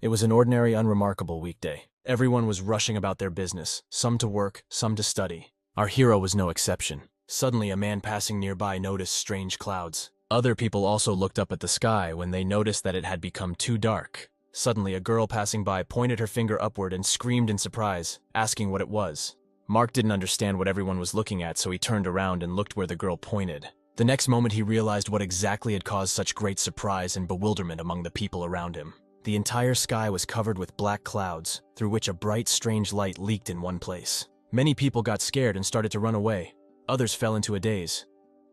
It was an ordinary, unremarkable weekday. Everyone was rushing about their business, some to work, some to study. Our hero was no exception. Suddenly, a man passing nearby noticed strange clouds. Other people also looked up at the sky when they noticed that it had become too dark. Suddenly, a girl passing by pointed her finger upward and screamed in surprise, asking what it was. Mark didn't understand what everyone was looking at, so he turned around and looked where the girl pointed. The next moment, he realized what exactly had caused such great surprise and bewilderment among the people around him. The entire sky was covered with black clouds, through which a bright, strange light leaked in one place. Many people got scared and started to run away. Others fell into a daze.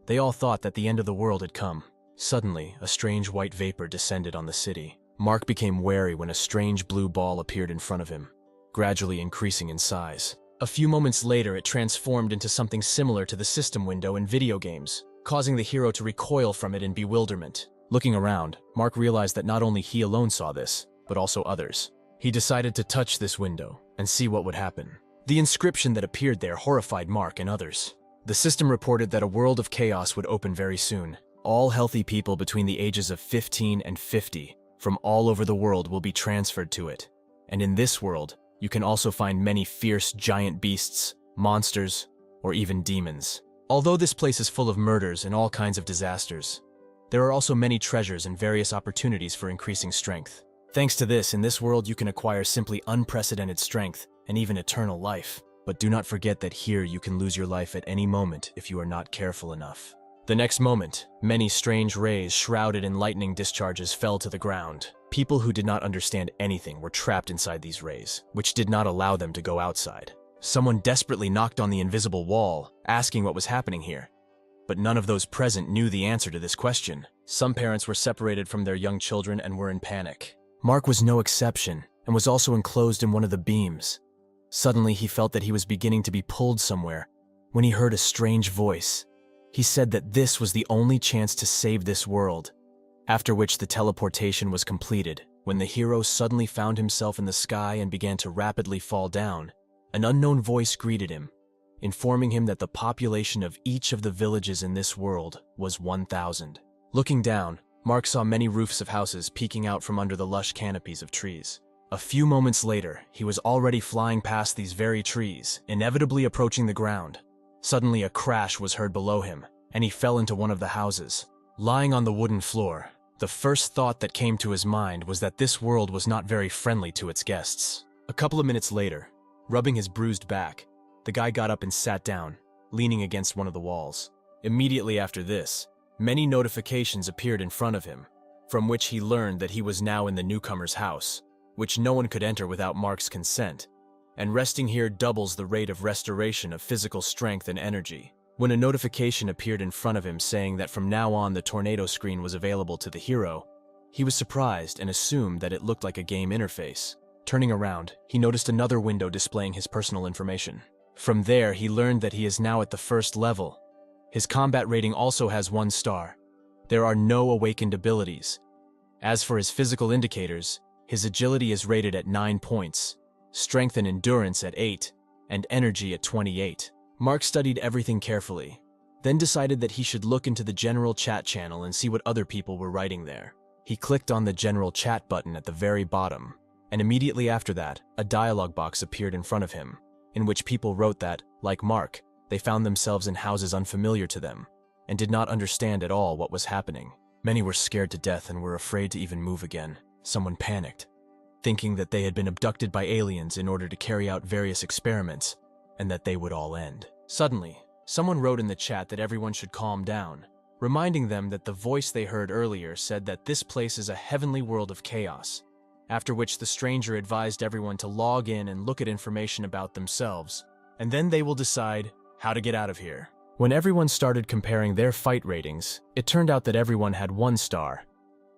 They all thought that the end of the world had come. Suddenly, a strange white vapor descended on the city. Mark became wary when a strange blue ball appeared in front of him, gradually increasing in size. A few moments later, it transformed into something similar to the system window in video games, causing the hero to recoil from it in bewilderment. Looking around, Mark realized that not only he alone saw this, but also others. He decided to touch this window and see what would happen. The inscription that appeared there horrified Mark and others. The system reported that a world of chaos would open very soon. All healthy people between the ages of 15 and 50 from all over the world will be transferred to it. And in this world, you can also find many fierce giant beasts, monsters, or even demons. Although this place is full of murders and all kinds of disasters, there are also many treasures and various opportunities for increasing strength. Thanks to this, in this world you can acquire simply unprecedented strength and even eternal life. But do not forget that here you can lose your life at any moment if you are not careful enough. The next moment, many strange rays shrouded in lightning discharges fell to the ground. People who did not understand anything were trapped inside these rays, which did not allow them to go outside. Someone desperately knocked on the invisible wall, asking what was happening here. But none of those present knew the answer to this question. Some parents were separated from their young children and were in panic. Mark was no exception, and was also enclosed in one of the beams. Suddenly, he felt that he was beginning to be pulled somewhere, when he heard a strange voice. He said that this was the only chance to save this world, after which the teleportation was completed. When the hero suddenly found himself in the sky and began to rapidly fall down, an unknown voice greeted him, informing him that the population of each of the villages in this world was 1,000. Looking down, Mark saw many roofs of houses peeking out from under the lush canopies of trees. A few moments later, he was already flying past these very trees, inevitably approaching the ground. Suddenly, a crash was heard below him, and he fell into one of the houses. Lying on the wooden floor, the first thought that came to his mind was that this world was not very friendly to its guests. A couple of minutes later, rubbing his bruised back, the guy got up and sat down, leaning against one of the walls. Immediately after this, many notifications appeared in front of him, from which he learned that he was now in the newcomer's house, which no one could enter without Mark's consent, and resting here doubles the rate of restoration of physical strength and energy. When a notification appeared in front of him saying that from now on the tornado screen was available to the hero, he was surprised and assumed that it looked like a game interface. Turning around, he noticed another window displaying his personal information. From there, he learned that he is now at the first level. His combat rating also has 1 star. There are no awakened abilities. As for his physical indicators, his agility is rated at 9 points, strength and endurance at 8, and energy at 28. Mark studied everything carefully, then decided that he should look into the general chat channel and see what other people were writing there. He clicked on the general chat button at the very bottom, and immediately after that, a dialogue box appeared in front of him, in which people wrote that, like Mark, they found themselves in houses unfamiliar to them, and did not understand at all what was happening. Many were scared to death and were afraid to even move again. Someone panicked, thinking that they had been abducted by aliens in order to carry out various experiments, and that they would all end. Suddenly, someone wrote in the chat that everyone should calm down, reminding them that the voice they heard earlier said that this place is a heavenly world of chaos, after which the stranger advised everyone to log in and look at information about themselves, and then they will decide how to get out of here. When everyone started comparing their fight ratings, it turned out that everyone had 1 star,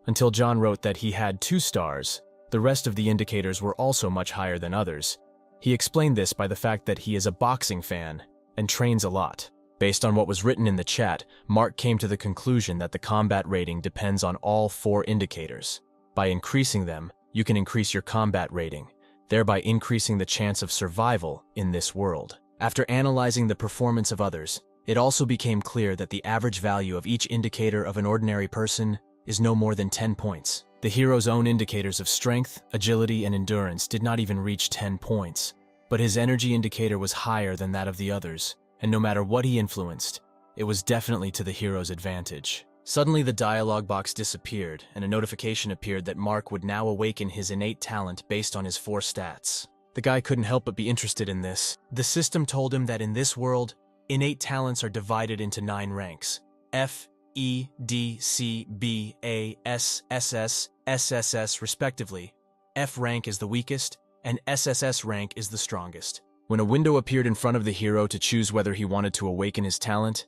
until John wrote that he had 2 stars. The rest of the indicators were also much higher than others. He explained this by the fact that he is a boxing fan and trains a lot. Based on what was written in the chat, Mark came to the conclusion that the combat rating depends on all 4 indicators. By increasing them, you can increase your combat rating, thereby increasing the chance of survival in this world. After analyzing the performance of others, it also became clear that the average value of each indicator of an ordinary person is no more than 10 points. The hero's own indicators of strength, agility, and endurance did not even reach 10 points, but his energy indicator was higher than that of the others, and no matter what he influenced, it was definitely to the hero's advantage. Suddenly, the dialogue box disappeared, and a notification appeared that Mark would now awaken his innate talent based on his 4 stats. The guy couldn't help but be interested in this. The system told him that in this world, innate talents are divided into 9 ranks: F, E, D, C, B, A, S, SS, SSS respectively. F rank is the weakest, and SSS rank is the strongest. When a window appeared in front of the hero to choose whether he wanted to awaken his talent,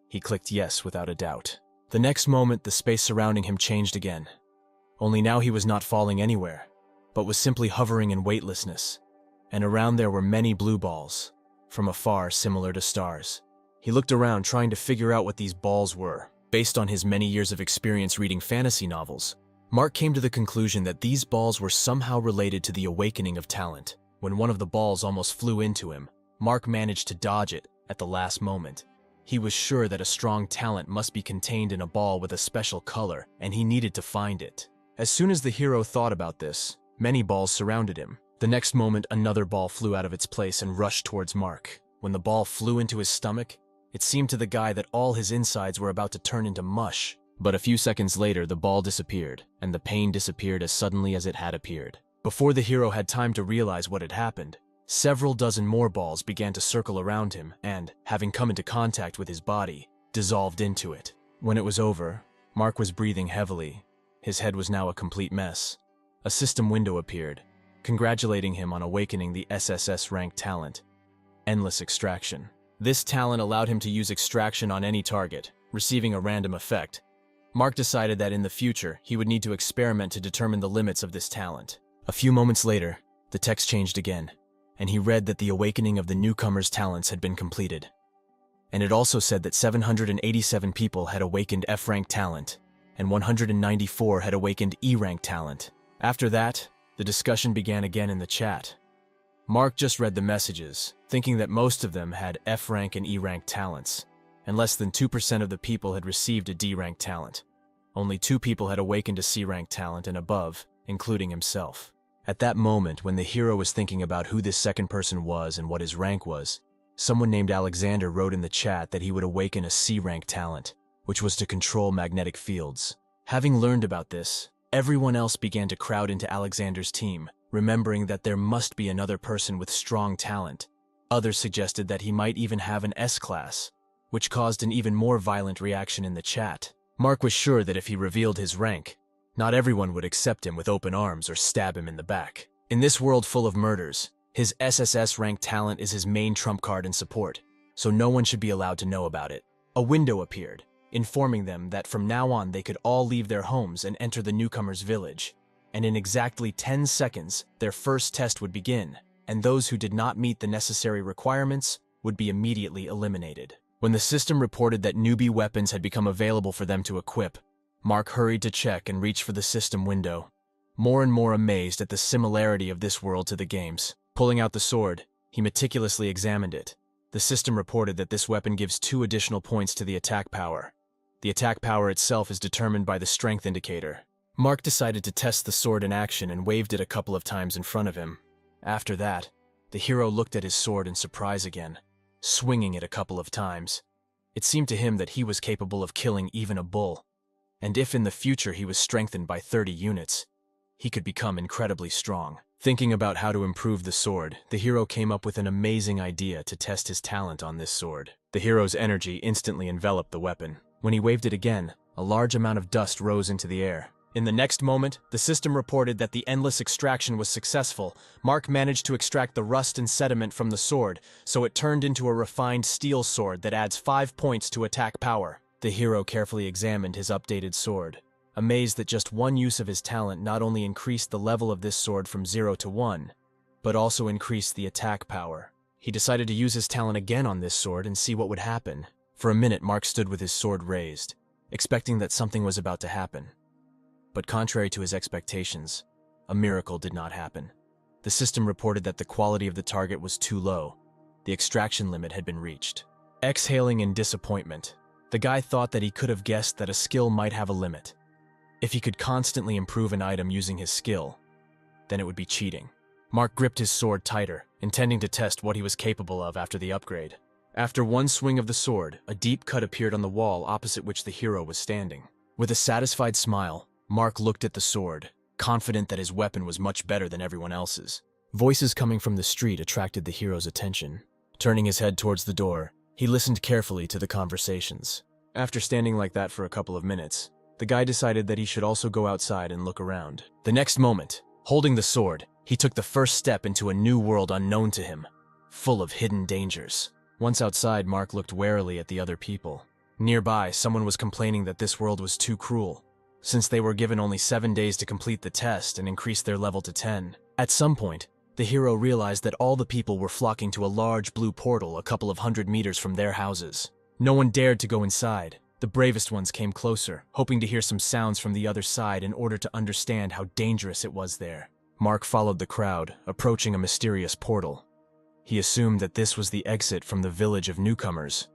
he clicked yes without a doubt. The next moment, the space surrounding him changed again. Only now he was not falling anywhere, but was simply hovering in weightlessness. And around there were many blue balls, from afar similar to stars. He looked around trying to figure out what these balls were. Based on his many years of experience reading fantasy novels, Mark came to the conclusion that these balls were somehow related to the awakening of talent. When one of the balls almost flew into him, Mark managed to dodge it at the last moment. He was sure that a strong talent must be contained in a ball with a special color, and he needed to find it. As soon as the hero thought about this, many balls surrounded him. The next moment, another ball flew out of its place and rushed towards Mark. When the ball flew into his stomach, it seemed to the guy that all his insides were about to turn into mush. But a few seconds later, the ball disappeared, and the pain disappeared as suddenly as it had appeared. Before the hero had time to realize what had happened, several dozen more balls began to circle around him and, having come into contact with his body, dissolved into it. When it was over, Mark was breathing heavily. His head was now a complete mess. A system window appeared, congratulating him on awakening the SSS rank talent, Endless Extraction. This talent allowed him to use extraction on any target, receiving a random effect. Mark decided that in the future, he would need to experiment to determine the limits of this talent. A few moments later, the text changed again, and he read that the awakening of the newcomer's talents had been completed. And it also said that 787 people had awakened F-rank talent, and 194 had awakened E-rank talent. After that, the discussion began again in the chat. Mark just read the messages, thinking that most of them had F-rank and E-rank talents, and less than 2% of the people had received a D-rank talent. Only 2 people had awakened a C-rank talent and above, including himself. At that moment, when the hero was thinking about who this second person was and what his rank was, someone named Alexander wrote in the chat that he would awaken a C-rank talent, which was to control magnetic fields. Having learned about this, everyone else began to crowd into Alexander's team, remembering that there must be another person with strong talent. Others suggested that he might even have an S-class, which caused an even more violent reaction in the chat. Mark was sure that if he revealed his rank, not everyone would accept him with open arms or stab him in the back. In this world full of murders, his SSS rank talent is his main trump card and support, so no one should be allowed to know about it. A window appeared, informing them that from now on they could all leave their homes and enter the newcomer's village. And in exactly 10 seconds, their first test would begin, and those who did not meet the necessary requirements would be immediately eliminated. When the system reported that newbie weapons had become available for them to equip, Mark hurried to check and reach for the system window, more and more amazed at the similarity of this world to the game's. Pulling out the sword, he meticulously examined it. The system reported that this weapon gives 2 additional points to the attack power. The attack power itself is determined by the strength indicator. Mark decided to test the sword in action and waved it a couple of times in front of him. After that, the hero looked at his sword in surprise again, swinging it a couple of times. It seemed to him that he was capable of killing even a bull, and if in the future he was strengthened by 30 units, he could become incredibly strong. Thinking about how to improve the sword, the hero came up with an amazing idea to test his talent on this sword. The hero's energy instantly enveloped the weapon. When he waved it again, a large amount of dust rose into the air. In the next moment, the system reported that the endless extraction was successful. Mark managed to extract the rust and sediment from the sword, so it turned into a refined steel sword that adds 5 points to attack power. The hero carefully examined his updated sword, amazed that just one use of his talent not only increased the level of this sword from 0 to 1, but also increased the attack power. He decided to use his talent again on this sword and see what would happen. For a minute, Mark stood with his sword raised, expecting that something was about to happen. But contrary to his expectations, a miracle did not happen. The system reported that the quality of the target was too low. The extraction limit had been reached. Exhaling in disappointment, the guy thought that he could have guessed that a skill might have a limit. If he could constantly improve an item using his skill, then it would be cheating. Mark gripped his sword tighter, intending to test what he was capable of after the upgrade. After one swing of the sword, a deep cut appeared on the wall opposite which the hero was standing. With a satisfied smile, Mark looked at the sword, confident that his weapon was much better than everyone else's. Voices coming from the street attracted the hero's attention. Turning his head towards the door, he listened carefully to the conversations. After standing like that for a couple of minutes, the guy decided that he should also go outside and look around. The next moment, holding the sword, he took the first step into a new world unknown to him, full of hidden dangers. Once outside, Mark looked warily at the other people. Nearby, someone was complaining that this world was too cruel, since they were given only 7 days to complete the test and increase their level to 10. At some point, the hero realized that all the people were flocking to a large blue portal a couple of 100 meters from their houses. No one dared to go inside. The bravest ones came closer, hoping to hear some sounds from the other side in order to understand how dangerous it was there. Mark followed the crowd, approaching a mysterious portal. He assumed that this was the exit from the village of newcomers,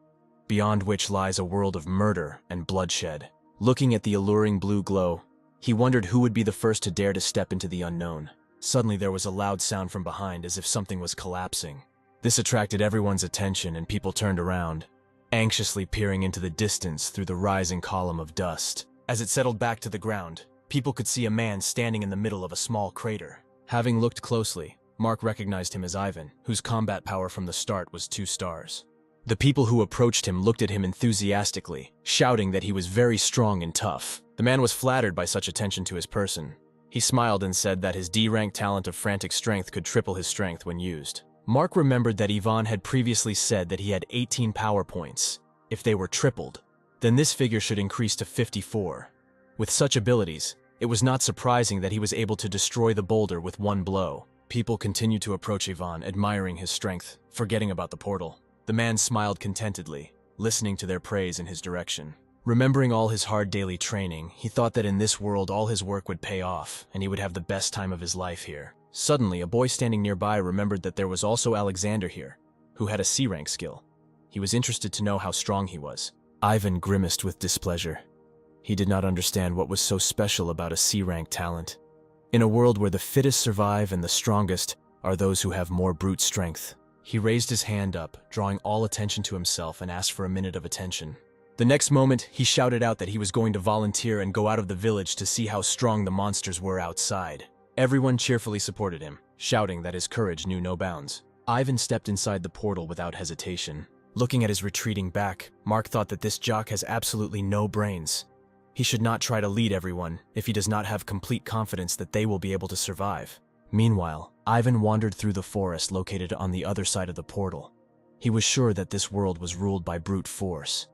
beyond which lies a world of murder and bloodshed. Looking at the alluring blue glow, he wondered who would be the first to dare to step into the unknown. Suddenly there was a loud sound from behind as if something was collapsing. This attracted everyone's attention and people turned around, anxiously peering into the distance through the rising column of dust. As it settled back to the ground, people could see a man standing in the middle of a small crater. Having looked closely, Mark recognized him as Ivan, whose combat power from the start was 2 stars. The people who approached him looked at him enthusiastically, shouting that he was very strong and tough. The man was flattered by such attention to his person. He smiled and said that his D-rank talent of frantic strength could triple his strength when used. Mark remembered that Ivan had previously said that he had 18 power points. If they were tripled, then this figure should increase to 54. With such abilities, it was not surprising that he was able to destroy the boulder with one blow. People continued to approach Ivan, admiring his strength, forgetting about the portal. The man smiled contentedly, listening to their praise in his direction. Remembering all his hard daily training, he thought that in this world all his work would pay off, and he would have the best time of his life here. Suddenly, a boy standing nearby remembered that there was also Alexander here, who had a C-rank skill. He was interested to know how strong he was. Ivan grimaced with displeasure. He did not understand what was so special about a C-rank talent. In a world where the fittest survive and the strongest are those who have more brute strength. He raised his hand up, drawing all attention to himself, and asked for a minute of attention. The next moment, he shouted out that he was going to volunteer and go out of the village to see how strong the monsters were outside. Everyone cheerfully supported him, shouting that his courage knew no bounds. Ivan stepped inside the portal without hesitation. Looking at his retreating back, Mark thought that this jock has absolutely no brains. He should not try to lead everyone if he does not have complete confidence that they will be able to survive. Meanwhile, Ivan wandered through the forest located on the other side of the portal. He was sure that this world was ruled by brute force.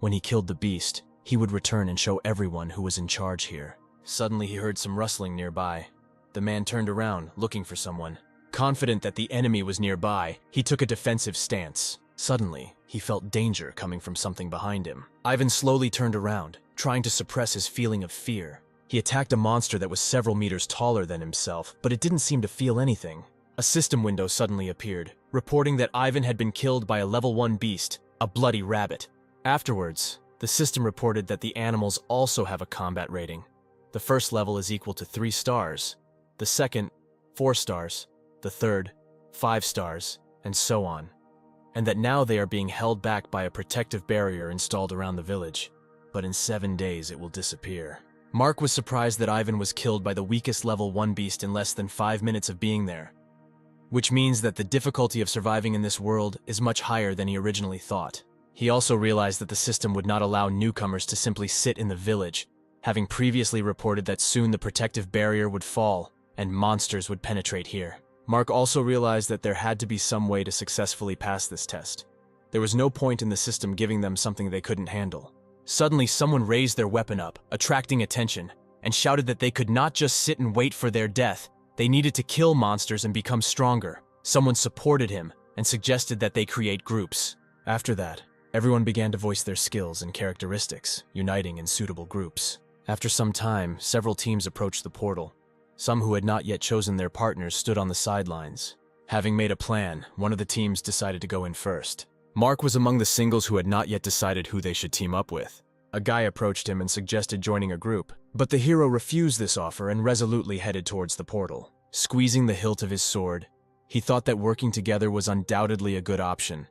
When he killed the beast, he would return and show everyone who was in charge here. Suddenly he heard some rustling nearby. The man turned around, looking for someone. Confident that the enemy was nearby, he took a defensive stance. Suddenly, he felt danger coming from something behind him. Ivan slowly turned around, trying to suppress his feeling of fear. He attacked a monster that was several meters taller than himself, but it didn't seem to feel anything. A system window suddenly appeared, reporting that Ivan had been killed by a level 1 beast, a bloody rabbit. Afterwards, the system reported that the animals also have a combat rating. The first level is equal to 3 stars, the second, 4 stars, the third, 5 stars, and so on. And that now they are being held back by a protective barrier installed around the village. But in 7 days it will disappear. Mark was surprised that Ivan was killed by the weakest level 1 beast in less than 5 minutes of being there, which means that the difficulty of surviving in this world is much higher than he originally thought. He also realized that the system would not allow newcomers to simply sit in the village, having previously reported that soon the protective barrier would fall and monsters would penetrate here. Mark also realized that there had to be some way to successfully pass this test. There was no point in the system giving them something they couldn't handle. Suddenly, someone raised their weapon up, attracting attention, and shouted that they could not just sit and wait for their death. They needed to kill monsters and become stronger. Someone supported him and suggested that they create groups. After that, everyone began to voice their skills and characteristics, uniting in suitable groups. After some time, several teams approached the portal. Some who had not yet chosen their partners stood on the sidelines. Having made a plan, one of the teams decided to go in first. Mark was among the singles who had not yet decided who they should team up with. A guy approached him and suggested joining a group, But the hero refused this offer and resolutely headed towards the portal. Squeezing the hilt of his sword, he thought that working together was undoubtedly a good option,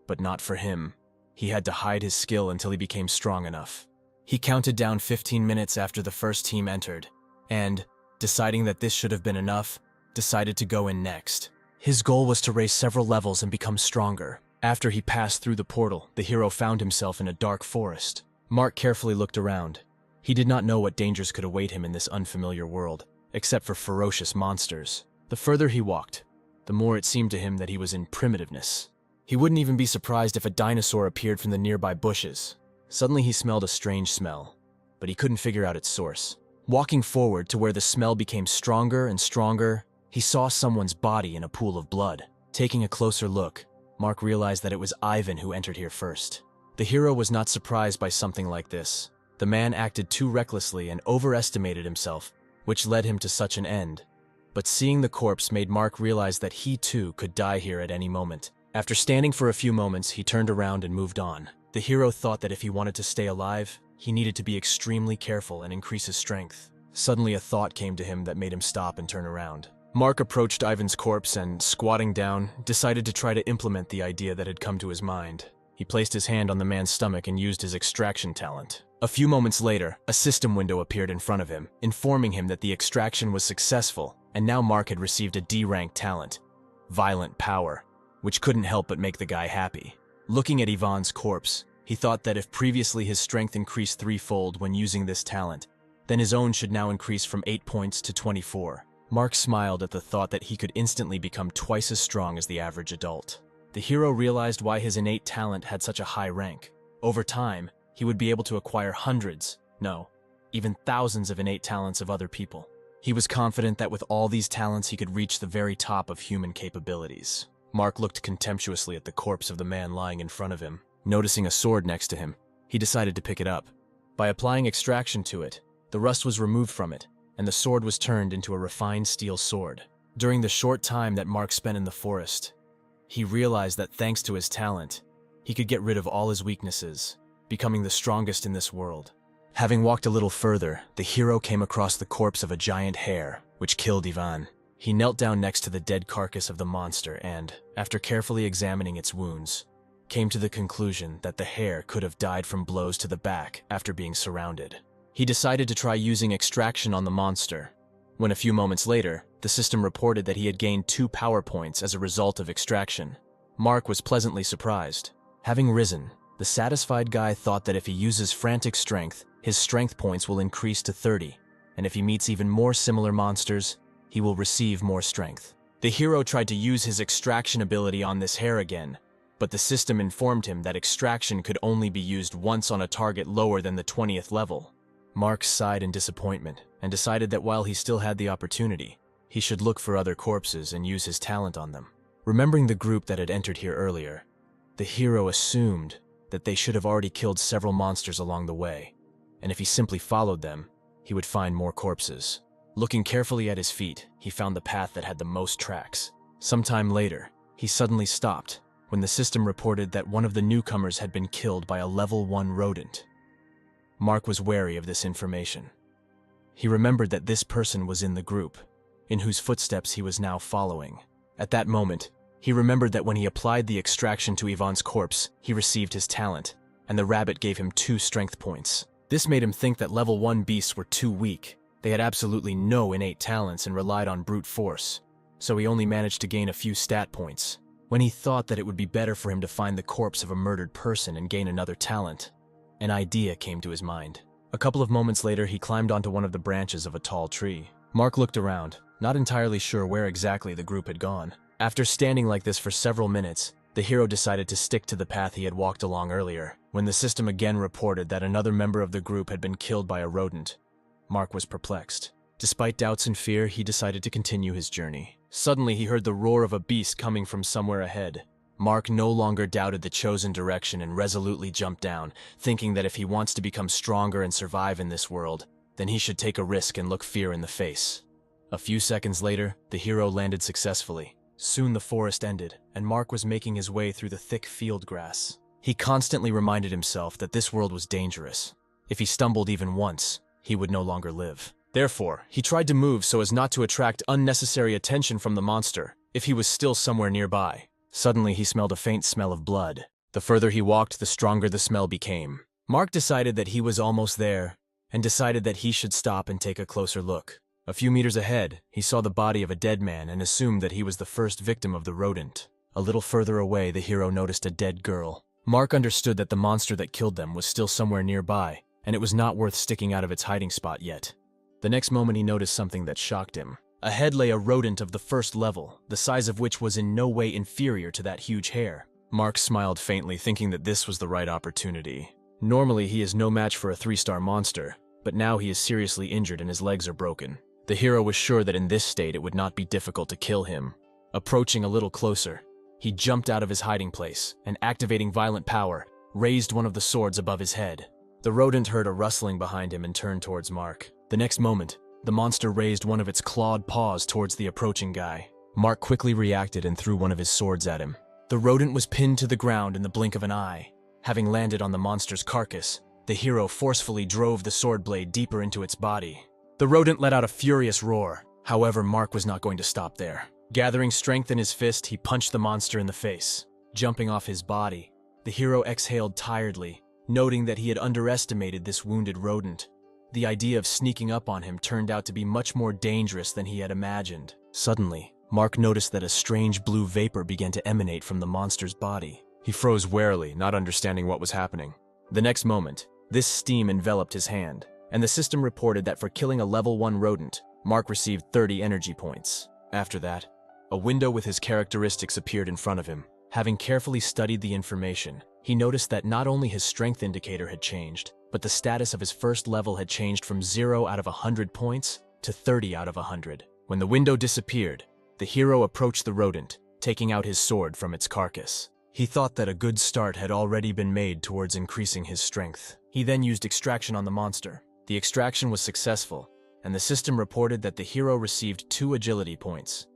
but not for him. He had to hide his skill until he became strong enough. He counted down 15 minutes after the first team entered, and, deciding that this should have been enough, decided to go in next. His goal was to race several levels and become stronger. After he passed through the portal, the hero found himself in a dark forest. Mark carefully looked around. He did not know what dangers could await him in this unfamiliar world, except for ferocious monsters. The further he walked, the more it seemed to him that he was in primitiveness. He wouldn't even be surprised if a dinosaur appeared from the nearby bushes. Suddenly he smelled a strange smell, but he couldn't figure out its source. Walking forward to where the smell became stronger and stronger, he saw someone's body in a pool of blood. Taking a closer look, Mark realized that it was Ivan who entered here first. The hero was not surprised by something like this. The man acted too recklessly and overestimated himself, which led him to such an end. But seeing the corpse made Mark realize that he too could die here at any moment. After standing for a few moments, he turned around and moved on. The hero thought that if he wanted to stay alive, he needed to be extremely careful and increase his strength. Suddenly a thought came to him that made him stop and turn around. Mark approached Ivan's corpse and, squatting down, decided to try to implement the idea that had come to his mind. He placed his hand on the man's stomach and used his extraction talent. A few moments later, a system window appeared in front of him, informing him that the extraction was successful, and now Mark had received a D-rank talent, Violent Power, which couldn't help but make the guy happy. Looking at Ivan's corpse, he thought that if previously his strength increased threefold when using this talent, then his own should now increase from 8 points to 24. Mark smiled at the thought that he could instantly become twice as strong as the average adult. The hero realized why his innate talent had such a high rank. Over time, he would be able to acquire hundreds, no, even thousands of innate talents of other people. He was confident that with all these talents he could reach the very top of human capabilities. Mark looked contemptuously at the corpse of the man lying in front of him. Noticing a sword next to him, he decided to pick it up. By applying extraction to it, the rust was removed from it, and the sword was turned into a refined steel sword. During the short time that Mark spent in the forest, he realized that thanks to his talent, he could get rid of all his weaknesses, becoming the strongest in this world. Having walked a little further, the hero came across the corpse of a giant hare, which killed Ivan. He knelt down next to the dead carcass of the monster and, after carefully examining its wounds, came to the conclusion that the hare could have died from blows to the back after being surrounded. He decided to try using extraction on the monster. When a few moments later, the system reported that he had gained 2 power points as a result of extraction. Mark was pleasantly surprised. Having risen, the satisfied guy thought that if he uses frantic strength, his strength points will increase to 30, and if he meets even more similar monsters, he will receive more strength. The hero tried to use his extraction ability on this hare again, but the system informed him that extraction could only be used once on a target lower than the 20th level. Mark sighed in disappointment and decided that while he still had the opportunity, he should look for other corpses and use his talent on them. Remembering the group that had entered here earlier, the hero assumed that they should have already killed several monsters along the way, and if he simply followed them, he would find more corpses. Looking carefully at his feet, he found the path that had the most tracks. Sometime later, he suddenly stopped when the system reported that one of the newcomers had been killed by a level 1 rodent. Mark was wary of this information. He remembered that this person was in the group, in whose footsteps he was now following. At that moment, he remembered that when he applied the extraction to Ivan's corpse, he received his talent, and the rabbit gave him 2 strength points. This made him think that level 1 beasts were too weak. They had absolutely no innate talents and relied on brute force, so he only managed to gain a few stat points. When he thought that it would be better for him to find the corpse of a murdered person and gain another talent, an idea came to his mind. A couple of moments later, he climbed onto one of the branches of a tall tree. Mark looked around, not entirely sure where exactly the group had gone. After standing like this for several minutes, the hero decided to stick to the path he had walked along earlier. When the system again reported that another member of the group had been killed by a rodent, Mark was perplexed. Despite doubts and fear, he decided to continue his journey. Suddenly, he heard the roar of a beast coming from somewhere ahead. Mark no longer doubted the chosen direction and resolutely jumped down, thinking that if he wants to become stronger and survive in this world, then he should take a risk and look fear in the face. A few seconds later, the hero landed successfully. Soon the forest ended, and Mark was making his way through the thick field grass. He constantly reminded himself that this world was dangerous. If he stumbled even once, he would no longer live. Therefore, he tried to move so as not to attract unnecessary attention from the monster, if he was still somewhere nearby. Suddenly, he smelled a faint smell of blood. The further he walked, the stronger the smell became. Mark decided that he was almost there, and decided that he should stop and take a closer look. A few meters ahead, he saw the body of a dead man and assumed that he was the first victim of the rodent. A little further away, the hero noticed a dead girl. Mark understood that the monster that killed them was still somewhere nearby, and it was not worth sticking out of its hiding spot yet. The next moment he noticed something that shocked him. Ahead lay a rodent of the first level, the size of which was in no way inferior to that huge hare. Mark smiled faintly, thinking that this was the right opportunity. Normally, he is no match for a 3-star monster, but now he is seriously injured and his legs are broken. The hero was sure that in this state it would not be difficult to kill him. Approaching a little closer, he jumped out of his hiding place and, activating violent power, raised one of the swords above his head. The rodent heard a rustling behind him and turned towards Mark. The next moment, the monster raised one of its clawed paws towards the approaching guy. Mark quickly reacted and threw one of his swords at him. The rodent was pinned to the ground in the blink of an eye. Having landed on the monster's carcass, the hero forcefully drove the sword blade deeper into its body. The rodent let out a furious roar. However, Mark was not going to stop there. Gathering strength in his fist, he punched the monster in the face. Jumping off his body, the hero exhaled tiredly, noting that he had underestimated this wounded rodent. The idea of sneaking up on him turned out to be much more dangerous than he had imagined. Suddenly, Mark noticed that a strange blue vapor began to emanate from the monster's body. He froze warily, not understanding what was happening. The next moment, this steam enveloped his hand, and the system reported that for killing a level 1 rodent, Mark received 30 energy points. After that, a window with his characteristics appeared in front of him. Having carefully studied the information, he noticed that not only his strength indicator had changed, but the status of his first level had changed from 0 out of 100 points to 30 out of 100. When the window disappeared, the hero approached the rodent, taking out his sword from its carcass. He thought that a good start had already been made towards increasing his strength. He then used extraction on the monster. The extraction was successful, and the system reported that the hero received 2 agility points.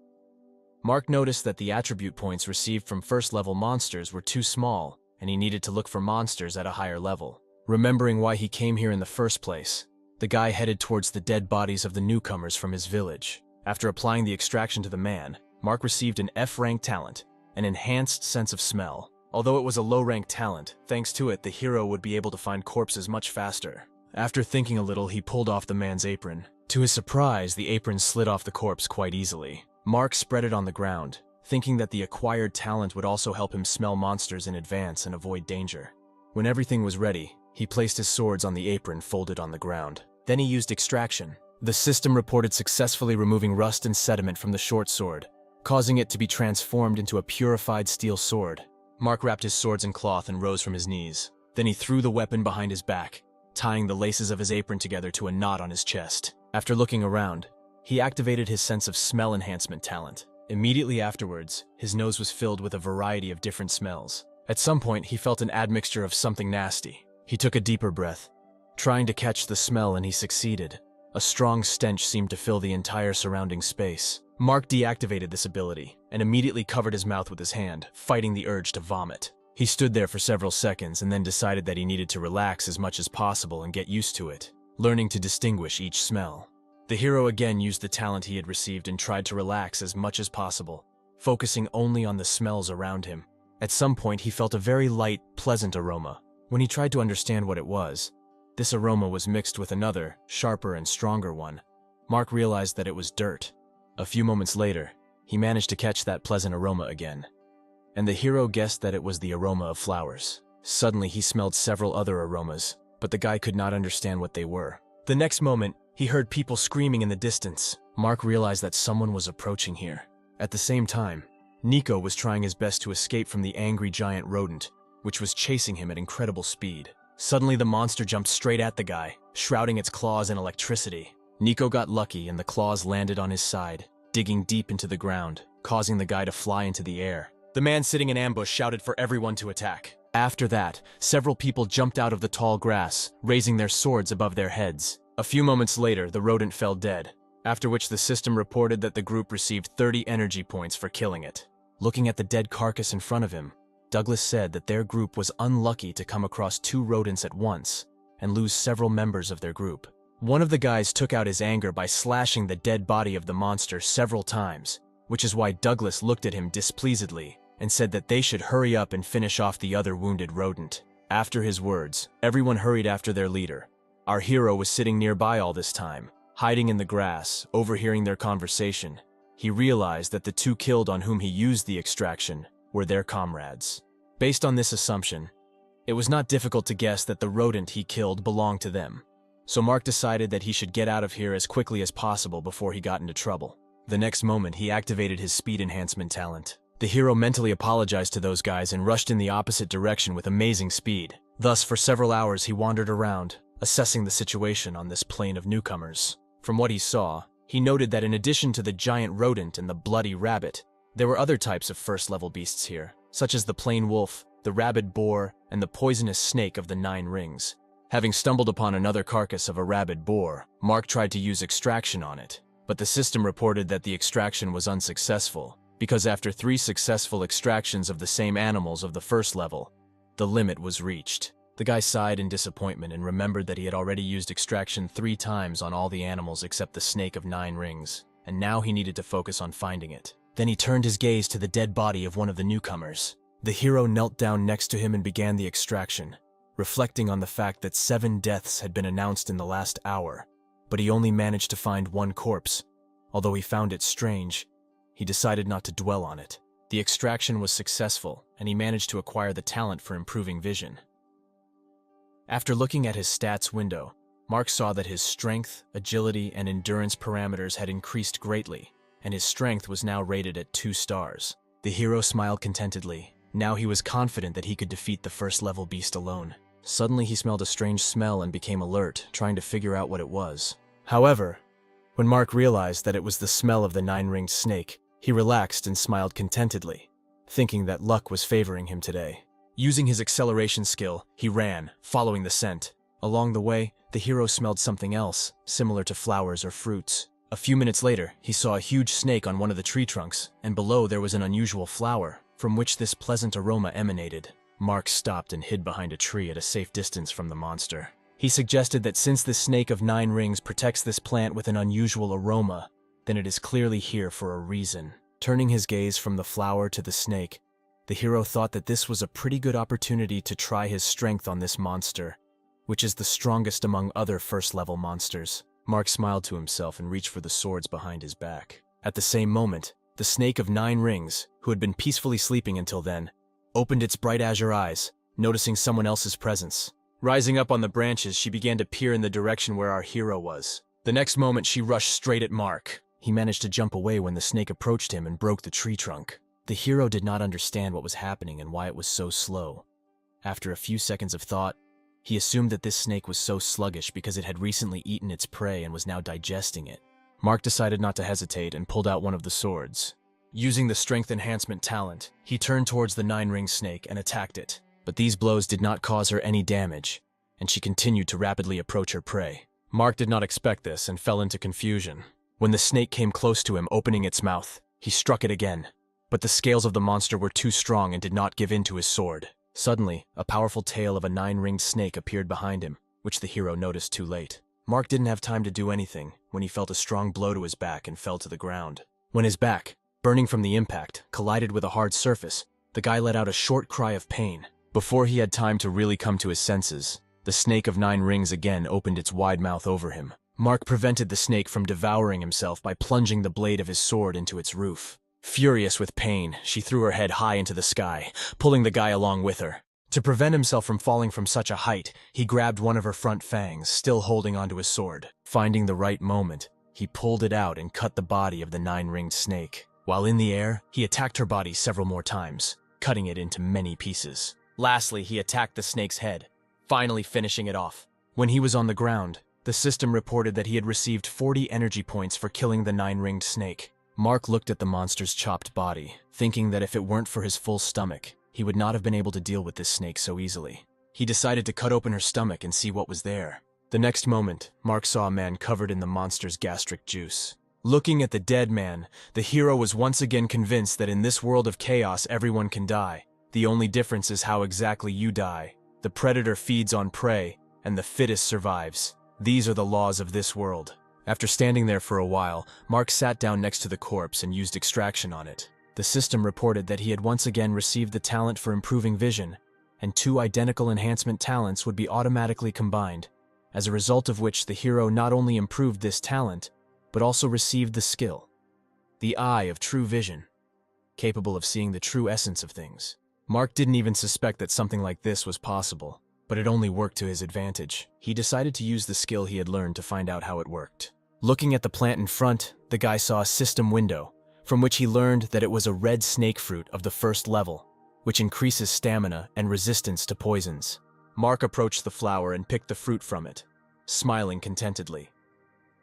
Mark noticed that the attribute points received from first-level monsters were too small, and he needed to look for monsters at a higher level. Remembering why he came here in the first place, the guy headed towards the dead bodies of the newcomers from his village. After applying the extraction to the man, Mark received an F-rank talent, an enhanced sense of smell. Although it was a low-rank talent, thanks to it the hero would be able to find corpses much faster. After thinking a little, he pulled off the man's apron. To his surprise, the apron slid off the corpse quite easily. Mark spread it on the ground, thinking that the acquired talent would also help him smell monsters in advance and avoid danger. When everything was ready, he placed his swords on the apron folded on the ground. Then he used extraction. The system reported successfully removing rust and sediment from the short sword, causing it to be transformed into a purified steel sword. Mark wrapped his swords in cloth and rose from his knees. Then he threw the weapon behind his back, tying the laces of his apron together to a knot on his chest. After looking around, he activated his sense of smell enhancement talent. Immediately afterwards, his nose was filled with a variety of different smells. At some point, he felt an admixture of something nasty. He took a deeper breath, trying to catch the smell, and he succeeded. A strong stench seemed to fill the entire surrounding space. Mark deactivated this ability and immediately covered his mouth with his hand, fighting the urge to vomit. He stood there for several seconds and then decided that he needed to relax as much as possible and get used to it, learning to distinguish each smell. The hero again used the talent he had received and tried to relax as much as possible, focusing only on the smells around him. At some point, he felt a very light, pleasant aroma. When he tried to understand what it was, this aroma was mixed with another, sharper and stronger one. Mark realized that it was dirt. A few moments later, he managed to catch that pleasant aroma again, and the hero guessed that it was the aroma of flowers. Suddenly, he smelled several other aromas, but the guy could not understand what they were. The next moment, he heard people screaming in the distance. Mark realized that someone was approaching here. At the same time, Nico was trying his best to escape from the angry giant rodent, which was chasing him at incredible speed. Suddenly, the monster jumped straight at the guy, shrouding its claws in electricity. Nico got lucky and the claws landed on his side, digging deep into the ground, causing the guy to fly into the air. The man sitting in ambush shouted for everyone to attack. After that, several people jumped out of the tall grass, raising their swords above their heads. A few moments later, the rodent fell dead, after which the system reported that the group received 30 energy points for killing it. Looking at the dead carcass in front of him, Douglas said that their group was unlucky to come across 2 rodents at once and lose several members of their group. One of the guys took out his anger by slashing the dead body of the monster several times, which is why Douglas looked at him displeasedly and said that they should hurry up and finish off the other wounded rodent. After his words, everyone hurried after their leader. Our hero was sitting nearby all this time, hiding in the grass, overhearing their conversation. He realized that the two killed on whom he used the extraction were their comrades. Based on this assumption, it was not difficult to guess that the rodent he killed belonged to them. So Mark decided that he should get out of here as quickly as possible before he got into trouble. The next moment, he activated his speed enhancement talent. The hero mentally apologized to those guys and rushed in the opposite direction with amazing speed. Thus, for several hours, he wandered around, assessing the situation on this plain of newcomers. From what he saw, he noted that in addition to the giant rodent and the bloody rabbit, there were other types of first-level beasts here, such as the plain wolf, the rabid boar, and the poisonous snake of the 9 rings. Having stumbled upon another carcass of a rabid boar, Mark tried to use extraction on it, but the system reported that the extraction was unsuccessful, because after 3 successful extractions of the same animals of the first level, the limit was reached. The guy sighed in disappointment and remembered that he had already used extraction 3 times on all the animals except the snake of 9 rings, and now he needed to focus on finding it. Then he turned his gaze to the dead body of one of the newcomers. The hero knelt down next to him and began the extraction, reflecting on the fact that 7 deaths had been announced in the last hour, but he only managed to find 1 corpse. Although he found it strange, he decided not to dwell on it. The extraction was successful, and he managed to acquire the talent for improving vision. After looking at his stats window, Mark saw that his strength, agility, and endurance parameters had increased greatly, and his strength was now rated at 2 stars. The hero smiled contentedly. Now he was confident that he could defeat the first-level beast alone. Suddenly he smelled a strange smell and became alert, trying to figure out what it was. However, when Mark realized that it was the smell of the 9-ringed snake, he relaxed and smiled contentedly, thinking that luck was favoring him today. Using his acceleration skill, he ran, following the scent. Along the way, the hero smelled something else, similar to flowers or fruits. A few minutes later, he saw a huge snake on one of the tree trunks, and below there was an unusual flower, from which this pleasant aroma emanated. Mark stopped and hid behind a tree at a safe distance from the monster. He suggested that since the snake of 9 rings protects this plant with an unusual aroma, then it is clearly here for a reason. Turning his gaze from the flower to the snake, the hero thought that this was a pretty good opportunity to try his strength on this monster, which is the strongest among other first-level monsters. Mark smiled to himself and reached for the swords behind his back. At the same moment, the snake of 9 rings, who had been peacefully sleeping until then, opened its bright azure eyes, noticing someone else's presence. Rising up on the branches, she began to peer in the direction where our hero was. The next moment, she rushed straight at Mark. He managed to jump away when the snake approached him and broke the tree trunk. The hero did not understand what was happening and why it was so slow. After a few seconds of thought, he assumed that this snake was so sluggish because it had recently eaten its prey and was now digesting it. Mark decided not to hesitate and pulled out one of the swords. Using the strength enhancement talent, he turned towards the 9-ringed snake and attacked it. But these blows did not cause her any damage, and she continued to rapidly approach her prey. Mark did not expect this and fell into confusion. When the snake came close to him, opening its mouth, he struck it again. But the scales of the monster were too strong and did not give in to his sword. Suddenly, a powerful tail of a 9-ringed snake appeared behind him, which the hero noticed too late. Mark didn't have time to do anything when he felt a strong blow to his back and fell to the ground. When his back, burning from the impact, collided with a hard surface, the guy let out a short cry of pain. Before he had time to really come to his senses, the snake of 9 rings again opened its wide mouth over him. Mark prevented the snake from devouring himself by plunging the blade of his sword into its roof. Furious with pain, she threw her head high into the sky, pulling the guy along with her. To prevent himself from falling from such a height, he grabbed one of her front fangs, still holding onto his sword. Finding the right moment, he pulled it out and cut the body of the 9-ringed snake. While in the air, he attacked her body several more times, cutting it into many pieces. Lastly, he attacked the snake's head, finally finishing it off. When he was on the ground, the system reported that he had received 40 energy points for killing the 9-ringed snake. Mark looked at the monster's chopped body, thinking that if it weren't for his full stomach, he would not have been able to deal with this snake so easily. He decided to cut open her stomach and see what was there. The next moment, Mark saw a man covered in the monster's gastric juice. Looking at the dead man, the hero was once again convinced that in this world of chaos everyone can die. The only difference is how exactly you die. The predator feeds on prey, and the fittest survives. These are the laws of this world. After standing there for a while, Mark sat down next to the corpse and used extraction on it. The system reported that he had once again received the talent for improving vision, and 2 identical enhancement talents would be automatically combined, as a result of which the hero not only improved this talent, but also received the skill, the eye of true vision, capable of seeing the true essence of things. Mark didn't even suspect that something like this was possible, but it only worked to his advantage. He decided to use the skill he had learned to find out how it worked. Looking at the plant in front, the guy saw a system window, from which he learned that it was a red snake fruit of the first level, which increases stamina and resistance to poisons. Mark approached the flower and picked the fruit from it, smiling contentedly.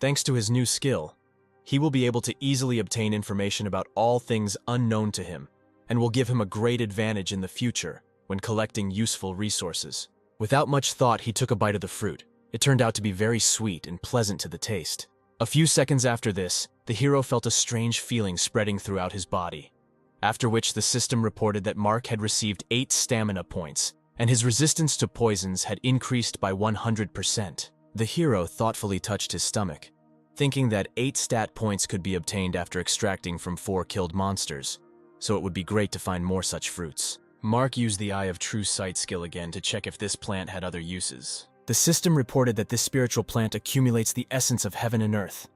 Thanks to his new skill, he will be able to easily obtain information about all things unknown to him, and will give him a great advantage in the future when collecting useful resources. Without much thought, he took a bite of the fruit. It turned out to be very sweet and pleasant to the taste. A few seconds after this, the hero felt a strange feeling spreading throughout his body, after which the system reported that Mark had received 8 stamina points, and his resistance to poisons had increased by 100%. The hero thoughtfully touched his stomach, thinking that 8 stat points could be obtained after extracting from 4 killed monsters, so it would be great to find more such fruits. Mark used the Eye of True Sight skill again to check if this plant had other uses. The system reported that this spiritual plant accumulates the essence of heaven and earth.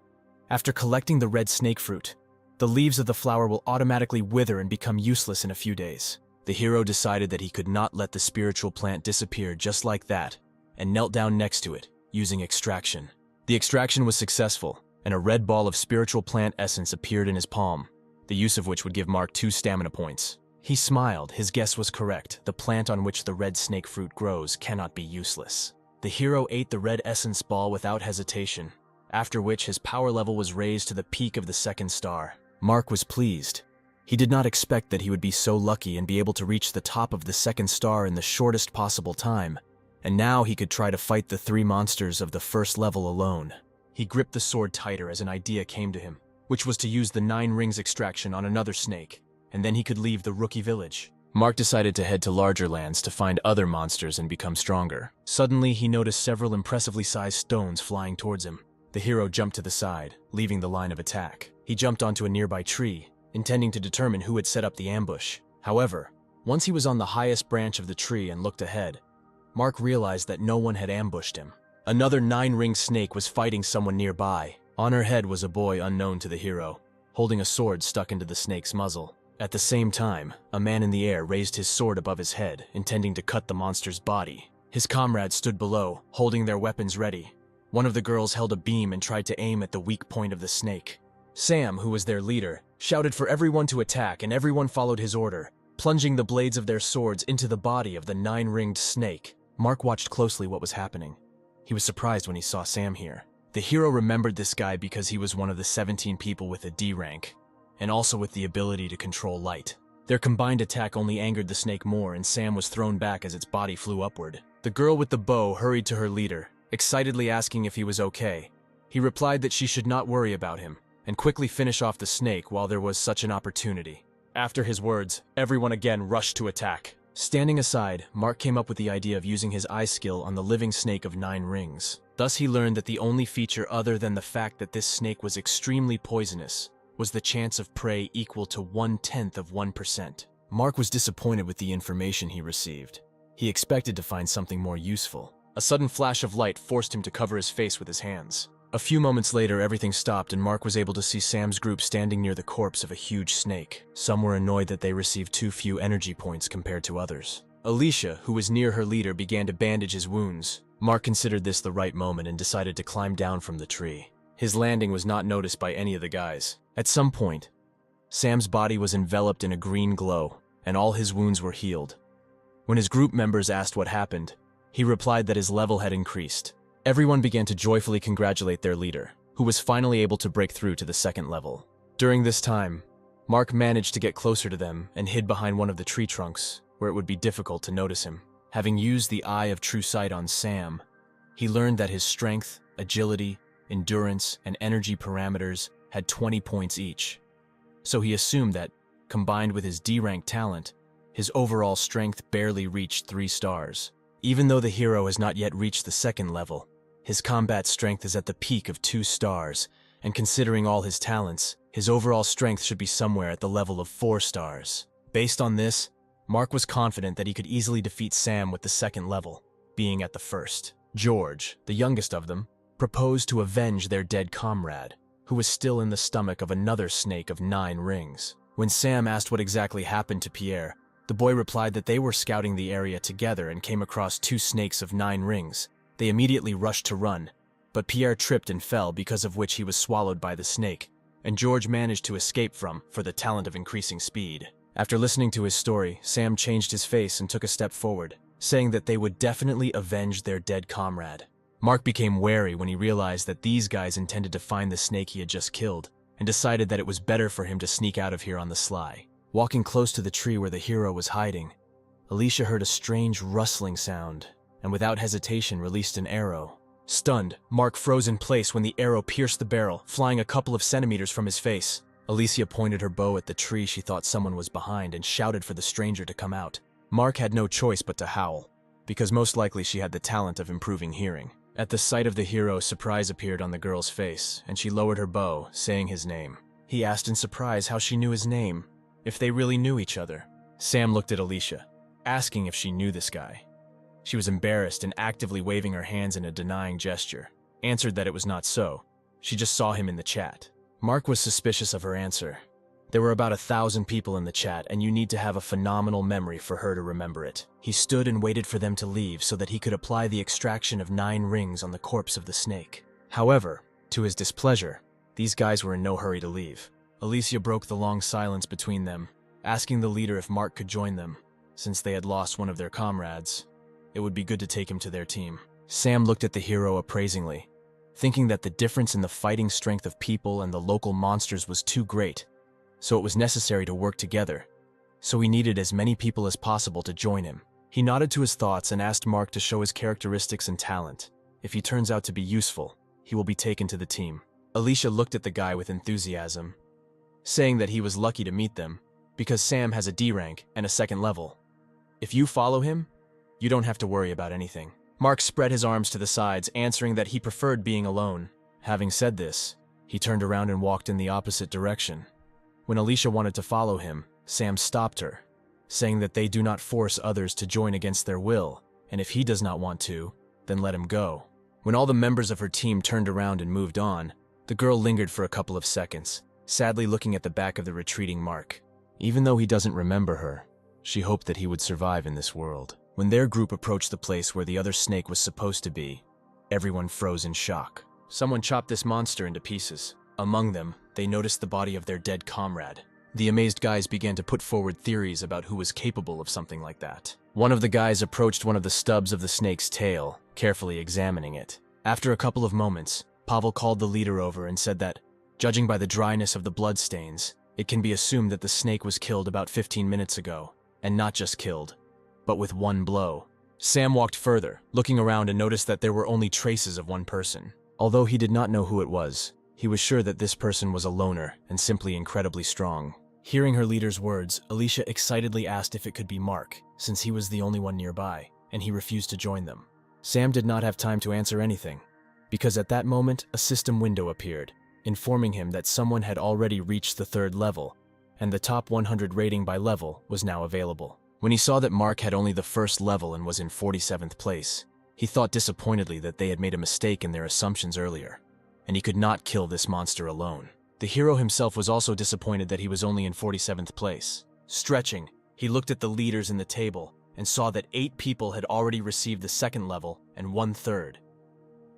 After collecting the red snake fruit, the leaves of the flower will automatically wither and become useless in a few days. The hero decided that he could not let the spiritual plant disappear just like that, and knelt down next to it, using extraction. The extraction was successful, and a red ball of spiritual plant essence appeared in his palm, the use of which would give Mark 2 stamina points. He smiled. His guess was correct. The plant on which the red snake fruit grows cannot be useless. The hero ate the red essence ball without hesitation, after which his power level was raised to the peak of the 2nd star. Mark was pleased. He did not expect that he would be so lucky and be able to reach the top of the 2nd star in the shortest possible time, and now he could try to fight the 3 monsters of the 1st level alone. He gripped the sword tighter as an idea came to him, which was to use the 9 rings extraction on another snake, and then he could leave the rookie village. Mark decided to head to larger lands to find other monsters and become stronger. Suddenly, he noticed several impressively sized stones flying towards him. The hero jumped to the side, leaving the line of attack. He jumped onto a nearby tree, intending to determine who had set up the ambush. However, once he was on the highest branch of the tree and looked ahead, Mark realized that no one had ambushed him. Another 9-ringed snake was fighting someone nearby. On her head was a boy unknown to the hero, holding a sword stuck into the snake's muzzle. At the same time, a man in the air raised his sword above his head, intending to cut the monster's body. His comrades stood below, holding their weapons ready. One of the girls held a beam and tried to aim at the weak point of the snake. Sam, who was their leader, shouted for everyone to attack, and everyone followed his order, plunging the blades of their swords into the body of the 9-ringed snake. Mark watched closely what was happening. He was surprised when he saw Sam here. The hero remembered this guy because he was one of the 17 people with a D rank, and also with the ability to control light. Their combined attack only angered the snake more, and Sam was thrown back as its body flew upward. The girl with the bow hurried to her leader, excitedly asking if he was okay. He replied that she should not worry about him, and quickly finish off the snake while there was such an opportunity. After his words, everyone again rushed to attack. Standing aside, Mark came up with the idea of using his eye skill on the living snake of 9 rings. Thus he learned that the only feature other than the fact that this snake was extremely poisonous was the chance of prey equal to 1/10 of 1%. Mark was disappointed with the information he received. He expected to find something more useful. A sudden flash of light forced him to cover his face with his hands. A few moments later, everything stopped and Mark was able to see Sam's group standing near the corpse of a huge snake. Some were annoyed that they received too few energy points compared to others. Alicia, who was near her leader, began to bandage his wounds. Mark considered this the right moment and decided to climb down from the tree. His landing was not noticed by any of the guys. At some point, Sam's body was enveloped in a green glow, and all his wounds were healed. When his group members asked what happened, he replied that his level had increased. Everyone began to joyfully congratulate their leader, who was finally able to break through to the 2nd level. During this time, Mark managed to get closer to them and hid behind one of the tree trunks, where it would be difficult to notice him. Having used the Eye of True Sight on Sam, he learned that his strength, agility, endurance, and energy parameters had 20 points each. So he assumed that, combined with his D-rank talent, his overall strength barely reached 3 stars. Even though the hero has not yet reached the 2nd level, His combat strength is at the peak of 2 stars, and considering all his talents, his overall strength should be somewhere at the level of 4 stars. Based on this, Mark was confident that he could easily defeat Sam with the 2nd level, being at the 1st. George, the youngest of them, proposed to avenge their dead comrade, who was still in the stomach of another snake of 9 rings. When Sam asked what exactly happened to Pierre, the boy replied that they were scouting the area together and came across 2 snakes of 9 rings. They immediately rushed to run, but Pierre tripped and fell, because of which he was swallowed by the snake, and George managed to escape for the talent of increasing speed. After listening to his story, Sam changed his face and took a step forward, saying that they would definitely avenge their dead comrade. Mark became wary when he realized that these guys intended to find the snake he had just killed, and decided that it was better for him to sneak out of here on the sly. Walking close to the tree where the hero was hiding, Alicia heard a strange rustling sound, and without hesitation released an arrow. Stunned, Mark froze in place when the arrow pierced the barrel, flying a couple of centimeters from his face. Alicia pointed her bow at the tree she thought someone was behind and shouted for the stranger to come out. Mark had no choice but to howl, because most likely she had the talent of improving hearing. At the sight of the hero, surprise appeared on the girl's face, and she lowered her bow, saying his name. He asked in surprise how she knew his name, if they really knew each other. Sam looked at Alicia, asking if she knew this guy. She was embarrassed and actively waving her hands in a denying gesture, answered that it was not so. She just saw him in the chat. Mark was suspicious of her answer. There were about 1,000 people in the chat, and you need to have a phenomenal memory for her to remember it. He stood and waited for them to leave so that he could apply the extraction of 9 rings on the corpse of the snake. However, to his displeasure, these guys were in no hurry to leave. Alicia broke the long silence between them, asking the leader if Mark could join them. Since they had lost one of their comrades, it would be good to take him to their team. Sam looked at the hero appraisingly, thinking that the difference in the fighting strength of people and the local monsters was too great, so it was necessary to work together. So he needed as many people as possible to join him. He nodded to his thoughts and asked Mark to show his characteristics and talent. If he turns out to be useful, he will be taken to the team. Alicia looked at the guy with enthusiasm, saying that he was lucky to meet them, because Sam has a D rank and a 2nd level. If you follow him, you don't have to worry about anything. Mark spread his arms to the sides, answering that he preferred being alone. Having said this, he turned around and walked in the opposite direction. When Alicia wanted to follow him, Sam stopped her, saying that they do not force others to join against their will, and if he does not want to, then let him go. When all the members of her team turned around and moved on, the girl lingered for a couple of seconds, sadly looking at the back of the retreating Mark. Even though he doesn't remember her, she hoped that he would survive in this world. When their group approached the place where the other snake was supposed to be, everyone froze in shock. Someone chopped this monster into pieces. Among them, they noticed the body of their dead comrade. The amazed guys began to put forward theories about who was capable of something like that. One of the guys approached one of the stubs of the snake's tail, carefully examining it. After a couple of moments, Pavel called the leader over and said that, judging by the dryness of the bloodstains, it can be assumed that the snake was killed about 15 minutes ago, and not just killed, but with one blow. Sam walked further, looking around, and noticed that there were only traces of one person. Although he did not know who it was, he was sure that this person was a loner and simply incredibly strong. Hearing her leader's words, Alicia excitedly asked if it could be Mark, since he was the only one nearby, and he refused to join them. Sam did not have time to answer anything, because at that moment a system window appeared, informing him that someone had already reached the 3rd level, and the top 100 rating by level was now available. When he saw that Mark had only the 1st level and was in 47th place, he thought disappointedly that they had made a mistake in their assumptions earlier, and he could not kill this monster alone. The hero himself was also disappointed that he was only in 47th place. Stretching, he looked at the leaders in the table and saw that 8 people had already received the 2nd level and 1/3.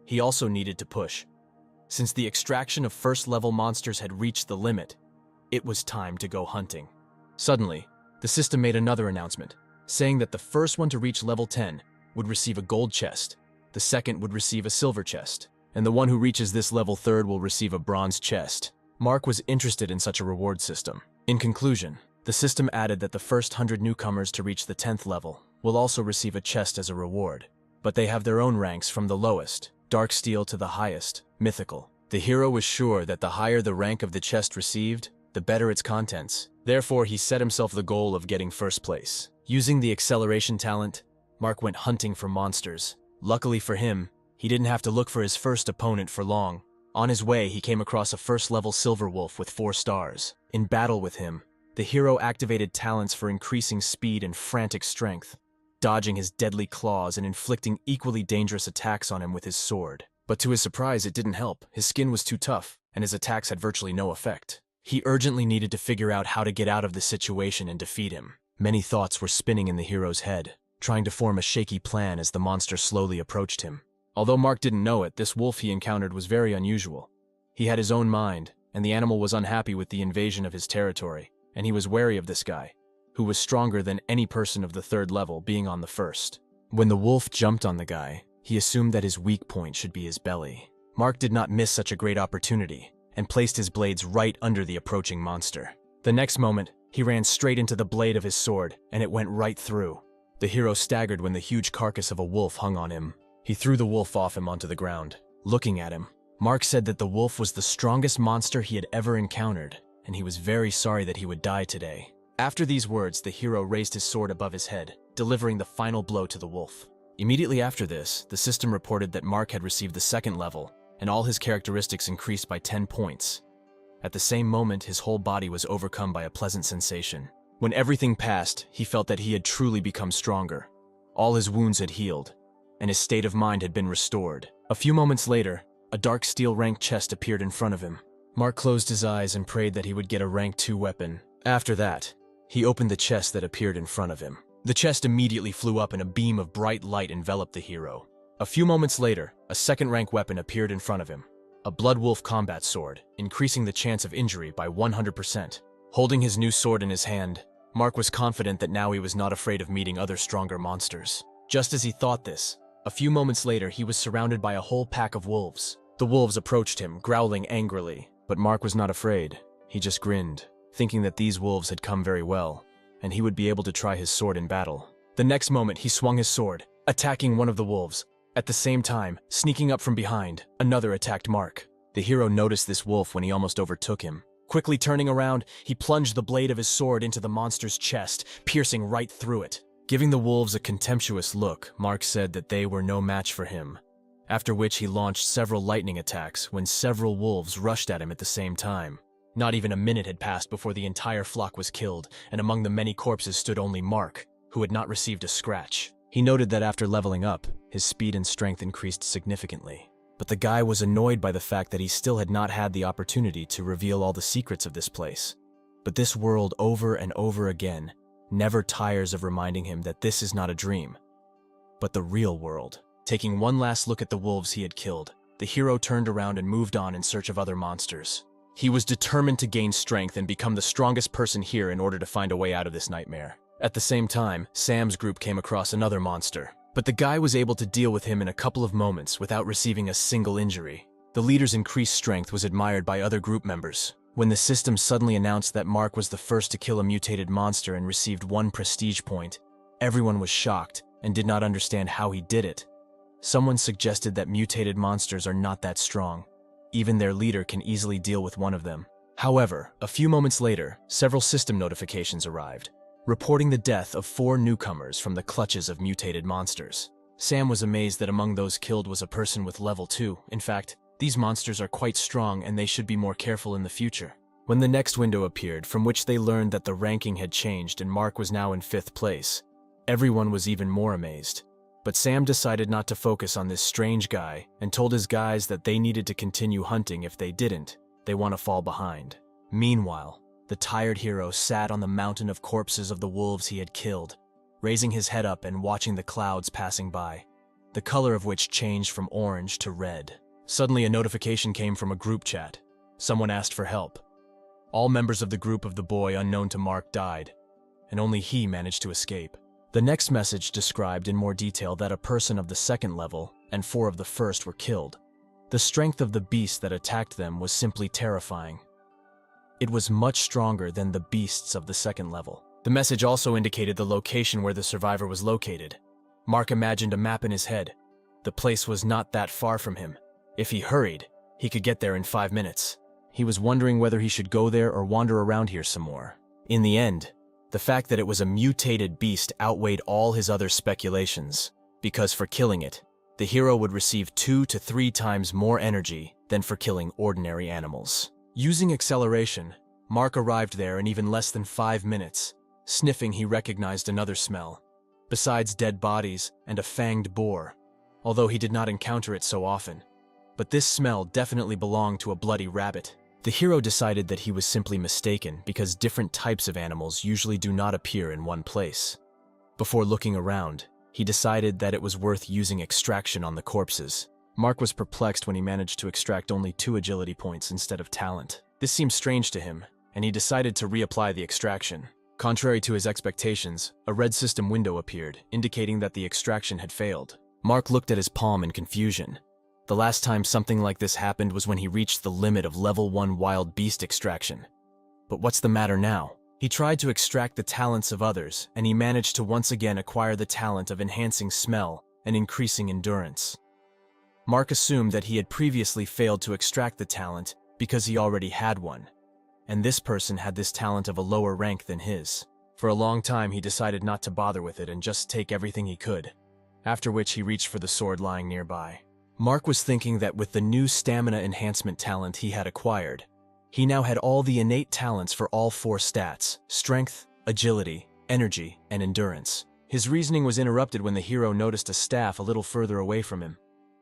He also needed to push. Since the extraction of 1st level monsters had reached the limit, it was time to go hunting. Suddenly, the system made another announcement, saying that the first one to reach level 10 would receive a gold chest, the second would receive a silver chest, and the one who reaches this level 3rd will receive a bronze chest. Mark was interested in such a reward system. In conclusion, the system added that the first 100 newcomers to reach the 10th level will also receive a chest as a reward, but they have their own ranks from the lowest, dark steel, to the highest, mythical. The hero was sure that the higher the rank of the chest received, the better its contents. Therefore, he set himself the goal of getting 1st place. Using the acceleration talent, Mark went hunting for monsters. Luckily for him, He didn't have to look for his first opponent for long. On his way, he came across a first-level silver wolf with 4 stars. In battle with him, the hero activated talents for increasing speed and frantic strength, dodging his deadly claws and inflicting equally dangerous attacks on him with his sword. But to his surprise, it didn't help. His skin was too tough, and his attacks had virtually no effect. He urgently needed to figure out how to get out of the situation and defeat him. Many thoughts were spinning in the hero's head, trying to form a shaky plan as the monster slowly approached him. Although Mark didn't know it, this wolf he encountered was very unusual. He had his own mind, and the animal was unhappy with the invasion of his territory, and he was wary of this guy, who was stronger than any person of the 3rd level, being on the 1st. When the wolf jumped on the guy, he assumed that his weak point should be his belly. Mark did not miss such a great opportunity, and placed his blades right under the approaching monster. The next moment, he ran straight into the blade of his sword, and it went right through. The hero staggered when the huge carcass of a wolf hung on him. He threw the wolf off him onto the ground. Looking at him, Mark said that the wolf was the strongest monster he had ever encountered, and he was very sorry that he would die today. After these words, the hero raised his sword above his head, delivering the final blow to the wolf. Immediately after this, the system reported that Mark had received the 2nd level, and all his characteristics increased by 10 points. At the same moment, his whole body was overcome by a pleasant sensation. When everything passed, he felt that he had truly become stronger. All his wounds had healed, and his state of mind had been restored. A few moments later, a dark steel rank chest appeared in front of him. Mark closed his eyes and prayed that he would get a rank 2 weapon. After that, he opened the chest that appeared in front of him. The chest immediately flew up and a beam of bright light enveloped the hero. A few moments later, a 2nd rank weapon appeared in front of him. A Blood Wolf combat sword, increasing the chance of injury by 100%. Holding his new sword in his hand, Mark was confident that now he was not afraid of meeting other stronger monsters. Just as he thought this, a few moments later he was surrounded by a whole pack of wolves. The wolves approached him, growling angrily, but Mark was not afraid. He just grinned, thinking that these wolves had come very well, and he would be able to try his sword in battle. The next moment he swung his sword, attacking one of the wolves. At the same time, sneaking up from behind, another attacked Mark. The hero noticed this wolf when he almost overtook him. Quickly turning around, he plunged the blade of his sword into the monster's chest, piercing right through it. Giving the wolves a contemptuous look, Mark said that they were no match for him, after which he launched several lightning attacks when several wolves rushed at him at the same time. Not even a minute had passed before the entire flock was killed, and among the many corpses stood only Mark, who had not received a scratch. He noted that after leveling up, his speed and strength increased significantly. But the guy was annoyed by the fact that he still had not had the opportunity to reveal all the secrets of this place. But this world, over and over again, never tires of reminding him that this is not a dream, but the real world. Taking one last look at the wolves he had killed, the hero turned around and moved on in search of other monsters. He was determined to gain strength and become the strongest person here in order to find a way out of this nightmare. At the same time, Sam's group came across another monster, but the guy was able to deal with him in a couple of moments without receiving a single injury. The leader's increased strength was admired by other group members. When the system suddenly announced that Mark was the first to kill a mutated monster and received 1 prestige point, everyone was shocked and did not understand how he did it. Someone suggested that mutated monsters are not that strong. Even their leader can easily deal with one of them. However, a few moments later, several system notifications arrived, reporting the death of 4 newcomers from the clutches of mutated monsters. Sam was amazed that among those killed was a person with level 2. In fact, these monsters are quite strong and they should be more careful in the future. When the next window appeared, from which they learned that the ranking had changed and Mark was now in 5th place, everyone was even more amazed. But Sam decided not to focus on this strange guy and told his guys that they needed to continue hunting. If they didn't, they want to fall behind. Meanwhile, the tired hero sat on the mountain of corpses of the wolves he had killed, raising his head up and watching the clouds passing by, the color of which changed from orange to red. Suddenly a notification came from a group chat. Someone asked for help. All members of the group of the boy unknown to Mark died, and only he managed to escape. The next message described in more detail that a person of the 2nd level and 4 of the 1st were killed. The strength of the beast that attacked them was simply terrifying. It was much stronger than the beasts of the 2nd level. The message also indicated the location where the survivor was located. Mark imagined a map in his head. The place was not that far from him. If he hurried, he could get there in 5 minutes. He was wondering whether he should go there or wander around here some more. In the end, the fact that it was a mutated beast outweighed all his other speculations, because for killing it, the hero would receive 2 to 3 times more energy than for killing ordinary animals. Using acceleration, Mark arrived there in even less than 5 minutes. Sniffing, he recognized another smell, besides dead bodies and a fanged boar, although he did not encounter it so often. But this smell definitely belonged to a bloody rabbit. The hero decided that he was simply mistaken because different types of animals usually do not appear in one place. Before looking around, he decided that it was worth using extraction on the corpses. Mark was perplexed when he managed to extract only 2 agility points instead of talent. This seemed strange to him, and he decided to reapply the extraction. Contrary to his expectations, a red system window appeared, indicating that the extraction had failed. Mark looked at his palm in confusion. The last time something like this happened was when he reached the limit of level 1 wild beast extraction. But what's the matter now? He tried to extract the talents of others, and he managed to once again acquire the talent of enhancing smell and increasing endurance. Mark assumed that he had previously failed to extract the talent because he already had one, and this person had this talent of a lower rank than his. For a long time he decided not to bother with it and just take everything he could, after which he reached for the sword lying nearby. Mark was thinking that with the new stamina enhancement talent he had acquired, he now had all the innate talents for all 4 stats: strength, agility, energy, and endurance. His reasoning was interrupted when the hero noticed a staff a little further away from him,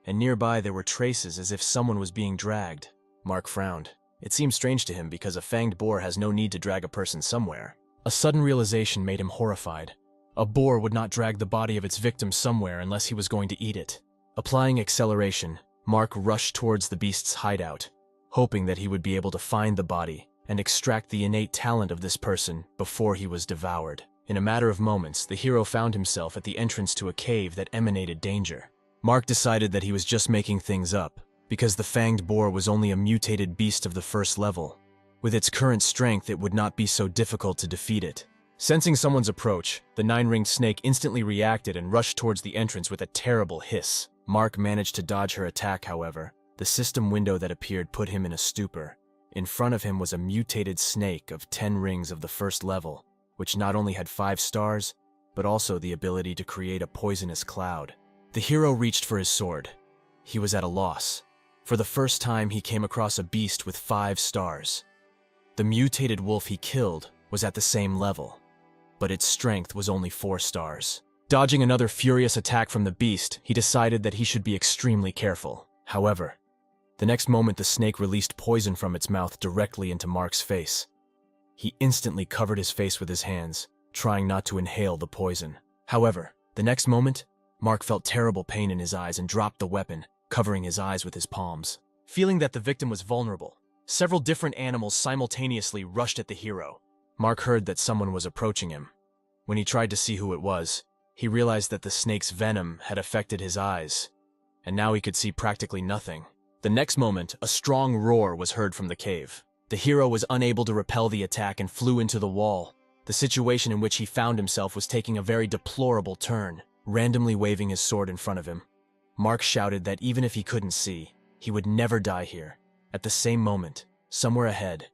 and nearby there were traces as if someone was being dragged. Mark frowned. It seemed strange to him because a fanged boar has no need to drag a person somewhere. A sudden realization made him horrified. A boar would not drag the body of its victim somewhere unless he was going to eat it. Applying acceleration, Mark rushed towards the beast's hideout, hoping that he would be able to find the body and extract the innate talent of this person before he was devoured. In a matter of moments, the hero found himself at the entrance to a cave that emanated danger. Mark decided that he was just making things up, because the fanged boar was only a mutated beast of the 1st level. With its current strength, it would not be so difficult to defeat it. Sensing someone's approach, the 9-ringed snake instantly reacted and rushed towards the entrance with a terrible hiss. Mark managed to dodge her attack, however. The system window that appeared put him in a stupor. In front of him was a mutated snake of 10 rings of the 1st level, which not only had 5 stars, but also the ability to create a poisonous cloud. The hero reached for his sword. He was at a loss. For the first time, he came across a beast with 5 stars. The mutated wolf he killed was at the same level, but its strength was only 4 stars. Dodging another furious attack from the beast, he decided that he should be extremely careful. However, the next moment the snake released poison from its mouth directly into Mark's face. He instantly covered his face with his hands, trying not to inhale the poison. However, the next moment, Mark felt terrible pain in his eyes and dropped the weapon, covering his eyes with his palms. Feeling that the victim was vulnerable, several different animals simultaneously rushed at the hero. Mark heard that someone was approaching him. When he tried to see who it was, he realized that the snake's venom had affected his eyes, and now he could see practically nothing. The next moment, a strong roar was heard from the cave. The hero was unable to repel the attack and flew into the wall. The situation in which he found himself was taking a very deplorable turn, randomly waving his sword in front of him. Mark shouted that even if he couldn't see, he would never die here. At the same moment, somewhere ahead,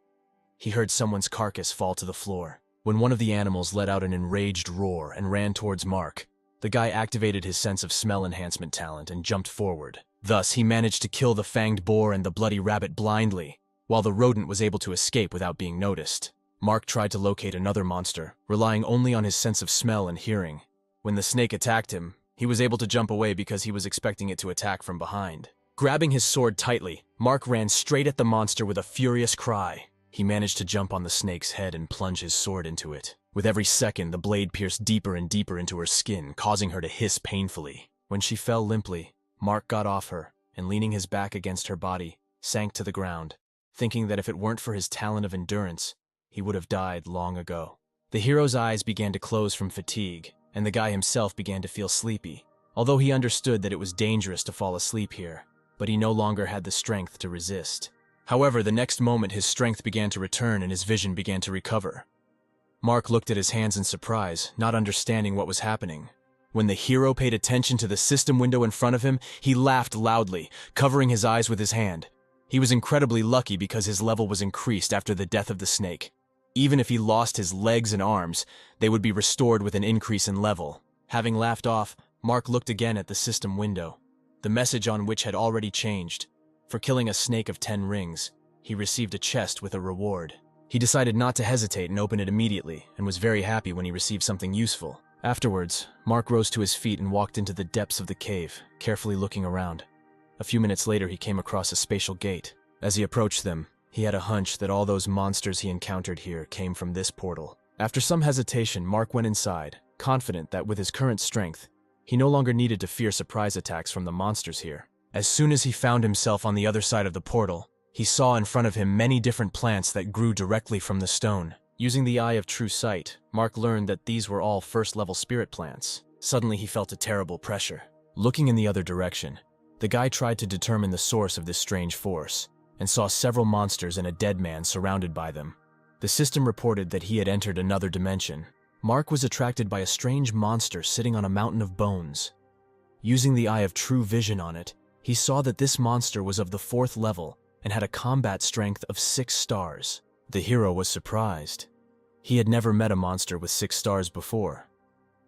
he heard someone's carcass fall to the floor. When one of the animals let out an enraged roar and ran towards Mark, the guy activated his sense of smell enhancement talent and jumped forward. Thus, he managed to kill the fanged boar and the bloody rabbit blindly, while the rodent was able to escape without being noticed. Mark tried to locate another monster, relying only on his sense of smell and hearing. When the snake attacked him, he was able to jump away because he was expecting it to attack from behind. Grabbing his sword tightly, Mark ran straight at the monster with a furious cry. He managed to jump on the snake's head and plunge his sword into it. With every second, the blade pierced deeper and deeper into her skin, causing her to hiss painfully. When she fell limply, Mark got off her, and leaning his back against her body, sank to the ground, thinking that if it weren't for his talent of endurance, he would have died long ago. The hero's eyes began to close from fatigue, and the guy himself began to feel sleepy, although he understood that it was dangerous to fall asleep here, but he no longer had the strength to resist. However, the next moment his strength began to return and his vision began to recover. Mark looked at his hands in surprise, not understanding what was happening. When the hero paid attention to the system window in front of him, he laughed loudly, covering his eyes with his hand. He was incredibly lucky because his level was increased after the death of the snake. Even if he lost his legs and arms, they would be restored with an increase in level. Having laughed off, Mark looked again at the system window. the message on which had already changed. For killing a snake of 10 rings, he received a chest with a reward. He decided not to hesitate and open it immediately, and was very happy when he received something useful. Afterwards, Mark rose to his feet and walked into the depths of the cave, carefully looking around. A few minutes later, he came across a spatial gate. As he approached them, he had a hunch that all those monsters he encountered here came from this portal. After some hesitation, Mark went inside, confident that with his current strength, he no longer needed to fear surprise attacks from the monsters here. As soon as he found himself on the other side of the portal, he saw in front of him many different plants that grew directly from the stone. Using the eye of true sight, Mark learned that these were all first-level spirit plants. Suddenly, he felt a terrible pressure. Looking in the other direction, the guy tried to determine the source of this strange force, and saw several monsters and a dead man surrounded by them. The system reported that he had entered another dimension. Mark was attracted by a strange monster sitting on a mountain of bones. Using the eye of true vision on it, he saw that this monster was of the 4th level and had a combat strength of 6 stars. The hero was surprised. He had never met a monster with 6 stars before.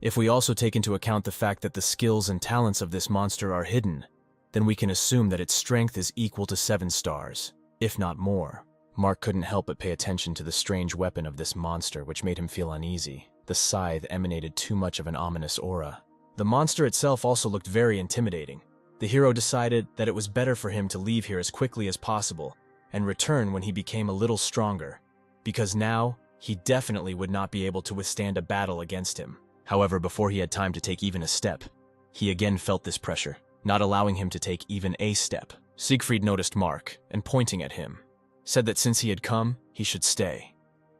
If we also take into account the fact that the skills and talents of this monster are hidden, then we can assume that its strength is equal to 7 stars, if not more. Mark couldn't help but pay attention to the strange weapon of this monster, which made him feel uneasy. The scythe emanated too much of an ominous aura. The monster itself also looked very intimidating. The hero decided that it was better for him to leave here as quickly as possible and return when he became a little stronger, because now he definitely would not be able to withstand a battle against him. However, before he had time to take even a step, he again felt this pressure, not allowing him to take even a step. Siegfried noticed Mark, and pointing at him, said that since he had come, he should stay.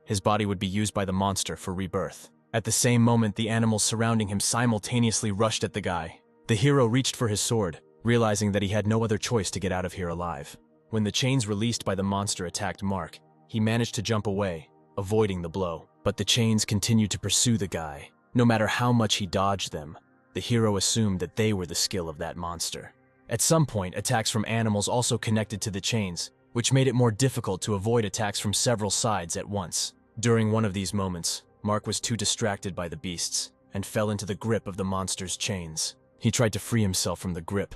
His body would be used by the monster for rebirth. At the same moment, the animals surrounding him simultaneously rushed at the guy. The hero reached for his sword, realizing that he had no other choice to get out of here alive. When the chains released by the monster attacked Mark, he managed to jump away, avoiding the blow. But the chains continued to pursue the guy. No matter how much he dodged them, the hero assumed that they were the skill of that monster. At some point, attacks from animals also connected to the chains, which made it more difficult to avoid attacks from several sides at once. During one of these moments, Mark was too distracted by the beasts and fell into the grip of the monster's chains. He tried to free himself from the grip,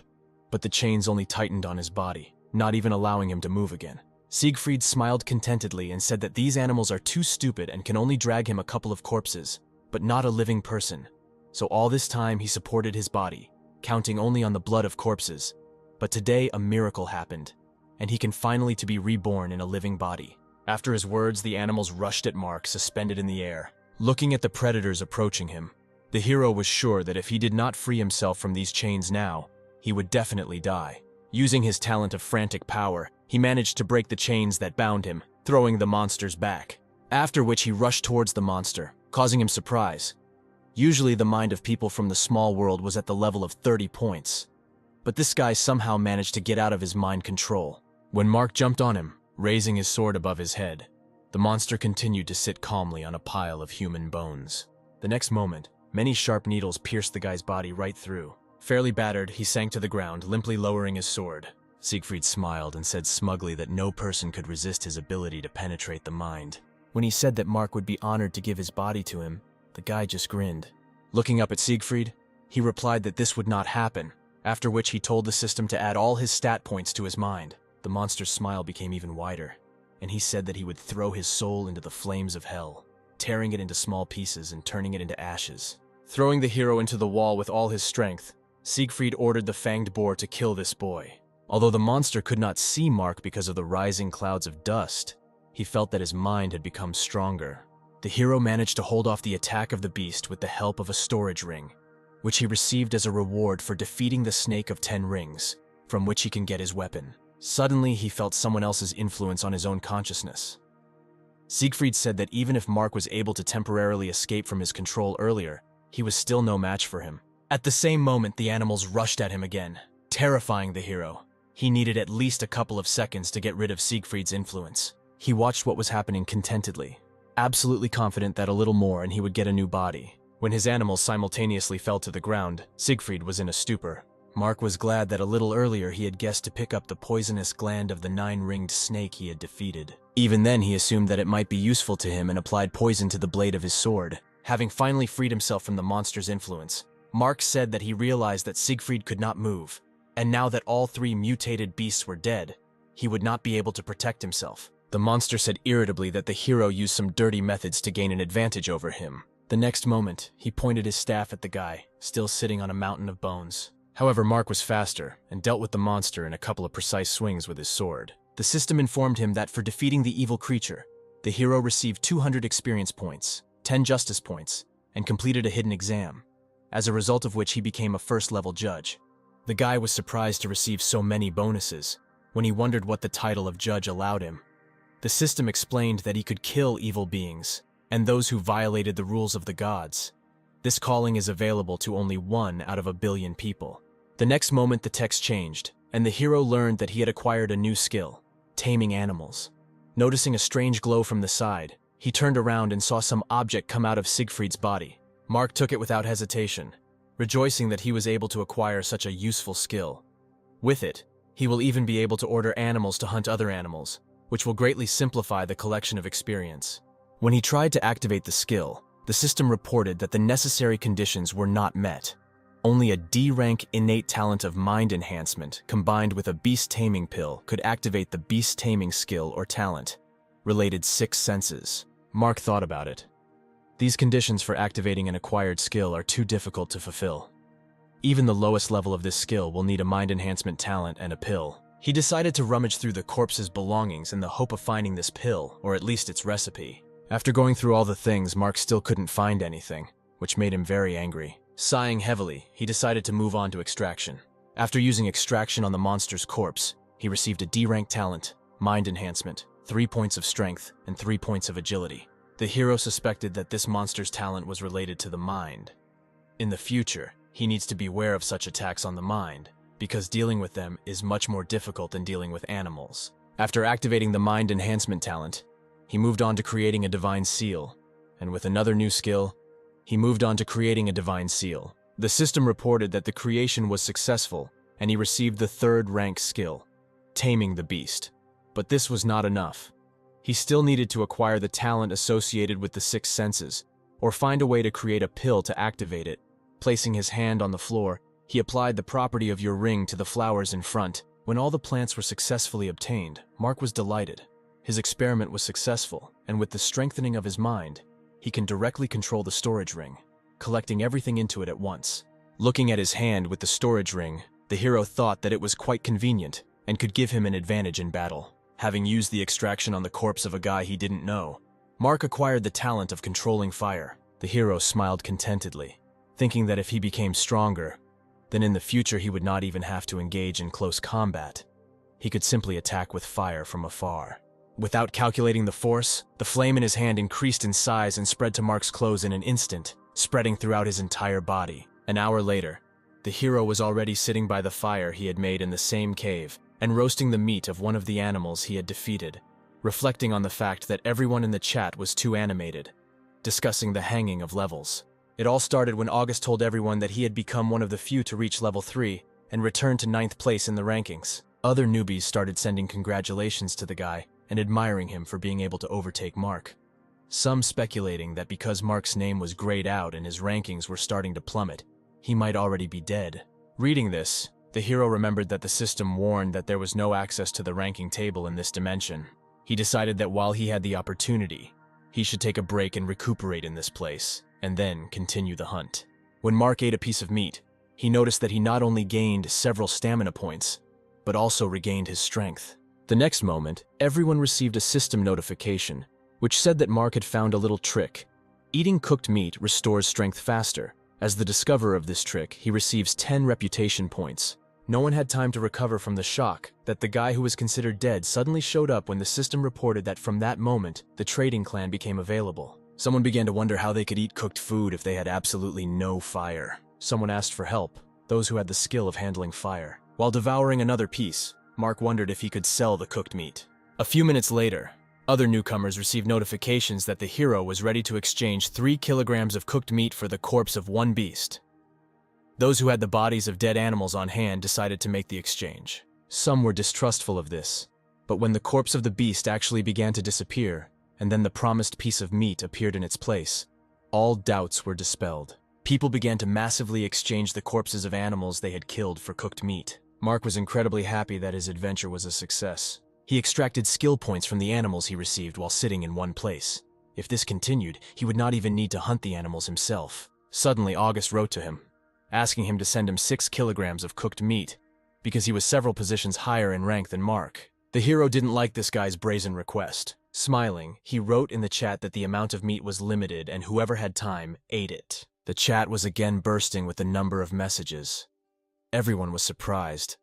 but the chains only tightened on his body, not even allowing him to move again. Siegfried smiled contentedly and said that these animals are too stupid and can only drag him a couple of corpses, but not a living person. So all this time he supported his body, counting only on the blood of corpses. But today a miracle happened, and he can finally to be reborn in a living body. After his words, the animals rushed at Mark, suspended in the air. Looking at the predators approaching him, the hero was sure that if he did not free himself from these chains now, he would definitely die. Using his talent of frantic power, he managed to break the chains that bound him, throwing the monsters back. After which he rushed towards the monster, causing him surprise. Usually the mind of people from the small world was at the level of 30 points. But this guy somehow managed to get out of his mind control. When Mark jumped on him, raising his sword above his head, the monster continued to sit calmly on a pile of human bones. The next moment, many sharp needles pierced the guy's body right through. Fairly battered, he sank to the ground, limply lowering his sword. Siegfried smiled and said smugly that no person could resist his ability to penetrate the mind. When he said that Mark would be honored to give his body to him, the guy just grinned. Looking up at Siegfried, he replied that this would not happen, after which he told the system to add all his stat points to his mind. The monster's smile became even wider, and he said that he would throw his soul into the flames of hell, tearing it into small pieces and turning it into ashes. Throwing the hero into the wall with all his strength, Siegfried ordered the fanged boar to kill this boy. Although the monster could not see Mark because of the rising clouds of dust, he felt that his mind had become stronger. The hero managed to hold off the attack of the beast with the help of a storage ring, which he received as a reward for defeating the snake of 10 rings, from which he can get his weapon. Suddenly, he felt someone else's influence on his own consciousness. Siegfried said that even if Mark was able to temporarily escape from his control earlier, he was still no match for him. At the same moment, the animals rushed at him again, terrifying the hero. He needed at least a couple of seconds to get rid of Siegfried's influence. He watched what was happening contentedly, absolutely confident that a little more and he would get a new body. When his animals simultaneously fell to the ground, Siegfried was in a stupor. Mark was glad that a little earlier he had guessed to pick up the poisonous gland of the 9-ringed snake he had defeated. Even then, he assumed that it might be useful to him and applied poison to the blade of his sword. Having finally freed himself from the monster's influence, Mark said that he realized that Siegfried could not move, And now that all three mutated beasts were dead, he would not be able to protect himself. The monster said irritably that the hero used some dirty methods to gain an advantage over him. The next moment, he pointed his staff at the guy, still sitting on a mountain of bones. However, Mark was faster and dealt with the monster in a couple of precise swings with his sword. The system informed him that for defeating the evil creature, the hero received 200 experience points, 10 justice points, and completed a hidden exam, as a result of which he became a first-level judge. The guy was surprised to receive so many bonuses, when he wondered what the title of judge allowed him. The system explained that he could kill evil beings and those who violated the rules of the gods. This calling is available to only 1 out of a billion people. The next moment the text changed, and the hero learned that he had acquired a new skill, taming animals. Noticing a strange glow from the side, he turned around and saw some object come out of Siegfried's body. Mark took it without hesitation, rejoicing that he was able to acquire such a useful skill. With it, he will even be able to order animals to hunt other animals, which will greatly simplify the collection of experience. When he tried to activate the skill, the system reported that the necessary conditions were not met. Only a D-rank innate talent of mind enhancement combined with a beast taming pill could activate the beast taming skill or talent, related 6 senses. Mark thought about it. These conditions for activating an acquired skill are too difficult to fulfill. Even the lowest level of this skill will need a mind enhancement talent and a pill. He decided to rummage through the corpse's belongings in the hope of finding this pill, or at least its recipe. After going through all the things, Mark still couldn't find anything, which made him very angry. Sighing heavily, he decided to move on to extraction. After using extraction on the monster's corpse, he received a D-rank talent, mind enhancement, 3 points of strength, and 3 points of agility. The hero suspected that this monster's talent was related to the mind. In the future, he needs to beware of such attacks on the mind, because dealing with them is much more difficult than dealing with animals. After activating the mind enhancement talent, he moved on to creating a divine seal, and with another new skill, he moved on to creating a divine seal. The system reported that the creation was successful, and he received the 3rd rank skill, taming the beast. But this was not enough. He still needed to acquire the talent associated with the 6 senses, or find a way to create a pill to activate it. Placing his hand on the floor, he applied the property of your ring to the flowers in front. When all the plants were successfully obtained, Mark was delighted. His experiment was successful, and with the strengthening of his mind, he can directly control the storage ring, collecting everything into it at once. Looking at his hand with the storage ring, the hero thought that it was quite convenient and could give him an advantage in battle. Having used the extraction on the corpse of a guy he didn't know, Mark acquired the talent of controlling fire. The hero smiled contentedly, thinking that if he became stronger, then in the future he would not even have to engage in close combat. He could simply attack with fire from afar. Without calculating the force, the flame in his hand increased in size and spread to Mark's clothes in an instant, spreading throughout his entire body. An hour later, the hero was already sitting by the fire he had made in the same cave and roasting the meat of one of the animals he had defeated, reflecting on the fact that everyone in the chat was too animated, discussing the hanging of levels. It all started when August told everyone that he had become one of the few to reach level 3 and returned to 9th place in the rankings. Other newbies started sending congratulations to the guy and admiring him for being able to overtake Mark. Some speculating that because Mark's name was grayed out and his rankings were starting to plummet, he might already be dead. Reading this, the hero remembered that the system warned that there was no access to the ranking table in this dimension. He decided that while he had the opportunity, he should take a break and recuperate in this place, and then continue the hunt. When Mark ate a piece of meat, he noticed that he not only gained several stamina points, but also regained his strength. The next moment, everyone received a system notification, which said that Mark had found a little trick. Eating cooked meat restores strength faster. As the discoverer of this trick, he receives 10 reputation points. No one had time to recover from the shock that the guy who was considered dead suddenly showed up when the system reported that from that moment, the trading clan became available. Someone began to wonder how they could eat cooked food if they had absolutely no fire. Someone asked for help, those who had the skill of handling fire. While devouring another piece, Mark wondered if he could sell the cooked meat. A few minutes later, other newcomers received notifications that the hero was ready to exchange 3 kilograms of cooked meat for the corpse of 1 beast. Those who had the bodies of dead animals on hand decided to make the exchange. Some were distrustful of this, but when the corpse of the beast actually began to disappear, and then the promised piece of meat appeared in its place, all doubts were dispelled. People began to massively exchange the corpses of animals they had killed for cooked meat. Mark was incredibly happy that his adventure was a success. He extracted skill points from the animals he received while sitting in one place. If this continued, he would not even need to hunt the animals himself. Suddenly, August wrote to him, asking him to send him 6 kilograms of cooked meat, because he was several positions higher in rank than Mark. The hero didn't like this guy's brazen request. Smiling, he wrote in the chat that the amount of meat was limited and whoever had time ate it. The chat was again bursting with a number of messages. Everyone was surprised,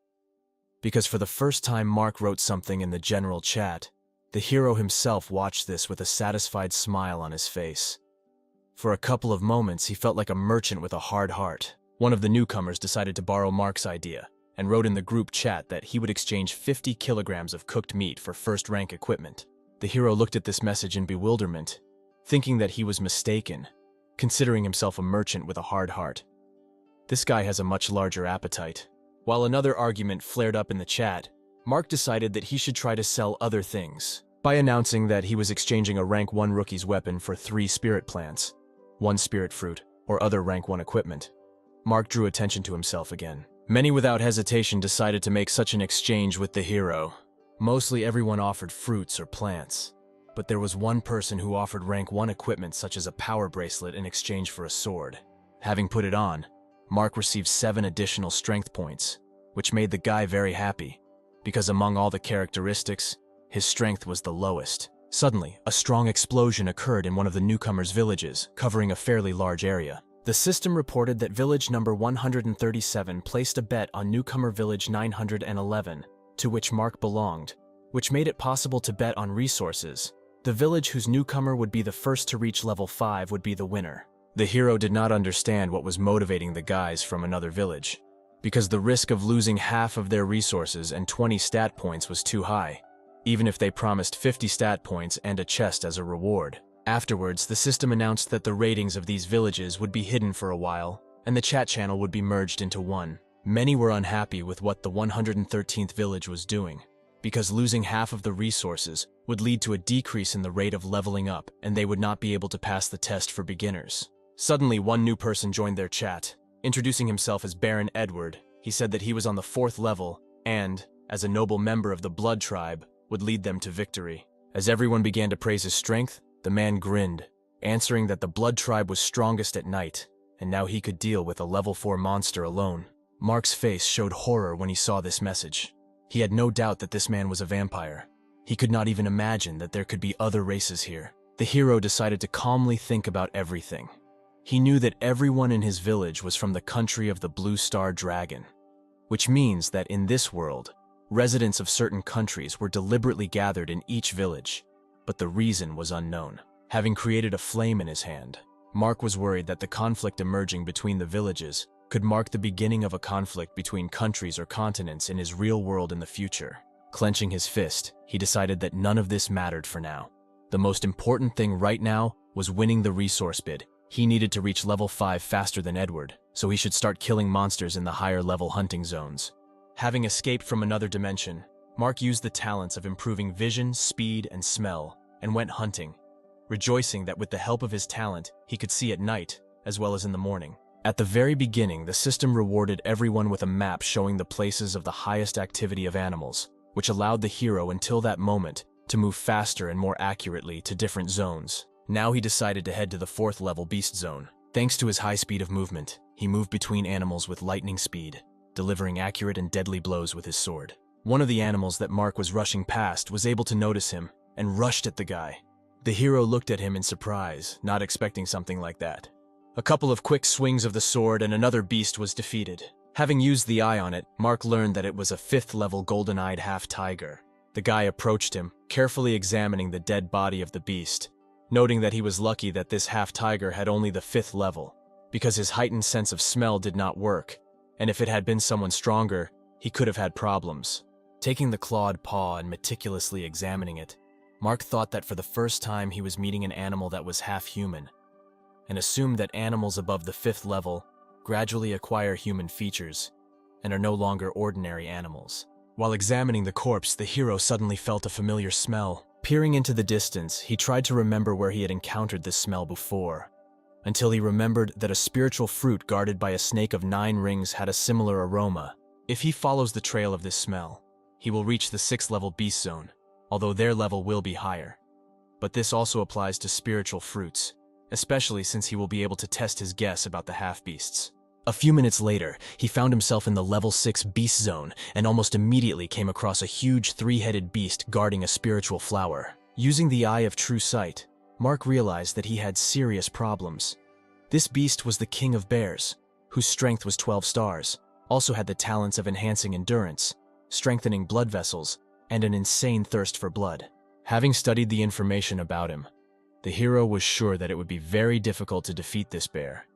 because for the first time Mark wrote something in the general chat. The hero himself watched this with a satisfied smile on his face. For a couple of moments, he felt like a merchant with a hard heart. One of the newcomers decided to borrow Mark's idea and wrote in the group chat that he would exchange 50 kilograms of cooked meat for first-rank equipment. The hero looked at this message in bewilderment, thinking that he was mistaken, considering himself a merchant with a hard heart. This guy has a much larger appetite. While another argument flared up in the chat, Mark decided that he should try to sell other things by announcing that he was exchanging a rank 1 rookie's weapon for 3 spirit plants, 1 spirit fruit, or other rank 1 equipment. Mark drew attention to himself again. Many without hesitation decided to make such an exchange with the hero. Mostly everyone offered fruits or plants, but there was one person who offered rank 1 equipment such as a power bracelet in exchange for a sword. Having put it on, Mark received 7 additional strength points, which made the guy very happy, because among all the characteristics, his strength was the lowest. Suddenly, a strong explosion occurred in one of the newcomers' villages, covering a fairly large area. The system reported that village number 137 placed a bet on newcomer village 911, to which Mark belonged, which made it possible to bet on resources. The village whose newcomer would be the first to reach level 5 would be the winner. The hero did not understand what was motivating the guys from another village, because the risk of losing half of their resources and 20 stat points was too high, even if they promised 50 stat points and a chest as a reward. Afterwards, the system announced that the ratings of these villages would be hidden for a while, and the chat channel would be merged into one. Many were unhappy with what the 113th village was doing, because losing half of the resources would lead to a decrease in the rate of leveling up, and they would not be able to pass the test for beginners. Suddenly, one new person joined their chat. Introducing himself as Baron Edward, he said that he was on the 4th level and, as a noble member of the Blood Tribe, would lead them to victory. As everyone began to praise his strength, the man grinned, answering that the Blood Tribe was strongest at night, and now he could deal with a level 4 monster alone. Mark's face showed horror when he saw this message. He had no doubt that this man was a vampire. He could not even imagine that there could be other races here. The hero decided to calmly think about everything. He knew that everyone in his village was from the country of the Blue Star Dragon, which means that in this world, residents of certain countries were deliberately gathered in each village, but the reason was unknown. Having created a flame in his hand, Mark was worried that the conflict emerging between the villages could mark the beginning of a conflict between countries or continents in his real world in the future. Clenching his fist, he decided that none of this mattered for now. The most important thing right now was winning the resource bid. He needed to reach level 5 faster than Edward, so he should start killing monsters in the higher level hunting zones. Having escaped from another dimension, Mark used the talents of improving vision, speed, and smell, and went hunting, rejoicing that with the help of his talent, he could see at night, as well as in the morning. At the very beginning, the system rewarded everyone with a map showing the places of the highest activity of animals, which allowed the hero until that moment to move faster and more accurately to different zones. Now he decided to head to the 4th level beast zone. Thanks to his high speed of movement, he moved between animals with lightning speed, delivering accurate and deadly blows with his sword. One of the animals that Mark was rushing past was able to notice him and rushed at the guy. The hero looked at him in surprise, not expecting something like that. A couple of quick swings of the sword and another beast was defeated. Having used the eye on it, Mark learned that it was a 5th level golden-eyed half-tiger. The guy approached him, carefully examining the dead body of the beast, noting that he was lucky that this half-tiger had only the 5th level, because his heightened sense of smell did not work, and if it had been someone stronger, he could have had problems. Taking the clawed paw and meticulously examining it, Mark thought that for the first time he was meeting an animal that was half-human, and assumed that animals above the 5th level gradually acquire human features and are no longer ordinary animals. While examining the corpse, the hero suddenly felt a familiar smell. Peering into the distance, he tried to remember where he had encountered this smell before, until he remembered that a spiritual fruit guarded by a snake of 9 rings had a similar aroma. If he follows the trail of this smell, he will reach the 6th level beast zone, although their level will be higher. But this also applies to spiritual fruits, especially since he will be able to test his guess about the half-beasts. A few minutes later, he found himself in the level 6 beast zone and almost immediately came across a huge 3-headed beast guarding a spiritual flower. Using the eye of true sight, Mark realized that he had serious problems. This beast was the king of bears, whose strength was 12 stars, also had the talents of enhancing endurance, strengthening blood vessels, and an insane thirst for blood. Having studied the information about him, the hero was sure that it would be very difficult to defeat this bear,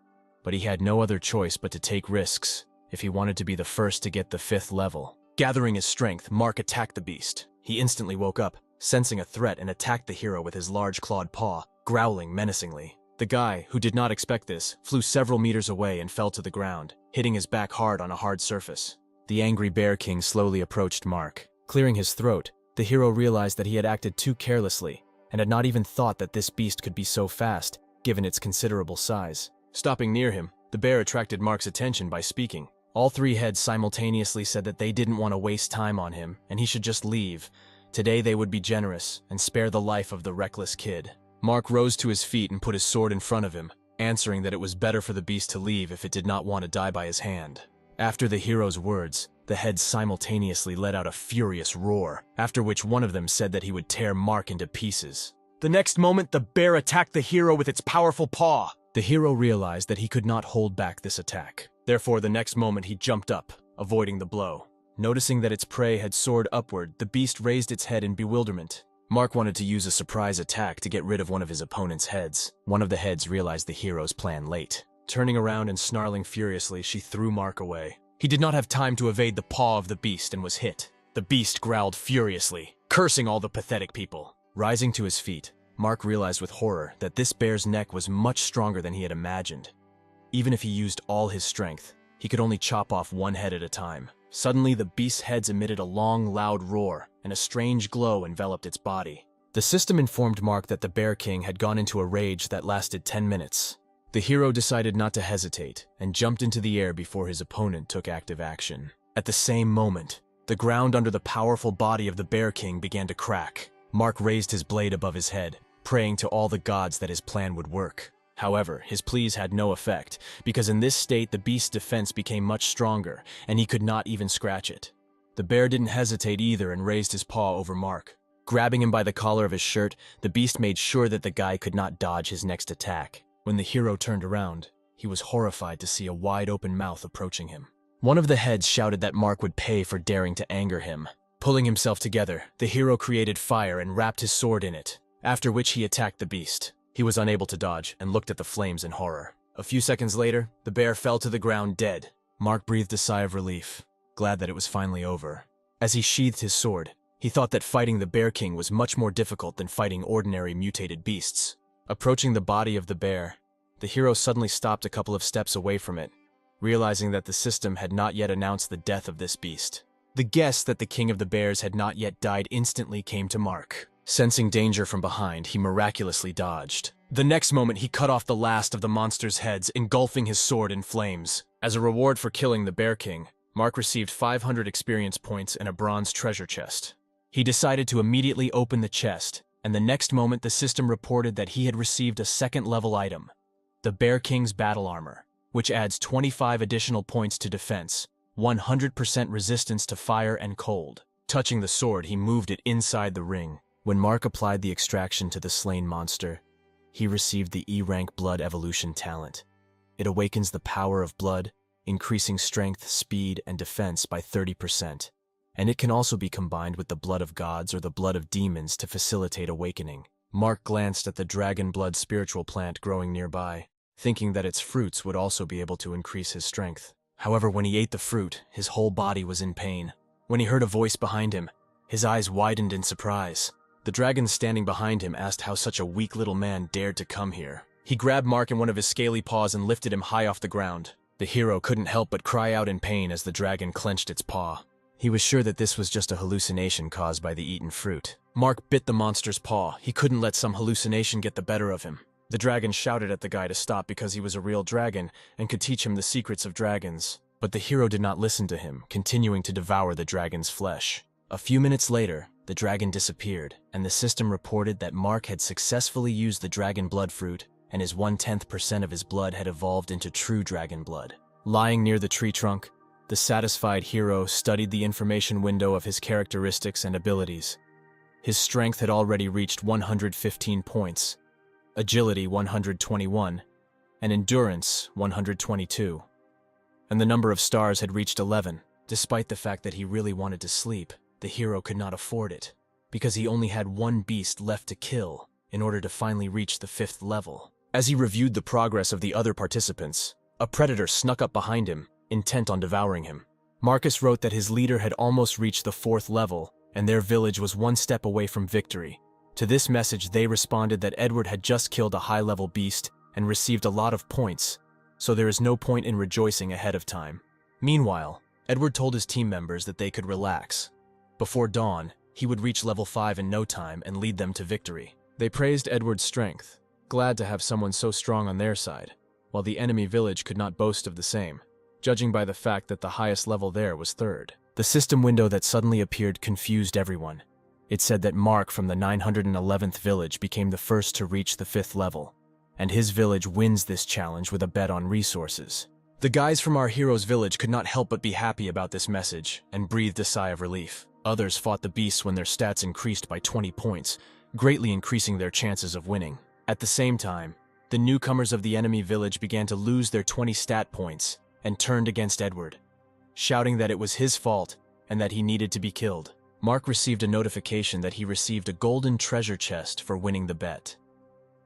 but he had no other choice but to take risks if he wanted to be the first to get the 5th level. Gathering his strength, Mark attacked the beast. He instantly woke up, sensing a threat, and attacked the hero with his large clawed paw, growling menacingly. The guy, who did not expect this, flew several meters away and fell to the ground, hitting his back hard on a hard surface. The angry Bear King slowly approached Mark. Clearing his throat, the hero realized that he had acted too carelessly and had not even thought that this beast could be so fast, given its considerable size. Stopping near him, the bear attracted Mark's attention by speaking. All 3 heads simultaneously said that they didn't want to waste time on him and he should just leave. Today they would be generous and spare the life of the reckless kid. Mark rose to his feet and put his sword in front of him, answering that it was better for the beast to leave if it did not want to die by his hand. After the hero's words, the heads simultaneously let out a furious roar, after which one of them said that he would tear Mark into pieces. The next moment, the bear attacked the hero with its powerful paw. The hero realized that he could not hold back this attack. Therefore, the next moment he jumped up, avoiding the blow. Noticing that its prey had soared upward, the beast raised its head in bewilderment. Mark wanted to use a surprise attack to get rid of one of his opponent's heads. One of the heads realized the hero's plan late. Turning around and snarling furiously, she threw Mark away. He did not have time to evade the paw of the beast and was hit. The beast growled furiously, cursing all the pathetic people. Rising to his feet, Mark realized with horror that this bear's neck was much stronger than he had imagined. Even if he used all his strength, he could only chop off one head at a time. Suddenly, the beast's heads emitted a long, loud roar, and a strange glow enveloped its body. The system informed Mark that the Bear King had gone into a rage that lasted 10 minutes. The hero decided not to hesitate and jumped into the air before his opponent took active action. At the same moment, the ground under the powerful body of the Bear King began to crack. Mark raised his blade above his head, praying to all the gods that his plan would work. However, his pleas had no effect, because in this state the beast's defense became much stronger, and he could not even scratch it. The bear didn't hesitate either and raised his paw over Mark. Grabbing him by the collar of his shirt, the beast made sure that the guy could not dodge his next attack. When the hero turned around, he was horrified to see a wide-open mouth approaching him. One of the heads shouted that Mark would pay for daring to anger him. Pulling himself together, the hero created fire and wrapped his sword in it, after which he attacked the beast. He was unable to dodge and looked at the flames in horror. A few seconds later, the bear fell to the ground dead. Mark breathed a sigh of relief, glad that it was finally over. As he sheathed his sword, he thought that fighting the Bear King was much more difficult than fighting ordinary mutated beasts. Approaching the body of the bear, the hero suddenly stopped a couple of steps away from it, realizing that the system had not yet announced the death of this beast. The guess that the king of the bears had not yet died instantly came to Mark. Sensing danger from behind, he miraculously dodged. The next moment, he cut off the last of the monster's heads, engulfing his sword in flames. As a reward for killing the Bear King, Mark received 500 experience points and a bronze treasure chest. He decided to immediately open the chest, and the next moment the system reported that he had received a second-level item, the Bear King's battle armor, which adds 25 additional points to defense, 100% resistance to fire and cold. Touching the sword, he moved it inside the ring. When Mark applied the extraction to the slain monster, he received the E-rank blood evolution talent. It awakens the power of blood, increasing strength, speed, and defense by 30%. And it can also be combined with the blood of gods or the blood of demons to facilitate awakening. Mark glanced at the dragon blood spiritual plant growing nearby, thinking that its fruits would also be able to increase his strength. However, when he ate the fruit, his whole body was in pain. When he heard a voice behind him, his eyes widened in surprise. The dragon standing behind him asked how such a weak little man dared to come here. He grabbed Mark in one of his scaly paws and lifted him high off the ground. The hero couldn't help but cry out in pain as the dragon clenched its paw. He was sure that this was just a hallucination caused by the eaten fruit. Mark bit the monster's paw. He couldn't let some hallucination get the better of him. The dragon shouted at the guy to stop because he was a real dragon and could teach him the secrets of dragons. But the hero did not listen to him, continuing to devour the dragon's flesh. A few minutes later, the dragon disappeared, and the system reported that Mark had successfully used the dragon blood fruit, and his 1/10% of his blood had evolved into true dragon blood. Lying near the tree trunk, the satisfied hero studied the information window of his characteristics and abilities. His strength had already reached 115 points, agility 121, and endurance 122. And the number of stars had reached 11. Despite the fact that he really wanted to sleep, the hero could not afford it, because he only had one beast left to kill in order to finally reach the 5th level. As he reviewed the progress of the other participants, a predator snuck up behind him, intent on devouring him. Marcus wrote that his leader had almost reached the 4th level, and their village was one step away from victory. To this message, they responded that Edward had just killed a high-level beast and received a lot of points, so there is no point in rejoicing ahead of time. Meanwhile, Edward told his team members that they could relax. Before dawn, he would reach level 5 in no time and lead them to victory. They praised Edward's strength, glad to have someone so strong on their side, while the enemy village could not boast of the same, judging by the fact that the highest level there was 3rd. The system window that suddenly appeared confused everyone. It said that Mark from the 911th village became the first to reach the 5th level, and his village wins this challenge with a bet on resources. The guys from our hero's village could not help but be happy about this message and breathed a sigh of relief. Others fought the beasts when their stats increased by 20 points, greatly increasing their chances of winning. At the same time, the newcomers of the enemy village began to lose their 20 stat points and turned against Edward, shouting that it was his fault and that he needed to be killed. Mark received a notification that he received a golden treasure chest for winning the bet.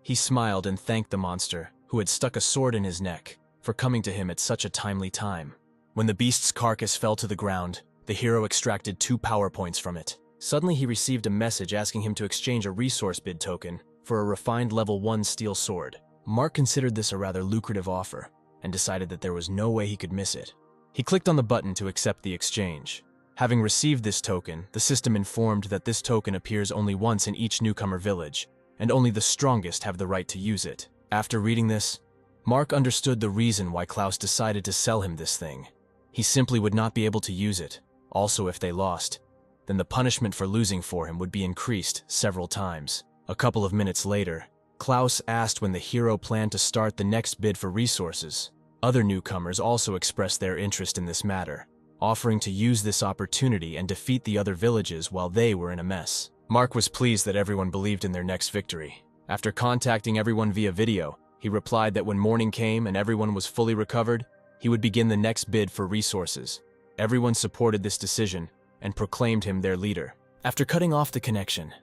He smiled and thanked the monster, who had stuck a sword in his neck, for coming to him at such a timely time. When the beast's carcass fell to the ground, the hero extracted 2 power points from it. Suddenly he received a message asking him to exchange a resource bid token for a refined level 1 steel sword. Mark considered this a rather lucrative offer, and decided that there was no way he could miss it. He clicked on the button to accept the exchange. Having received this token, the system informed that this token appears only once in each newcomer village, and only the strongest have the right to use it. After reading this, Mark understood the reason why Klaus decided to sell him this thing. He simply would not be able to use it. Also, if they lost, then the punishment for losing for him would be increased several times. A couple of minutes later, Klaus asked when the hero planned to start the next bid for resources. Other newcomers also expressed their interest in this matter, offering to use this opportunity and defeat the other villages while they were in a mess. Mark was pleased that everyone believed in their next victory. After contacting everyone via video, he replied that when morning came and everyone was fully recovered, he would begin the next bid for resources. Everyone supported this decision and proclaimed him their leader. After cutting off the connection,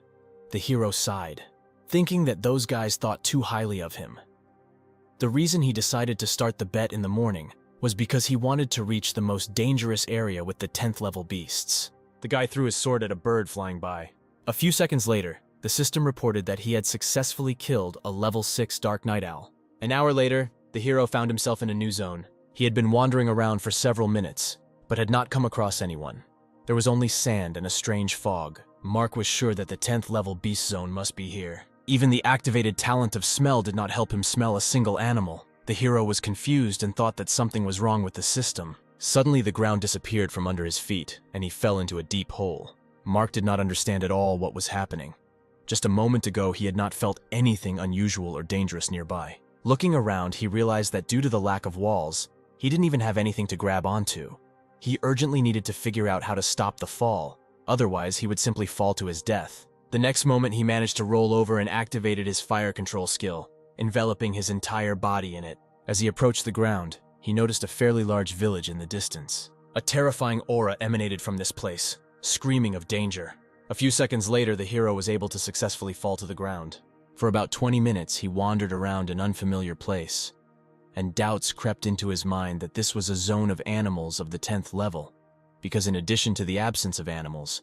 the hero sighed, thinking that those guys thought too highly of him. The reason he decided to start the bet in the morning was because he wanted to reach the most dangerous area with the 10th level beasts. The guy threw his sword at a bird flying by. A few seconds later, the system reported that he had successfully killed a level 6 Dark Night Owl. An hour later, the hero found himself in a new zone. He had been wandering around for several minutes, but had not come across anyone. There was only sand and a strange fog. Mark was sure that the 10th level beast zone must be here. Even the activated talent of smell did not help him smell a single animal. The hero was confused and thought that something was wrong with the system. Suddenly the ground disappeared from under his feet, and he fell into a deep hole. Mark did not understand at all what was happening. Just a moment ago, he had not felt anything unusual or dangerous nearby. Looking around, he realized that due to the lack of walls, he didn't even have anything to grab onto. He urgently needed to figure out how to stop the fall, otherwise he would simply fall to his death. The next moment, he managed to roll over and activated his fire control skill, enveloping his entire body in it. As he approached the ground, he noticed a fairly large village in the distance. A terrifying aura emanated from this place, screaming of danger. A few seconds later, the hero was able to successfully fall to the ground. For about 20 minutes, he wandered around an unfamiliar place, and doubts crept into his mind that this was a zone of animals of the 10th level, because in addition to the absence of animals,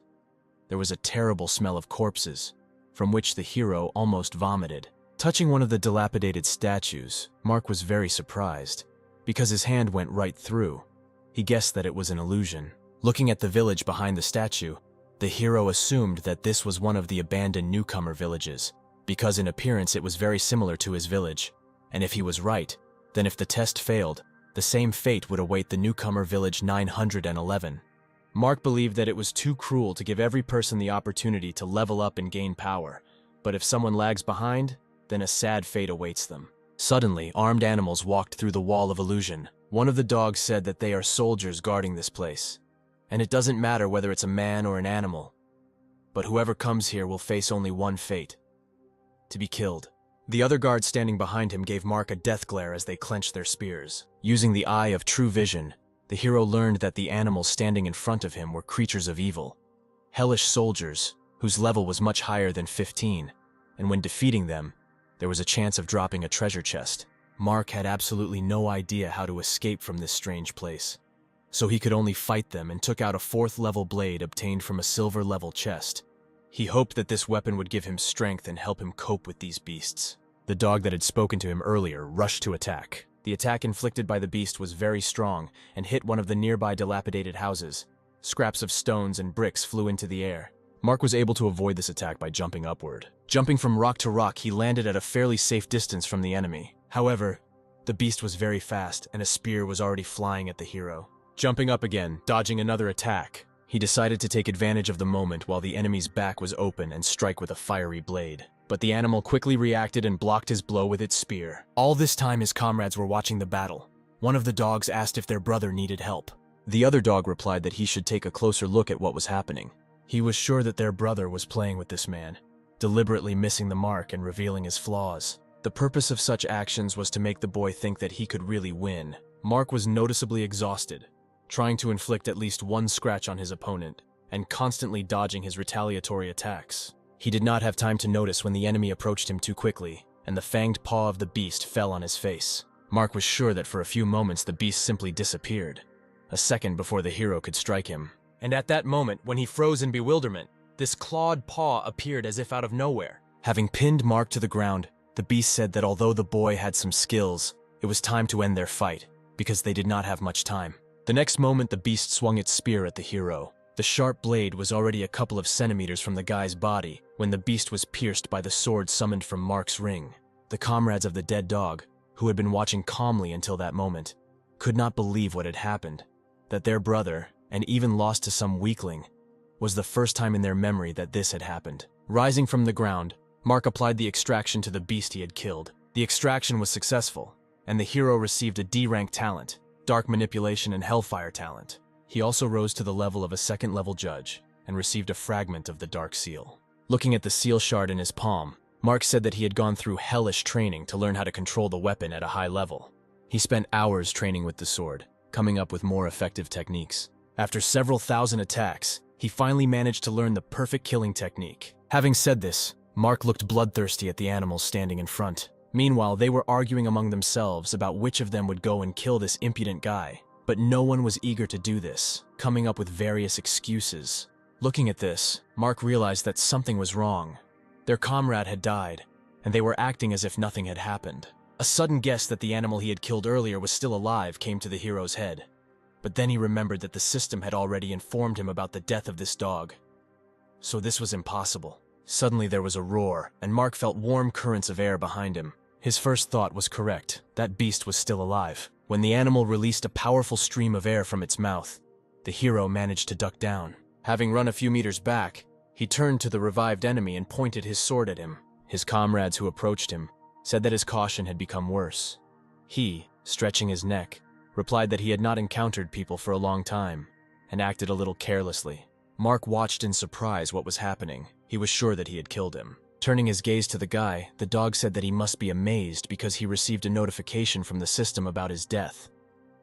there was a terrible smell of corpses, from which the hero almost vomited. Touching one of the dilapidated statues, Mark was very surprised, because his hand went right through. He guessed that it was an illusion. Looking at the village behind the statue, the hero assumed that this was one of the abandoned newcomer villages, because in appearance it was very similar to his village. And if he was right, then if the test failed, The same fate would await the newcomer village 911. Mark believed that it was too cruel to give every person the opportunity to level up and gain power, but if someone lags behind, then a sad fate awaits them. Suddenly, armed animals walked through the wall of illusion. One of the dogs said that they are soldiers guarding this place, and it doesn't matter whether it's a man or an animal, but whoever comes here will face only one fate: to be killed. The other guards standing behind him gave Mark a death glare as they clenched their spears. Using the eye of true vision, the hero learned that the animals standing in front of him were creatures of evil, hellish soldiers whose level was much higher than 15, and when defeating them, there was a chance of dropping a treasure chest. Mark had absolutely no idea how to escape from this strange place, so he could only fight them and took out a 4th level blade obtained from a silver level chest. He hoped that this weapon would give him strength and help him cope with these beasts. The dog that had spoken to him earlier rushed to attack. The attack inflicted by the beast was very strong and hit one of the nearby dilapidated houses. Scraps of stones and bricks flew into the air. Mark was able to avoid this attack by jumping upward. Jumping from rock to rock, he landed at a fairly safe distance from the enemy. However, the beast was very fast and a spear was already flying at the hero. Jumping up again, dodging another attack, he decided to take advantage of the moment while the enemy's back was open and strike with a fiery blade. But the animal quickly reacted and blocked his blow with its spear. All this time his comrades were watching the battle. One of the dogs asked if their brother needed help. The other dog replied that he should take a closer look at what was happening. He was sure that their brother was playing with this man, deliberately missing the mark and revealing his flaws. The purpose of such actions was to make the boy think that he could really win. Mark was noticeably exhausted, trying to inflict at least one scratch on his opponent, and constantly dodging his retaliatory attacks. He did not have time to notice when the enemy approached him too quickly, and the fanged paw of the beast fell on his face. Mark was sure that for a few moments the beast simply disappeared, a second before the hero could strike him. And at that moment, when he froze in bewilderment, this clawed paw appeared as if out of nowhere. Having pinned Mark to the ground, the beast said that although the boy had some skills, it was time to end their fight, because they did not have much time. The next moment, the beast swung its spear at the hero. The sharp blade was already a couple of centimeters from the guy's body when the beast was pierced by the sword summoned from Mark's ring. The comrades of the dead dog, who had been watching calmly until that moment, could not believe what had happened, that their brother, and even lost to some weakling, was the first time in their memory that this had happened. Rising from the ground, Mark applied the extraction to the beast he had killed. The extraction was successful, and the hero received a D-rank talent, Dark Manipulation and Hellfire talent. He also rose to the level of a 2nd level judge and received a fragment of the Dark Seal. Looking at the seal shard in his palm, Mark said that he had gone through hellish training to learn how to control the weapon at a high level. He spent hours training with the sword, coming up with more effective techniques. After several thousand attacks, he finally managed to learn the perfect killing technique. Having said this, Mark looked bloodthirsty at the animals standing in front. Meanwhile, they were arguing among themselves about which of them would go and kill this impudent guy. But no one was eager to do this, coming up with various excuses. Looking at this, Mark realized that something was wrong. Their comrade had died, and they were acting as if nothing had happened. A sudden guess that the animal he had killed earlier was still alive came to the hero's head. But then he remembered that the system had already informed him about the death of this dog. So this was impossible. Suddenly there was a roar, and Mark felt warm currents of air behind him. His first thought was correct. That beast was still alive. When the animal released a powerful stream of air from its mouth, the hero managed to duck down. Having run a few meters back, he turned to the revived enemy and pointed his sword at him. His comrades who approached him said that his caution had become worse. He, stretching his neck, replied that he had not encountered people for a long time and acted a little carelessly. Mark watched in surprise what was happening. He was sure that he had killed him. Turning his gaze to the guy, the dog said that he must be amazed because he received a notification from the system about his death.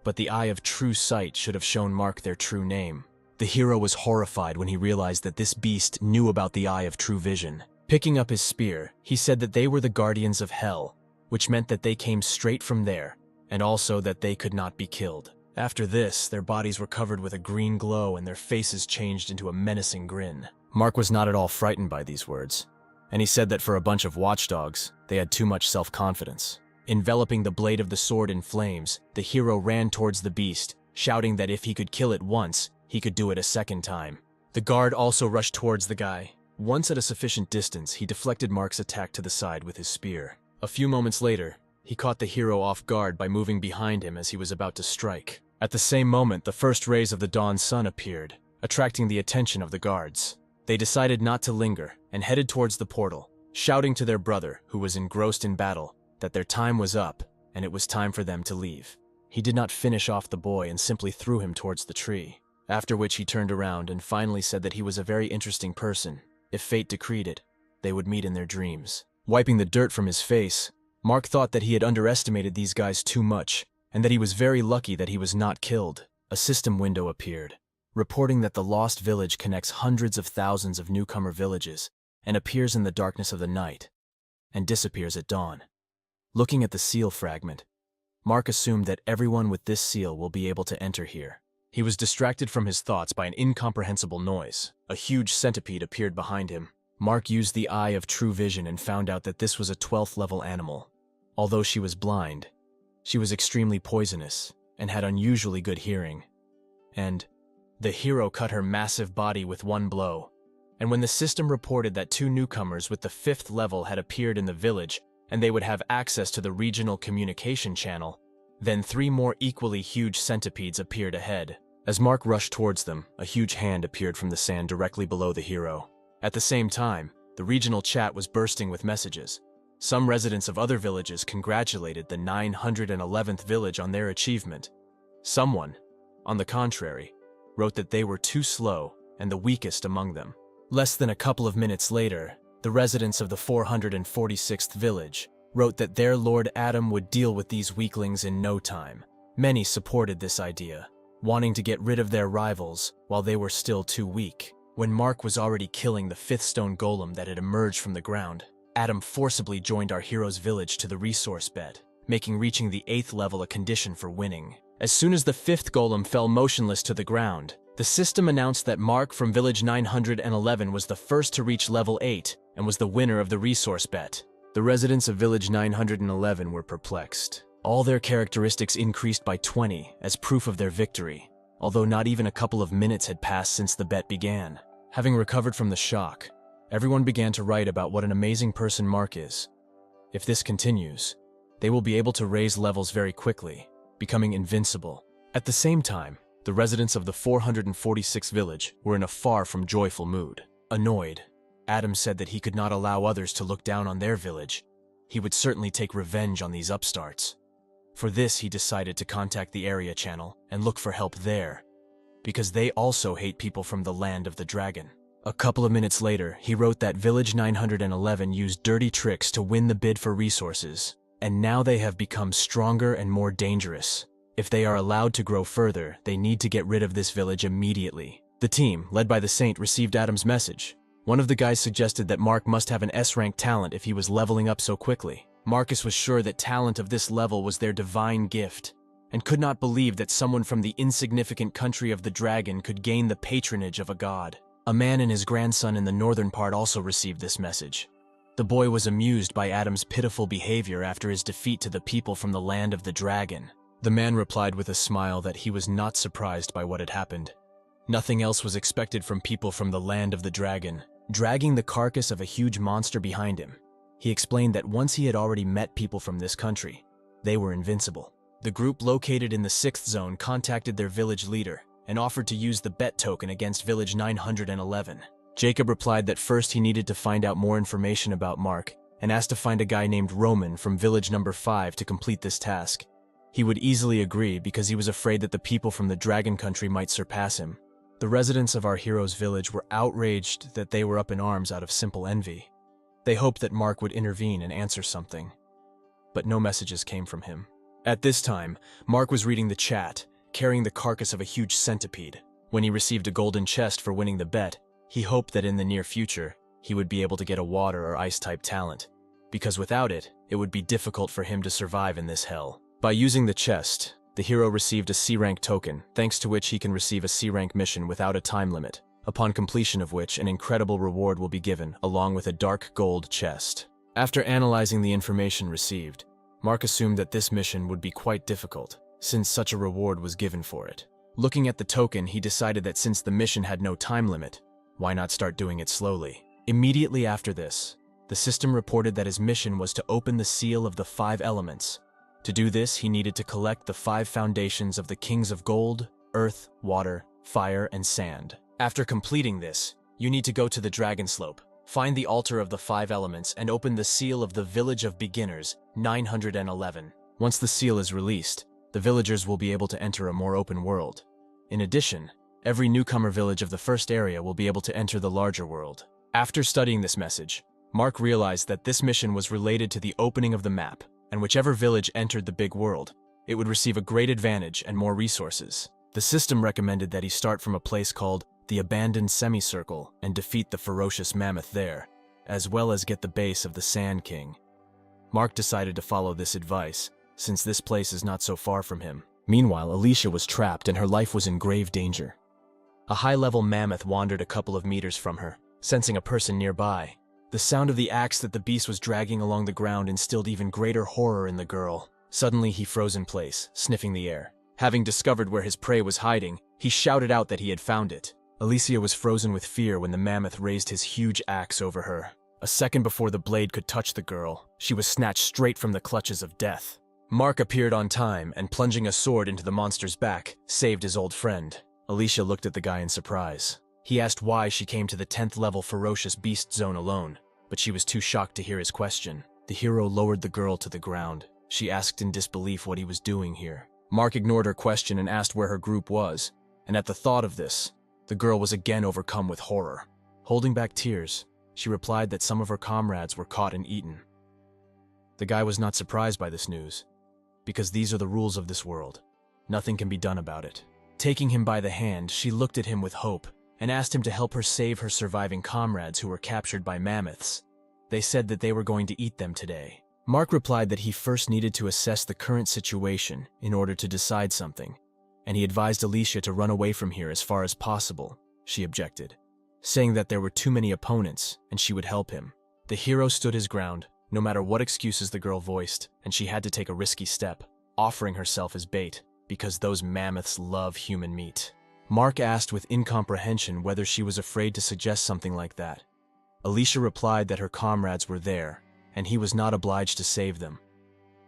But the eye of true sight should have shown Mark their true name. The hero was horrified when he realized that this beast knew about the eye of true vision. Picking up his spear, he said that they were the guardians of hell, which meant that they came straight from there, and also that they could not be killed. After this, their bodies were covered with a green glow and their faces changed into a menacing grin. Mark was not at all frightened by these words, and he said that for a bunch of watchdogs, they had too much self-confidence. Enveloping the blade of the sword in flames, the hero ran towards the beast, shouting that if he could kill it once, he could do it a second time. The guard also rushed towards the guy. Once at a sufficient distance, he deflected Mark's attack to the side with his spear. A few moments later, He caught the hero off guard by moving behind him as he was about to strike. At the same moment, the first rays of the dawn sun appeared, attracting the attention of the guards. They decided not to linger and headed towards the portal, shouting to their brother, who was engrossed in battle, that their time was up and it was time for them to leave. He did not finish off the boy and simply threw him towards the tree, after which he turned around and finally said that he was a very interesting person. If fate decreed it, they would meet in their dreams. Wiping the dirt from his face, Mark thought that he had underestimated these guys too much, and that he was very lucky that he was not killed. A system window appeared, reporting that the Lost Village connects hundreds of thousands of newcomer villages and appears in the darkness of the night and disappears at dawn. Looking at the seal fragment, Mark assumed that everyone with this seal will be able to enter here. He was distracted from his thoughts by an incomprehensible noise. A huge centipede appeared behind him. Mark used the eye of true vision and found out that this was a 12th level animal. Although she was blind, she was extremely poisonous and had unusually good hearing. And the hero cut her massive body with one blow. And when the system reported that 2 newcomers with the 5th level had appeared in the village and they would have access to the regional communication channel, then 3 more equally huge centipedes appeared ahead. As Mark rushed towards them, a huge hand appeared from the sand directly below the hero. At the same time, the regional chat was bursting with messages. Some residents of other villages congratulated the 911th village on their achievement. Someone, on the contrary, wrote that they were too slow and the weakest among them. Less than a couple of minutes later, the residents of the 446th village wrote that their Lord Adam would deal with these weaklings in no time. Many supported this idea, wanting to get rid of their rivals while they were still too weak. When Mark was already killing the 5th stone golem that had emerged from the ground, Adam forcibly joined our hero's village to the resource bed, making reaching the 8th level a condition for winning. As soon as the 5th golem fell motionless to the ground, the system announced that Mark from village 911 was the first to reach level 8 and was the winner of the resource bet. The residents of village 911 were perplexed. All their characteristics increased by 20 as proof of their victory, although not even a couple of minutes had passed since the bet began. Having recovered from the shock, everyone began to write about what an amazing person Mark is. If this continues, they will be able to raise levels very quickly, becoming invincible. At the same time, the residents of the 446th village were in a far from joyful mood. Annoyed, Adam said that he could not allow others to look down on their village. He would certainly take revenge on these upstarts. For this, he decided to contact the area channel and look for help there, because they also hate people from the land of the dragon. A couple of minutes later, he wrote that village 911 used dirty tricks to win the bid for resources, and now they have become stronger and more dangerous. If they are allowed to grow further, they need to get rid of this village immediately. The team, led by the Saint, received Adam's message. One of the guys suggested that Mark must have an S-rank talent if he was leveling up so quickly. Marcus was sure that talent of this level was their divine gift, and could not believe that someone from the insignificant country of the dragon could gain the patronage of a god. A man and his grandson in the northern part also received this message. The boy was amused by Adam's pitiful behavior after his defeat to the people from the land of the dragon. The man replied with a smile that he was not surprised by what had happened. Nothing else was expected from people from the land of the dragon, dragging the carcass of a huge monster behind him. He explained that once he had already met people from this country, they were invincible. The group located in the 6th zone contacted their village leader and offered to use the bet token against village 911. Jacob replied that first he needed to find out more information about Mark and asked to find a guy named Roman from village number 5 to complete this task. He would easily agree because he was afraid that the people from the dragon country might surpass him. The residents of our hero's village were outraged that they were up in arms out of simple envy. They hoped that Mark would intervene and answer something, but no messages came from him. At this time, Mark was reading the chat, carrying the carcass of a huge centipede. When he received a golden chest for winning the bet, he hoped that in the near future, he would be able to get a water or ice-type talent, because without it, it would be difficult for him to survive in this hell. By using the chest, the hero received a C-rank token, thanks to which he can receive a C-rank mission without a time limit, upon completion of which an incredible reward will be given, along with a dark gold chest. After analyzing the information received, Mark assumed that this mission would be quite difficult, since such a reward was given for it. Looking at the token, he decided that since the mission had no time limit, why not start doing it slowly? Immediately after this, The system reported that his mission was to open the seal of the 5 elements. To do this, he needed to collect the 5 foundations of the kings of gold, earth, water, fire, and sand. After completing this, you need to go to the Dragon Slope, find the altar of the 5 elements, and open the seal of the Village of Beginners, 911. Once the seal is released, the villagers will be able to enter a more open world. In addition, every newcomer village of the first area will be able to enter the larger world. After studying this message, Mark realized that this mission was related to the opening of the map, and whichever village entered the big world, it would receive a great advantage and more resources. The system recommended that he start from a place called the Abandoned Semicircle and defeat the ferocious mammoth there, as well as get the base of the Sand King. Mark decided to follow this advice, since this place is not so far from him. Meanwhile, Alicia was trapped and her life was in grave danger. A high-level mammoth wandered a couple of meters from her, sensing a person nearby. The sound of the axe that the beast was dragging along the ground instilled even greater horror in the girl. Suddenly, he froze in place, sniffing the air. Having discovered where his prey was hiding, he shouted out that he had found it. Alicia was frozen with fear when the mammoth raised his huge axe over her. A second before the blade could touch the girl, she was snatched straight from the clutches of death. Mark appeared on time and, plunging a sword into the monster's back, saved his old friend. Alicia looked at the guy in surprise. He asked why she came to the 10th level ferocious beast zone alone, but she was too shocked to hear his question. The hero lowered the girl to the ground. She asked in disbelief what he was doing here. Mark ignored her question and asked where her group was, and at the thought of this, the girl was again overcome with horror. Holding back tears, she replied that some of her comrades were caught and eaten. The guy was not surprised by this news, because these are the rules of this world. Nothing can be done about it. Taking him by the hand, she looked at him with hope and asked him to help her save her surviving comrades who were captured by mammoths. They said that they were going to eat them today. Mark replied that he first needed to assess the current situation in order to decide something, and he advised Alicia to run away from here as far as possible. She objected, saying that there were too many opponents and she would help him. The hero stood his ground, no matter what excuses the girl voiced, and she had to take a risky step, offering herself as bait, because those mammoths love human meat. Mark asked with incomprehension whether she was afraid to suggest something like that. Alicia replied that her comrades were there, and he was not obliged to save them.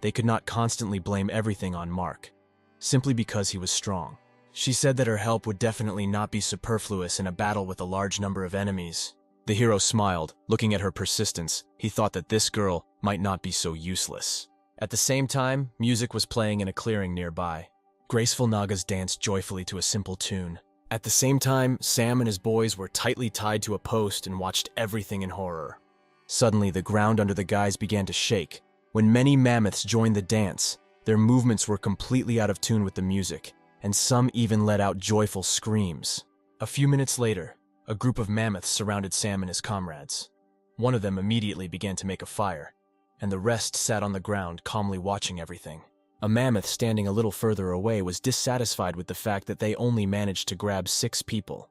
They could not constantly blame everything on Mark, simply because he was strong. She said that her help would definitely not be superfluous in a battle with a large number of enemies. The hero smiled, looking at her persistence. He thought that this girl might not be so useless. At the same time, music was playing in a clearing nearby. Graceful Nagas danced joyfully to a simple tune. At the same time, Sam and his boys were tightly tied to a post and watched everything in horror. Suddenly, the ground under the guys began to shake. When many mammoths joined the dance, their movements were completely out of tune with the music, and some even let out joyful screams. A few minutes later, a group of mammoths surrounded Sam and his comrades. One of them immediately began to make a fire, and the rest sat on the ground calmly watching everything. A mammoth standing a little further away was dissatisfied with the fact that they only managed to grab 6 people.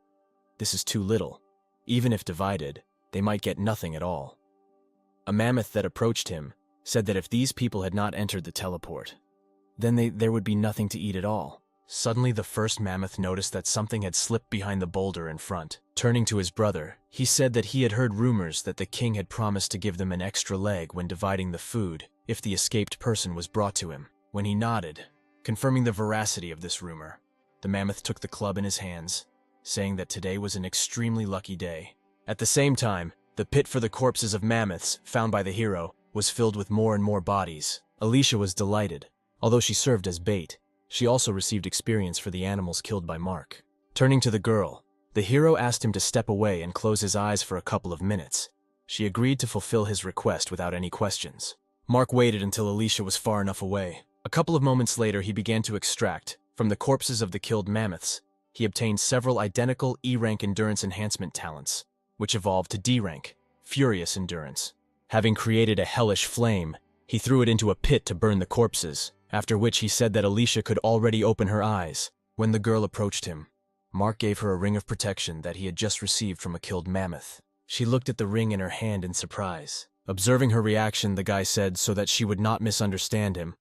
This is too little. Even if divided, they might get nothing at all. A mammoth that approached him said that if these people had not entered the teleport, then there would be nothing to eat at all. Suddenly, the first mammoth noticed that something had slipped behind the boulder in front. Turning to his brother, he said that he had heard rumors that the king had promised to give them an extra leg when dividing the food if the escaped person was brought to him. When he nodded, confirming the veracity of this rumor, the mammoth took the club in his hands, saying that today was an extremely lucky day. At the same time, the pit for the corpses of mammoths, found by the hero, was filled with more and more bodies. Alicia was delighted. Although she served as bait, she also received experience for the animals killed by Mark. Turning to the girl, the hero asked him to step away and close his eyes for a couple of minutes. She agreed to fulfill his request without any questions. Mark waited until Alicia was far enough away. A couple of moments later, he began to extract, from the corpses of the killed mammoths, he obtained several identical E-rank endurance enhancement talents, which evolved to D-rank, Furious Endurance. Having created a hellish flame, he threw it into a pit to burn the corpses, after which he said that Alicia could already open her eyes. When the girl approached him, Mark gave her a ring of protection that he had just received from a killed mammoth. She looked at the ring in her hand in surprise. Observing her reaction, the guy said so that she would not misunderstand him,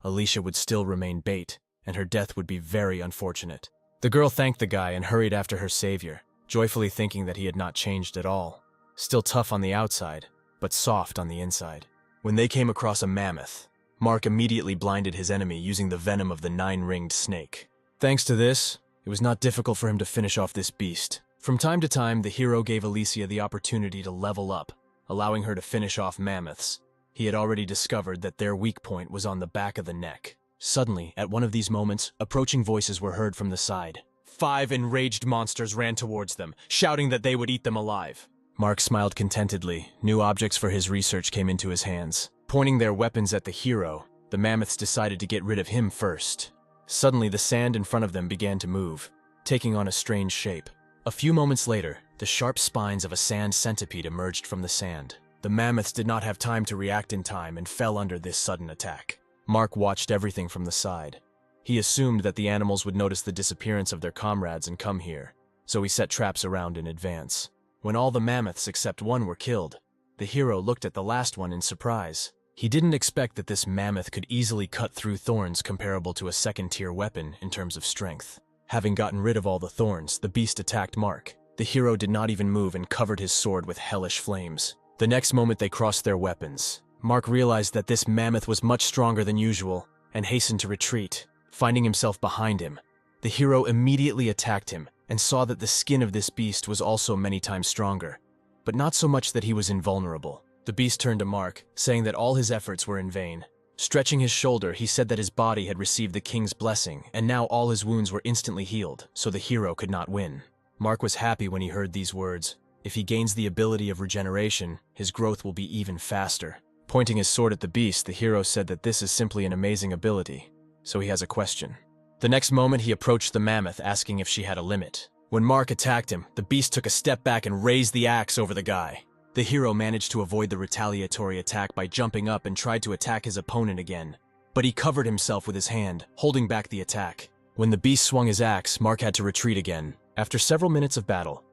Alicia would still remain bait, and her death would be very unfortunate. The girl thanked the guy and hurried after her savior, joyfully thinking that he had not changed at all. Still tough on the outside, but soft on the inside. When they came across a mammoth, Mark immediately blinded his enemy using the venom of the 9-ringed snake. Thanks to this, it was not difficult for him to finish off this beast. From time to time, the hero gave Alicia the opportunity to level up, allowing her to finish off mammoths. He had already discovered that their weak point was on the back of the neck. Suddenly, at one of these moments, approaching voices were heard from the side. 5 enraged monsters ran towards them, shouting that they would eat them alive. Mark smiled contentedly. New objects for his research came into his hands. Pointing their weapons at the hero, the mammoths decided to get rid of him first. Suddenly, the sand in front of them began to move, taking on a strange shape. A few moments later, the sharp spines of a sand centipede emerged from the sand. The mammoths did not have time to react in time and fell under this sudden attack. Mark watched everything from the side. He assumed that the animals would notice the disappearance of their comrades and come here, so he set traps around in advance. When all the mammoths except one were killed, the hero looked at the last one in surprise. He didn't expect that this mammoth could easily cut through thorns comparable to a second-tier weapon in terms of strength. Having gotten rid of all the thorns, the beast attacked Mark. The hero did not even move and covered his sword with hellish flames. The next moment they crossed their weapons. Mark realized that this mammoth was much stronger than usual and hastened to retreat. Finding himself behind him, the hero immediately attacked him and saw that the skin of this beast was also many times stronger, but not so much that he was invulnerable. The beast turned to Mark, saying that all his efforts were in vain. Stretching his shoulder, he said that his body had received the king's blessing, and now all his wounds were instantly healed, so the hero could not win. Mark was happy when he heard these words. If he gains the ability of regeneration, his growth will be even faster. Pointing his sword at the beast, the hero said that this is simply an amazing ability, so he has a question. The next moment, he approached the mammoth, asking if she had a limit. When Mark attacked him, the beast took a step back and raised the axe over the guy. The hero managed to avoid the retaliatory attack by jumping up and tried to attack his opponent again, but he covered himself with his hand, holding back the attack. When the beast swung his axe, Mark had to retreat again. After several minutes of battle,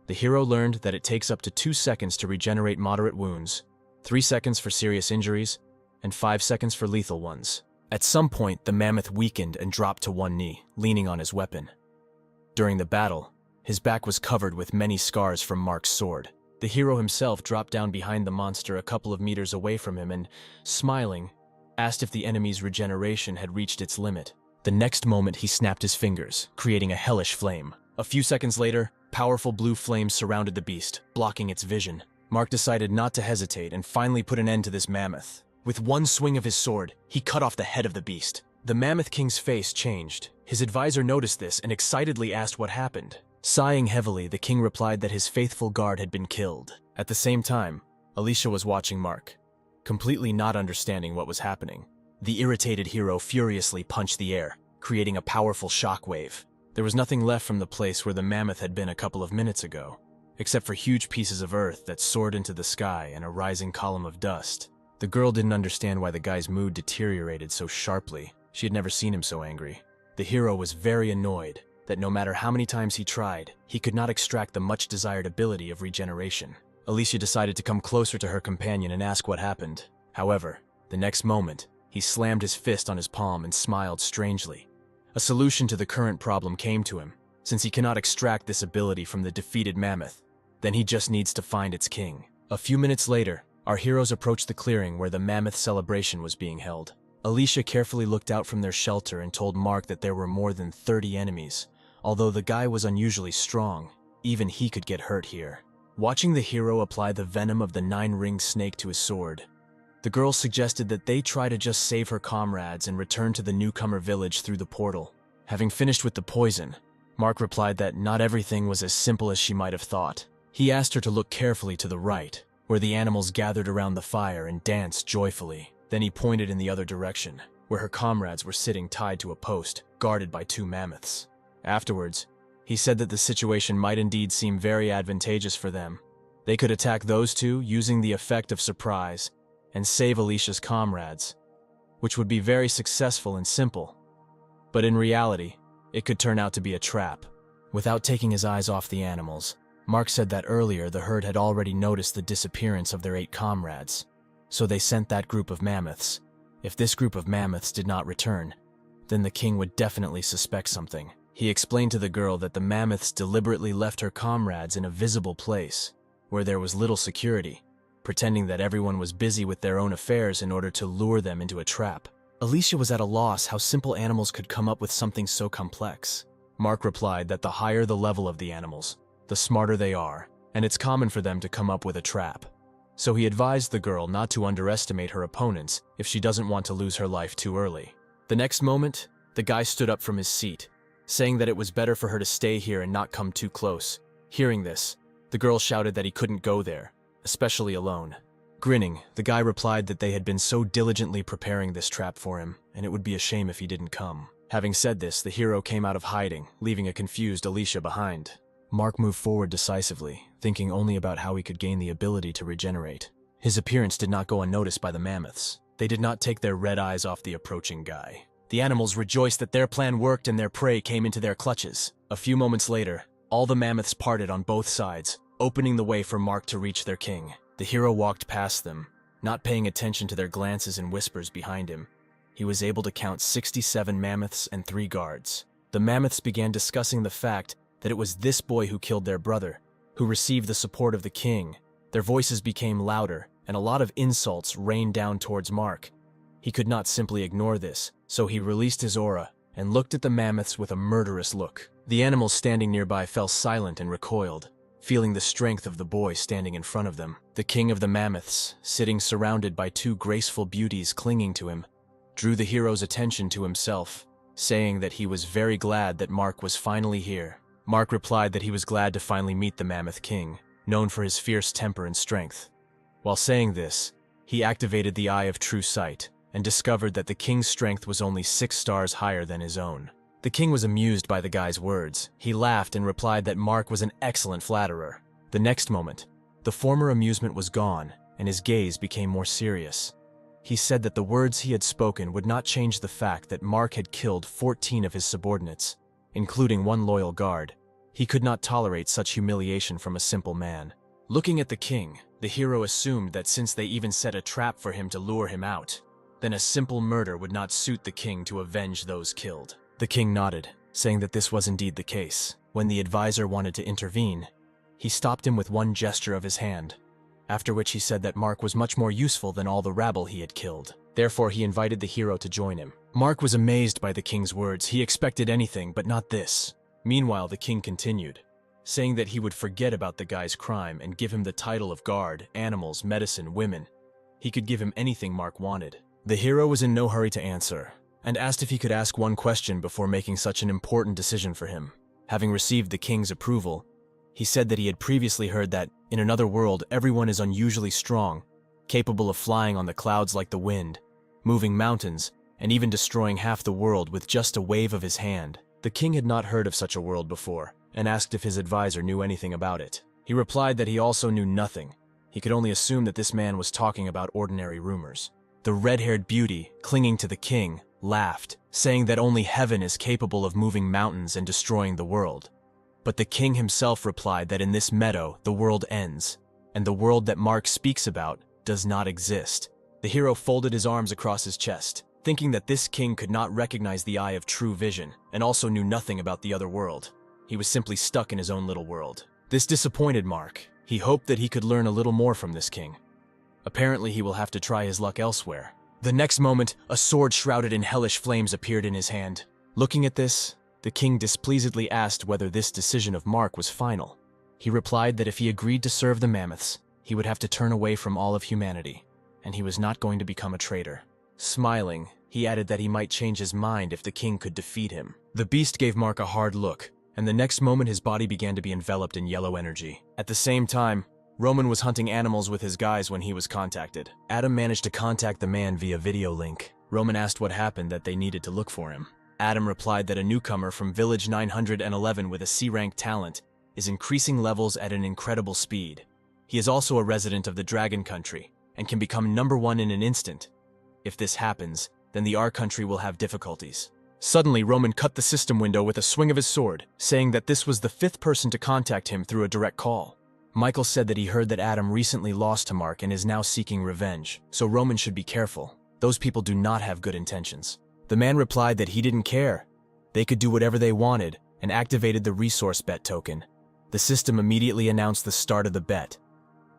the hero learned that it takes up to 2 seconds to regenerate moderate wounds, 3 seconds for serious injuries, and 5 seconds for lethal ones. At some point, the mammoth weakened and dropped to one knee, leaning on his weapon. During the battle, his back was covered with many scars from Mark's sword. The hero himself dropped down behind the monster a couple of meters away from him and, smiling, asked if the enemy's regeneration had reached its limit. The next moment, he snapped his fingers, creating a hellish flame. A few seconds later, powerful blue flames surrounded the beast, blocking its vision. Mark decided not to hesitate and finally put an end to this mammoth. With one swing of his sword, he cut off the head of the beast. The Mammoth King's face changed. His advisor noticed this and excitedly asked what happened. Sighing heavily, the king replied that his faithful guard had been killed. At the same time, Alicia was watching Mark, completely not understanding what was happening. The irritated hero furiously punched the air, creating a powerful shockwave. There was nothing left from the place where the mammoth had been a couple of minutes ago, except for huge pieces of earth that soared into the sky and a rising column of dust. The girl didn't understand why the guy's mood deteriorated so sharply. She had never seen him so angry. The hero was very annoyed that no matter how many times he tried, he could not extract the much-desired ability of regeneration. Alicia decided to come closer to her companion and ask what happened. However, the next moment, he slammed his fist on his palm and smiled strangely. A solution to the current problem came to him. Since he cannot extract this ability from the defeated mammoth, then he just needs to find its king. A few minutes later, our heroes approached the clearing where the mammoth celebration was being held. Alicia carefully looked out from their shelter and told Mark that there were more than 30 enemies. Although the guy was unusually strong, even he could get hurt here. Watching the hero apply the venom of the 9-ringed snake to his sword, the girl suggested that they try to just save her comrades and return to the newcomer village through the portal. Having finished with the poison, Mark replied that not everything was as simple as she might have thought. He asked her to look carefully to the right, where the animals gathered around the fire and danced joyfully. Then he pointed in the other direction, where her comrades were sitting tied to a post, guarded by 2 mammoths. Afterwards, he said that the situation might indeed seem very advantageous for them. They could attack those 2 using the effect of surprise and save Alicia's comrades, which would be very successful and simple. But in reality, it could turn out to be a trap. Without taking his eyes off the animals, Mark said that earlier the herd had already noticed the disappearance of their 8 comrades, so they sent that group of mammoths. If this group of mammoths did not return, then the king would definitely suspect something. He explained to the girl that the mammoths deliberately left her comrades in a visible place, where there was little security, pretending that everyone was busy with their own affairs in order to lure them into a trap. Alicia was at a loss how simple animals could come up with something so complex. Mark replied that the higher the level of the animals, the smarter they are, and it's common for them to come up with a trap. So he advised the girl not to underestimate her opponents if she doesn't want to lose her life too early. The next moment, the guy stood up from his seat, saying that it was better for her to stay here and not come too close. Hearing this, the girl shouted that he couldn't go there, especially alone. Grinning, the guy replied that they had been so diligently preparing this trap for him, and it would be a shame if he didn't come. Having said this, the hero came out of hiding, leaving a confused Alicia behind. Mark moved forward decisively, thinking only about how he could gain the ability to regenerate. His appearance did not go unnoticed by the mammoths. They did not take their red eyes off the approaching guy. The animals rejoiced that their plan worked and their prey came into their clutches. A few moments later, all the mammoths parted on both sides, opening the way for Mark to reach their king. The hero walked past them, not paying attention to their glances and whispers behind him. He was able to count 67 mammoths and 3 guards. The mammoths began discussing the fact that it was this boy who killed their brother, who received the support of the king. Their voices became louder, and a lot of insults rained down towards Mark. He could not simply ignore this, so he released his aura and looked at the mammoths with a murderous look. The animals standing nearby fell silent and recoiled, feeling the strength of the boy standing in front of them. The king of the mammoths, sitting surrounded by 2 graceful beauties clinging to him, drew the hero's attention to himself, saying that he was very glad that Mark was finally here. Mark replied that he was glad to finally meet the Mammoth King, known for his fierce temper and strength. While saying this, he activated the Eye of True Sight and discovered that the king's strength was only 6 stars higher than his own. The king was amused by the guy's words. He laughed and replied that Mark was an excellent flatterer. The next moment, the former amusement was gone, and his gaze became more serious. He said that the words he had spoken would not change the fact that Mark had killed 14 of his subordinates, including 1 loyal guard. He could not tolerate such humiliation from a simple man. Looking at the king, the hero assumed that since they even set a trap for him to lure him out, then a simple murder would not suit the king to avenge those killed. The king nodded, saying that this was indeed the case. When the advisor wanted to intervene, he stopped him with one gesture of his hand, after which he said that Mark was much more useful than all the rabble he had killed. Therefore, he invited the hero to join him. Mark was amazed by the king's words. He expected anything, but not this. Meanwhile, the king continued, saying that he would forget about the guy's crime and give him the title of guard, animals, medicine, women. He could give him anything Mark wanted. The hero was in no hurry to answer, and asked if he could ask one question before making such an important decision for him. Having received the king's approval, he said that he had previously heard that, in another world, everyone is unusually strong, capable of flying on the clouds like the wind, moving mountains, and even destroying half the world with just a wave of his hand. The king had not heard of such a world before, and asked if his advisor knew anything about it. He replied that he also knew nothing. He could only assume that this man was talking about ordinary rumors. The red-haired beauty, clinging to the king, laughed, saying that only heaven is capable of moving mountains and destroying the world. But the king himself replied that in this meadow the world ends, and the world that Mark speaks about does not exist. The hero folded his arms across his chest, thinking that this king could not recognize the Eye of True Vision, and also knew nothing about the other world. He was simply stuck in his own little world. This disappointed Mark. He hoped that he could learn a little more from this king. Apparently, he will have to try his luck elsewhere. The next moment, a sword shrouded in hellish flames appeared in his hand. Looking at this, the king displeasedly asked whether this decision of Mark was final. He replied that if he agreed to serve the mammoths, he would have to turn away from all of humanity, and he was not going to become a traitor. Smiling, he added that he might change his mind if the king could defeat him. The beast gave Mark a hard look, and the next moment his body began to be enveloped in yellow energy. At the same time, Roman was hunting animals with his guys when he was contacted. Adam managed to contact the man via video link. Roman asked what happened that they needed to look for him. Adam replied that a newcomer from Village 911 with a C-rank talent is increasing levels at an incredible speed. He is also a resident of the Dragon Country and can become #1 in an instant. If this happens, then the R Country will have difficulties. Suddenly, Roman cut the system window with a swing of his sword, saying that this was the 5th person to contact him through a direct call. Michael said that he heard that Adam recently lost to Mark and is now seeking revenge, so Roman should be careful. Those people do not have good intentions. The man replied that he didn't care. They could do whatever they wanted, and activated the resource bet token. The system immediately announced the start of the bet.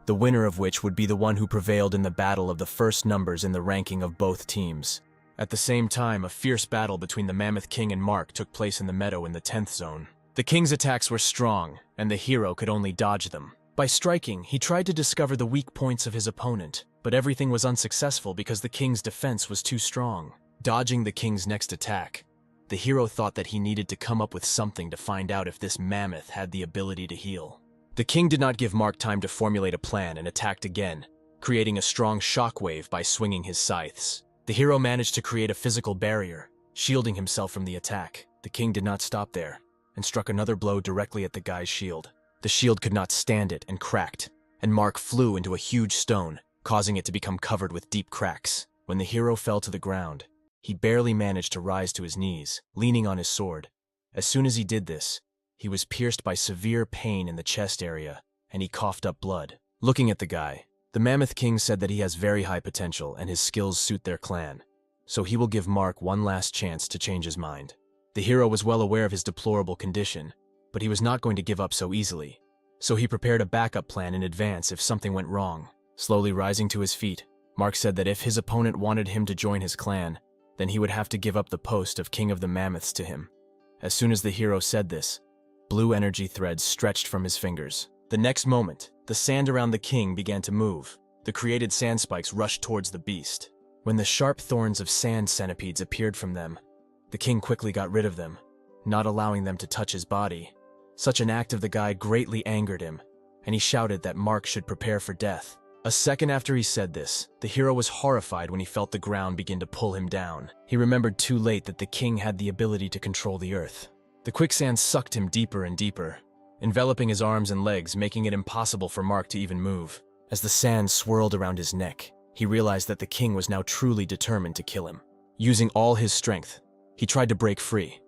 the winner of which would be the one who prevailed in the battle of the first numbers in the ranking of both teams. At the same time, a fierce battle between the Mammoth King and Mark took place in the meadow in the 10th zone. The king's attacks were strong, and the hero could only dodge them. By striking, he tried to discover the weak points of his opponent, but everything was unsuccessful because the king's defense was too strong. Dodging the king's next attack, the hero thought that he needed to come up with something to find out if this mammoth had the ability to heal. The king did not give Mark time to formulate a plan and attacked again, creating a strong shockwave by swinging his scythes. The hero managed to create a physical barrier, shielding himself from the attack. The king did not stop there, and struck another blow directly at the guy's shield. The shield could not stand it and cracked, and Mark flew into a huge stone, causing it to become covered with deep cracks. When the hero fell to the ground, he barely managed to rise to his knees, leaning on his sword. As soon as he did this, he was pierced by severe pain in the chest area, and he coughed up blood. Looking at the guy, the Mammoth King said that he has very high potential and his skills suit their clan, so he will give Mark one last chance to change his mind. The hero was well aware of his deplorable condition, but he was not going to give up so easily, so he prepared a backup plan in advance if something went wrong. Slowly rising to his feet, Mark said that if his opponent wanted him to join his clan, then he would have to give up the post of King of the Mammoths to him. As soon as the hero said this, blue energy threads stretched from his fingers. The next moment, the sand around the king began to move. The created sand spikes rushed towards the beast. When the sharp thorns of sand centipedes appeared from them, the king quickly got rid of them, not allowing them to touch his body. Such an act of the guy greatly angered him, and he shouted that Mark should prepare for death. A second after he said this, the hero was horrified when he felt the ground begin to pull him down. He remembered too late that the king had the ability to control the earth. The quicksand sucked him deeper and deeper, enveloping his arms and legs, making it impossible for Mark to even move. As the sand swirled around his neck, he realized that the king was now truly determined to kill him. Using all his strength, he tried to break free,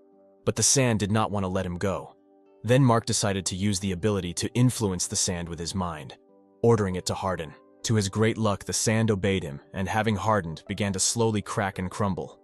but the sand did not want to let him go. Then Mark decided to use the ability to influence the sand with his mind, ordering it to harden. To his great luck, the sand obeyed him, and having hardened, began to slowly crack and crumble.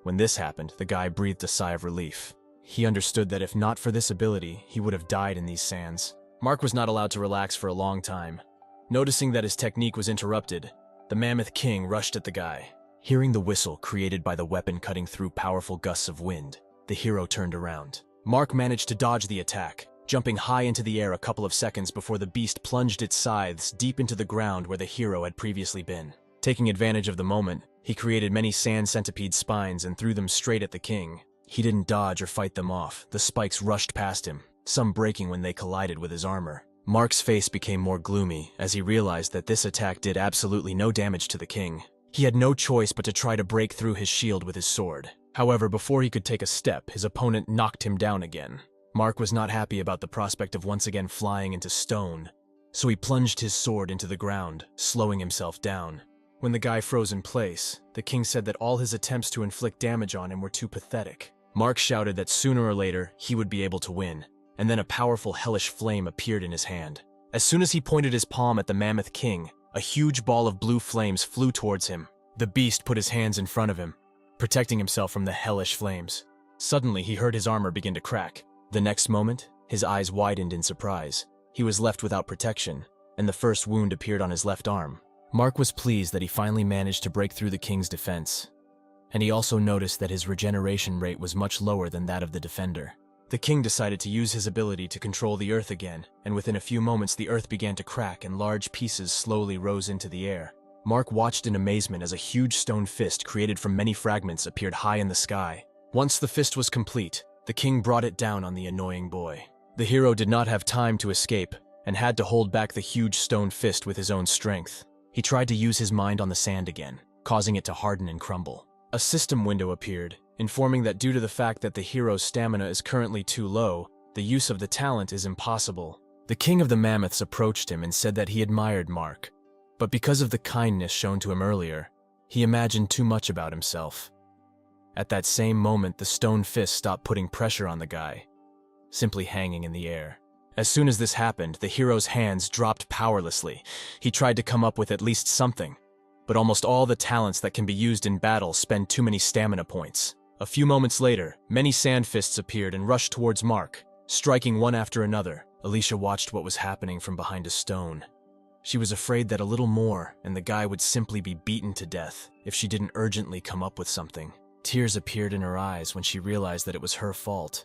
When this happened, the guy breathed a sigh of relief. He understood that if not for this ability, he would have died in these sands. Mark was not allowed to relax for a long time. Noticing that his technique was interrupted, the Mammoth King rushed at the guy. Hearing the whistle created by the weapon cutting through powerful gusts of wind, the hero turned around. Mark managed to dodge the attack, jumping high into the air a couple of seconds before the beast plunged its scythes deep into the ground where the hero had previously been. Taking advantage of the moment, he created many sand centipede spines and threw them straight at the king. He didn't dodge or fight them off. The spikes rushed past him, some breaking when they collided with his armor. Mark's face became more gloomy as he realized that this attack did absolutely no damage to the king. He had no choice but to try to break through his shield with his sword. However, before he could take a step, his opponent knocked him down again. Mark was not happy about the prospect of once again flying into stone, so he plunged his sword into the ground, slowing himself down. When the guy froze in place, the king said that all his attempts to inflict damage on him were too pathetic. Mark shouted that sooner or later he would be able to win, and then a powerful hellish flame appeared in his hand. As soon as he pointed his palm at the Mammoth King, a huge ball of blue flames flew towards him. The beast put his hands in front of him, protecting himself from the hellish flames. Suddenly, he heard his armor begin to crack. The next moment, his eyes widened in surprise. He was left without protection, and the first wound appeared on his left arm. Mark was pleased that he finally managed to break through the king's defense, and he also noticed that his regeneration rate was much lower than that of the defender. The king decided to use his ability to control the earth again, and within a few moments the earth began to crack and large pieces slowly rose into the air. Mark watched in amazement as a huge stone fist created from many fragments appeared high in the sky. Once the fist was complete, the king brought it down on the annoying boy. The hero did not have time to escape and had to hold back the huge stone fist with his own strength. He tried to use his mind on the sand again, causing it to harden and crumble. A system window appeared, informing that due to the fact that the hero's stamina is currently too low, the use of the talent is impossible. The king of the mammoths approached him and said that he admired Mark, but because of the kindness shown to him earlier, he imagined too much about himself. At that same moment, the stone fist stopped putting pressure on the guy, simply hanging in the air. As soon as this happened, the hero's hands dropped powerlessly. He tried to come up with at least something, but almost all the talents that can be used in battle spend too many stamina points. A few moments later, many sand fists appeared and rushed towards Mark, striking one after another. Alicia watched what was happening from behind a stone. She was afraid that a little more and the guy would simply be beaten to death if she didn't urgently come up with something. Tears appeared in her eyes when she realized that it was her fault.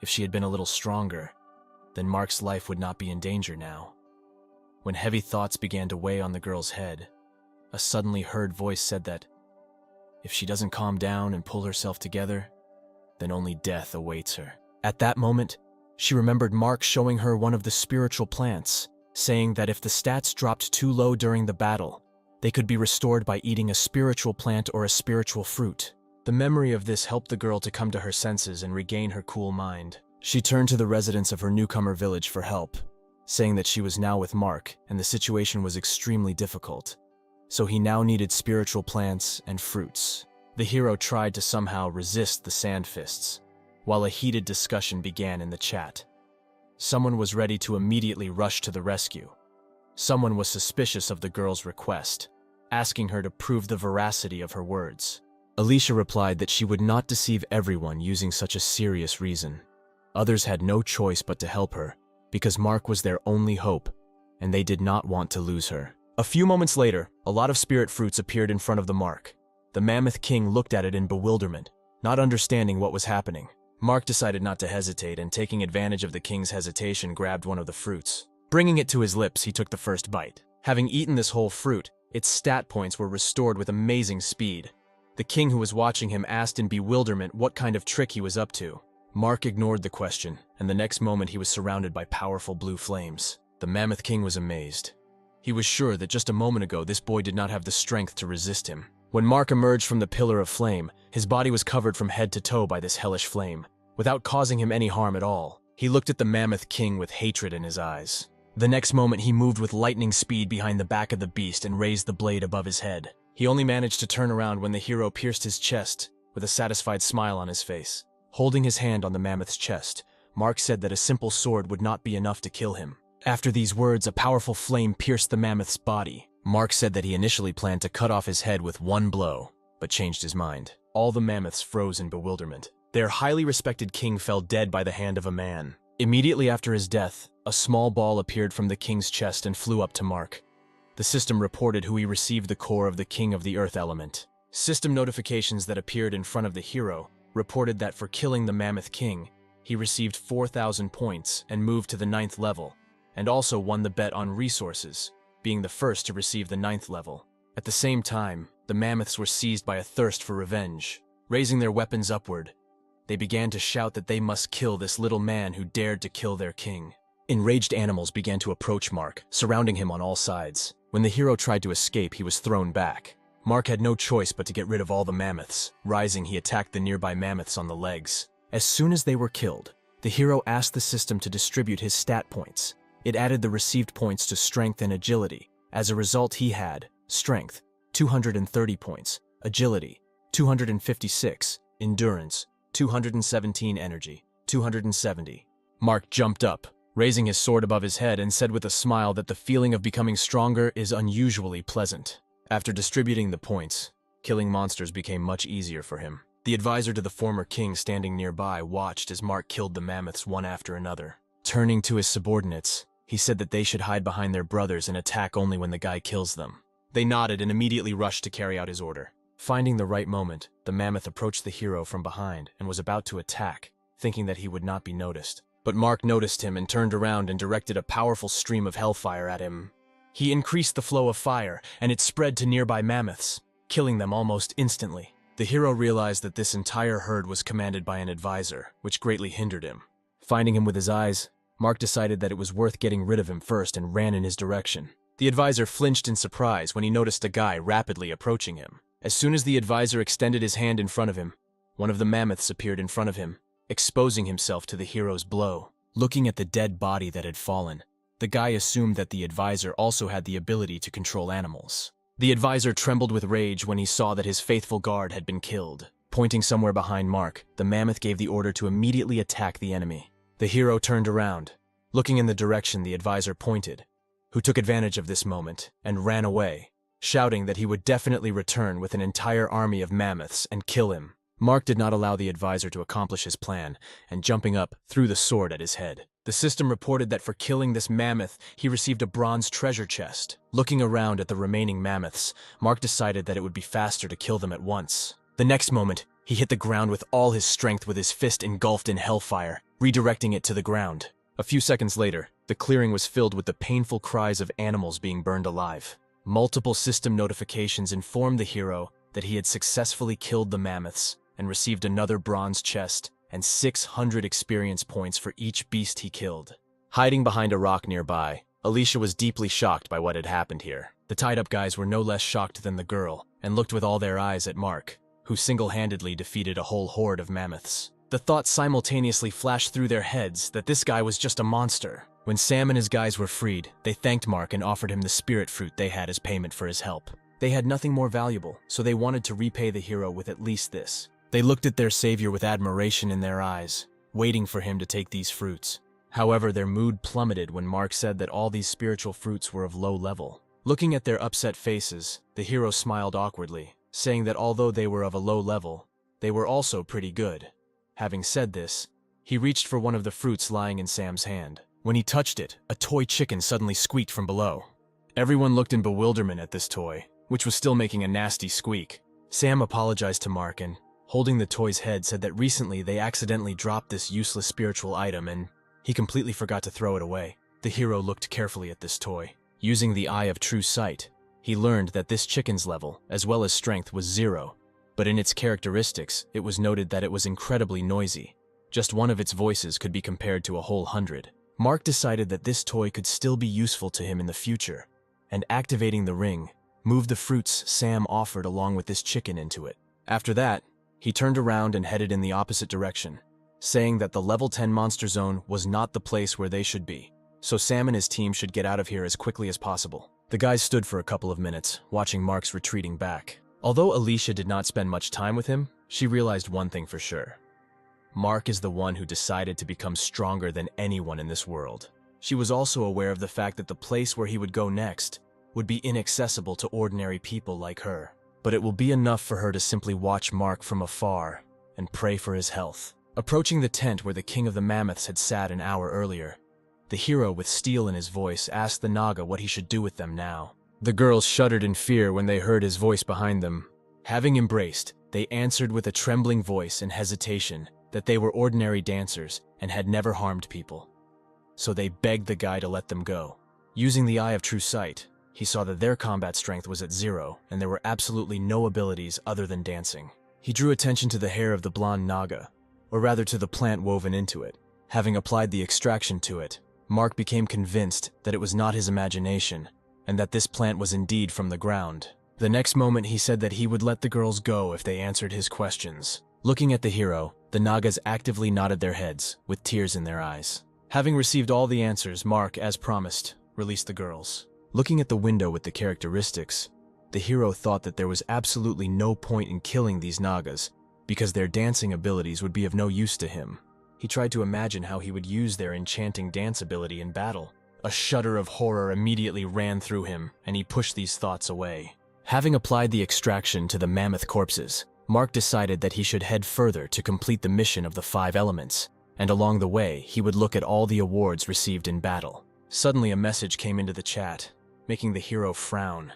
If she had been a little stronger, then Mark's life would not be in danger now. When heavy thoughts began to weigh on the girl's head, a suddenly heard voice said that if she doesn't calm down and pull herself together, then only death awaits her. At that moment, she remembered Mark showing her one of the spiritual plants, saying that if the stats dropped too low during the battle, they could be restored by eating a spiritual plant or a spiritual fruit. The memory of this helped the girl to come to her senses and regain her cool mind. She turned to the residents of her newcomer village for help, saying that she was now with Mark and the situation was extremely difficult, so he now needed spiritual plants and fruits. The hero tried to somehow resist the sand fists, while a heated discussion began in the chat. Someone was ready to immediately rush to the rescue. Someone was suspicious of the girl's request, asking her to prove the veracity of her words. Alicia replied that she would not deceive everyone using such a serious reason. Others had no choice but to help her, because Mark was their only hope, and they did not want to lose her. A few moments later, a lot of spirit fruits appeared in front of the Mark. The Mammoth King looked at it in bewilderment, not understanding what was happening. Mark decided not to hesitate and, taking advantage of the king's hesitation, grabbed one of the fruits. Bringing it to his lips, he took the first bite. Having eaten this whole fruit, its stat points were restored with amazing speed. The king, who was watching him, asked in bewilderment what kind of trick he was up to. Mark ignored the question, and the next moment he was surrounded by powerful blue flames. The Mammoth King was amazed. He was sure that just a moment ago this boy did not have the strength to resist him. When Mark emerged from the pillar of flame, his body was covered from head to toe by this hellish flame. Without causing him any harm at all, he looked at the Mammoth King with hatred in his eyes. The next moment he moved with lightning speed behind the back of the beast and raised the blade above his head. He only managed to turn around when the hero pierced his chest with a satisfied smile on his face. Holding his hand on the mammoth's chest, Mark said that a simple sword would not be enough to kill him. After these words, a powerful flame pierced the mammoth's body. Mark said that he initially planned to cut off his head with one blow, but changed his mind. All the mammoths froze in bewilderment. Their highly respected king fell dead by the hand of a man. Immediately after his death, a small ball appeared from the king's chest and flew up to Mark. The system reported who he received the core of the king of the earth element. System notifications that appeared in front of the hero reported that for killing the Mammoth King, he received 4,000 points and moved to the 9th level, and also won the bet on resources, being the first to receive the 9th level. At the same time, the mammoths were seized by a thirst for revenge. Raising their weapons upward, they began to shout that they must kill this little man who dared to kill their king. Enraged animals began to approach Mark, surrounding him on all sides. When the hero tried to escape, he was thrown back. Mark had no choice but to get rid of all the mammoths. Rising, he attacked the nearby mammoths on the legs. As soon as they were killed, the hero asked the system to distribute his stat points. It added the received points to strength and agility. As a result, he had strength, 230 points, agility, 256, endurance, 217 energy, 270. Mark jumped up, raising his sword above his head, and said with a smile that the feeling of becoming stronger is unusually pleasant. After distributing the points, killing monsters became much easier for him. The advisor to the former king, standing nearby, watched as Mark killed the mammoths one after another. Turning to his subordinates, he said that they should hide behind their brothers and attack only when the guy kills them. They nodded and immediately rushed to carry out his order. Finding the right moment, the mammoth approached the hero from behind and was about to attack, thinking that he would not be noticed. But Mark noticed him and turned around and directed a powerful stream of hellfire at him. He increased the flow of fire, and it spread to nearby mammoths, killing them almost instantly. The hero realized that this entire herd was commanded by an advisor, which greatly hindered him. Finding him with his eyes, Mark decided that it was worth getting rid of him first and ran in his direction. The advisor flinched in surprise when he noticed a guy rapidly approaching him. As soon as the advisor extended his hand in front of him, one of the mammoths appeared in front of him, exposing himself to the hero's blow. Looking at the dead body that had fallen, the guy assumed that the advisor also had the ability to control animals. The advisor trembled with rage when he saw that his faithful guard had been killed. Pointing somewhere behind Mark, the mammoth gave the order to immediately attack the enemy. The hero turned around, looking in the direction the advisor pointed, who took advantage of this moment and ran away, shouting that he would definitely return with an entire army of mammoths and kill him. Mark did not allow the advisor to accomplish his plan, and jumping up, threw the sword at his head. The system reported that for killing this mammoth, he received a bronze treasure chest. Looking around at the remaining mammoths, Mark decided that it would be faster to kill them at once. The next moment, he hit the ground with all his strength with his fist engulfed in hellfire, redirecting it to the ground. A few seconds later, the clearing was filled with the painful cries of animals being burned alive. Multiple system notifications informed the hero that he had successfully killed the mammoths and received another bronze chest and 600 experience points for each beast he killed. Hiding behind a rock nearby, Alicia was deeply shocked by what had happened here. The tied-up guys were no less shocked than the girl and looked with all their eyes at Mark, who single-handedly defeated a whole horde of mammoths. The thought simultaneously flashed through their heads that this guy was just a monster. When Sam and his guys were freed, they thanked Mark and offered him the spirit fruit they had as payment for his help. They had nothing more valuable, so they wanted to repay the hero with at least this. They looked at their savior with admiration in their eyes, waiting for him to take these fruits. However, their mood plummeted when Mark said that all these spiritual fruits were of low level. Looking at their upset faces, the hero smiled awkwardly, saying that although they were of a low level, they were also pretty good. Having said this, he reached for one of the fruits lying in Sam's hand. When he touched it, a toy chicken suddenly squeaked from below. Everyone looked in bewilderment at this toy, which was still making a nasty squeak. Sam apologized to Mark and, holding the toy's head, said that recently they accidentally dropped this useless spiritual item and he completely forgot to throw it away. The hero looked carefully at this toy. Using the eye of true sight, he learned that this chicken's level, as well as strength, was 0. But in its characteristics, it was noted that it was incredibly noisy. Just one of its voices could be compared to a whole 100. Mark decided that this toy could still be useful to him in the future, and activating the ring, moved the fruits Sam offered along with this chicken into it. After that, he turned around and headed in the opposite direction, saying that the level 10 monster zone was not the place where they should be, so Sam and his team should get out of here as quickly as possible. The guys stood for a couple of minutes, watching Mark's retreating back. Although Alicia did not spend much time with him, she realized one thing for sure. Mark is the one who decided to become stronger than anyone in this world. She was also aware of the fact that the place where he would go next would be inaccessible to ordinary people like her. But it will be enough for her to simply watch Mark from afar and pray for his health. Approaching the tent where the king of the mammoths had sat an hour earlier, the hero, with steel in his voice, asked the Naga what he should do with them now. The girls shuddered in fear when they heard his voice behind them. Having embraced, they answered with a trembling voice and hesitation that they were ordinary dancers and had never harmed people. So they begged the guy to let them go. Using the eye of true sight, he saw that their combat strength was at 0 and there were absolutely no abilities other than dancing. He drew attention to the hair of the blonde Naga, or rather to the plant woven into it. Having applied the extraction to it, Mark became convinced that it was not his imagination, and that this plant was indeed from the ground. The next moment he said that he would let the girls go if they answered his questions. Looking at the hero, the Nagas actively nodded their heads, with tears in their eyes. Having received all the answers, Mark, as promised, released the girls. Looking at the window with the characteristics, the hero thought that there was absolutely no point in killing these Nagas, because their dancing abilities would be of no use to him. He tried to imagine how he would use their enchanting dance ability in battle. A shudder of horror immediately ran through him, and he pushed these thoughts away. Having applied the extraction to the mammoth corpses, Mark decided that he should head further to complete the mission of the 5 elements, and along the way, he would look at all the awards received in battle. Suddenly, a message came into the chat, making the hero frown.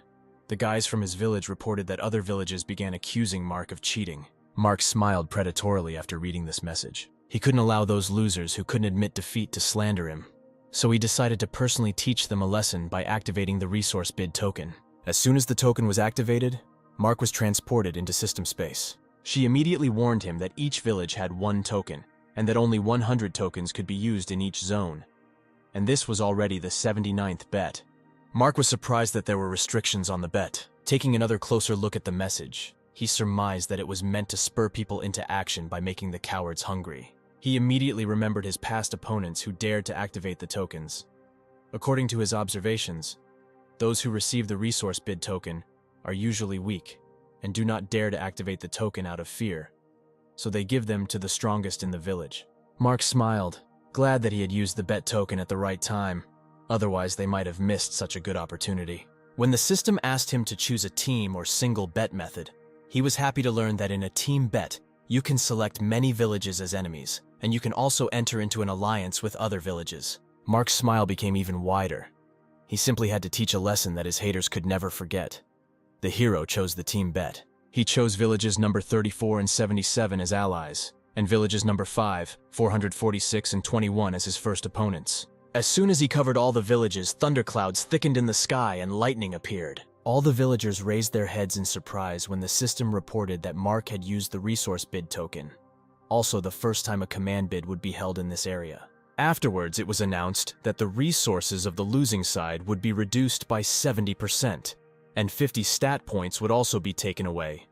The guys from his village reported that other villages began accusing Mark of cheating. Mark smiled predatorily after reading this message. He couldn't allow those losers who couldn't admit defeat to slander him, so he decided to personally teach them a lesson by activating the resource bid token. As soon as the token was activated, Mark was transported into system space. She immediately warned him that each village had 1 token, and that only 100 tokens could be used in each zone. And this was already the 79th bet. Mark was surprised that there were restrictions on the bet. Taking another closer look at the message, he surmised that it was meant to spur people into action by making the cowards hungry. He immediately remembered his past opponents who dared to activate the tokens. According to his observations, those who receive the resource bid token are usually weak and do not dare to activate the token out of fear, so they give them to the strongest in the village. Mark smiled, glad that he had used the bet token at the right time. Otherwise, they might have missed such a good opportunity. When the system asked him to choose a team or single bet method, he was happy to learn that in a team bet, you can select many villages as enemies, and you can also enter into an alliance with other villages. Mark's smile became even wider. He simply had to teach a lesson that his haters could never forget. The hero chose the team bet. He chose villages number 34 and 77 as allies, and villages number 5, 446 and 21 as his first opponents. As soon as he covered all the villages, thunderclouds thickened in the sky and lightning appeared. All the villagers raised their heads in surprise when the system reported that Mark had used the resource bid token. Also, the first time a command bid would be held in this area. Afterwards, it was announced that the resources of the losing side would be reduced by 70%, and 50 stat points would also be taken away,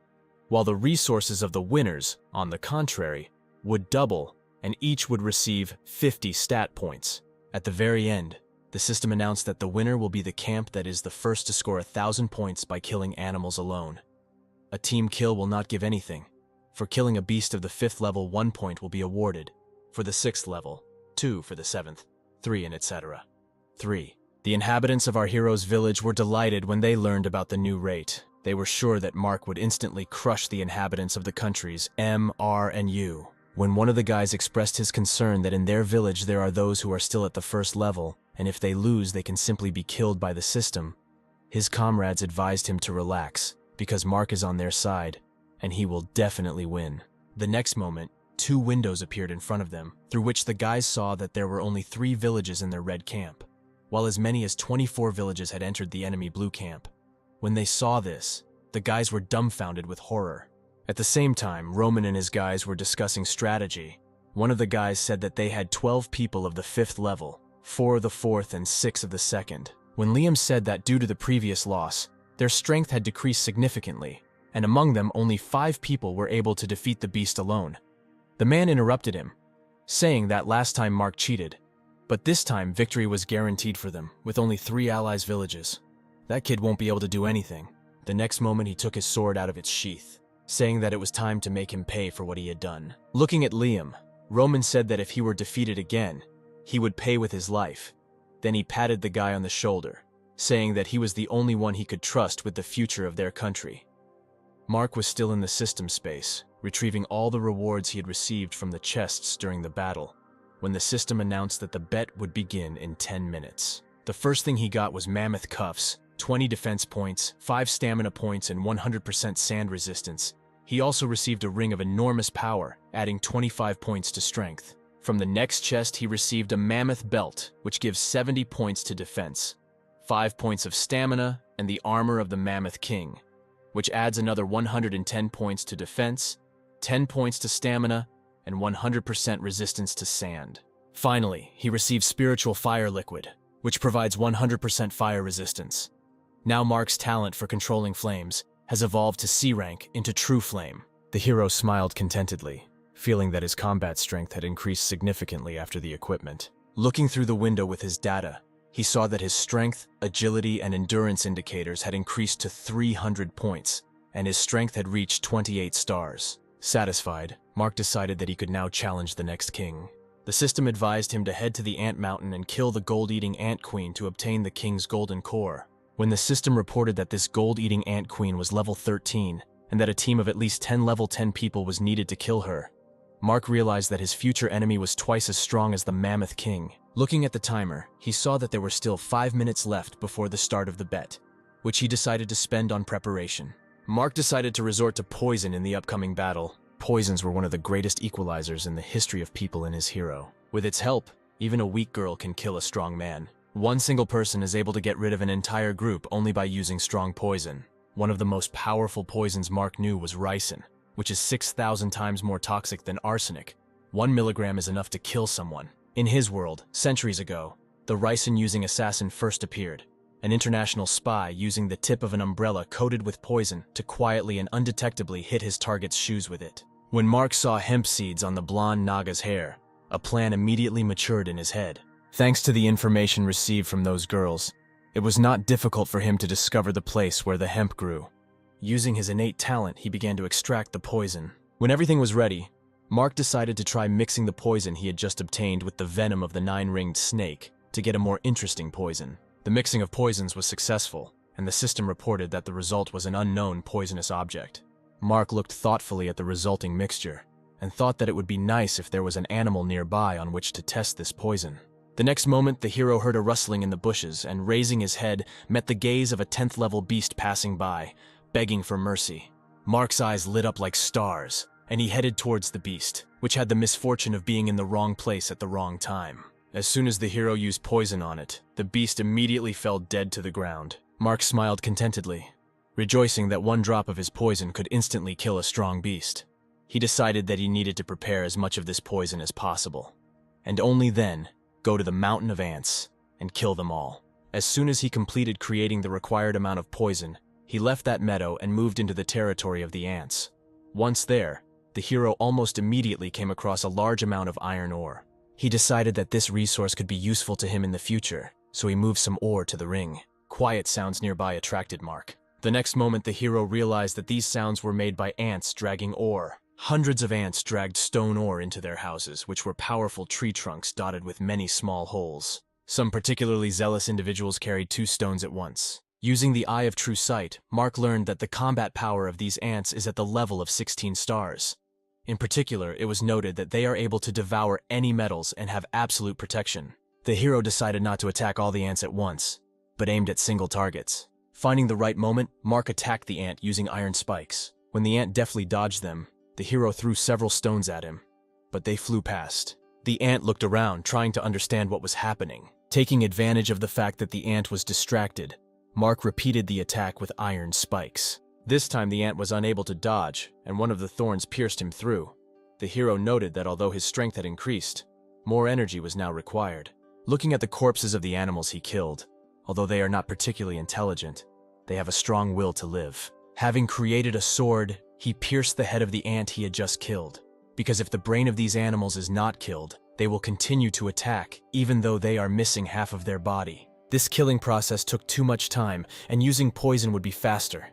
while the resources of the winners, on the contrary, would double, and each would receive 50 stat points. At the very end, the system announced that the winner will be the camp that is the first to score 1,000 points by killing animals alone. A team kill will not give anything. For killing a beast of the 5th level, 1 point will be awarded. For the 6th level, 2 for the 7th, 3 and etc. 3. The inhabitants of our hero's village were delighted when they learned about the new rate. They were sure that Mark would instantly crush the inhabitants of the countries M, R, and U. When one of the guys expressed his concern that in their village there are those who are still at the 1st level, and if they lose they can simply be killed by the system, his comrades advised him to relax, because Mark is on their side, and he will definitely win. The next moment, 2 windows appeared in front of them, through which the guys saw that there were only 3 villages in their red camp, while as many as 24 villages had entered the enemy blue camp. When they saw this, the guys were dumbfounded with horror. At the same time, Roman and his guys were discussing strategy. One of the guys said that they had 12 people of the 5th level, 4 of the 4th and 6 of the 2nd. When Liam said that due to the previous loss, their strength had decreased significantly, and among them only 5 people were able to defeat the beast alone. The man interrupted him, saying that last time Mark cheated, but this time victory was guaranteed for them, with only 3 allies' villages. That kid won't be able to do anything. The next moment he took his sword out of its sheath, saying that it was time to make him pay for what he had done. Looking at Liam, Roman said that if he were defeated again, he would pay with his life. Then he patted the guy on the shoulder, saying that he was the only one he could trust with the future of their country. Mark was still in the system space, retrieving all the rewards he had received from the chests during the battle, when the system announced that the bet would begin in 10 minutes. The first thing he got was mammoth cuffs, 20 defense points, 5 stamina points, and 100% sand resistance. He also received a ring of enormous power, adding 25 points to strength. From the next chest, he received a mammoth belt, which gives 70 points to defense, 5 points of stamina, and the armor of the Mammoth King, which adds another 110 points to defense, 10 points to stamina, and 100% resistance to sand. Finally, he received Spiritual Fire Liquid, which provides 100% fire resistance. Now Mark's talent for controlling flames has evolved to C rank into True Flame. The hero smiled contentedly, feeling that his combat strength had increased significantly after the equipment. Looking through the window with his data, he saw that his strength, agility, and endurance indicators had increased to 300 points, and his strength had reached 28 stars. Satisfied, Mark decided that he could now challenge the next king. The system advised him to head to the Ant Mountain and kill the gold-eating Ant Queen to obtain the king's golden core. When the system reported that this gold-eating Ant Queen was level 13, and that a team of at least 10 level 10 people was needed to kill her, Mark realized that his future enemy was twice as strong as the Mammoth King. Looking at the timer, he saw that there were still 5 minutes left before the start of the bet, which he decided to spend on preparation. Mark decided to resort to poison in the upcoming battle. Poisons were one of the greatest equalizers in the history of people in his hero. With its help, even a weak girl can kill a strong man. One single person is able to get rid of an entire group only by using strong poison. One of the most powerful poisons Mark knew was ricin, which is 6,000 times more toxic than arsenic. 1 milligram is enough to kill someone. In his world, centuries ago, the ricin-using assassin first appeared, an international spy using the tip of an umbrella coated with poison to quietly and undetectably hit his target's shoes with it. When Mark saw hemp seeds on the blonde Naga's hair, a plan immediately matured in his head. Thanks to the information received from those girls, it was not difficult for him to discover the place where the hemp grew. Using his innate talent, he began to extract the poison. When everything was ready, Mark decided to try mixing the poison he had just obtained with the venom of the 9-ringed snake to get a more interesting poison. The mixing of poisons was successful, and the system reported that the result was an unknown poisonous object. Mark looked thoughtfully at the resulting mixture. and thought that it would be nice if there was an animal nearby on which to test this poison. The next moment, the hero heard a rustling in the bushes and, raising his head, met the gaze of a 10th-level beast passing by, begging for mercy. Mark's eyes lit up like stars, and he headed towards the beast, which had the misfortune of being in the wrong place at the wrong time. As soon as the hero used poison on it, the beast immediately fell dead to the ground. Mark smiled contentedly, rejoicing that one drop of his poison could instantly kill a strong beast. He decided that he needed to prepare as much of this poison as possible, and only then go to the mountain of ants and kill them all. As soon as he completed creating the required amount of poison, he left that meadow and moved into the territory of the ants. Once there, the hero almost immediately came across a large amount of iron ore. He decided that this resource could be useful to him in the future, so he moved some ore to the ring. Quiet sounds nearby attracted Mark. The next moment, the hero realized that these sounds were made by ants dragging ore. Hundreds of ants dragged stone ore into their houses, which were powerful tree trunks dotted with many small holes. Some particularly zealous individuals carried 2 stones at once. Using the Eye of True Sight, Mark learned that the combat power of these ants is at the level of 16 stars. In particular, it was noted that they are able to devour any metals and have absolute protection. The hero decided not to attack all the ants at once, but aimed at single targets. Finding the right moment, Mark attacked the ant using iron spikes. When the ant deftly dodged them, the hero threw several stones at him, but they flew past. The ant looked around, trying to understand what was happening. Taking advantage of the fact that the ant was distracted, Mark repeated the attack with iron spikes. This time the ant was unable to dodge, and one of the thorns pierced him through. The hero noted that although his strength had increased, more energy was now required. Looking at the corpses of the animals he killed, although they are not particularly intelligent, they have a strong will to live. Having created a sword, he pierced the head of the ant he had just killed, because if the brain of these animals is not killed, they will continue to attack, even though they are missing half of their body. This killing process took too much time, and using poison would be faster.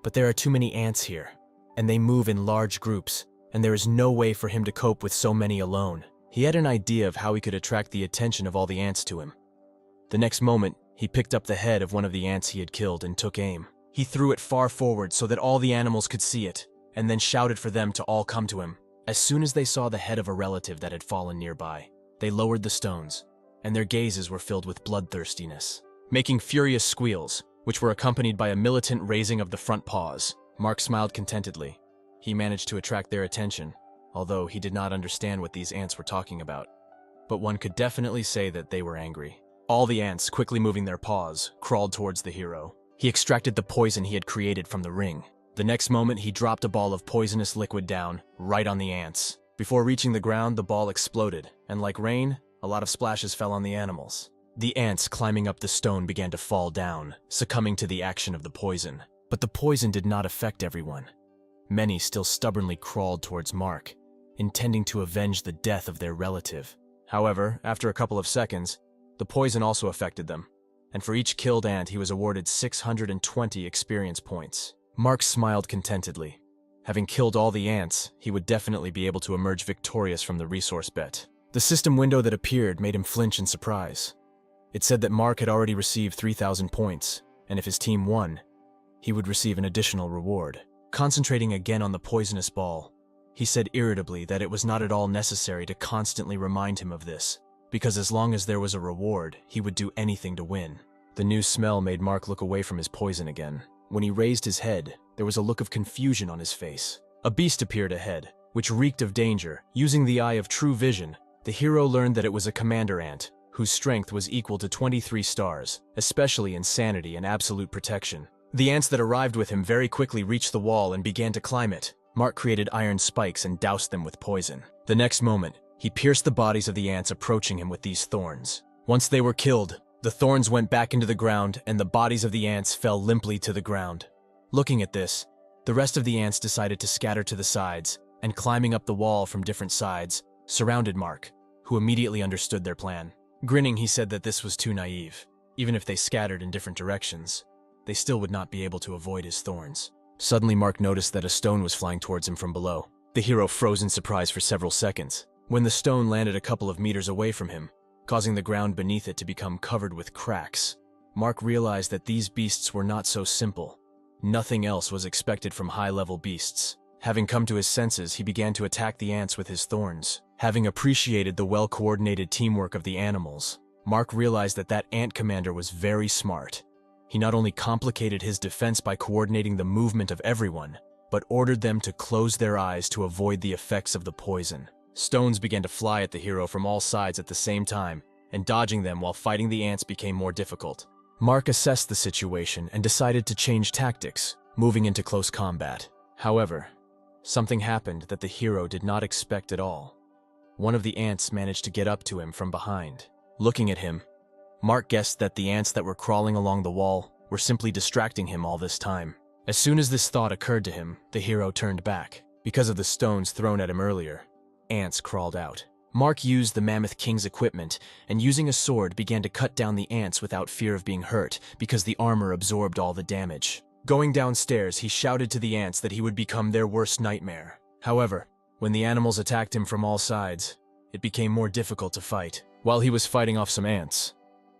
But there are too many ants here, and they move in large groups, and there is no way for him to cope with so many alone. He had an idea of how he could attract the attention of all the ants to him. The next moment, he picked up the head of one of the ants he had killed and took aim. He threw it far forward so that all the animals could see it, and then shouted for them to all come to him. As soon as they saw the head of a relative that had fallen nearby, they lowered the stones, and their gazes were filled with bloodthirstiness. Making furious squeals, which were accompanied by a militant raising of the front paws, Mark smiled contentedly. He managed to attract their attention, although he did not understand what these ants were talking about. But one could definitely say that they were angry. All the ants, quickly moving their paws, crawled towards the hero. He extracted the poison he had created from the ring. The next moment, he dropped a ball of poisonous liquid down, right on the ants. Before reaching the ground, the ball exploded, and like rain, a lot of splashes fell on the animals. The ants climbing up the stone began to fall down, succumbing to the action of the poison. But the poison did not affect everyone. Many still stubbornly crawled towards Mark, intending to avenge the death of their relative. However, after a couple of seconds, the poison also affected them, and for each killed ant he was awarded 620 experience points. Mark smiled contentedly. Having killed all the ants, he would definitely be able to emerge victorious from the resource bet. The system window that appeared made him flinch in surprise. It said that Mark had already received 3,000 points, and if his team won, he would receive an additional reward. Concentrating again on the poisonous ball, he said irritably that it was not at all necessary to constantly remind him of this, because as long as there was a reward, he would do anything to win. The new smell made Mark look away from his poison again. When he raised his head, there was a look of confusion on his face. A beast appeared ahead, which reeked of danger. Using the Eye of True Vision, the hero learned that it was a commander ant, whose strength was equal to 23 stars, especially in sanity and absolute protection. The ants that arrived with him very quickly reached the wall and began to climb it. Mark created iron spikes and doused them with poison. The next moment, he pierced the bodies of the ants approaching him with these thorns. Once they were killed, the thorns went back into the ground and the bodies of the ants fell limply to the ground. Looking at this, the rest of the ants decided to scatter to the sides, and climbing up the wall from different sides, surrounded Mark, who immediately understood their plan. Grinning, he said that this was too naive. Even if they scattered in different directions, they still would not be able to avoid his thorns. Suddenly, Mark noticed that a stone was flying towards him from below. The hero froze in surprise for several seconds, when the stone landed a couple of meters away from him, causing the ground beneath it to become covered with cracks. Mark realized that these beasts were not so simple. Nothing else was expected from high-level beasts. Having come to his senses, he began to attack the ants with his thorns. Having appreciated the well-coordinated teamwork of the animals, Mark realized that that ant commander was very smart. He not only complicated his defense by coordinating the movement of everyone, but ordered them to close their eyes to avoid the effects of the poison. Stones began to fly at the hero from all sides at the same time, and dodging them while fighting the ants became more difficult. Mark assessed the situation and decided to change tactics, moving into close combat. However, something happened that the hero did not expect at all. One of the ants managed to get up to him from behind. Looking at him, Mark guessed that the ants that were crawling along the wall were simply distracting him all this time. As soon as this thought occurred to him, the hero turned back. Because of the stones thrown at him earlier, ants crawled out. Mark used the Mammoth King's equipment and using a sword began to cut down the ants without fear of being hurt because the armor absorbed all the damage. Going downstairs, he shouted to the ants that he would become their worst nightmare. However, when the animals attacked him from all sides, it became more difficult to fight. While he was fighting off some ants,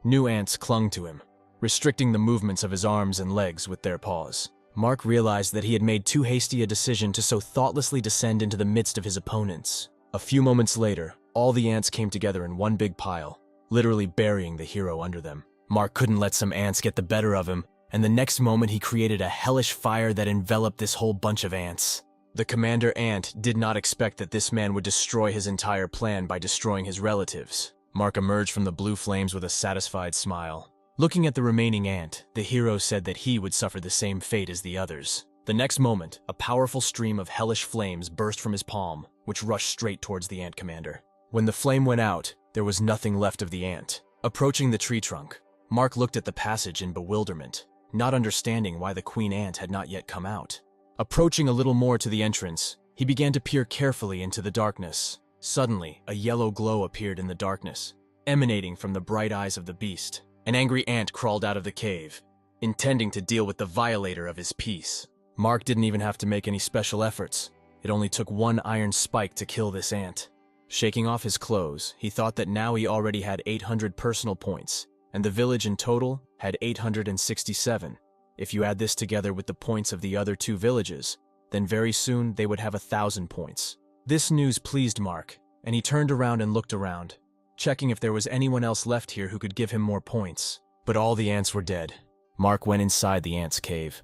new ants clung to him, restricting the movements of his arms and legs with their paws. Mark realized that he had made too hasty a decision to so thoughtlessly descend into the midst of his opponents. A few moments later, all the ants came together in one big pile, literally burying the hero under them. Mark couldn't let some ants get the better of him, and the next moment he created a hellish fire that enveloped this whole bunch of ants. The commander ant did not expect that this man would destroy his entire plan by destroying his relatives. Mark emerged from the blue flames with a satisfied smile. Looking at the remaining ant, the hero said that he would suffer the same fate as the others. The next moment, a powerful stream of hellish flames burst from his palm, which rushed straight towards the ant commander. When the flame went out, there was nothing left of the ant. Approaching the tree trunk, Mark looked at the passage in bewilderment, not understanding why the queen ant had not yet come out. Approaching a little more to the entrance, he began to peer carefully into the darkness. Suddenly, a yellow glow appeared in the darkness, emanating from the bright eyes of the beast. An angry ant crawled out of the cave, intending to deal with the violator of his peace. Mark didn't even have to make any special efforts. It only took one iron spike to kill this ant. Shaking off his clothes, he thought that now he already had 800 personal points, and the village in total had 867. If you add this together with the points of the other two villages, then very soon they would have 1,000 points. This news pleased Mark, and he turned around and looked around, checking if there was anyone else left here who could give him more points. But all the ants were dead. Mark went inside the ants' cave.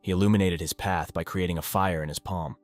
He illuminated his path by creating a fire in his palm.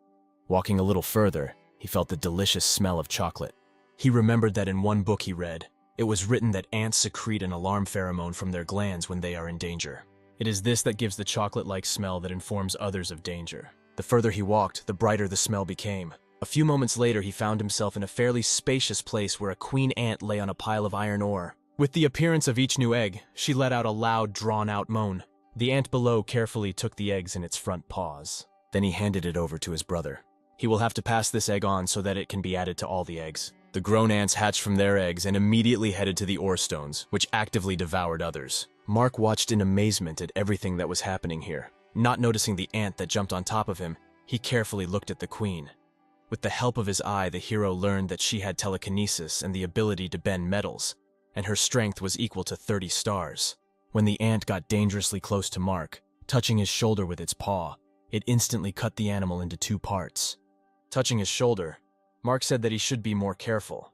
Walking a little further, he felt the delicious smell of chocolate. He remembered that in one book he read, it was written that ants secrete an alarm pheromone from their glands when they are in danger. It is this that gives the chocolate-like smell that informs others of danger. The further he walked, the brighter the smell became. A few moments later, he found himself in a fairly spacious place where a queen ant lay on a pile of iron ore. With the appearance of each new egg, she let out a loud, drawn-out moan. The ant below carefully took the eggs in its front paws. Then he handed it over to his brother. He will have to pass this egg on so that it can be added to all the eggs. The grown ants hatched from their eggs and immediately headed to the ore stones, which actively devoured others. Mark watched in amazement at everything that was happening here. Not noticing the ant that jumped on top of him, he carefully looked at the queen. With the help of his eye, the hero learned that she had telekinesis and the ability to bend metals, and her strength was equal to 30 stars. When the ant got dangerously close to Mark, touching his shoulder with its paw, it instantly cut the animal into 2 parts. Touching his shoulder, Mark said that he should be more careful.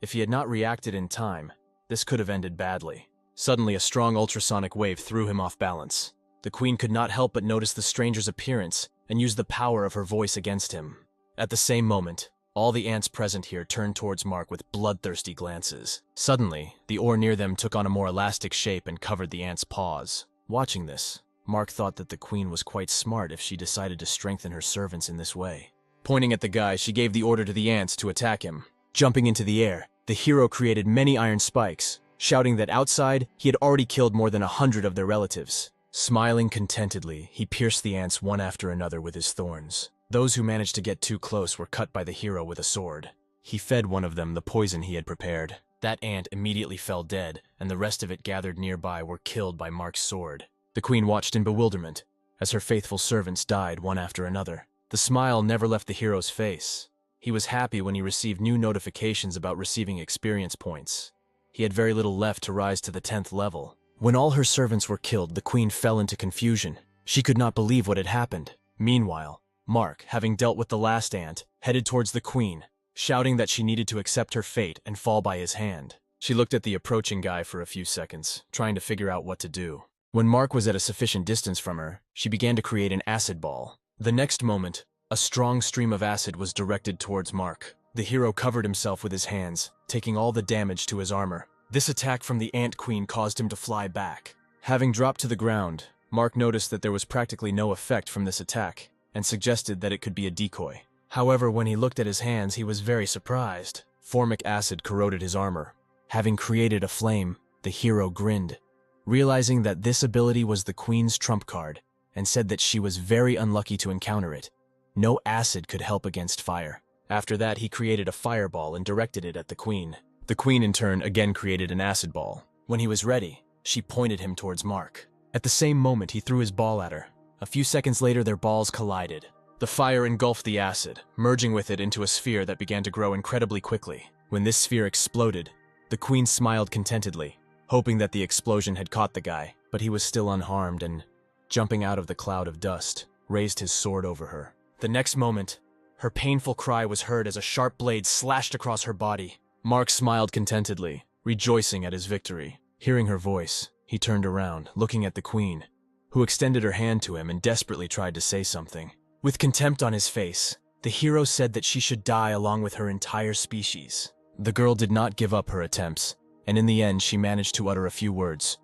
If he had not reacted in time, this could have ended badly. Suddenly, a strong ultrasonic wave threw him off balance. The queen could not help but notice the stranger's appearance and use the power of her voice against him. At the same moment, all the ants present here turned towards Mark with bloodthirsty glances. Suddenly, the ore near them took on a more elastic shape and covered the ants' paws. Watching this, Mark thought that the queen was quite smart if she decided to strengthen her servants in this way. Pointing at the guy, she gave the order to the ants to attack him. Jumping into the air, the hero created many iron spikes, shouting that outside, he had already killed more than 100 of their relatives. Smiling contentedly, he pierced the ants one after another with his thorns. Those who managed to get too close were cut by the hero with a sword. He fed one of them the poison he had prepared. That ant immediately fell dead, and the rest of it gathered nearby were killed by Mark's sword. The queen watched in bewilderment as her faithful servants died one after another. The smile never left the hero's face. He was happy when he received new notifications about receiving experience points. He had very little left to rise to the 10th level. When all her servants were killed, the queen fell into confusion. She could not believe what had happened. Meanwhile, Mark, having dealt with the last ant, headed towards the queen, shouting that she needed to accept her fate and fall by his hand. She looked at the approaching guy for a few seconds, trying to figure out what to do. When Mark was at a sufficient distance from her, she began to create an acid ball. The next moment, a strong stream of acid was directed towards Mark. The hero covered himself with his hands, taking all the damage to his armor. This attack from the ant queen caused him to fly back. Having dropped to the ground, Mark noticed that there was practically no effect from this attack, and suggested that it could be a decoy. However, when he looked at his hands, he was very surprised. Formic acid corroded his armor. Having created a flame, the hero grinned, realizing that this ability was the queen's trump card, and said that she was very unlucky to encounter it. No acid could help against fire. After that, he created a fireball and directed it at the queen. The queen, in turn, again created an acid ball. When he was ready, she pointed him towards Mark. At the same moment, he threw his ball at her. A few seconds later, their balls collided. The fire engulfed the acid, merging with it into a sphere that began to grow incredibly quickly. When this sphere exploded, the queen smiled contentedly, hoping that the explosion had caught the guy, but he was still unharmed and, jumping out of the cloud of dust, raised his sword over her. The next moment, her painful cry was heard as a sharp blade slashed across her body. Mark smiled contentedly, rejoicing at his victory. Hearing her voice, he turned around, looking at the queen, who extended her hand to him and desperately tried to say something. With contempt on his face, the hero said that she should die along with her entire species. The girl did not give up her attempts, and in the end she managed to utter a few words,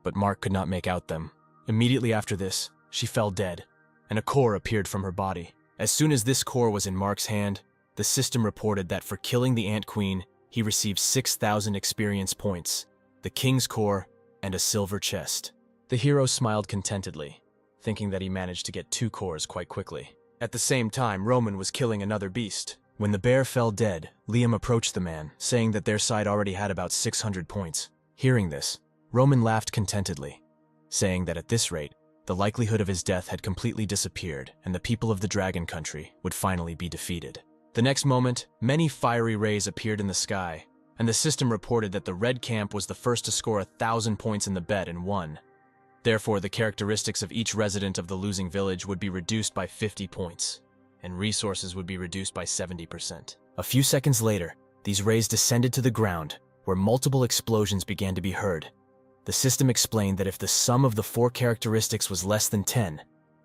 but Mark could not make out them. Immediately after this, she fell dead, and a core appeared from her body. As soon as this core was in Mark's hand, the system reported that for killing the Ant Queen, he received 6,000 experience points, the King's core, and a silver chest. The hero smiled contentedly, thinking that he managed to get 2 cores quite quickly. At the same time, Roman was killing another beast. When the bear fell dead, Liam approached the man, saying that their side already had about 600 points. Hearing this, Roman laughed contentedly, saying that at this rate, the likelihood of his death had completely disappeared and the people of the Dragon Country would finally be defeated. The next moment, many fiery rays appeared in the sky, and the system reported that the Red Camp was the first to score 1,000 points in the bet and won. Therefore, the characteristics of each resident of the losing village would be reduced by 50 points, and resources would be reduced by 70%. A few seconds later, these rays descended to the ground, where multiple explosions began to be heard. The system explained that if the sum of the 4 characteristics was less than 10,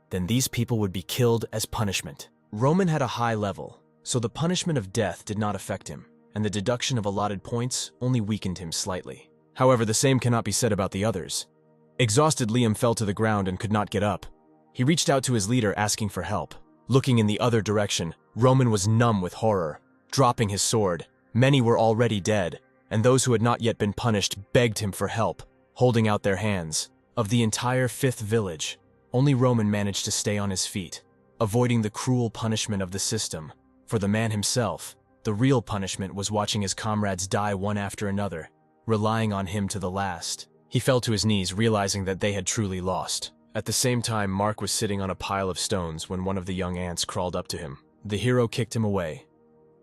then these people would be killed as punishment. Roman had a high level, so the punishment of death did not affect him, and the deduction of allotted points only weakened him slightly. However, the same cannot be said about the others. Exhausted, Liam fell to the ground and could not get up. He reached out to his leader asking for help. Looking in the other direction, Roman was numb with horror. Dropping his sword, many were already dead, and those who had not yet been punished begged him for help, holding out their hands. Of the entire 5th village, only Roman managed to stay on his feet, avoiding the cruel punishment of the system. For the man himself, the real punishment was watching his comrades die one after another, relying on him to the last. He fell to his knees, realizing that they had truly lost. At the same time, Mark was sitting on a pile of stones when one of the young ants crawled up to him. The hero kicked him away,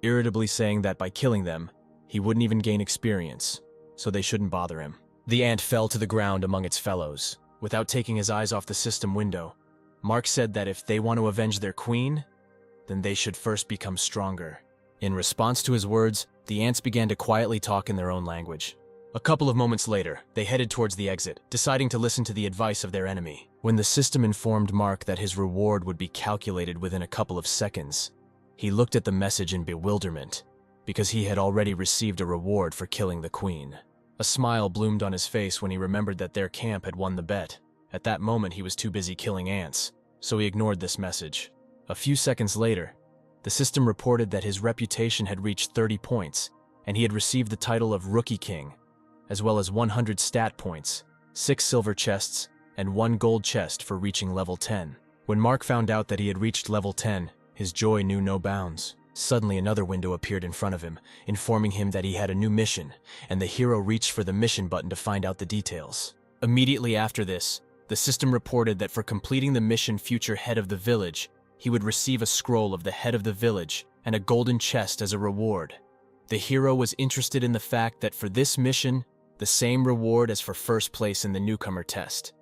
irritably saying that by killing them, he wouldn't even gain experience, so they shouldn't bother him. The ant fell to the ground among its fellows. Without taking his eyes off the system window, Mark said that if they want to avenge their queen, then they should first become stronger. In response to his words, the ants began to quietly talk in their own language. A couple of moments later, they headed towards the exit, deciding to listen to the advice of their enemy. When the system informed Mark that his reward would be calculated within a couple of seconds, he looked at the message in bewilderment, because he had already received a reward for killing the queen. A smile bloomed on his face when he remembered that their camp had won the bet. At that moment, he was too busy killing ants, so he ignored this message. A few seconds later, the system reported that his reputation had reached 30 points, and he had received the title of Rookie King, as well as 100 stat points, 6 silver chests, and 1 gold chest for reaching level 10. When Mark found out that he had reached level 10, his joy knew no bounds. Suddenly another window appeared in front of him, informing him that he had a new mission, and the hero reached for the mission button to find out the details. Immediately after this, the system reported that for completing the mission future head of the village, he would receive a scroll of the head of the village and a golden chest as a reward. The hero was interested in the fact that for this mission, the same reward as for first place in the newcomer test.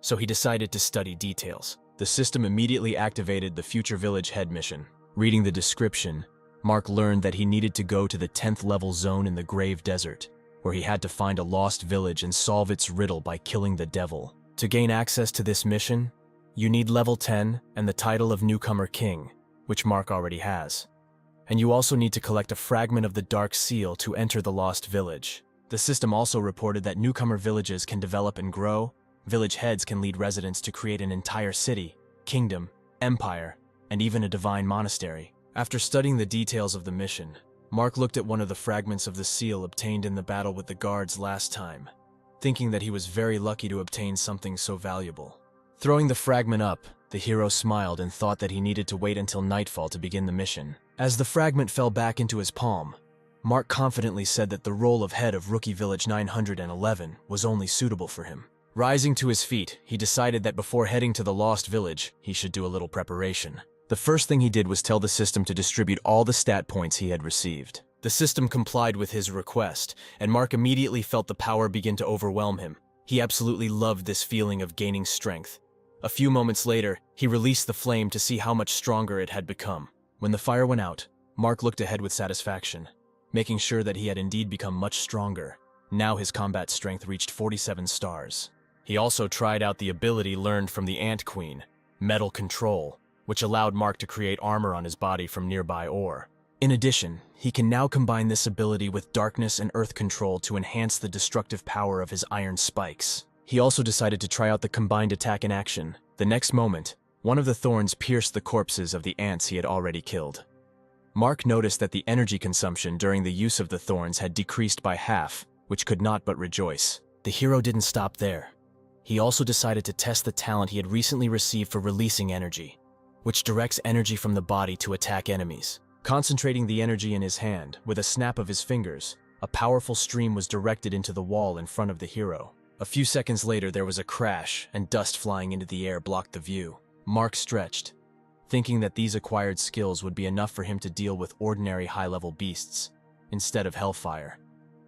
So he decided to study details. The system immediately activated the Future Village Head mission. Reading the description, Mark learned that he needed to go to the 10th level zone in the Grave Desert, where he had to find a lost village and solve its riddle by killing the devil. To gain access to this mission, you need level 10 and the title of Newcomer King, which Mark already has. And you also need to collect a fragment of the Dark Seal to enter the Lost Village. The system also reported that newcomer villages can develop and grow, village heads can lead residents to create an entire city, kingdom, empire, and even a divine monastery. After studying the details of the mission, Mark looked at one of the fragments of the seal obtained in the battle with the guards last time, thinking that he was very lucky to obtain something so valuable. Throwing the fragment up, the hero smiled and thought that he needed to wait until nightfall to begin the mission. As the fragment fell back into his palm, Mark confidently said that the role of head of Rookie Village 911 was only suitable for him. Rising to his feet, he decided that before heading to the Lost Village, he should do a little preparation. The first thing he did was tell the system to distribute all the stat points he had received. The system complied with his request, and Mark immediately felt the power begin to overwhelm him. He absolutely loved this feeling of gaining strength. A few moments later, he released the flame to see how much stronger it had become. When the fire went out, Mark looked ahead with satisfaction, making sure that he had indeed become much stronger. Now his combat strength reached 47 stars. He also tried out the ability learned from the Ant Queen, Metal Control, which allowed Mark to create armor on his body from nearby ore. In addition, he can now combine this ability with Darkness and Earth Control to enhance the destructive power of his iron spikes. He also decided to try out the combined attack in action. The next moment, one of the thorns pierced the corpses of the ants he had already killed. Mark noticed that the energy consumption during the use of the thorns had decreased by half, which could not but rejoice. The hero didn't stop there. He also decided to test the talent he had recently received for releasing energy, which directs energy from the body to attack enemies. Concentrating the energy in his hand, with a snap of his fingers, a powerful stream was directed into the wall in front of the hero. A few seconds later, there was a crash, and dust flying into the air blocked the view. Mark stretched, thinking that these acquired skills would be enough for him to deal with ordinary high-level beasts, instead of Hellfire,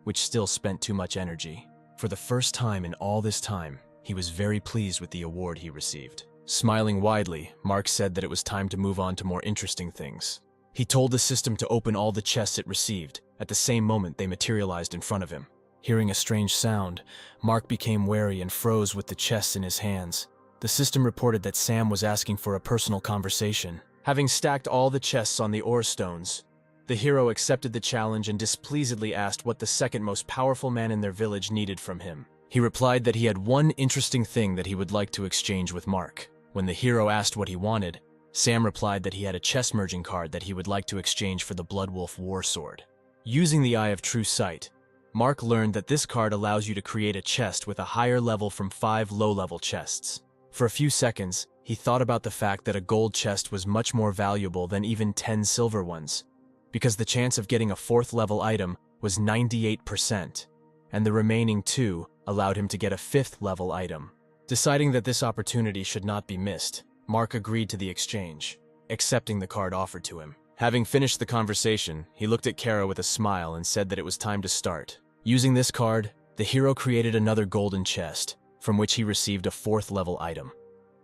which still spent too much energy. For the first time in all this time, he was very pleased with the award he received. Smiling widely, Mark said that it was time to move on to more interesting things. He told the system to open all the chests it received. At the same moment, they materialized in front of him. Hearing a strange sound, Mark became wary and froze with the chests in his hands. The system reported that Sam was asking for a personal conversation. Having stacked all the chests on the ore stones, the hero accepted the challenge and displeasedly asked what the second most powerful man in their village needed from him. He replied that he had one interesting thing that he would like to exchange with Mark. When the hero asked what he wanted, Sam replied that he had a chest merging card that he would like to exchange for the Bloodwolf War Sword. Using the Eye of True Sight, Mark learned that this card allows you to create a chest with a higher level from 5 low-level chests. For a few seconds, he thought about the fact that a gold chest was much more valuable than even 10 silver ones, because the chance of getting a 4th level item was 98%, and the remaining 2 allowed him to get a 5th level item. Deciding that this opportunity should not be missed, Mark agreed to the exchange, accepting the card offered to him. Having finished the conversation, he looked at Kara with a smile and said that it was time to start. Using this card, the hero created another golden chest, from which he received a 4th level item,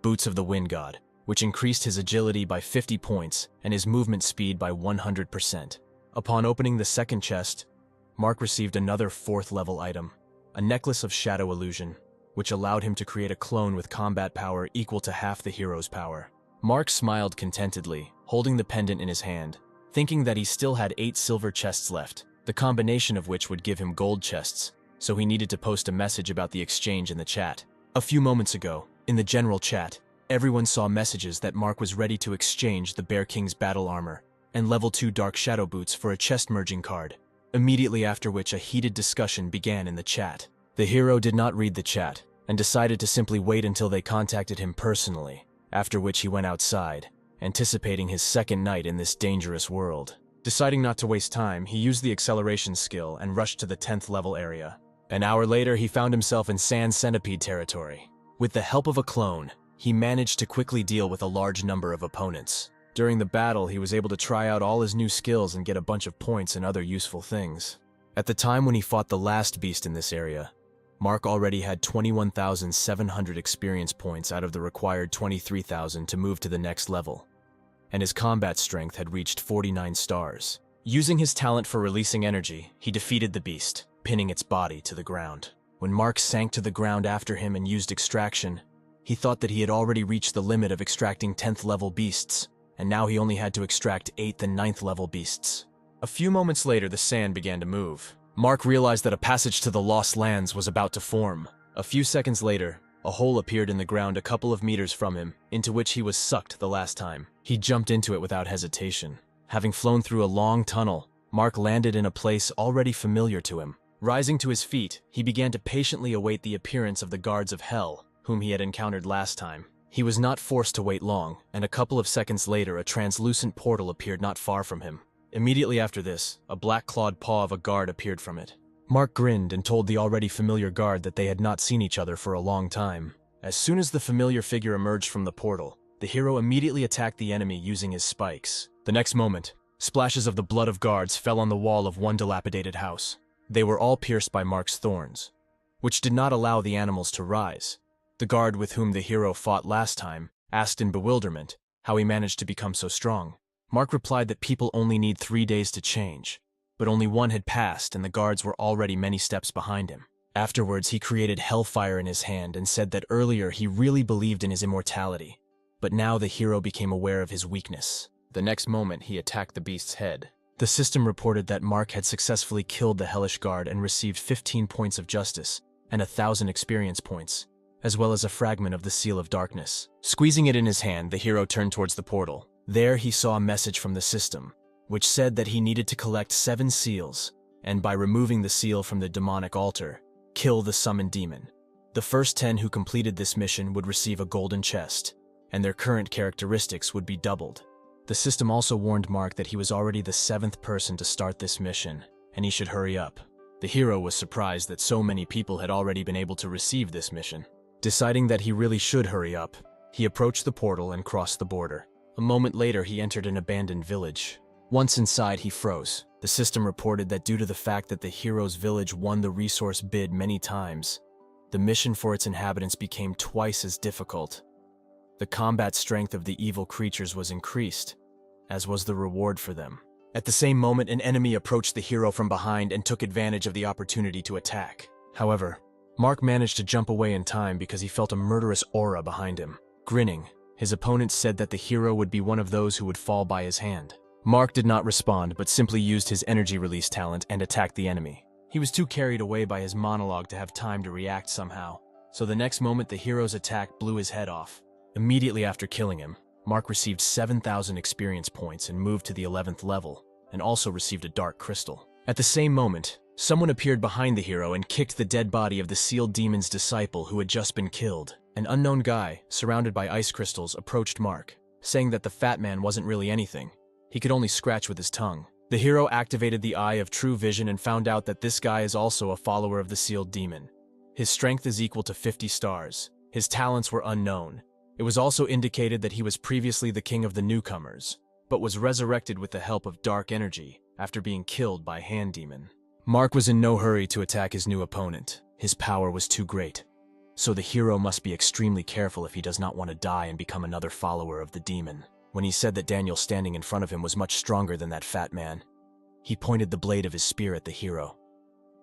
Boots of the Wind God, which increased his agility by 50 points and his movement speed by 100%. Upon opening the second chest, Mark received another 4th level item, a Necklace of Shadow Illusion, which allowed him to create a clone with combat power equal to half the hero's power. Mark smiled contentedly, holding the pendant in his hand, thinking that he still had 8 silver chests left, the combination of which would give him gold chests, so he needed to post a message about the exchange in the chat. A few moments ago, in the general chat, everyone saw messages that Mark was ready to exchange the Bear King's battle armor and level 2 Dark Shadow Boots for a chest merging card, immediately after which a heated discussion began in the chat. The hero did not read the chat, and decided to simply wait until they contacted him personally, after which he went outside, anticipating his second night in this dangerous world. Deciding not to waste time, he used the acceleration skill and rushed to the 10th level area. An hour later, he found himself in Sand Centipede territory. With the help of a clone, he managed to quickly deal with a large number of opponents. During the battle, he was able to try out all his new skills and get a bunch of points and other useful things. At the time when he fought the last beast in this area, Mark already had 21,700 experience points out of the required 23,000 to move to the next level, and his combat strength had reached 49 stars. Using his talent for releasing energy, he defeated the beast, pinning its body to the ground. When Mark sank to the ground after him and used extraction, he thought that he had already reached the limit of extracting 10th level beasts, and now he only had to extract 8th and 9th level beasts. A few moments later, the sand began to move. Mark realized that a passage to the Lost Lands was about to form. A few seconds later, a hole appeared in the ground a couple of meters from him, into which he was sucked the last time. He jumped into it without hesitation. Having flown through a long tunnel, Mark landed in a place already familiar to him. Rising to his feet, he began to patiently await the appearance of the guards of hell, whom he had encountered last time. He was not forced to wait long, and a couple of seconds later a translucent portal appeared not far from him. Immediately after this, a black-clawed paw of a guard appeared from it. Mark grinned and told the already familiar guard that they had not seen each other for a long time. As soon as the familiar figure emerged from the portal, the hero immediately attacked the enemy using his spikes. The next moment, splashes of the blood of guards fell on the wall of one dilapidated house. They were all pierced by Mark's thorns, which did not allow the animals to rise. The guard with whom the hero fought last time asked in bewilderment how he managed to become so strong. Mark replied that people only need 3 days to change, but only one had passed and the guards were already many steps behind him. Afterwards, he created hellfire in his hand and said that earlier he really believed in his immortality, but now the hero became aware of his weakness. The next moment, he attacked the beast's head. The system reported that Mark had successfully killed the hellish guard and received 15 points of justice and 1,000 experience points, as well as a fragment of the Seal of Darkness. Squeezing it in his hand, the hero turned towards the portal. There he saw a message from the system, which said that he needed to collect 7 seals, and by removing the seal from the demonic altar, kill the summoned demon. The first 10 who completed this mission would receive a golden chest, and their current characteristics would be doubled. The system also warned Mark that he was already the 7th person to start this mission, and he should hurry up. The hero was surprised that so many people had already been able to receive this mission. Deciding that he really should hurry up, he approached the portal and crossed the border. A moment later, he entered an abandoned village. Once inside, he froze. The system reported that due to the fact that the hero's village won the resource bid many times, the mission for its inhabitants became twice as difficult. The combat strength of the evil creatures was increased, as was the reward for them. At the same moment, an enemy approached the hero from behind and took advantage of the opportunity to attack. However, Mark managed to jump away in time because he felt a murderous aura behind him. Grinning, his opponent said that the hero would be one of those who would fall by his hand. Mark did not respond, but simply used his energy release talent and attacked the enemy. He was too carried away by his monologue to have time to react somehow, so the next moment the hero's attack blew his head off. Immediately after killing him, Mark received 7,000 experience points and moved to the 11th level, and also received a dark crystal. At the same moment, someone appeared behind the hero and kicked the dead body of the sealed demon's disciple who had just been killed. An unknown guy, surrounded by ice crystals, approached Mark, saying that the fat man wasn't really anything. He could only scratch with his tongue. The hero activated the Eye of True Vision and found out that this guy is also a follower of the sealed demon. His strength is equal to 50 stars. His talents were unknown. It was also indicated that he was previously the king of the newcomers, but was resurrected with the help of dark energy after being killed by Hand Demon. Mark was in no hurry to attack his new opponent. His power was too great. So the hero must be extremely careful if he does not want to die and become another follower of the demon. When he said that Daniel standing in front of him was much stronger than that fat man, he pointed the blade of his spear at the hero,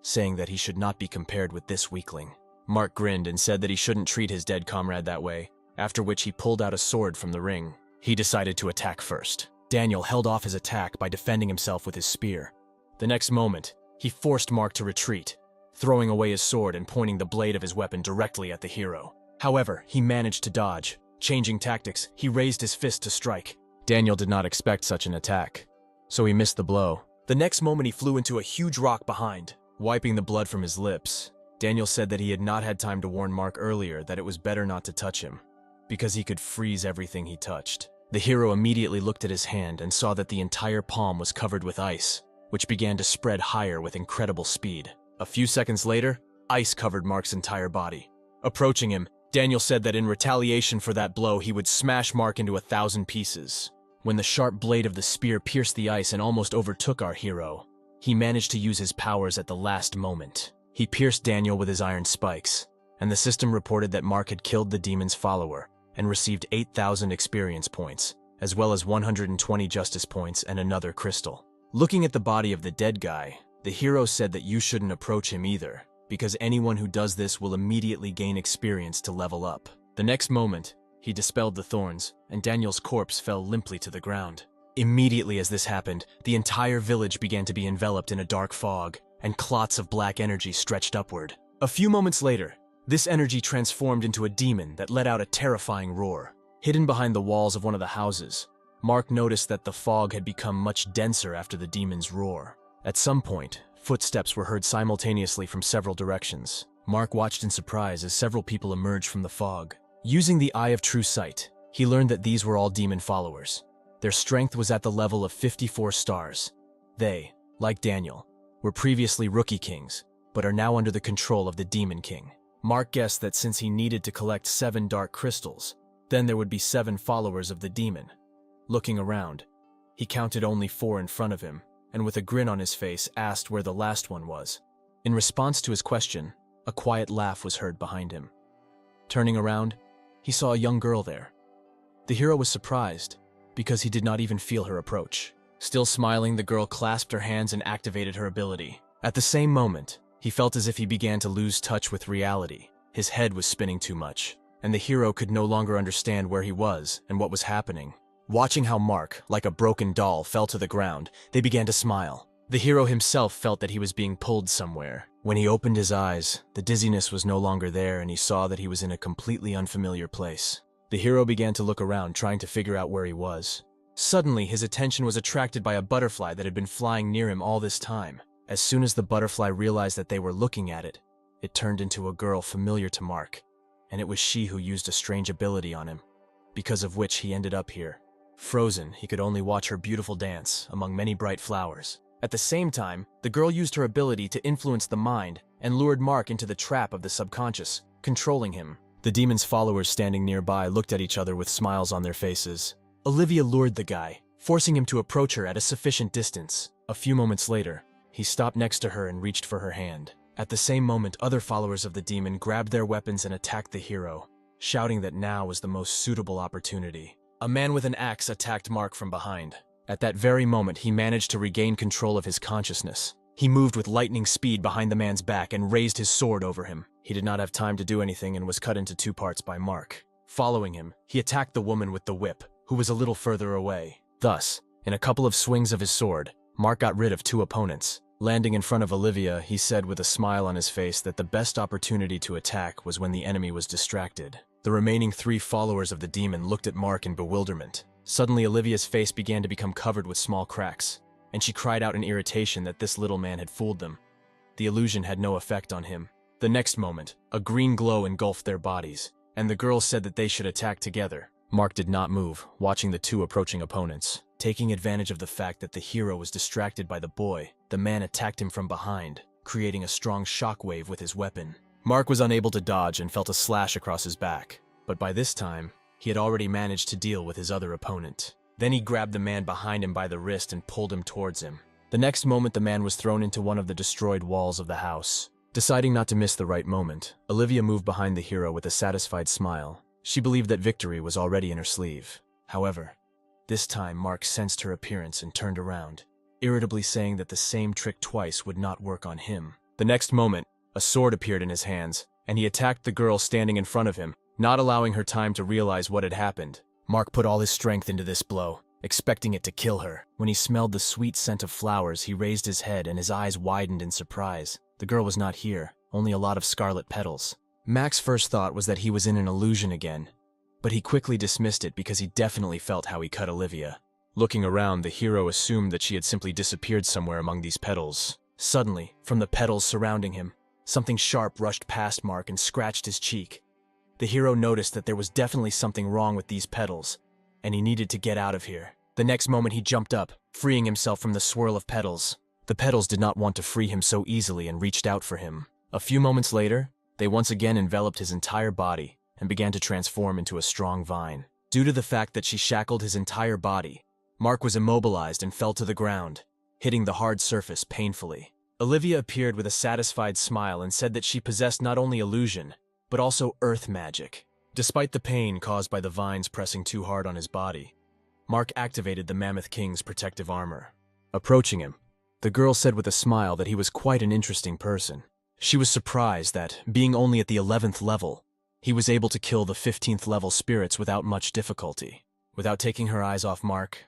saying that he should not be compared with this weakling. Mark grinned and said that he shouldn't treat his dead comrade that way, after which he pulled out a sword from the ring. He decided to attack first. Daniel held off his attack by defending himself with his spear. The next moment, he forced Mark to retreat, throwing away his sword and pointing the blade of his weapon directly at the hero. However, he managed to dodge. Changing tactics, he raised his fist to strike. Daniel did not expect such an attack, so he missed the blow. The next moment he flew into a huge rock behind, wiping the blood from his lips. Daniel said that he had not had time to warn Mark earlier that it was better not to touch him, because he could freeze everything he touched. The hero immediately looked at his hand and saw that the entire palm was covered with ice, which began to spread higher with incredible speed. A few seconds later, ice covered Mark's entire body. Approaching him, Daniel said that in retaliation for that blow, he would smash Mark into 1,000 pieces. When the sharp blade of the spear pierced the ice and almost overtook our hero, he managed to use his powers at the last moment. He pierced Daniel with his iron spikes, and the system reported that Mark had killed the demon's follower and received 8,000 experience points, as well as 120 justice points and another crystal. Looking at the body of the dead guy, the hero said that you shouldn't approach him either, because anyone who does this will immediately gain experience to level up. The next moment, he dispelled the thorns, and Daniel's corpse fell limply to the ground. Immediately as this happened, the entire village began to be enveloped in a dark fog, and clots of black energy stretched upward. A few moments later, this energy transformed into a demon that let out a terrifying roar. Hidden behind the walls of one of the houses, Mark noticed that the fog had become much denser after the demon's roar. At some point, footsteps were heard simultaneously from several directions. Mark watched in surprise as several people emerged from the fog. Using the Eye of True Sight, he learned that these were all demon followers. Their strength was at the level of 54 stars. They, like Daniel, were previously rookie kings, but are now under the control of the Demon King. Mark guessed that since he needed to collect 7 dark crystals, then there would be 7 followers of the demon. Looking around, he counted only 4 in front of him, and with a grin on his face asked where the last one was. In response to his question, a quiet laugh was heard behind him. Turning around, he saw a young girl there. The hero was surprised, because he did not even feel her approach. Still smiling, the girl clasped her hands and activated her ability. At the same moment, he felt as if he began to lose touch with reality. His head was spinning too much, and the hero could no longer understand where he was and what was happening. Watching how Mark, like a broken doll, fell to the ground, they began to smile. The hero himself felt that he was being pulled somewhere. When he opened his eyes, the dizziness was no longer there and he saw that he was in a completely unfamiliar place. The hero began to look around, trying to figure out where he was. Suddenly, his attention was attracted by a butterfly that had been flying near him all this time. As soon as the butterfly realized that they were looking at it, it turned into a girl familiar to Mark, and it was she who used a strange ability on him, because of which he ended up here. Frozen, he could only watch her beautiful dance among many bright flowers. At the same time, the girl used her ability to influence the mind and lured Mark into the trap of the subconscious, controlling him. The demon's followers standing nearby looked at each other with smiles on their faces. Olivia lured the guy, forcing him to approach her at a sufficient distance. A few moments later, he stopped next to her and reached for her hand. At the same moment, other followers of the demon grabbed their weapons and attacked the hero, shouting that now was the most suitable opportunity. A man with an axe attacked Mark from behind. At that very moment, he managed to regain control of his consciousness. He moved with lightning speed behind the man's back and raised his sword over him. He did not have time to do anything and was cut into 2 parts by Mark. Following him, he attacked the woman with the whip, who was a little further away. Thus, in a couple of swings of his sword, Mark got rid of 2 opponents. Landing in front of Olivia, he said with a smile on his face that the best opportunity to attack was when the enemy was distracted. The remaining 3 followers of the demon looked at Mark in bewilderment. Suddenly, Olivia's face began to become covered with small cracks, and she cried out in irritation that this little man had fooled them. The illusion had no effect on him. The next moment, a green glow engulfed their bodies, and the girl said that they should attack together. Mark did not move, watching the 2 approaching opponents. Taking advantage of the fact that the hero was distracted by the boy, the man attacked him from behind, creating a strong shockwave with his weapon. Mark was unable to dodge and felt a slash across his back, but by this time, he had already managed to deal with his other opponent. Then he grabbed the man behind him by the wrist and pulled him towards him. The next moment, the man was thrown into one of the destroyed walls of the house. Deciding not to miss the right moment, Olivia moved behind the hero with a satisfied smile. She believed that victory was already in her sleeve. However, this time Mark sensed her appearance and turned around, irritably saying that the same trick twice would not work on him. The next moment, a sword appeared in his hands, and he attacked the girl standing in front of him, not allowing her time to realize what had happened. Mark put all his strength into this blow, expecting it to kill her. When he smelled the sweet scent of flowers, he raised his head and his eyes widened in surprise. The girl was not here, only a lot of scarlet petals. Mac's first thought was that he was in an illusion again, but he quickly dismissed it because he definitely felt how he cut Olivia. Looking around, the hero assumed that she had simply disappeared somewhere among these petals. Suddenly, from the petals surrounding him, something sharp rushed past Mark and scratched his cheek. The hero noticed that there was definitely something wrong with these petals, and he needed to get out of here. The next moment he jumped up, freeing himself from the swirl of petals. The petals did not want to free him so easily and reached out for him. A few moments later, they once again enveloped his entire body and began to transform into a strong vine. Due to the fact that she shackled his entire body, Mark was immobilized and fell to the ground, hitting the hard surface painfully. Olivia appeared with a satisfied smile and said that she possessed not only illusion, but also earth magic. Despite the pain caused by the vines pressing too hard on his body, Mark activated the Mammoth King's protective armor. Approaching him, the girl said with a smile that he was quite an interesting person. She was surprised that, being only at the 11th level, he was able to kill the 15th level spirits without much difficulty. Without taking her eyes off Mark,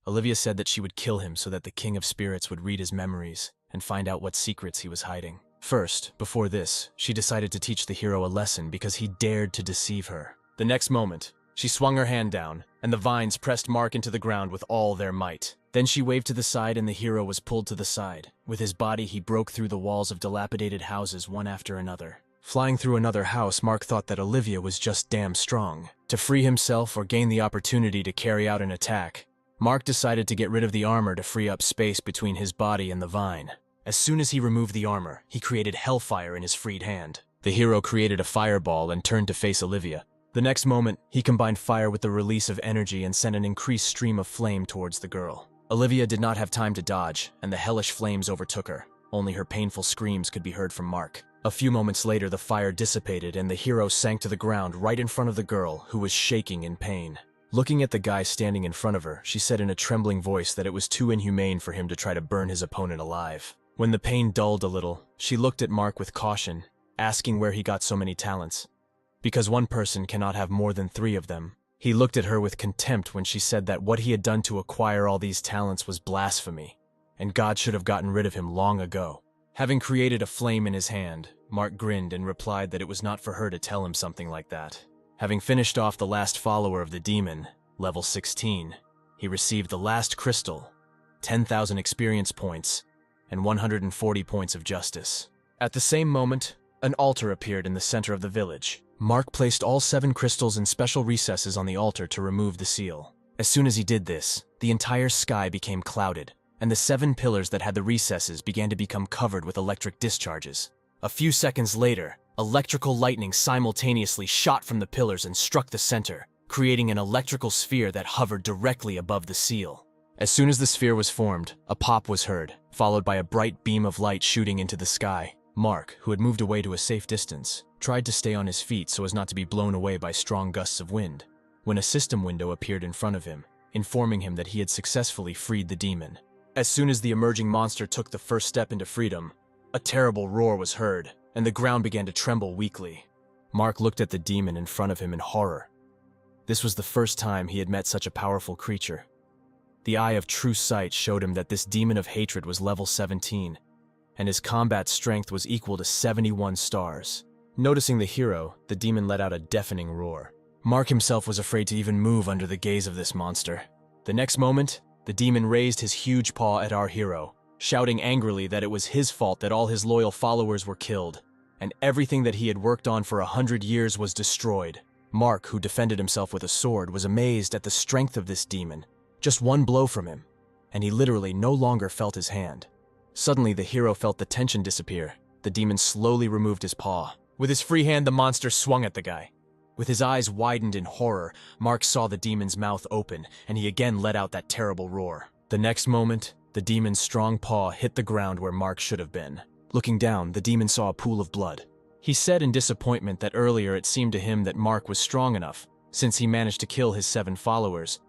Olivia said that she would kill him so that the King of Spirits would read his memories and find out what secrets he was hiding. First, before this, she decided to teach the hero a lesson because he dared to deceive her. The next moment, she swung her hand down, and the vines pressed Mark into the ground with all their might. Then she waved to the side and the hero was pulled to the side. With his body, he broke through the walls of dilapidated houses one after another. Flying through another house, Mark thought that Olivia was just damn strong. To free himself or gain the opportunity to carry out an attack, Mark decided to get rid of the armor to free up space between his body and the vine. As soon as he removed the armor, he created hellfire in his freed hand. The hero created a fireball and turned to face Olivia. The next moment, he combined fire with the release of energy and sent an increased stream of flame towards the girl. Olivia did not have time to dodge, and the hellish flames overtook her. Only her painful screams could be heard from Mark. A few moments later, the fire dissipated and the hero sank to the ground right in front of the girl, who was shaking in pain. Looking at the guy standing in front of her, she said in a trembling voice that it was too inhumane for him to try to burn his opponent alive. When the pain dulled a little, she looked at Mark with caution, asking where he got so many talents. Because one person cannot have more than 3 of them. He looked at her with contempt when she said that what he had done to acquire all these talents was blasphemy, and God should have gotten rid of him long ago. Having created a flame in his hand, Mark grinned and replied that it was not for her to tell him something like that. Having finished off the last follower of the demon, level 16, he received the last crystal, 10,000 experience points, and 140 points of justice. At the same moment, an altar appeared in the center of the village. Mark placed all 7 crystals in special recesses on the altar to remove the seal. As soon as he did this, the entire sky became clouded, and the 7 pillars that had the recesses began to become covered with electric discharges. A few seconds later, electrical lightning simultaneously shot from the pillars and struck the center, creating an electrical sphere that hovered directly above the seal. As soon as the sphere was formed, a pop was heard, followed by a bright beam of light shooting into the sky. Mark, who had moved away to a safe distance, tried to stay on his feet so as not to be blown away by strong gusts of wind, when a system window appeared in front of him, informing him that he had successfully freed the demon. As soon as the emerging monster took the first step into freedom, a terrible roar was heard, and the ground began to tremble weakly. Mark looked at the demon in front of him in horror. This was the first time he had met such a powerful creature. The eye of true sight showed him that this demon of hatred was level 17, and his combat strength was equal to 71 stars. Noticing the hero, the demon let out a deafening roar. Mark himself was afraid to even move under the gaze of this monster. The next moment, the demon raised his huge paw at our hero, shouting angrily that it was his fault that all his loyal followers were killed, and everything that he had worked on for 100 years was destroyed. Mark, who defended himself with a sword, was amazed at the strength of this demon. Just one blow from him, and he literally no longer felt his hand. Suddenly, the hero felt the tension disappear. The demon slowly removed his paw. With his free hand, the monster swung at the guy. With his eyes widened in horror, Mark saw the demon's mouth open, and he again let out that terrible roar. The next moment, the demon's strong paw hit the ground where Mark should have been. Looking down, the demon saw a pool of blood. He said in disappointment that earlier it seemed to him that Mark was strong enough, since he managed to kill his 7 followers,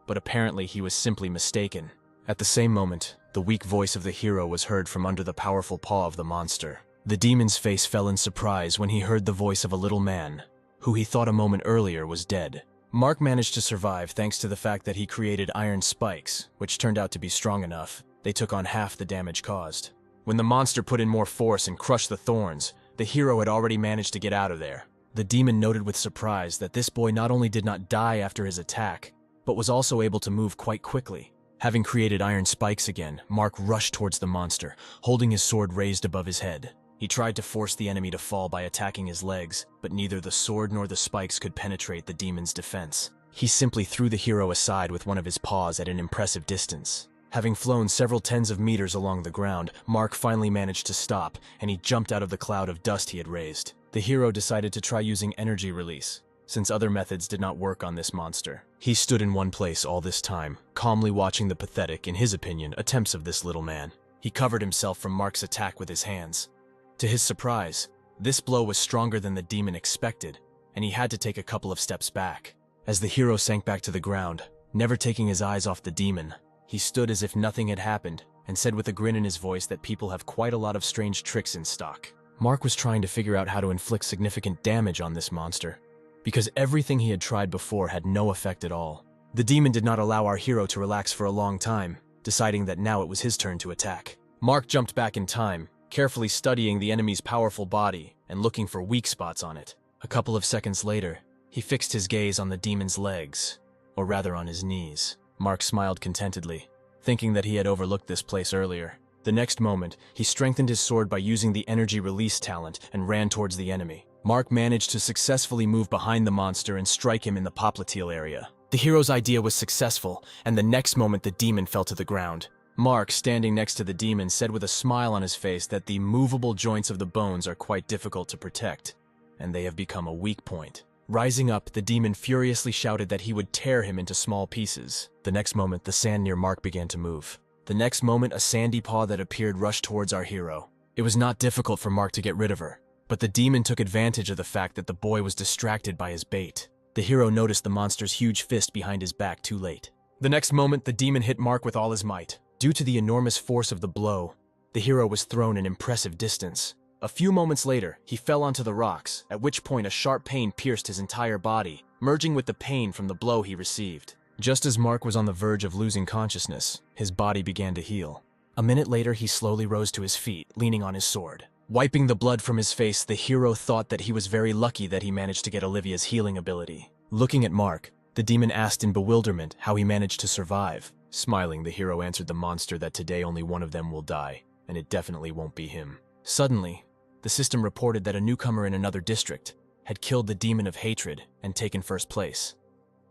but apparently he was simply mistaken. At the same moment, the weak voice of the hero was heard from under the powerful paw of the monster. The demon's face fell in surprise when he heard the voice of a little man, who he thought a moment earlier was dead. Mark managed to survive thanks to the fact that he created iron spikes, which turned out to be strong enough. They took on half the damage caused. When the monster put in more force and crushed the thorns, the hero had already managed to get out of there. The demon noted with surprise that this boy not only did not die after his attack, but was also able to move quite quickly. Having created iron spikes again, Mark rushed towards the monster, holding his sword raised above his head. He tried to force the enemy to fall by attacking his legs, but neither the sword nor the spikes could penetrate the demon's defense. He simply threw the hero aside with one of his paws at an impressive distance. Having flown several tens of meters along the ground, Mark finally managed to stop, and he jumped out of the cloud of dust he had raised. The hero decided to try using energy release, since other methods did not work on this monster. He stood in one place all this time, calmly watching the pathetic, in his opinion, attempts of this little man. He covered himself from Mark's attack with his hands. To his surprise, this blow was stronger than the demon expected, and he had to take a couple of steps back. As the hero sank back to the ground, never taking his eyes off the demon, he stood as if nothing had happened and said with a grin in his voice that people have quite a lot of strange tricks in stock. Mark was trying to figure out how to inflict significant damage on this monster, because everything he had tried before had no effect at all. The demon did not allow our hero to relax for a long time, deciding that now it was his turn to attack. Mark jumped back in time, carefully studying the enemy's powerful body and looking for weak spots on it. A couple of seconds later, he fixed his gaze on the demon's legs, or rather on his knees. Mark smiled contentedly, thinking that he had overlooked this place earlier. The next moment, he strengthened his sword by using the energy release talent and ran towards the enemy. Mark managed to successfully move behind the monster and strike him in the popliteal area. The hero's idea was successful, and the next moment the demon fell to the ground. Mark, standing next to the demon, said with a smile on his face that the movable joints of the bones are quite difficult to protect, and they have become a weak point. Rising up, the demon furiously shouted that he would tear him into small pieces. The next moment, the sand near Mark began to move. The next moment, a sandy paw that appeared rushed towards our hero. It was not difficult for Mark to get rid of her, but the demon took advantage of the fact that the boy was distracted by his bait. The hero noticed the monster's huge fist behind his back too late. The next moment, the demon hit Mark with all his might. Due to the enormous force of the blow, the hero was thrown an impressive distance. A few moments later, he fell onto the rocks, at which point a sharp pain pierced his entire body, merging with the pain from the blow he received. Just as Mark was on the verge of losing consciousness, his body began to heal. A minute later, he slowly rose to his feet, leaning on his sword. Wiping the blood from his face, the hero thought that he was very lucky that he managed to get Olivia's healing ability. Looking at Mark, the demon asked in bewilderment how he managed to survive. Smiling, the hero answered the monster that today only one of them will die, and it definitely won't be him. Suddenly, the system reported that a newcomer in another district had killed the demon of hatred and taken first place.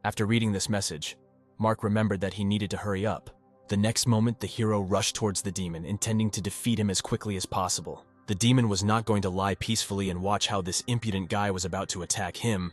After reading this message, Mark remembered that he needed to hurry up. The next moment, the hero rushed towards the demon, intending to defeat him as quickly as possible. The demon was not going to lie peacefully and watch how this impudent guy was about to attack him.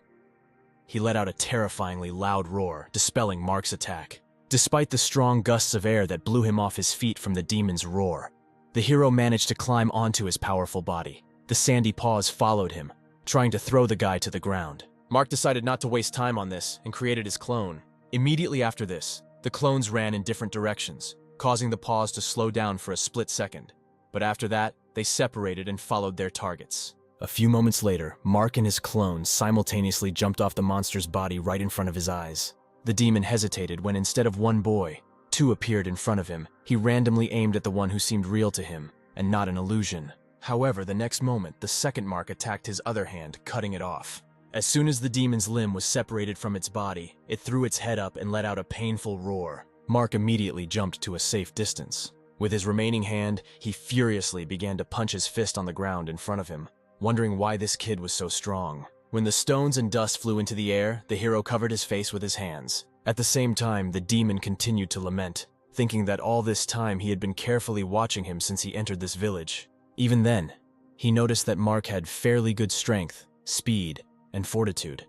He let out a terrifyingly loud roar, dispelling Mark's attack. Despite the strong gusts of air that blew him off his feet from the demon's roar, the hero managed to climb onto his powerful body. The sandy paws followed him, trying to throw the guy to the ground. Mark decided not to waste time on this and created his clone. Immediately after this, the clones ran in different directions, causing the paws to slow down for a split second. But after that, they separated and followed their targets. A few moments later, Mark and his clone simultaneously jumped off the monster's body right in front of his eyes. The demon hesitated when instead of one boy, two appeared in front of him. He randomly aimed at the one who seemed real to him, and not an illusion. However, the next moment, the second Mark attacked his other hand, cutting it off. As soon as the demon's limb was separated from its body, it threw its head up and let out a painful roar. Mark immediately jumped to a safe distance. With his remaining hand, he furiously began to punch his fist on the ground in front of him, wondering why this kid was so strong. When the stones and dust flew into the air, the hero covered his face with his hands. At the same time, the demon continued to lament, thinking that all this time he had been carefully watching him since he entered this village. Even then, he noticed that Mark had fairly good strength, speed, and fortitude,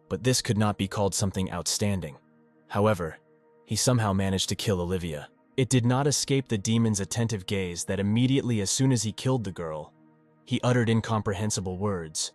but this could not be called something outstanding. However, he somehow managed to kill Olivia. It did not escape the demon's attentive gaze that immediately as soon as he killed the girl, he uttered incomprehensible words,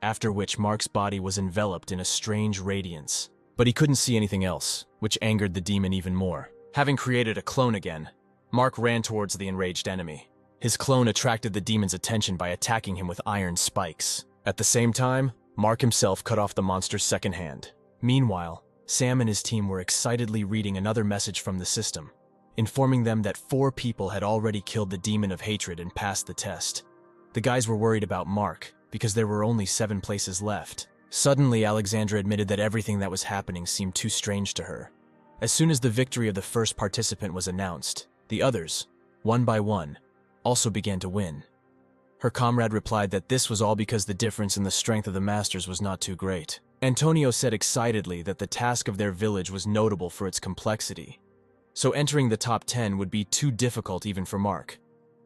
after which Mark's body was enveloped in a strange radiance. But he couldn't see anything else, which angered the demon even more. Having created a clone again, Mark ran towards the enraged enemy. His clone attracted the demon's attention by attacking him with iron spikes. At the same time, Mark himself cut off the monster's second hand. Meanwhile, Sam and his team were excitedly reading another message from the system, informing them that 4 people had already killed the demon of hatred and passed the test. The guys were worried about Mark, because there were only 7 places left. Suddenly, Alexandra admitted that everything that was happening seemed too strange to her. As soon as the victory of the first participant was announced, the others, one by one, also began to win. Her comrade replied that this was all because the difference in the strength of the masters was not too great. Antonio said excitedly that the task of their village was notable for its complexity, so entering the top 10 would be too difficult even for Mark.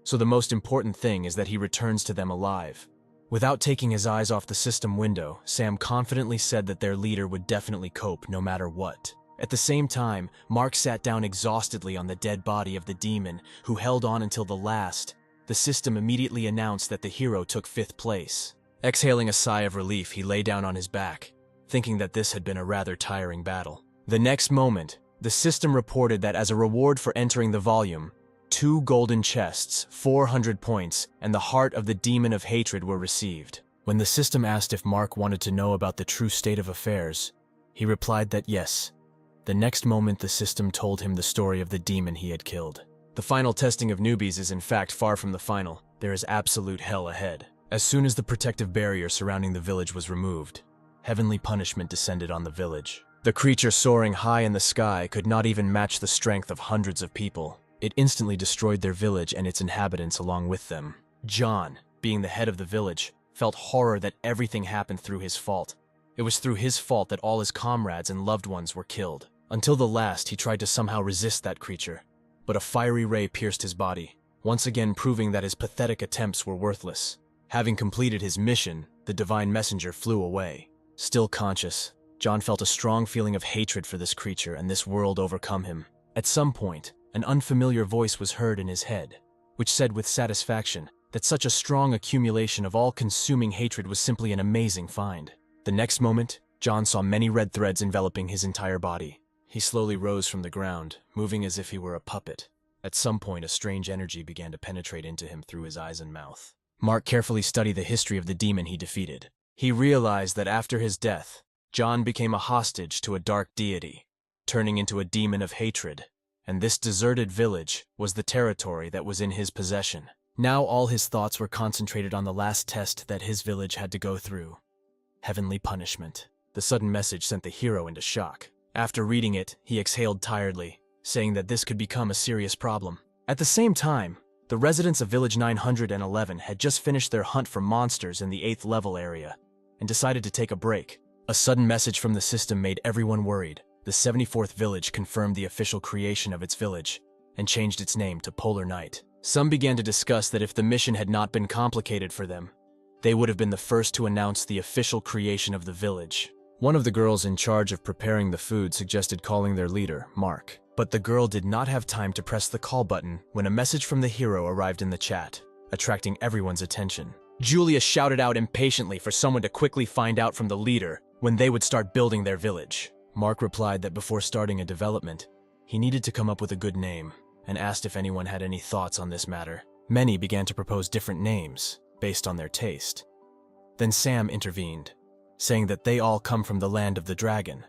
So the most important thing is that he returns to them alive. Without taking his eyes off the system window, Sam confidently said that their leader would definitely cope no matter what. At the same time, Mark sat down exhaustedly on the dead body of the demon, who held on until the last. The system immediately announced that the hero took 5th place. Exhaling a sigh of relief, he lay down on his back, thinking that this had been a rather tiring battle. The next moment, the system reported that as a reward for entering the volume, 2 golden chests, 400 points, and the heart of the demon of hatred were received. When the system asked if Mark wanted to know about the true state of affairs, he replied that yes. The next moment, the system told him the story of the demon he had killed. The final testing of newbies is in fact far from the final. There is absolute hell ahead. As soon as the protective barrier surrounding the village was removed, heavenly punishment descended on the village. The creature soaring high in the sky could not even match the strength of hundreds of people. It instantly destroyed their village and its inhabitants along with them. John, being the head of the village, felt horror that everything happened through his fault. It was through his fault that all his comrades and loved ones were killed. Until the last, he tried to somehow resist that creature, but a fiery ray pierced his body, once again proving that his pathetic attempts were worthless. Having completed his mission, the divine messenger flew away. Still conscious, John felt a strong feeling of hatred for this creature and this world overcome him. At some point, an unfamiliar voice was heard in his head, which said with satisfaction that such a strong accumulation of all-consuming hatred was simply an amazing find. The next moment, John saw many red threads enveloping his entire body. He slowly rose from the ground, moving as if he were a puppet. At some point, a strange energy began to penetrate into him through his eyes and mouth. Mark carefully studied the history of the demon he defeated. He realized that after his death, John became a hostage to a dark deity, turning into a demon of hatred, and this deserted village was the territory that was in his possession. Now all his thoughts were concentrated on the last test that his village had to go through. Heavenly punishment. The sudden message sent the hero into shock. After reading it, he exhaled tiredly, saying that this could become a serious problem. At the same time, the residents of Village 911 had just finished their hunt for monsters in the 8th level area, and decided to take a break. A sudden message from the system made everyone worried. The 74th village confirmed the official creation of its village, and changed its name to Polar Night. Some began to discuss that if the mission had not been complicated for them, they would have been the first to announce the official creation of the village. One of the girls in charge of preparing the food suggested calling their leader, Mark. But the girl did not have time to press the call button when a message from the hero arrived in the chat, attracting everyone's attention. Julia shouted out impatiently for someone to quickly find out from the leader when they would start building their village. Mark replied that before starting a development, he needed to come up with a good name, and asked if anyone had any thoughts on this matter. Many began to propose different names, based on their taste. Then Sam intervened, saying that they all come from the land of the dragon.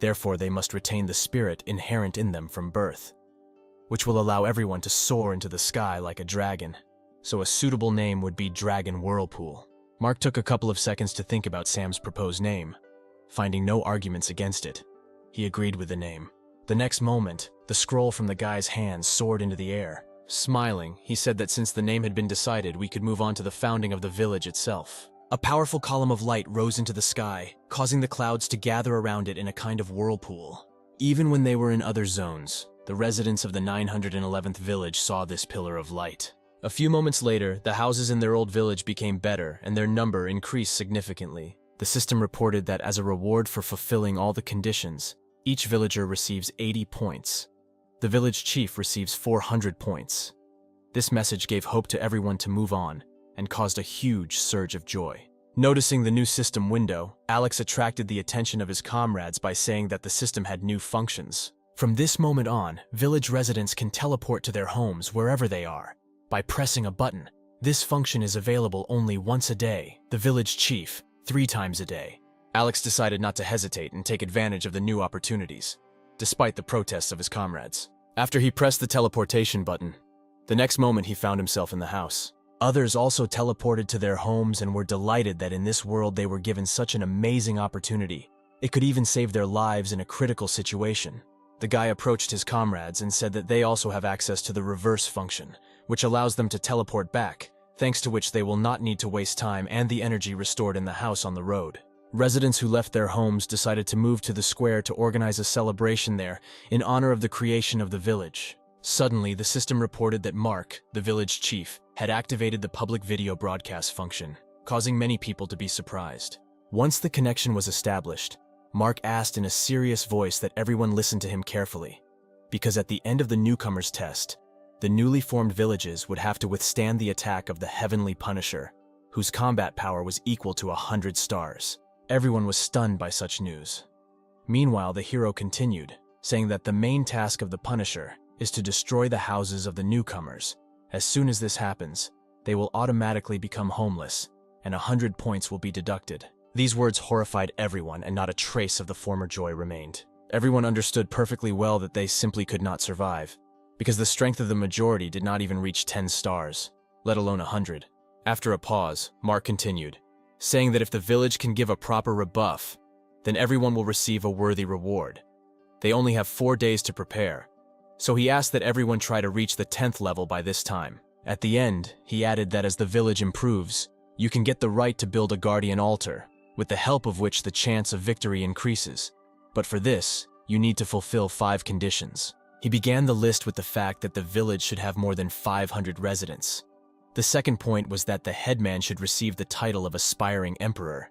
Therefore, they must retain the spirit inherent in them from birth, which will allow everyone to soar into the sky like a dragon. So a suitable name would be Dragon Whirlpool. Mark took a couple of seconds to think about Sam's proposed name. Finding no arguments against it, he agreed with the name. The next moment, the scroll from the guy's hands soared into the air. Smiling, he said that since the name had been decided, we could move on to the founding of the village itself. A powerful column of light rose into the sky, causing the clouds to gather around it in a kind of whirlpool. Even when they were in other zones, the residents of the 911th village saw this pillar of light. A few moments later, the houses in their old village became better and their number increased significantly. The system reported that as a reward for fulfilling all the conditions, each villager receives 80 points. The village chief receives 400 points. This message gave hope to everyone to move on, and caused a huge surge of joy. Noticing the new system window, Alex attracted the attention of his comrades by saying that the system had new functions. From this moment on, village residents can teleport to their homes wherever they are by pressing a button. This function is available only once a day. The village chief, 3 times a day. Alex decided not to hesitate and take advantage of the new opportunities, despite the protests of his comrades. After he pressed the teleportation button, the next moment he found himself in the house. Others also teleported to their homes and were delighted that in this world they were given such an amazing opportunity. It could even save their lives in a critical situation. The guy approached his comrades and said that they also have access to the reverse function, which allows them to teleport back, thanks to which they will not need to waste time and the energy restored in the house on the road. Residents who left their homes decided to move to the square to organize a celebration there in honor of the creation of the village. Suddenly, the system reported that Mark, the village chief, had activated the public video broadcast function, causing many people to be surprised. Once the connection was established, Mark asked in a serious voice that everyone listened to him carefully, because at the end of the newcomer's test, the newly formed villages would have to withstand the attack of the Heavenly Punisher, whose combat power was equal to 100 stars. Everyone was stunned by such news. Meanwhile, the hero continued, saying that the main task of the Punisher is to destroy the houses of the newcomers. As soon as this happens, they will automatically become homeless, and 100 points will be deducted. These words horrified everyone, and not a trace of the former joy remained. Everyone understood perfectly well that they simply could not survive, because the strength of the majority did not even reach 10 stars, let alone 100. After a pause, Mark continued, saying that if the village can give a proper rebuff, then everyone will receive a worthy reward. They only have 4 days to prepare, so he asked that everyone try to reach the 10th level by this time. At the end, he added that as the village improves, you can get the right to build a guardian altar, with the help of which the chance of victory increases. But for this, you need to fulfill 5 conditions. He began the list with the fact that the village should have more than 500 residents. The second point was that the headman should receive the title of aspiring emperor,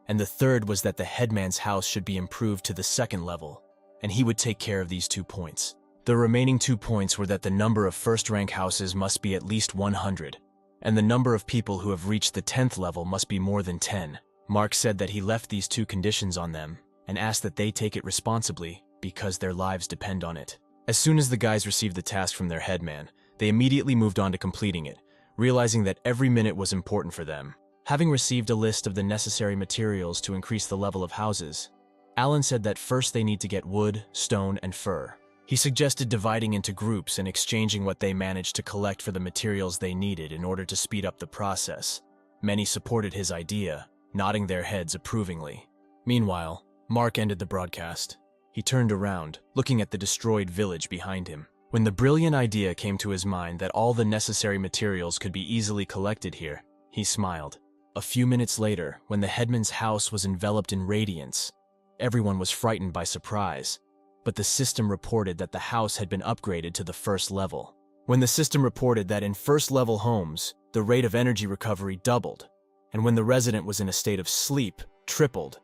and the third was that the headman's house should be improved to the 2nd level, and he would take care of these 2 points. The remaining 2 points were that the number of first-rank houses must be at least 100, and the number of people who have reached the 10th level must be more than 10. Mark said that he left these 2 conditions on them, and asked that they take it responsibly because their lives depend on it. As soon as the guys received the task from their headman, they immediately moved on to completing it, realizing that every minute was important for them. Having received a list of the necessary materials to increase the level of houses, Alan said that first they need to get wood, stone, and fur. He suggested dividing into groups and exchanging what they managed to collect for the materials they needed in order to speed up the process. Many supported his idea, nodding their heads approvingly. Meanwhile, Mark ended the broadcast. He turned around, looking at the destroyed village behind him. When the brilliant idea came to his mind that all the necessary materials could be easily collected here, he smiled. A few minutes later, when the headman's house was enveloped in radiance, everyone was frightened by surprise, but the system reported that the house had been upgraded to the 1st level. When the system reported that in 1st-level homes, the rate of energy recovery doubled, and when the resident was in a state of sleep, tripled,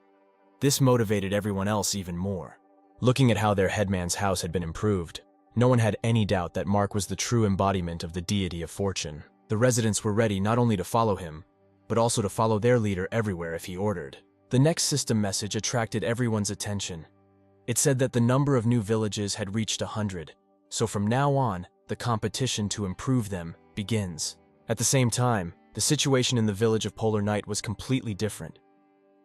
this motivated everyone else even more. Looking at how their headman's house had been improved, no one had any doubt that Mark was the true embodiment of the deity of fortune. The residents were ready not only to follow him, but also to follow their leader everywhere if he ordered. The next system message attracted everyone's attention. It said that the number of new villages had reached 100, so from now on, the competition to improve them begins. At the same time, the situation in the village of Polar Night was completely different.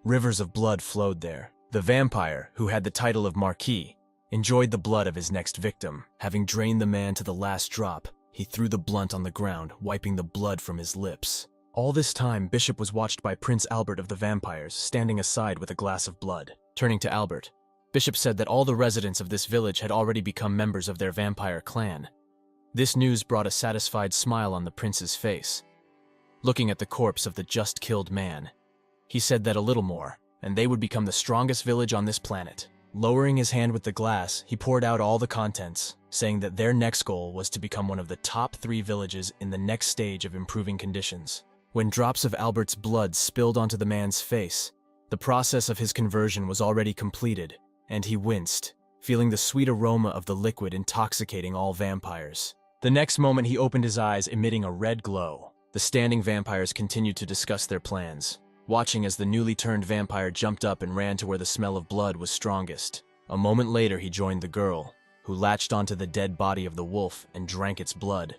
Rivers of blood flowed there. The vampire, who had the title of Marquis, enjoyed the blood of his next victim. Having drained the man to the last drop, he threw the blunt on the ground, wiping the blood from his lips. All this time, Bishop was watched by Prince Albert of the vampires, standing aside with a glass of blood. Turning to Albert, Bishop said that all the residents of this village had already become members of their vampire clan. This news brought a satisfied smile on the prince's face. Looking at the corpse of the just-killed man, he said that a little more, and they would become the strongest village on this planet. Lowering his hand with the glass, he poured out all the contents, saying that their next goal was to become one of the top 3 villages in the next stage of improving conditions. When drops of Albert's blood spilled onto the man's face, the process of his conversion was already completed, and he winced, feeling the sweet aroma of the liquid intoxicating all vampires. The next moment he opened his eyes, emitting a red glow. The standing vampires continued to discuss their plans, watching as the newly turned vampire jumped up and ran to where the smell of blood was strongest. A moment later, he joined the girl, who latched onto the dead body of the wolf and drank its blood,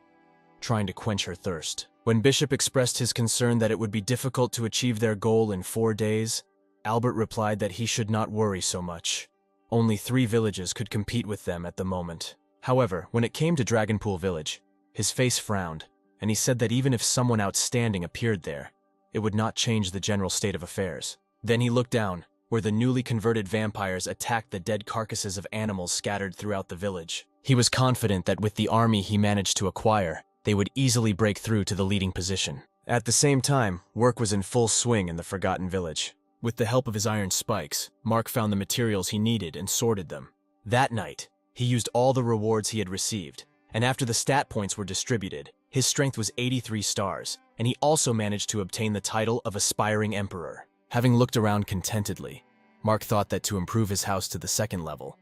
trying to quench her thirst. When Bishop expressed his concern that it would be difficult to achieve their goal in 4 days, Albert replied that he should not worry so much. Only 3 villages could compete with them at the moment. However, when it came to Dragonpool Village, his face frowned, and he said that even if someone outstanding appeared there, it would not change the general state of affairs. Then he looked down, where the newly converted vampires attacked the dead carcasses of animals scattered throughout the village. He was confident that with the army he managed to acquire, they would easily break through to the leading position. At the same time, work was in full swing in the Forgotten Village. With the help of his iron spikes, Mark found the materials he needed and sorted them. That night, he used all the rewards he had received, and after the stat points were distributed, his strength was 83 stars, and he also managed to obtain the title of Aspiring Emperor. Having looked around contentedly, Mark thought that to improve his house to the second level,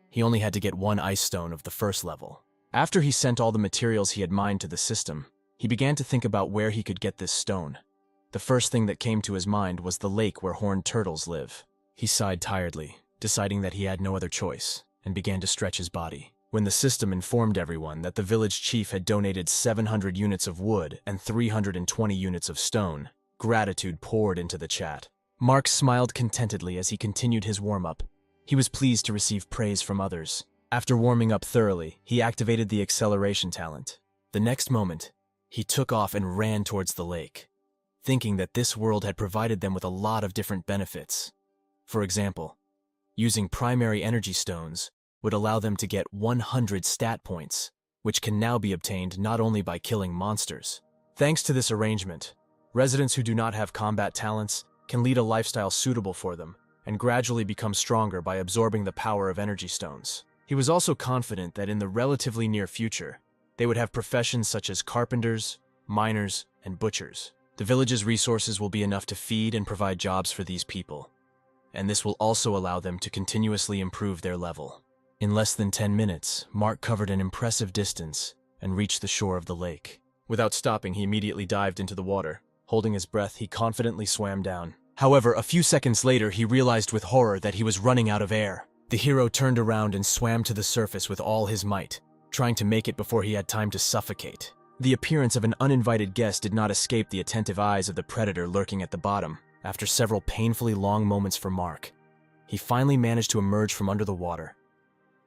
he only had to get one ice stone of the first level. After he sent all the materials he had mined to the system, he began to think about where he could get this stone. The first thing that came to his mind was the lake where horned turtles live. He sighed tiredly, deciding that he had no other choice, and began to stretch his body. When the system informed everyone that the village chief had donated 700 units of wood and 320 units of stone, gratitude poured into the chat. Mark smiled contentedly as he continued his warm-up. He was pleased to receive praise from others. After warming up thoroughly, he activated the acceleration talent. The next moment, he took off and ran towards the lake, thinking that this world had provided them with a lot of different benefits. For example, using primary energy stones would allow them to get 100 stat points, which can now be obtained not only by killing monsters. Thanks to this arrangement, residents who do not have combat talents can lead a lifestyle suitable for them and gradually become stronger by absorbing the power of energy stones. He was also confident that in the relatively near future, they would have professions such as carpenters, miners, and butchers. The village's resources will be enough to feed and provide jobs for these people, and this will also allow them to continuously improve their level. In less than 10 minutes, Mark covered an impressive distance and reached the shore of the lake. Without stopping, he immediately dived into the water. Holding his breath, he confidently swam down. However, a few seconds later, he realized with horror that he was running out of air. The hero turned around and swam to the surface with all his might, trying to make it before he had time to suffocate. The appearance of an uninvited guest did not escape the attentive eyes of the predator lurking at the bottom. After several painfully long moments for Mark, he finally managed to emerge from under the water.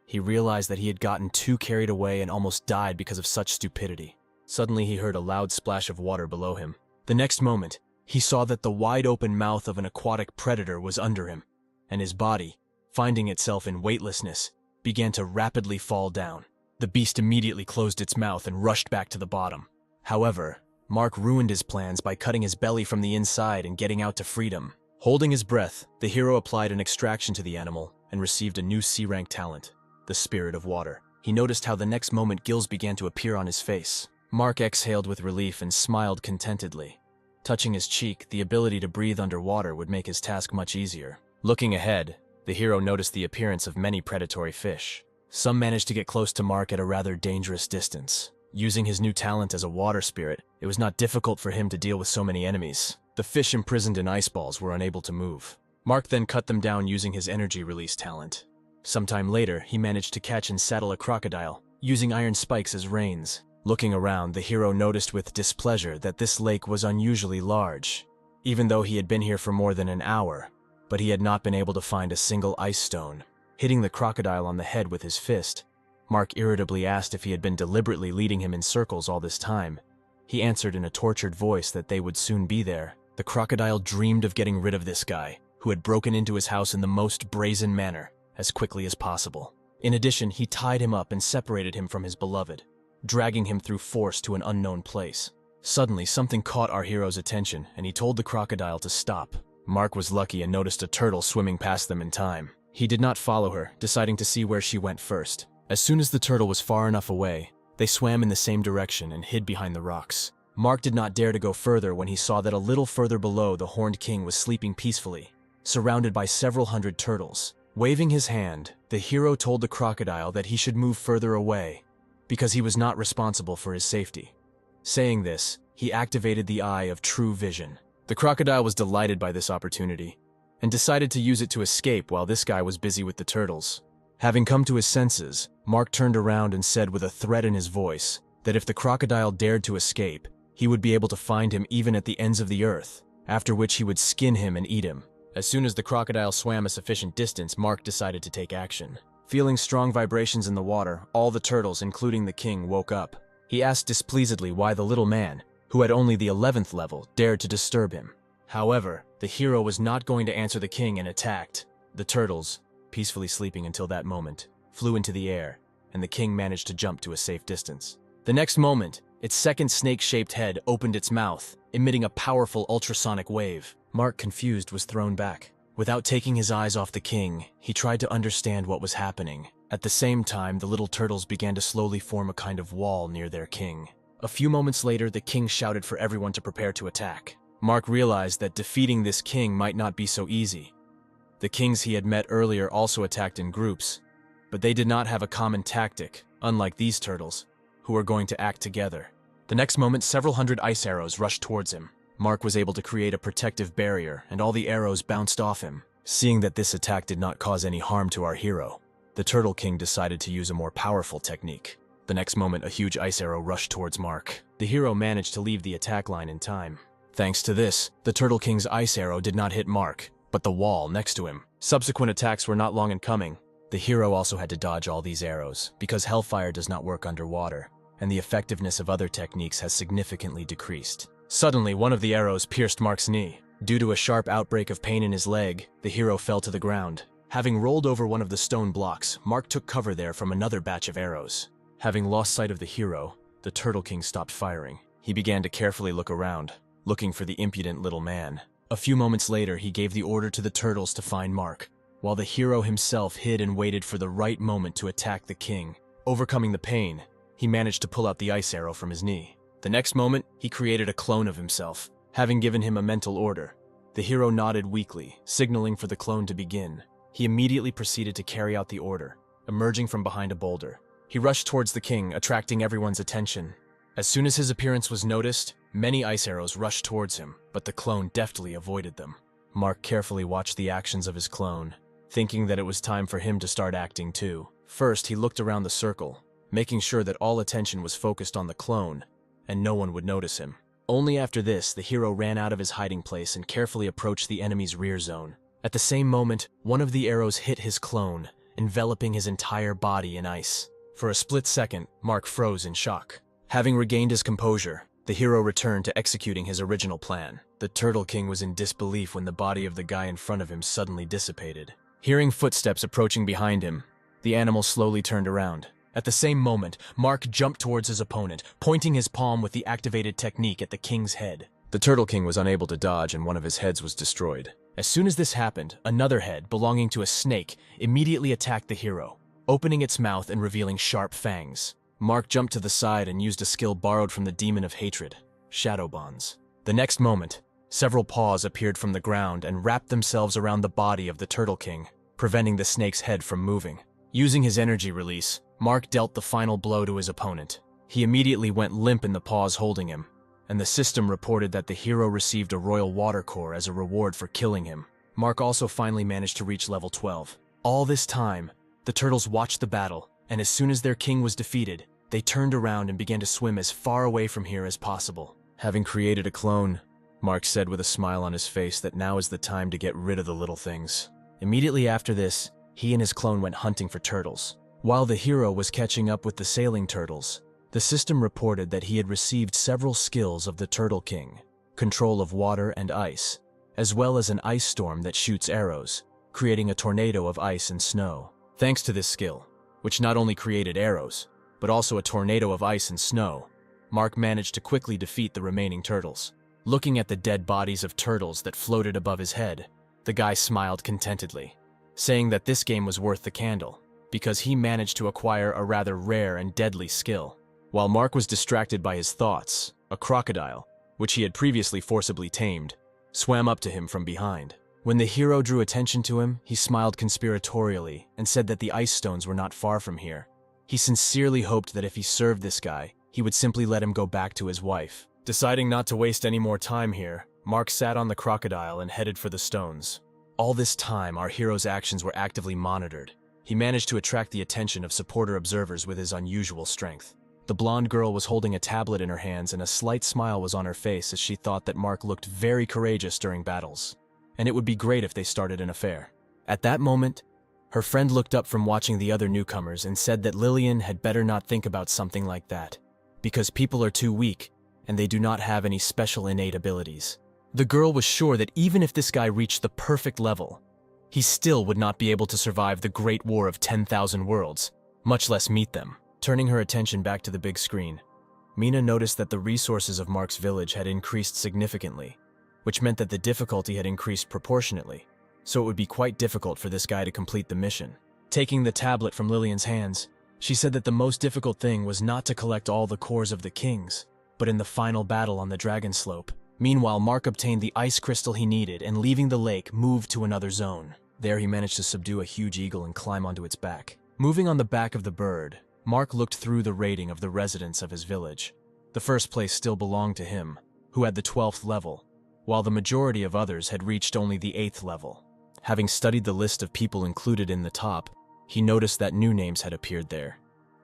He realized that he had gotten too carried away and almost died because of such stupidity. Suddenly, he heard a loud splash of water below him. The next moment, he saw that the wide-open mouth of an aquatic predator was under him, and his body, finding itself in weightlessness, began to rapidly fall down. The beast immediately closed its mouth and rushed back to the bottom. However, Mark ruined his plans by cutting his belly from the inside and getting out to freedom. Holding his breath, the hero applied an extraction to the animal and received a new C-rank talent, the Spirit of Water. He noticed how the next moment gills began to appear on his face. Mark exhaled with relief and smiled contentedly. Touching his cheek, the ability to breathe underwater would make his task much easier. Looking ahead, the hero noticed the appearance of many predatory fish. Some managed to get close to Mark at a rather dangerous distance. Using his new talent as a water spirit, it was not difficult for him to deal with so many enemies. The fish imprisoned in ice balls were unable to move. Mark then cut them down using his energy release talent. Sometime later, he managed to catch and saddle a crocodile, using iron spikes as reins. Looking around, the hero noticed with displeasure that this lake was unusually large, even though he had been here for more than an hour, but he had not been able to find a single ice stone. Hitting the crocodile on the head with his fist, Mark irritably asked if he had been deliberately leading him in circles all this time. He answered in a tortured voice that they would soon be there. The crocodile dreamed of getting rid of this guy, who had broken into his house in the most brazen manner, as quickly as possible. In addition, he tied him up and separated him from his beloved, dragging him through force to an unknown place. Suddenly, something caught our hero's attention, and he told the crocodile to stop. Mark was lucky and noticed a turtle swimming past them in time. He did not follow her, deciding to see where she went first. As soon as the turtle was far enough away, they swam in the same direction and hid behind the rocks. Mark did not dare to go further when he saw that a little further below the Horned King was sleeping peacefully, surrounded by several hundred turtles. Waving his hand, the hero told the crocodile that he should move further away, because he was not responsible for his safety. Saying this, he activated the Eye of True Vision. The crocodile was delighted by this opportunity, and decided to use it to escape while this guy was busy with the turtles. Having come to his senses, Mark turned around and said with a threat in his voice that if the crocodile dared to escape, he would be able to find him even at the ends of the earth, after which he would skin him and eat him. As soon as the crocodile swam a sufficient distance, Mark decided to take action. Feeling strong vibrations in the water, all the turtles, including the king, woke up. He asked displeasedly why the little man, who had only the 11th level, dared to disturb him. However, the hero was not going to answer the king and attacked. The turtles, peacefully sleeping until that moment, flew into the air, and the king managed to jump to a safe distance. The next moment, its second snake-shaped head opened its mouth, emitting a powerful ultrasonic wave. Mark, confused, was thrown back. Without taking his eyes off the king, he tried to understand what was happening. At the same time, the little turtles began to slowly form a kind of wall near their king. A few moments later, the king shouted for everyone to prepare to attack. Mark realized that defeating this king might not be so easy. The kings he had met earlier also attacked in groups, but they did not have a common tactic, unlike these turtles, who were going to act together. The next moment, several hundred ice arrows rushed towards him. Mark was able to create a protective barrier, and all the arrows bounced off him. Seeing that this attack did not cause any harm to our hero, the Turtle King decided to use a more powerful technique. The next moment, a huge ice arrow rushed towards Mark. The hero managed to leave the attack line in time. Thanks to this, the Turtle King's ice arrow did not hit Mark, but the wall next to him. Subsequent attacks were not long in coming. The hero also had to dodge all these arrows, because hellfire does not work underwater, and the effectiveness of other techniques has significantly decreased. Suddenly, one of the arrows pierced Mark's knee. Due to a sharp outbreak of pain in his leg, the hero fell to the ground. Having rolled over one of the stone blocks, Mark took cover there from another batch of arrows. Having lost sight of the hero, the Turtle King stopped firing. He began to carefully look around, looking for the impudent little man. A few moments later, he gave the order to the turtles to find Mark, while the hero himself hid and waited for the right moment to attack the king. Overcoming the pain, he managed to pull out the ice arrow from his knee. The next moment, he created a clone of himself. Having given him a mental order, the hero nodded weakly, signaling for the clone to begin. He immediately proceeded to carry out the order, emerging from behind a boulder. He rushed towards the king, attracting everyone's attention. As soon as his appearance was noticed, many ice arrows rushed towards him, but the clone deftly avoided them. Mark carefully watched the actions of his clone, thinking that it was time for him to start acting too. First, he looked around the circle, making sure that all attention was focused on the clone, and no one would notice him. Only after this, the hero ran out of his hiding place and carefully approached the enemy's rear zone. At the same moment, one of the arrows hit his clone, enveloping his entire body in ice. For a split second, Mark froze in shock. Having regained his composure, the hero returned to executing his original plan. The Turtle King was in disbelief when the body of the guy in front of him suddenly dissipated. Hearing footsteps approaching behind him, the animal slowly turned around. At the same moment, Mark jumped towards his opponent, pointing his palm with the activated technique at the king's head. The Turtle King was unable to dodge, and one of his heads was destroyed. As soon as this happened, another head, belonging to a snake, immediately attacked the hero, opening its mouth and revealing sharp fangs. Mark jumped to the side and used a skill borrowed from the demon of hatred, Shadow Bonds. The next moment, several paws appeared from the ground and wrapped themselves around the body of the Turtle King, preventing the snake's head from moving. Using his energy release, Mark dealt the final blow to his opponent. He immediately went limp in the paws holding him, and the system reported that the hero received a royal water core as a reward for killing him. Mark also finally managed to reach level 12. All this time, the turtles watched the battle, and as soon as their king was defeated, they turned around and began to swim as far away from here as possible. Having created a clone, Mark said with a smile on his face that now is the time to get rid of the little things. Immediately after this, he and his clone went hunting for turtles. While the hero was catching up with the sailing turtles, the system reported that he had received several skills of the Turtle King: control of water and ice, as well as an ice storm that shoots arrows, creating a tornado of ice and snow. Thanks to this skill, which not only created arrows, but also a tornado of ice and snow, Mark managed to quickly defeat the remaining turtles. Looking at the dead bodies of turtles that floated above his head, the guy smiled contentedly, saying that this game was worth the candle, because he managed to acquire a rather rare and deadly skill. While Mark was distracted by his thoughts, a crocodile, which he had previously forcibly tamed, swam up to him from behind. When the hero drew attention to him, he smiled conspiratorially and said that the ice stones were not far from here. He sincerely hoped that if he served this guy, he would simply let him go back to his wife. Deciding not to waste any more time here, Mark sat on the crocodile and headed for the stones. All this time, our hero's actions were actively monitored. He managed to attract the attention of supporter observers with his unusual strength. The blonde girl was holding a tablet in her hands, and a slight smile was on her face as she thought that Mark looked very courageous during battles, and it would be great if they started an affair. At that moment, her friend looked up from watching the other newcomers and said that Lillian had better not think about something like that, because people are too weak, and they do not have any special innate abilities. The girl was sure that even if this guy reached the perfect level, he still would not be able to survive the Great War of 10,000 Worlds, much less meet them. Turning her attention back to the big screen, Mina noticed that the resources of Mark's village had increased significantly, which meant that the difficulty had increased proportionately, so it would be quite difficult for this guy to complete the mission. Taking the tablet from Lillian's hands, she said that the most difficult thing was not to collect all the cores of the kings, but in the final battle on the Dragon Slope. Meanwhile, Mark obtained the ice crystal he needed and, leaving the lake, moved to another zone. There he managed to subdue a huge eagle and climb onto its back. Moving on the back of the bird, Mark looked through the rating of the residents of his village. The first place still belonged to him, who had the 12th level, while the majority of others had reached only the 8th level. Having studied the list of people included in the top, he noticed that new names had appeared there.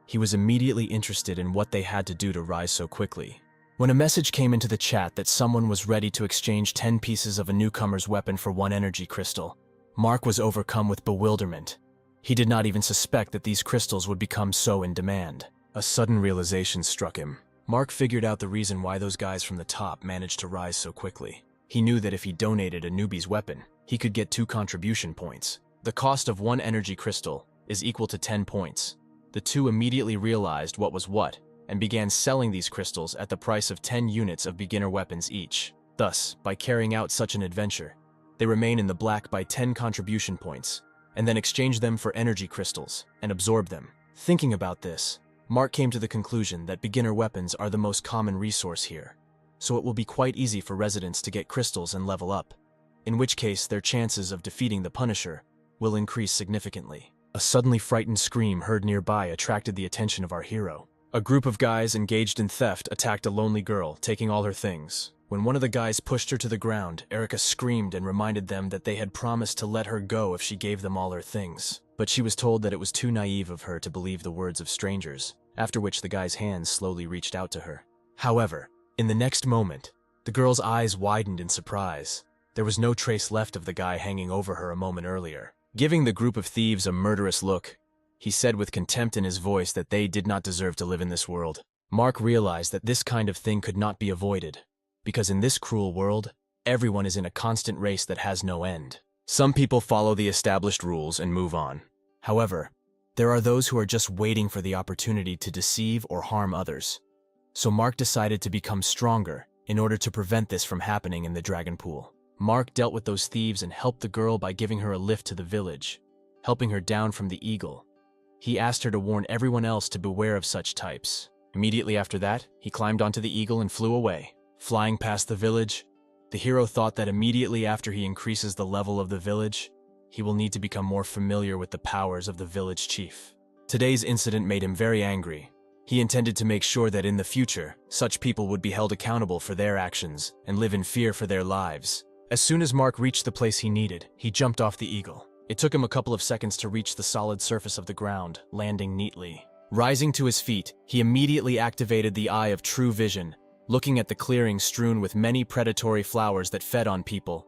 He was immediately interested in what they had to do to rise so quickly. When a message came into the chat that someone was ready to exchange 10 pieces of a newcomer's weapon for 1 energy crystal, Mark was overcome with bewilderment. He did not even suspect that these crystals would become so in demand. A sudden realization struck him. Mark figured out the reason why those guys from the top managed to rise so quickly. He knew that if he donated a newbie's weapon, he could get 2 contribution points. The cost of 1 energy crystal is equal to 10 points. The two immediately realized what was what, and began selling these crystals at the price of 10 units of beginner weapons each. Thus, by carrying out such an adventure, they remain in the black by 10 contribution points, and then exchange them for energy crystals and absorb them. Thinking about this, Mark came to the conclusion that beginner weapons are the most common resource here, so it will be quite easy for residents to get crystals and level up, in which case their chances of defeating the Punisher will increase significantly. A suddenly frightened scream heard nearby attracted the attention of our hero. A group of guys engaged in theft attacked a lonely girl, taking all her things. When one of the guys pushed her to the ground, Erica screamed and reminded them that they had promised to let her go if she gave them all her things. But she was told that it was too naive of her to believe the words of strangers, after which the guy's hands slowly reached out to her. However, in the next moment, the girl's eyes widened in surprise. There was no trace left of the guy hanging over her a moment earlier. Giving the group of thieves a murderous look, he said with contempt in his voice that they did not deserve to live in this world. Mark realized that this kind of thing could not be avoided, because in this cruel world, everyone is in a constant race that has no end. Some people follow the established rules and move on. However, there are those who are just waiting for the opportunity to deceive or harm others. So Mark decided to become stronger in order to prevent this from happening in the Dragon Pool. Mark dealt with those thieves and helped the girl by giving her a lift to the village, helping her down from the eagle. He asked her to warn everyone else to beware of such types. Immediately after that, he climbed onto the eagle and flew away. Flying past the village, the hero thought that immediately after he increases the level of the village, he will need to become more familiar with the powers of the village chief. Today's incident made him very angry. He intended to make sure that in the future, such people would be held accountable for their actions and live in fear for their lives. As soon as Mark reached the place he needed, he jumped off the eagle. It took him a couple of seconds to reach the solid surface of the ground, landing neatly. Rising to his feet, he immediately activated the Eye of True Vision, looking at the clearing strewn with many predatory flowers that fed on people.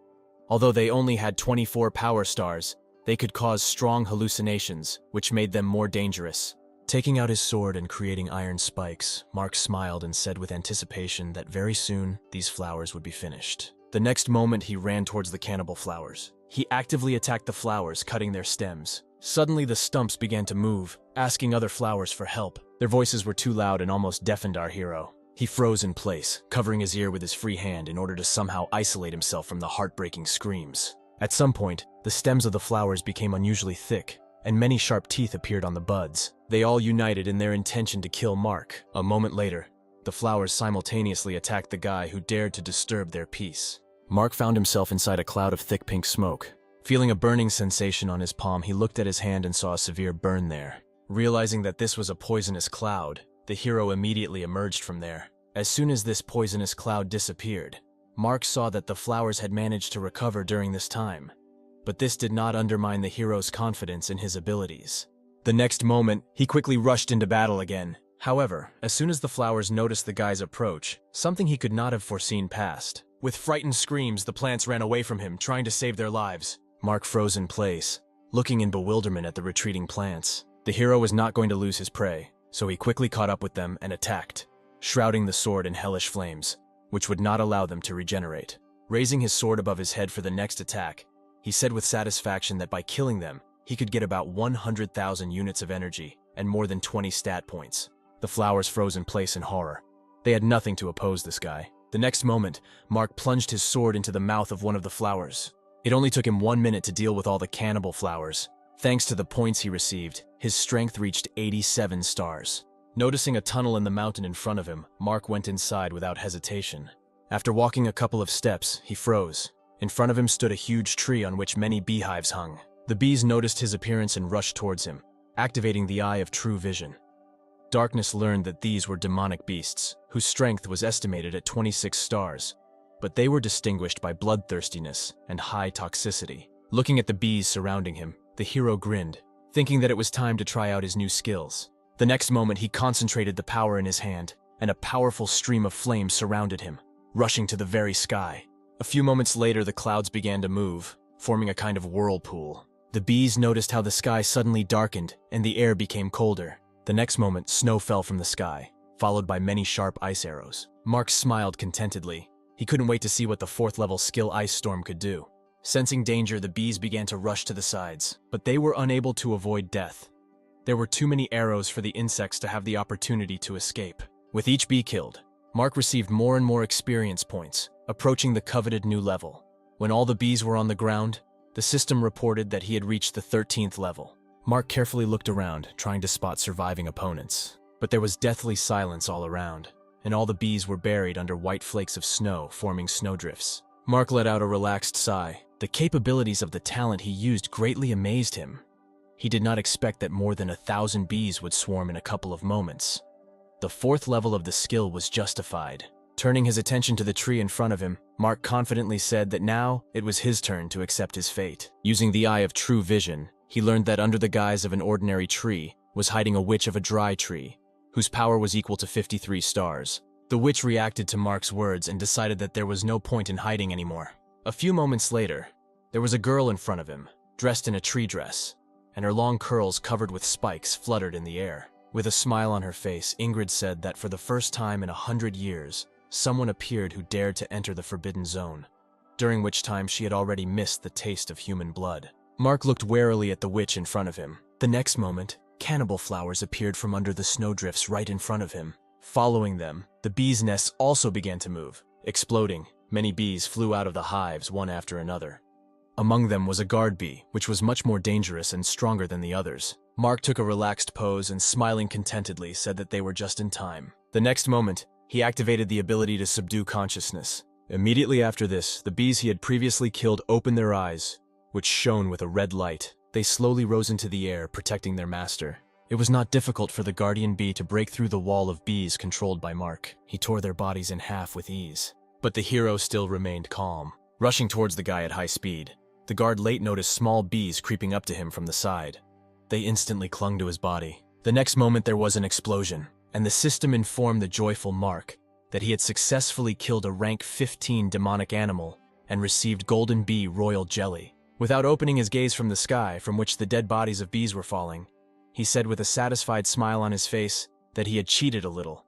Although they only had 24 power stars, they could cause strong hallucinations, which made them more dangerous. Taking out his sword and creating iron spikes, Mark smiled and said with anticipation that very soon these flowers would be finished. The next moment he ran towards the cannibal flowers. He actively attacked the flowers, cutting their stems. Suddenly the stumps began to move, asking other flowers for help. Their voices were too loud and almost deafened our hero. He froze in place, covering his ear with his free hand in order to somehow isolate himself from the heartbreaking screams. At some point, the stems of the flowers became unusually thick, and many sharp teeth appeared on the buds. They all united in their intention to kill Mark. A moment later, the flowers simultaneously attacked the guy who dared to disturb their peace. Mark found himself inside a cloud of thick pink smoke. Feeling a burning sensation on his palm, he looked at his hand and saw a severe burn there. Realizing that this was a poisonous cloud, the hero immediately emerged from there. As soon as this poisonous cloud disappeared, Mark saw that the flowers had managed to recover during this time. But this did not undermine the hero's confidence in his abilities. The next moment, he quickly rushed into battle again. However, as soon as the flowers noticed the guy's approach, something he could not have foreseen passed. With frightened screams, the plants ran away from him, trying to save their lives. Mark froze in place, looking in bewilderment at the retreating plants. The hero was not going to lose his prey, so he quickly caught up with them and attacked, shrouding the sword in hellish flames, which would not allow them to regenerate. Raising his sword above his head for the next attack, he said with satisfaction that by killing them, he could get about 100,000 units of energy and more than 20 stat points. The flowers froze in place in horror. They had nothing to oppose this guy. The next moment, Mark plunged his sword into the mouth of one of the flowers. It only took him 1 minute to deal with all the cannibal flowers. Thanks to the points he received, his strength reached 87 stars. Noticing a tunnel in the mountain in front of him, Mark went inside without hesitation. After walking a couple of steps, he froze. In front of him stood a huge tree on which many beehives hung. The bees noticed his appearance and rushed towards him, activating the Eye of True Vision. Darkness learned that these were demonic beasts, whose strength was estimated at 26 stars, but they were distinguished by bloodthirstiness and high toxicity. Looking at the bees surrounding him, the hero grinned, thinking that it was time to try out his new skills. The next moment, he concentrated the power in his hand, and a powerful stream of flame surrounded him, rushing to the very sky. A few moments later, the clouds began to move, forming a kind of whirlpool. The bees noticed how the sky suddenly darkened and the air became colder. The next moment, snow fell from the sky, followed by many sharp ice arrows. Mark smiled contentedly. He couldn't wait to see what the 4th-level skill ice storm could do. Sensing danger, the bees began to rush to the sides, but they were unable to avoid death. There were too many arrows for the insects to have the opportunity to escape. With each bee killed, Mark received more and more experience points, approaching the coveted new level. When all the bees were on the ground, the system reported that he had reached the 13th level. Mark carefully looked around, trying to spot surviving opponents. But there was deathly silence all around, and all the bees were buried under white flakes of snow, forming snowdrifts. Mark let out a relaxed sigh. The capabilities of the talent he used greatly amazed him. He did not expect that more than 1,000 bees would swarm in a couple of moments. The 4th level of the skill was justified. Turning his attention to the tree in front of him, Mark confidently said that now it was his turn to accept his fate. Using the Eye of True Vision, he learned that under the guise of an ordinary tree was hiding a witch of a dry tree, whose power was equal to 53 stars. The witch reacted to Mark's words and decided that there was no point in hiding anymore. A few moments later, there was a girl in front of him, dressed in a tree dress, and her long curls covered with spikes fluttered in the air. With a smile on her face, Ingrid said that for the first time in 100 years, someone appeared who dared to enter the forbidden zone, during which time she had already missed the taste of human blood. Mark looked warily at the witch in front of him. The next moment, cannibal flowers appeared from under the snowdrifts right in front of him. Following them, the bees' nests also began to move. Exploding, many bees flew out of the hives one after another. Among them was a guard bee, which was much more dangerous and stronger than the others. Mark took a relaxed pose and, smiling contentedly, said that they were just in time. The next moment, he activated the ability to subdue consciousness. Immediately after this, the bees he had previously killed opened their eyes, which shone with a red light. They slowly rose into the air, protecting their master. It was not difficult for the guardian bee to break through the wall of bees controlled by Mark. He tore their bodies in half with ease. But the hero still remained calm. Rushing towards the guy at high speed, the guard late noticed small bees creeping up to him from the side. They instantly clung to his body. The next moment there was an explosion, and the system informed the joyful Mark that he had successfully killed a rank 15 demonic animal and received golden bee royal jelly. Without opening his gaze from the sky, from which the dead bodies of bees were falling, he said with a satisfied smile on his face that he had cheated a little,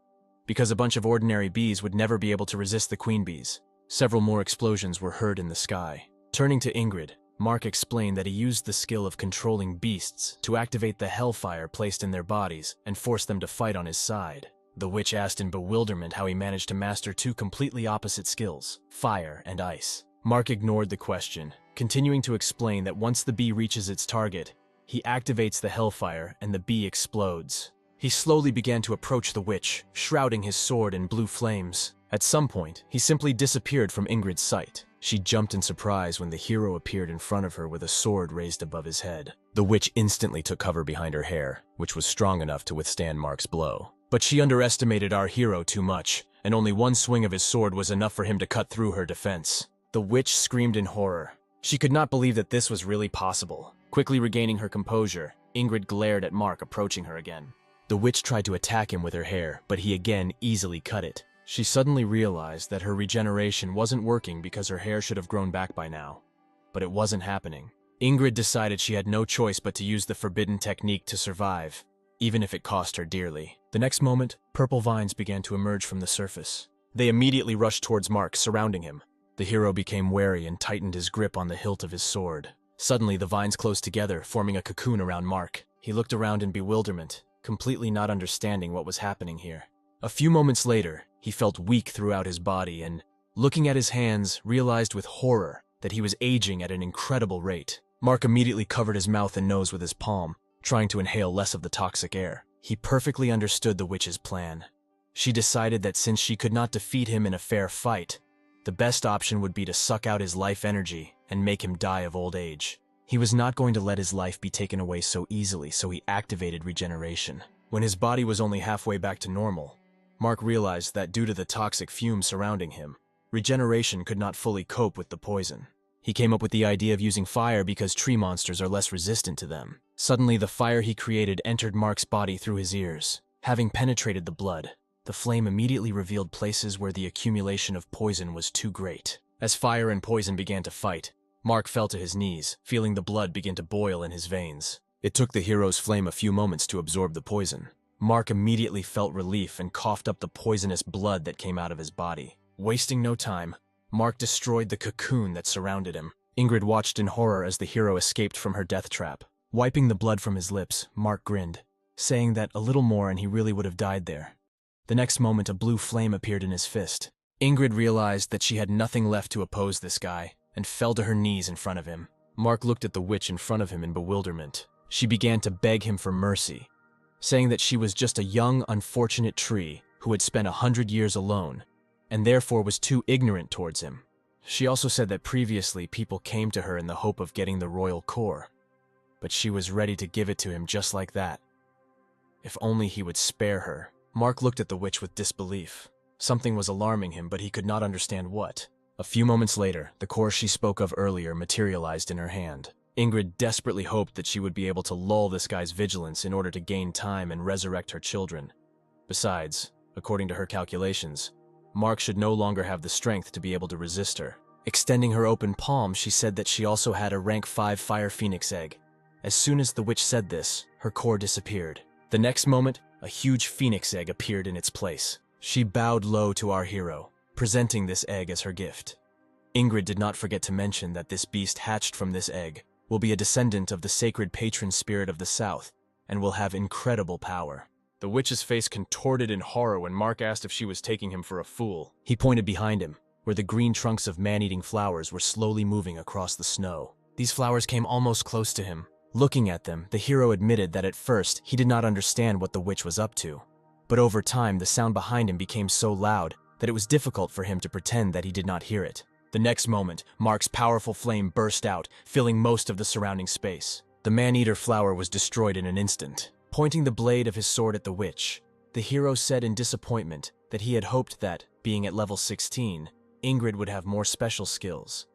because a bunch of ordinary bees would never be able to resist the queen bees. Several more explosions were heard in the sky. Turning to Ingrid, Mark explained that he used the skill of controlling beasts to activate the hellfire placed in their bodies and force them to fight on his side. The witch asked in bewilderment how he managed to master two completely opposite skills, fire and ice. Mark ignored the question, continuing to explain that once the bee reaches its target, he activates the hellfire and the bee explodes. He slowly began to approach the witch, shrouding his sword in blue flames. At some point, he simply disappeared from Ingrid's sight. She jumped in surprise when the hero appeared in front of her with a sword raised above his head. The witch instantly took cover behind her hair, which was strong enough to withstand Mark's blow. But she underestimated our hero too much, and only one swing of his sword was enough for him to cut through her defense. The witch screamed in horror. She could not believe that this was really possible. Quickly regaining her composure, Ingrid glared at Mark approaching her again. The witch tried to attack him with her hair, but he again easily cut it. She suddenly realized that her regeneration wasn't working because her hair should have grown back by now. But it wasn't happening. Ingrid decided she had no choice but to use the forbidden technique to survive, even if it cost her dearly. The next moment, purple vines began to emerge from the surface. They immediately rushed towards Mark, surrounding him. The hero became wary and tightened his grip on the hilt of his sword. Suddenly, the vines closed together, forming a cocoon around Mark. He looked around in bewilderment, completely not understanding what was happening here. A few moments later, he felt weak throughout his body and, looking at his hands, realized with horror that he was aging at an incredible rate. Mark immediately covered his mouth and nose with his palm, trying to inhale less of the toxic air. He perfectly understood the witch's plan. She decided that since she could not defeat him in a fair fight, the best option would be to suck out his life energy and make him die of old age. He was not going to let his life be taken away so easily, so he activated regeneration. When his body was only halfway back to normal, Mark realized that due to the toxic fumes surrounding him, regeneration could not fully cope with the poison. He came up with the idea of using fire because tree monsters are less resistant to them. Suddenly, the fire he created entered Mark's body through his ears. Having penetrated the blood, the flame immediately revealed places where the accumulation of poison was too great. As fire and poison began to fight, Mark fell to his knees, feeling the blood begin to boil in his veins. It took the hero's flame a few moments to absorb the poison. Mark immediately felt relief and coughed up the poisonous blood that came out of his body. Wasting no time, Mark destroyed the cocoon that surrounded him. Ingrid watched in horror as the hero escaped from her death trap. Wiping the blood from his lips, Mark grinned, saying that a little more and he really would have died there. The next moment, a blue flame appeared in his fist. Ingrid realized that she had nothing left to oppose this guy and fell to her knees in front of him. Mark looked at the witch in front of him in bewilderment. She began to beg him for mercy, saying that she was just a young, unfortunate tree who had spent 100 years alone and therefore was too ignorant towards him. She also said that previously people came to her in the hope of getting the royal core, but she was ready to give it to him just like that. If only he would spare her. Mark looked at the witch with disbelief. Something was alarming him, but he could not understand what. A few moments later, the core she spoke of earlier materialized in her hand. Ingrid desperately hoped that she would be able to lull this guy's vigilance in order to gain time and resurrect her children. Besides, according to her calculations, Mark should no longer have the strength to be able to resist her. Extending her open palm, she said that she also had a rank 5 fire phoenix egg. As soon as the witch said this, her core disappeared. The next moment, a huge phoenix egg appeared in its place. She bowed low to our hero, presenting this egg as her gift. Ingrid did not forget to mention that this beast hatched from this egg will be a descendant of the sacred patron spirit of the South and will have incredible power. The witch's face contorted in horror when Mark asked if she was taking him for a fool. He pointed behind him, where the green trunks of man-eating flowers were slowly moving across the snow. These flowers came almost close to him. Looking at them, the hero admitted that at first he did not understand what the witch was up to. But over time, the sound behind him became so loud that it was difficult for him to pretend that he did not hear it. The next moment, Mark's powerful flame burst out, filling most of the surrounding space. The man-eater flower was destroyed in an instant. Pointing the blade of his sword at the witch, the hero said in disappointment that he had hoped that, being at level 16, Ingrid would have more special skills.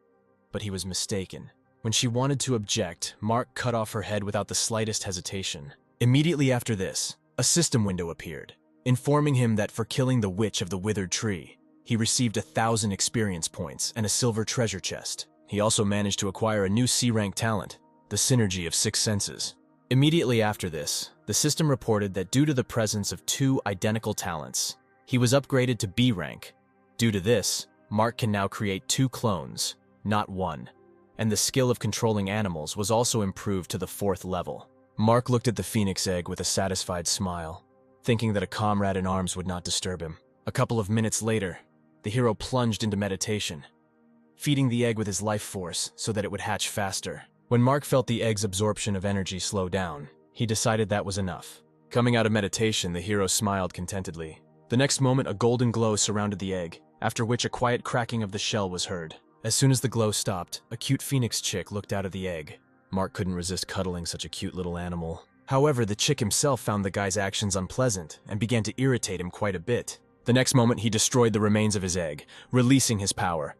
But he was mistaken. When she wanted to object, Mark cut off her head without the slightest hesitation. Immediately after this, a system window appeared, informing him that for killing the witch of the withered tree, he received 1,000 experience points and a silver treasure chest. He also managed to acquire a new C-rank talent, the synergy of 6 senses. Immediately after this, the system reported that due to the presence of 2 identical talents, he was upgraded to B rank. Due to this, Mark can now create 2 clones, not 1, and the skill of controlling animals was also improved to the 4th level. Mark looked at the phoenix egg with a satisfied smile, thinking that a comrade in arms would not disturb him. A couple of minutes later, the hero plunged into meditation, feeding the egg with his life force so that it would hatch faster. When Mark felt the egg's absorption of energy slow down, he decided that was enough. Coming out of meditation, the hero smiled contentedly. The next moment, a golden glow surrounded the egg, after which a quiet cracking of the shell was heard. As soon as the glow stopped, a cute phoenix chick looked out of the egg. Mark couldn't resist cuddling such a cute little animal. However, the chick himself found the guy's actions unpleasant and began to irritate him quite a bit. The next moment, he destroyed the remains of his egg, releasing his power.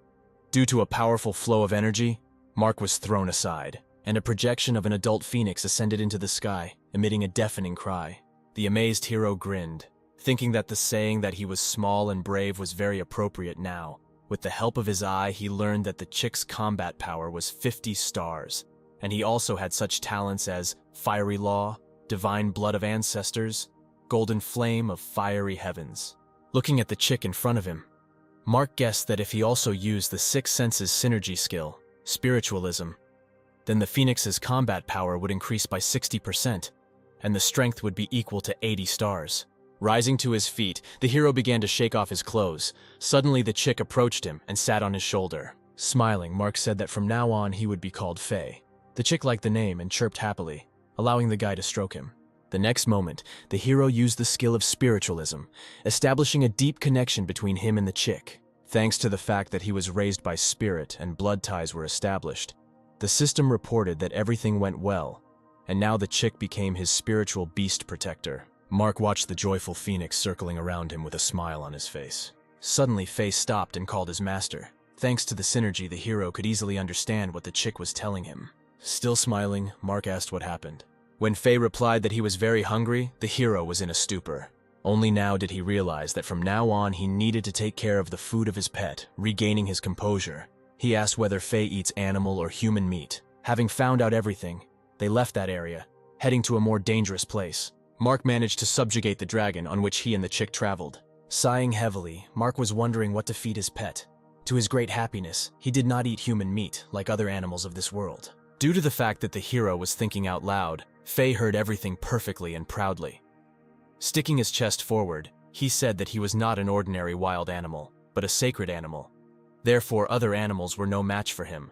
Due to a powerful flow of energy, Mark was thrown aside, and a projection of an adult phoenix ascended into the sky, emitting a deafening cry. The amazed hero grinned, thinking that the saying that he was small and brave was very appropriate now. With the help of his eye, he learned that the chick's combat power was 50 stars, and he also had such talents as Fiery Law, Divine Blood of Ancestors, Golden Flame of Fiery Heavens. Looking at the chick in front of him, Mark guessed that if he also used the 6 senses synergy skill, Spiritualism, then the Phoenix's combat power would increase by 60%, and the strength would be equal to 80 stars. Rising to his feet, the hero began to shake off his clothes. Suddenly, the chick approached him and sat on his shoulder. Smiling, Mark said that from now on he would be called Faye. The chick liked the name and chirped happily, allowing the guy to stroke him. The next moment, the hero used the skill of Spiritualism, establishing a deep connection between him and the chick. Thanks to the fact that he was raised by spirit and blood ties were established, The system reported that everything went well, and now the chick became his spiritual beast protector. Mark watched the joyful phoenix circling around him with a smile on his face. Suddenly, Faye stopped and called his master. Thanks to the synergy, the hero could easily understand what the chick was telling him. Still smiling, Mark asked what happened. When Faye replied that he was very hungry, the hero was in a stupor. Only now did he realize that from now on he needed to take care of the food of his pet, regaining his composure. He asked whether Faye eats animal or human meat. Having found out everything, they left that area, heading to a more dangerous place. Mark managed to subjugate the dragon on which he and the chick traveled. Sighing heavily, Mark was wondering what to feed his pet. To his great happiness, he did not eat human meat like other animals of this world. Due to the fact that the hero was thinking out loud, Faye heard everything perfectly and proudly. Sticking his chest forward, he said that he was not an ordinary wild animal, but a sacred animal. Therefore, other animals were no match for him.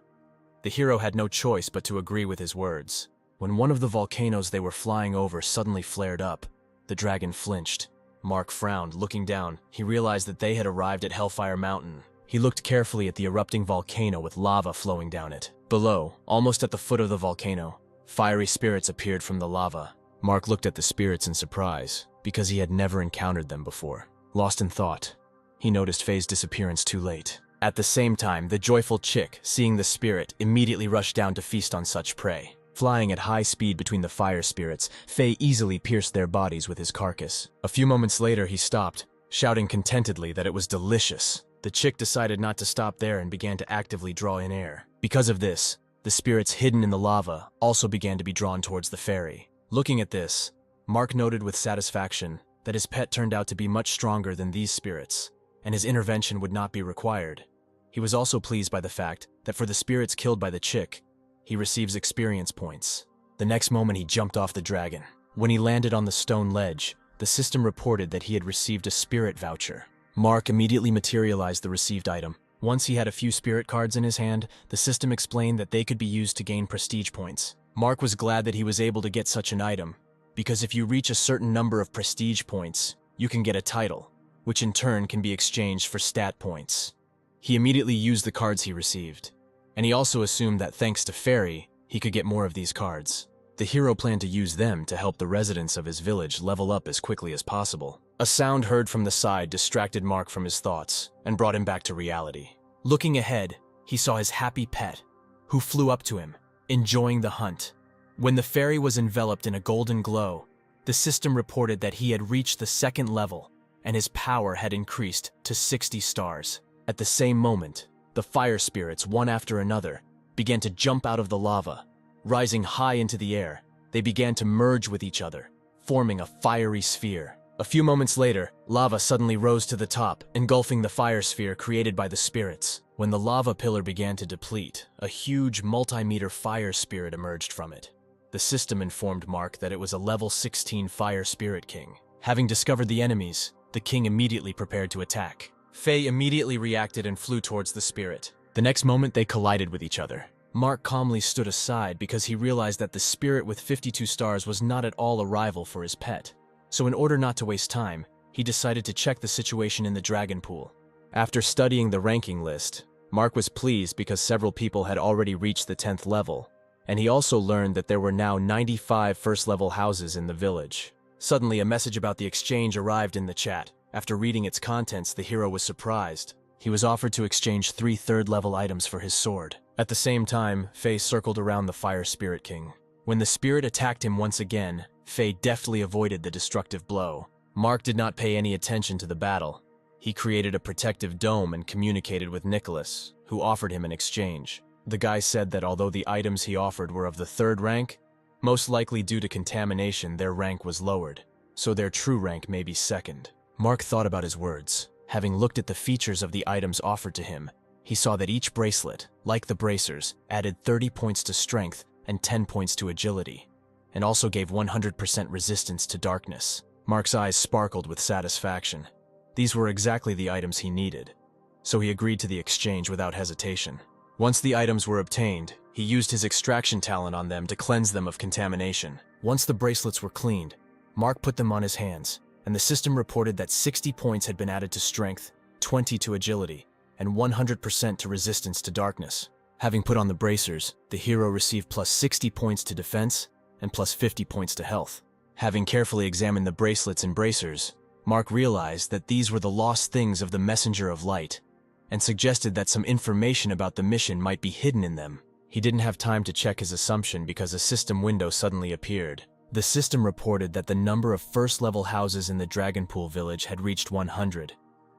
The hero had no choice but to agree with his words. When one of the volcanoes they were flying over suddenly flared up, the dragon flinched. Mark frowned. Looking down, he realized that they had arrived at Hellfire Mountain. He looked carefully at the erupting volcano with lava flowing down it. Below, almost at the foot of the volcano, fiery spirits appeared from the lava. Mark looked at the spirits in surprise, because he had never encountered them before. Lost in thought, he noticed Faye's disappearance too late. At the same time, the joyful chick, seeing the spirit, immediately rushed down to feast on such prey. Flying at high speed between the fire spirits, Faye easily pierced their bodies with his carcass. A few moments later, he stopped, shouting contentedly that it was delicious. The chick decided not to stop there and began to actively draw in air. Because of this, the spirits hidden in the lava also began to be drawn towards the fairy. Looking at this, Mark noted with satisfaction that his pet turned out to be much stronger than these spirits, and his intervention would not be required. He was also pleased by the fact that for the spirits killed by the chick, he receives experience points. The next moment he jumped off the dragon. When he landed on the stone ledge, the system reported that he had received a spirit voucher. Mark immediately materialized the received item. Once he had a few spirit cards in his hand, the system explained that they could be used to gain prestige points. Mark was glad that he was able to get such an item, because if you reach a certain number of prestige points, you can get a title, which in turn can be exchanged for stat points. He immediately used the cards he received, and he also assumed that thanks to Fairy, he could get more of these cards. The hero planned to use them to help the residents of his village level up as quickly as possible. A sound heard from the side distracted Mark from his thoughts and brought him back to reality. Looking ahead, he saw his happy pet, who flew up to him, enjoying the hunt. When the fairy was enveloped in a golden glow, the system reported that he had reached the second level and his power had increased to 60 stars. At the same moment, the fire spirits, one after another, began to jump out of the lava. Rising high into the air, they began to merge with each other, forming a fiery sphere. A few moments later, lava suddenly rose to the top, engulfing the fire sphere created by the spirits. When the lava pillar began to deplete, a huge multi-meter fire spirit emerged from it. The system informed Mark that it was a level 16 fire spirit king. Having discovered the enemies, the king immediately prepared to attack. Faye immediately reacted and flew towards the spirit. The next moment, they collided with each other. Mark calmly stood aside because he realized that the spirit with 52 stars was not at all a rival for his pet. So in order not to waste time, he decided to check the situation in the dragon pool. After studying the ranking list, Mark was pleased because several people had already reached the 10th level, and he also learned that there were now 95 first-level houses in the village. Suddenly, a message about the exchange arrived in the chat. After reading its contents, the hero was surprised. He was offered to exchange 3 third-level items for his sword. At the same time, Faye circled around the Fire Spirit King. When the spirit attacked him once again, Faye deftly avoided the destructive blow. Mark did not pay any attention to the battle. He created a protective dome and communicated with Nicholas, who offered him an exchange. The guy said that although the items he offered were of the 3rd rank, most likely due to contamination their rank was lowered, so their true rank may be 2nd. Mark thought about his words. Having looked at the features of the items offered to him, he saw that each bracelet, like the bracers, added 30 points to strength and 10 points to agility, and also gave 100% resistance to darkness. Mark's eyes sparkled with satisfaction. These were exactly the items he needed, so he agreed to the exchange without hesitation. Once the items were obtained, he used his extraction talent on them to cleanse them of contamination. Once the bracelets were cleaned, Mark put them on his hands, and the system reported that 60 points had been added to strength, 20 to agility, and 100% to resistance to darkness. Having put on the bracers, the hero received plus 60 points to defense and plus 50 points to health. Having carefully examined the bracelets and bracers, Mark realized that these were the lost things of the Messenger of Light, and suggested that some information about the mission might be hidden in them. He didn't have time to check his assumption because a system window suddenly appeared. The system reported that the number of first-level houses in the Dragonpool village had reached 100,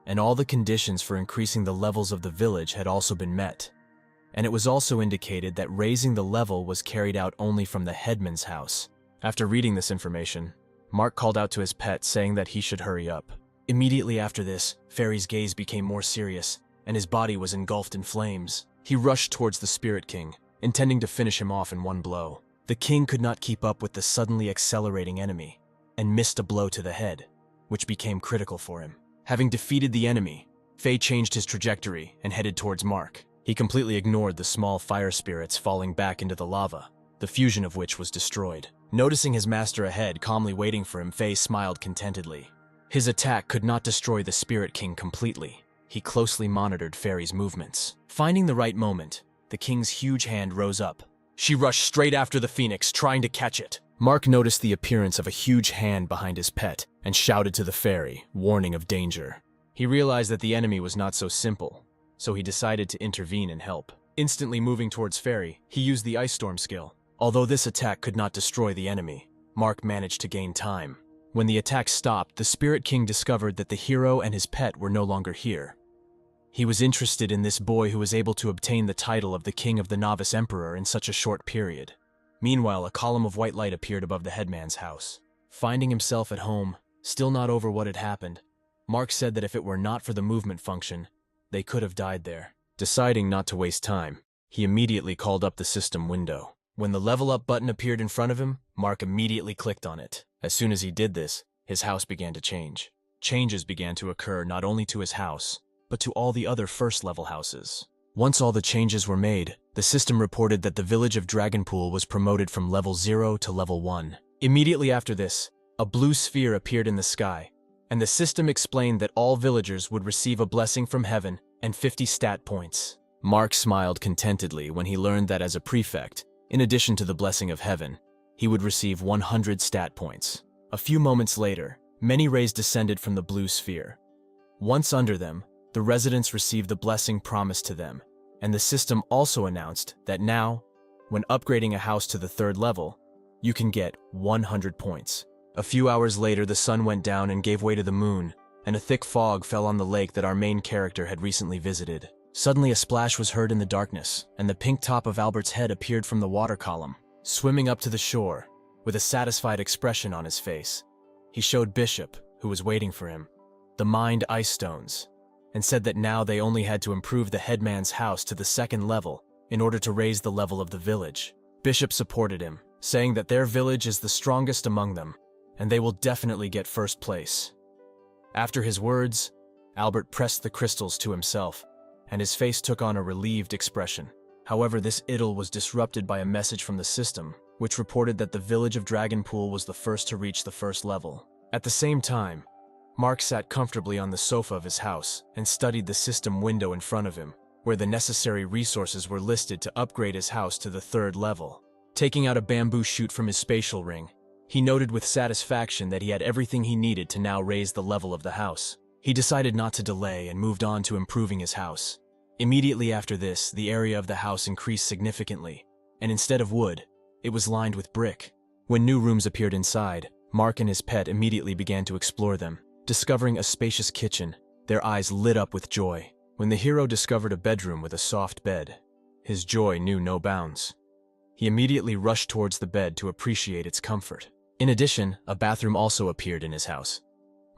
and all the conditions for increasing the levels of the village had also been met. And it was also indicated that raising the level was carried out only from the headman's house. After reading this information, Mark called out to his pet saying that he should hurry up. Immediately after this, Fairy's gaze became more serious, and his body was engulfed in flames. He rushed towards the Spirit King, intending to finish him off in one blow. The king could not keep up with the suddenly accelerating enemy, and missed a blow to the head, which became critical for him. Having defeated the enemy, Faye changed his trajectory and headed towards Mark. He completely ignored the small fire spirits falling back into the lava, the fusion of which was destroyed. Noticing his master ahead calmly waiting for him, Faye smiled contentedly. His attack could not destroy the Spirit King completely. He closely monitored Fairy's movements. Finding the right moment, the king's huge hand rose up. She rushed straight after the phoenix, trying to catch it. Mark noticed the appearance of a huge hand behind his pet and shouted to the fairy, warning of danger. He realized that the enemy was not so simple, so he decided to intervene and help. Instantly moving towards Fairy, he used the Ice Storm skill. Although this attack could not destroy the enemy, Mark managed to gain time. When the attack stopped, the Spirit King discovered that the hero and his pet were no longer here. He was interested in this boy who was able to obtain the title of the King of the Novice Emperor in such a short period. Meanwhile, a column of white light appeared above the headman's house. Finding himself at home, still not over what had happened, Mark said that if it were not for the movement function, they could have died there. Deciding not to waste time, he immediately called up the system window. When the level up button appeared in front of him, Mark immediately clicked on it. As soon as he did this, his house began to change. Changes began to occur not only to his house, but to all the other first-level houses. Once all the changes were made, the system reported that the village of Dragonpool was promoted from level 0 to level 1. Immediately after this, a blue sphere appeared in the sky, and the system explained that all villagers would receive a blessing from heaven and 50 stat points. Mark smiled contentedly when he learned that as a prefect, in addition to the blessing of heaven, he would receive 100 stat points. A few moments later, many rays descended from the blue sphere. Once under them, the residents received the blessing promised to them, and the system also announced that now, when upgrading a house to the 3rd level, you can get 100 points. A few hours later, the sun went down and gave way to the moon, and a thick fog fell on the lake that our main character had recently visited. Suddenly, a splash was heard in the darkness, and the pink top of Albert's head appeared from the water column. Swimming up to the shore, with a satisfied expression on his face, he showed Bishop, who was waiting for him, the mined ice stones, and said that now they only had to improve the headman's house to the 2nd level in order to raise the level of the village. Bishop supported him, saying that their village is the strongest among them, and they will definitely get 1st place. After his words, Albert pressed the crystals to himself, and his face took on a relieved expression. However, this idyll was disrupted by a message from the system, which reported that the village of Dragonpool was the first to reach the 1st level. At the same time, Mark sat comfortably on the sofa of his house and studied the system window in front of him, where the necessary resources were listed to upgrade his house to the 3rd level. Taking out a bamboo shoot from his spatial ring, he noted with satisfaction that he had everything he needed to now raise the level of the house. He decided not to delay and moved on to improving his house. Immediately after this, the area of the house increased significantly, and instead of wood, it was lined with brick. When new rooms appeared inside, Mark and his pet immediately began to explore them. Discovering a spacious kitchen, their eyes lit up with joy. When the hero discovered a bedroom with a soft bed, his joy knew no bounds. He immediately rushed towards the bed to appreciate its comfort. In addition, a bathroom also appeared in his house.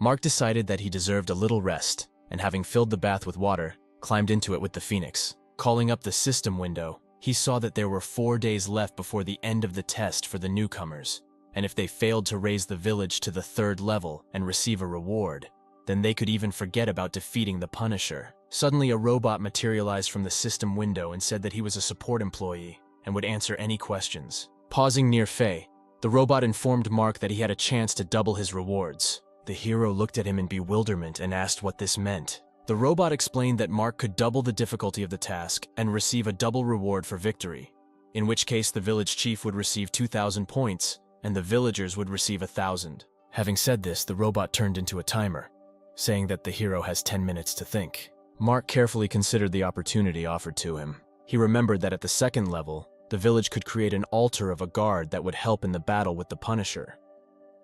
Mark decided that he deserved a little rest, and having filled the bath with water, climbed into it with the phoenix. Calling up the system window, he saw that there were 4 days left before the end of the test for the newcomers, and if they failed to raise the village to the 3rd level and receive a reward, then they could even forget about defeating the Punisher. Suddenly, a robot materialized from the system window and said that he was a support employee and would answer any questions. Pausing near Faye, the robot informed Mark that he had a chance to double his rewards. The hero looked at him in bewilderment and asked what this meant. The robot explained that Mark could double the difficulty of the task and receive a double reward for victory, in which case the village chief would receive 2,000 points and the villagers would receive 1,000. Having said this, the robot turned into a timer, saying that the hero has 10 minutes to think. Mark carefully considered the opportunity offered to him. He remembered that at the second level, the village could create an altar of a guard that would help in the battle with the Punisher.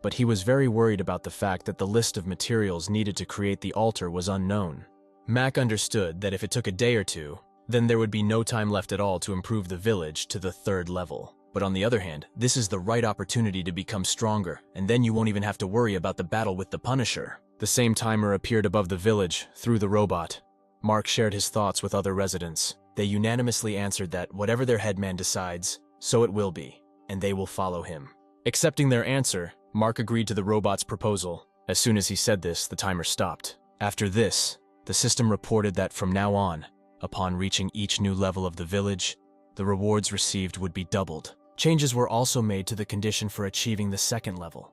But he was very worried about the fact that the list of materials needed to create the altar was unknown. Mac understood that if it took a day or two, then there would be no time left at all to improve the village to the 3rd level. But on the other hand, this is the right opportunity to become stronger, and then you won't even have to worry about the battle with the Punisher. The same timer appeared above the village, through the robot. Mark shared his thoughts with other residents. They unanimously answered that whatever their headman decides, so it will be, and they will follow him. Accepting their answer, Mark agreed to the robot's proposal. As soon as he said this, the timer stopped. After this, the system reported that from now on, upon reaching each new level of the village, the rewards received would be doubled. Changes were also made to the condition for achieving the 2nd level.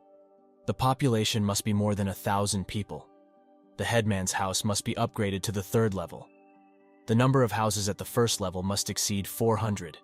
The population must be more than 1,000 people. The headman's house must be upgraded to the 3rd level. The number of houses at the 1st level must exceed 400,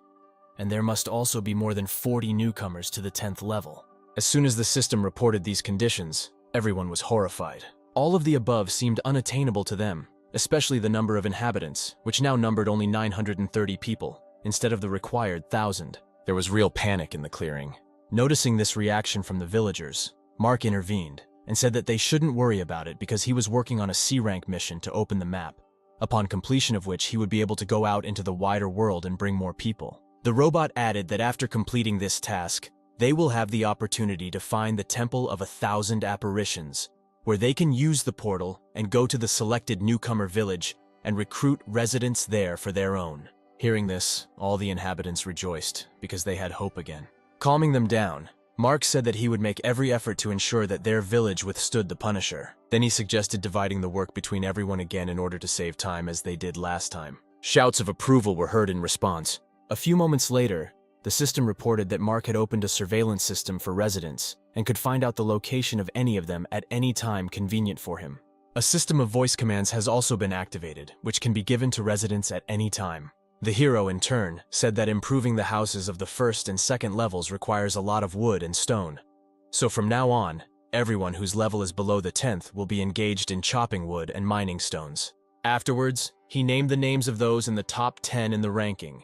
and there must also be more than 40 newcomers to the 10th level. As soon as the system reported these conditions, everyone was horrified. All of the above seemed unattainable to them, especially the number of inhabitants, which now numbered only 930 people, instead of the required 1,000. There was real panic in the clearing. Noticing this reaction from the villagers, Mark intervened and said that they shouldn't worry about it because he was working on a C-rank mission to open the map, upon completion of which he would be able to go out into the wider world and bring more people. The robot added that after completing this task, they will have the opportunity to find the Temple of 1,000 Apparitions, where they can use the portal and go to the selected newcomer village and recruit residents there for their own. Hearing this, all the inhabitants rejoiced because they had hope again. Calming them down, Mark said that he would make every effort to ensure that their village withstood the Punisher. Then he suggested dividing the work between everyone again in order to save time as they did last time. Shouts of approval were heard in response. A few moments later, the system reported that Mark had opened a surveillance system for residents and could find out the location of any of them at any time convenient for him. A system of voice commands has also been activated, which can be given to residents at any time. The hero, in turn, said that improving the houses of the 1st and 2nd levels requires a lot of wood and stone. So from now on, everyone whose level is below the 10th will be engaged in chopping wood and mining stones. Afterwards, he named the names of those in the top 10 in the ranking,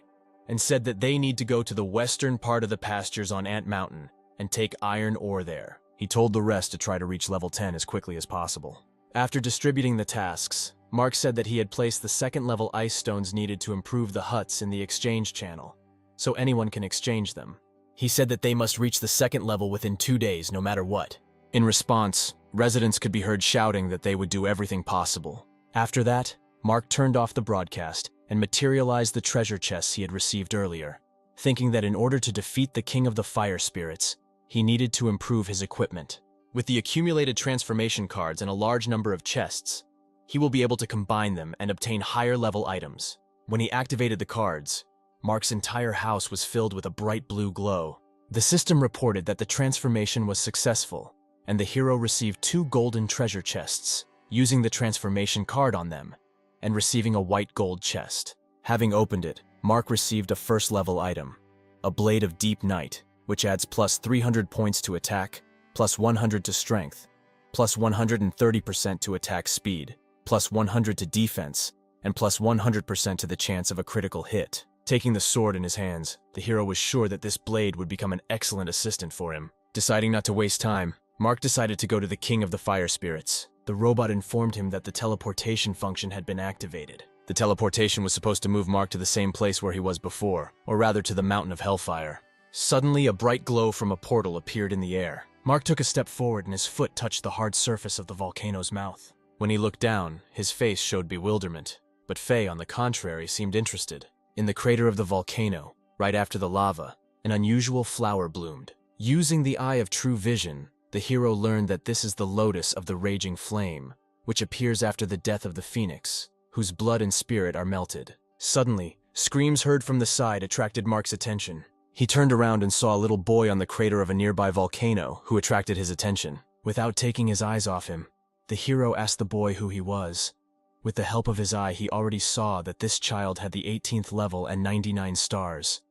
and said that they need to go to the western part of the pastures on Ant Mountain and take iron ore there. He told the rest to try to reach level 10 as quickly as possible. After distributing the tasks, Mark said that he had placed the 2nd level ice stones needed to improve the huts in the exchange channel, so anyone can exchange them. He said that they must reach the 2nd level within 2 days, no matter what. In response, residents could be heard shouting that they would do everything possible. After that, Mark turned off the broadcast and materialized the treasure chests he had received earlier, thinking that in order to defeat the King of the Fire Spirits, he needed to improve his equipment. With the accumulated transformation cards and a large number of chests, he will be able to combine them and obtain higher-level items. When he activated the cards, Mark's entire house was filled with a bright blue glow. The system reported that the transformation was successful, and the hero received 2 golden treasure chests, using the transformation card on them, and receiving a white gold chest. Having opened it, Mark received a 1st-level item, a Blade of Deep Night, which adds plus 300 points to attack, plus 100 to strength, plus 130% to attack speed, plus 100 to defense, and plus 100% to the chance of a critical hit. Taking the sword in his hands, the hero was sure that this blade would become an excellent assistant for him. Deciding not to waste time, Mark decided to go to the King of the Fire Spirits. The robot informed him that the teleportation function had been activated. The teleportation was supposed to move Mark to the same place where he was before, or rather to the Mountain of Hellfire. Suddenly, a bright glow from a portal appeared in the air. Mark took a step forward and his foot touched the hard surface of the volcano's mouth. When he looked down, his face showed bewilderment, but Faye, on the contrary, seemed interested. In the crater of the volcano, right after the lava, an unusual flower bloomed. Using the Eye of True Vision, the hero learned that this is the lotus of the raging flame, which appears after the death of the phoenix, whose blood and spirit are melted. Suddenly, screams heard from the side attracted Mark's attention. He turned around and saw a little boy on the crater of a nearby volcano who attracted his attention. Without taking his eyes off him, the hero asked the boy who he was, With the help of his eye, he already saw that this child had the 18th level and 99 stars.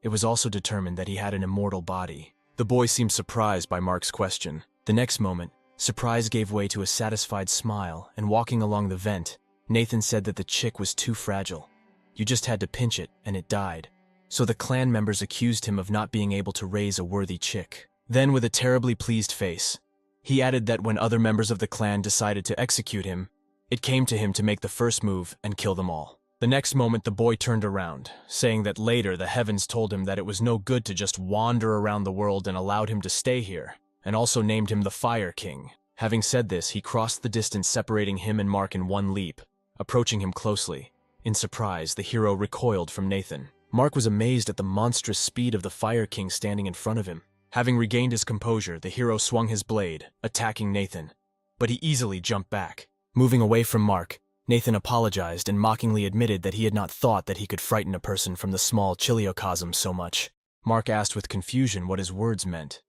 It was also determined that he had an immortal body. The boy seemed surprised by Mark's question. The next moment, surprise gave way to a satisfied smile, and walking along the vent, Nathan said that the chick was too fragile. You just had to pinch it, and it died. So the clan members accused him of not being able to raise a worthy chick. Then, with a terribly pleased face, he added that when other members of the clan decided to execute him, it came to him to make the first move and kill them all. The next moment, the boy turned around, saying that later the heavens told him that it was no good to just wander around the world and allowed him to stay here, and also named him the Fire King. Having said this, he crossed the distance separating him and Mark in one leap, approaching him closely. In surprise, the hero recoiled from Nathan. Mark was amazed at the monstrous speed of the Fire King standing in front of him. Having regained his composure, the hero swung his blade, attacking Nathan, but he easily jumped back. Moving away from Mark, Nathan apologized and mockingly admitted that he had not thought that he could frighten a person from the small chiliocosm so much. Mark asked with confusion what his words meant.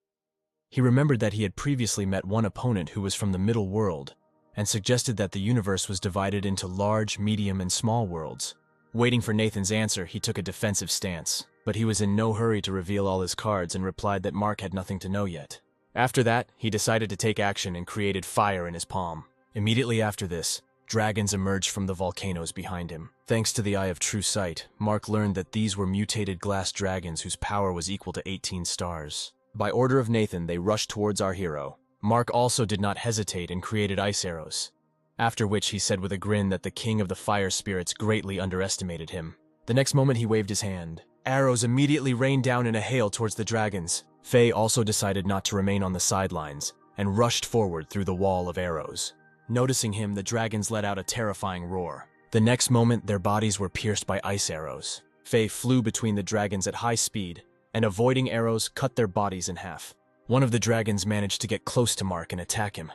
He remembered that he had previously met one opponent who was from the middle world, and suggested that the universe was divided into large, medium, and small worlds. Waiting for Nathan's answer, he took a defensive stance, but he was in no hurry to reveal all his cards and replied that Mark had nothing to know yet. After that, he decided to take action and created fire in his palm. Immediately after this, dragons emerged from the volcanoes behind him. Thanks to the Eye of True Sight, Mark learned that these were mutated glass dragons whose power was equal to 18 stars. By order of Nathan, they rushed towards our hero. Mark also did not hesitate and created ice arrows, after which he said with a grin that the king of the fire spirits greatly underestimated him. The next moment he waved his hand. Arrows immediately rained down in a hail towards the dragons. Faye also decided not to remain on the sidelines and rushed forward through the wall of arrows. Noticing him, the dragons let out a terrifying roar. The next moment, their bodies were pierced by ice arrows. Faye flew between the dragons at high speed, and avoiding arrows, cut their bodies in half. One of the dragons managed to get close to Mark and attack him,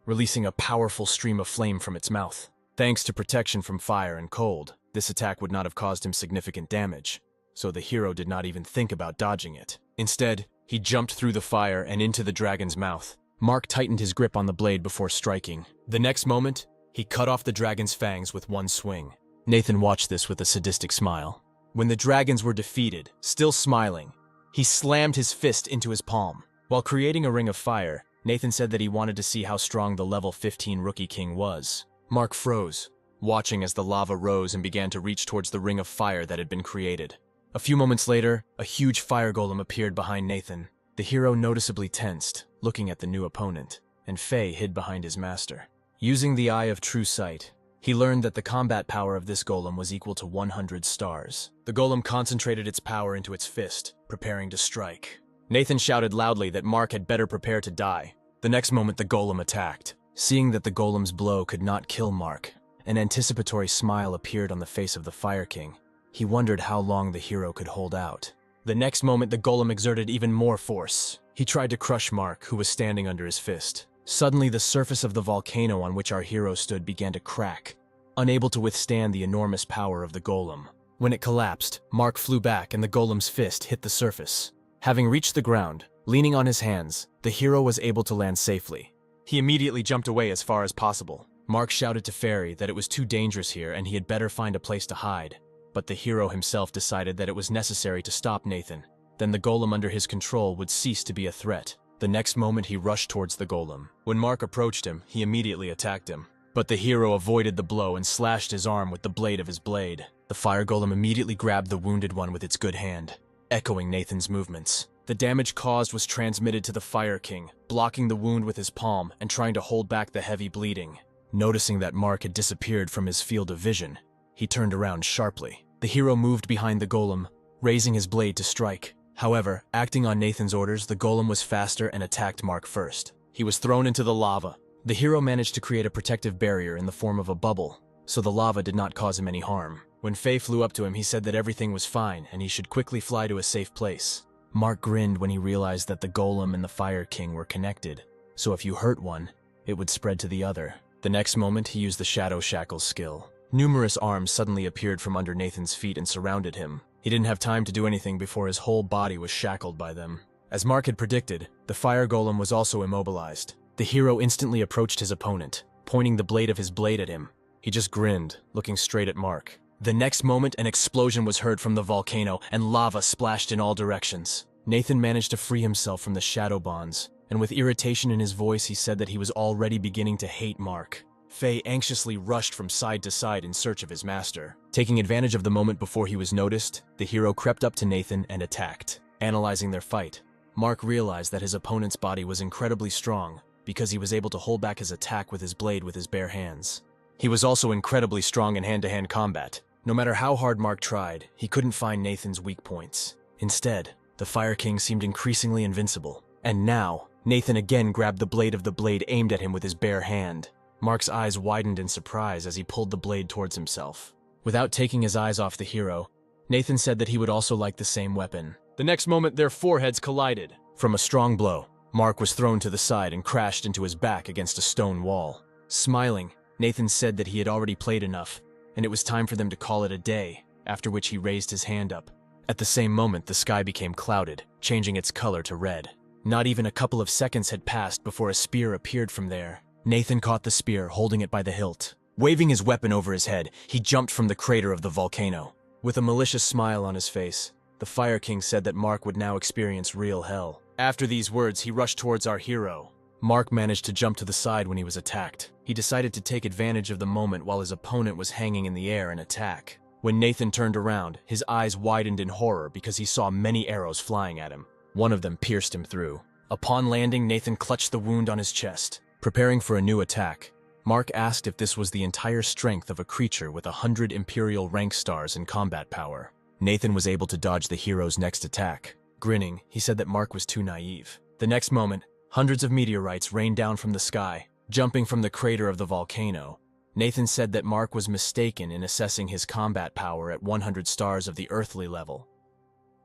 releasing a powerful stream of flame from its mouth. Thanks to protection from fire and cold, this attack would not have caused him significant damage, so the hero did not even think about dodging it. Instead, he jumped through the fire and into the dragon's mouth. Mark tightened his grip on the blade before striking. The next moment, he cut off the dragon's fangs with one swing. Nathan watched this with a sadistic smile. When the dragons were defeated, still smiling, he slammed his fist into his palm. While creating a ring of fire, Nathan said that he wanted to see how strong the level 15 Rookie King was. Mark froze, watching as the lava rose and began to reach towards the ring of fire that had been created. A few moments later, a huge fire golem appeared behind Nathan. The hero noticeably tensed, looking at the new opponent, and Faye hid behind his master. Using the Eye of True Sight, he learned that the combat power of this golem was equal to 100 stars. The golem concentrated its power into its fist, preparing to strike. Nathan shouted loudly that Mark had better prepare to die. The next moment, the golem attacked. Seeing that the golem's blow could not kill Mark, an anticipatory smile appeared on the face of the Fire King. He wondered how long the hero could hold out. The next moment, the golem exerted even more force. He tried to crush Mark, who was standing under his fist. Suddenly, the surface of the volcano on which our hero stood began to crack, unable to withstand the enormous power of the golem. When it collapsed, Mark flew back and the golem's fist hit the surface. Having reached the ground, leaning on his hands, the hero was able to land safely. He immediately jumped away as far as possible. Mark shouted to Fairy that it was too dangerous here and he had better find a place to hide. But the hero himself decided that it was necessary to stop Nathan. Then the golem under his control would cease to be a threat. The next moment, he rushed towards the golem. When Mark approached him, he immediately attacked him. But the hero avoided the blow and slashed his arm with the blade of his blade. The fire golem immediately grabbed the wounded one with its good hand, echoing Nathan's movements. The damage caused was transmitted to the Fire King, blocking the wound with his palm and trying to hold back the heavy bleeding. Noticing that Mark had disappeared from his field of vision, he turned around sharply. The hero moved behind the golem, raising his blade to strike. However, acting on Nathan's orders, the golem was faster and attacked Mark first. He was thrown into the lava. The hero managed to create a protective barrier in the form of a bubble, so the lava did not cause him any harm. When Faye flew up to him, he said that everything was fine and he should quickly fly to a safe place. Mark grinned when he realized that the golem and the Fire King were connected, so if you hurt one, it would spread to the other. The next moment, he used the Shadow Shackles skill. Numerous arms suddenly appeared from under Nathan's feet and surrounded him. He didn't have time to do anything before his whole body was shackled by them. As Mark had predicted, the fire golem was also immobilized. The hero instantly approached his opponent, pointing the blade of his blade at him. He just grinned, looking straight at Mark. The next moment, an explosion was heard from the volcano, and lava splashed in all directions. Nathan managed to free himself from the shadow bonds, and with irritation in his voice, he said that he was already beginning to hate Mark. Faye anxiously rushed from side to side in search of his master. Taking advantage of the moment before he was noticed, the hero crept up to Nathan and attacked. Analyzing their fight, Mark realized that his opponent's body was incredibly strong because he was able to hold back his attack with his blade with his bare hands. He was also incredibly strong in hand-to-hand combat. No matter how hard Mark tried, he couldn't find Nathan's weak points. Instead, the Fire King seemed increasingly invincible. And now, Nathan again grabbed the blade of the blade aimed at him with his bare hand. Mark's eyes widened in surprise as he pulled the blade towards himself. Without taking his eyes off the hero, Nathan said that he would also like the same weapon. The next moment, their foreheads collided. From a strong blow, Mark was thrown to the side and crashed into his back against a stone wall. Smiling, Nathan said that he had already played enough, and it was time for them to call it a day, after which he raised his hand up. At the same moment, the sky became clouded, changing its color to red. Not even a couple of seconds had passed before a spear appeared from there. Nathan caught the spear, holding it by the hilt. Waving his weapon over his head, he jumped from the crater of the volcano. With a malicious smile on his face, the Fire King said that Mark would now experience real hell. After these words, he rushed towards our hero. Mark managed to jump to the side when he was attacked. He decided to take advantage of the moment while his opponent was hanging in the air and attack. When Nathan turned around, his eyes widened in horror because he saw many arrows flying at him. One of them pierced him through. Upon landing, Nathan clutched the wound on his chest. Preparing for a new attack, Mark asked if this was the entire strength of a creature with 100 Imperial rank stars in combat power. Nathan was able to dodge the hero's next attack. Grinning, he said that Mark was too naive. The next moment, hundreds of meteorites rained down from the sky. Jumping from the crater of the volcano, Nathan said that Mark was mistaken in assessing his combat power at 100 stars of the earthly level.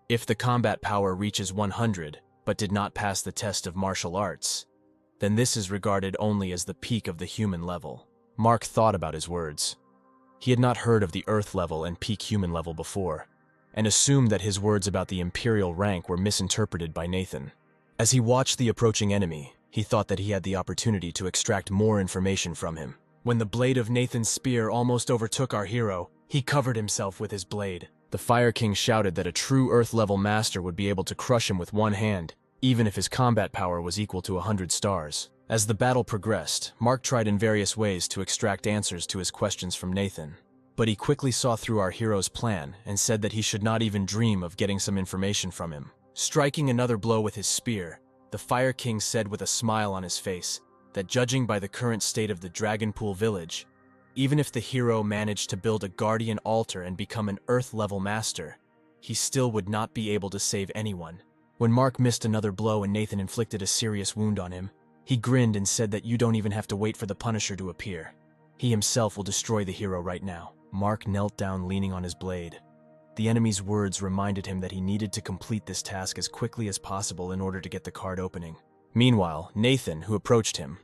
If the combat power reaches 100, but did not pass the test of martial arts, then this is regarded only as the peak of the human level. Mark thought about his words. He had not heard of the Earth level and peak human level before, and assumed that his words about the Imperial rank were misinterpreted by Nathan. As he watched the approaching enemy, he thought that he had the opportunity to extract more information from him. When the blade of Nathan's spear almost overtook our hero, he covered himself with his blade. The Fire King shouted that a true Earth-level master would be able to crush him with one hand, even if his combat power was equal to 100 stars. As the battle progressed, Mark tried in various ways to extract answers to his questions from Nathan. But he quickly saw through our hero's plan and said that he should not even dream of getting some information from him. Striking another blow with his spear, the Fire King said with a smile on his face that judging by the current state of the Dragonpool village, even if the hero managed to build a guardian altar and become an Earth-level master, he still would not be able to save anyone. When Mark missed another blow and Nathan inflicted a serious wound on him, he grinned and said that you don't even have to wait for the Punisher to appear. He himself will destroy the hero right now. Mark knelt down leaning on his blade. The enemy's words reminded him that he needed to complete this task as quickly as possible in order to get the card opening. Meanwhile, Nathan, who approached him,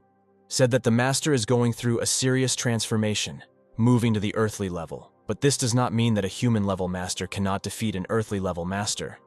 said that the master is going through a serious transformation, moving to the earthly level. But this does not mean that a human-level master cannot defeat an earthly-level master.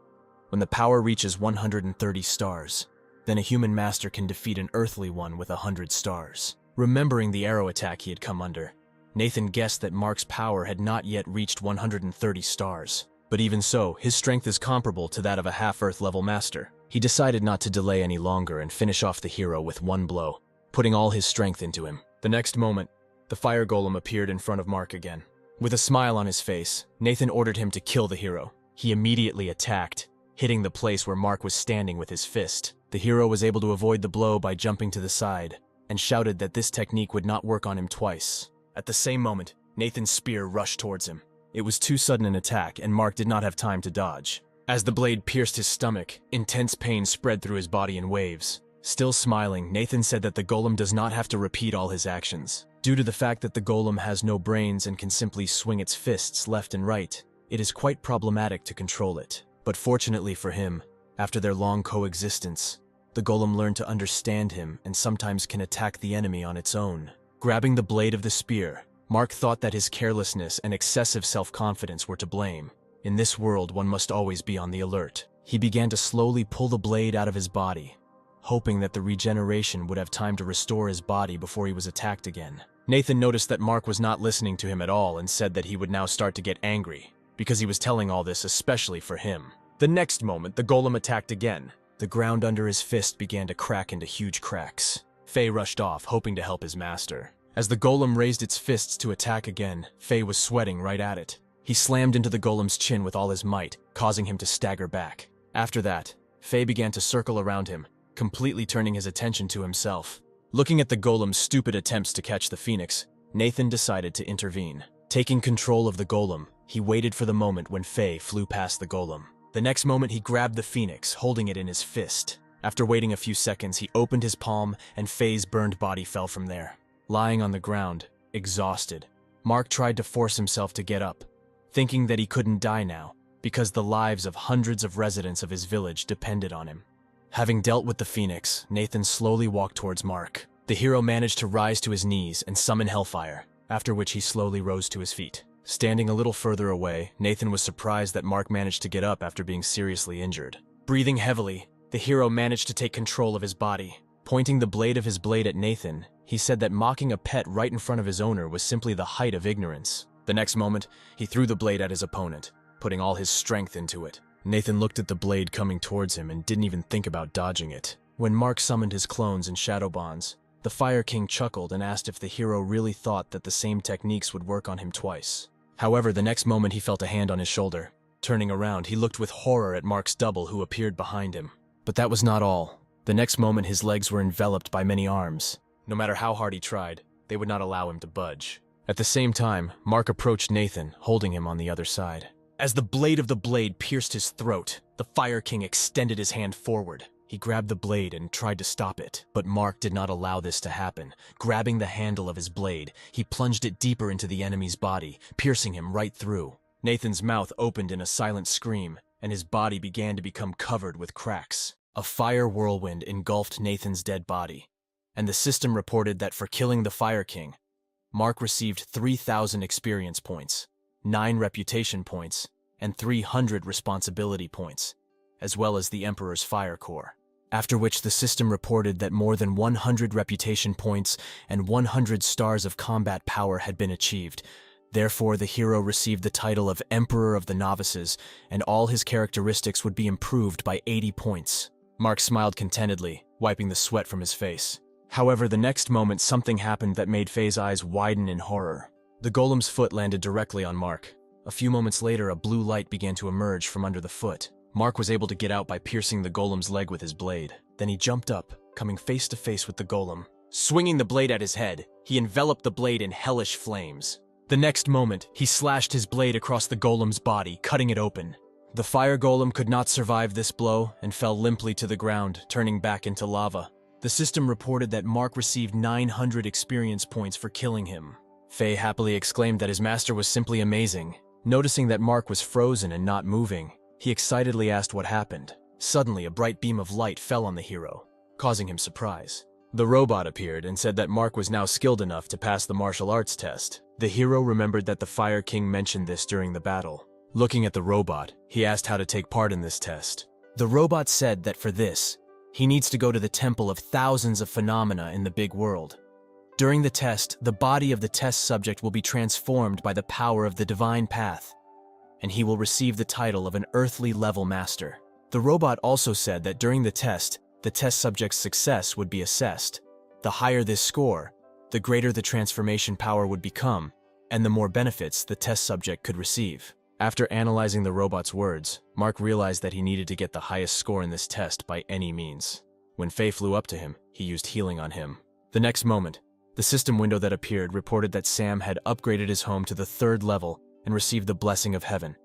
When the power reaches 130 stars, then a human master can defeat an earthly one with 100 stars. Remembering the arrow attack he had come under, Nathan guessed that Mark's power had not yet reached 130 stars. But even so, his strength is comparable to that of a half-Earth level master. He decided not to delay any longer and finish off the hero with one blow, putting all his strength into him. The next moment, the fire golem appeared in front of Mark again. With a smile on his face, Nathan ordered him to kill the hero. He immediately attacked, hitting the place where Mark was standing with his fist. The hero was able to avoid the blow by jumping to the side, and shouted that this technique would not work on him twice. At the same moment, Nathan's spear rushed towards him. It was too sudden an attack, and Mark did not have time to dodge. As the blade pierced his stomach, intense pain spread through his body in waves. Still smiling, Nathan said that the golem does not have to repeat all his actions. Due to the fact that the golem has no brains and can simply swing its fists left and right, it is quite problematic to control it. But fortunately for him, after their long coexistence, the golem learned to understand him and sometimes can attack the enemy on its own. Grabbing the blade of the spear, Mark thought that his carelessness and excessive self-confidence were to blame. In this world, one must always be on the alert. He began to slowly pull the blade out of his body, hoping that the regeneration would have time to restore his body before he was attacked again. Nathan noticed that Mark was not listening to him at all and said that he would now start to get angry, because he was telling all this especially for him. The next moment, the golem attacked again. The ground under his fist began to crack into huge cracks. Faye rushed off, hoping to help his master. As the golem raised its fists to attack again, Faye was sweating right at it. He slammed into the golem's chin with all his might, causing him to stagger back. After that, Faye began to circle around him, completely turning his attention to himself. Looking at the golem's stupid attempts to catch the phoenix, Nathan decided to intervene. Taking control of the golem, he waited for the moment when Faye flew past the golem. The next moment, he grabbed the phoenix, holding it in his fist. After waiting a few seconds, he opened his palm, and Faye's burned body fell from there. Lying on the ground, exhausted, Mark tried to force himself to get up, thinking that he couldn't die now, because the lives of hundreds of residents of his village depended on him. Having dealt with the phoenix, Nathan slowly walked towards Mark. The hero managed to rise to his knees and summon hellfire, after which he slowly rose to his feet. Standing a little further away, Nathan was surprised that Mark managed to get up after being seriously injured. Breathing heavily, the hero managed to take control of his body. Pointing the blade of his blade at Nathan, he said that mocking a pet right in front of his owner was simply the height of ignorance. The next moment, he threw the blade at his opponent, putting all his strength into it. Nathan looked at the blade coming towards him and didn't even think about dodging it. When Mark summoned his clones and shadow bonds, the Fire King chuckled and asked if the hero really thought that the same techniques would work on him twice. However, the next moment he felt a hand on his shoulder. Turning around, he looked with horror at Mark's double who appeared behind him. But that was not all. The next moment his legs were enveloped by many arms. No matter how hard he tried, they would not allow him to budge. At the same time, Mark approached Nathan, holding him on the other side. As the blade of the blade pierced his throat, the Fire King extended his hand forward. He grabbed the blade and tried to stop it, but Mark did not allow this to happen. Grabbing the handle of his blade, he plunged it deeper into the enemy's body, piercing him right through. Nathan's mouth opened in a silent scream, and his body began to become covered with cracks. A fire whirlwind engulfed Nathan's dead body, and the system reported that for killing the Fire King, Mark received 3,000 experience points, 9 reputation points, and 300 responsibility points, as well as the Emperor's Fire Core. After which the system reported that more than 100 reputation points and 100 stars of combat power had been achieved. Therefore, the hero received the title of Emperor of the Novices, and all his characteristics would be improved by 80 points. Mark smiled contentedly, wiping the sweat from his face. However, the next moment something happened that made Faye's eyes widen in horror. The golem's foot landed directly on Mark. A few moments later, a blue light began to emerge from under the foot. Mark was able to get out by piercing the golem's leg with his blade. Then he jumped up, coming face to face with the golem. Swinging the blade at his head, he enveloped the blade in hellish flames. The next moment, he slashed his blade across the golem's body, cutting it open. The fire golem could not survive this blow and fell limply to the ground, turning back into lava. The system reported that Mark received 900 experience points for killing him. Faye happily exclaimed that his master was simply amazing. Noticing that Mark was frozen and not moving, he excitedly asked what happened. Suddenly, a bright beam of light fell on the hero, causing him surprise. The robot appeared and said that Mark was now skilled enough to pass the martial arts test. The hero remembered that the Fire King mentioned this during the battle. Looking at the robot, he asked how to take part in this test. The robot said that for this, he needs to go to the temple of thousands of phenomena in the big world. During the test, the body of the test subject will be transformed by the power of the divine path, and he will receive the title of an earthly level master. The robot also said that during the test subject's success would be assessed. The higher this score, the greater the transformation power would become, and the more benefits the test subject could receive. After analyzing the robot's words, Mark realized that he needed to get the highest score in this test by any means. When Faye flew up to him, he used healing on him. The next moment, the system window that appeared reported that Sam had upgraded his home to the 3rd level and received the blessing of heaven,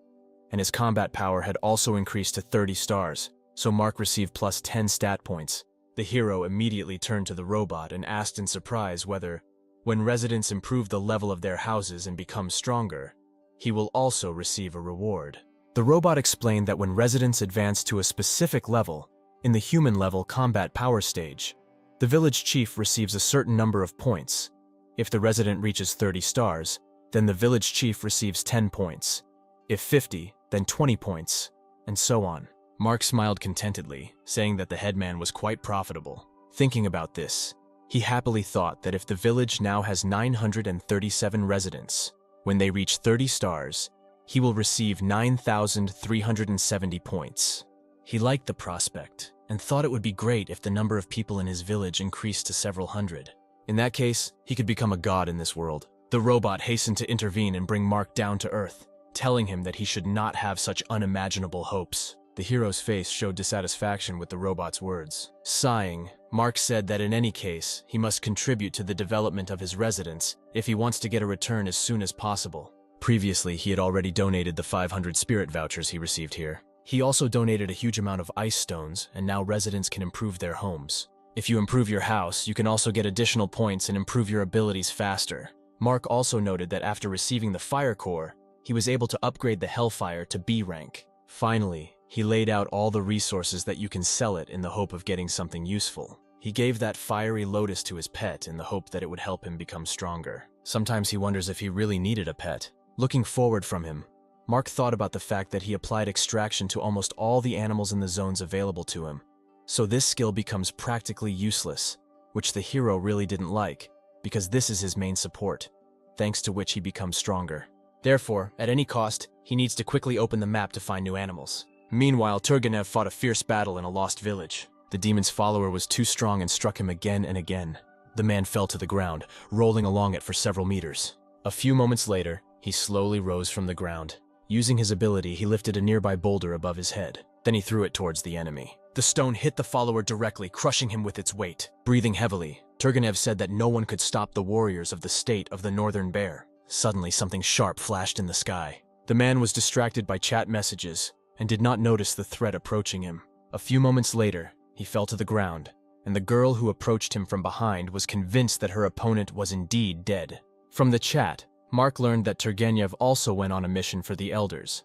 and his combat power had also increased to 30 stars, so Mark received plus 10 stat points. The hero immediately turned to the robot and asked in surprise whether, when residents improve the level of their houses and become stronger, he will also receive a reward. The robot explained that when residents advance to a specific level, in the human level combat power stage, the village chief receives a certain number of points. If the resident reaches 30 stars, then the village chief receives 10 points. If 50, then 20 points, and so on. Mark smiled contentedly, saying that the headman was quite profitable. Thinking about this, He happily thought that if the village now has 937 residents, when they reach 30 stars, he will receive 9,370 points. He liked the prospect and thought it would be great if the number of people in his village increased to several hundred. In that case, he could become a god in this world. The robot hastened to intervene and bring Mark down to earth, telling him that he should not have such unimaginable hopes. The hero's face showed dissatisfaction with the robot's words. Sighing, Mark said that in any case, he must contribute to the development of his residents if he wants to get a return as soon as possible. Previously, he had already donated the 500 spirit vouchers he received here. He also donated a huge amount of ice stones, and now residents can improve their homes. If you improve your house, you can also get additional points and improve your abilities faster. Mark also noted that after receiving the Fire Core, he was able to upgrade the Hellfire to B rank. Finally, he laid out all the resources that you can sell it in the hope of getting something useful. He gave that fiery lotus to his pet in the hope that it would help him become stronger. Sometimes he wonders if he really needed a pet. Looking forward from him, Mark thought about the fact that he applied extraction to almost all the animals in the zones available to him. So this skill becomes practically useless, which the hero really didn't like, because this is his main support, thanks to which he becomes stronger. Therefore, at any cost, he needs to quickly open the map to find new animals. Meanwhile, Turgenev fought a fierce battle in a lost village. The demon's follower was too strong and struck him again and again. The man fell to the ground, rolling along it for several meters. A few moments later, he slowly rose from the ground. Using his ability, he lifted a nearby boulder above his head. Then he threw it towards the enemy. The stone hit the follower directly, crushing him with its weight. Breathing heavily, Turgenev said that no one could stop the warriors of the state of the Northern Bear. Suddenly, something sharp flashed in the sky. The man was distracted by chat messages and did not notice the threat approaching him. A few moments later, he fell to the ground, and the girl who approached him from behind was convinced that her opponent was indeed dead. From the chat, Mark learned that Turgenev also went on a mission for the elders,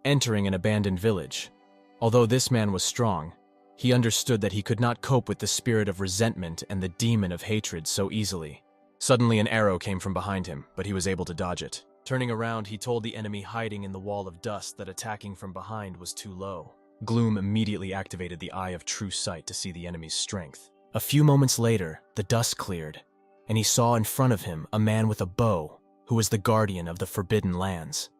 entering an abandoned village. Although this man was strong, he understood that he could not cope with the spirit of resentment and the demon of hatred so easily. Suddenly an arrow came from behind him, but he was able to dodge it. Turning around, he told the enemy hiding in the wall of dust that attacking from behind was too low. Gloom immediately activated the Eye of True Sight to see the enemy's strength. A few moments later, the dust cleared, and he saw in front of him a man with a bow, who was the guardian of the Forbidden Lands.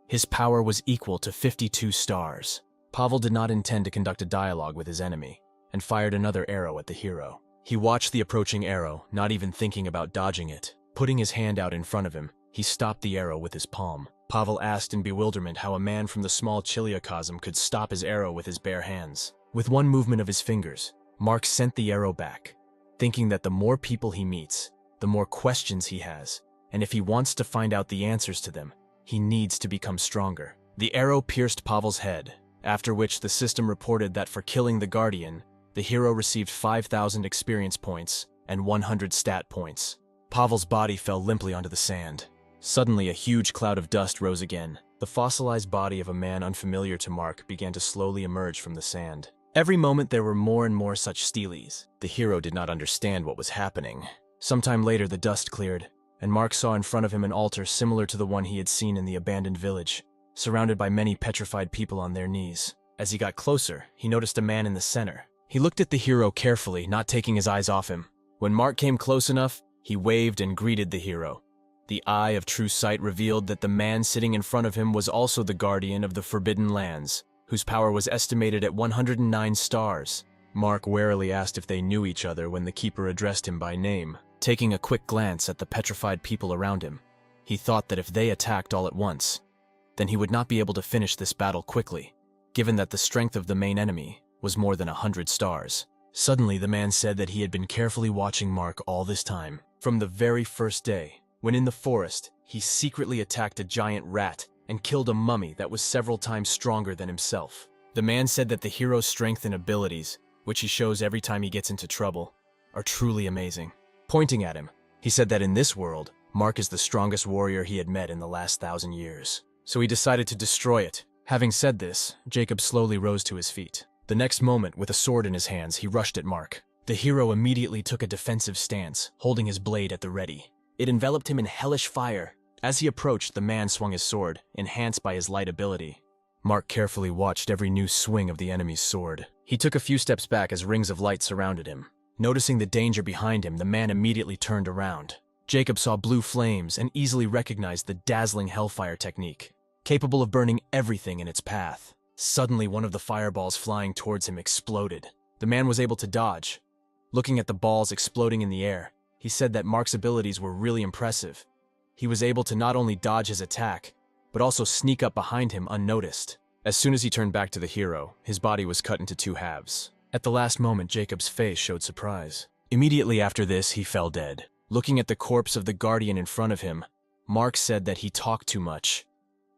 His power was equal to 52 stars. Pavel did not intend to conduct a dialogue with his enemy, and fired another arrow at the hero. He watched the approaching arrow, not even thinking about dodging it. Putting his hand out in front of him, he stopped the arrow with his palm. Pavel asked in bewilderment how a man from the small Chiliocosm could stop his arrow with his bare hands. With one movement of his fingers, Mark sent the arrow back, thinking that the more people he meets, the more questions he has, and if he wants to find out the answers to them, he needs to become stronger. The arrow pierced Pavel's head, after which the system reported that for killing the Guardian, the hero received 5,000 experience points and 100 stat points. Pavel's body fell limply onto the sand. Suddenly, a huge cloud of dust rose again. The fossilized body of a man unfamiliar to Mark began to slowly emerge from the sand. Every moment there were more and more such steles. The hero did not understand what was happening. Sometime later, the dust cleared, and Mark saw in front of him an altar similar to the one he had seen in the abandoned village, surrounded by many petrified people on their knees. As he got closer, he noticed a man in the center. He looked at the hero carefully, not taking his eyes off him. When Mark came close enough, he waved and greeted the hero. The Eye of True Sight revealed that the man sitting in front of him was also the guardian of the Forbidden Lands, whose power was estimated at 109 stars. Mark warily asked if they knew each other when the keeper addressed him by name. Taking a quick glance at the petrified people around him, he thought that if they attacked all at once, then he would not be able to finish this battle quickly, given that the strength of the main enemy was more than 100 stars. Suddenly, the man said that he had been carefully watching Mark all this time, from the very first day, when in the forest, he secretly attacked a giant rat and killed a mummy that was several times stronger than himself. The man said that the hero's strength and abilities, which he shows every time he gets into trouble, are truly amazing. Pointing at him, he said that in this world, Mark is the strongest warrior he had met in the last 1,000 years. So he decided to destroy it. Having said this, Jacob slowly rose to his feet. The next moment, with a sword in his hands, he rushed at Mark. The hero immediately took a defensive stance, holding his blade at the ready. It enveloped him in hellish fire. As he approached, the man swung his sword, enhanced by his light ability. Mark carefully watched every new swing of the enemy's sword. He took a few steps back as rings of light surrounded him. Noticing the danger behind him, the man immediately turned around. Jacob saw blue flames and easily recognized the dazzling hellfire technique, capable of burning everything in its path. Suddenly, one of the fireballs flying towards him exploded. The man was able to dodge. Looking at the balls exploding in the air, he said that Mark's abilities were really impressive. He was able to not only dodge his attack, but also sneak up behind him unnoticed. As soon as he turned back to the hero, his body was cut into two halves. At the last moment, Jacob's face showed surprise. Immediately after this, he fell dead. Looking at the corpse of the guardian in front of him, Mark said that he talked too much.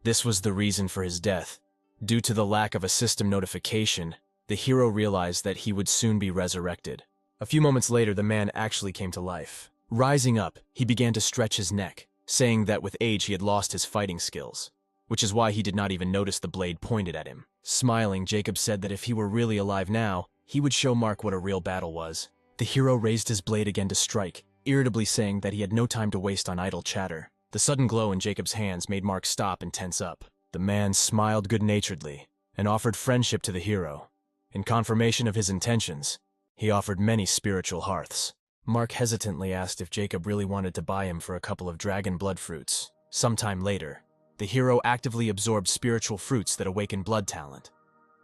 This was the reason for his death. Due to the lack of a system notification, the hero realized that he would soon be resurrected. A few moments later, the man actually came to life. Rising up, he began to stretch his neck, saying that with age he had lost his fighting skills, which is why he did not even notice the blade pointed at him. Smiling, Jacob said that if he were really alive now, he would show Mark what a real battle was. The hero raised his blade again to strike, irritably saying that he had no time to waste on idle chatter. The sudden glow in Jacob's hands made Mark stop and tense up. The man smiled good-naturedly and offered friendship to the hero. In confirmation of his intentions, he offered many spiritual hearths. Mark hesitantly asked if Jacob really wanted to buy him for a couple of dragon blood fruits. Sometime later, the hero actively absorbed spiritual fruits that awaken blood talent.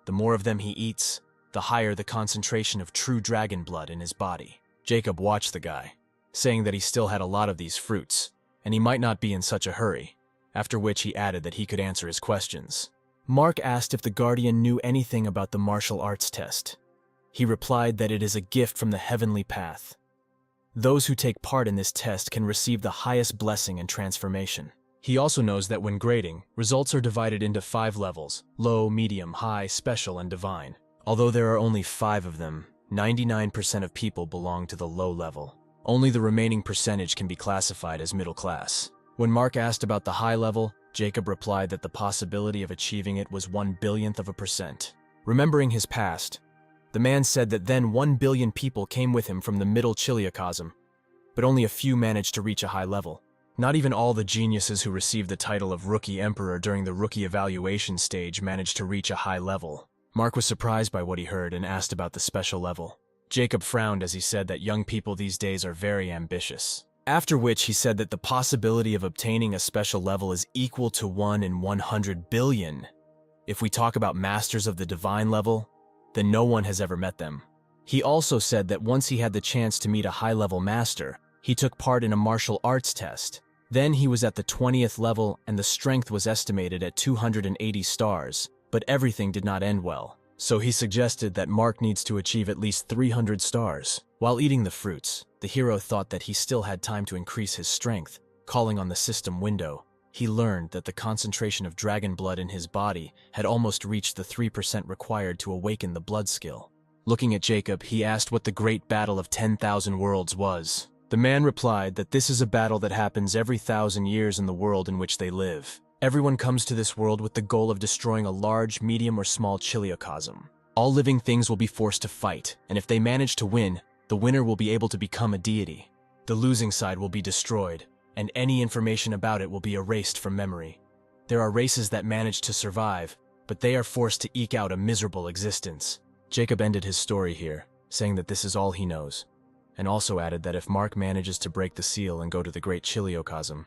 The more of them he eats, the higher the concentration of true dragon blood in his body. Jacob watched the guy, saying that he still had a lot of these fruits, and he might not be in such a hurry, after which he added that he could answer his questions. Mark asked if the guardian knew anything about the martial arts test. He replied that it is a gift from the heavenly path. Those who take part in this test can receive the highest blessing and transformation. He also knows that when grading, results are divided into 5 levels: low, medium, high, special, and divine. Although there are only 5 of them, 99% of people belong to the low level. Only the remaining percentage can be classified as middle class. When Mark asked about the high level, Jacob replied that the possibility of achieving it was 1/1000,000,000. Remembering his past, the man said that then 1 billion people came with him from the middle Chiliocosm, but only a few managed to reach a high level. Not even all the geniuses who received the title of Rookie Emperor during the rookie evaluation stage managed to reach a high level. Mark was surprised by what he heard and asked about the special level. Jacob frowned as he said that young people these days are very ambitious. After which he said that the possibility of obtaining a special level is equal to 1 in 100 billion. If we talk about masters of the divine level, then no one has ever met them. He also said that once he had the chance to meet a high-level master, he took part in a martial arts test. Then he was at the 20th level and the strength was estimated at 280 stars, but everything did not end well. So he suggested that Mark needs to achieve at least 300 stars. While eating the fruits, the hero thought that he still had time to increase his strength. Calling on the system window, he learned that the concentration of dragon blood in his body had almost reached the 3% required to awaken the blood skill. Looking at Jacob, he asked what the Great Battle of 10,000 Worlds was. The man replied that this is a battle that happens every 1,000 years in the world in which they live. Everyone comes to this world with the goal of destroying a large, medium, or small Chiliocosm. All living things will be forced to fight, and if they manage to win, the winner will be able to become a deity. The losing side will be destroyed, and any information about it will be erased from memory. There are races that manage to survive, but they are forced to eke out a miserable existence. Jacob ended his story here, saying that this is all he knows, and also added that if Mark manages to break the seal and go to the Great Chiliocosm,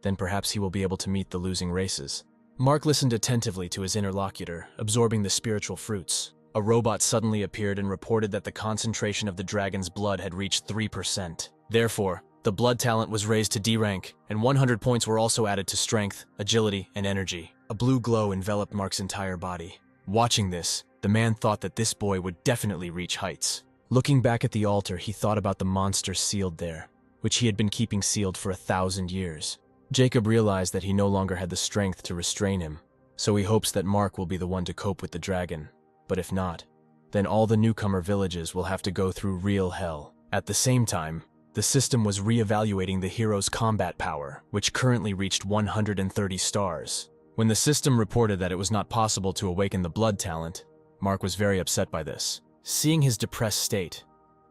then perhaps he will be able to meet the losing races. Mark listened attentively to his interlocutor, absorbing the spiritual fruits. A robot suddenly appeared and reported that the concentration of the dragon's blood had reached 3%. Therefore, the blood talent was raised to D rank, and 100 points were also added to strength, agility, and energy. A blue glow enveloped Mark's entire body. Watching this, the man thought that this boy would definitely reach heights. Looking back at the altar, he thought about the monster sealed there, which he had been keeping sealed for 1,000 years. Jacob realized that he no longer had the strength to restrain him, so he hopes that Mark will be the one to cope with the dragon. But if not, then all the newcomer villages will have to go through real hell. At the same time, the system was re-evaluating the hero's combat power, which currently reached 130 stars. When the system reported that it was not possible to awaken the blood talent, Mark was very upset by this. Seeing his depressed state,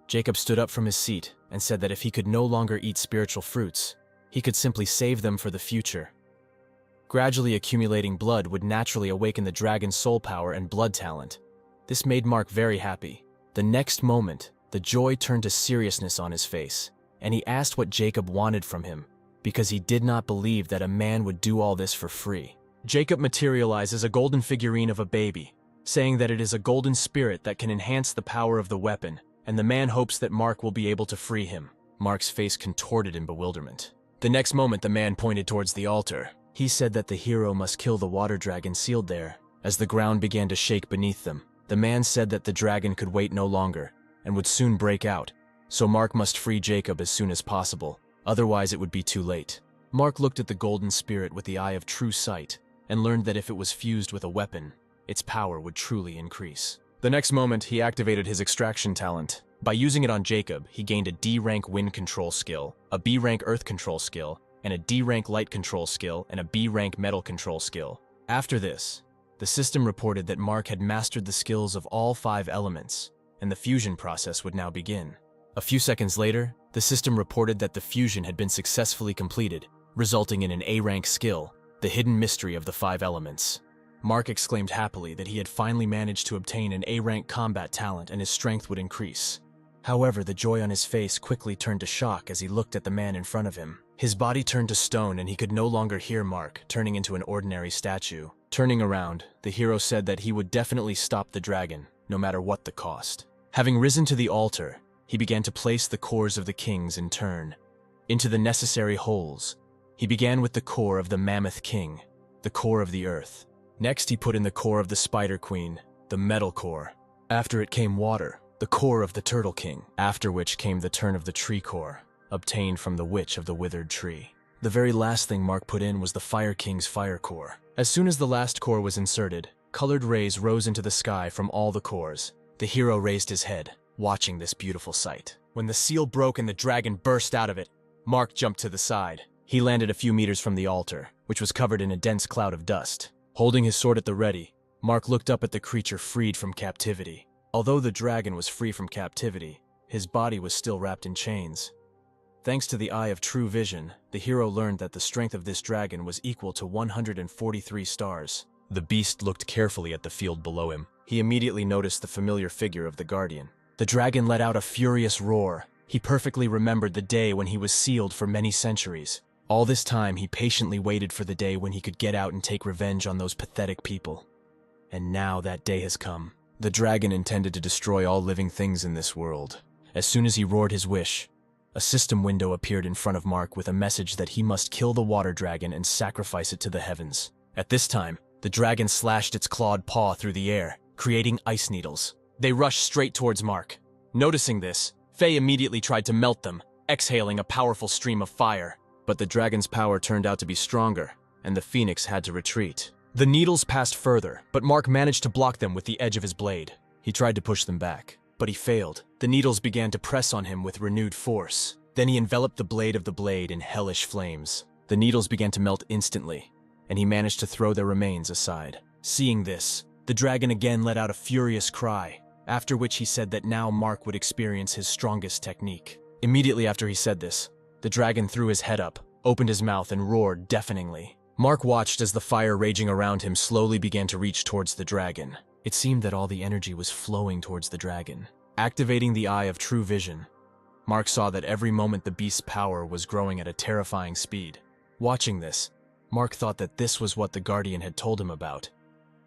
Jacob stood up from his seat and said that if he could no longer eat spiritual fruits, he could simply save them for the future. Gradually accumulating blood would naturally awaken the dragon's soul power and blood talent. This made Mark very happy. The next moment, The joy turned to seriousness on his face, and he asked what Jacob wanted from him, because he did not believe that a man would do all this for free. Jacob materializes a golden figurine of a baby, saying that it is a golden spirit that can enhance the power of the weapon, and the man hopes that Mark will be able to free him. Mark's face contorted in bewilderment. The next moment, the man pointed towards the altar. He said that the hero must kill the water dragon sealed there. As the ground began to shake beneath them, the man said that the dragon could wait no longer and would soon break out, so Mark must free Jacob as soon as possible, otherwise it would be too late. Mark looked at the golden spirit with the eye of true sight and learned that if it was fused with a weapon, its power would truly increase. The next moment, he activated his extraction talent. By using it on Jacob, he gained a D-rank wind control skill, a B-rank earth control skill, and a D-rank light control skill, and a B-rank metal control skill. After this, the system reported that Mark had mastered the skills of all 5 elements, and the fusion process would now begin. A few seconds later, the system reported that the fusion had been successfully completed, resulting in an A-rank skill, the hidden mystery of the 5 elements. Mark exclaimed happily that he had finally managed to obtain an A-rank combat talent and his strength would increase. However, the joy on his face quickly turned to shock as he looked at the man in front of him. His body turned to stone and he could no longer hear Mark, turning into an ordinary statue. Turning around, the hero said that he would definitely stop the dragon, no matter what the cost. Having risen to the altar, he began to place the cores of the kings in turn into the necessary holes. He began with the core of the Mammoth King, the core of the earth. Next, he put in the core of the Spider Queen, the metal core. After it came water, the core of the Turtle King, after which came the turn of the tree core, obtained from the witch of the withered tree. The very last thing Mark put in was the Fire King's fire core. As soon as the last core was inserted, colored rays rose into the sky from all the cores. The hero raised his head, watching this beautiful sight. When the seal broke and the dragon burst out of it, Mark jumped to the side. He landed a few meters from the altar, which was covered in a dense cloud of dust. Holding his sword at the ready, Mark looked up at the creature freed from captivity. Although the dragon was free from captivity, his body was still wrapped in chains. Thanks to the eye of true vision, the hero learned that the strength of this dragon was equal to 143 stars. The beast looked carefully at the field below him. He immediately noticed the familiar figure of the guardian. The dragon let out a furious roar. He perfectly remembered the day when he was sealed for many centuries. All this time, he patiently waited for the day when he could get out and take revenge on those pathetic people. And now that day has come. The dragon intended to destroy all living things in this world. As soon as he roared his wish, a system window appeared in front of Mark with a message that he must kill the water dragon and sacrifice it to the heavens. At this time, the dragon slashed its clawed paw through the air, creating ice needles. They rushed straight towards Mark. Noticing this, Faye immediately tried to melt them, exhaling a powerful stream of fire. But the dragon's power turned out to be stronger, and the phoenix had to retreat. The needles passed further, but Mark managed to block them with the edge of his blade. He tried to push them back, but he failed. The needles began to press on him with renewed force. Then he enveloped the blade of the blade in hellish flames. The needles began to melt instantly, and he managed to throw their remains aside. Seeing this, the dragon again let out a furious cry, after which he said that now Mark would experience his strongest technique. Immediately after he said this, the dragon threw his head up, opened his mouth, and roared deafeningly. Mark watched as the fire raging around him slowly began to reach towards the dragon. It seemed that all the energy was flowing towards the dragon. Activating the eye of true vision, Mark saw that every moment the beast's power was growing at a terrifying speed. Watching this, Mark thought that this was what the Guardian had told him about.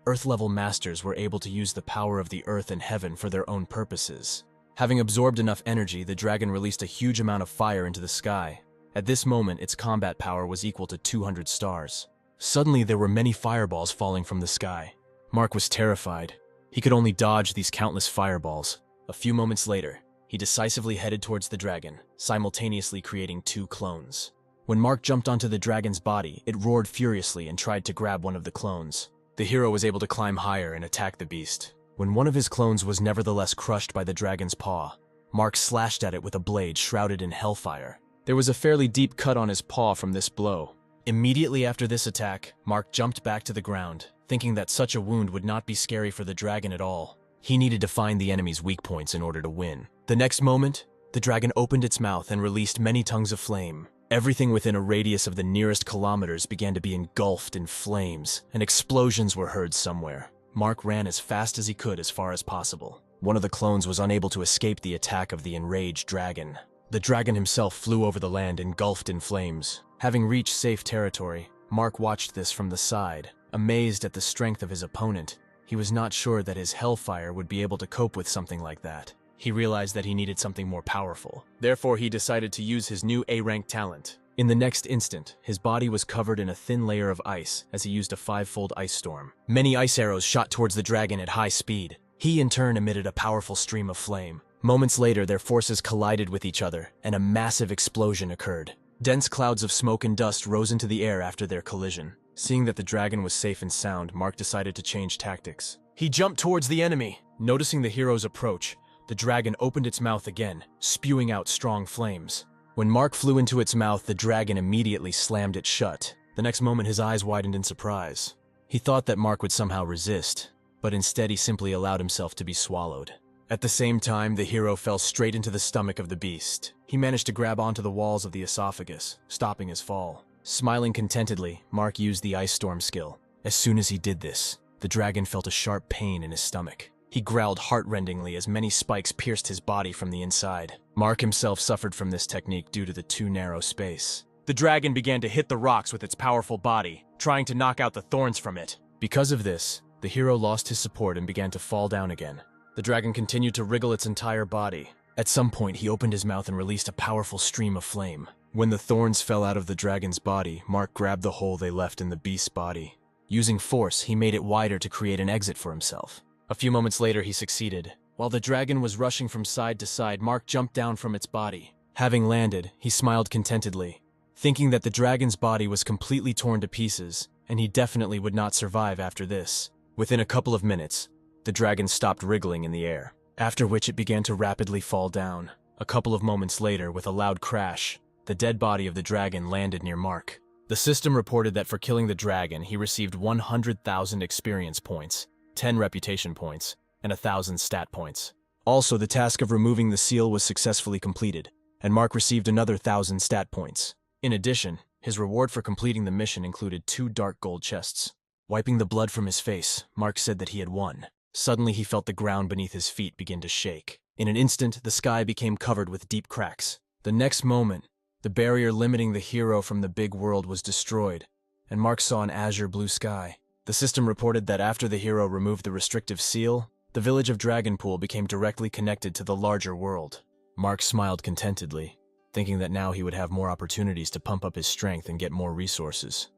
Earth-level masters were able to use the power of the earth and heaven for their own purposes. Having absorbed enough energy, the dragon released a huge amount of fire into the sky. At this moment, its combat power was equal to 200 stars. Suddenly, there were many fireballs falling from the sky. Mark was terrified. He could only dodge these countless fireballs. A few moments later, he decisively headed towards the dragon, simultaneously creating 2 clones. When Mark jumped onto the dragon's body, it roared furiously and tried to grab one of the clones. The hero was able to climb higher and attack the beast. When one of his clones was nevertheless crushed by the dragon's paw, Mark slashed at it with a blade shrouded in hellfire. There was a fairly deep cut on his paw from this blow. Immediately after this attack, Mark jumped back to the ground, thinking that such a wound would not be scary for the dragon at all. He needed to find the enemy's weak points in order to win. The next moment, the dragon opened its mouth and released many tongues of flame. Everything within a radius of the nearest kilometers began to be engulfed in flames, and explosions were heard somewhere. Mark ran as fast as he could as far as possible. one of the clones was unable to escape the attack of the enraged dragon. The dragon himself flew over the land engulfed in flames. Having reached safe territory, Mark watched this from the side, amazed at the strength of his opponent. He was not sure that his hellfire would be able to cope with something like that. He realized that he needed something more powerful. Therefore, he decided to use his new A-rank talent. In the next instant, his body was covered in a thin layer of ice as he used a 5-fold ice storm. Many ice arrows shot towards the dragon at high speed. He, in turn, emitted a powerful stream of flame. Moments later, their forces collided with each other, and a massive explosion occurred. Dense clouds of smoke and dust rose into the air after their collision. Seeing that the dragon was safe and sound, Mark decided to change tactics. He jumped towards the enemy. Noticing the hero's approach, the dragon opened its mouth again, spewing out strong flames. When Mark flew into its mouth, the dragon immediately slammed it shut. The next moment, his eyes widened in surprise. He thought that Mark would somehow resist, but instead he simply allowed himself to be swallowed. At the same time, the hero fell straight into the stomach of the beast. He managed to grab onto the walls of the esophagus, stopping his fall. Smiling contentedly, Mark used the ice storm skill. As soon as he did this, the dragon felt a sharp pain in his stomach. He growled heart-rendingly as many spikes pierced his body from the inside. Mark himself suffered from this technique due to the too narrow space. The dragon began to hit the rocks with its powerful body, trying to knock out the thorns from it. Because of this, the hero lost his support and began to fall down again. The dragon continued to wriggle its entire body. At some point, he opened his mouth and released a powerful stream of flame. When the thorns fell out of the dragon's body, Mark grabbed the hole they left in the beast's body. Using force, he made it wider to create an exit for himself. A few moments later, he succeeded. While the dragon was rushing from side to side, Mark jumped down from its body. Having landed, he smiled contentedly, thinking that the dragon's body was completely torn to pieces, and he definitely would not survive after this. Within a couple of minutes, the dragon stopped wriggling in the air, after which it began to rapidly fall down. A couple of moments later, with a loud crash, the dead body of the dragon landed near Mark. The system reported that for killing the dragon, he received 100,000 experience points, 10 reputation points, and 1,000 stat points. Also, the task of removing the seal was successfully completed, and Mark received another 1,000 stat points. In addition, his reward for completing the mission included 2 dark gold chests. Wiping the blood from his face, Mark said that he had won. Suddenly, he felt the ground beneath his feet begin to shake. In an instant, the sky became covered with deep cracks. The next moment, the barrier limiting the hero from the big world was destroyed, and Mark saw an azure blue sky. The system reported that after the hero removed the restrictive seal, the village of Dragonpool became directly connected to the larger world. Mark smiled contentedly, thinking that now he would have more opportunities to pump up his strength and get more resources.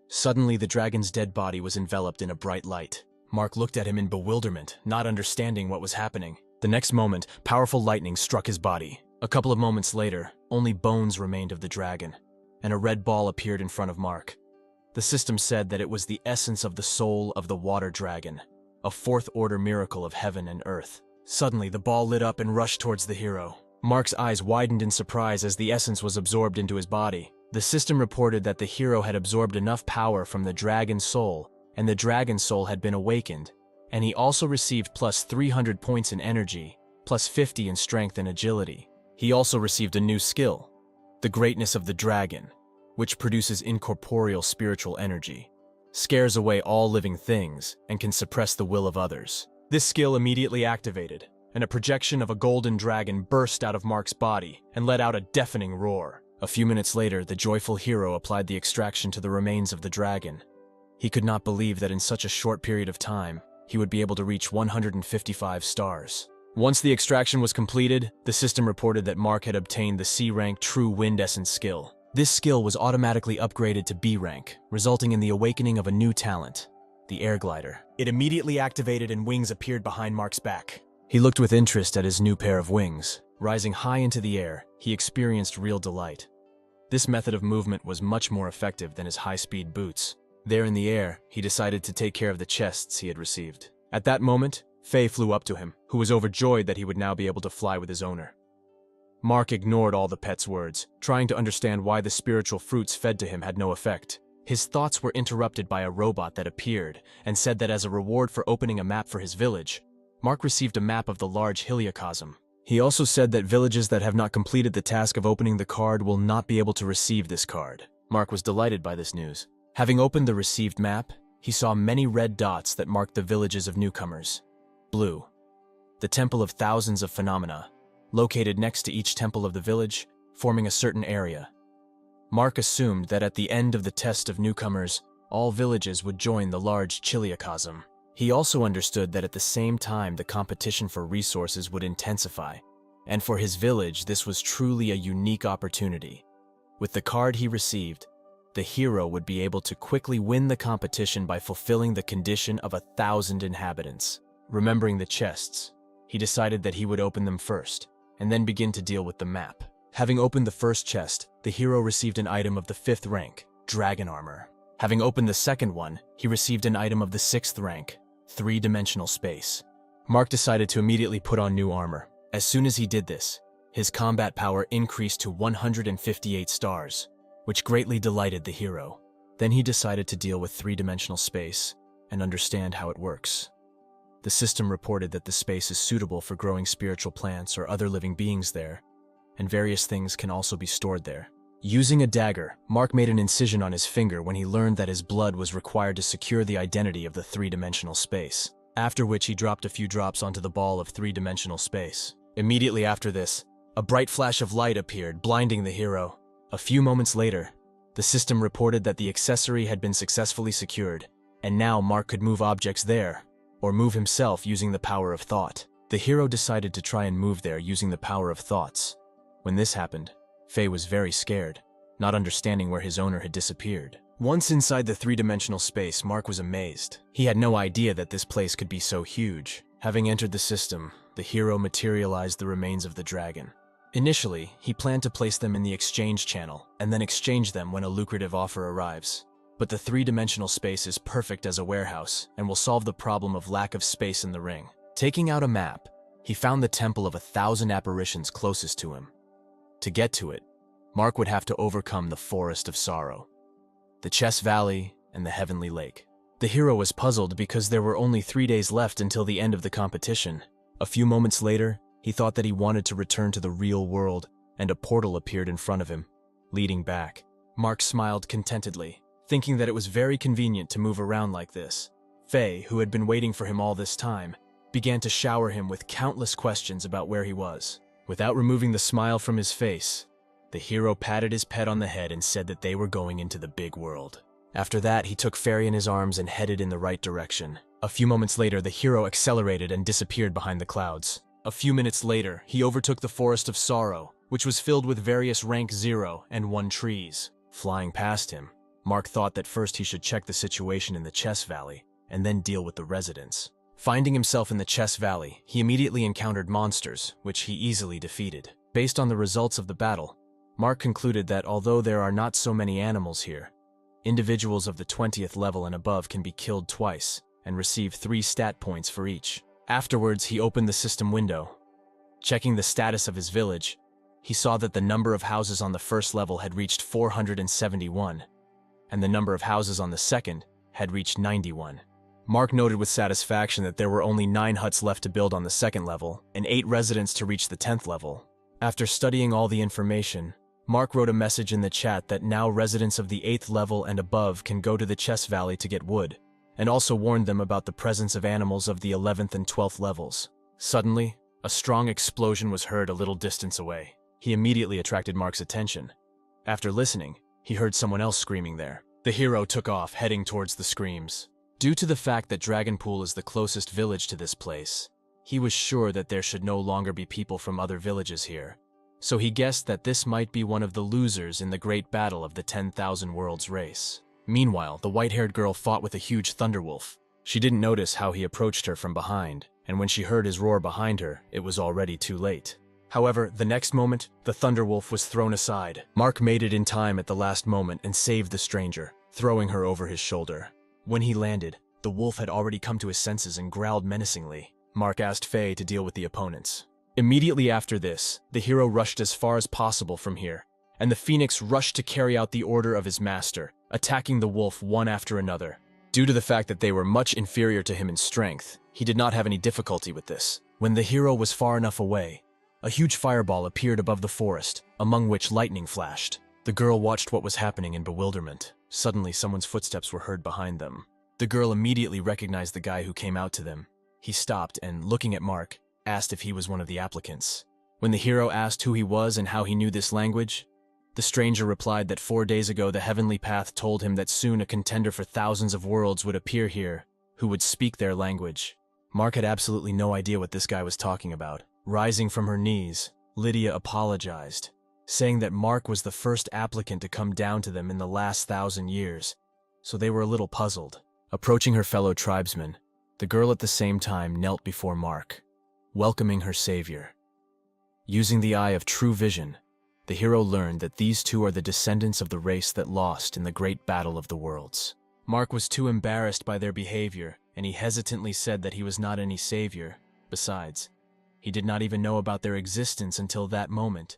Suddenly, the dragon's dead body was enveloped in a bright light. Mark looked at him in bewilderment, not understanding what was happening. The next moment, powerful lightning struck his body. A couple of moments later, only bones remained of the dragon, and a red ball appeared in front of Mark. The system said that it was the essence of the soul of the water dragon, a fourth-order miracle of heaven and earth. Suddenly, the ball lit up and rushed towards the hero. Mark's eyes widened in surprise as the essence was absorbed into his body. The system reported that the hero had absorbed enough power from the dragon soul, and the dragon soul had been awakened, and he also received plus 300 points in energy, plus 50 in strength and agility. He also received a new skill, the greatness of the dragon, which produces incorporeal spiritual energy, scares away all living things, and can suppress the will of others. This skill immediately activated, and a projection of a golden dragon burst out of Mark's body and let out a deafening roar. A few minutes later, the joyful hero applied the extraction to the remains of the dragon. He could not believe that in such a short period of time, he would be able to reach 155 stars. Once the extraction was completed, the system reported that Mark had obtained the C-rank True Wind Essence skill. This skill was automatically upgraded to B rank, resulting in the awakening of a new talent, the air glider. It immediately activated and wings appeared behind Mark's back. He looked with interest at his new pair of wings. Rising high into the air, he experienced real delight. This method of movement was much more effective than his high-speed boots. There in the air, he decided to take care of the chests he had received. At that moment, Faye flew up to him, who was overjoyed that he would now be able to fly with his owner. Mark ignored all the pet's words, trying to understand why the spiritual fruits fed to him had no effect. His thoughts were interrupted by a robot that appeared and said that as a reward for opening a map for his village, Mark received a map of the large Heliocosm. He also said that villages that have not completed the task of opening the card will not be able to receive this card. Mark was delighted by this news. Having opened the received map, he saw many red dots that marked the villages of newcomers. Blue, the temple of thousands of phenomena, located next to each temple of the village, forming a certain area. Mark assumed that at the end of the test of newcomers, all villages would join the large chiliocosm. He also understood that at the same time the competition for resources would intensify, and for his village this was truly a unique opportunity. With the card he received, the hero would be able to quickly win the competition by fulfilling the condition of 1,000 inhabitants. Remembering the chests, he decided that he would open them first, and then begin to deal with the map. Having opened the first chest, the hero received an item of the 5th rank, Dragon Armor. Having opened the second one, he received an item of the 6th rank, 3-dimensional space. Mark decided to immediately put on new armor. As soon as he did this, his combat power increased to 158 stars, which greatly delighted the hero. Then he decided to deal with 3-dimensional space and understand how it works. The system reported that the space is suitable for growing spiritual plants or other living beings there, and various things can also be stored there. Using a dagger, Mark made an incision on his finger when he learned that his blood was required to secure the identity of the 3-dimensional space, after which he dropped a few drops onto the ball of 3-dimensional space. Immediately after this, a bright flash of light appeared, blinding the hero. A few moments later, the system reported that the accessory had been successfully secured, and now Mark could move objects there, or move himself using the power of thought. The hero decided to try and move there using the power of thoughts. When this happened, Faye was very scared, not understanding where his owner had disappeared. Once inside the 3-dimensional space, Mark was amazed. He had no idea that this place could be so huge. Having entered the system, the hero materialized the remains of the dragon. Initially, he planned to place them in the exchange channel, and then exchange them when a lucrative offer arrives. But the 3-dimensional space is perfect as a warehouse, and will solve the problem of lack of space in the ring. Taking out a map, he found the temple of 1,000 apparitions closest to him. To get to it, Mark would have to overcome the Forest of Sorrow, the Chess Valley, and the Heavenly Lake. The hero was puzzled because there were only 3 days left until the end of the competition. A few moments later, he thought that he wanted to return to the real world, and a portal appeared in front of him, leading back. Mark smiled contentedly, thinking that it was very convenient to move around like this. Faye, who had been waiting for him all this time, began to shower him with countless questions about where he was. Without removing the smile from his face, the hero patted his pet on the head and said that they were going into the big world. After that, he took Fairy in his arms and headed in the right direction. A few moments later, the hero accelerated and disappeared behind the clouds. A few minutes later, he overtook the Forest of Sorrow, which was filled with various rank 0 and 1 trees. Flying past him, Mark thought that first he should check the situation in the Chess Valley, and then deal with the residents. Finding himself in the Chess Valley, he immediately encountered monsters, which he easily defeated. Based on the results of the battle, Mark concluded that although there are not so many animals here, individuals of the 20th level and above can be killed twice and receive 3 stat points for each. Afterwards, he opened the system window. Checking the status of his village, he saw that the number of houses on the first level had reached 471, and the number of houses on the second had reached 91. Mark noted with satisfaction that there were only 9 huts left to build on the second level, and 8 residents to reach the 10th level. After studying all the information, Mark wrote a message in the chat that now residents of the 8th level and above can go to the Chess Valley to get wood, and also warned them about the presence of animals of the 11th and 12th levels. Suddenly, a strong explosion was heard a little distance away. He immediately attracted Mark's attention. After listening, he heard someone else screaming there. The hero took off, heading towards the screams. Due to the fact that Dragonpool is the closest village to this place, he was sure that there should no longer be people from other villages here. So he guessed that this might be one of the losers in the great battle of the 10,000 Worlds race. Meanwhile, the white-haired girl fought with a huge thunderwolf. She didn't notice how he approached her from behind, and when she heard his roar behind her, it was already too late. However, the next moment, the thunderwolf was thrown aside. Mark made it in time at the last moment and saved the stranger, throwing her over his shoulder. When he landed, the wolf had already come to his senses and growled menacingly. Mark asked Faye to deal with the opponents. Immediately after this, the hero rushed as far as possible from here, and the phoenix rushed to carry out the order of his master, attacking the wolf one after another. Due to the fact that they were much inferior to him in strength, he did not have any difficulty with this. When the hero was far enough away, a huge fireball appeared above the forest, among which lightning flashed. The girl watched what was happening in bewilderment. Suddenly, someone's footsteps were heard behind them. The girl immediately recognized the guy who came out to them. He stopped and, looking at Mark, asked if he was one of the applicants. When the hero asked who he was and how he knew this language, the stranger replied that 4 days ago the heavenly path told him that soon a contender for thousands of worlds would appear here who would speak their language. Mark had absolutely no idea what this guy was talking about. Rising from her knees, Lydia apologized, saying that Mark was the first applicant to come down to them in the last 1,000 years, so they were a little puzzled. Approaching her fellow tribesmen, the girl at the same time knelt before Mark, welcoming her savior. Using the eye of true vision, the hero learned that these two are the descendants of the race that lost in the great battle of the worlds. Mark was too embarrassed by their behavior, and he hesitantly said that he was not any savior. Besides, he did not even know about their existence until that moment.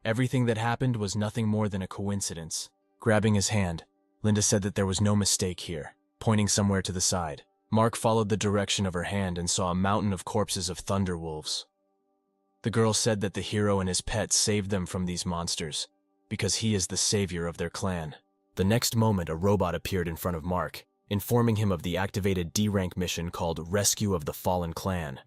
Everything that happened was nothing more than a coincidence. Grabbing his hand, Linda said that there was no mistake here, pointing somewhere to the side. Mark followed the direction of her hand and saw a mountain of corpses of thunder wolves. The girl said that the hero and his pet saved them from these monsters, because he is the savior of their clan. The next moment, a robot appeared in front of Mark, informing him of the activated D-rank mission called Rescue of the Fallen Clan,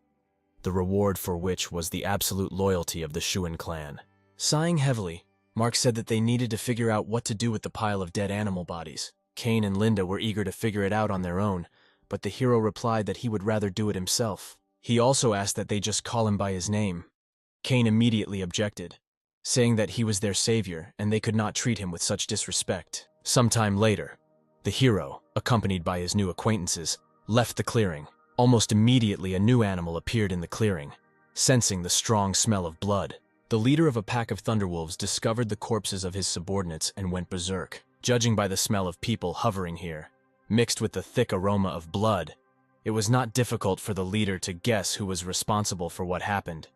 the reward for which was the absolute loyalty of the Shuan clan. Sighing heavily, Mark said that they needed to figure out what to do with the pile of dead animal bodies. Kane and Linda were eager to figure it out on their own, but the hero replied that he would rather do it himself. He also asked that they just call him by his name. Kane immediately objected, saying that he was their savior and they could not treat him with such disrespect. Sometime later, the hero, accompanied by his new acquaintances, left the clearing. Almost immediately, a new animal appeared in the clearing. Sensing the strong smell of blood, the leader of a pack of thunderwolves discovered the corpses of his subordinates and went berserk. Judging by the smell of people hovering here, mixed with the thick aroma of blood, it was not difficult for the leader to guess who was responsible for what happened.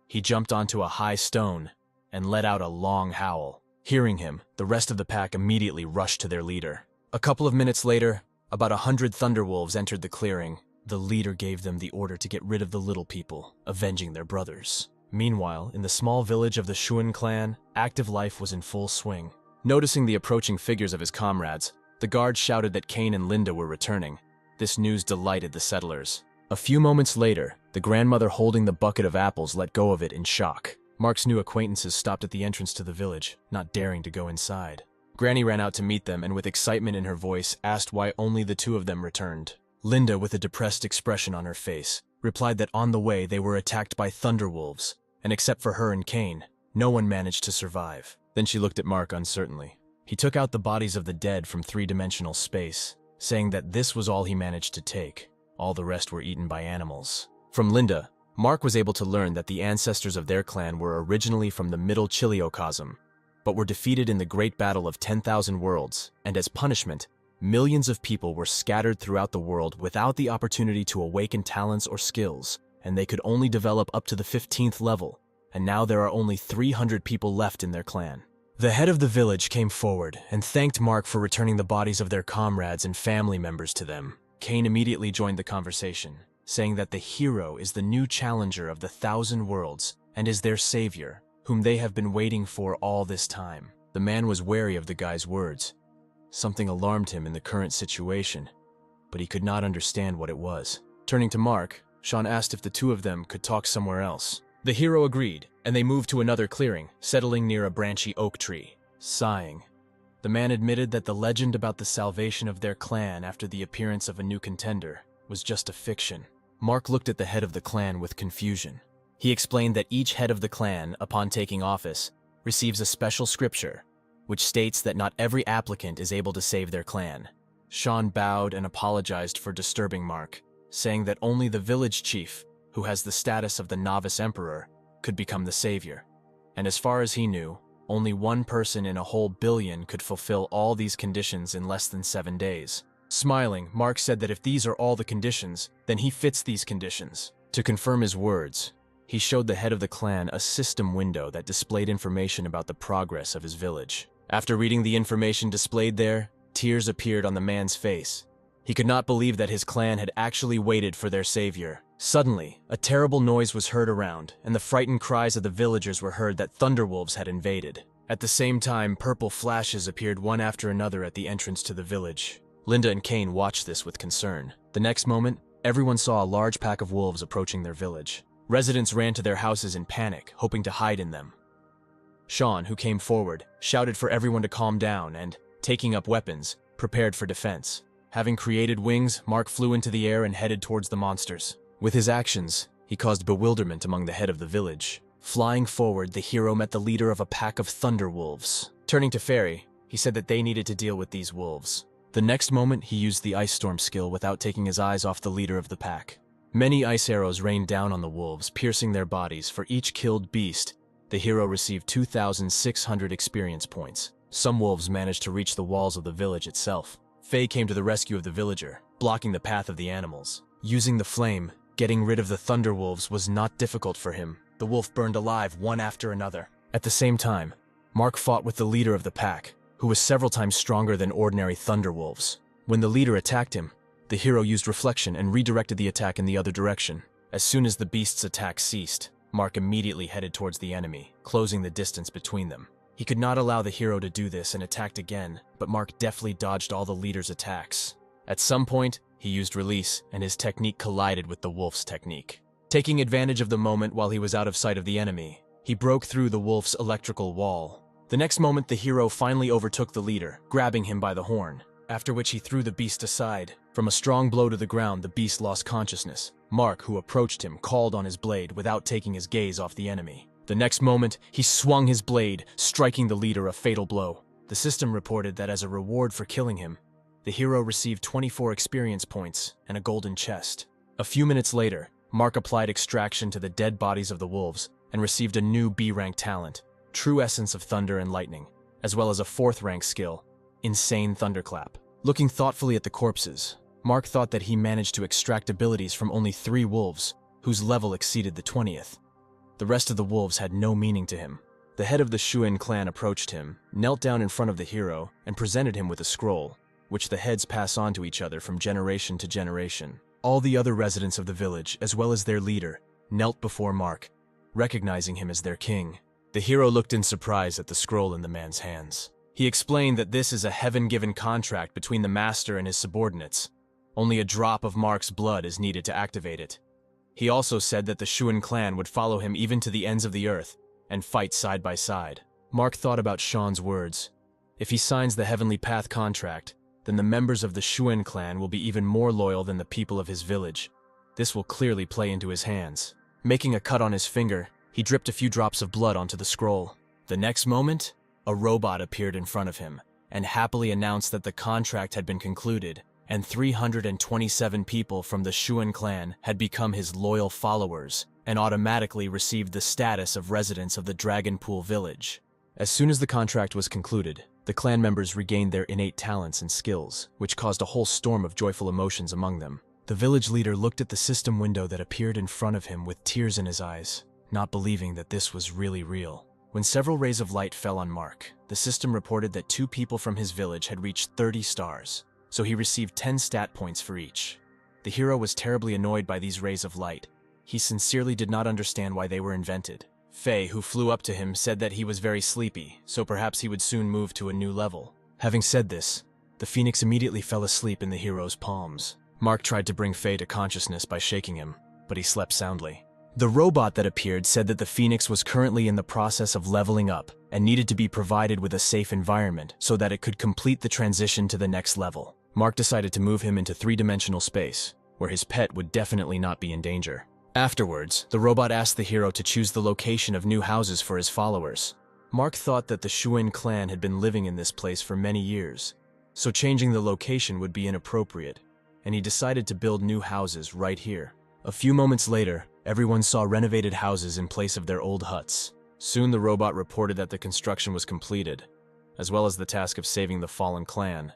He jumped onto a high stone and let out a long howl. Hearing him, the rest of the pack immediately rushed to their leader. A couple of minutes later, about 100 thunderwolves entered the clearing. The leader gave them the order to get rid of the little people, avenging their brothers. Meanwhile, in the small village of the Shuan clan, active life was in full swing. Noticing the approaching figures of his comrades, the guards shouted that Kane and Linda were returning. This news delighted the settlers. A few moments later, the grandmother holding the bucket of apples let go of it in shock. Mark's new acquaintances stopped at the entrance to the village, not daring to go inside. Granny ran out to meet them and with excitement in her voice asked why only the two of them returned. Linda, with a depressed expression on her face, replied that on the way they were attacked by thunderwolves, and except for her and Kane, no one managed to survive. Then she looked at Mark uncertainly. He took out the bodies of the dead from three-dimensional space, saying that this was all he managed to take. All the rest were eaten by animals. From Linda, Mark was able to learn that the ancestors of their clan were originally from the Middle Chiliocosm, but were defeated in the Great Battle of 10,000 Worlds, and as punishment, millions of people were scattered throughout the world without the opportunity to awaken talents or skills, and they could only develop up to the 15th level, and now there are only 300 people left in their clan. The head of the village came forward and thanked Mark for returning the bodies of their comrades and family members to them. Kane immediately joined the conversation, saying that the hero is the new challenger of the 1,000 Worlds and is their savior, whom they have been waiting for all this time. The man was wary of the guy's words. Something alarmed him in the current situation, but he could not understand what it was. Turning to Mark, Sean asked if the two of them could talk somewhere else. The hero agreed, and they moved to another clearing, settling near a branchy oak tree. Sighing, the man admitted that the legend about the salvation of their clan after the appearance of a new contender was just a fiction. Mark looked at the head of the clan with confusion. He explained that each head of the clan, upon taking office, receives a special scripture, which states that not every applicant is able to save their clan. Sean bowed and apologized for disturbing Mark, saying that only the village chief, who has the status of the novice emperor, could become the savior. And as far as he knew, only one person in a whole billion could fulfill all these conditions in less than 7 days. Smiling, Mark said that if these are all the conditions, then he fits these conditions. To confirm his words, he showed the head of the clan a system window that displayed information about the progress of his village. After reading the information displayed there, tears appeared on the man's face. He could not believe that his clan had actually waited for their savior. Suddenly, a terrible noise was heard around, and the frightened cries of the villagers were heard that thunderwolves had invaded. At the same time, purple flashes appeared one after another at the entrance to the village. Linda and Kane watched this with concern. The next moment, everyone saw a large pack of wolves approaching their village. Residents ran to their houses in panic, hoping to hide in them. Sean, who came forward, shouted for everyone to calm down and, taking up weapons, prepared for defense. Having created wings, Mark flew into the air and headed towards the monsters. With his actions, he caused bewilderment among the head of the village. Flying forward, the hero met the leader of a pack of thunder wolves. Turning to Fairy, he said that they needed to deal with these wolves. The next moment, he used the Ice Storm skill without taking his eyes off the leader of the pack. Many ice arrows rained down on the wolves, piercing their bodies. For each killed beast, the hero received 2,600 experience points. Some wolves managed to reach the walls of the village itself. Faye came to the rescue of the villager, blocking the path of the animals. Using the flame, getting rid of the thunder wolves was not difficult for him. The wolf burned alive one after another. At the same time, Mark fought with the leader of the pack, who was several times stronger than ordinary thunder wolves. When the leader attacked him, the hero used reflection and redirected the attack in the other direction. As soon as the beast's attack ceased, Mark immediately headed towards the enemy, closing the distance between them. He could not allow the hero to do this and attacked again, but Mark deftly dodged all the leader's attacks. At some point, he used release, and his technique collided with the wolf's technique. Taking advantage of the moment while he was out of sight of the enemy, he broke through the wolf's electrical wall. The next moment, the hero finally overtook the leader, grabbing him by the horn, after which he threw the beast aside. From a strong blow to the ground, the beast lost consciousness. Mark, who approached him, called on his blade without taking his gaze off the enemy. The next moment, he swung his blade, striking the leader a fatal blow. The system reported that as a reward for killing him, the hero received 24 experience points and a golden chest. A few minutes later, Mark applied extraction to the dead bodies of the wolves and received a new B-rank talent, True Essence of Thunder and Lightning, as well as a 4th rank skill, Insane Thunderclap. Looking thoughtfully at the corpses, Mark thought that he managed to extract abilities from only 3 wolves, whose level exceeded the 20th. The rest of the wolves had no meaning to him. The head of the Shuin clan approached him, knelt down in front of the hero, and presented him with a scroll, which the heads pass on to each other from generation to generation. All the other residents of the village, as well as their leader, knelt before Mark, recognizing him as their king. The hero looked in surprise at the scroll in the man's hands. He explained that this is a heaven-given contract between the master and his subordinates. Only a drop of Mark's blood is needed to activate it. He also said that the Shuin clan would follow him even to the ends of the earth and fight side by side. Mark thought about Sean's words. If he signs the Heavenly Path contract, then the members of the Shuin clan will be even more loyal than the people of his village. This will clearly play into his hands. Making a cut on his finger, he dripped a few drops of blood onto the scroll. The next moment, a robot appeared in front of him and happily announced that the contract had been concluded, and 327 people from the Shuin clan had become his loyal followers and automatically received the status of residents of the Dragonpool village. As soon as the contract was concluded, the clan members regained their innate talents and skills, which caused a whole storm of joyful emotions among them. The village leader looked at the system window that appeared in front of him with tears in his eyes, not believing that this was really real. When several rays of light fell on Mark, the system reported that 2 people from his village had reached 30 stars, so he received 10 stat points for each. The hero was terribly annoyed by these rays of light. He sincerely did not understand why they were invented. Faye, who flew up to him, said that he was very sleepy, so perhaps he would soon move to a new level. Having said this, the phoenix immediately fell asleep in the hero's palms. Mark tried to bring Faye to consciousness by shaking him, but he slept soundly. The robot that appeared said that the phoenix was currently in the process of leveling up and needed to be provided with a safe environment so that it could complete the transition to the next level. Mark decided to move him into 3-dimensional space, where his pet would definitely not be in danger. Afterwards, the robot asked the hero to choose the location of new houses for his followers. Mark thought that the Shuin clan had been living in this place for many years, so changing the location would be inappropriate, and he decided to build new houses right here. A few moments later, everyone saw renovated houses in place of their old huts. Soon the robot reported that the construction was completed, as well as the task of saving the fallen clan.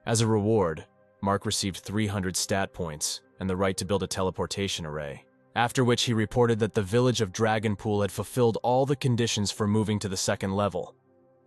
As a reward, Mark received 300 stat points and the right to build a teleportation array, after which he reported that the village of Dragonpool had fulfilled all the conditions for moving to the 2nd level,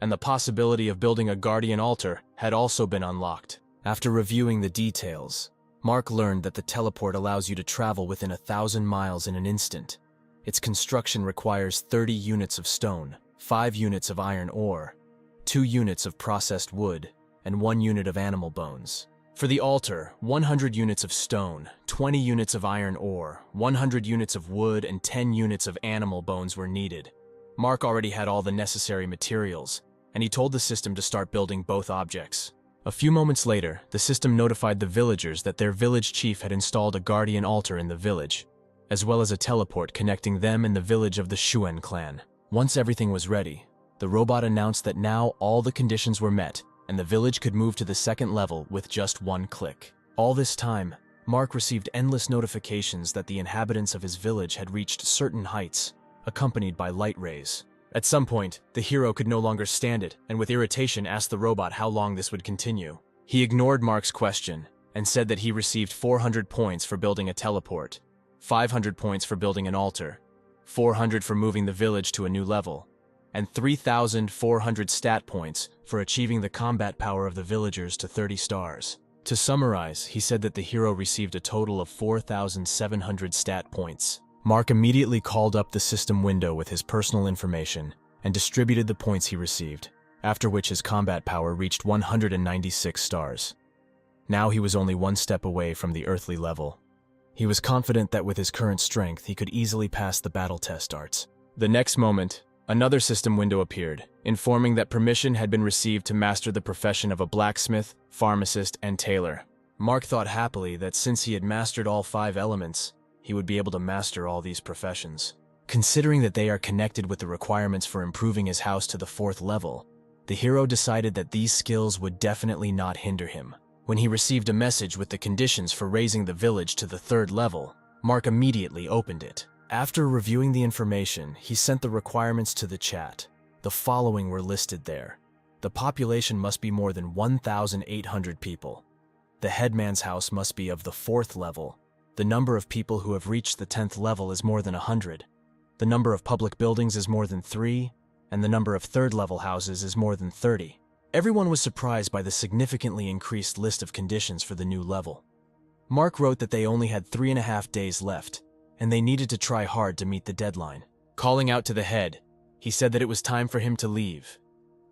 and the possibility of building a guardian altar had also been unlocked. After reviewing the details, Mark learned that the teleport allows you to travel within 1,000 miles in an instant. Its construction requires 30 units of stone, 5 units of iron ore, 2 units of processed wood, and 1 unit of animal bones. For the altar, 100 units of stone, 20 units of iron ore, 100 units of wood, and 10 units of animal bones were needed. Mark already had all the necessary materials, and he told the system to start building both objects. A few moments later, the system notified the villagers that their village chief had installed a guardian altar in the village, as well as a teleport connecting them and the village of the Shuen clan. Once everything was ready, the robot announced that now all the conditions were met, and the village could move to the second level with just one click. All this time, Mark received endless notifications that the inhabitants of his village had reached certain heights, accompanied by light rays. At some point, the hero could no longer stand it, and with irritation asked the robot how long this would continue. He ignored Mark's question, and said that he received 400 points for building a teleport, 500 points for building an altar, 400 for moving the village to a new level, and 3,400 stat points for achieving the combat power of the villagers to 30 stars. To summarize, he said that the hero received a total of 4,700 stat points. Mark immediately called up the system window with his personal information and distributed the points he received, after which his combat power reached 196 stars. Now he was only one step away from the earthly level. He was confident that with his current strength, he could easily pass the battle test arts. The next moment, another system window appeared, informing that permission had been received to master the profession of a blacksmith, pharmacist, and tailor. Mark thought happily that since he had mastered all 5 elements, he would be able to master all these professions. Considering that they are connected with the requirements for improving his house to the 4th level, the hero decided that these skills would definitely not hinder him. When he received a message with the conditions for raising the village to the 3rd level, Mark immediately opened it. After reviewing the information, he sent the requirements to the chat. The following were listed there. The population must be more than 1,800 people. The headman's house must be of the 4th level. The number of people who have reached the 10th level is more than 100. The number of public buildings is more than 3, and the number of 3rd level houses is more than 30. Everyone was surprised by the significantly increased list of conditions for the new level. Mark wrote that they only had 3.5 days left, and they needed to try hard to meet the deadline. Calling out to the head, he said that it was time for him to leave,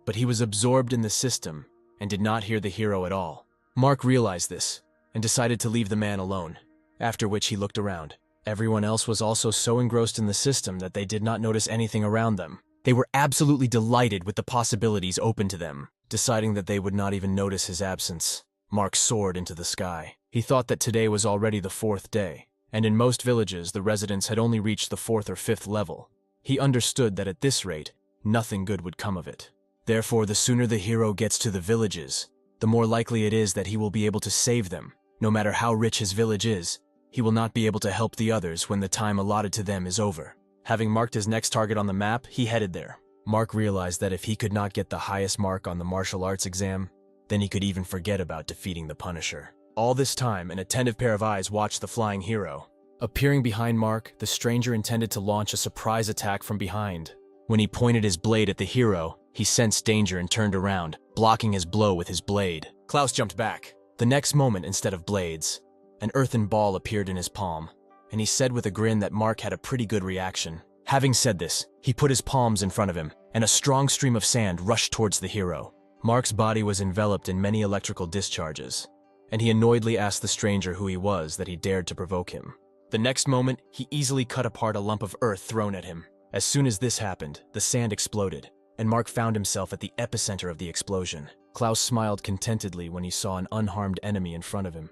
but he was absorbed in the system and did not hear the hero at all. Mark realized this and decided to leave the man alone, after which he looked around. Everyone else was also so engrossed in the system that they did not notice anything around them. They were absolutely delighted with the possibilities open to them, deciding that they would not even notice his absence. Mark soared into the sky. He thought that today was already the 4th day, and in most villages the residents had only reached the 4th or 5th level. He understood that at this rate, nothing good would come of it. Therefore, the sooner the hero gets to the villages, the more likely it is that he will be able to save them. No matter how rich his village is, he will not be able to help the others when the time allotted to them is over. Having marked his next target on the map, he headed there. Mark realized that if he could not get the highest mark on the martial arts exam, then he could even forget about defeating the Punisher. All this time, an attentive pair of eyes watched the flying hero. Appearing behind Mark, the stranger intended to launch a surprise attack from behind. When he pointed his blade at the hero, he sensed danger and turned around, blocking his blow with his blade. Klaus jumped back. The next moment, instead of blades, an earthen ball appeared in his palm, and he said with a grin that Mark had a pretty good reaction. Having said this, he put his palms in front of him, and a strong stream of sand rushed towards the hero. Mark's body was enveloped in many electrical discharges, and he annoyedly asked the stranger who he was that he dared to provoke him. The next moment, he easily cut apart a lump of earth thrown at him. As soon as this happened, the sand exploded, and Mark found himself at the epicenter of the explosion. Klaus smiled contentedly when he saw an unharmed enemy in front of him.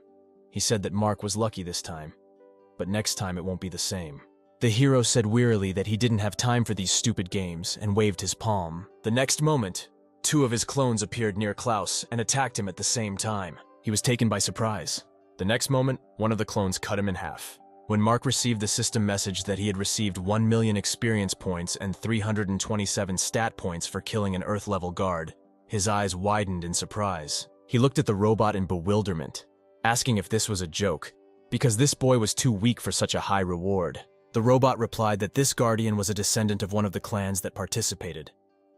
He said that Mark was lucky this time, but next time it won't be the same. The hero said wearily that he didn't have time for these stupid games and waved his palm. The next moment, 2 of his clones appeared near Klaus and attacked him at the same time. He was taken by surprise. The next moment, one of the clones cut him in half. When Mark received the system message that he had received 1 million experience points and 327 stat points for killing an Earth-level guard, his eyes widened in surprise. He looked at the robot in bewilderment, asking if this was a joke, because this boy was too weak for such a high reward. The robot replied that this guardian was a descendant of one of the clans that participated,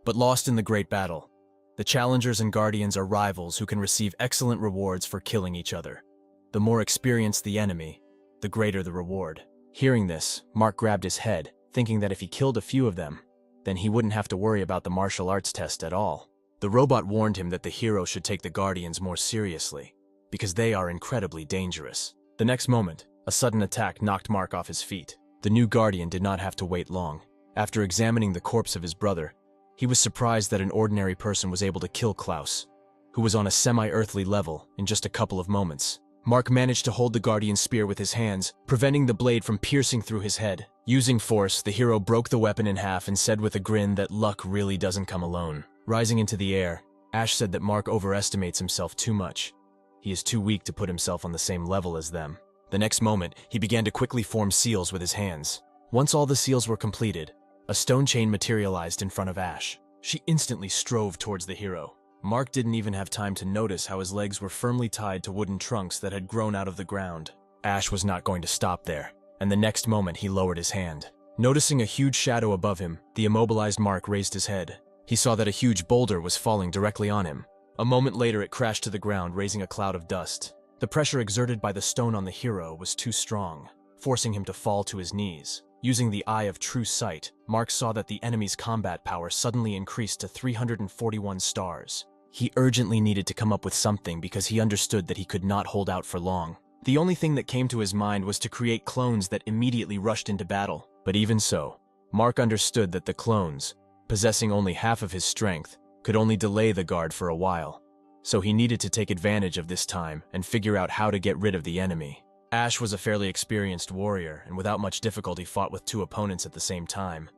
but lost in the great battle. The challengers and guardians are rivals who can receive excellent rewards for killing each other. The more experienced the enemy, the greater the reward. Hearing this, Mark grabbed his head, thinking that if he killed a few of them, then he wouldn't have to worry about the martial arts test at all. The robot warned him that the hero should take the guardians more seriously. because they are incredibly dangerous. The next moment, a sudden attack knocked Mark off his feet. The new guardian did not have to wait long. After examining the corpse of his brother, he was surprised that an ordinary person was able to kill Klaus, who was on a semi-earthly level, in just a couple of moments. Mark managed to hold the guardian's spear with his hands, preventing the blade from piercing through his head. Using force, the hero broke the weapon in half and said with a grin that luck really doesn't come alone. Rising into the air, Ash said that Mark overestimates himself too much. He is too weak to put himself on the same level as them. The next moment, he began to quickly form seals with his hands. Once all the seals were completed, a stone chain materialized in front of Ash. She instantly strove towards the hero. Mark didn't even have time to notice how his legs were firmly tied to wooden trunks that had grown out of the ground. Ash was not going to stop there, and the next moment he lowered his hand. Noticing a huge shadow above him, the immobilized Mark raised his head. He saw that a huge boulder was falling directly on him. A moment later it crashed to the ground, raising a cloud of dust. The pressure exerted by the stone on the hero was too strong, forcing him to fall to his knees. Using the eye of true sight, Mark saw that the enemy's combat power suddenly increased to 341 stars. He urgently needed to come up with something because he understood that he could not hold out for long. The only thing that came to his mind was to create clones that immediately rushed into battle. But even so, Mark understood that the clones, possessing only half of his strength, could only delay the guard for a while. So he needed to take advantage of this time and figure out how to get rid of the enemy. Ash was a fairly experienced warrior and without much difficulty fought with two opponents at the same time,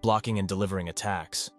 blocking and delivering attacks.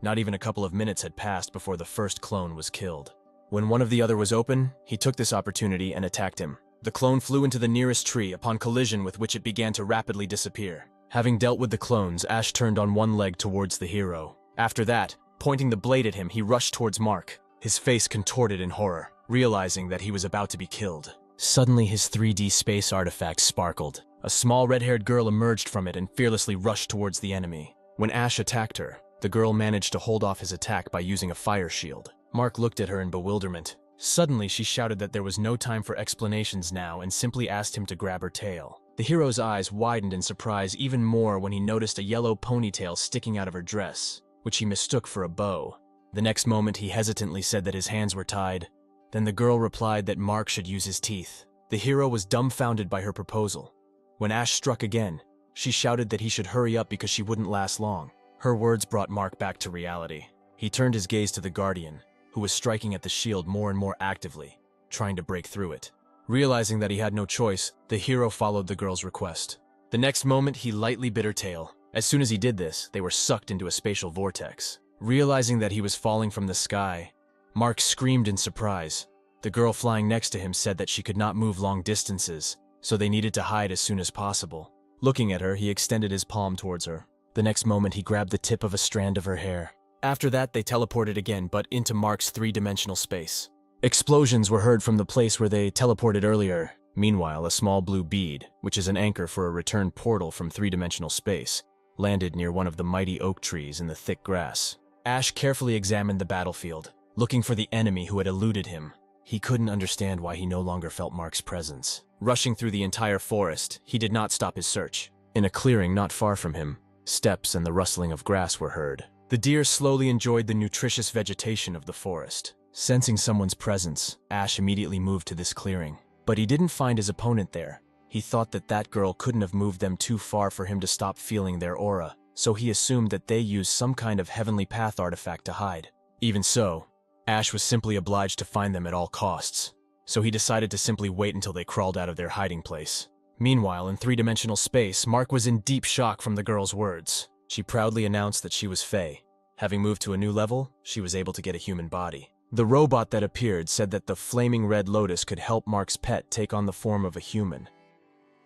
Not even a couple of minutes had passed before the first clone was killed. When one of the other was open, he took this opportunity and attacked him. The clone flew into the nearest tree, upon collision with which it began to rapidly disappear. Having dealt with the clones, Ash turned on one leg towards the hero. After that, pointing the blade at him, he rushed towards Mark, his face contorted in horror, realizing that he was about to be killed. Suddenly, his 3D space artifact sparkled. A small red-haired girl emerged from it and fearlessly rushed towards the enemy. When Ash attacked her, the girl managed to hold off his attack by using a fire shield. Mark looked at her in bewilderment. Suddenly, she shouted that there was no time for explanations now and simply asked him to grab her tail. The hero's eyes widened in surprise even more when he noticed a yellow ponytail sticking out of her dress, which he mistook for a bow. The next moment, he hesitantly said that his hands were tied. Then the girl replied that Mark should use his teeth. The hero was dumbfounded by her proposal. When Ash struck again, she shouted that he should hurry up because she wouldn't last long. Her words brought Mark back to reality. He turned his gaze to the Guardian, who was striking at the shield more and more actively, trying to break through it. Realizing that he had no choice, the hero followed the girl's request. The next moment, he lightly bit her tail. As soon as he did this, they were sucked into a spatial vortex. Realizing that he was falling from the sky, Mark screamed in surprise. The girl flying next to him said that she could not move long distances, so they needed to hide as soon as possible. Looking at her, he extended his palm towards her. The next moment, he grabbed the tip of a strand of her hair. After that, they teleported again, but into Mark's three-dimensional space. Explosions were heard from the place where they teleported earlier. Meanwhile, a small blue bead, which is an anchor for a return portal from three-dimensional space, landed near one of the mighty oak trees in the thick grass. Ash carefully examined the battlefield, looking for the enemy who had eluded him. He couldn't understand why he no longer felt Mark's presence. Rushing through the entire forest, he did not stop his search. In a clearing not far from him, steps and the rustling of grass were heard. The deer slowly enjoyed the nutritious vegetation of the forest. Sensing someone's presence, Ash immediately moved to this clearing. But he didn't find his opponent there. He thought that that girl couldn't have moved them too far for him to stop feeling their aura, so he assumed that they used some kind of heavenly path artifact to hide. Even so, Ash was simply obliged to find them at all costs, so he decided to simply wait until they crawled out of their hiding place. Meanwhile, in three-dimensional space, Mark was in deep shock from the girl's words. She proudly announced that she was Fae. Having moved to a new level, she was able to get a human body. The robot that appeared said that the flaming red lotus could help Mark's pet take on the form of a human.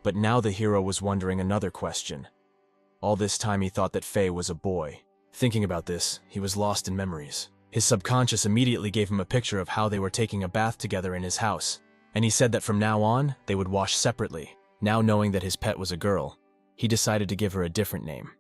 But now the hero was wondering another question. All this time he thought that Faye was a boy. Thinking about this, he was lost in memories. His subconscious immediately gave him a picture of how they were taking a bath together in his house, and he said that from now on, they would wash separately. Now knowing that his pet was a girl, he decided to give her a different name,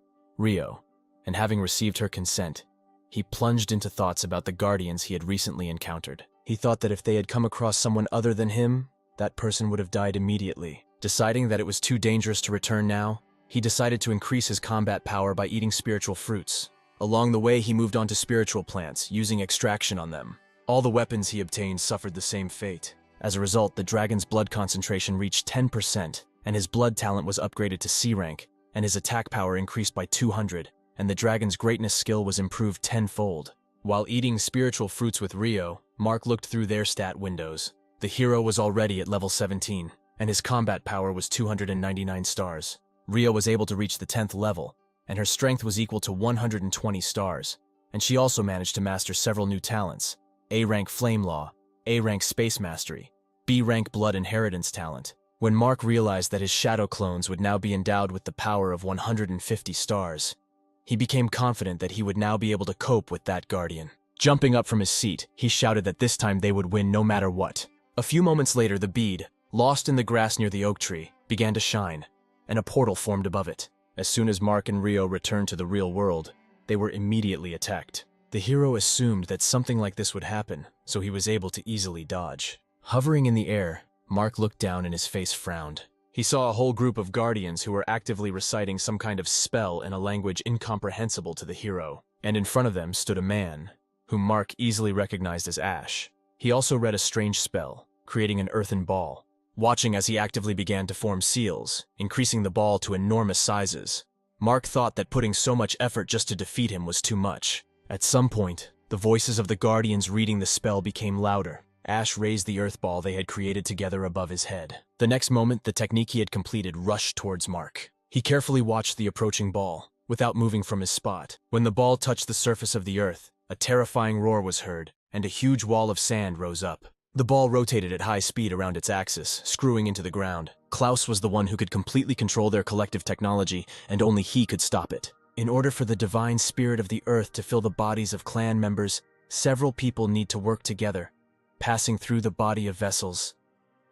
Rio, and having received her consent, he plunged into thoughts about the guardians he had recently encountered. He thought that if they had come across someone other than him, that person would have died immediately. Deciding that it was too dangerous to return now, he decided to increase his combat power by eating spiritual fruits. Along the way, he moved on to spiritual plants, using extraction on them. All the weapons he obtained suffered the same fate. As a result, the dragon's blood concentration reached 10%, and his blood talent was upgraded to C rank, and his attack power increased by 200, and the dragon's greatness skill was improved tenfold. While eating spiritual fruits with Rio, Mark looked through their stat windows. The hero was already at level 17, and his combat power was 299 stars. Rio was able to reach the 10th level, and her strength was equal to 120 stars, and she also managed to master several new talents: A-rank Flame Law, A-rank Space Mastery, B-rank Blood Inheritance talent. When Mark realized that his shadow clones would now be endowed with the power of 150 stars, he became confident that he would now be able to cope with that guardian. Jumping up from his seat, he shouted that this time they would win no matter what. A few moments later, the bead, lost in the grass near the oak tree, began to shine, and a portal formed above it. As soon as Mark and Rio returned to the real world, they were immediately attacked. The hero assumed that something like this would happen, so he was able to easily dodge. Hovering in the air, Mark looked down and his face frowned. He saw a whole group of guardians who were actively reciting some kind of spell in a language incomprehensible to the hero, and in front of them stood a man, whom Mark easily recognized as Ash. He also read a strange spell, creating an earthen ball, watching as he actively began to form seals, increasing the ball to enormous sizes. Mark thought that putting so much effort just to defeat him was too much. At some point, the voices of the guardians reading the spell became louder. Ash raised the earth ball they had created together above his head. The next moment, the technique he had completed rushed towards Mark. He carefully watched the approaching ball, without moving from his spot. When the ball touched the surface of the earth, a terrifying roar was heard, and a huge wall of sand rose up. The ball rotated at high speed around its axis, screwing into the ground. Klaus was the one who could completely control their collective technology, and only he could stop it. In order for the divine spirit of the earth to fill the bodies of clan members, several people need to work together, passing through the body of vessels.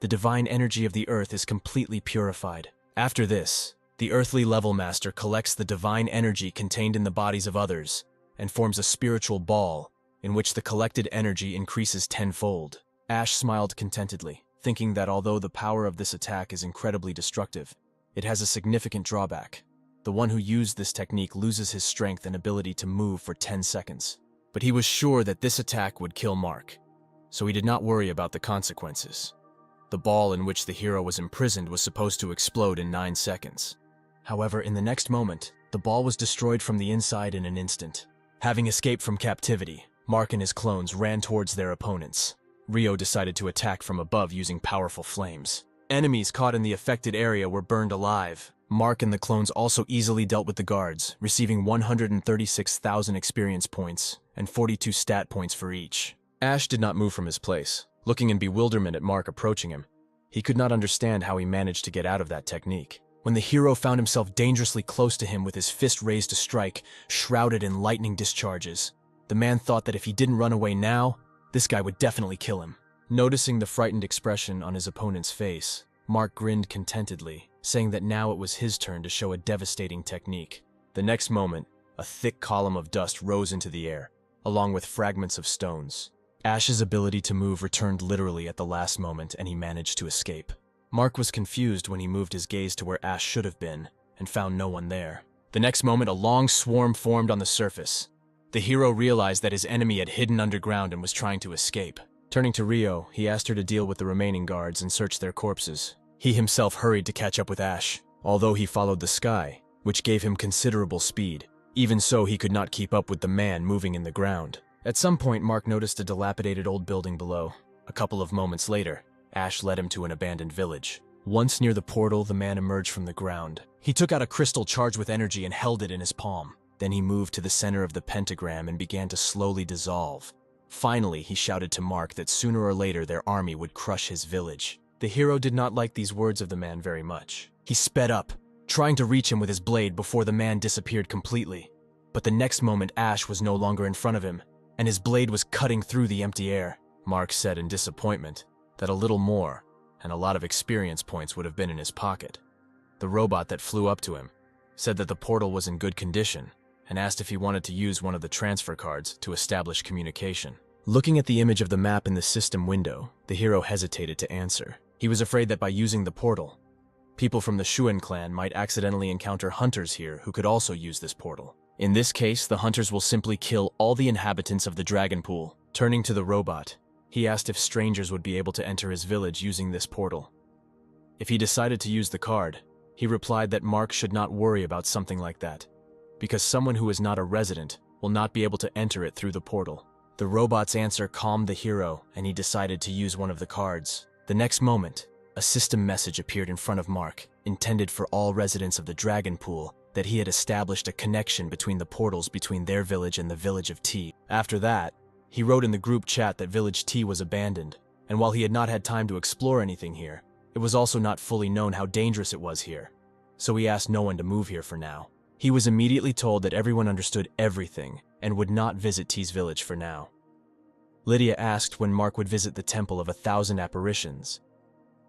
The divine energy of the earth is completely purified. After this, the earthly level master collects the divine energy contained in the bodies of others and forms a spiritual ball in which the collected energy increases tenfold. Ash smiled contentedly, thinking that although the power of this attack is incredibly destructive, it has a significant drawback. The one who used this technique loses his strength and ability to move for 10 seconds. But he was sure that this attack would kill Mark, so he did not worry about the consequences. The ball in which the hero was imprisoned was supposed to explode in 9 seconds. However, in the next moment, the ball was destroyed from the inside in an instant. Having escaped from captivity, Mark and his clones ran towards their opponents. Rio decided to attack from above using powerful flames. Enemies caught in the affected area were burned alive. Mark and the clones also easily dealt with the guards, receiving 136,000 experience points and 42 stat points for each. Ash did not move from his place, looking in bewilderment at Mark approaching him. He could not understand how he managed to get out of that technique. When the hero found himself dangerously close to him with his fist raised to strike, shrouded in lightning discharges, the man thought that if he didn't run away now, this guy would definitely kill him. Noticing the frightened expression on his opponent's face, Mark grinned contentedly, saying that now it was his turn to show a devastating technique. The next moment, a thick column of dust rose into the air, along with fragments of stones. Ash's ability to move returned literally at the last moment, and he managed to escape. Mark was confused when he moved his gaze to where Ash should have been, and found no one there. The next moment, a long swarm formed on the surface. The hero realized that his enemy had hidden underground and was trying to escape. Turning to Rio, he asked her to deal with the remaining guards and search their corpses. He himself hurried to catch up with Ash, although he followed the sky, which gave him considerable speed. Even so, he could not keep up with the man moving in the ground. At some point, Mark noticed a dilapidated old building below. A couple of moments later, Ash led him to an abandoned village. Once near the portal, the man emerged from the ground. He took out a crystal charged with energy and held it in his palm. Then he moved to the center of the pentagram and began to slowly dissolve. Finally, he shouted to Mark that sooner or later their army would crush his village. The hero did not like these words of the man very much. He sped up, trying to reach him with his blade before the man disappeared completely. But the next moment, Ash was no longer in front of him, and his blade was cutting through the empty air. Mark said in disappointment that a little more and a lot of experience points would have been in his pocket. The robot that flew up to him said that the portal was in good condition and asked if he wanted to use one of the transfer cards to establish communication. Looking at the image of the map in the system window, the hero hesitated to answer. He was afraid that by using the portal, people from the Shuan clan might accidentally encounter hunters here who could also use this portal. In this case, the hunters will simply kill all the inhabitants of the dragon pool. Turning to the robot, He asked if strangers would be able to enter his village using this portal. If he decided to use the card, he replied that Mark should not worry about something like that, because someone who is not a resident will not be able to enter it through the portal. The robot's answer calmed the hero, and he decided to use one of the cards. The next moment, a system message appeared in front of Mark, intended for all residents of the Dragon Pool, that he had established a connection between the portals between their village and the village of T. After that, he wrote in the group chat that village T was abandoned, and while he had not had time to explore anything here, it was also not fully known how dangerous it was here, so he asked no one to move here for now. He was immediately told that everyone understood everything and would not visit T's village for now. Lydia asked when Mark would visit the Temple of 1,000 Apparitions.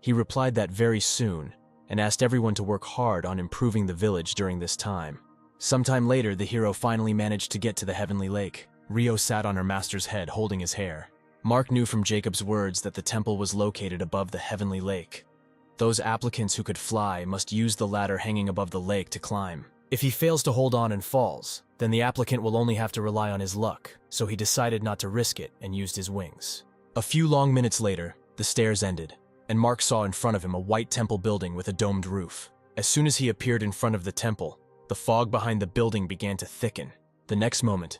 He replied that very soon, and asked everyone to work hard on improving the village during this time. Sometime later, the hero finally managed to get to the Heavenly Lake. Rio sat on her master's head, holding his hair. Mark knew from Jacob's words that the temple was located above the Heavenly Lake. Those applicants who could fly must use the ladder hanging above the lake to climb. If he fails to hold on and falls, then the applicant will only have to rely on his luck, so he decided not to risk it and used his wings. A few long minutes later, the stairs ended, and Mark saw in front of him a white temple building with a domed roof. As soon as he appeared in front of the temple, the fog behind the building began to thicken. The next moment,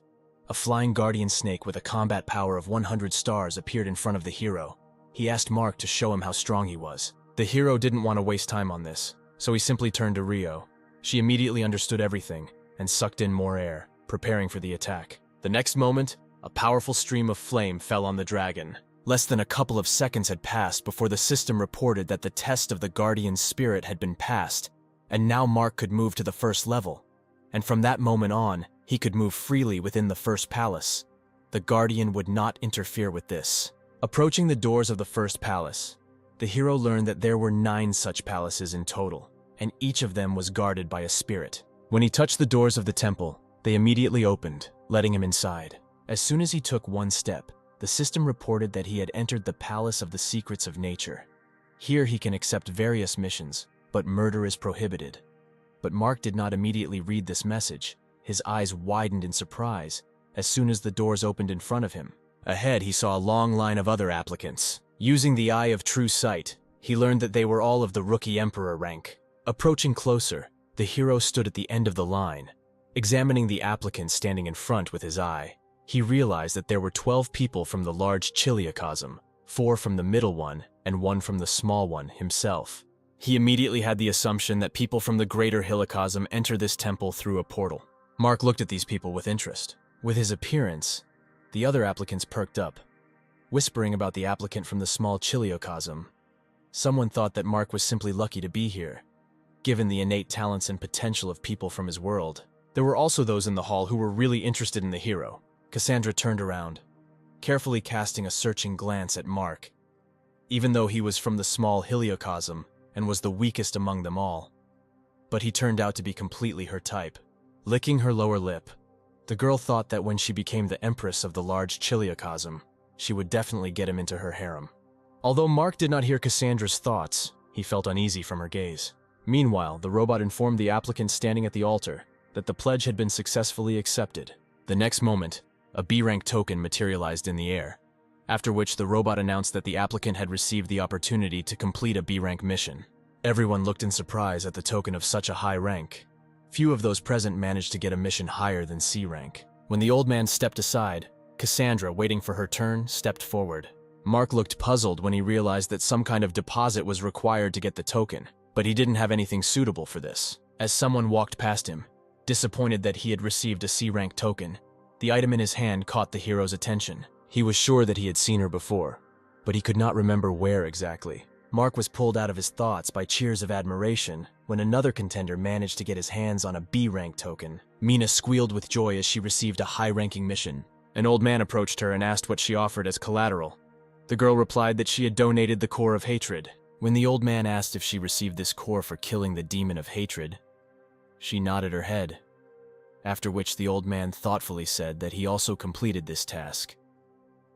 a flying guardian snake with a combat power of 100 stars appeared in front of the hero. He asked Mark to show him how strong he was. The hero didn't want to waste time on this, so he simply turned to Rio. She immediately understood everything and sucked in more air, preparing for the attack. The next moment, a powerful stream of flame fell on the dragon. Less than a couple of seconds had passed before the system reported that the test of the guardian's spirit had been passed, and now Mark could move to the first level. And from that moment on, he could move freely within the first palace. The guardian would not interfere with this. Approaching the doors of the first palace, the hero learned that there were 9 such palaces in total, and each of them was guarded by a spirit. When he touched the doors of the temple, they immediately opened, letting him inside. As soon as he took one step, the system reported that he had entered the Palace of the Secrets of Nature. Here he can accept various missions, but murder is prohibited. But Mark did not immediately read this message. His eyes widened in surprise as soon as the doors opened in front of him. Ahead, he saw a long line of other applicants. Using the eye of true sight, he learned that they were all of the Rookie Emperor rank. Approaching closer, the hero stood at the end of the line. Examining the applicants standing in front with his eye, he realized that there were 12 people from the large Chiliocosm, 4 from the middle one, and 1 from the small one himself. He immediately had the assumption that people from the greater Helicosm enter this temple through a portal. Mark looked at these people with interest. With his appearance, the other applicants perked up, whispering about the applicant from the small Chiliocosm. Someone thought that Mark was simply lucky to be here, given the innate talents and potential of people from his world. There were also those in the hall who were really interested in the hero. Cassandra turned around, carefully casting a searching glance at Mark, even though he was from the small Heliocosm and was the weakest among them all. But he turned out to be completely her type. Licking her lower lip, the girl thought that when she became the empress of the large Chiliocosm, she would definitely get him into her harem. Although Mark did not hear Cassandra's thoughts, he felt uneasy from her gaze. Meanwhile, the robot informed the applicant standing at the altar that the pledge had been successfully accepted. The next moment, a B-rank token materialized in the air, after which the robot announced that the applicant had received the opportunity to complete a B-rank mission. Everyone looked in surprise at the token of such a high rank. Few of those present managed to get a mission higher than C rank. When the old man stepped aside, Cassandra, waiting for her turn, stepped forward. Mark looked puzzled when he realized that some kind of deposit was required to get the token, but he didn't have anything suitable for this. As someone walked past him, disappointed that he had received a C-rank token, the item in his hand caught the hero's attention. He was sure that he had seen her before, but he could not remember where exactly. Mark was pulled out of his thoughts by cheers of admiration when another contender managed to get his hands on a B-rank token. Mina squealed with joy as she received a high-ranking mission. An old man approached her and asked what she offered as collateral. The girl replied that she had donated the core of hatred. When the old man asked if she received this core for killing the demon of hatred, she nodded her head, after which the old man thoughtfully said that he also completed this task,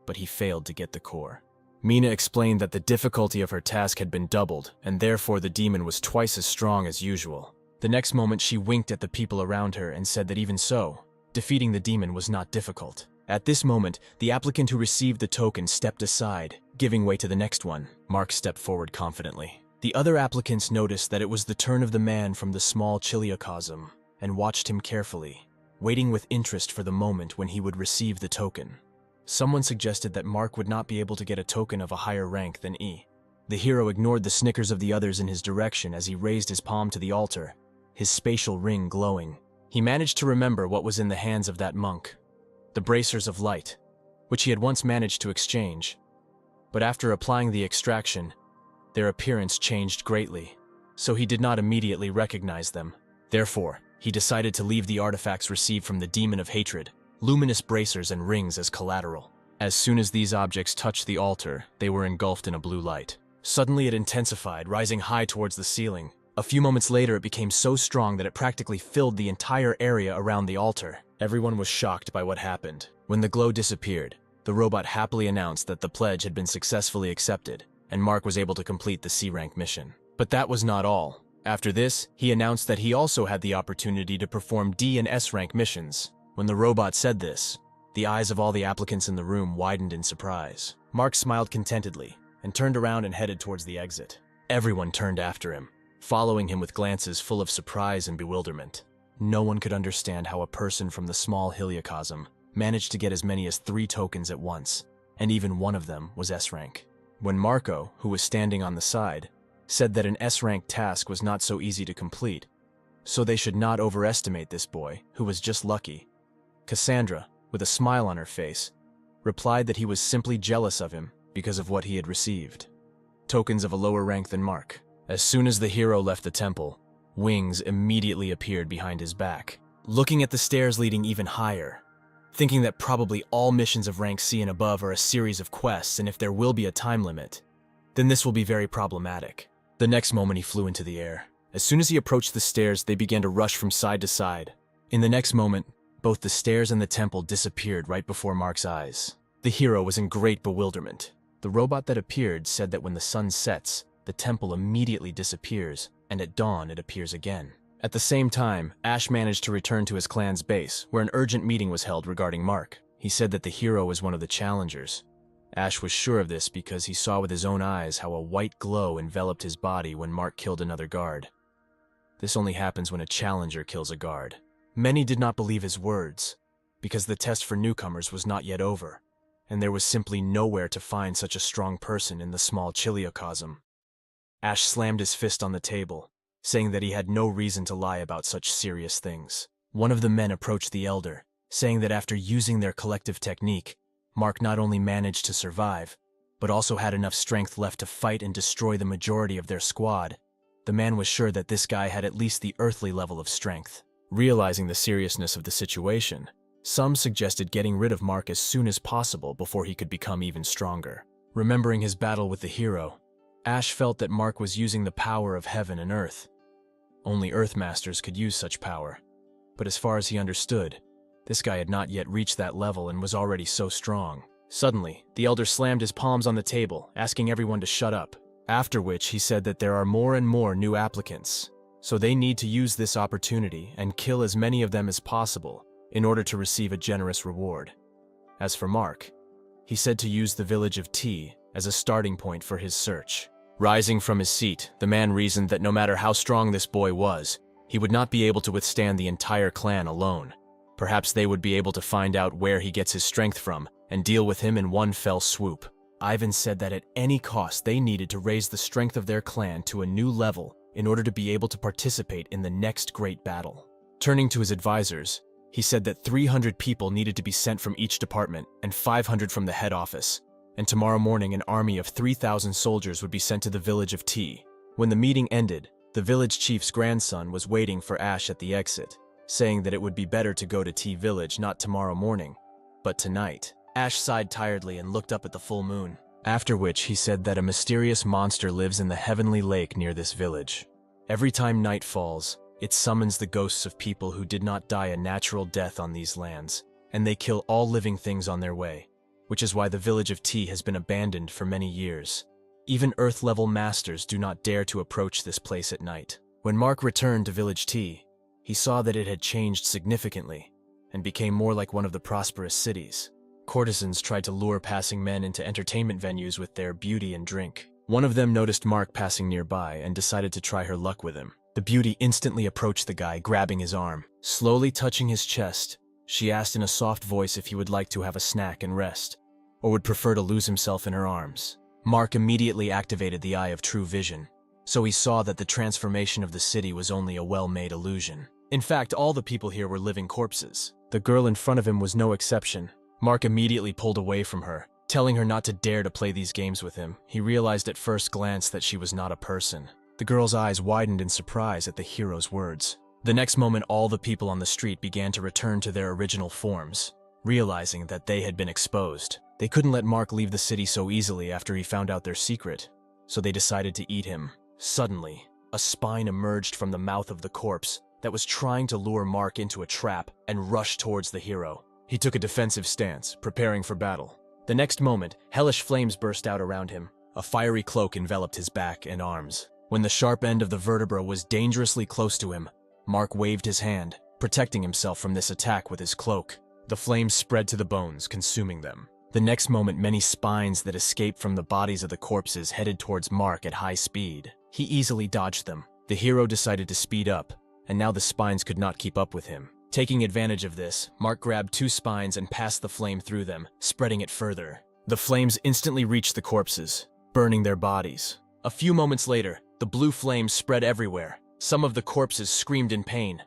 but he failed to get the core. Mina explained that the difficulty of her task had been doubled, and therefore the demon was twice as strong as usual. The next moment she winked at the people around her and said that even so, defeating the demon was not difficult. At this moment, the applicant who received the token stepped aside, giving way to the next one. Mark stepped forward confidently. The other applicants noticed that it was the turn of the man from the small chiliocosm and watched him carefully, waiting with interest for the moment when he would receive the token. Someone suggested that Mark would not be able to get a token of a higher rank than E. The hero ignored the snickers of the others in his direction as he raised his palm to the altar, his spatial ring glowing. He managed to remember what was in the hands of that monk, the bracers of light, which he had once managed to exchange. But after applying the extraction, their appearance changed greatly, so he did not immediately recognize them. Therefore, he decided to leave the artifacts received from the demon of hatred, luminous bracers and rings, as collateral. As soon as these objects touched the altar, they were engulfed in a blue light. Suddenly it intensified, rising high towards the ceiling. A few moments later, it became so strong that it practically filled the entire area around the altar. Everyone was shocked by what happened. When the glow disappeared, the robot happily announced that the pledge had been successfully accepted, and Mark was able to complete the C-rank mission. But that was not all. After this, he announced that he also had the opportunity to perform D and S-rank missions. When the robot said this, the eyes of all the applicants in the room widened in surprise. Mark smiled contentedly and turned around and headed towards the exit. Everyone turned after him, following him with glances full of surprise and bewilderment. No one could understand how a person from the small heliocosm managed to get as many as 3 tokens at once, and even one of them was S-rank. When Marco, who was standing on the side, said that an S-rank task was not so easy to complete, so they should not overestimate this boy, who was just lucky, Cassandra, with a smile on her face, replied that he was simply jealous of him because of what he had received. Tokens of a lower rank than Mark. As soon as the hero left the temple, wings immediately appeared behind his back, looking at the stairs leading even higher, thinking that probably all missions of rank C and above are a series of quests, and if there will be a time limit, then this will be very problematic. The next moment he flew into the air. As soon as he approached the stairs, they began to rush from side to side. In the next moment, both the stairs and the temple disappeared right before Mark's eyes. The hero was in great bewilderment. The robot that appeared said that when the sun sets, the temple immediately disappears, and at dawn it appears again. At the same time, Ash managed to return to his clan's base, where an urgent meeting was held regarding Mark. He said that the hero was one of the challengers. Ash was sure of this because he saw with his own eyes how a white glow enveloped his body when Mark killed another guard. This only happens when a challenger kills a guard. Many did not believe his words, because the test for newcomers was not yet over, and there was simply nowhere to find such a strong person in the small chiliocosm. Ash slammed his fist on the table, saying that he had no reason to lie about such serious things. One of the men approached the elder, saying that after using their collective technique, Mark not only managed to survive, but also had enough strength left to fight and destroy the majority of their squad. The man was sure that this guy had at least the earthly level of strength. Realizing the seriousness of the situation, some suggested getting rid of Mark as soon as possible before he could become even stronger. Remembering his battle with the hero, Ash felt that Mark was using the power of heaven and earth. Only Earthmasters could use such power, but as far as he understood, this guy had not yet reached that level and was already so strong. Suddenly, the elder slammed his palms on the table, asking everyone to shut up, after which he said that there are more and more new applicants, so they need to use this opportunity and kill as many of them as possible in order to receive a generous reward. As for Mark, he said to use the village of T as a starting point for his search. Rising from his seat, the man reasoned that no matter how strong this boy was, he would not be able to withstand the entire clan alone. Perhaps they would be able to find out where he gets his strength from and deal with him in one fell swoop. Ivan said that at any cost they needed to raise the strength of their clan to a new level in order to be able to participate in the next great battle. Turning to his advisors, he said that 300 people needed to be sent from each department and 500 from the head office, and tomorrow morning an army of 3,000 soldiers would be sent to the village of T. When the meeting ended, the village chief's grandson was waiting for Ash at the exit, saying that it would be better to go to T village not tomorrow morning, but tonight. Ash sighed tiredly and looked up at the full moon, after which he said that a mysterious monster lives in the heavenly lake near this village. Every time night falls, it summons the ghosts of people who did not die a natural death on these lands, and they kill all living things on their way, which is why the village of T has been abandoned for many years. Even Earth-level masters do not dare to approach this place at night. When Mark returned to village T, he saw that it had changed significantly, and became more like one of the prosperous cities. Courtesans tried to lure passing men into entertainment venues with their beauty and drink. One of them noticed Mark passing nearby and decided to try her luck with him. The beauty instantly approached the guy, grabbing his arm. Slowly touching his chest, she asked in a soft voice if he would like to have a snack and rest, or would prefer to lose himself in her arms. Mark immediately activated the Eye of True Vision, so he saw that the transformation of the city was only a well-made illusion. In fact, all the people here were living corpses. The girl in front of him was no exception. Mark immediately pulled away from her, telling her not to dare to play these games with him. He realized at first glance that she was not a person. The girl's eyes widened in surprise at the hero's words. The next moment, all the people on the street began to return to their original forms, realizing that they had been exposed. They couldn't let Mark leave the city so easily after he found out their secret, so they decided to eat him. Suddenly, a spine emerged from the mouth of the corpse that was trying to lure Mark into a trap and rushed towards the hero. He took a defensive stance, preparing for battle. The next moment, hellish flames burst out around him. A fiery cloak enveloped his back and arms. When the sharp end of the vertebra was dangerously close to him, Mark waved his hand, protecting himself from this attack with his cloak. The flames spread to the bones, consuming them. The next moment, many spines that escaped from the bodies of the corpses headed towards Mark at high speed. He easily dodged them. The hero decided to speed up, and now the spines could not keep up with him. Taking advantage of this, Mark grabbed 2 spines and passed the flame through them, spreading it further. The flames instantly reached the corpses, burning their bodies. A few moments later, the blue flames spread everywhere. Some of the corpses screamed in pain,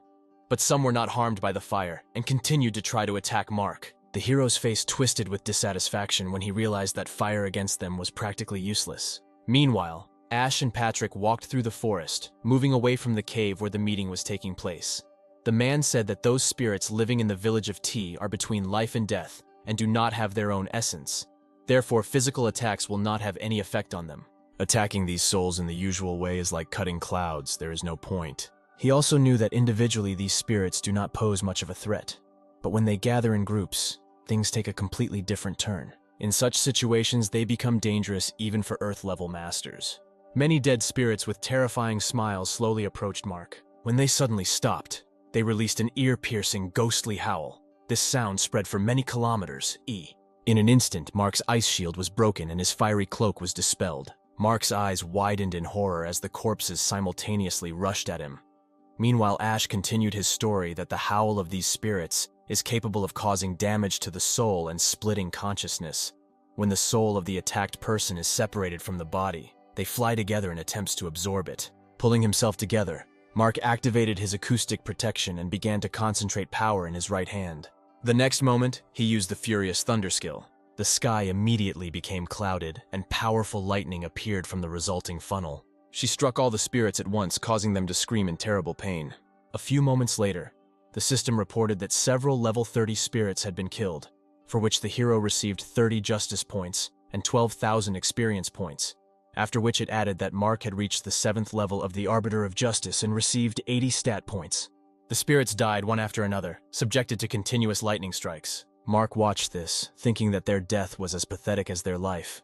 but some were not harmed by the fire and continued to try to attack Mark. The hero's face twisted with dissatisfaction when he realized that fire against them was practically useless. Meanwhile, Ash and Patrick walked through the forest, moving away from the cave where the meeting was taking place. The man said that those spirits living in the village of T are between life and death and do not have their own essence. Therefore, physical attacks will not have any effect on them. Attacking these souls in the usual way is like cutting clouds. There is no point. He also knew that individually these spirits do not pose much of a threat. But when they gather in groups, things take a completely different turn. In such situations, they become dangerous even for Earth-level masters. Many dead spirits with terrifying smiles slowly approached Mark. When they suddenly stopped, they released an ear-piercing, ghostly howl. This sound spread for many kilometers. In an instant, Mark's ice shield was broken and his fiery cloak was dispelled. Mark's eyes widened in horror as the corpses simultaneously rushed at him. Meanwhile, Ash continued his story that the howl of these spirits is capable of causing damage to the soul and splitting consciousness. When the soul of the attacked person is separated from the body, they fly together in attempts to absorb it. Pulling himself together, Mark activated his acoustic protection and began to concentrate power in his right hand. The next moment, he used the Furious Thunder skill. The sky immediately became clouded, and powerful lightning appeared from the resulting funnel. She struck all the spirits at once, causing them to scream in terrible pain. A few moments later, the system reported that several level 30 spirits had been killed, for which the hero received 30 justice points and 12,000 experience points, after which it added that Mark had reached the 7th level of the Arbiter of Justice and received 80 stat points. The spirits died one after another, subjected to continuous lightning strikes. Mark watched this, thinking that their death was as pathetic as their life.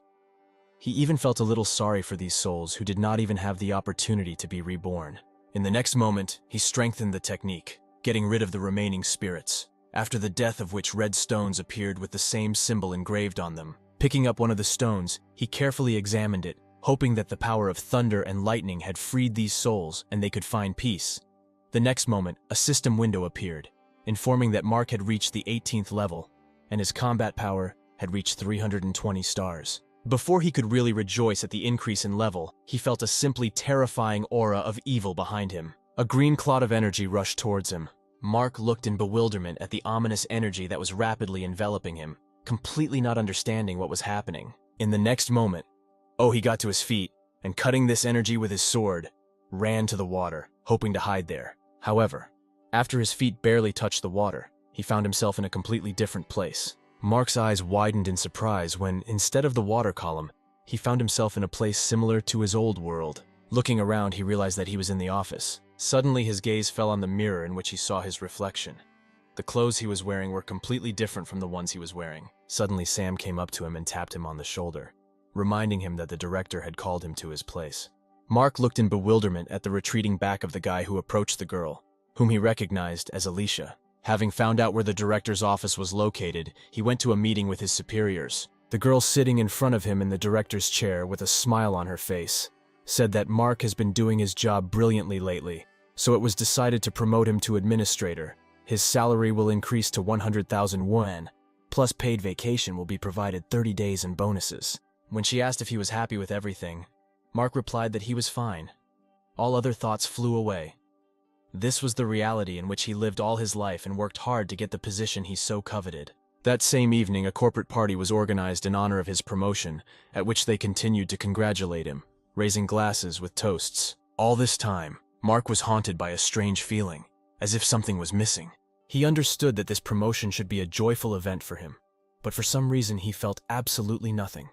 He even felt a little sorry for these souls who did not even have the opportunity to be reborn. In the next moment, he strengthened the technique, getting rid of the remaining spirits, after the death of which red stones appeared with the same symbol engraved on them. Picking up one of the stones, he carefully examined it, hoping that the power of thunder and lightning had freed these souls and they could find peace. The next moment, a system window appeared, informing that Mark had reached the 18th level, and his combat power had reached 320 stars. Before he could really rejoice at the increase in level, he felt a simply terrifying aura of evil behind him. A green cloud of energy rushed towards him. Mark looked in bewilderment at the ominous energy that was rapidly enveloping him, completely not understanding what was happening. In the next moment, he got to his feet, and cutting this energy with his sword, ran to the water, hoping to hide there. However, after his feet barely touched the water, he found himself in a completely different place. Mark's eyes widened in surprise when, instead of the water column, he found himself in a place similar to his old world. Looking around, he realized that he was in the office. Suddenly, his gaze fell on the mirror in which he saw his reflection. The clothes he was wearing were completely different from the ones he was wearing. Suddenly, Sam came up to him and tapped him on the shoulder, reminding him that the director had called him to his place. Mark looked in bewilderment at the retreating back of the guy who approached the girl, whom he recognized as Alicia. Having found out where the director's office was located, he went to a meeting with his superiors. The girl sitting in front of him in the director's chair with a smile on her face said that Mark has been doing his job brilliantly lately, so it was decided to promote him to administrator. His salary will increase to 100,000 yuan, plus paid vacation will be provided 30 days and bonuses. When she asked if he was happy with everything, Mark replied that he was fine. All other thoughts flew away. This was the reality in which he lived all his life and worked hard to get the position he so coveted. That same evening, a corporate party was organized in honor of his promotion, at which they continued to congratulate him, raising glasses with toasts. All this time, Mark was haunted by a strange feeling, as if something was missing. He understood that this promotion should be a joyful event for him, but for some reason he felt absolutely nothing.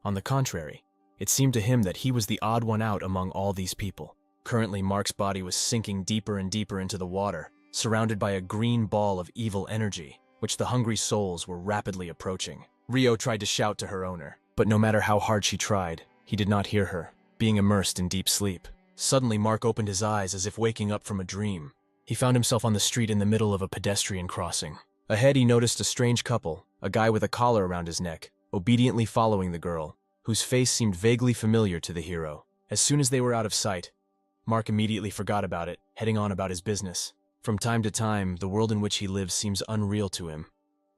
On the contrary, it seemed to him that he was the odd one out among all these people. Currently, Mark's body was sinking deeper and deeper into the water, surrounded by a green ball of evil energy, which the hungry souls were rapidly approaching. Rio tried to shout to her owner, but no matter how hard she tried, he did not hear her, being immersed in deep sleep. Suddenly, Mark opened his eyes as if waking up from a dream. He found himself on the street in the middle of a pedestrian crossing. Ahead, he noticed a strange couple, a guy with a collar around his neck, obediently following the girl, whose face seemed vaguely familiar to the hero. As soon as they were out of sight, Mark immediately forgot about it, heading on about his business. From time to time, the world in which he lives seems unreal to him.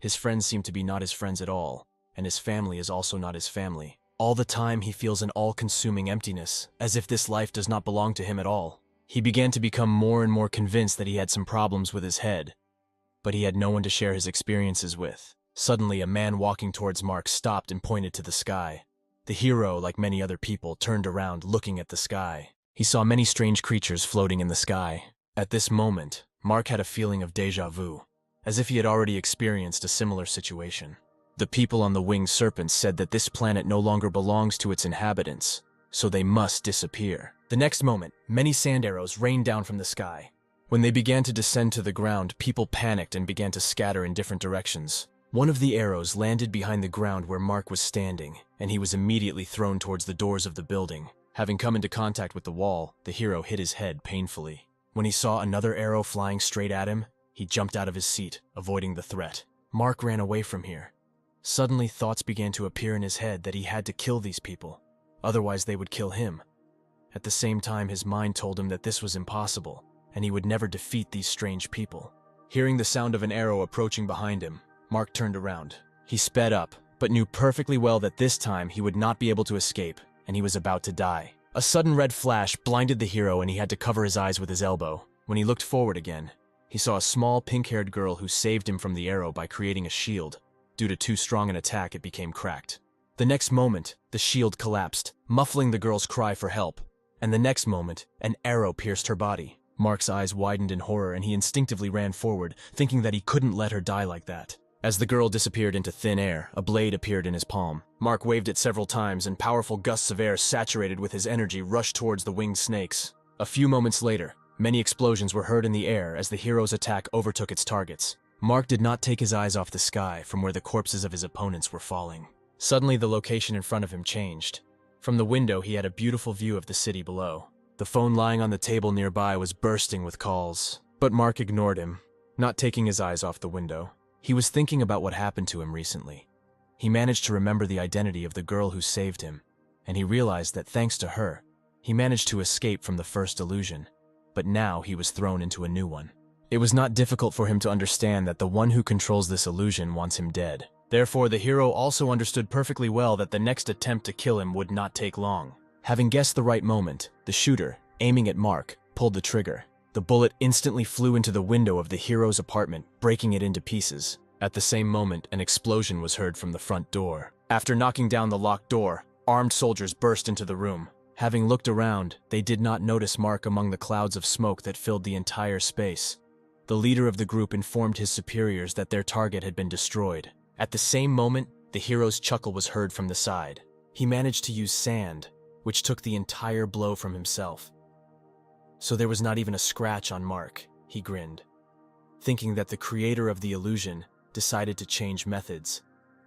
His friends seem to be not his friends at all, and his family is also not his family. All the time he feels an all-consuming emptiness, as if this life does not belong to him at all. He began to become more and more convinced that he had some problems with his head, but he had no one to share his experiences with. Suddenly, a man walking towards Mark stopped and pointed to the sky. The hero, like many other people, turned around looking at the sky. He saw many strange creatures floating in the sky. At this moment, Mark had a feeling of déjà vu, as if he had already experienced a similar situation. The people on the winged serpents said that this planet no longer belongs to its inhabitants, so they must disappear. The next moment, many sand arrows rained down from the sky. When they began to descend to the ground, people panicked and began to scatter in different directions. One of the arrows landed behind the ground where Mark was standing, and he was immediately thrown towards the doors of the building. Having come into contact with the wall, the hero hit his head painfully. When he saw another arrow flying straight at him, he jumped out of his seat, avoiding the threat. Mark ran away from here. Suddenly, thoughts began to appear in his head that he had to kill these people, otherwise they would kill him. At the same time, his mind told him that this was impossible, and he would never defeat these strange people. Hearing the sound of an arrow approaching behind him, Mark turned around. He sped up, but knew perfectly well that this time he would not be able to escape, and he was about to die. A sudden red flash blinded the hero and he had to cover his eyes with his elbow. When he looked forward again, he saw a small pink-haired girl who saved him from the arrow by creating a shield. Due to too strong an attack, it became cracked. The next moment, the shield collapsed, muffling the girl's cry for help. And the next moment, an arrow pierced her body. Mark's eyes widened in horror and he instinctively ran forward, thinking that he couldn't let her die like that. As the girl disappeared into thin air, a blade appeared in his palm. Mark waved it several times and powerful gusts of air saturated with his energy rushed towards the winged snakes. A few moments later, many explosions were heard in the air as the hero's attack overtook its targets. Mark did not take his eyes off the sky from where the corpses of his opponents were falling. Suddenly, the location in front of him changed. From the window, he had a beautiful view of the city below. The phone lying on the table nearby was bursting with calls. But Mark ignored him, not taking his eyes off the window. He was thinking about what happened to him recently. He managed to remember the identity of the girl who saved him, and he realized that thanks to her, he managed to escape from the first illusion, but now he was thrown into a new one. It was not difficult for him to understand that the one who controls this illusion wants him dead. Therefore, the hero also understood perfectly well that the next attempt to kill him would not take long. Having guessed the right moment, the shooter, aiming at Mark, pulled the trigger. The bullet instantly flew into the window of the hero's apartment, breaking it into pieces. At the same moment, an explosion was heard from the front door. After knocking down the locked door, armed soldiers burst into the room. Having looked around, they did not notice Mark among the clouds of smoke that filled the entire space. The leader of the group informed his superiors that their target had been destroyed. At the same moment, the hero's chuckle was heard from the side. He managed to use sand, which took the entire blow from himself. So there was not even a scratch on Mark, he grinned, thinking that the creator of the illusion decided to change methods,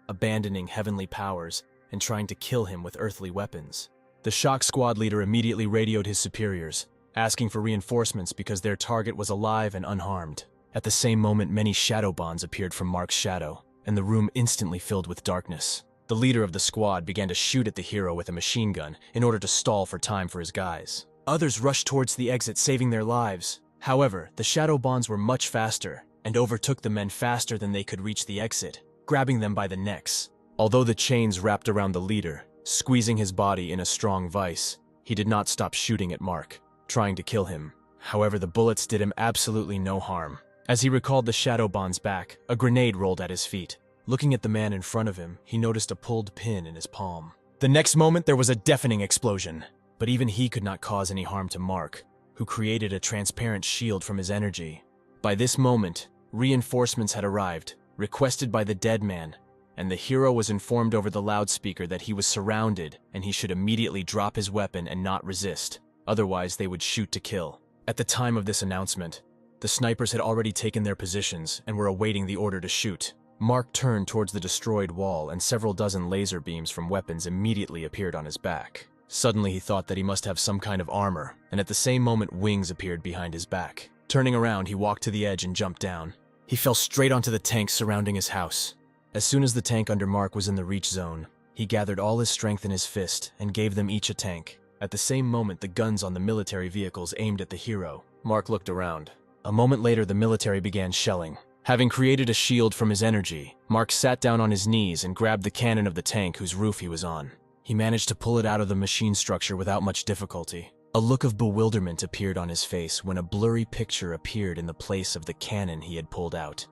abandoning heavenly powers and trying to kill him with earthly weapons. The shock squad leader immediately radioed his superiors, asking for reinforcements because their target was alive and unharmed. At the same moment, many shadow bonds appeared from Mark's shadow, and the room instantly filled with darkness. The leader of the squad began to shoot at the hero with a machine gun in order to stall for time for his guys. Others rushed towards the exit, saving their lives. However, the shadow bonds were much faster and overtook the men faster than they could reach the exit, grabbing them by the necks. Although the chains wrapped around the leader, squeezing his body in a strong vice, he did not stop shooting at Mark, trying to kill him. However, the bullets did him absolutely no harm. As he recalled the shadow bonds back, a grenade rolled at his feet. Looking at the man in front of him, he noticed a pulled pin in his palm. The next moment, there was a deafening explosion. But even he could not cause any harm to Mark, who created a transparent shield from his energy. By this moment, reinforcements had arrived, requested by the dead man, and the hero was informed over the loudspeaker that he was surrounded and he should immediately drop his weapon and not resist. Otherwise, they would shoot to kill. At the time of this announcement, the snipers had already taken their positions and were awaiting the order to shoot. Mark turned towards the destroyed wall, and several dozen laser beams from weapons immediately appeared on his back. Suddenly, he thought that he must have some kind of armor, and at the same moment, wings appeared behind his back. Turning around, he walked to the edge and jumped down. He fell straight onto the tanks surrounding his house. As soon as the tank under Mark was in the reach zone, he gathered all his strength in his fist and gave them each a tank. At the same moment, the guns on the military vehicles aimed at the hero. Mark looked around. A moment later, the military began shelling. Having created a shield from his energy, Mark sat down on his knees and grabbed the cannon of the tank whose roof he was on. He managed to pull it out of the machine structure without much difficulty. A look of bewilderment appeared on his face when a blurry picture appeared in the place of the cannon he had pulled out.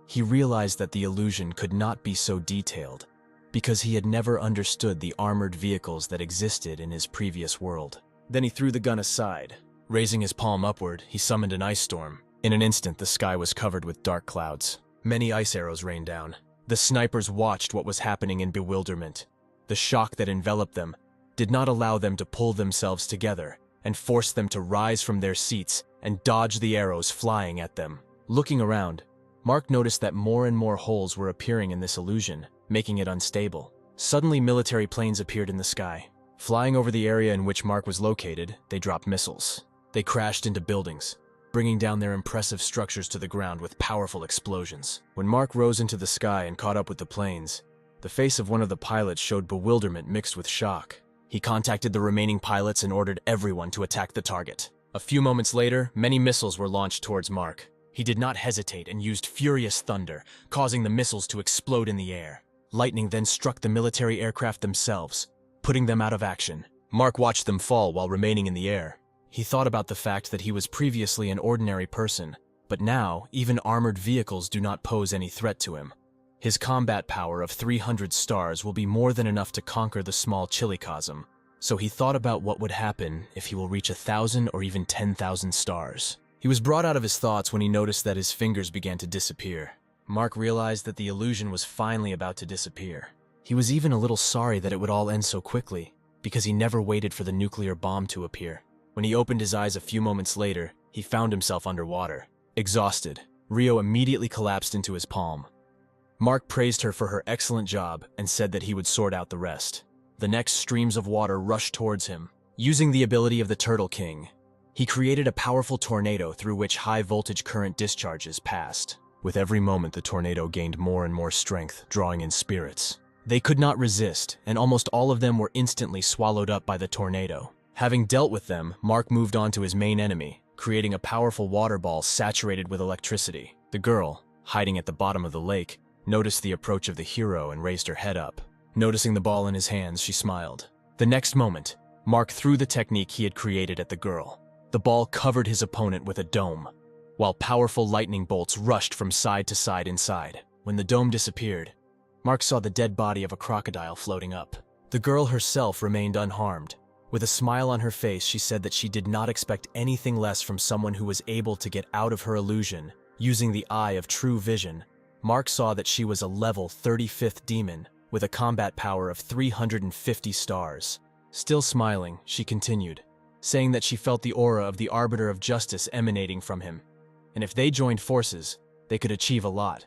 He realized that the illusion could not be so detailed because he had never understood the armored vehicles that existed in his previous world. Then he threw the gun aside. Raising his palm upward, he summoned an ice storm. In an instant, the sky was covered with dark clouds. Many ice arrows rained down. The snipers watched what was happening in bewilderment. The shock that enveloped them did not allow them to pull themselves together and forced them to rise from their seats and dodge the arrows flying at them. Looking around, Mark noticed that more and more holes were appearing in this illusion, making it unstable. Suddenly, military planes appeared in the sky. Flying over the area in which Mark was located, they dropped missiles. They crashed into buildings, bringing down their impressive structures to the ground with powerful explosions. When Mark rose into the sky and caught up with the planes, the face of one of the pilots showed bewilderment mixed with shock. He contacted the remaining pilots and ordered everyone to attack the target. A few moments later, many missiles were launched towards Mark. He did not hesitate and used furious thunder, causing the missiles to explode in the air. Lightning then struck the military aircraft themselves, putting them out of action. Mark watched them fall while remaining in the air. He thought about the fact that he was previously an ordinary person, but now even armored vehicles do not pose any threat to him. His combat power of 300 stars will be more than enough to conquer the small Chilicosm, so he thought about what would happen if he will reach 1,000 or even 10,000 stars. He was brought out of his thoughts when he noticed that his fingers began to disappear. Mark realized that the illusion was finally about to disappear. He was even a little sorry that it would all end so quickly, because he never waited for the nuclear bomb to appear. When he opened his eyes a few moments later, he found himself underwater. Exhausted, Rio immediately collapsed into his palm. Mark praised her for her excellent job and said that he would sort out the rest. The next streams of water rushed towards him. Using the ability of the Turtle King, he created a powerful tornado through which high-voltage current discharges passed. With every moment, the tornado gained more and more strength, drawing in spirits. They could not resist, and almost all of them were instantly swallowed up by the tornado. Having dealt with them, Mark moved on to his main enemy, creating a powerful water ball saturated with electricity. The girl, hiding at the bottom of the lake, noticed the approach of the hero and raised her head up. Noticing the ball in his hands, she smiled. The next moment, Mark threw the technique he had created at the girl. The ball covered his opponent with a dome, while powerful lightning bolts rushed from side to side inside. When the dome disappeared, Mark saw the dead body of a crocodile floating up. The girl herself remained unharmed. With a smile on her face, she said that she did not expect anything less from someone who was able to get out of her illusion using the eye of true vision. Mark saw that she was a level 35th demon with a combat power of 350 stars. Still smiling, she continued, saying that she felt the aura of the Arbiter of Justice emanating from him, and if they joined forces, they could achieve a lot.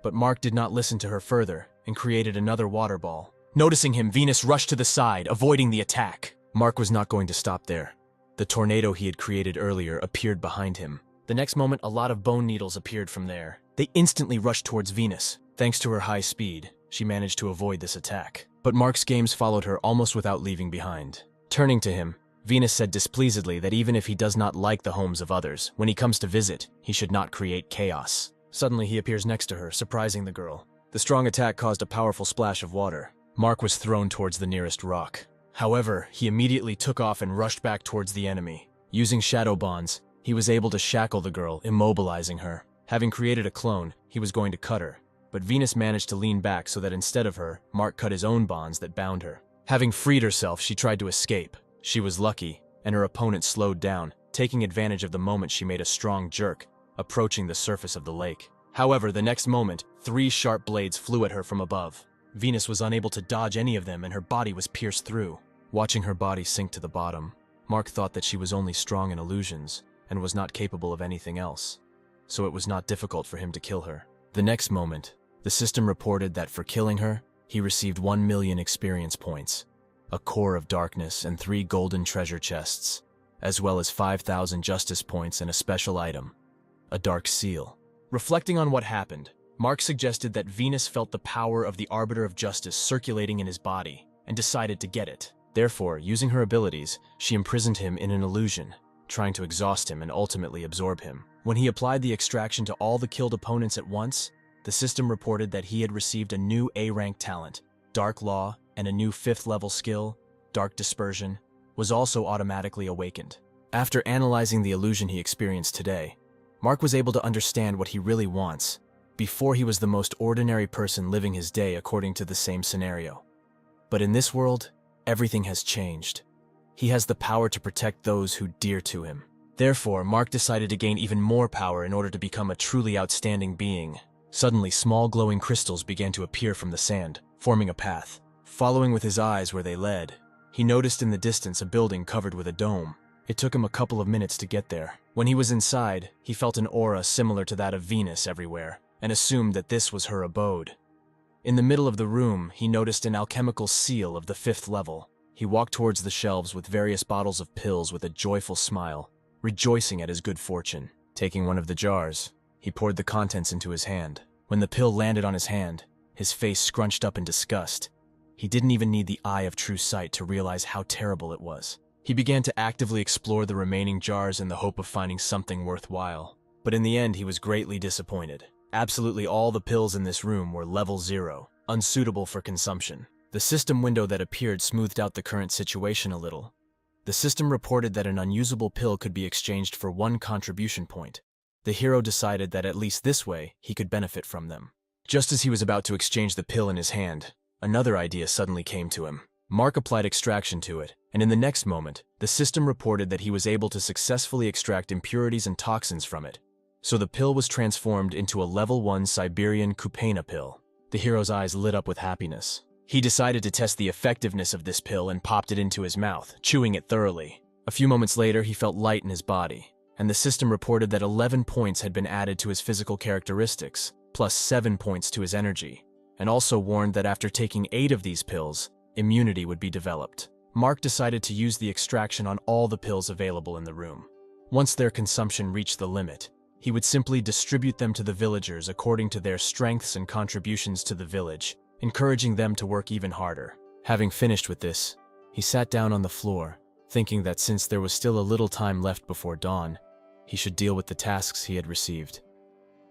But Mark did not listen to her further and created another water ball. Noticing him, Venus rushed to the side, avoiding the attack. Mark was not going to stop there. The tornado he had created earlier appeared behind him. The next moment, a lot of bone needles appeared from there. They instantly rushed towards Venus. Thanks to her high speed, she managed to avoid this attack. But Mark's games followed her almost without leaving behind. Turning to him, Venus said displeasedly that even if he does not like the homes of others, when he comes to visit, he should not create chaos. Suddenly, he appears next to her, surprising the girl. The strong attack caused a powerful splash of water. Mark was thrown towards the nearest rock. However, he immediately took off and rushed back towards the enemy. Using shadow bonds, he was able to shackle the girl, immobilizing her. Having created a clone, he was going to cut her. But Venus managed to lean back so that instead of her, Mark cut his own bonds that bound her. Having freed herself, she tried to escape. She was lucky, and her opponent slowed down, taking advantage of the moment she made a strong jerk, approaching the surface of the lake. However, the next moment, 3 sharp blades flew at her from above. Venus was unable to dodge any of them, and her body was pierced through. Watching her body sink to the bottom, Mark thought that she was only strong in illusions and was not capable of anything else, so it was not difficult for him to kill her. The next moment, the system reported that for killing her, he received 1 million experience points, a core of darkness, and 3 golden treasure chests, as well as 5,000 justice points and a special item, a dark seal. Reflecting on what happened, Mark suggested that Venus felt the power of the Arbiter of Justice circulating in his body and decided to get it. Therefore, using her abilities, she imprisoned him in an illusion, trying to exhaust him and ultimately absorb him. When he applied the extraction to all the killed opponents at once, the system reported that he had received a new A-rank talent, Dark Law, and a new 5th level skill, Dark Dispersion, was also automatically awakened. After analyzing the illusion he experienced today, Mark was able to understand what he really wants. Before, he was the most ordinary person living his day according to the same scenario. But in this world, everything has changed. He has the power to protect those who dear to him. Therefore, Mark decided to gain even more power in order to become a truly outstanding being. Suddenly, small glowing crystals began to appear from the sand, forming a path. Following with his eyes where they led, he noticed in the distance a building covered with a dome. It took him a couple of minutes to get there. When he was inside, he felt an aura similar to that of Venus everywhere, and assumed that this was her abode. In the middle of the room, he noticed an alchemical seal of the 5th level. He walked towards the shelves with various bottles of pills with a joyful smile, rejoicing at his good fortune. Taking one of the jars, he poured the contents into his hand. When the pill landed on his hand, his face scrunched up in disgust. He didn't even need the eye of true sight to realize how terrible it was. He began to actively explore the remaining jars in the hope of finding something worthwhile. But in the end, he was greatly disappointed. Absolutely all the pills in this room were level 0, unsuitable for consumption. The system window that appeared smoothed out the current situation a little. The system reported that an unusable pill could be exchanged for 1 contribution point. The hero decided that at least this way, he could benefit from them. Just as he was about to exchange the pill in his hand, another idea suddenly came to him. Mark applied extraction to it, and in the next moment, the system reported that he was able to successfully extract impurities and toxins from it. So the pill was transformed into a level 1 Siberian Kupena pill. The hero's eyes lit up with happiness. He decided to test the effectiveness of this pill and popped it into his mouth, chewing it thoroughly. A few moments later, he felt light in his body, and the system reported that 11 points had been added to his physical characteristics, plus 7 points to his energy, and also warned that after taking 8 of these pills, immunity would be developed. Mark decided to use the extraction on all the pills available in the room. Once their consumption reached the limit, he would simply distribute them to the villagers according to their strengths and contributions to the village, encouraging them to work even harder. Having finished with this, he sat down on the floor, thinking that since there was still a little time left before dawn, he should deal with the tasks he had received.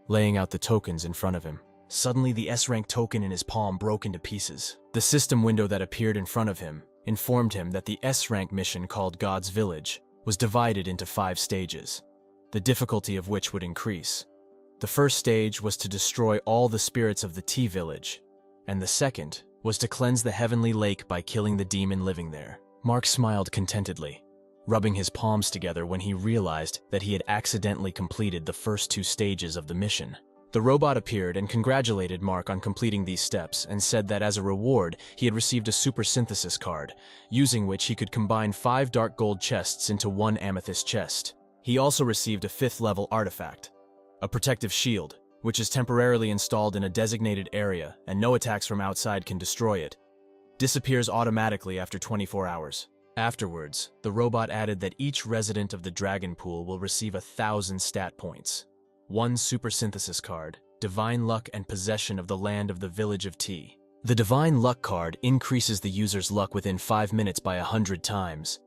Laying out the tokens in front of him, suddenly the S-rank token in his palm broke into pieces. The system window that appeared in front of him informed him that the S-rank mission called God's Village was divided into 5 stages, the difficulty of which would increase. The first stage was to destroy all the spirits of the T-Village, and the second was to cleanse the heavenly lake by killing the demon living there. Mark smiled contentedly, rubbing his palms together when he realized that he had accidentally completed the first 2 stages of the mission. The robot appeared and congratulated Mark on completing these steps and said that as a reward, he had received a super synthesis card, using which he could combine 5 dark gold chests into 1 amethyst chest. He also received a 5th level artifact, a protective shield, which is temporarily installed in a designated area and no attacks from outside can destroy it. Disappears automatically after 24 hours. Afterwards, the robot added that each resident of the dragon pool will receive 1,000 stat points, 1 super synthesis card, divine luck, and possession of the land of the village of T. The divine luck card increases the user's luck within 5 minutes by 100 times,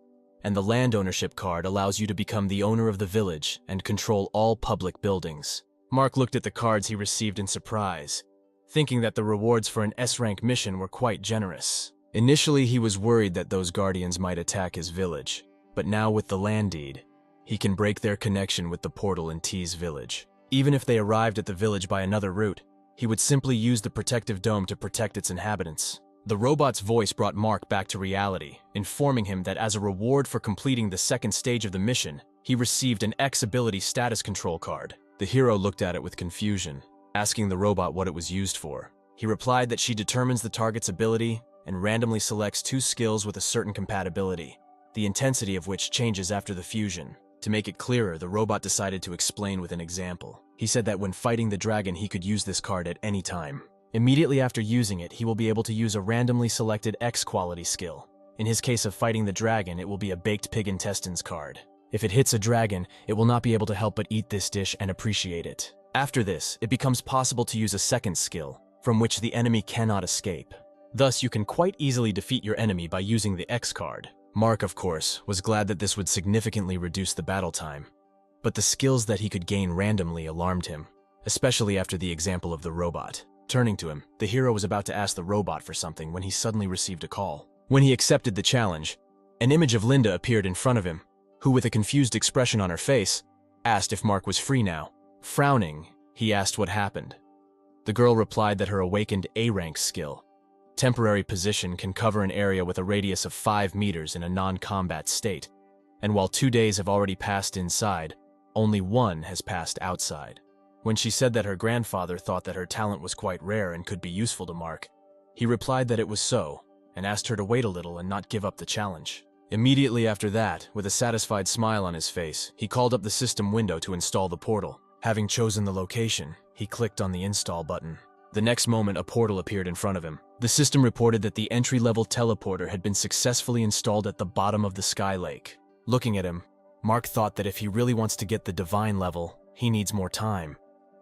and the land ownership card allows you to become the owner of the village and control all public buildings. Mark looked at the cards he received in surprise, thinking that the rewards for an S-rank mission were quite generous. Initially, he was worried that those guardians might attack his village, but now with the land deed, he can break their connection with the portal in T's village. Even if they arrived at the village by another route, he would simply use the protective dome to protect its inhabitants. The robot's voice brought Mark back to reality, informing him that as a reward for completing the second stage of the mission, he received an X ability status control card. The hero looked at it with confusion, asking the robot what it was used for. He replied that she determines the target's ability and randomly selects 2 skills with a certain compatibility, the intensity of which changes after the fusion. To make it clearer, the robot decided to explain with an example. He said that when fighting the dragon, he could use this card at any time. Immediately after using it, he will be able to use a randomly selected X quality skill. In his case of fighting the dragon, it will be a baked pig intestines card. If it hits a dragon, it will not be able to help but eat this dish and appreciate it. After this, it becomes possible to use a second skill, from which the enemy cannot escape. Thus, you can quite easily defeat your enemy by using the X card. Mark, of course, was glad that this would significantly reduce the battle time, but the skills that he could gain randomly alarmed him, especially after the example of the robot. Turning to him, the hero was about to ask the robot for something when he suddenly received a call. When he accepted the challenge, an image of Linda appeared in front of him, who, with a confused expression on her face, asked if Mark was free now. Frowning, he asked what happened. The girl replied that her awakened A-rank skill, temporary position, can cover an area with a radius of 5 meters in a non-combat state, and while 2 days have already passed inside, only 1 has passed outside. When she said that her grandfather thought that her talent was quite rare and could be useful to Mark, he replied that it was so, and asked her to wait a little and not give up the challenge. Immediately after that, with a satisfied smile on his face, he called up the system window to install the portal. Having chosen the location, he clicked on the install button. The next moment, a portal appeared in front of him. The system reported that the entry-level teleporter had been successfully installed at the bottom of the Sky Lake. Looking at him, Mark thought that if he really wants to get the divine level, he needs more time,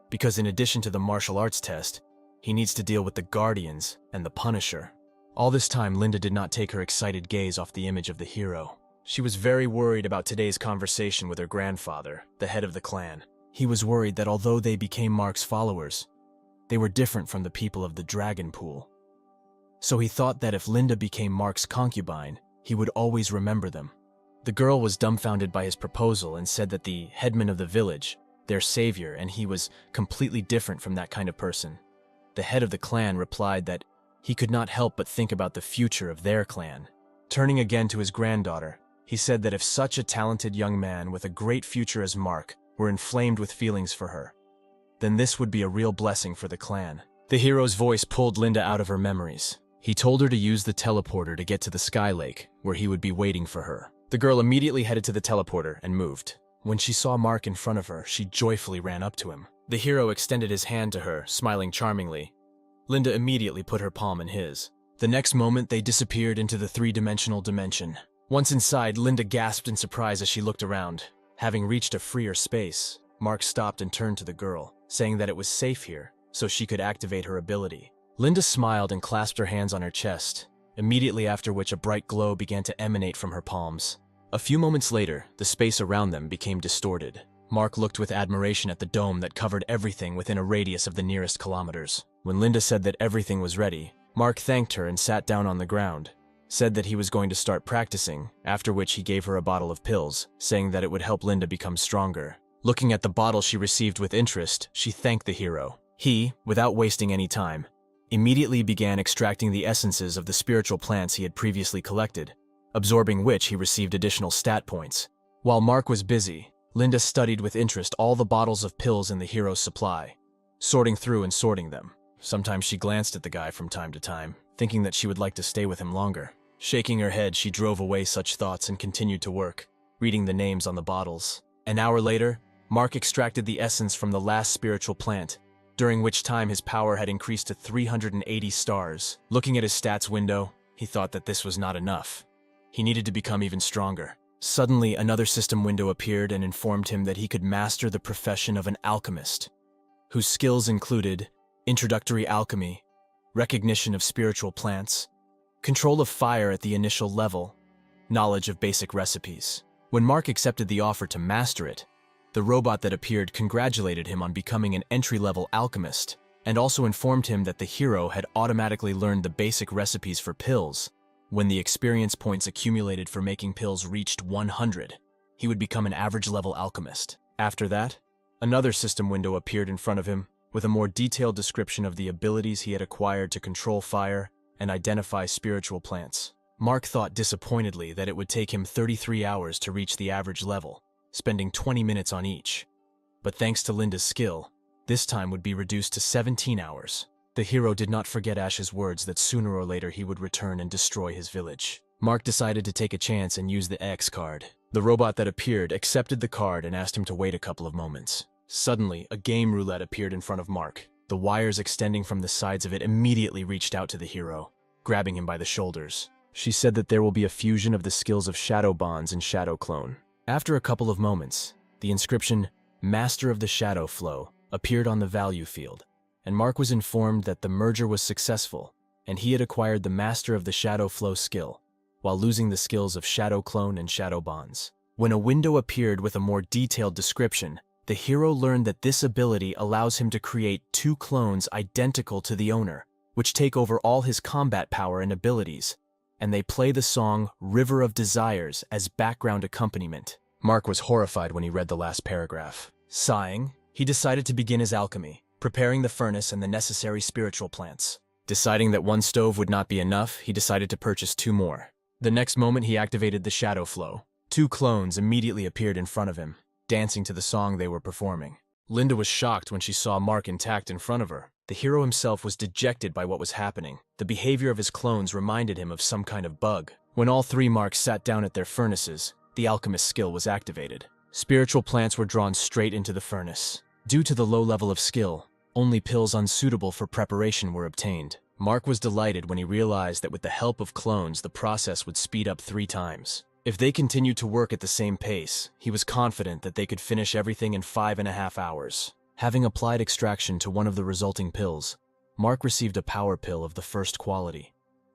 because in addition to the martial arts test, he needs to deal with the Guardians and the Punisher. All this time, Linda did not take her excited gaze off the image of the hero. She was very worried about today's conversation with her grandfather, the head of the clan. He was worried that although they became Mark's followers, they were different from the people of the dragon pool. So he thought that if Linda became Mark's concubine, he would always remember them. The girl was dumbfounded by his proposal and said that the headman of the village, their savior, and he was completely different from that kind of person. The head of the clan replied that he could not help but think about the future of their clan. Turning again to his granddaughter, he said that if such a talented young man with a great future as Mark were inflamed with feelings for her, then this would be a real blessing for the clan. The hero's voice pulled Linda out of her memories. He told her to use the teleporter to get to the Sky Lake, where he would be waiting for her. The girl immediately headed to the teleporter and moved. When she saw Mark in front of her, she joyfully ran up to him. The hero extended his hand to her, smiling charmingly. Linda immediately put her palm in his. The next moment, they disappeared into the 3-dimensional dimension. Once inside, Linda gasped in surprise as she looked around. Having reached a freer space, Mark stopped and turned to the girl, saying that it was safe here, so she could activate her ability. Linda smiled and clasped her hands on her chest, immediately after which a bright glow began to emanate from her palms. A few moments later, the space around them became distorted. Mark looked with admiration at the dome that covered everything within a radius of the nearest kilometers. When Linda said that everything was ready, Mark thanked her and sat down on the ground, said that he was going to start practicing, after which he gave her a bottle of pills, saying that it would help Linda become stronger. Looking at the bottle she received with interest, she thanked the hero. He, without wasting any time, immediately began extracting the essences of the spiritual plants he had previously collected, absorbing which he received additional stat points. While Mark was busy, Linda studied with interest all the bottles of pills in the hero's supply, sorting through and sorting them. Sometimes she glanced at the guy from time to time, thinking that she would like to stay with him longer. Shaking her head, she drove away such thoughts and continued to work, reading the names on the bottles. An hour later, Mark extracted the essence from the last spiritual plant, during which time his power had increased to 380 stars. Looking at his stats window, he thought that this was not enough. He needed to become even stronger. Suddenly, another system window appeared and informed him that he could master the profession of an alchemist, whose skills included introductory alchemy, recognition of spiritual plants, control of fire at the initial level, knowledge of basic recipes. When Mark accepted the offer to master it, the robot that appeared congratulated him on becoming an entry-level alchemist and also informed him that the hero had automatically learned the basic recipes for pills. When the experience points accumulated for making pills reached 100, he would become an average-level alchemist. After that, another system window appeared in front of him with a more detailed description of the abilities he had acquired to control fire and identify spiritual plants. Mark thought disappointedly that it would take him 33 hours to reach the average level, spending 20 minutes on each. But thanks to Linda's skill, this time would be reduced to 17 hours. The hero did not forget Ash's words that sooner or later he would return and destroy his village. Mark decided to take a chance and use the X card. The robot that appeared accepted the card and asked him to wait a couple of moments. Suddenly, a game roulette appeared in front of Mark. The wires extending from the sides of it immediately reached out to the hero, grabbing him by the shoulders. She said that there will be a fusion of the skills of Shadow Bonds and Shadow Clone. After a couple of moments, the inscription, Master of the Shadow Flow, appeared on the value field, and Mark was informed that the merger was successful, and he had acquired the Master of the Shadow Flow skill, while losing the skills of Shadow Clone and Shadow Bonds. When a window appeared with a more detailed description, the hero learned that this ability allows him to create 2 clones identical to the owner, which take over all his combat power and abilities, and they play the song River of Desires as background accompaniment. Mark was horrified when he read the last paragraph. Sighing, he decided to begin his alchemy, preparing the furnace and the necessary spiritual plants. Deciding that 1 stove would not be enough, he decided to purchase 2 more. The next moment he activated the Shadow Flow. 2 clones immediately appeared in front of him, dancing to the song they were performing. Linda was shocked when she saw Mark intact in front of her. The hero himself was dejected by what was happening. The behavior of his clones reminded him of some kind of bug. When all 3 Marks sat down at their furnaces, the alchemist skill was activated. Spiritual plants were drawn straight into the furnace. Due to the low level of skill, only pills unsuitable for preparation were obtained. Mark was delighted when he realized that with the help of clones, the process would speed up 3 times. If they continued to work at the same pace, he was confident that they could finish everything in 5.5 hours. Having applied extraction to one of the resulting pills, Mark received a power pill of the first quality.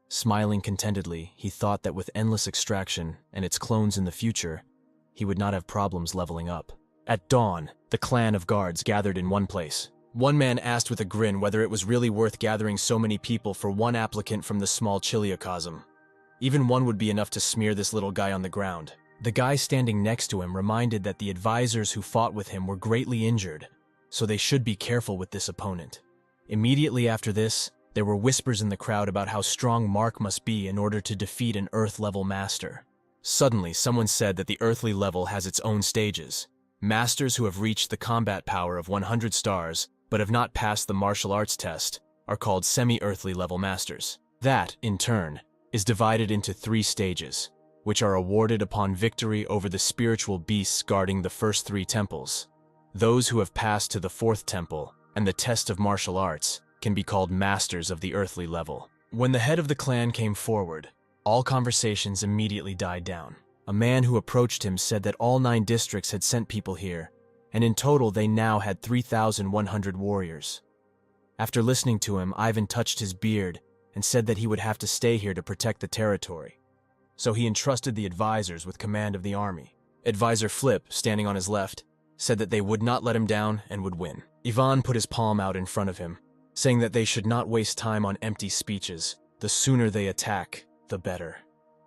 Smiling contentedly, he thought that with endless extraction and its clones in the future, he would not have problems leveling up. At dawn, the clan of guards gathered in one place. One man asked with a grin whether it was really worth gathering so many people for one applicant from the small chiliocosm. Even one would be enough to smear this little guy on the ground. The guy standing next to him reminded that the advisors who fought with him were greatly injured, so they should be careful with this opponent. Immediately after this, there were whispers in the crowd about how strong Mark must be in order to defeat an Earth-level master. Suddenly, someone said that the earthly level has its own stages. Masters who have reached the combat power of 100 stars but have not passed the martial arts test are called semi-earthly level masters. That, in turn, is divided into 3 stages, which are awarded upon victory over the spiritual beasts guarding the first 3 temples. Those who have passed to the 4th temple and the test of martial arts can be called masters of the earthly level. When the head of the clan came forward, all conversations immediately died down. A man who approached him said that all 9 districts had sent people here, and in total they now had 3,100 warriors. After listening to him, Ivan touched his beard and said that he would have to stay here to protect the territory. So he entrusted the advisors with command of the army. Advisor Flip, standing on his left, said that they would not let him down and would win. Ivan put his palm out in front of him, saying that they should not waste time on empty speeches. The sooner they attack, the better.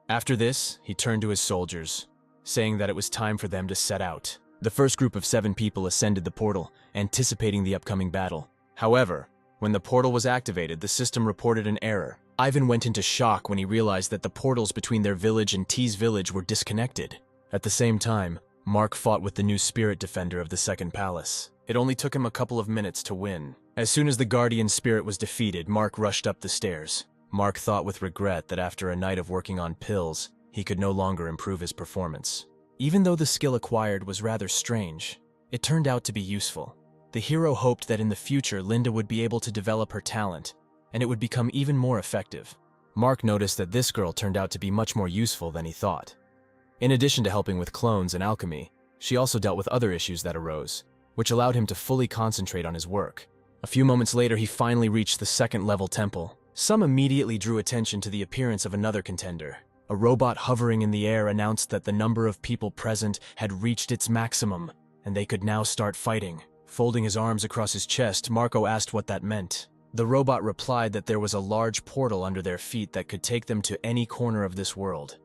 After this, he turned to his soldiers, saying that it was time for them to set out. The first group of 7 people ascended the portal, anticipating the upcoming battle. However, when the portal was activated, the system reported an error. Ivan went into shock when he realized that the portals between their village and T's village were disconnected. At the same time, Mark fought with the new spirit defender of the second palace. It only took him a couple of minutes to win. As soon as the guardian spirit was defeated, Mark rushed up the stairs. Mark thought with regret that after a night of working on pills, he could no longer improve his performance. Even though the skill acquired was rather strange, it turned out to be useful. The hero hoped that in the future Linda would be able to develop her talent, and it would become even more effective. Mark noticed that this girl turned out to be much more useful than he thought. In addition to helping with clones and alchemy, she also dealt with other issues that arose, which allowed him to fully concentrate on his work. A few moments later, he finally reached the second-level temple. Some immediately drew attention to the appearance of another contender. A robot hovering in the air announced that the number of people present had reached its maximum, and they could now start fighting. Folding his arms across his chest, Marco asked what that meant. The robot replied that there was a large portal under their feet that could take them to any corner of this world.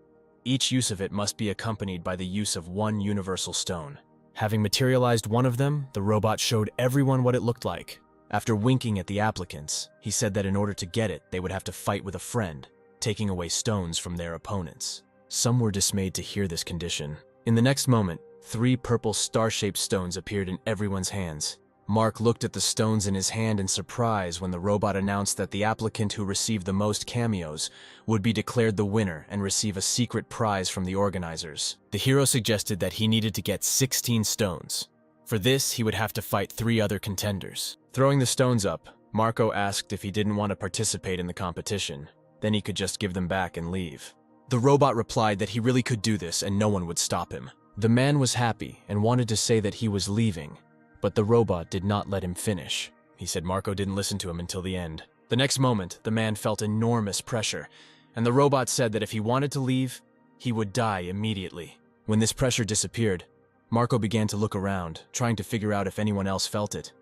Each use of it must be accompanied by the use of one universal stone. Having materialized one of them, the robot showed everyone what it looked like. After winking at the applicants, he said that in order to get it, they would have to fight with a friend, taking away stones from their opponents. Some were dismayed to hear this condition. In the next moment, 3 purple star-shaped stones appeared in everyone's hands. Mark looked at the stones in his hand in surprise when the robot announced that the applicant who received the most cameos would be declared the winner and receive a secret prize from the organizers. The hero suggested that he needed to get 16 stones. For this, he would have to fight 3 other contenders. Throwing the stones up, Marco asked if he didn't want to participate in the competition. Then he could just give them back and leave. The robot replied that he really could do this and no one would stop him. The man was happy and wanted to say that he was leaving, but the robot did not let him finish. He said Marco didn't listen to him until the end. The next moment, the man felt enormous pressure, and the robot said that if he wanted to leave, he would die immediately. When this pressure disappeared, Marco began to look around, trying to figure out if anyone else felt it.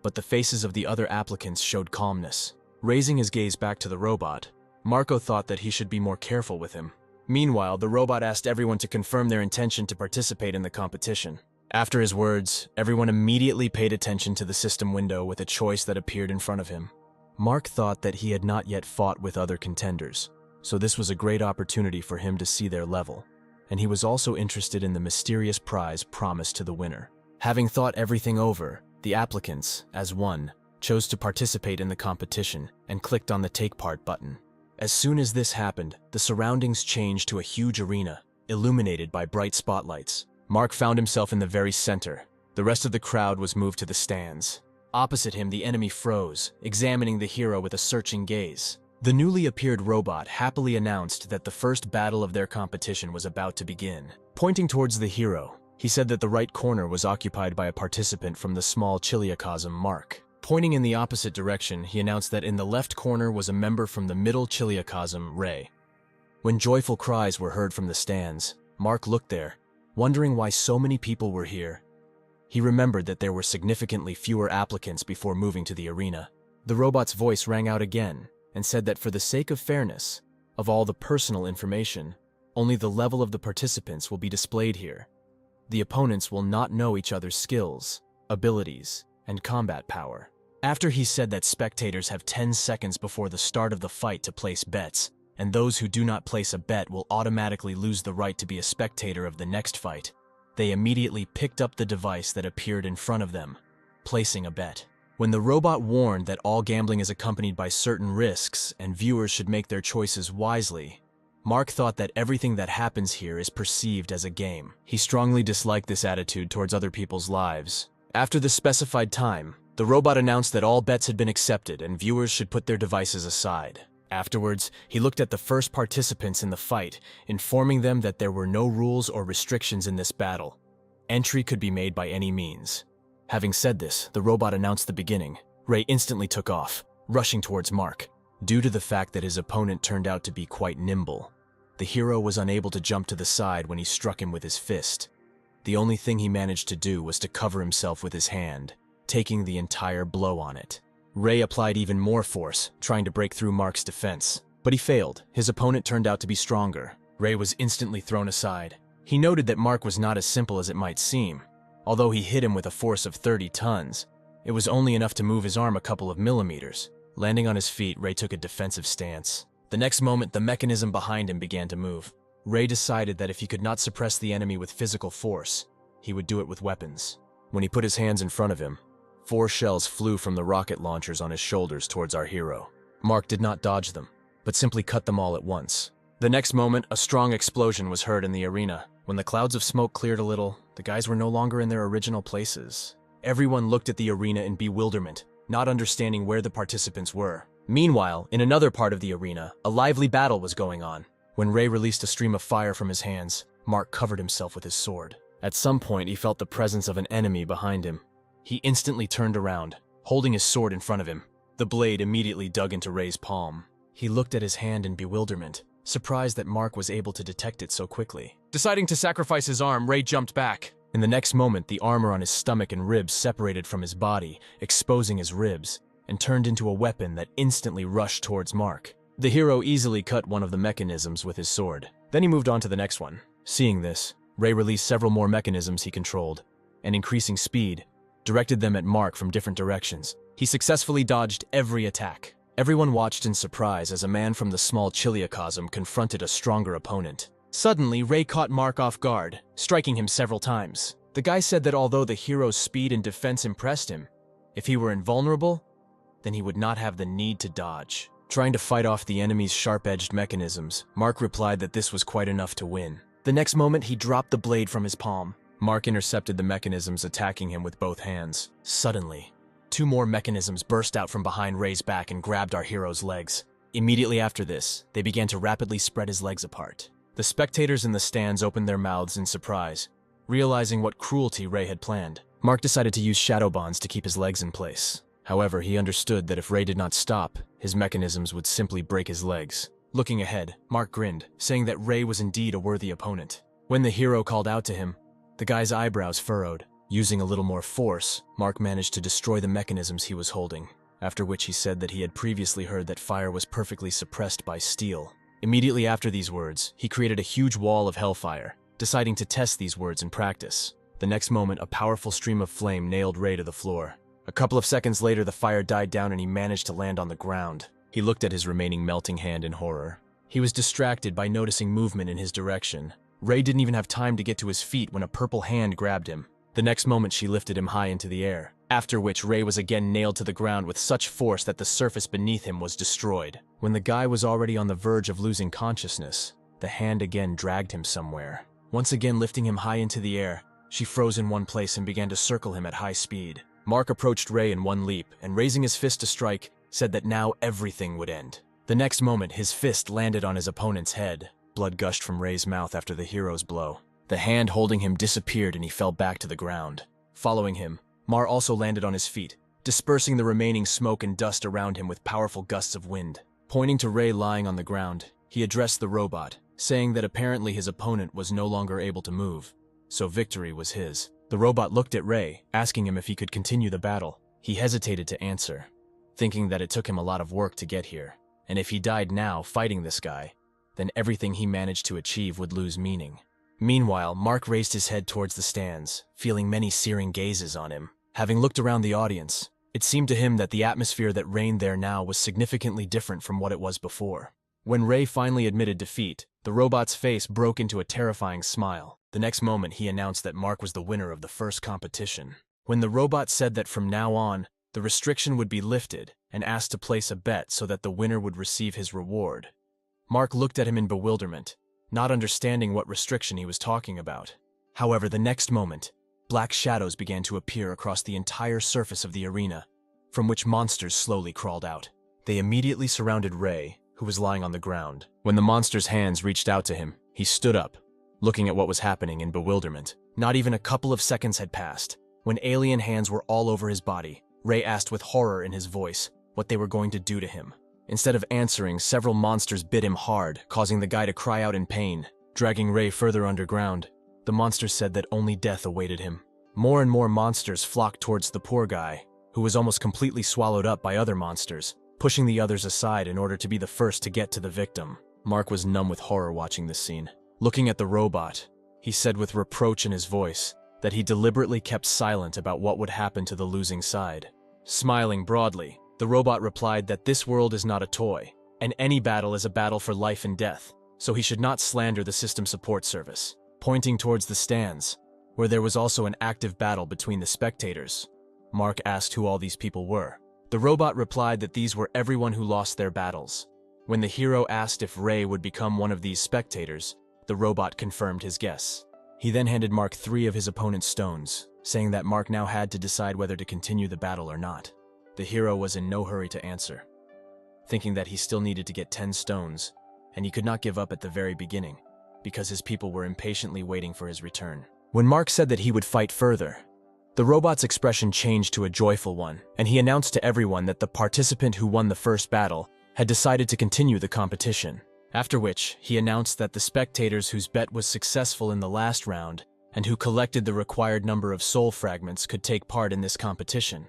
But the faces of the other applicants showed calmness. Raising his gaze back to the robot, Marco thought that he should be more careful with him. Meanwhile, the robot asked everyone to confirm their intention to participate in the competition. After his words, everyone immediately paid attention to the system window with a choice that appeared in front of him. Mark thought that he had not yet fought with other contenders, so this was a great opportunity for him to see their level, and he was also interested in the mysterious prize promised to the winner. Having thought everything over, the applicants, as one, chose to participate in the competition and clicked on the Take Part button. As soon as this happened, the surroundings changed to a huge arena, illuminated by bright spotlights. Mark found himself in the very center. The rest of the crowd was moved to the stands. Opposite him, the enemy froze, examining the hero with a searching gaze. The newly appeared robot happily announced that the first battle of their competition was about to begin. Pointing towards the hero, he said that the right corner was occupied by a participant from the small Chiliacosm, Mark. Pointing in the opposite direction, he announced that in the left corner was a member from the middle Chiliacosm, Ray. When joyful cries were heard from the stands, Mark looked there, wondering why so many people were here. He remembered that there were significantly fewer applicants before moving to the arena. The robot's voice rang out again and said that for the sake of fairness, of all the personal information, only the level of the participants will be displayed here. The opponents will not know each other's skills, abilities, and combat power. After he said that spectators have 10 seconds before the start of the fight to place bets, and those who do not place a bet will automatically lose the right to be a spectator of the next fight, they immediately picked up the device that appeared in front of them, placing a bet. When the robot warned that all gambling is accompanied by certain risks and viewers should make their choices wisely, Mark thought that everything that happens here is perceived as a game. He strongly disliked this attitude towards other people's lives. After the specified time, the robot announced that all bets had been accepted and viewers should put their devices aside. Afterwards, he looked at the first participants in the fight, informing them that there were no rules or restrictions in this battle. Entry could be made by any means. Having said this, the robot announced the beginning. Ray instantly took off, rushing towards Mark. Due to the fact that his opponent turned out to be quite nimble, the hero was unable to jump to the side when he struck him with his fist. The only thing he managed to do was to cover himself with his hand, taking the entire blow on it. Ray applied even more force, trying to break through Mark's defense, but he failed. His opponent turned out to be stronger. Ray was instantly thrown aside. He noted that Mark was not as simple as it might seem. Although he hit him with a force of 30 tons, it was only enough to move his arm a couple of millimeters. Landing on his feet, Ray took a defensive stance. The next moment, the mechanism behind him began to move. Ray decided that if he could not suppress the enemy with physical force, he would do it with weapons. When he put his hands in front of him, 4 shells flew from the rocket launchers on his shoulders towards our hero. Mark did not dodge them, but simply cut them all at once. The next moment, a strong explosion was heard in the arena. When the clouds of smoke cleared a little, the guys were no longer in their original places. Everyone looked at the arena in bewilderment, not understanding where the participants were. Meanwhile, in another part of the arena, a lively battle was going on. When Ray released a stream of fire from his hands, Mark covered himself with his sword. At some point, he felt the presence of an enemy behind him. He instantly turned around, holding his sword in front of him. The blade immediately dug into Ray's palm. He looked at his hand in bewilderment, surprised that Mark was able to detect it so quickly. Deciding to sacrifice his arm, Ray jumped back. In the next moment, the armor on his stomach and ribs separated from his body, exposing his ribs, and turned into a weapon that instantly rushed towards Mark. The hero easily cut one of the mechanisms with his sword. Then he moved on to the next one. Seeing this, Ray released several more mechanisms he controlled, and increasing speed, directed them at Mark from different directions. He successfully dodged every attack. Everyone watched in surprise as a man from the small Chiliacosm confronted a stronger opponent. Suddenly, Ray caught Mark off guard, striking him several times. The guy said that although the hero's speed and defense impressed him, if he were invulnerable, then he would not have the need to dodge. Trying to fight off the enemy's sharp-edged mechanisms, Mark replied that this was quite enough to win. The next moment, he dropped the blade from his palm. Mark intercepted the mechanisms attacking him with both hands. Suddenly, two more mechanisms burst out from behind Ray's back and grabbed our hero's legs. Immediately after this, they began to rapidly spread his legs apart. The spectators in the stands opened their mouths in surprise, realizing what cruelty Ray had planned. Mark decided to use shadow bonds to keep his legs in place. However, he understood that if Ray did not stop, his mechanisms would simply break his legs. Looking ahead, Mark grinned, saying that Ray was indeed a worthy opponent. When the hero called out to him, the guy's eyebrows furrowed. Using a little more force, Mark managed to destroy the mechanisms he was holding, after which he said that he had previously heard that fire was perfectly suppressed by steel. Immediately after these words, he created a huge wall of hellfire, deciding to test these words in practice. The next moment, a powerful stream of flame nailed Ray to the floor. A couple of seconds later, the fire died down and he managed to land on the ground. He looked at his remaining melting hand in horror. He was distracted by noticing movement in his direction. Ray didn't even have time to get to his feet when a purple hand grabbed him. The next moment, she lifted him high into the air, after which Ray was again nailed to the ground with such force that the surface beneath him was destroyed. When the guy was already on the verge of losing consciousness, the hand again dragged him somewhere. Once again lifting him high into the air, she froze in one place and began to circle him at high speed. Mark approached Ray in one leap, and raising his fist to strike, said that now everything would end. The next moment, his fist landed on his opponent's head. Blood gushed from Ray's mouth after the hero's blow. The hand holding him disappeared and he fell back to the ground. Following him, Mar also landed on his feet, dispersing the remaining smoke and dust around him with powerful gusts of wind. Pointing to Ray lying on the ground, he addressed the robot, saying that apparently his opponent was no longer able to move, so victory was his. The robot looked at Ray, asking him if he could continue the battle. He hesitated to answer, thinking that it took him a lot of work to get here, and if he died now fighting this guy, then everything he managed to achieve would lose meaning. Meanwhile, Mark raised his head towards the stands, feeling many searing gazes on him. Having looked around the audience, it seemed to him that the atmosphere that reigned there now was significantly different from what it was before. When Ray finally admitted defeat, the robot's face broke into a terrifying smile. The next moment, he announced that Mark was the winner of the first competition. When the robot said that from now on, the restriction would be lifted, and asked to place a bet so that the winner would receive his reward, Mark looked at him in bewilderment, not understanding what restriction he was talking about. However, the next moment, black shadows began to appear across the entire surface of the arena, from which monsters slowly crawled out. They immediately surrounded Ray, who was lying on the ground. When the monster's hands reached out to him, he stood up, looking at what was happening in bewilderment. Not even a couple of seconds had passed. When alien hands were all over his body, Ray asked with horror in his voice what they were going to do to him. Instead of answering, several monsters bit him hard, causing the guy to cry out in pain. Dragging Ray further underground, the monster said that only death awaited him. More and more monsters flocked towards the poor guy, who was almost completely swallowed up by other monsters, pushing the others aside in order to be the first to get to the victim. Mark was numb with horror watching this scene. Looking at the robot, he said with reproach in his voice that he deliberately kept silent about what would happen to the losing side. Smiling broadly, the robot replied that this world is not a toy, and any battle is a battle for life and death, so he should not slander the system support service. Pointing towards the stands, where there was also an active battle between the spectators, Mark asked who all these people were. The robot replied that these were everyone who lost their battles. When the hero asked if Ray would become one of these spectators, the robot confirmed his guess. He then handed Mark 3 of his opponent's stones, saying that Mark now had to decide whether to continue the battle or not. The hero was in no hurry to answer. thinking that he still needed to get 10 stones, and he could not give up at the very beginning, because his people were impatiently waiting for his return. When Mark said that he would fight further, the robot's expression changed to a joyful one, and he announced to everyone that the participant who won the first battle had decided to continue the competition. After which, he announced that the spectators whose bet was successful in the last round and who collected the required number of soul fragments could take part in this competition.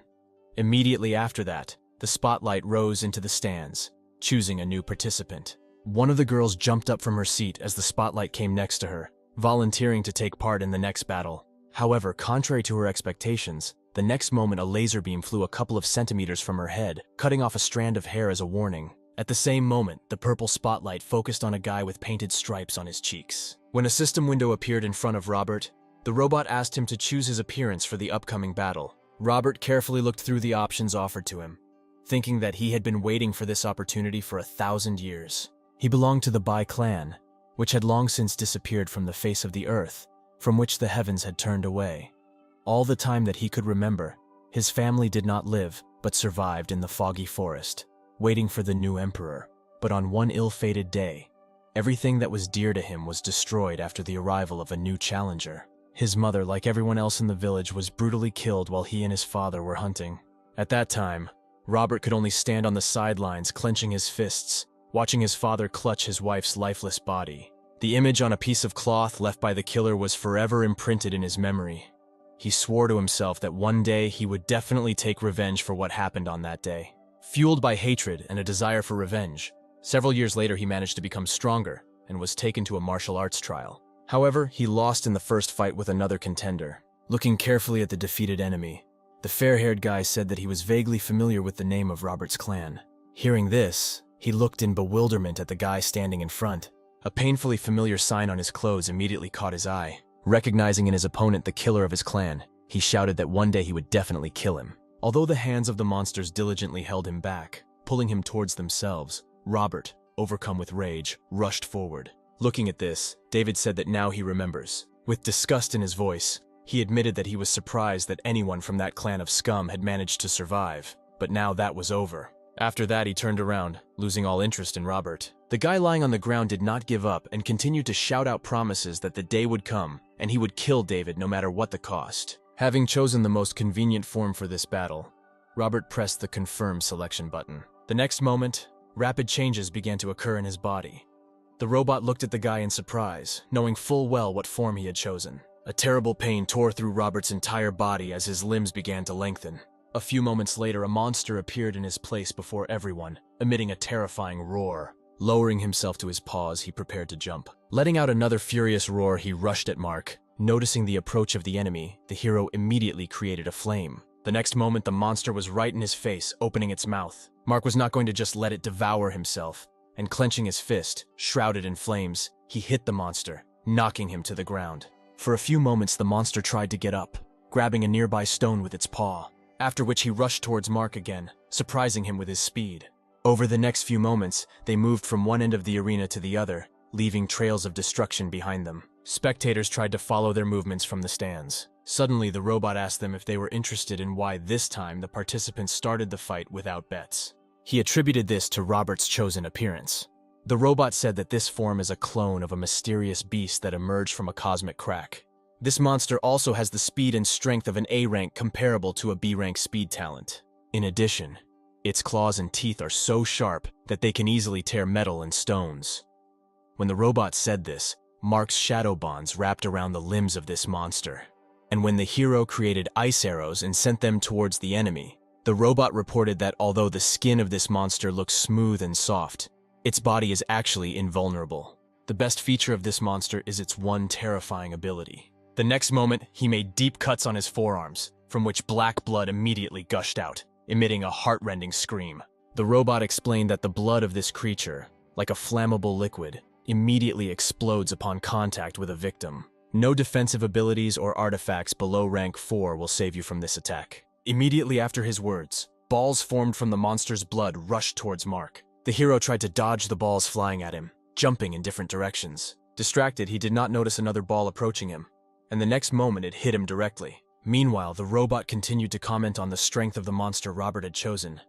Immediately after that, the spotlight rose into the stands, choosing a new participant. One of the girls jumped up from her seat as the spotlight came next to her, volunteering to take part in the next battle. However, contrary to her expectations, the next moment a laser beam flew a couple of centimeters from her head, cutting off a strand of hair as a warning. At the same moment, the purple spotlight focused on a guy with painted stripes on his cheeks. When a system window appeared in front of Robert, the robot asked him to choose his appearance for the upcoming battle. Robert carefully looked through the options offered to him, thinking that he had been waiting for this opportunity for 1,000 years. He belonged to the Bai clan, which had long since disappeared from the face of the earth, from which the heavens had turned away. All the time that he could remember, his family did not live, but survived in the foggy forest, waiting for the new emperor. But on one ill-fated day, everything that was dear to him was destroyed after the arrival of a new challenger. His mother, like everyone else in the village, was brutally killed while he and his father were hunting. At that time, Robert could only stand on the sidelines, clenching his fists, watching his father clutch his wife's lifeless body. The image on a piece of cloth left by the killer was forever imprinted in his memory. He swore to himself that one day he would definitely take revenge for what happened on that day. Fueled by hatred and a desire for revenge, several years later he managed to become stronger and was taken to a martial arts trial. However, he lost in the first fight with another contender. Looking carefully at the defeated enemy, the fair-haired guy said that he was vaguely familiar with the name of Robert's clan. Hearing this, he looked in bewilderment at the guy standing in front. A painfully familiar sign on his clothes immediately caught his eye. Recognizing in his opponent the killer of his clan, he shouted that one day he would definitely kill him. Although the hands of the monsters diligently held him back, pulling him towards themselves, Robert, overcome with rage, rushed forward. Looking at this, David said that now he remembers. With disgust in his voice, he admitted that he was surprised that anyone from that clan of scum had managed to survive. But now that was over. After that, he turned around, losing all interest in Robert. The guy lying on the ground did not give up and continued to shout out promises that the day would come and he would kill David no matter what the cost. Having chosen the most convenient form for this battle, Robert pressed the confirm selection button. The next moment, rapid changes began to occur in his body. The robot looked at the guy in surprise, knowing full well what form he had chosen. A terrible pain tore through Robert's entire body as his limbs began to lengthen. A few moments later, a monster appeared in his place before everyone, emitting a terrifying roar. Lowering himself to his paws, he prepared to jump. Letting out another furious roar, he rushed at Mark. Noticing the approach of the enemy, the hero immediately created a flame. The next moment, the monster was right in his face, opening its mouth. Mark was not going to just let it devour himself, and clenching his fist, shrouded in flames, he hit the monster, knocking him to the ground. For a few moments, the monster tried to get up, grabbing a nearby stone with its paw, after which he rushed towards Mark again, surprising him with his speed. Over the next few moments, they moved from one end of the arena to the other, leaving trails of destruction behind them. Spectators tried to follow their movements from the stands. Suddenly, the robot asked them if they were interested in why this time the participants started the fight without bets. He attributed this to Robert's chosen appearance. The robot said that this form is a clone of a mysterious beast that emerged from a cosmic crack. This monster also has the speed and strength of an A rank comparable to a B rank speed talent. In addition, its claws and teeth are so sharp that they can easily tear metal and stones. When the robot said this, Mark's shadow bonds wrapped around the limbs of this monster. And when the hero created ice arrows and sent them towards the enemy, the robot reported that although the skin of this monster looks smooth and soft, its body is actually invulnerable. The best feature of this monster is its one terrifying ability. The next moment, he made deep cuts on his forearms, from which black blood immediately gushed out, emitting a heart-rending scream. The robot explained that the blood of this creature, like a flammable liquid, immediately explodes upon contact with a victim. No defensive abilities or artifacts below rank 4 will save you from this attack. Immediately after his words, balls formed from the monster's blood rushed towards Mark. The hero tried to dodge the balls flying at him, jumping in different directions. Distracted, he did not notice another ball approaching him, and the next moment it hit him directly. Meanwhile, the robot continued to comment on the strength of the monster Robert had chosen,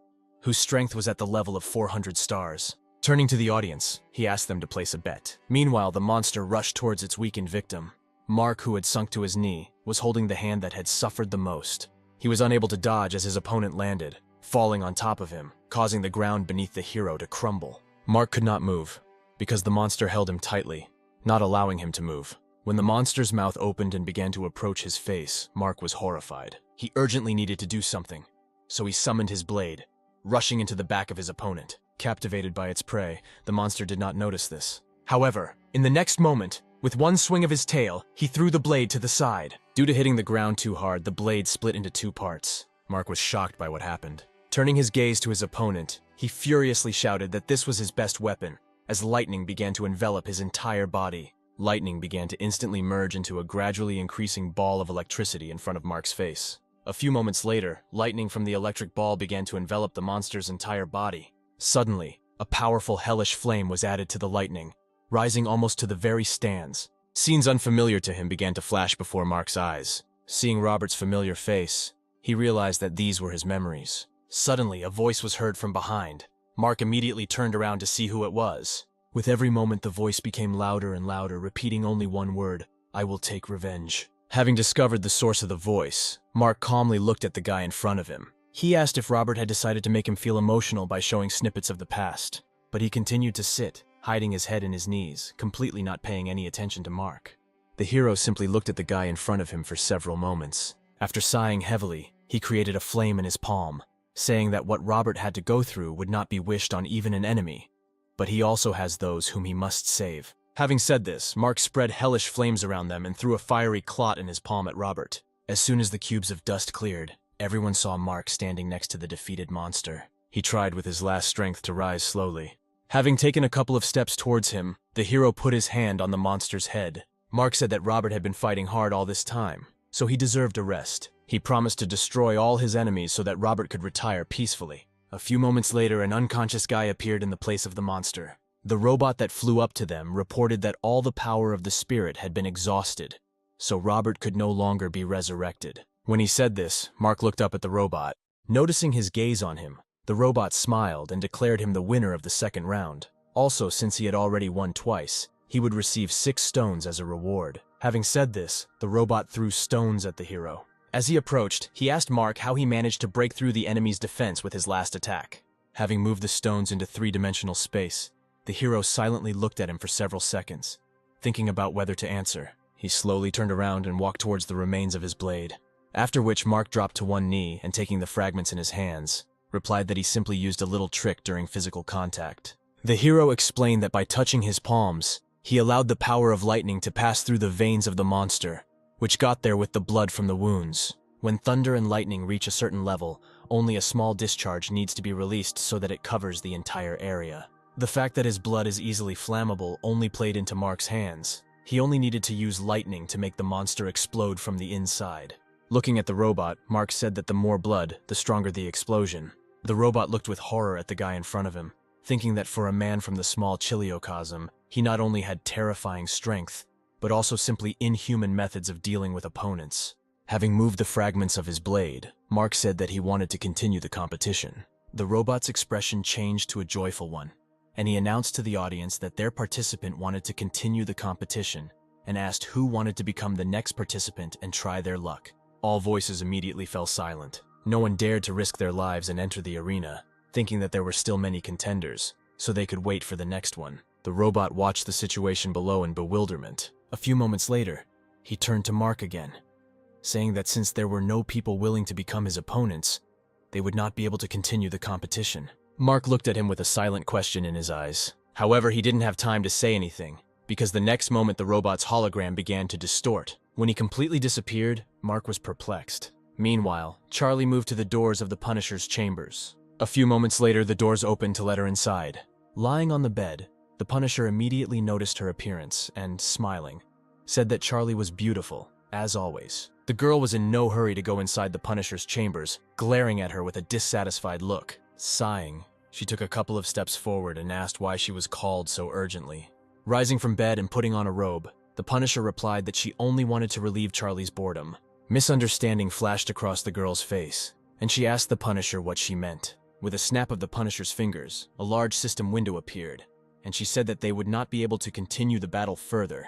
whose strength was at the level of 400 stars. Turning to the audience, he asked them to place a bet. Meanwhile, the monster rushed towards its weakened victim. Mark, who had sunk to his knee, was holding the hand that had suffered the most. He was unable to dodge as his opponent landed, falling on top of him, causing the ground beneath the hero to crumble. Mark could not move, because the monster held him tightly, not allowing him to move. When the monster's mouth opened and began to approach his face, Mark was horrified. He urgently needed to do something, so he summoned his blade, rushing into the back of his opponent. Captivated by its prey, the monster did not notice this. However, in the next moment, with one swing of his tail, he threw the blade to the side. Due to hitting the ground too hard, the blade split into two parts. Mark was shocked by what happened. Turning his gaze to his opponent, he furiously shouted that this was his best weapon, as lightning began to envelop his entire body. Lightning began to instantly merge into a gradually increasing ball of electricity in front of Mark's face. A few moments later, lightning from the electric ball began to envelop the monster's entire body. Suddenly, a powerful hellish flame was added to the lightning, rising almost to the very stands. Scenes unfamiliar to him began to flash before Mark's eyes. Seeing Robert's familiar face, he realized that these were his memories. Suddenly, a voice was heard from behind. Mark immediately turned around to see who it was. With every moment, the voice became louder and louder, repeating only one word: "I will take revenge." Having discovered the source of the voice, Mark calmly looked at the guy in front of him. He asked if Robert had decided to make him feel emotional by showing snippets of the past, but he continued to sit, hiding his head in his knees, completely not paying any attention to Mark. The hero simply looked at the guy in front of him for several moments. After sighing heavily, he created a flame in his palm, saying that what Robert had to go through would not be wished on even an enemy, but he also has those whom he must save. Having said this, Mark spread hellish flames around them and threw a fiery clot in his palm at Robert. As soon as the cubes of dust cleared, everyone saw Mark standing next to the defeated monster. He tried with his last strength to rise slowly. Having taken a couple of steps towards him, the hero put his hand on the monster's head. Mark said that Robert had been fighting hard all this time, so he deserved a rest. He promised to destroy all his enemies so that Robert could retire peacefully. A few moments later, an unconscious guy appeared in the place of the monster. The robot that flew up to them reported that all the power of the spirit had been exhausted, so Robert could no longer be resurrected. When he said this, Mark looked up at the robot. Noticing his gaze on him, the robot smiled and declared him the winner of the second round. Also, since he had already won twice, he would receive 6 stones as a reward. Having said this, the robot threw stones at the hero. As he approached, he asked Mark how he managed to break through the enemy's defense with his last attack. Having moved the stones into 3-dimensional space, the hero silently looked at him for several seconds, thinking about whether to answer. He slowly turned around and walked towards the remains of his blade, after which Mark dropped to one knee and, taking the fragments in his hands, replied that he simply used a little trick during physical contact. The hero explained that by touching his palms, he allowed the power of lightning to pass through the veins of the monster, which got there with the blood from the wounds. When thunder and lightning reach a certain level, only a small discharge needs to be released so that it covers the entire area. The fact that his blood is easily flammable only played into Mark's hands. He only needed to use lightning to make the monster explode from the inside. Looking at the robot, Mark said that the more blood, the stronger the explosion. The robot looked with horror at the guy in front of him, thinking that for a man from the small Chiliocosm, he not only had terrifying strength, but also simply inhuman methods of dealing with opponents. Having moved the fragments of his blade, Mark said that he wanted to continue the competition. The robot's expression changed to a joyful one, and he announced to the audience that their participant wanted to continue the competition and asked who wanted to become the next participant and try their luck. All voices immediately fell silent. No one dared to risk their lives and enter the arena, thinking that there were still many contenders, so they could wait for the next one. The robot watched the situation below in bewilderment. A few moments later, he turned to Mark again, saying that since there were no people willing to become his opponents, they would not be able to continue the competition. Mark looked at him with a silent question in his eyes. However, he didn't have time to say anything, because the next moment the robot's hologram began to distort. When he completely disappeared, Mark was perplexed. Meanwhile, Charlie moved to the doors of the Punisher's chambers. A few moments later, the doors opened to let her inside. Lying on the bed, the Punisher immediately noticed her appearance and, smiling, said that Charlie was beautiful, as always. The girl was in no hurry to go inside the Punisher's chambers, glaring at her with a dissatisfied look. Sighing, she took a couple of steps forward and asked why she was called so urgently. Rising from bed and putting on a robe, the Punisher replied that she only wanted to relieve Charlie's boredom. Misunderstanding flashed across the girl's face, and she asked the Punisher what she meant. With a snap of the Punisher's fingers, a large system window appeared, and she said that they would not be able to continue the battle further.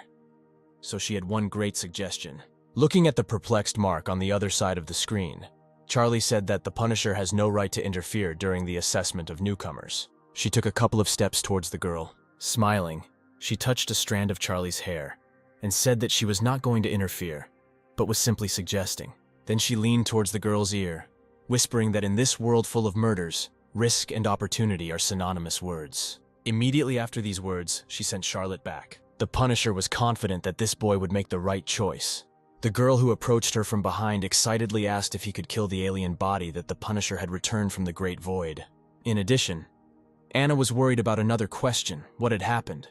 So she had one great suggestion. Looking at the perplexed Mark on the other side of the screen, Charlie said that the Punisher has no right to interfere during the assessment of newcomers. She took a couple of steps towards the girl. Smiling, she touched a strand of Charlie's hair and said that she was not going to interfere, but was simply suggesting. Then she leaned towards the girl's ear, whispering that in this world full of murders, risk and opportunity are synonymous words. Immediately after these words, she sent Charlotte back. The Punisher was confident that this boy would make the right choice. The girl who approached her from behind excitedly asked if he could kill the alien body that the Punisher had returned from the Great Void. In addition, Anna was worried about another question: what had happened,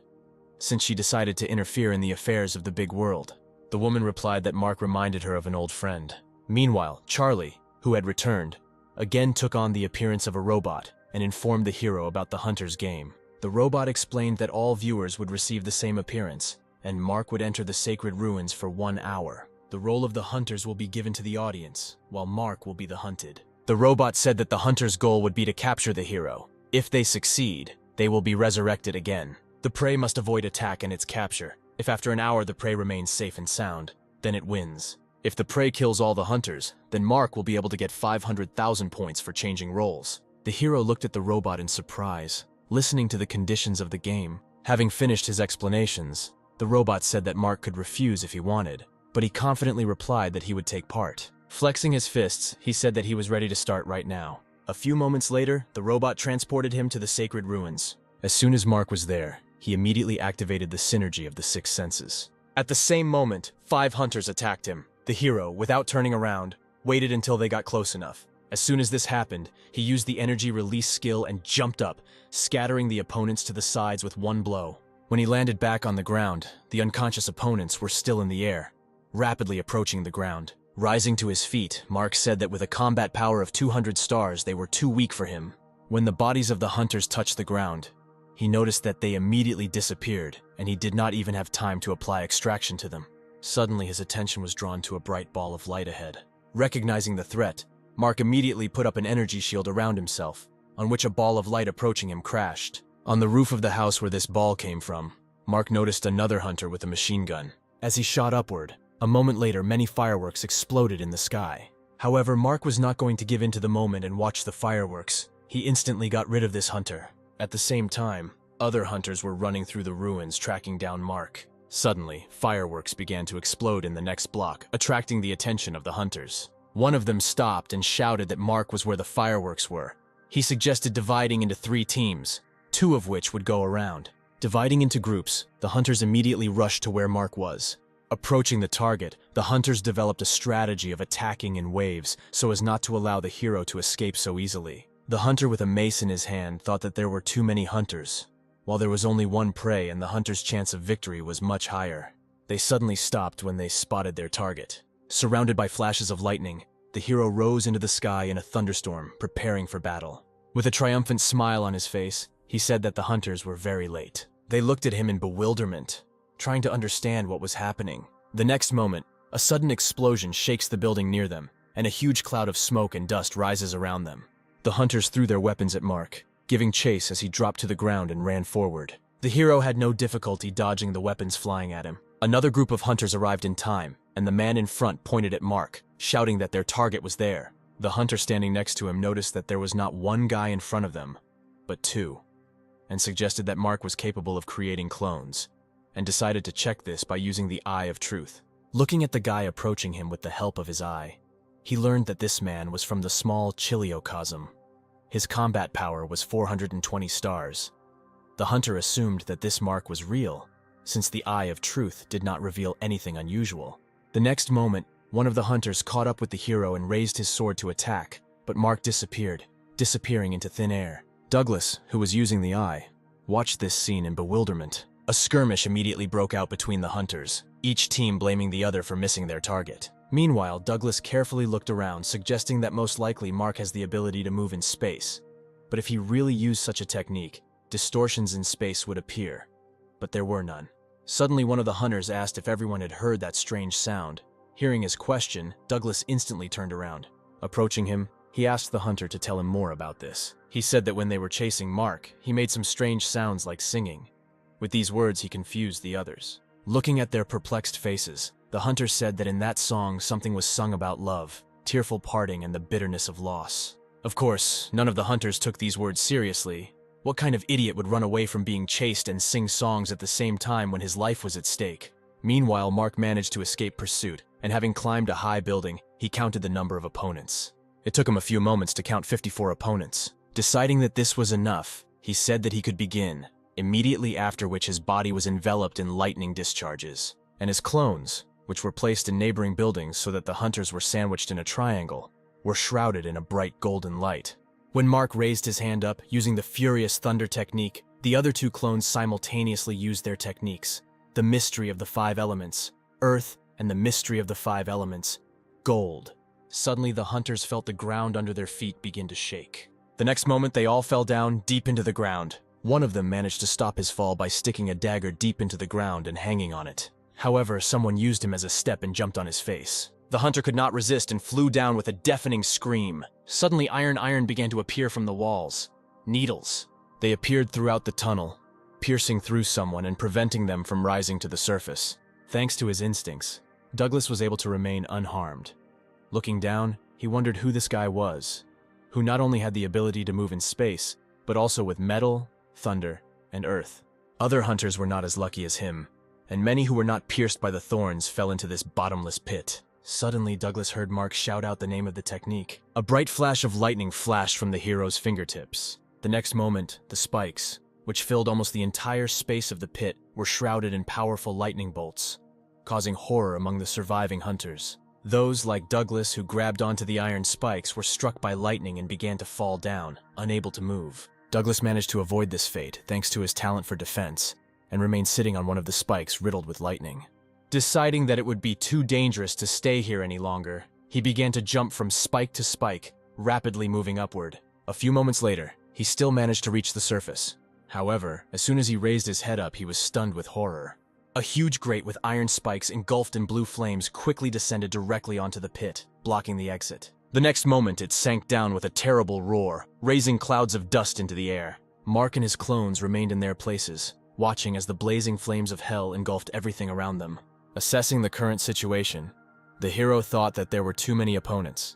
since she decided to interfere in the affairs of the big world. The woman replied that Mark reminded her of an old friend. Meanwhile, Charlie, who had returned, again took on the appearance of a robot and informed the hero about the hunter's game. The robot explained that all viewers would receive the same appearance, and Mark would enter the sacred ruins for 1 hour. The role of the hunters will be given to the audience, while Mark will be the hunted. The robot said that the hunter's goal would be to capture the hero. If they succeed, they will be resurrected again. The prey must avoid attack and its capture. If after an hour the prey remains safe and sound, then it wins. If the prey kills all the hunters, then Mark will be able to get 500,000 points for changing roles. The hero looked at the robot in surprise, listening to the conditions of the game. Having finished his explanations, the robot said that Mark could refuse if he wanted, but he confidently replied that he would take part. Flexing his fists, he said that he was ready to start right now. A few moments later, the robot transported him to the sacred ruins. As soon as Mark was there, he immediately activated the synergy of the 6 senses. At the same moment, 5 hunters attacked him. The hero, without turning around, waited until they got close enough. As soon as this happened, he used the energy release skill and jumped up, scattering the opponents to the sides with one blow. When he landed back on the ground, the unconscious opponents were still in the air, rapidly approaching the ground. Rising to his feet, Mark said that with a combat power of 200 stars, they were too weak for him. When the bodies of the hunters touched the ground, he noticed that they immediately disappeared, and he did not even have time to apply extraction to them. Suddenly, his attention was drawn to a bright ball of light ahead. Recognizing the threat, Mark immediately put up an energy shield around himself, on which a ball of light approaching him crashed. On the roof of the house where this ball came from, Mark noticed another hunter with a machine gun. As he shot upward, a moment later, many fireworks exploded in the sky. However, Mark was not going to give in to the moment and watch the fireworks. He instantly got rid of this hunter. At the same time, other hunters were running through the ruins tracking down Mark. Suddenly, fireworks began to explode in the next block, attracting the attention of the hunters. One of them stopped and shouted that Mark was where the fireworks were. He suggested dividing into 3 teams, 2 of which would go around. Dividing into groups, the hunters immediately rushed to where Mark was. Approaching the target, the hunters developed a strategy of attacking in waves so as not to allow the hero to escape so easily. The hunter with a mace in his hand thought that there were too many hunters, while there was only one prey and the hunter's chance of victory was much higher. They suddenly stopped when they spotted their target. Surrounded by flashes of lightning, the hero rose into the sky in a thunderstorm, preparing for battle. With a triumphant smile on his face, he said that the hunters were very late. They looked at him in bewilderment, trying to understand what was happening. The next moment, a sudden explosion shakes the building near them, and a huge cloud of smoke and dust rises around them. The hunters threw their weapons at Mark, giving chase as he dropped to the ground and ran forward. The hero had no difficulty dodging the weapons flying at him. Another group of hunters arrived in time, and the man in front pointed at Mark, shouting that their target was there. The hunter standing next to him noticed that there was not one guy in front of them, but 2, and suggested that Mark was capable of creating clones, and decided to check this by using the Eye of Truth. Looking at the guy approaching him with the help of his eye, he learned that this man was from the small Chiliocosm. His combat power was 420 stars. The hunter assumed that this mark was real, since the Eye of Truth did not reveal anything unusual. The next moment, one of the hunters caught up with the hero and raised his sword to attack, but Mark disappeared, disappearing into thin air. Douglas, who was using the eye, watched this scene in bewilderment. A skirmish immediately broke out between the hunters, each team blaming the other for missing their target. Meanwhile, Douglas carefully looked around, suggesting that most likely Mark has the ability to move in space. But if he really used such a technique, distortions in space would appear. But there were none. Suddenly, one of the hunters asked if everyone had heard that strange sound. Hearing his question, Douglas instantly turned around. Approaching him, He asked the hunter to tell him more about this. He said that when they were chasing Mark, he made some strange sounds like singing. With these words, he confused the others. Looking at their perplexed faces, the hunter said that in that song something was sung about love, tearful parting, and the bitterness of loss. Of course, none of the hunters took these words seriously. What kind of idiot would run away from being chased and sing songs at the same time when his life was at stake? Meanwhile, Mark managed to escape pursuit, and having climbed a high building, he counted the number of opponents. It took him a few moments to count 54 opponents. Deciding that this was enough, he said that he could begin, immediately after which his body was enveloped in lightning discharges, and his clones, which were placed in neighboring buildings so that the hunters were sandwiched in a triangle, were shrouded in a bright golden light. When Mark raised his hand up, using the furious thunder technique, the other two clones simultaneously used their techniques. The mystery of the 5 elements, earth, and the mystery of the 5 elements, gold. Suddenly, the hunters felt the ground under their feet begin to shake. The next moment, they all fell down deep into the ground. One of them managed to stop his fall by sticking a dagger deep into the ground and hanging on it. However, someone used him as a step and jumped on his face. The hunter could not resist and flew down with a deafening scream. Suddenly, iron began to appear from the walls. Needles. They appeared throughout the tunnel, piercing through someone and preventing them from rising to the surface. Thanks to his instincts, Douglas was able to remain unharmed. Looking down, he wondered who this guy was, who not only had the ability to move in space, but also with metal, thunder, and earth. Other hunters were not as lucky as him, and many who were not pierced by the thorns fell into this bottomless pit. Suddenly, Douglas heard Mark shout out the name of the technique. A bright flash of lightning flashed from the hero's fingertips. The next moment, the spikes, which filled almost the entire space of the pit, were shrouded in powerful lightning bolts, causing horror among the surviving hunters. Those, like Douglas, who grabbed onto the iron spikes, were struck by lightning and began to fall down, unable to move. Douglas managed to avoid this fate thanks to his talent for defense, and remained sitting on one of the spikes riddled with lightning. Deciding that it would be too dangerous to stay here any longer, he began to jump from spike to spike, rapidly moving upward. A few moments later, he still managed to reach the surface. However, as soon as he raised his head up, he was stunned with horror. A huge grate with iron spikes engulfed in blue flames quickly descended directly onto the pit, blocking the exit. The next moment, it sank down with a terrible roar, raising clouds of dust into the air. Mark and his clones remained in their places, watching as the blazing flames of hell engulfed everything around them. Assessing the current situation, the hero thought that there were too many opponents,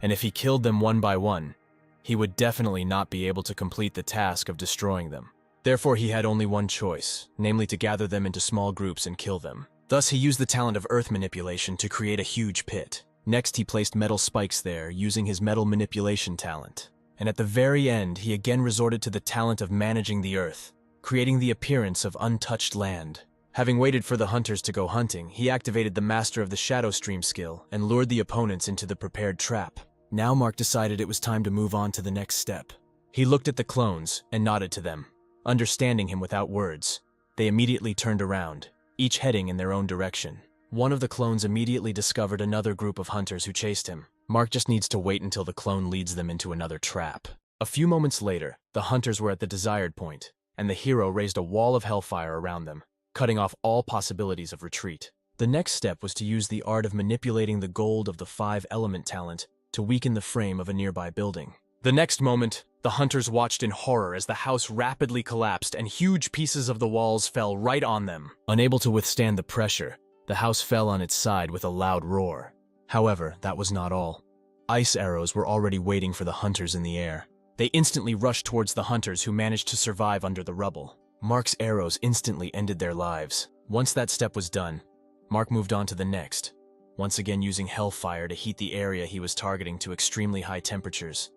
and if he killed them one by one, he would definitely not be able to complete the task of destroying them. Therefore, he had only one choice, namely to gather them into small groups and kill them. Thus, he used the talent of earth manipulation to create a huge pit. Next, he placed metal spikes there, using his metal manipulation talent. And at the very end, he again resorted to the talent of managing the earth, creating the appearance of untouched land. Having waited for the hunters to go hunting, he activated the Master of the Shadow Stream skill and lured the opponents into the prepared trap. Now Mark decided it was time to move on to the next step. He looked at the clones and nodded to them. Understanding him without words, they immediately turned around, each heading in their own direction. One of the clones immediately discovered another group of hunters who chased him. Mark just needs to wait until the clone leads them into another trap. A few moments later, the hunters were at the desired point, and the hero raised a wall of hellfire around them, cutting off all possibilities of retreat. The next step was to use the art of manipulating the gold of the 5-element talent to weaken the frame of a nearby building. The next moment, the hunters watched in horror as the house rapidly collapsed and huge pieces of the walls fell right on them. Unable to withstand the pressure, the house fell on its side with a loud roar. However, that was not all. Ice arrows were already waiting for the hunters in the air. They instantly rushed towards the hunters who managed to survive under the rubble. Mark's arrows instantly ended their lives. Once that step was done, Mark moved on to the next, once again using hellfire to heat the area he was targeting to extremely high temperatures,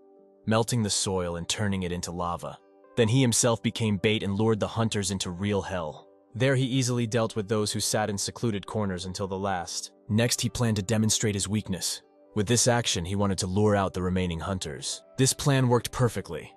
melting the soil and turning it into lava. Then he himself became bait and lured the hunters into real hell. There he easily dealt with those who sat in secluded corners until the last. Next, he planned to demonstrate his weakness. With this action, he wanted to lure out the remaining hunters. This plan worked perfectly,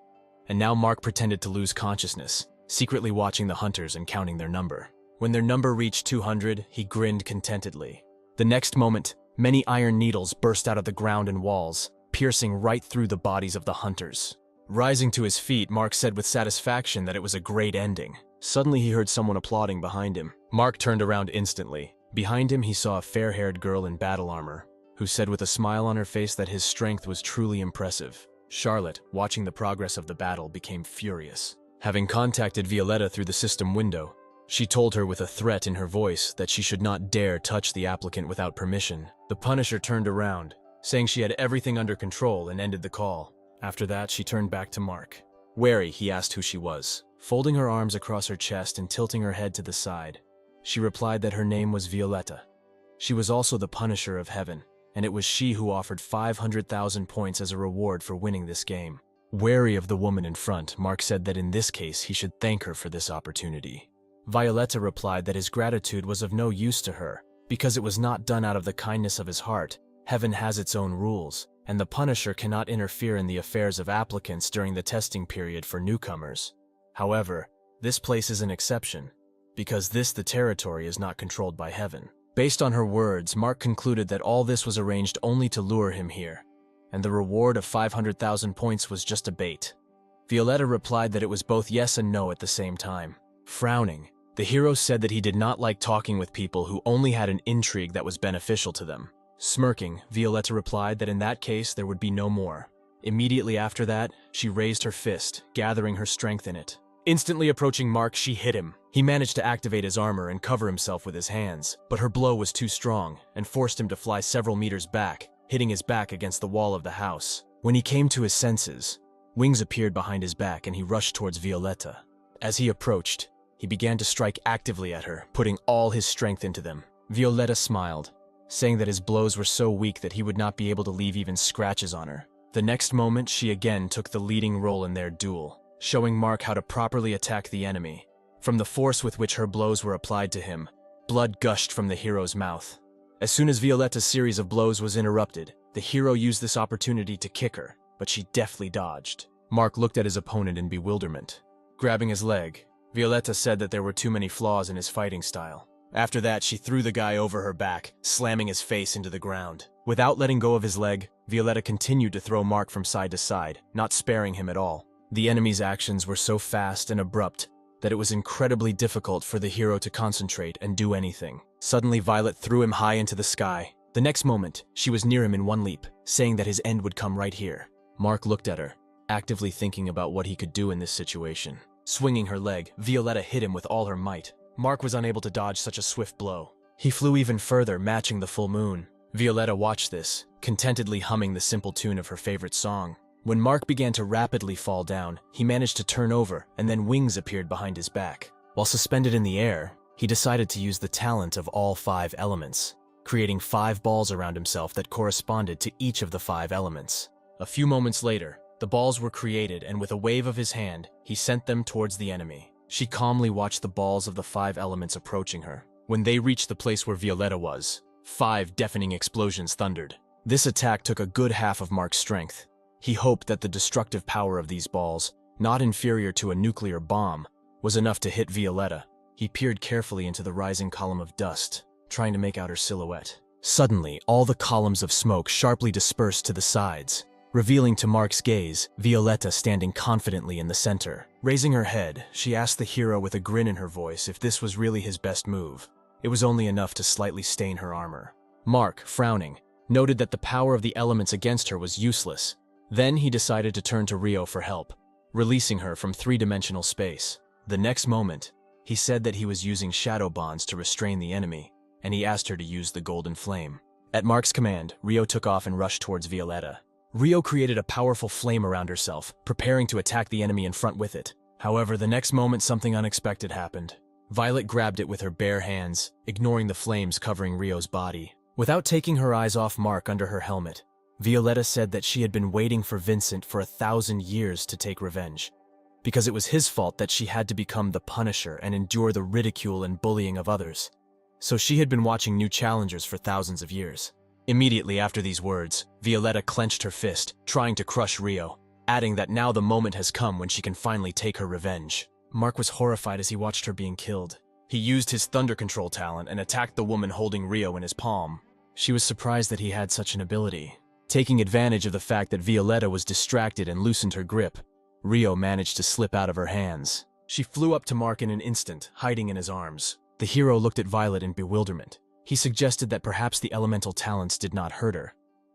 and now Mark pretended to lose consciousness, secretly watching the hunters and counting their number. When their number reached 200, he grinned contentedly. The next moment, many iron needles burst out of the ground and walls, piercing right through the bodies of the hunters. Rising to his feet, Mark said with satisfaction that it was a great ending. Suddenly, he heard someone applauding behind him. Mark turned around instantly. Behind him, he saw a fair-haired girl in battle armor. who said with a smile on her face that his strength was truly impressive. Charlotte, watching the progress of the battle, became furious. Having contacted Violetta through the system window, she told her with a threat in her voice that she should not dare touch the applicant without permission. The Punisher turned around, saying she had everything under control, and ended the call. After that, she turned back to Mark. Wary, he asked who she was. Folding her arms across her chest and tilting her head to the side, she replied that her name was Violetta. She was also the Punisher of Heaven, and it was she who offered 500,000 points as a reward for winning this game. Wary of the woman in front, Mark said that in this case he should thank her for this opportunity. Violetta replied that his gratitude was of no use to her, because it was not done out of the kindness of his heart. Heaven has its own rules, and the Punisher cannot interfere in the affairs of applicants during the testing period for newcomers. However, this place is an exception, because the territory is not controlled by Heaven. Based on her words, Mark concluded that all this was arranged only to lure him here, and the reward of 500,000 points was just a bait. Violetta replied that it was both yes and no at the same time. Frowning, the hero said that he did not like talking with people who only had an intrigue that was beneficial to them. Smirking, Violetta replied that in that case there would be no more. Immediately after that, she raised her fist, gathering her strength in it. Instantly approaching Mark, she hit him. He managed to activate his armor and cover himself with his hands, but her blow was too strong and forced him to fly several meters back, hitting his back against the wall of the house. When he came to his senses, wings appeared behind his back and he rushed towards Violetta. As he approached, he began to strike actively at her, putting all his strength into them. Violetta smiled, saying that his blows were so weak that he would not be able to leave even scratches on her. The next moment, she again took the leading role in their duel, showing Mark how to properly attack the enemy. From the force with which her blows were applied to him, blood gushed from the hero's mouth. As soon as Violetta's series of blows was interrupted, the hero used this opportunity to kick her, but she deftly dodged. Mark looked at his opponent in bewilderment. Grabbing his leg, Violetta said that there were too many flaws in his fighting style. After that, she threw the guy over her back, slamming his face into the ground. Without letting go of his leg, Violetta continued to throw Mark from side to side, not sparing him at all. The enemy's actions were so fast and abrupt that it was incredibly difficult for the hero to concentrate and do anything. Suddenly, Violet threw him high into the sky. The next moment, she was near him in one leap, saying that his end would come right here. Mark looked at her, actively thinking about what he could do in this situation. Swinging her leg, Violetta hit him with all her might. Mark was unable to dodge such a swift blow. He flew even further, matching the full moon. Violetta watched this, contentedly humming the simple tune of her favorite song. When Mark began to rapidly fall down, he managed to turn over, and then wings appeared behind his back. While suspended in the air, he decided to use the talent of all 5 elements, creating 5 balls around himself that corresponded to each of the 5 elements. A few moments later, the balls were created, and with a wave of his hand, he sent them towards the enemy. She calmly watched the balls of the 5 elements approaching her. When they reached the place where Violetta was, 5 deafening explosions thundered. This attack took a good half of Mark's strength. He hoped that the destructive power of these balls, not inferior to a nuclear bomb, was enough to hit Violetta. He peered carefully into the rising column of dust, trying to make out her silhouette. Suddenly, all the columns of smoke sharply dispersed to the sides, revealing to Mark's gaze Violetta standing confidently in the center. Raising her head, she asked the hero with a grin in her voice if this was really his best move. It was only enough to slightly stain her armor. Mark, frowning, noted that the power of the elements against her was useless. Then he decided to turn to Rio for help, releasing her from 3-dimensional space. The next moment, he said that he was using shadow bonds to restrain the enemy, and he asked her to use the golden flame. At Mark's command, Rio took off and rushed towards Violetta. Rio created a powerful flame around herself, preparing to attack the enemy in front with it. However, the next moment something unexpected happened. Violet grabbed it with her bare hands, ignoring the flames covering Rio's body. Without taking her eyes off Mark under her helmet, Violetta said that she had been waiting for Vincent for 1,000 years to take revenge, because it was his fault that she had to become the Punisher and endure the ridicule and bullying of others. So she had been watching new challengers for thousands of years. Immediately after these words, Violetta clenched her fist, trying to crush Rio, adding that now the moment has come when she can finally take her revenge. Mark was horrified as he watched her being killed. He used his thunder control talent and attacked the woman holding Rio in his palm. She was surprised that he had such an ability. Taking advantage of the fact that Violetta was distracted and loosened her grip, Rio managed to slip out of her hands. She flew up to Mark in an instant, hiding in his arms. The hero looked at Violet in bewilderment. He suggested that perhaps the elemental talents did not hurt her,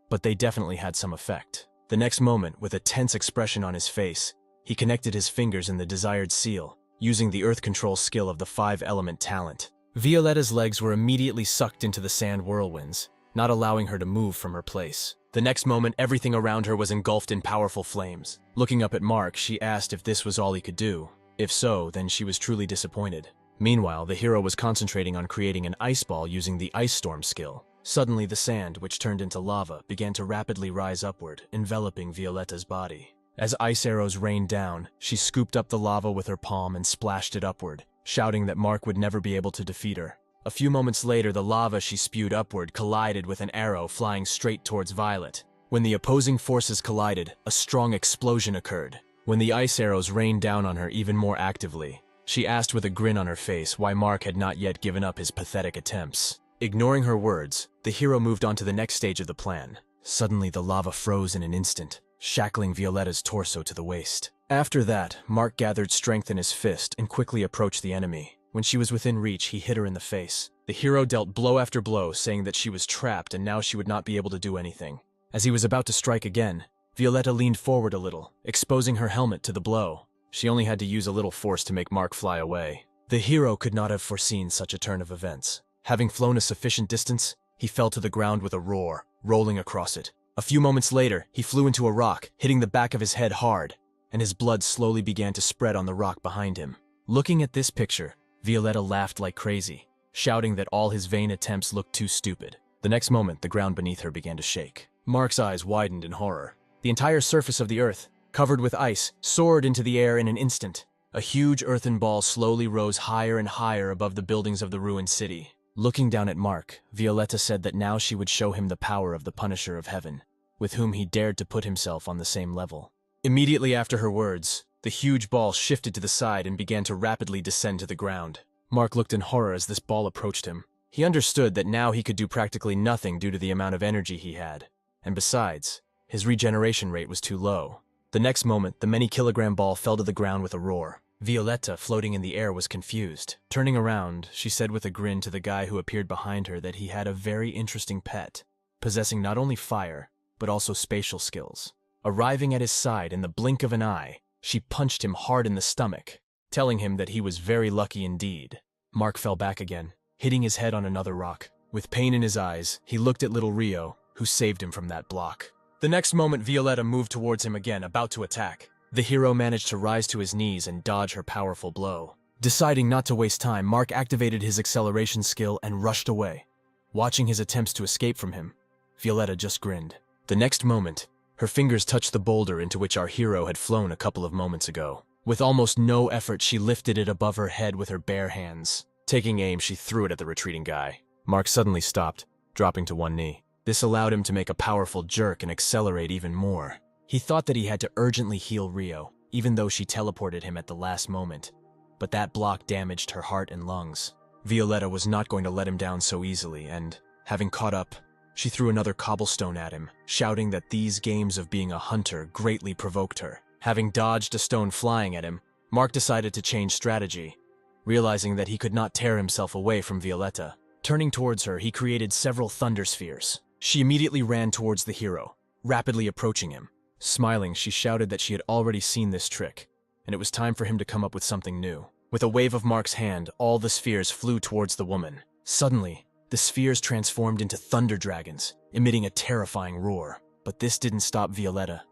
but they definitely had some effect. The next moment, with a tense expression on his face, he connected his fingers in the desired seal, using the earth control skill of the 5-element talent. Violetta's legs were immediately sucked into the sand whirlwinds, not allowing her to move from her place. The next moment, everything around her was engulfed in powerful flames. Looking up at Mark, she asked if this was all he could do. If so, then she was truly disappointed. Meanwhile, the hero was concentrating on creating an ice ball using the Ice Storm skill. Suddenly, the sand, which turned into lava, began to rapidly rise upward, enveloping Violetta's body. As ice arrows rained down, she scooped up the lava with her palm and splashed it upward, shouting that Mark would never be able to defeat her. A few moments later, the lava she spewed upward collided with an arrow flying straight towards Violet. When the opposing forces collided, a strong explosion occurred. When the ice arrows rained down on her even more actively, she asked with a grin on her face why Mark had not yet given up his pathetic attempts. Ignoring her words, the hero moved on to the next stage of the plan. Suddenly, the lava froze in an instant, shackling Violetta's torso to the waist. After that, Mark gathered strength in his fist and quickly approached the enemy. When she was within reach, he hit her in the face. The hero dealt blow after blow, saying that she was trapped and now she would not be able to do anything. As he was about to strike again, Violetta leaned forward a little, exposing her helmet to the blow. She only had to use a little force to make Mark fly away. The hero could not have foreseen such a turn of events. Having flown a sufficient distance, he fell to the ground with a roar, rolling across it. A few moments later, he flew into a rock, hitting the back of his head hard, and his blood slowly began to spread on the rock behind him. Looking at this picture, Violetta laughed like crazy, shouting that all his vain attempts looked too stupid. The next moment, the ground beneath her began to shake. Mark's eyes widened in horror. The entire surface of the earth, covered with ice, soared into the air in an instant. A huge earthen ball slowly rose higher and higher above the buildings of the ruined city. Looking down at Mark, Violetta said that now she would show him the power of the Punisher of Heaven, with whom he dared to put himself on the same level. Immediately after her words, the huge ball shifted to the side and began to rapidly descend to the ground. Mark looked in horror as this ball approached him. He understood that now he could do practically nothing due to the amount of energy he had, and besides, his regeneration rate was too low. The next moment, the many-kilogram ball fell to the ground with a roar. Violetta, floating in the air, was confused. Turning around, she said with a grin to the guy who appeared behind her that he had a very interesting pet, possessing not only fire, but also spatial skills. Arriving at his side in the blink of an eye, she punched him hard in the stomach, telling him that he was very lucky indeed. Mark fell back again, hitting his head on another rock. With pain in his eyes, he looked at little Rio, who saved him from that block. The next moment, Violetta moved towards him again, about to attack. The hero managed to rise to his knees and dodge her powerful blow. Deciding not to waste time, Mark activated his acceleration skill and rushed away. Watching his attempts to escape from him, Violetta just grinned. The next moment, her fingers touched the boulder into which our hero had flown a couple of moments ago. With almost no effort, she lifted it above her head with her bare hands. Taking aim, she threw it at the retreating guy. Mark suddenly stopped, dropping to one knee. This allowed him to make a powerful jerk and accelerate even more. He thought that he had to urgently heal Rio, even though she teleported him at the last moment. But that block damaged her heart and lungs. Violetta was not going to let him down so easily, and, having caught up, she threw another cobblestone at him, shouting that these games of being a hunter greatly provoked her. Having dodged a stone flying at him, Mark decided to change strategy, realizing that he could not tear himself away from Violetta. Turning towards her, he created several thunder spheres. She immediately ran towards the hero, rapidly approaching him. Smiling, she shouted that she had already seen this trick, and it was time for him to come up with something new. With a wave of Mark's hand, all the spheres flew towards the woman. Suddenly, the spheres transformed into thunder dragons, emitting a terrifying roar. But this didn't stop Violetta.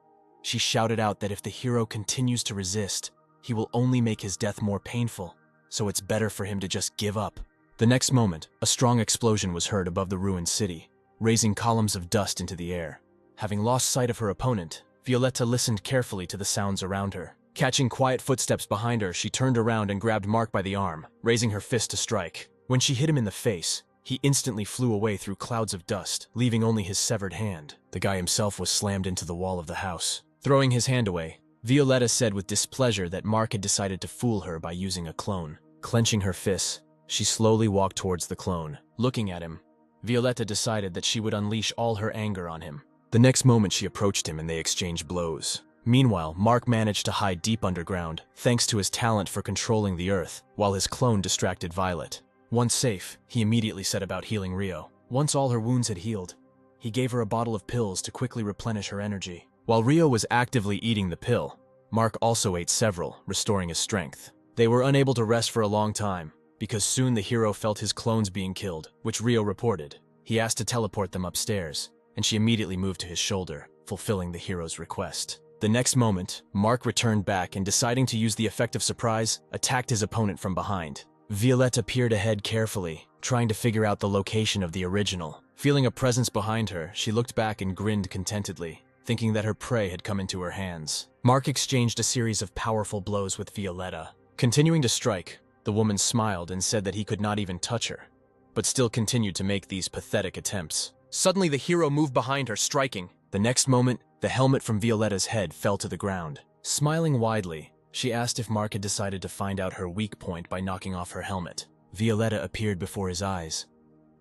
She shouted out that if the hero continues to resist, he will only make his death more painful, so it's better for him to just give up. The next moment, a strong explosion was heard above the ruined city, raising columns of dust into the air. Having lost sight of her opponent, Violetta listened carefully to the sounds around her. Catching quiet footsteps behind her, she turned around and grabbed Mark by the arm, raising her fist to strike. When she hit him in the face, he instantly flew away through clouds of dust, leaving only his severed hand. The guy himself was slammed into the wall of the house. Throwing his hand away, Violetta said with displeasure that Mark had decided to fool her by using a clone. Clenching her fists, she slowly walked towards the clone. Looking at him, Violetta decided that she would unleash all her anger on him. The next moment, she approached him and they exchanged blows. Meanwhile, Mark managed to hide deep underground, thanks to his talent for controlling the earth, while his clone distracted Violet. Once safe, he immediately set about healing Rio. Once all her wounds had healed, he gave her a bottle of pills to quickly replenish her energy. While Rio was actively eating the pill, Mark also ate several, restoring his strength. They were unable to rest for a long time, because soon the hero felt his clones being killed, which Rio reported. He asked to teleport them upstairs, and she immediately moved to his shoulder, fulfilling the hero's request. The next moment, Mark returned back and, deciding to use the effect of surprise, attacked his opponent from behind. Violetta peered ahead carefully, trying to figure out the location of the original. Feeling a presence behind her, she looked back and grinned contentedly, thinking that her prey had come into her hands. Mark exchanged a series of powerful blows with Violetta. Continuing to strike, the woman smiled and said that he could not even touch her, but still continued to make these pathetic attempts. Suddenly, the hero moved behind her, striking. The next moment, the helmet from Violetta's head fell to the ground. Smiling widely, she asked if Mark had decided to find out her weak point by knocking off her helmet. Violetta appeared before his eyes.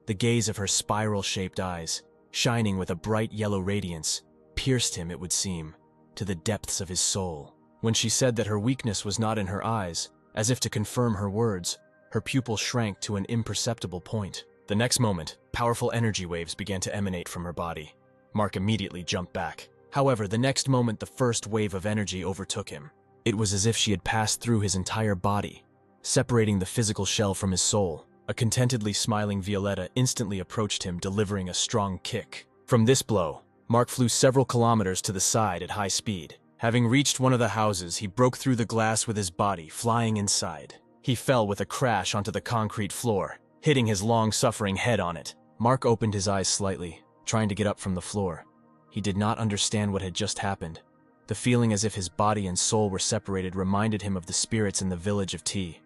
The gaze of her spiral-shaped eyes, shining with a bright yellow radiance, pierced him, it would seem, to the depths of his soul. When she said that her weakness was not in her eyes, as if to confirm her words, her pupil shrank to an imperceptible point. The next moment, powerful energy waves began to emanate from her body. Mark immediately jumped back. However, the next moment the first wave of energy overtook him. It was as if she had passed through his entire body, separating the physical shell from his soul. A contentedly smiling Violetta instantly approached him, delivering a strong kick. From this blow, Mark flew several kilometers to the side at high speed. Having reached one of the houses, he broke through the glass with his body, flying inside. He fell with a crash onto the concrete floor, hitting his long-suffering head on it. Mark opened his eyes slightly, trying to get up from the floor. He did not understand what had just happened. The feeling as if his body and soul were separated reminded him of the spirits in the village of T.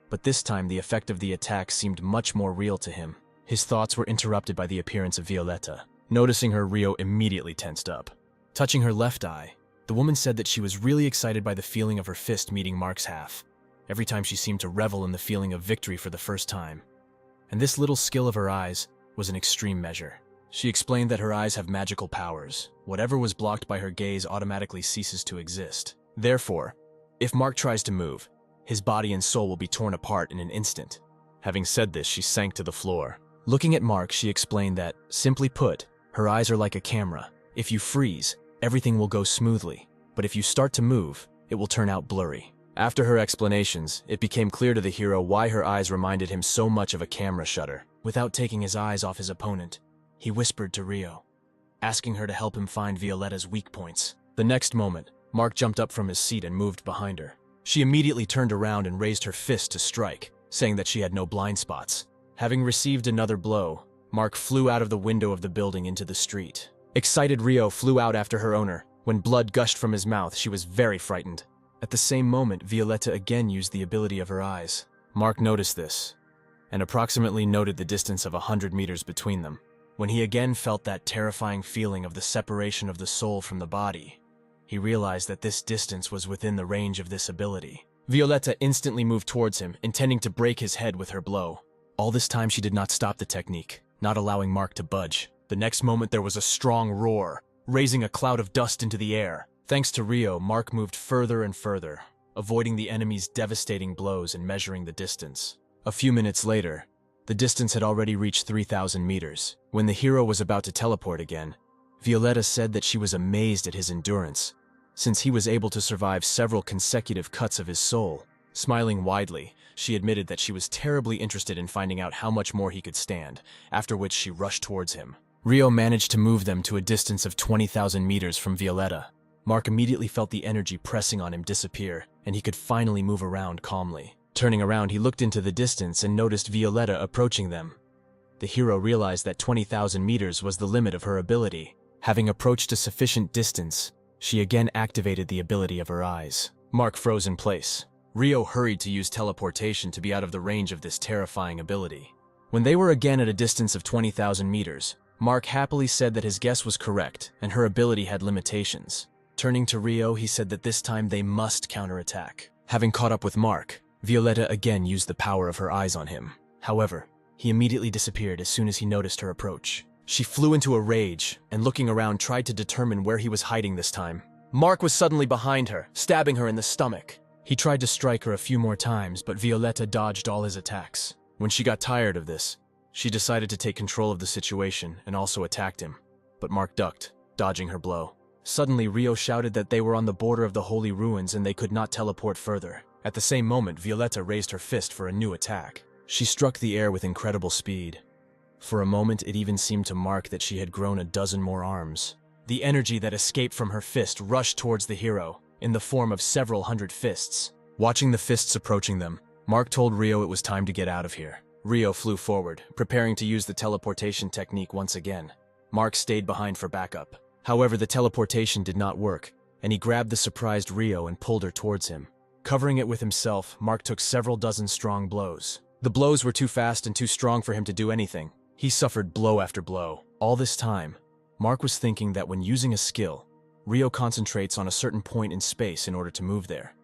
But this time the effect of the attack seemed much more real to him. His thoughts were interrupted by the appearance of Violetta. Noticing her, Rio immediately tensed up. Touching her left eye, the woman said that she was really excited by the feeling of her fist meeting Mark's half. Every time she seemed to revel in the feeling of victory for the first time. And this little skill of her eyes was an extreme measure. She explained that her eyes have magical powers. Whatever was blocked by her gaze automatically ceases to exist. Therefore, if Mark tries to move, his body and soul will be torn apart in an instant. Having said this, she sank to the floor. Looking at Mark, she explained that, simply put, her eyes are like a camera. If you freeze, everything will go smoothly, but if you start to move, it will turn out blurry. After her explanations, it became clear to the hero why her eyes reminded him so much of a camera shutter. Without taking his eyes off his opponent, he whispered to Rio, asking her to help him find Violetta's weak points. The next moment, Mark jumped up from his seat and moved behind her. She immediately turned around and raised her fist to strike, saying that she had no blind spots. Having received another blow, Mark flew out of the window of the building into the street. Excited Rio flew out after her owner. When blood gushed from his mouth, she was very frightened. At the same moment, Violetta again used the ability of her eyes. Mark noticed this, and approximately noted the distance of 100 meters between them. When he again felt that terrifying feeling of the separation of the soul from the body, he realized that this distance was within the range of this ability. Violetta instantly moved towards him, intending to break his head with her blow. All this time she did not stop the technique, not allowing Mark to budge. The next moment there was a strong roar, raising a cloud of dust into the air. Thanks to Rio, Mark moved further and further, avoiding the enemy's devastating blows and measuring the distance. A few minutes later, the distance had already reached 3,000 meters. When the hero was about to teleport again, Violetta said that she was amazed at his endurance, since he was able to survive several consecutive cuts of his soul. Smiling widely, she admitted that she was terribly interested in finding out how much more he could stand, after which she rushed towards him. Rio managed to move them to a distance of 20,000 meters from Violetta. Mark immediately felt the energy pressing on him disappear, and he could finally move around calmly. Turning around, he looked into the distance and noticed Violetta approaching them. The hero realized that 20,000 meters was the limit of her ability. Having approached a sufficient distance, she again activated the ability of her eyes. Mark froze in place. Rio hurried to use teleportation to be out of the range of this terrifying ability. When they were again at a distance of 20,000 meters, Mark happily said that his guess was correct and her ability had limitations. Turning to Rio, he said that this time they must counterattack. Having caught up with Mark, Violetta again used the power of her eyes on him. However, he immediately disappeared as soon as he noticed her approach. She flew into a rage and, looking around, tried to determine where he was hiding this time. Mark was suddenly behind her, stabbing her in the stomach. He tried to strike her a few more times, but Violetta dodged all his attacks. When she got tired of this, she decided to take control of the situation and also attacked him. But Mark ducked, dodging her blow. Suddenly, Rio shouted that they were on the border of the holy ruins and they could not teleport further. At the same moment, Violetta raised her fist for a new attack. She struck the air with incredible speed. For a moment, it even seemed to Mark that she had grown a dozen more arms. The energy that escaped from her fist rushed towards the hero, in the form of several hundred fists. Watching the fists approaching them, Mark told Rio it was time to get out of here. Rio flew forward, preparing to use the teleportation technique once again. Mark stayed behind for backup. However, the teleportation did not work, and he grabbed the surprised Rio and pulled her towards him. Covering it with himself, Mark took several dozen strong blows. The blows were too fast and too strong for him to do anything. He suffered blow after blow. All this time, Mark was thinking that when using a skill, Rio concentrates on a certain point in space in order to move there.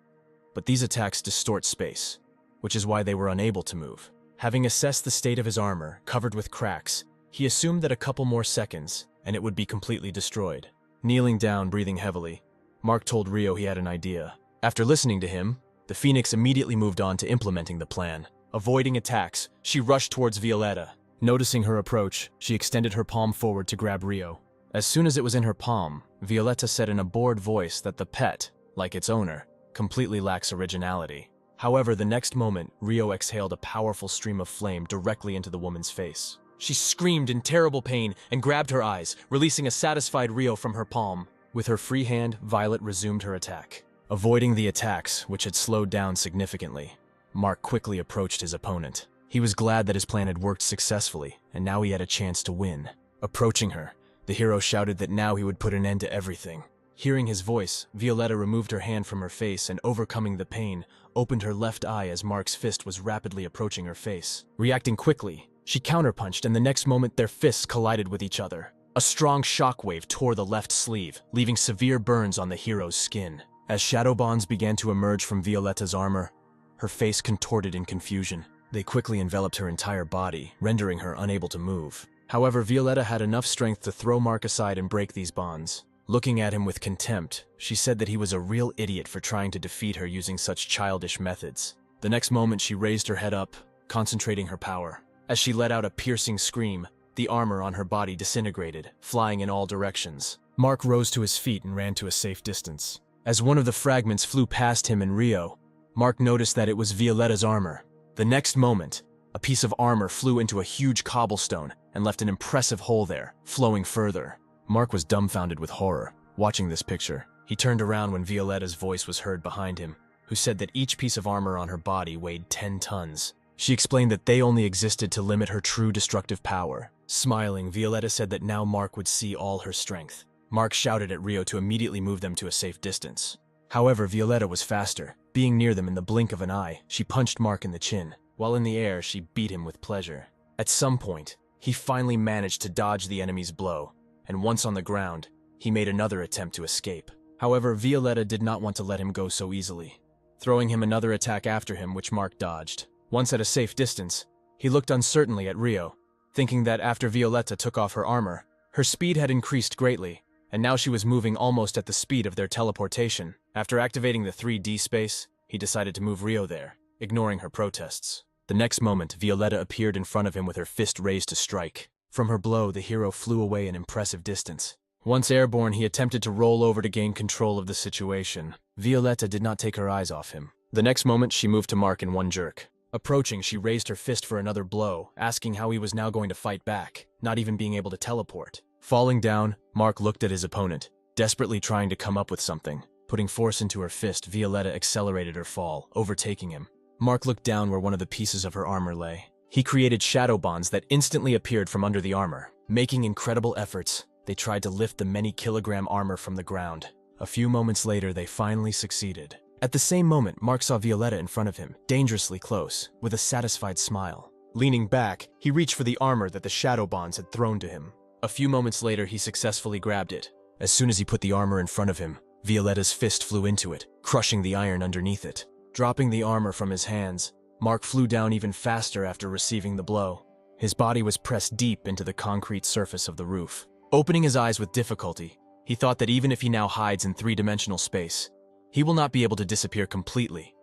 But these attacks distort space, which is why they were unable to move. Having assessed the state of his armor, covered with cracks, he assumed that a couple more seconds, and it would be completely destroyed. Kneeling down, breathing heavily, Mark told Rio he had an idea. After listening to him, the Phoenix immediately moved on to implementing the plan. Avoiding attacks, she rushed towards Violetta. Noticing her approach, she extended her palm forward to grab Rio. As soon as it was in her palm, Violetta said in a bored voice that the pet, like its owner, completely lacks originality. However, the next moment, Rio exhaled a powerful stream of flame directly into the woman's face. She screamed in terrible pain and grabbed her eyes, releasing a satisfied Rio from her palm. With her free hand, Violet resumed her attack. Avoiding the attacks, which had slowed down significantly, Mark quickly approached his opponent. He was glad that his plan had worked successfully, and now he had a chance to win. Approaching her, the hero shouted that now he would put an end to everything. Hearing his voice, Violetta removed her hand from her face and, overcoming the pain, opened her left eye as Mark's fist was rapidly approaching her face. Reacting quickly, she counterpunched, and the next moment their fists collided with each other. A strong shockwave tore the left sleeve, leaving severe burns on the hero's skin. As shadow bonds began to emerge from Violetta's armor, her face contorted in confusion. They quickly enveloped her entire body, rendering her unable to move. However, Violetta had enough strength to throw Mark aside and break these bonds. Looking at him with contempt, she said that he was a real idiot for trying to defeat her using such childish methods. The next moment, she raised her head up, concentrating her power. As she let out a piercing scream, the armor on her body disintegrated, flying in all directions. Mark rose to his feet and ran to a safe distance. As one of the fragments flew past him and Rio, Mark noticed that it was Violetta's armor. The next moment, a piece of armor flew into a huge cobblestone and left an impressive hole there, flowing further. Mark was dumbfounded with horror. Watching this picture, he turned around when Violetta's voice was heard behind him, who said that each piece of armor on her body weighed 10 tons. She explained that they only existed to limit her true destructive power. Smiling, Violetta said that now Mark would see all her strength. Mark shouted at Rio to immediately move them to a safe distance. However, Violetta was faster. Being near them in the blink of an eye, she punched Mark in the chin. While in the air, she beat him with pleasure. At some point, he finally managed to dodge the enemy's blow, and once on the ground, he made another attempt to escape. However, Violetta did not want to let him go so easily, throwing him another attack after him, which Mark dodged. Once at a safe distance, he looked uncertainly at Rio, thinking that after Violetta took off her armor, her speed had increased greatly, and now she was moving almost at the speed of their teleportation. After activating the 3D space, he decided to move Rio there, ignoring her protests. The next moment, Violetta appeared in front of him with her fist raised to strike. From her blow, the hero flew away an impressive distance. Once airborne, he attempted to roll over to gain control of the situation. Violetta did not take her eyes off him. The next moment, she moved to Mark in one jerk. Approaching, she raised her fist for another blow, asking how he was now going to fight back, not even being able to teleport. Falling down, Mark looked at his opponent, desperately trying to come up with something. Putting force into her fist, Violetta accelerated her fall, overtaking him. Mark looked down where one of the pieces of her armor lay. He created shadow bonds that instantly appeared from under the armor. Making incredible efforts, they tried to lift the many-kilogram armor from the ground. A few moments later, they finally succeeded. At the same moment, Mark saw Violetta in front of him, dangerously close, with a satisfied smile. Leaning back, he reached for the armor that the shadow bonds had thrown to him. A few moments later, he successfully grabbed it. As soon as he put the armor in front of him, Violetta's fist flew into it, crushing the iron underneath it. Dropping the armor from his hands, Mark flew down even faster after receiving the blow. His body was pressed deep into the concrete surface of the roof. Opening his eyes with difficulty, he thought that even if he now hides in three-dimensional space, he will not be able to disappear completely,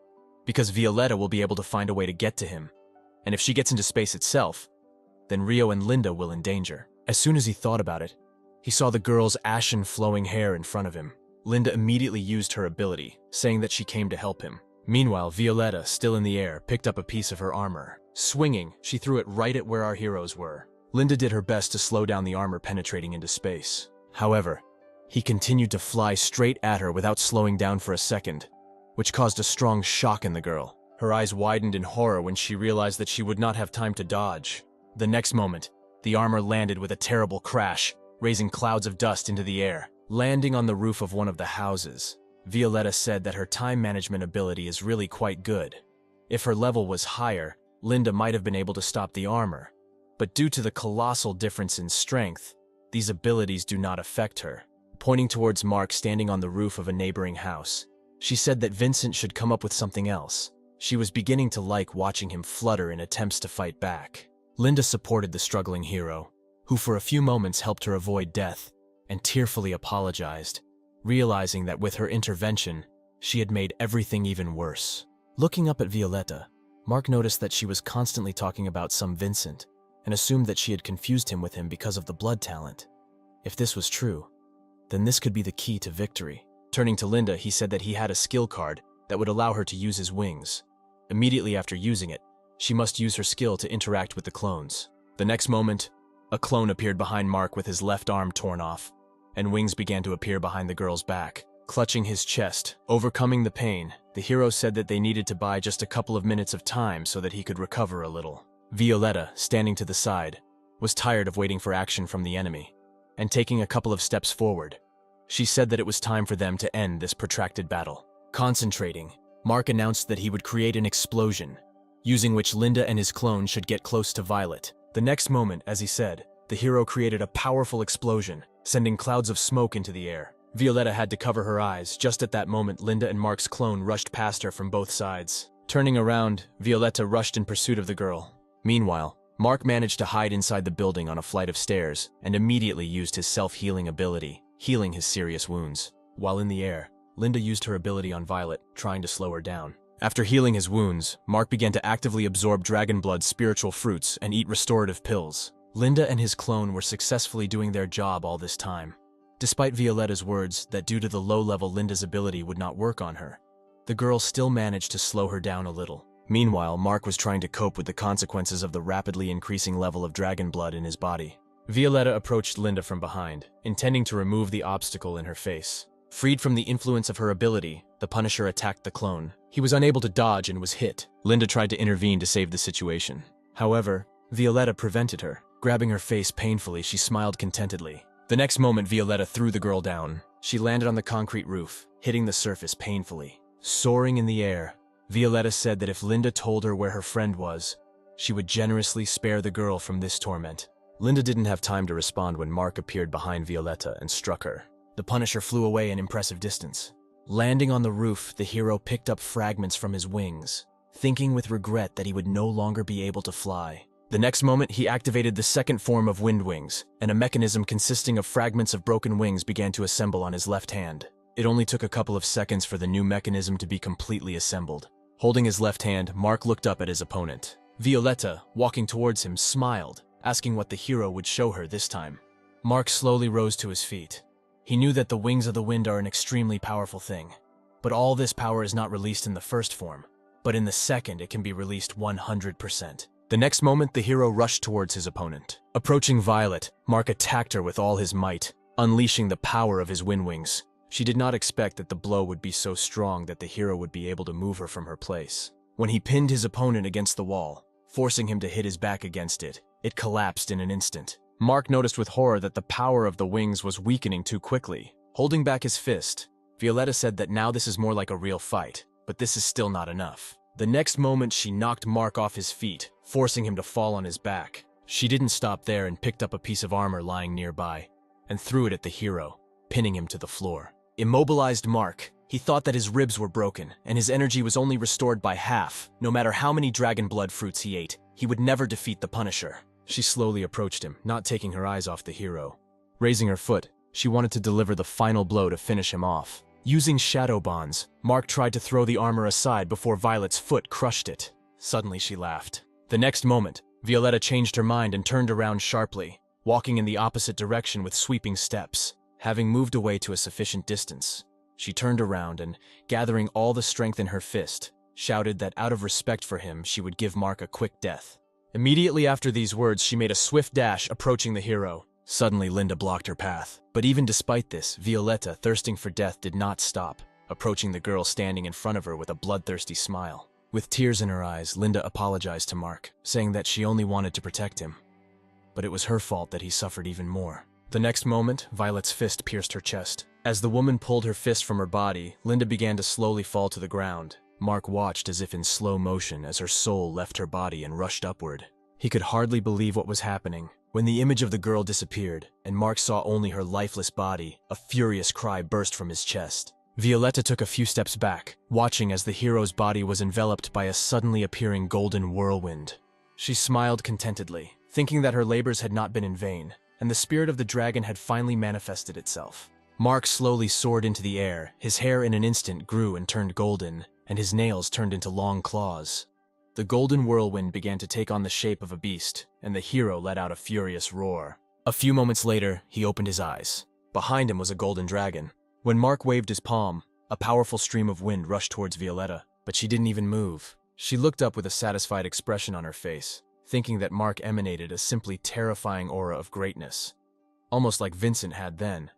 because Violetta will be able to find a way to get to him. And if she gets into space itself, then Rio and Linda will in danger. As soon as he thought about it, he saw the girl's ashen flowing hair in front of him. Linda immediately used her ability, saying that she came to help him. Meanwhile, Violetta, still in the air, picked up a piece of her armor. Swinging, she threw it right at where our heroes were. Linda did her best to slow down the armor penetrating into space. However, he continued to fly straight at her without slowing down for a second, which caused a strong shock in the girl. Her eyes widened in horror when she realized that she would not have time to dodge. The next moment, the armor landed with a terrible crash, raising clouds of dust into the air. Landing on the roof of one of the houses, Violetta said that her time management ability is really quite good. If her level was higher, Linda might have been able to stop the armor. But due to the colossal difference in strength, these abilities do not affect her. Pointing towards Mark standing on the roof of a neighboring house, she said that Vincent should come up with something else. She was beginning to like watching him flutter in attempts to fight back. Linda supported the struggling hero, who for a few moments helped her avoid death, and tearfully apologized, realizing that with her intervention, she had made everything even worse. Looking up at Violetta, Mark noticed that she was constantly talking about some Vincent, and assumed that she had confused him with him because of the blood talent. If this was true, then this could be the key to victory. Turning to Linda, he said that he had a skill card that would allow her to use his wings. Immediately after using it, she must use her skill to interact with the clones. The next moment, a clone appeared behind Mark with his left arm torn off, and wings began to appear behind the girl's back. Clutching his chest, overcoming the pain, the hero said that they needed to buy just a couple of minutes of time so that he could recover a little. Violetta, standing to the side, was tired of waiting for action from the enemy, and taking a couple of steps forward, she said that it was time for them to end this protracted battle. Concentrating, Mark announced that he would create an explosion, using which Linda and his clone should get close to Violet. The next moment, as he said, the hero created a powerful explosion, sending clouds of smoke into the air. Violetta had to cover her eyes. Just at that moment, Linda and Mark's clone rushed past her from both sides. Turning around, Violetta rushed in pursuit of the girl. Meanwhile, Mark managed to hide inside the building on a flight of stairs and immediately used his self-healing ability, healing his serious wounds. While in the air, Linda used her ability on Violet, trying to slow her down. After healing his wounds, Mark began to actively absorb Dragon Blood's spiritual fruits and eat restorative pills. Linda and his clone were successfully doing their job all this time. Despite Violetta's words that due to the low level Linda's ability would not work on her, the girl still managed to slow her down a little. Meanwhile, Mark was trying to cope with the consequences of the rapidly increasing level of Dragon Blood in his body. Violetta approached Linda from behind, intending to remove the obstacle in her face. Freed from the influence of her ability, the Punisher attacked the clone. He was unable to dodge and was hit. Linda tried to intervene to save the situation. However, Violetta prevented her. Grabbing her face painfully, she smiled contentedly. The next moment, Violetta threw the girl down. She landed on the concrete roof, hitting the surface painfully. Soaring in the air, Violetta said that if Linda told her where her friend was, she would generously spare the girl from this torment. Linda didn't have time to respond when Mark appeared behind Violetta and struck her. The Punisher flew away an impressive distance. Landing on the roof, the hero picked up fragments from his wings, thinking with regret that he would no longer be able to fly. The next moment, he activated the second form of wind wings, and a mechanism consisting of fragments of broken wings began to assemble on his left hand. It only took a couple of seconds for the new mechanism to be completely assembled. Holding his left hand, Mark looked up at his opponent. Violetta, walking towards him, smiled, asking what the hero would show her this time. Mark slowly rose to his feet. He knew that the wings of the wind are an extremely powerful thing, but all this power is not released in the first form, but in the second it can be released 100%. The next moment, the hero rushed towards his opponent. Approaching Violet, Mark attacked her with all his might, unleashing the power of his wind wings. She did not expect that the blow would be so strong that the hero would be able to move her from her place. When he pinned his opponent against the wall, forcing him to hit his back against it, it collapsed in an instant. Mark noticed with horror that the power of the wings was weakening too quickly. Holding back his fist, Violetta said that now this is more like a real fight, but this is still not enough. The next moment, she knocked Mark off his feet, forcing him to fall on his back. She didn't stop there and picked up a piece of armor lying nearby and threw it at the hero, pinning him to the floor. Immobilized Mark, he thought that his ribs were broken and his energy was only restored by half. No matter how many dragon blood fruits he ate, he would never defeat the Punisher. She slowly approached him, not taking her eyes off the hero. Raising her foot, she wanted to deliver the final blow to finish him off. Using shadow bonds, Mark tried to throw the armor aside before Violet's foot crushed it. Suddenly she laughed. The next moment, Violetta changed her mind and turned around sharply, walking in the opposite direction with sweeping steps. Having moved away to a sufficient distance, she turned around and, gathering all the strength in her fist, shouted that out of respect for him, she would give Mark a quick death. Immediately after these words, she made a swift dash, approaching the hero. Suddenly, Linda blocked her path. But even despite this, Violetta, thirsting for death, did not stop, approaching the girl standing in front of her with a bloodthirsty smile. With tears in her eyes, Linda apologized to Mark, saying that she only wanted to protect him. But it was her fault that he suffered even more. The next moment, Violet's fist pierced her chest. As the woman pulled her fist from her body, Linda began to slowly fall to the ground. Mark watched as if in slow motion as her soul left her body and rushed upward. He could hardly believe what was happening. When the image of the girl disappeared, and Mark saw only her lifeless body, a furious cry burst from his chest. Violetta took a few steps back, watching as the hero's body was enveloped by a suddenly appearing golden whirlwind. She smiled contentedly, thinking that her labors had not been in vain, and the spirit of the dragon had finally manifested itself. Mark slowly soared into the air. His hair in an instant grew and turned golden, and his nails turned into long claws. The golden whirlwind began to take on the shape of a beast, and the hero let out a furious roar. A few moments later, he opened his eyes. Behind him was a golden dragon. When Mark waved his palm, a powerful stream of wind rushed towards Violetta, but she didn't even move. She looked up with a satisfied expression on her face, thinking that Mark emanated a simply terrifying aura of greatness, almost like Vincent had then,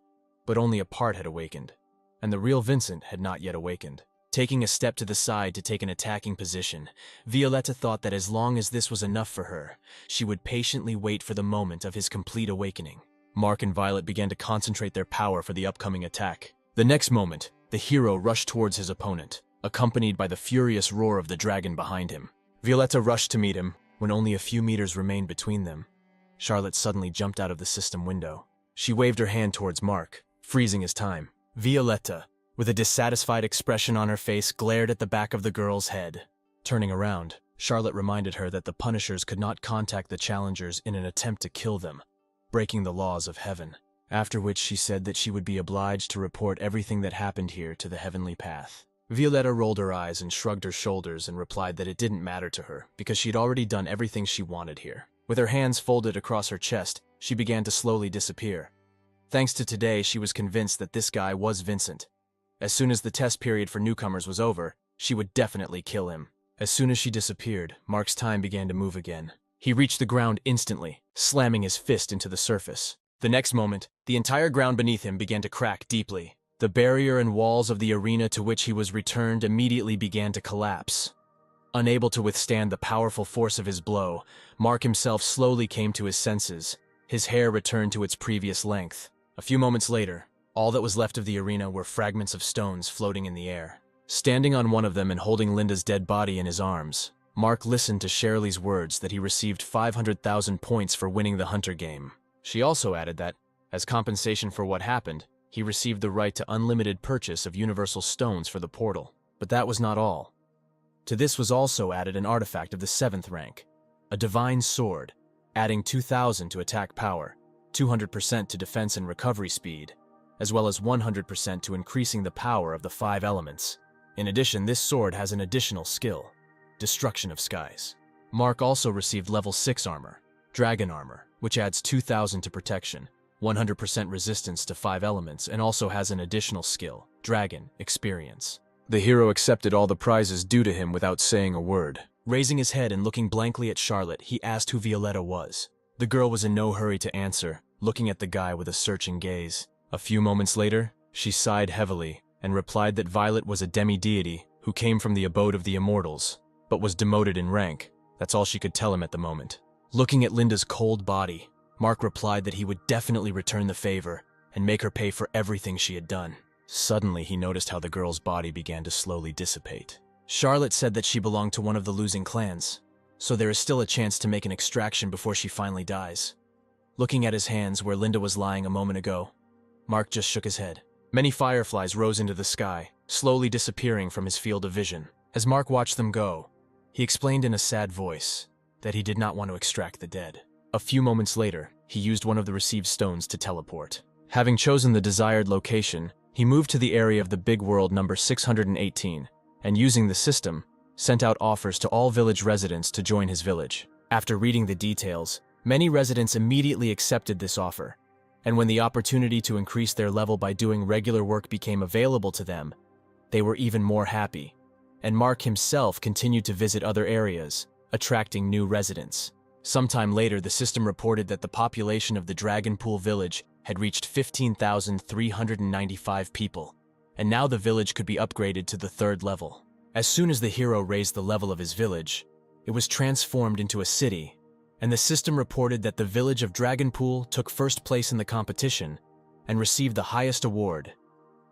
but only a part had awakened, and the real Vincent had not yet awakened. Taking a step to the side to take an attacking position, Violetta thought that as long as this was enough for her, she would patiently wait for the moment of his complete awakening. Mark and Violet began to concentrate their power for the upcoming attack. The next moment, the hero rushed towards his opponent, accompanied by the furious roar of the dragon behind him. Violetta rushed to meet him when only a few meters remained between them. Charlotte suddenly jumped out of the system window. She waved her hand towards Mark, freezing his time. Violetta, with a dissatisfied expression on her face, glared at the back of the girl's head. Turning around, Charlotte reminded her that the Punishers could not contact the challengers in an attempt to kill them, breaking the laws of heaven. After which she said that she would be obliged to report everything that happened here to the heavenly path. Violetta rolled her eyes and shrugged her shoulders and replied that it didn't matter to her because she'd already done everything she wanted here. With her hands folded across her chest, she began to slowly disappear. Thanks to today, she was convinced that this guy was Vincent. As soon as the test period for newcomers was over, she would definitely kill him. As soon as she disappeared, Mark's time began to move again. He reached the ground instantly, slamming his fist into the surface. The next moment, the entire ground beneath him began to crack deeply. The barrier and walls of the arena to which he was returned immediately began to collapse. Unable to withstand the powerful force of his blow, Mark himself slowly came to his senses. His hair returned to its previous length. A few moments later, all that was left of the arena were fragments of stones floating in the air. Standing on one of them and holding Linda's dead body in his arms, Mark listened to Shirley's words that he received 500,000 points for winning the Hunter game. She also added that, as compensation for what happened, he received the right to unlimited purchase of universal stones for the portal. But that was not all. To this was also added an artifact of the 7th rank, a divine sword, adding 2,000 to attack power, 200% to defense and recovery speed, as well as 100% to increasing the power of the 5 elements. In addition, this sword has an additional skill, Destruction of Skies. Mark also received level 6 armor, Dragon Armor, which adds 2,000 to protection, 100% resistance to 5 elements, and also has an additional skill, Dragon Experience. The hero accepted all the prizes due to him without saying a word. Raising his head and looking blankly at Charlotte, he asked who Violetta was. The girl was in no hurry to answer, looking at the guy with a searching gaze. A few moments later, she sighed heavily and replied that Violet was a demi-deity who came from the abode of the immortals, but was demoted in rank. That's all she could tell him at the moment. Looking at Linda's cold body, Mark replied that he would definitely return the favor and make her pay for everything she had done. Suddenly, he noticed how the girl's body began to slowly dissipate. Charlotte said that she belonged to one of the losing clans, so there is still a chance to make an extraction before she finally dies. Looking at his hands where Linda was lying a moment ago, Mark just shook his head. Many fireflies rose into the sky, slowly disappearing from his field of vision. As Mark watched them go, he explained in a sad voice that he did not want to extract the dead. A few moments later, he used one of the received stones to teleport. Having chosen the desired location, he moved to the area of the big world number 618, and using the system, sent out offers to all village residents to join his village. After reading the details, many residents immediately accepted this offer, and when the opportunity to increase their level by doing regular work became available to them, they were even more happy. And Mark himself continued to visit other areas, attracting new residents. Sometime later, the system reported that the population of the Dragon Pool village had reached 15,395 people, and now the village could be upgraded to the 3rd level. As soon as the hero raised the level of his village, it was transformed into a city, and the system reported that the village of Dragon Pool took first place in the competition and received the highest award.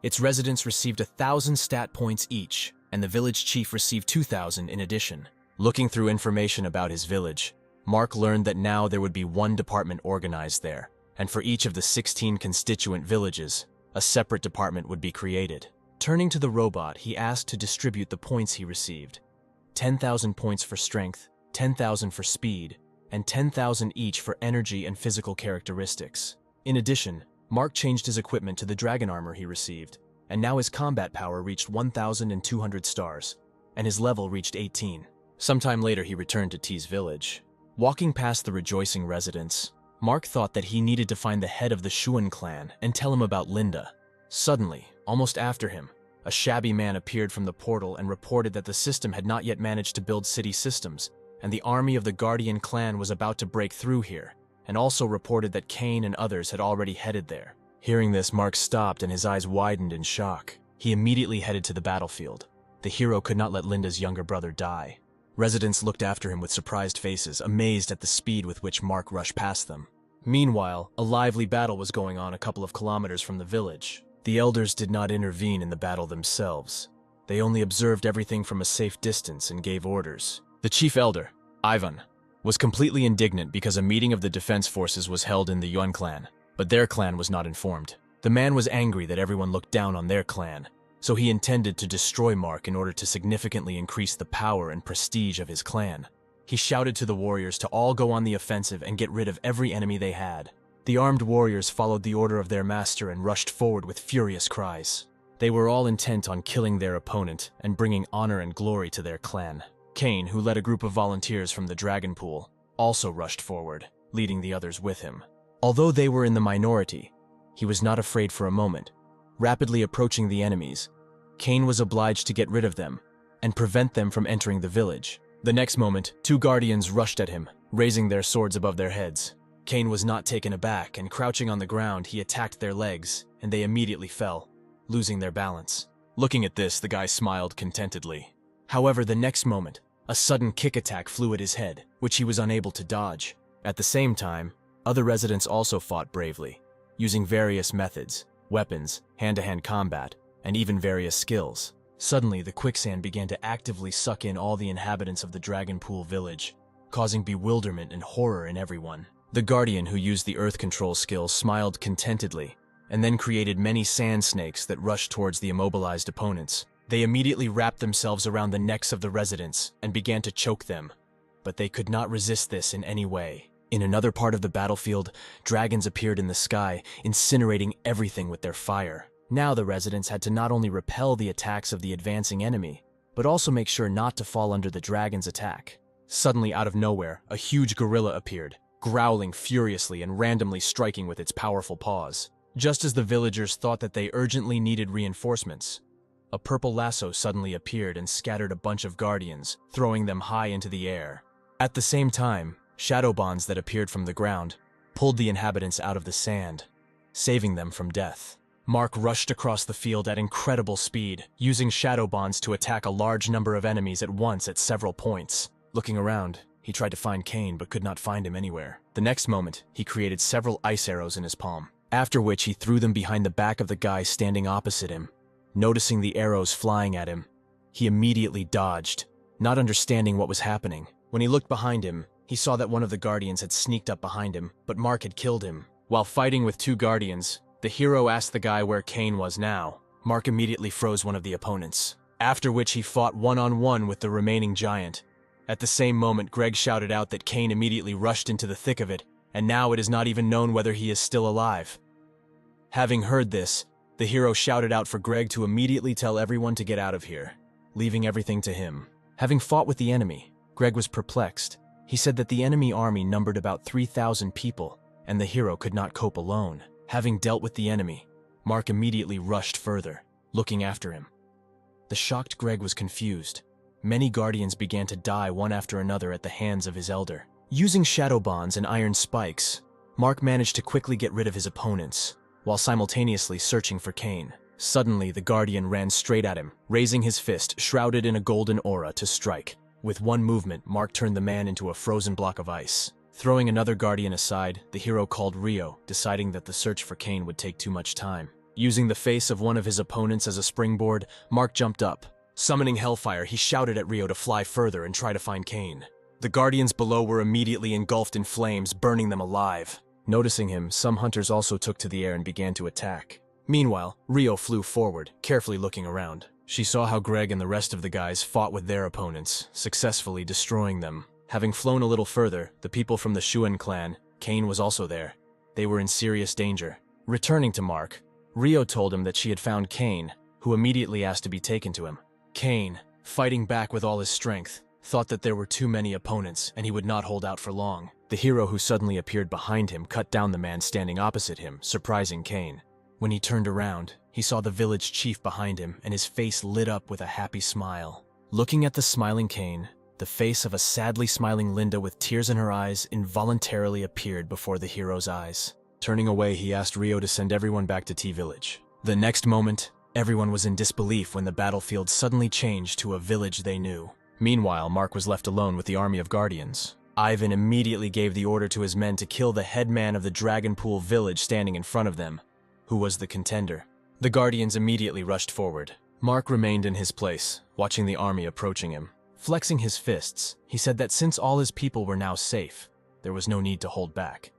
Its residents received 1,000 stat points each, and the village chief received 2,000 in addition. Looking through information about his village, Mark learned that now there would be one department organized there, and for each of the 16 constituent villages, a separate department would be created. Turning to the robot, he asked to distribute the points he received. 10,000 points for strength, 10,000 for speed, and 10,000 each for energy and physical characteristics. In addition, Mark changed his equipment to the dragon armor he received, and now his combat power reached 1,200 stars, and his level reached 18. Sometime later, he returned to T's village. Walking past the rejoicing residents, Mark thought that he needed to find the head of the Shuan clan and tell him about Linda. Suddenly, almost after him, a shabby man appeared from the portal and reported that the system had not yet managed to build city systems, and the army of the Guardian clan was about to break through here, and also reported that Kane and others had already headed there. Hearing this, Mark stopped and his eyes widened in shock. He immediately headed to the battlefield. The hero could not let Linda's younger brother die. Residents looked after him with surprised faces, amazed at the speed with which Mark rushed past them. Meanwhile, a lively battle was going on a couple of kilometers from the village. The elders did not intervene in the battle themselves. They only observed everything from a safe distance and gave orders. The chief elder, Ivan, was completely indignant because a meeting of the defense forces was held in the Yuan clan, but their clan was not informed. The man was angry that everyone looked down on their clan, so he intended to destroy Mark in order to significantly increase the power and prestige of his clan. He shouted to the warriors to all go on the offensive and get rid of every enemy they had. The armed warriors followed the order of their master and rushed forward with furious cries. They were all intent on killing their opponent and bringing honor and glory to their clan. Kane, who led a group of volunteers from the Dragon Pool, also rushed forward, leading the others with him. Although they were in the minority, he was not afraid for a moment. Rapidly approaching the enemies, Kane was obliged to get rid of them and prevent them from entering the village. The next moment, 2 guardians rushed at him, raising their swords above their heads. Kane was not taken aback, and crouching on the ground, he attacked their legs, and they immediately fell, losing their balance. Looking at this, the guy smiled contentedly. However, the next moment, a sudden kick attack flew at his head, which he was unable to dodge. At the same time, other residents also fought bravely, using various methods, weapons, hand-to-hand combat, and even various skills. Suddenly, the quicksand began to actively suck in all the inhabitants of the Dragon Pool village, causing bewilderment and horror in everyone. The Guardian, who used the earth control skill, smiled contentedly, and then created many sand snakes that rushed towards the immobilized opponents. They immediately wrapped themselves around the necks of the residents and began to choke them, but they could not resist this in any way. In another part of the battlefield, dragons appeared in the sky, incinerating everything with their fire. Now the residents had to not only repel the attacks of the advancing enemy, but also make sure not to fall under the dragon's attack. Suddenly, out of nowhere, a huge gorilla appeared, growling furiously and randomly striking with its powerful paws. Just as the villagers thought that they urgently needed reinforcements, a purple lasso suddenly appeared and scattered a bunch of guardians, throwing them high into the air. At the same time, shadow bonds that appeared from the ground pulled the inhabitants out of the sand, saving them from death. Mark rushed across the field at incredible speed, using shadow bonds to attack a large number of enemies at once at several points. Looking around, he tried to find Kane but could not find him anywhere. The next moment, he created several ice arrows in his palm, after which he threw them behind the back of the guy standing opposite him. Noticing the arrows flying at him, he immediately dodged, not understanding what was happening. When he looked behind him, he saw that one of the guardians had sneaked up behind him, but Mark had killed him. While fighting with 2 guardians, the hero asked the guy where Kane was now. Mark immediately froze one of the opponents, after which he fought one-on-one with the remaining giant. At the same moment, Greg shouted out that Kane immediately rushed into the thick of it, and now it is not even known whether he is still alive. Having heard this, the hero shouted out for Greg to immediately tell everyone to get out of here, leaving everything to him. Having fought with the enemy, Greg was perplexed. He said that the enemy army numbered about 3,000 people, and the hero could not cope alone. Having dealt with the enemy, Mark immediately rushed further, looking after him. The shocked Greg was confused. Many guardians began to die one after another at the hands of his elder. Using shadow bonds and iron spikes, Mark managed to quickly get rid of his opponents, while simultaneously searching for Cain. Suddenly, the guardian ran straight at him, raising his fist, shrouded in a golden aura, to strike. With one movement, Mark turned the man into a frozen block of ice. Throwing another guardian aside, the hero called Rio, deciding that the search for Cain would take too much time. Using the face of one of his opponents as a springboard, Mark jumped up. Summoning Hellfire, he shouted at Rio to fly further and try to find Cain. The guardians below were immediately engulfed in flames, burning them alive. Noticing him, some hunters also took to the air and began to attack. Meanwhile, Rio flew forward, carefully looking around. She saw how Greg and the rest of the guys fought with their opponents, successfully destroying them. Having flown a little further, the people from the Shuan clan, Cain was also there. They were in serious danger. Returning to Mark, Rio told him that she had found Cain, who immediately asked to be taken to him. Cain, fighting back with all his strength, thought that there were too many opponents and he would not hold out for long. The hero who suddenly appeared behind him cut down the man standing opposite him, surprising Cain. When he turned around, he saw the village chief behind him and his face lit up with a happy smile. Looking at the smiling Cain, the face of a sadly smiling Linda with tears in her eyes involuntarily appeared before the hero's eyes. Turning away, he asked Rio to send everyone back to T-Village. The next moment, everyone was in disbelief when the battlefield suddenly changed to a village they knew. Meanwhile, Mark was left alone with the army of guardians. Ivan immediately gave the order to his men to kill the headman of the Dragonpool village standing in front of them, who was the contender. The guardians immediately rushed forward. Mark remained in his place, watching the army approaching him. Flexing his fists, he said that since all his people were now safe, there was no need to hold back.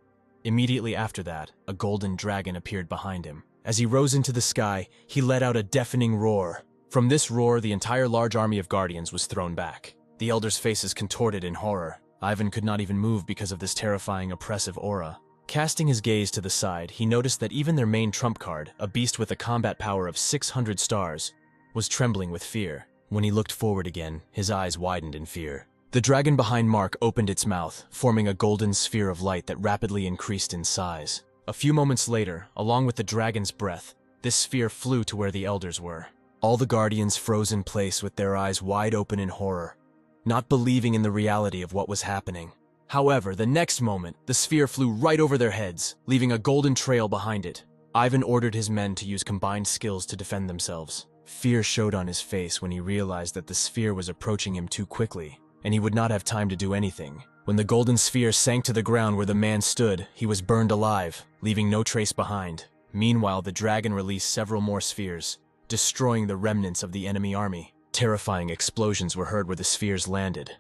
Immediately after that, a golden dragon appeared behind him. As he rose into the sky, he let out a deafening roar. From this roar, the entire large army of guardians was thrown back. The elders' faces contorted in horror. Ivan could not even move because of this terrifying, oppressive aura. Casting his gaze to the side, he noticed that even their main trump card, a beast with a combat power of 600 stars, was trembling with fear. When he looked forward again, his eyes widened in fear. The dragon behind Mark opened its mouth, forming a golden sphere of light that rapidly increased in size. A few moments later, along with the dragon's breath, this sphere flew to where the elders were. All the guardians froze in place with their eyes wide open in horror, not believing in the reality of what was happening. However, the next moment, the sphere flew right over their heads, leaving a golden trail behind it. Ivan ordered his men to use combined skills to defend themselves. Fear showed on his face when he realized that the sphere was approaching him too quickly, and he would not have time to do anything. When the golden sphere sank to the ground where the man stood, he was burned alive, leaving no trace behind. Meanwhile, the dragon released several more spheres, destroying the remnants of the enemy army. Terrifying explosions were heard where the spheres landed,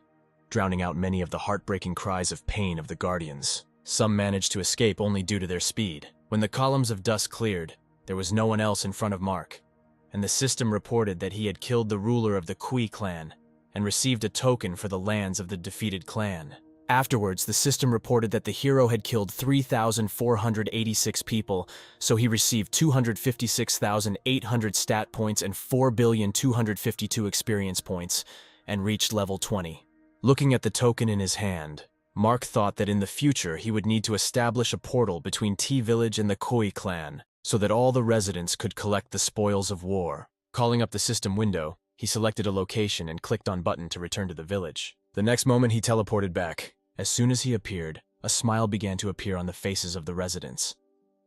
drowning out many of the heartbreaking cries of pain of the guardians. Some managed to escape only due to their speed. When the columns of dust cleared, there was no one else in front of Mark, and the system reported that he had killed the ruler of the Kui clan and received a token for the lands of the defeated clan. Afterwards, the system reported that the hero had killed 3,486 people, so he received 256,800 stat points and 4,252 experience points, and reached level 20. Looking at the token in his hand, Mark thought that in the future he would need to establish a portal between T-Village and the Kui clan, so that all the residents could collect the spoils of war. Calling up the system window, he selected a location and clicked on button to return to the village. The next moment he teleported back. As soon as he appeared, a smile began to appear on the faces of the residents.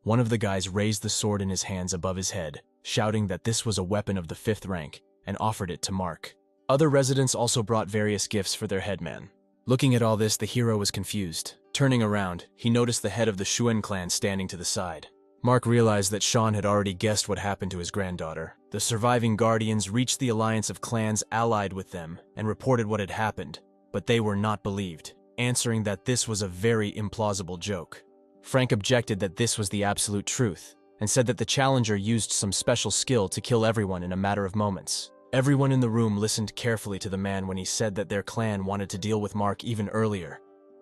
One of the guys raised the sword in his hands above his head, shouting that this was a weapon of the 5th rank, and offered it to Mark. Other residents also brought various gifts for their headman. Looking at all this, the hero was confused. Turning around, he noticed the head of the Shuan clan standing to the side. Mark realized that Sean had already guessed what happened to his granddaughter. The surviving guardians reached the alliance of clans allied with them and reported what had happened, but they were not believed, answering that this was a very implausible joke. Frank objected that this was the absolute truth, and said that the challenger used some special skill to kill everyone in a matter of moments. Everyone in the room listened carefully to the man when he said that their clan wanted to deal with Mark even earlier,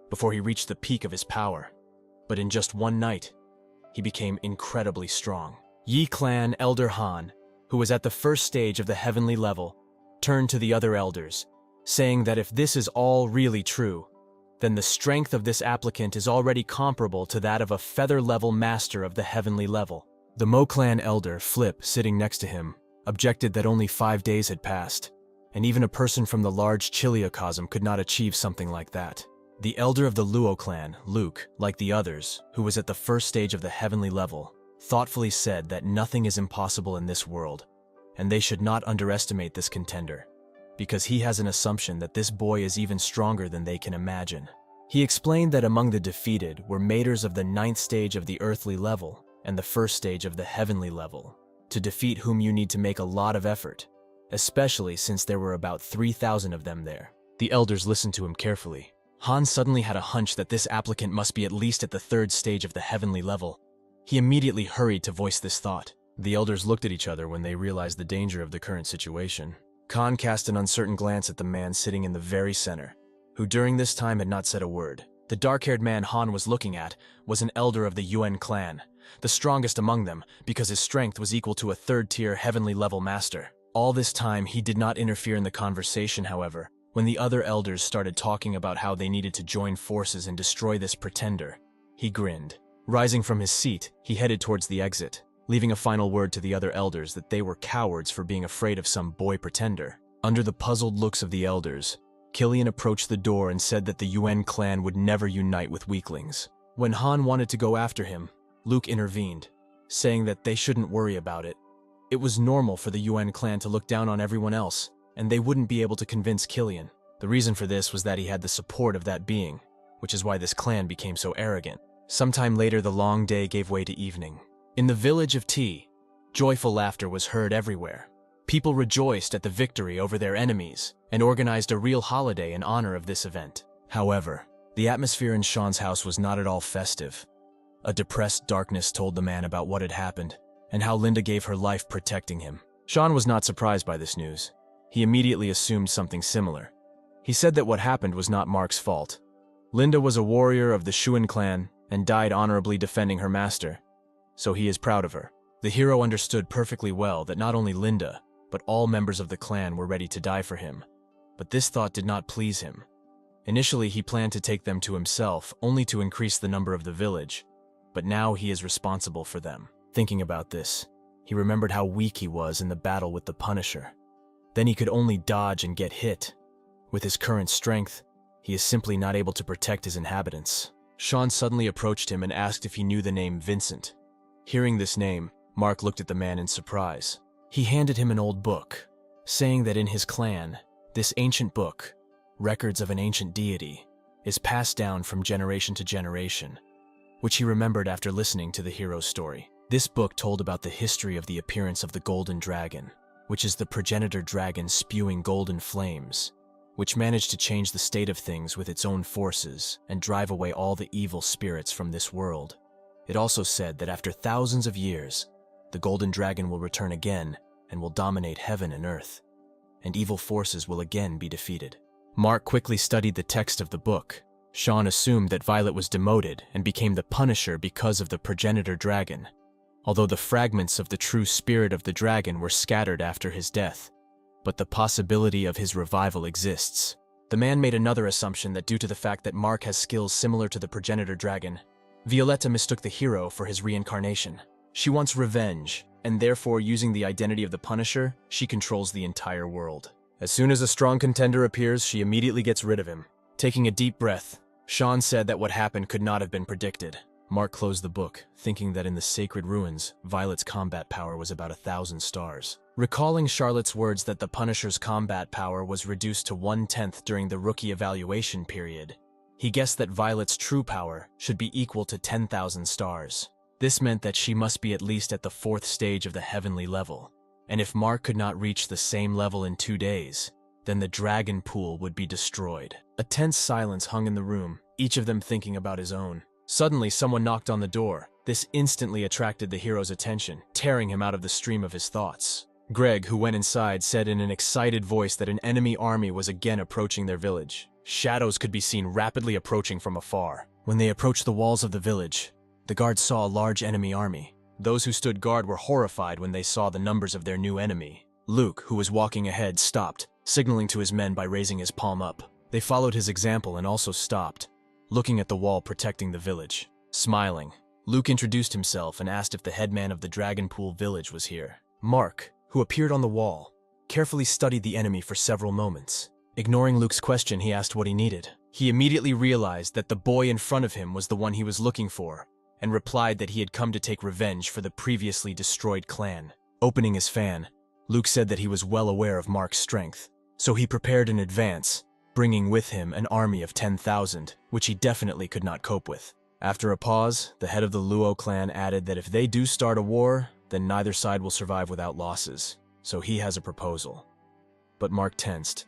before he reached the peak of his power. But in just one night, he became incredibly strong. Yi clan Elder Han, who was at the first stage of the heavenly level, turned to the other elders saying that if this is all really true, then the strength of this applicant is already comparable to that of a feather-level master of the heavenly level. The Mo clan elder, Flip, sitting next to him, objected that only 5 days had passed, and even a person from the large Chiliocosm could not achieve something like that. The elder of the Luo clan, Luke, like the others, who was at the first stage of the heavenly level, thoughtfully said that nothing is impossible in this world, and they should not underestimate this contender, because he has an assumption that this boy is even stronger than they can imagine. He explained that among the defeated were maters of the 9th stage of the earthly level and the 1st stage of the heavenly level, to defeat whom you need to make a lot of effort, especially since there were about 3,000 of them there. The elders listened to him carefully. Han suddenly had a hunch that this applicant must be at least at the 3rd stage of the heavenly level. He immediately hurried to voice this thought. The elders looked at each other when they realized the danger of the current situation. Khan cast an uncertain glance at the man sitting in the very center, who during this time had not said a word. The dark-haired man Han was looking at was an elder of the Yuan clan, the strongest among them because his strength was equal to a 3rd-tier heavenly level master. All this time he did not interfere in the conversation, however. When the other elders started talking about how they needed to join forces and destroy this pretender, he grinned. Rising from his seat, he headed towards the exit, leaving a final word to the other elders that they were cowards for being afraid of some boy pretender. Under the puzzled looks of the elders, Killian approached the door and said that the Yuan clan would never unite with weaklings. When Han wanted to go after him, Luke intervened, saying that they shouldn't worry about it. It was normal for the Yuan clan to look down on everyone else, and they wouldn't be able to convince Killian. The reason for this was that he had the support of that being, which is why this clan became so arrogant. Sometime later, the long day gave way to evening. In the village of Ti, joyful laughter was heard everywhere. People rejoiced at the victory over their enemies and organized a real holiday in honor of this event. However, the atmosphere in Sean's house was not at all festive. A depressed darkness told the man about what had happened and how Linda gave her life protecting him. Sean was not surprised by this news. He immediately assumed something similar. He said that what happened was not Mark's fault. Linda was a warrior of the Shuan clan and died honorably defending her master, so he is proud of her. The hero understood perfectly well that not only Linda, but all members of the clan were ready to die for him. But this thought did not please him. Initially, he planned to take them to himself, only to increase the number of the village, but now he is responsible for them. Thinking about this, he remembered how weak he was in the battle with the Punisher. Then he could only dodge and get hit. With his current strength, he is simply not able to protect his inhabitants. Sean suddenly approached him and asked if he knew the name Vincent. Hearing this name, Mark looked at the man in surprise. He handed him an old book, saying that in his clan, this ancient book, Records of an Ancient Deity, is passed down from generation to generation, which he remembered after listening to the hero's story. This book told about the history of the appearance of the Golden Dragon, which is the progenitor dragon spewing golden flames, which managed to change the state of things with its own forces and drive away all the evil spirits from this world. It also said that after thousands of years, the Golden Dragon will return again and will dominate heaven and earth, and evil forces will again be defeated. Mark quickly studied the text of the book. Sean assumed that Violet was demoted and became the Punisher because of the progenitor dragon, although the fragments of the true spirit of the dragon were scattered after his death. But the possibility of his revival exists. The man made another assumption that due to the fact that Mark has skills similar to the progenitor dragon, Violetta mistook the hero for his reincarnation. She wants revenge, and therefore using the identity of the Punisher, she controls the entire world. As soon as a strong contender appears, she immediately gets rid of him. Taking a deep breath, Sean said that what happened could not have been predicted. Mark closed the book, thinking that in the sacred ruins, Violet's combat power was about 1,000 stars. Recalling Charlotte's words that the Punisher's combat power was reduced to 1/10 during the rookie evaluation period, he guessed that Violet's true power should be equal to 10,000 stars. This meant that she must be at least at the 4th stage of the heavenly level, and if Mark could not reach the same level in 2 days, then the dragon pool would be destroyed. A tense silence hung in the room, each of them thinking about his own. Suddenly, someone knocked on the door. This instantly attracted the hero's attention, tearing him out of the stream of his thoughts. Greg, who went inside, said in an excited voice that an enemy army was again approaching their village. Shadows could be seen rapidly approaching from afar. When they approached the walls of the village, the guards saw a large enemy army. Those who stood guard were horrified when they saw the numbers of their new enemy. Luke, who was walking ahead, stopped, signaling to his men by raising his palm up. They followed his example and also stopped, looking at the wall protecting the village. Smiling, Luke introduced himself and asked if the headman of the Dragon Pool village was here. Mark, who appeared on the wall, carefully studied the enemy for several moments. Ignoring Luke's question, he asked what he needed. He immediately realized that the boy in front of him was the one he was looking for, and replied that he had come to take revenge for the previously destroyed clan. Opening his fan, Luke said that he was well aware of Mark's strength, so he prepared in advance, bringing with him an army of 10,000, which he definitely could not cope with. After a pause, the head of the Luo clan added that if they do start a war, then neither side will survive without losses, so he has a proposal. But Mark tensed.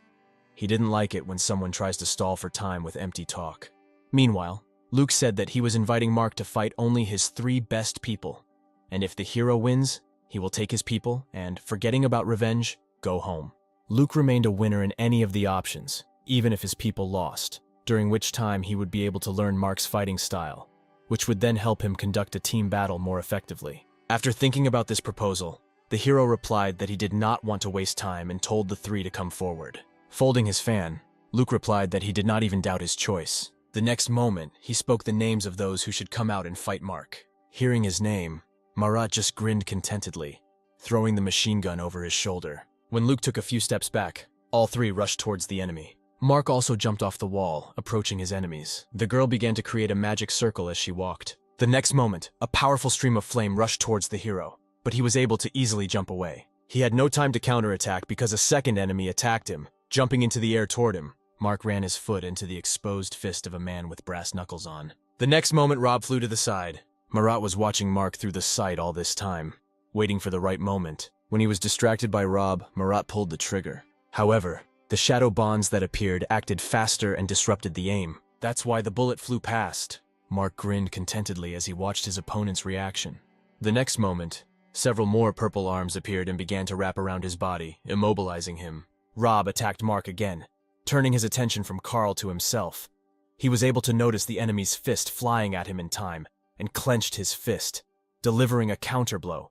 He didn't like it when someone tries to stall for time with empty talk. Meanwhile, Luke said that he was inviting Mark to fight only his 3 best people, and if the hero wins, he will take his people and, forgetting about revenge, go home. Luke remained a winner in any of the options, even if his people lost, during which time he would be able to learn Mark's fighting style, which would then help him conduct a team battle more effectively. After thinking about this proposal, the hero replied that he did not want to waste time and told the 3 to come forward. Folding his fan, Luke replied that he did not even doubt his choice. The next moment, he spoke the names of those who should come out and fight Mark. Hearing his name, Marat just grinned contentedly, throwing the machine gun over his shoulder. When Luke took a few steps back, all 3 rushed towards the enemy. Mark also jumped off the wall, approaching his enemies. The girl began to create a magic circle as she walked. The next moment, a powerful stream of flame rushed towards the hero, but he was able to easily jump away. He had no time to counterattack because a second enemy attacked him, jumping into the air toward him. Mark ran his foot into the exposed fist of a man with brass knuckles on. The next moment, Rob flew to the side. Marat was watching Mark through the sight all this time, waiting for the right moment. When he was distracted by Rob, Marat pulled the trigger. However, the shadow bonds that appeared acted faster and disrupted the aim. That's why the bullet flew past. Mark grinned contentedly as he watched his opponent's reaction. The next moment, several more purple arms appeared and began to wrap around his body, immobilizing him. Rob attacked Mark again, turning his attention from Carl to himself. He was able to notice the enemy's fist flying at him in time, and clenched his fist, delivering a counterblow,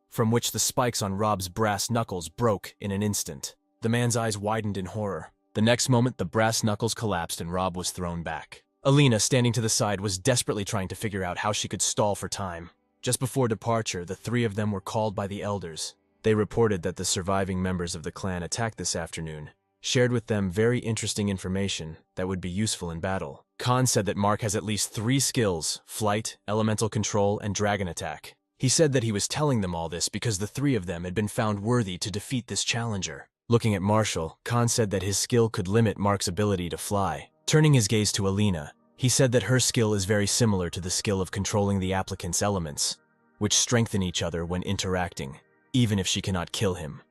from which the spikes on Rob's brass knuckles broke in an instant. The man's eyes widened in horror. The next moment, the brass knuckles collapsed and Rob was thrown back. Alina, standing to the side, was desperately trying to figure out how she could stall for time. Just before departure, the 3 of them were called by the elders. They reported that the surviving members of the clan attacked this afternoon, shared with them very interesting information that would be useful in battle. Khan said that Mark has at least 3 skills: flight, elemental control, and dragon attack. He said that he was telling them all this because the 3 of them had been found worthy to defeat this challenger. Looking at Marshall, Khan said that his skill could limit Mark's ability to fly. Turning his gaze to Alina, he said that her skill is very similar to the skill of controlling the applicant's elements, which strengthen each other when interacting, even if she cannot kill him.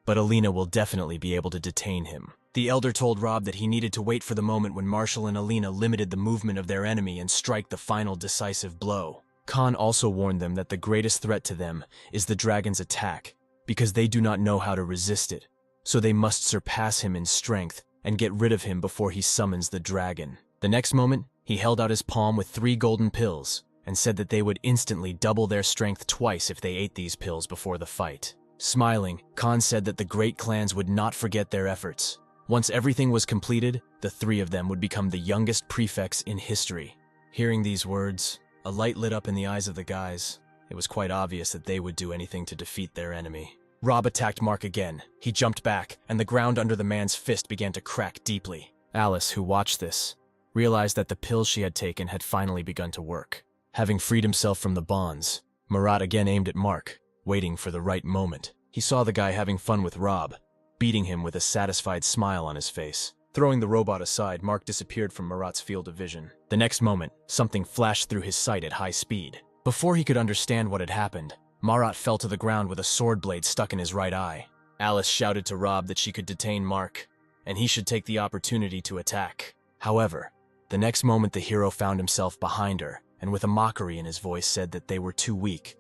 But Alina will definitely be able to detain him. The elder told Rob that he needed to wait for the moment when Marshall and Alina limited the movement of their enemy and strike the final decisive blow. Khan also warned them that the greatest threat to them is the dragon's attack, because they do not know how to resist it, so they must surpass him in strength and get rid of him before he summons the dragon. The next moment, he held out his palm with 3 golden pills and said that they would instantly double their strength twice if they ate these pills before the fight. Smiling, Khan said that the great clans would not forget their efforts. Once everything was completed, the 3 of them would become the youngest prefects in history. Hearing these words, a light lit up in the eyes of the guys. It was quite obvious that they would do anything to defeat their enemy. Rob attacked Mark again. He jumped back, and the ground under the man's fist began to crack deeply. Alice, who watched this, realized that the pills she had taken had finally begun to work. Having freed himself from the bonds, Marat again aimed at Mark, waiting for the right moment. He saw the guy having fun with Rob, beating him with a satisfied smile on his face. Throwing the robot aside, Mark disappeared from Marat's field of vision. The next moment, something flashed through his sight at high speed. Before he could understand what had happened, Marat fell to the ground with a sword blade stuck in his right eye. Alice shouted to Rob that she could detain Mark, and he should take the opportunity to attack. However, the next moment the hero found himself behind her, and with a mockery in his voice said that they were too weak.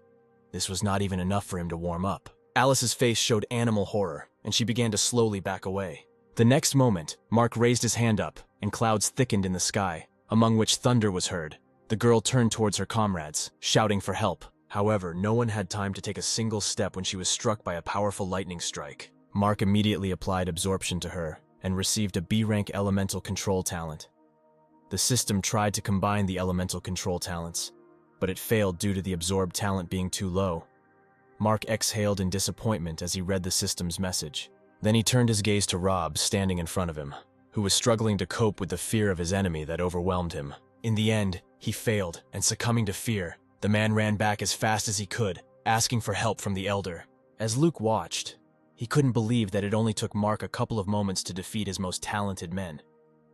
This was not even enough for him to warm up. Alice's face showed animal horror, and she began to slowly back away. The next moment, Mark raised his hand up, and clouds thickened in the sky, among which thunder was heard. The girl turned towards her comrades, shouting for help. However, no one had time to take a single step when she was struck by a powerful lightning strike. Mark immediately applied absorption to her and received a B-rank elemental control talent. The system tried to combine the elemental control talents, but it failed due to the absorbed talent being too low. Mark exhaled in disappointment as he read the system's message. Then he turned his gaze to Rob standing in front of him, who was struggling to cope with the fear of his enemy that overwhelmed him. In the end, he failed, and succumbing to fear, the man ran back as fast as he could, asking for help from the elder. As Luke watched, he couldn't believe that it only took Mark a couple of moments to defeat his most talented men,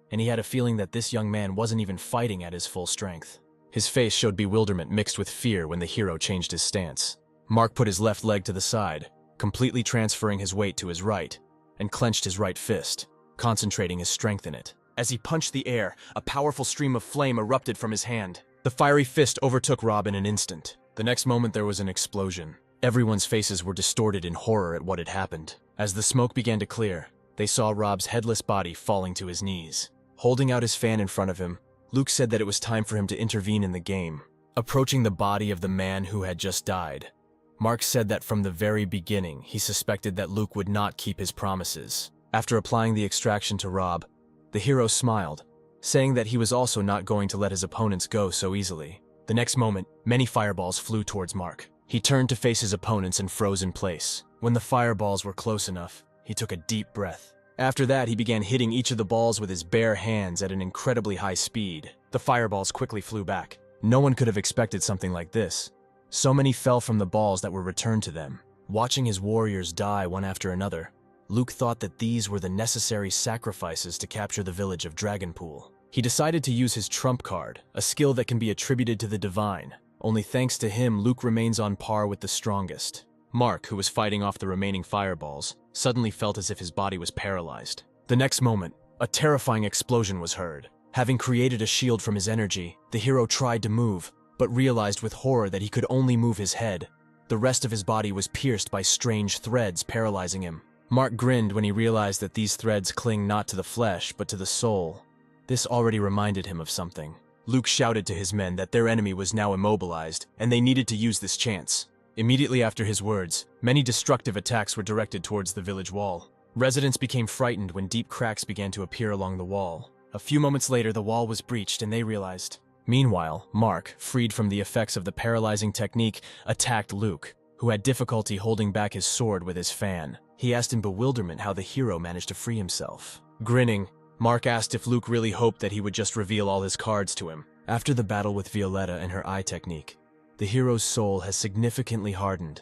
and he had a feeling that this young man wasn't even fighting at his full strength. His face showed bewilderment mixed with fear when the hero changed his stance. Mark put his left leg to the side, completely transferring his weight to his right, and clenched his right fist, concentrating his strength in it. As he punched the air, a powerful stream of flame erupted from his hand. The fiery fist overtook Rob in an instant. The next moment there was an explosion. Everyone's faces were distorted in horror at what had happened. As the smoke began to clear, they saw Rob's headless body falling to his knees. Holding out his fan in front of him, Luke said that it was time for him to intervene in the game. Approaching the body of the man who had just died, Mark said that from the very beginning he suspected that Luke would not keep his promises. After applying the extraction to Rob, the hero smiled, saying that he was also not going to let his opponents go so easily. The next moment, many fireballs flew towards Mark. He turned to face his opponents and froze in place. When the fireballs were close enough, he took a deep breath. After that, he began hitting each of the balls with his bare hands at an incredibly high speed. The fireballs quickly flew back. No one could have expected something like this. So many fell from the balls that were returned to them. Watching his warriors die one after another, Luke thought that these were the necessary sacrifices to capture the village of Dragonpool. He decided to use his trump card, a skill that can be attributed to the divine. Only thanks to him, Luke remains on par with the strongest. Mark, who was fighting off the remaining fireballs, suddenly felt as if his body was paralyzed. The next moment, a terrifying explosion was heard. Having created a shield from his energy, the hero tried to move, but realized with horror that he could only move his head. The rest of his body was pierced by strange threads, paralyzing him. Mark grinned when he realized that these threads cling not to the flesh, but to the soul. This already reminded him of something. Luke shouted to his men that their enemy was now immobilized, and they needed to use this chance. Immediately after his words, many destructive attacks were directed towards the village wall. Residents became frightened when deep cracks began to appear along the wall. A few moments later, the wall was breached and they realized. Meanwhile, Mark, freed from the effects of the paralyzing technique, attacked Luke, who had difficulty holding back his sword with his fan. He asked in bewilderment how the hero managed to free himself. Grinning, Mark asked if Luke really hoped that he would just reveal all his cards to him. After the battle with Violetta and her eye technique, the hero's soul has significantly hardened,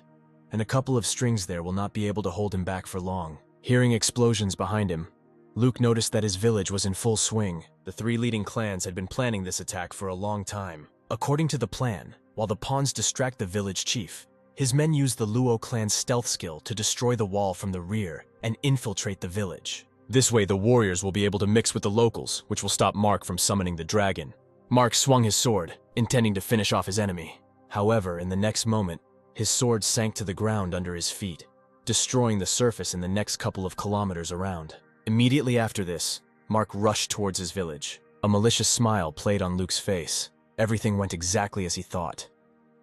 and a couple of strings there will not be able to hold him back for long. Hearing explosions behind him, Luke noticed that his village was in full swing. The three leading clans had been planning this attack for a long time. According to the plan, while the pawns distract the village chief, his men use the Luo clan's stealth skill to destroy the wall from the rear and infiltrate the village. This way, the warriors will be able to mix with the locals, which will stop Mark from summoning the dragon. Mark swung his sword, intending to finish off his enemy. However, in the next moment, his sword sank to the ground under his feet, destroying the surface in the next couple of kilometers around. Immediately after this, Mark rushed towards his village. A malicious smile played on Luke's face. Everything went exactly as he thought.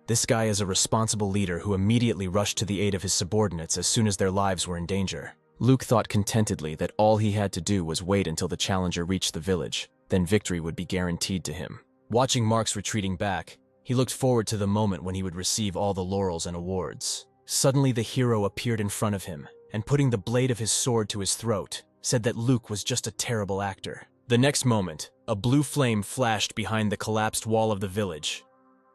This guy is a responsible leader who immediately rushed to the aid of his subordinates as soon as their lives were in danger. Luke thought contentedly that all he had to do was wait until the challenger reached the village, then victory would be guaranteed to him. Watching Mark's retreating back, he looked forward to the moment when he would receive all the laurels and awards. Suddenly the hero appeared in front of him, and putting the blade of his sword to his throat, said that Luke was just a terrible actor. The next moment, a blue flame flashed behind the collapsed wall of the village.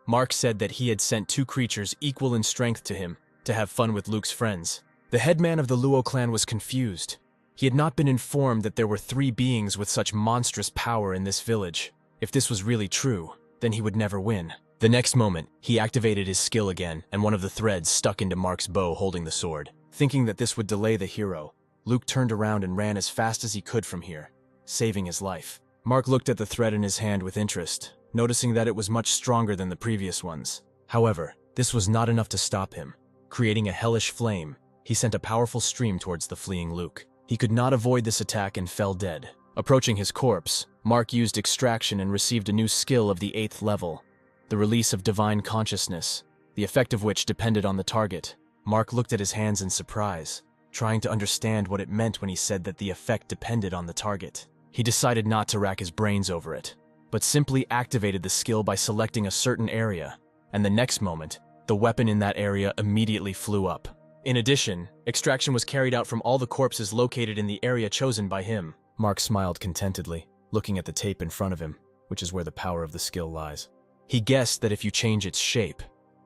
Mark said that he had sent two creatures equal in strength to him to have fun with Luke's friends. The headman of the Luo clan was confused. He had not been informed that there were three beings with such monstrous power in this village. If this was really true, then he would never win. The next moment, he activated his skill again, and one of the threads stuck into Mark's bow holding the sword. Thinking that this would delay the hero, Luke turned around and ran as fast as he could from here, saving his life. Mark looked at the thread in his hand with interest, noticing that it was much stronger than the previous ones. However, this was not enough to stop him. Creating a hellish flame, he sent a powerful stream towards the fleeing Luke. He could not avoid this attack and fell dead. Approaching his corpse, Mark used extraction and received a new skill of the 8th level, the release of divine consciousness, the effect of which depended on the target. Mark looked at his hands in surprise. trying to understand what it meant when he said that the effect depended on the target. He decided not to rack his brains over it, but simply activated the skill by selecting a certain area, and the next moment, the weapon in that area immediately flew up. In addition, extraction was carried out from all the corpses located in the area chosen by him. Mark smiled contentedly, looking at the tape in front of him, which is where the power of the skill lies. He guessed that if you change its shape,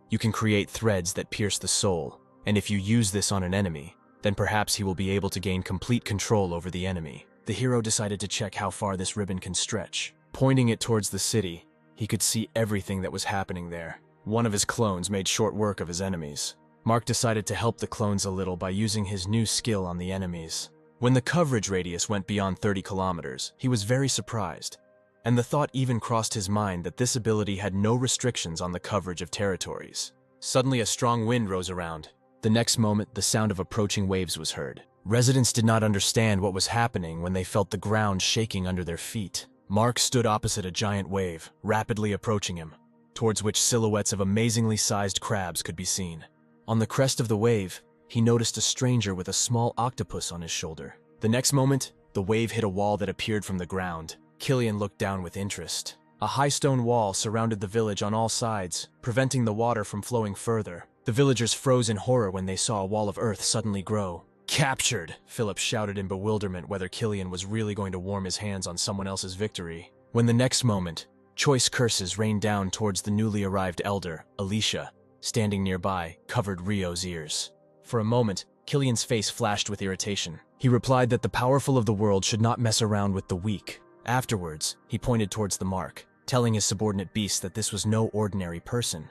you can create threads that pierce the soul, and if you use this on an enemy, then perhaps he will be able to gain complete control over the enemy. The hero decided to check how far this ribbon can stretch. Pointing it towards the city, he could see everything that was happening there. One of his clones made short work of his enemies. Mark decided to help the clones a little by using his new skill on the enemies. When the coverage radius went beyond 30 kilometers, he was very surprised, and the thought even crossed his mind that this ability had no restrictions on the coverage of territories. Suddenly a strong wind rose around. The next moment, the sound of approaching waves was heard. Residents did not understand what was happening when they felt the ground shaking under their feet. Mark stood opposite a giant wave, rapidly approaching him, towards which silhouettes of amazingly sized crabs could be seen. On the crest of the wave, he noticed a stranger with a small octopus on his shoulder. The next moment, the wave hit a wall that appeared from the ground. Killian looked down with interest. A high stone wall surrounded the village on all sides, preventing the water from flowing further. The villagers froze in horror when they saw a wall of earth suddenly grow. "Captured!" Philip shouted in bewilderment whether Killian was really going to warm his hands on someone else's victory. When the next moment, choice curses rained down towards the newly arrived elder, Alicia, standing nearby, covered Rio's ears. For a moment, Killian's face flashed with irritation. He replied that the powerful of the world should not mess around with the weak. Afterwards, he pointed towards the mark, telling his subordinate beasts that this was no ordinary person.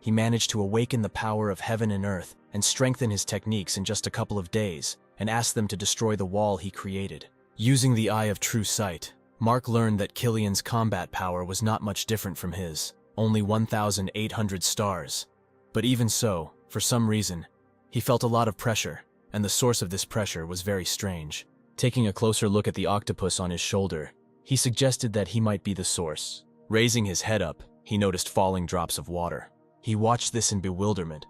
He managed to awaken the power of heaven and earth and strengthen his techniques in just a couple of days, and asked them to destroy the wall he created. Using the Eye of True Sight, Mark learned that Killian's combat power was not much different from his, only 1,800 stars. But even so, for some reason, he felt a lot of pressure, and the source of this pressure was very strange. Taking a closer look at the octopus on his shoulder, he suggested that he might be the source. Raising his head up, he noticed falling drops of water. He watched this in bewilderment,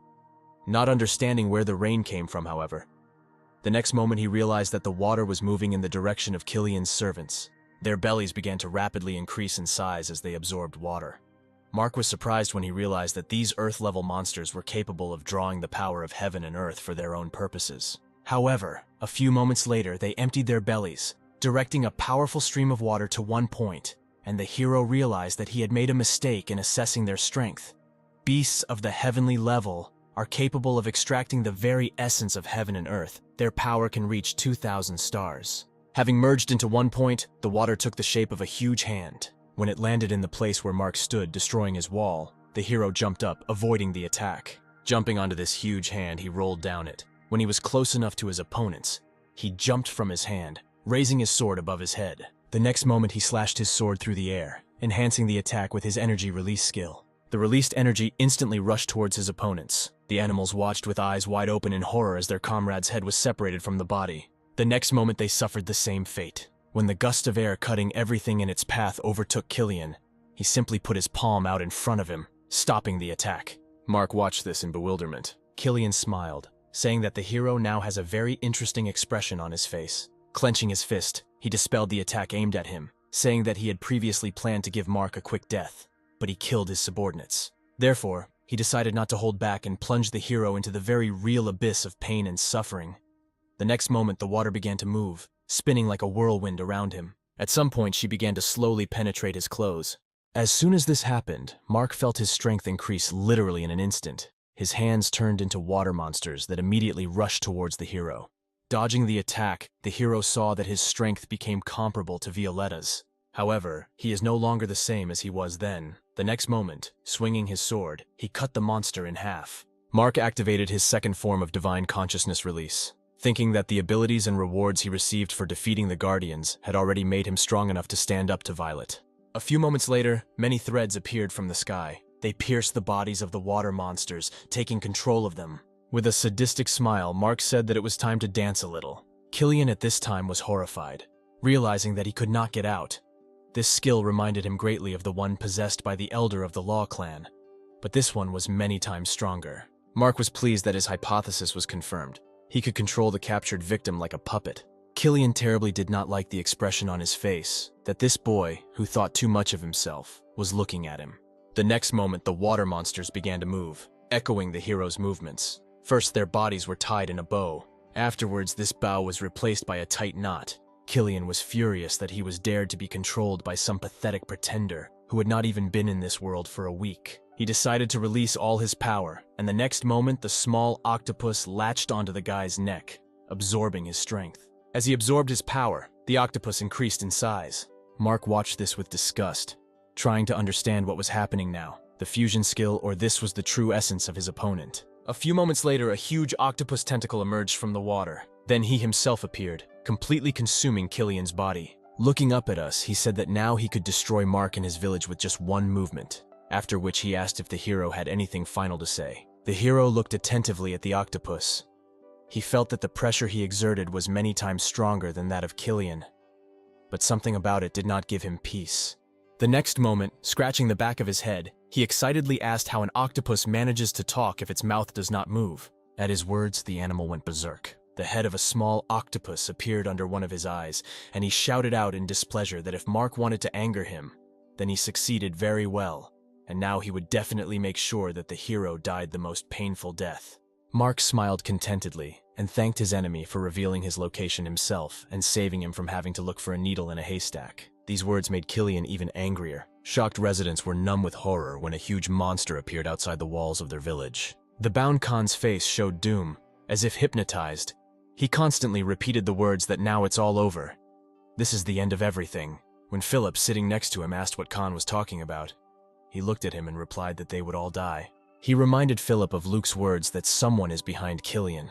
not understanding where the rain came from, however. The next moment he realized that the water was moving in the direction of Killian's servants. Their bellies began to rapidly increase in size as they absorbed water. Mark was surprised when he realized that these Earth-level monsters were capable of drawing the power of heaven and earth for their own purposes. However, a few moments later they emptied their bellies, directing a powerful stream of water to one point, and the hero realized that he had made a mistake in assessing their strength. Beasts of the heavenly level are capable of extracting the very essence of heaven and earth. Their power can reach 2,000 stars. Having merged into one point, the water took the shape of a huge hand. When it landed in the place where Mark stood, destroying his wall, the hero jumped up, avoiding the attack. Jumping onto this huge hand, he rolled down it. When he was close enough to his opponents, he jumped from his hand, raising his sword above his head. The next moment he slashed his sword through the air, enhancing the attack with his energy release skill. The released energy instantly rushed towards his opponents. The animals watched with eyes wide open in horror as their comrade's head was separated from the body. The next moment they suffered the same fate. When the gust of air cutting everything in its path overtook Killian, he simply put his palm out in front of him, stopping the attack. Mark watched this in bewilderment. Killian smiled, saying that the hero now has a very interesting expression on his face. Clenching his fist, he dispelled the attack aimed at him, saying that he had previously planned to give Mark a quick death, but he killed his subordinates. Therefore, he decided not to hold back and plunged the hero into the very real abyss of pain and suffering. The next moment, the water began to move, spinning like a whirlwind around him. At some point, she began to slowly penetrate his clothes. As soon as this happened, Mark felt his strength increase literally in an instant. His hands turned into water monsters that immediately rushed towards the hero. Dodging the attack, the hero saw that his strength became comparable to Violetta's. However, he is no longer the same as he was then. The next moment, swinging his sword, he cut the monster in half. Mark activated his second form of divine consciousness release, thinking that the abilities and rewards he received for defeating the Guardians had already made him strong enough to stand up to Violet. A few moments later, many threads appeared from the sky. They pierced the bodies of the water monsters, taking control of them. With a sadistic smile, Mark said that it was time to dance a little. Killian at this time was horrified, realizing that he could not get out. This skill reminded him greatly of the one possessed by the elder of the Law clan, but this one was many times stronger. Mark was pleased that his hypothesis was confirmed. He could control the captured victim like a puppet. Killian terribly did not like the expression on his face, that this boy, who thought too much of himself, was looking at him. The next moment, the water monsters began to move, echoing the hero's movements. First, their bodies were tied in a bow. Afterwards, this bow was replaced by a tight knot. Killian was furious that he was dared to be controlled by some pathetic pretender who had not even been in this world for a week. He decided to release all his power, and the next moment, the small octopus latched onto the guy's neck, absorbing his strength. As he absorbed his power, the octopus increased in size. Mark watched this with disgust, trying to understand what was happening now, the fusion skill, or this was the true essence of his opponent. A few moments later, a huge octopus tentacle emerged from the water. Then he himself appeared, completely consuming Killian's body. Looking up at us, he said that now he could destroy Mark and his village with just one movement, after which he asked if the hero had anything final to say. The hero looked attentively at the octopus. He felt that the pressure he exerted was many times stronger than that of Killian, but something about it did not give him peace. The next moment, scratching the back of his head, he excitedly asked how an octopus manages to talk if its mouth does not move. At his words, the animal went berserk. The head of a small octopus appeared under one of his eyes, and he shouted out in displeasure that if Mark wanted to anger him, then he succeeded very well, and now he would definitely make sure that the hero died the most painful death. Mark smiled contentedly and thanked his enemy for revealing his location himself and saving him from having to look for a needle in a haystack. These words made Killian even angrier. Shocked residents were numb with horror when a huge monster appeared outside the walls of their village. The bound Khan's face showed doom. As if hypnotized, he constantly repeated the words that now it's all over. This is the end of everything. When Philip, sitting next to him, asked what Khan was talking about, he looked at him and replied that they would all die. He reminded Philip of Luke's words that someone is behind Killian.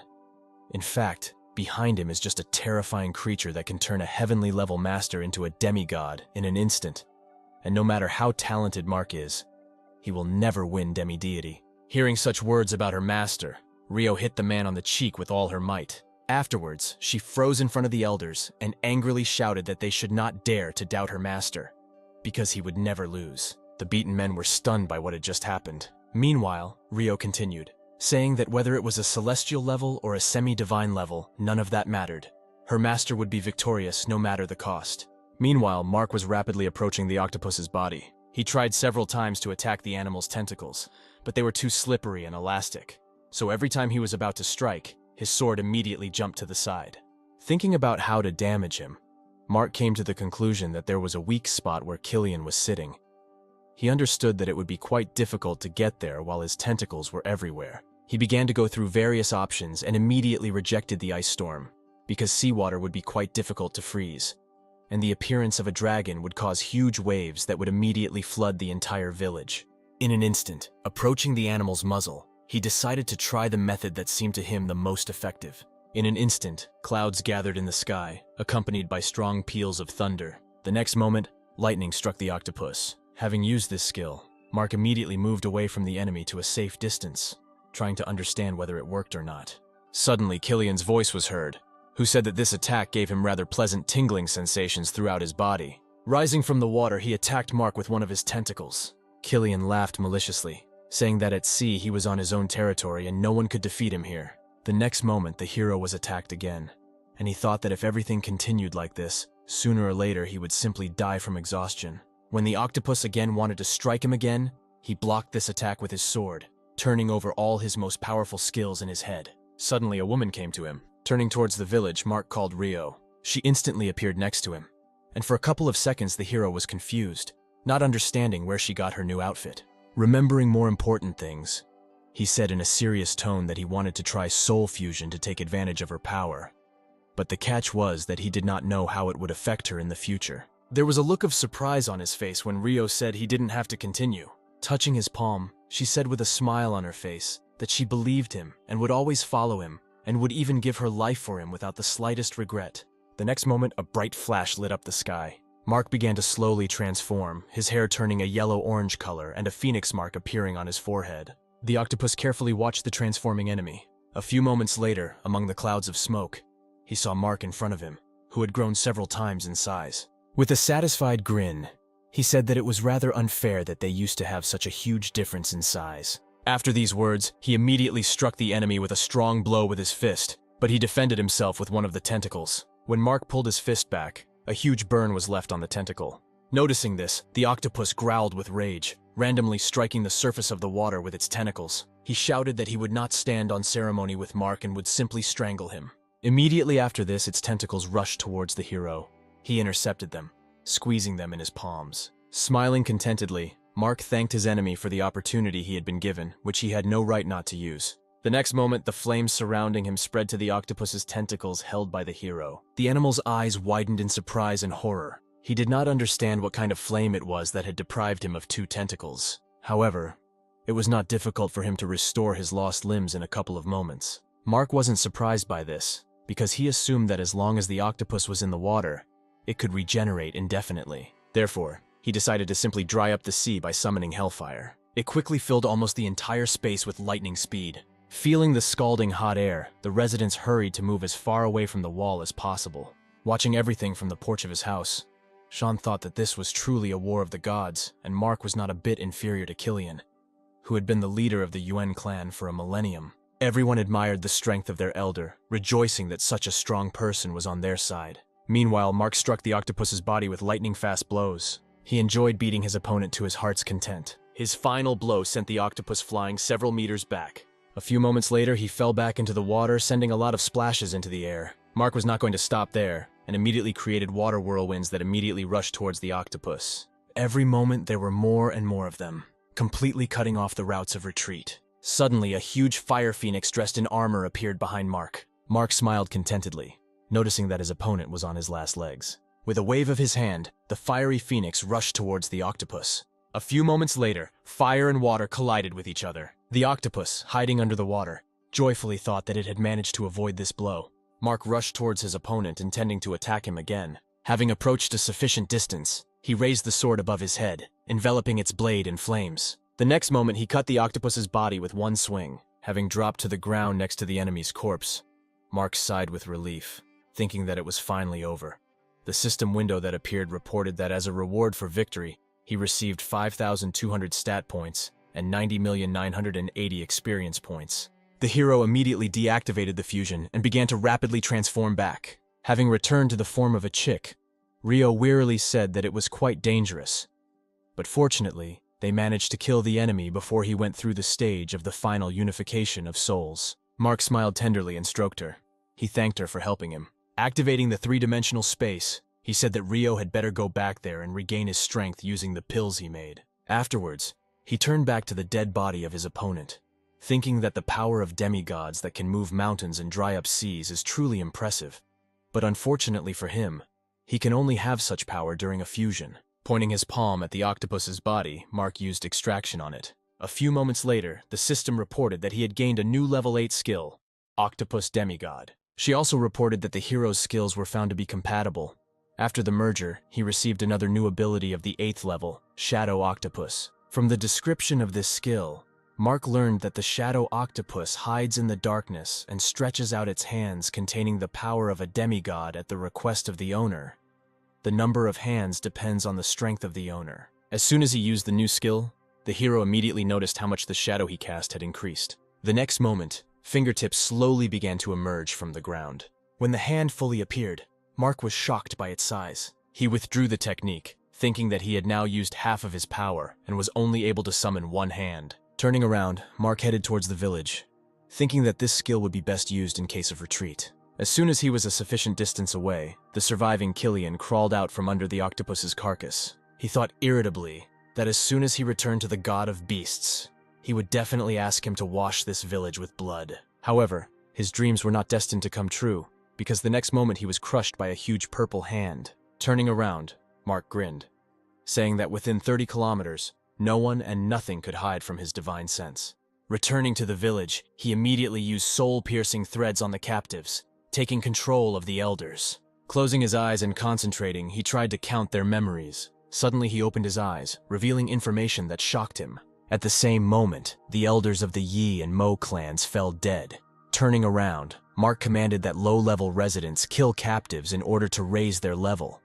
In fact, behind him is just a terrifying creature that can turn a heavenly-level master into a demigod in an instant. And no matter how talented Mark is, he will never win demi-deity. Hearing such words about her master, Rio hit the man on the cheek with all her might. Afterwards, she froze in front of the elders and angrily shouted that they should not dare to doubt her master, because he would never lose. The beaten men were stunned by what had just happened. Meanwhile, Rio continued, saying that whether it was a celestial level or a semi-divine level, none of that mattered. Her master would be victorious no matter the cost. Meanwhile, Mark was rapidly approaching the octopus's body. He tried several times to attack the animal's tentacles, but they were too slippery and elastic. So every time he was about to strike, his sword immediately jumped to the side. Thinking about how to damage him, Mark came to the conclusion that there was a weak spot where Killian was sitting. He understood that it would be quite difficult to get there while his tentacles were everywhere. He began to go through various options and immediately rejected the ice storm, because seawater would be quite difficult to freeze, and the appearance of a dragon would cause huge waves that would immediately flood the entire village. In an instant, approaching the animal's muzzle, he decided to try the method that seemed to him the most effective. In an instant, clouds gathered in the sky, accompanied by strong peals of thunder. The next moment, lightning struck the octopus. Having used this skill, Mark immediately moved away from the enemy to a safe distance, trying to understand whether it worked or not. Suddenly, Killian's voice was heard, who said that this attack gave him rather pleasant tingling sensations throughout his body. Rising from the water, he attacked Mark with one of his tentacles. Killian laughed maliciously, saying that at sea he was on his own territory and no one could defeat him here. The next moment, the hero was attacked again, and he thought that if everything continued like this, sooner or later he would simply die from exhaustion. When the octopus again wanted to strike him again, he blocked this attack with his sword, turning over all his most powerful skills in his head. Suddenly, a woman came to him. Turning towards the village, Mark called Rio. She instantly appeared next to him, and for a couple of seconds the hero was confused, not understanding where she got her new outfit. Remembering more important things, he said in a serious tone that he wanted to try soul fusion to take advantage of her power. But the catch was that he did not know how it would affect her in the future. There was a look of surprise on his face when Rio said he didn't have to continue. Touching his palm, she said with a smile on her face that she believed him and would always follow him and would even give her life for him without the slightest regret. The next moment, a bright flash lit up the sky. Mark began to slowly transform, his hair turning a yellow-orange color and a phoenix mark appearing on his forehead. The octopus carefully watched the transforming enemy. A few moments later, among the clouds of smoke, he saw Mark in front of him, who had grown several times in size. With a satisfied grin, he said that it was rather unfair that they used to have such a huge difference in size. After these words, he immediately struck the enemy with a strong blow with his fist, but he defended himself with one of the tentacles. When Mark pulled his fist back, a huge burn was left on the tentacle. Noticing this, the octopus growled with rage, randomly striking the surface of the water with its tentacles. He shouted that he would not stand on ceremony with Mark and would simply strangle him. Immediately after this, its tentacles rushed towards the hero. He intercepted them, squeezing them in his palms. Smiling contentedly, Mark thanked his enemy for the opportunity he had been given, which he had no right not to use. The next moment, the flames surrounding him spread to the octopus's tentacles held by the hero. The animal's eyes widened in surprise and horror. He did not understand what kind of flame it was that had deprived him of 2 tentacles. However, it was not difficult for him to restore his lost limbs in a couple of moments. Mark wasn't surprised by this, because he assumed that as long as the octopus was in the water, it could regenerate indefinitely. Therefore, he decided to simply dry up the sea by summoning hellfire. It quickly filled almost the entire space with lightning speed. Feeling the scalding hot air, the residents hurried to move as far away from the wall as possible. Watching everything from the porch of his house, Sean thought that this was truly a war of the gods, and Mark was not a bit inferior to Killian, who had been the leader of the Yuan clan for a millennium. Everyone admired the strength of their elder, rejoicing that such a strong person was on their side. Meanwhile, Mark struck the octopus's body with lightning-fast blows. He enjoyed beating his opponent to his heart's content. His final blow sent the octopus flying several meters back. A few moments later, he fell back into the water, sending a lot of splashes into the air. Mark was not going to stop there, and immediately created water whirlwinds that immediately rushed towards the octopus. Every moment, there were more and more of them, completely cutting off the routes of retreat. Suddenly, a huge fire phoenix dressed in armor appeared behind Mark. Mark smiled contentedly, noticing that his opponent was on his last legs. With a wave of his hand, the fiery phoenix rushed towards the octopus. A few moments later, fire and water collided with each other. The octopus, hiding under the water, joyfully thought that it had managed to avoid this blow. Mark rushed towards his opponent, intending to attack him again. Having approached a sufficient distance, he raised the sword above his head, enveloping its blade in flames. The next moment, he cut the octopus's body with one swing. Having dropped to the ground next to the enemy's corpse, Mark sighed with relief, thinking that it was finally over. The system window that appeared reported that as a reward for victory, he received 5,200 stat points and 90,980 experience points. The hero immediately deactivated the fusion and began to rapidly transform back. Having returned to the form of a chick, Rio wearily said that it was quite dangerous. But fortunately, they managed to kill the enemy before he went through the stage of the final unification of souls. Mark smiled tenderly and stroked her. He thanked her for helping him. Activating the 3-dimensional space, he said that Rio had better go back there and regain his strength using the pills he made. Afterwards, he turned back to the dead body of his opponent, thinking that the power of demigods that can move mountains and dry up seas is truly impressive. But unfortunately for him, he can only have such power during a fusion. Pointing his palm at the octopus's body, Mark used extraction on it. A few moments later, the system reported that he had gained a new level 8 skill, Octopus Demigod. She also reported that the hero's skills were found to be compatible. After the merger, he received another new ability of the 8th level, Shadow Octopus. From the description of this skill, Mark learned that the Shadow Octopus hides in the darkness and stretches out its hands containing the power of a demigod at the request of the owner. The number of hands depends on the strength of the owner. As soon as he used the new skill, the hero immediately noticed how much the shadow he cast had increased. The next moment, fingertips slowly began to emerge from the ground. When the hand fully appeared, Mark was shocked by its size. He withdrew the technique, thinking that he had now used half of his power and was only able to summon one hand. Turning around, Mark headed towards the village, thinking that this skill would be best used in case of retreat. As soon as he was a sufficient distance away, the surviving Killian crawled out from under the octopus's carcass. He thought irritably that as soon as he returned to the god of beasts, he would definitely ask him to wash this village with blood. However, his dreams were not destined to come true, because the next moment he was crushed by a huge purple hand. Turning around, Mark grinned, saying that within 30 kilometers, no one and nothing could hide from his divine sense. Returning to the village, he immediately used soul-piercing threads on the captives, taking control of the elders. Closing his eyes and concentrating, he tried to count their memories. Suddenly he opened his eyes, revealing information that shocked him. At the same moment, the elders of the Yi and Mo clans fell dead. Turning around, Mark commanded that low-level residents kill captives in order to raise their level.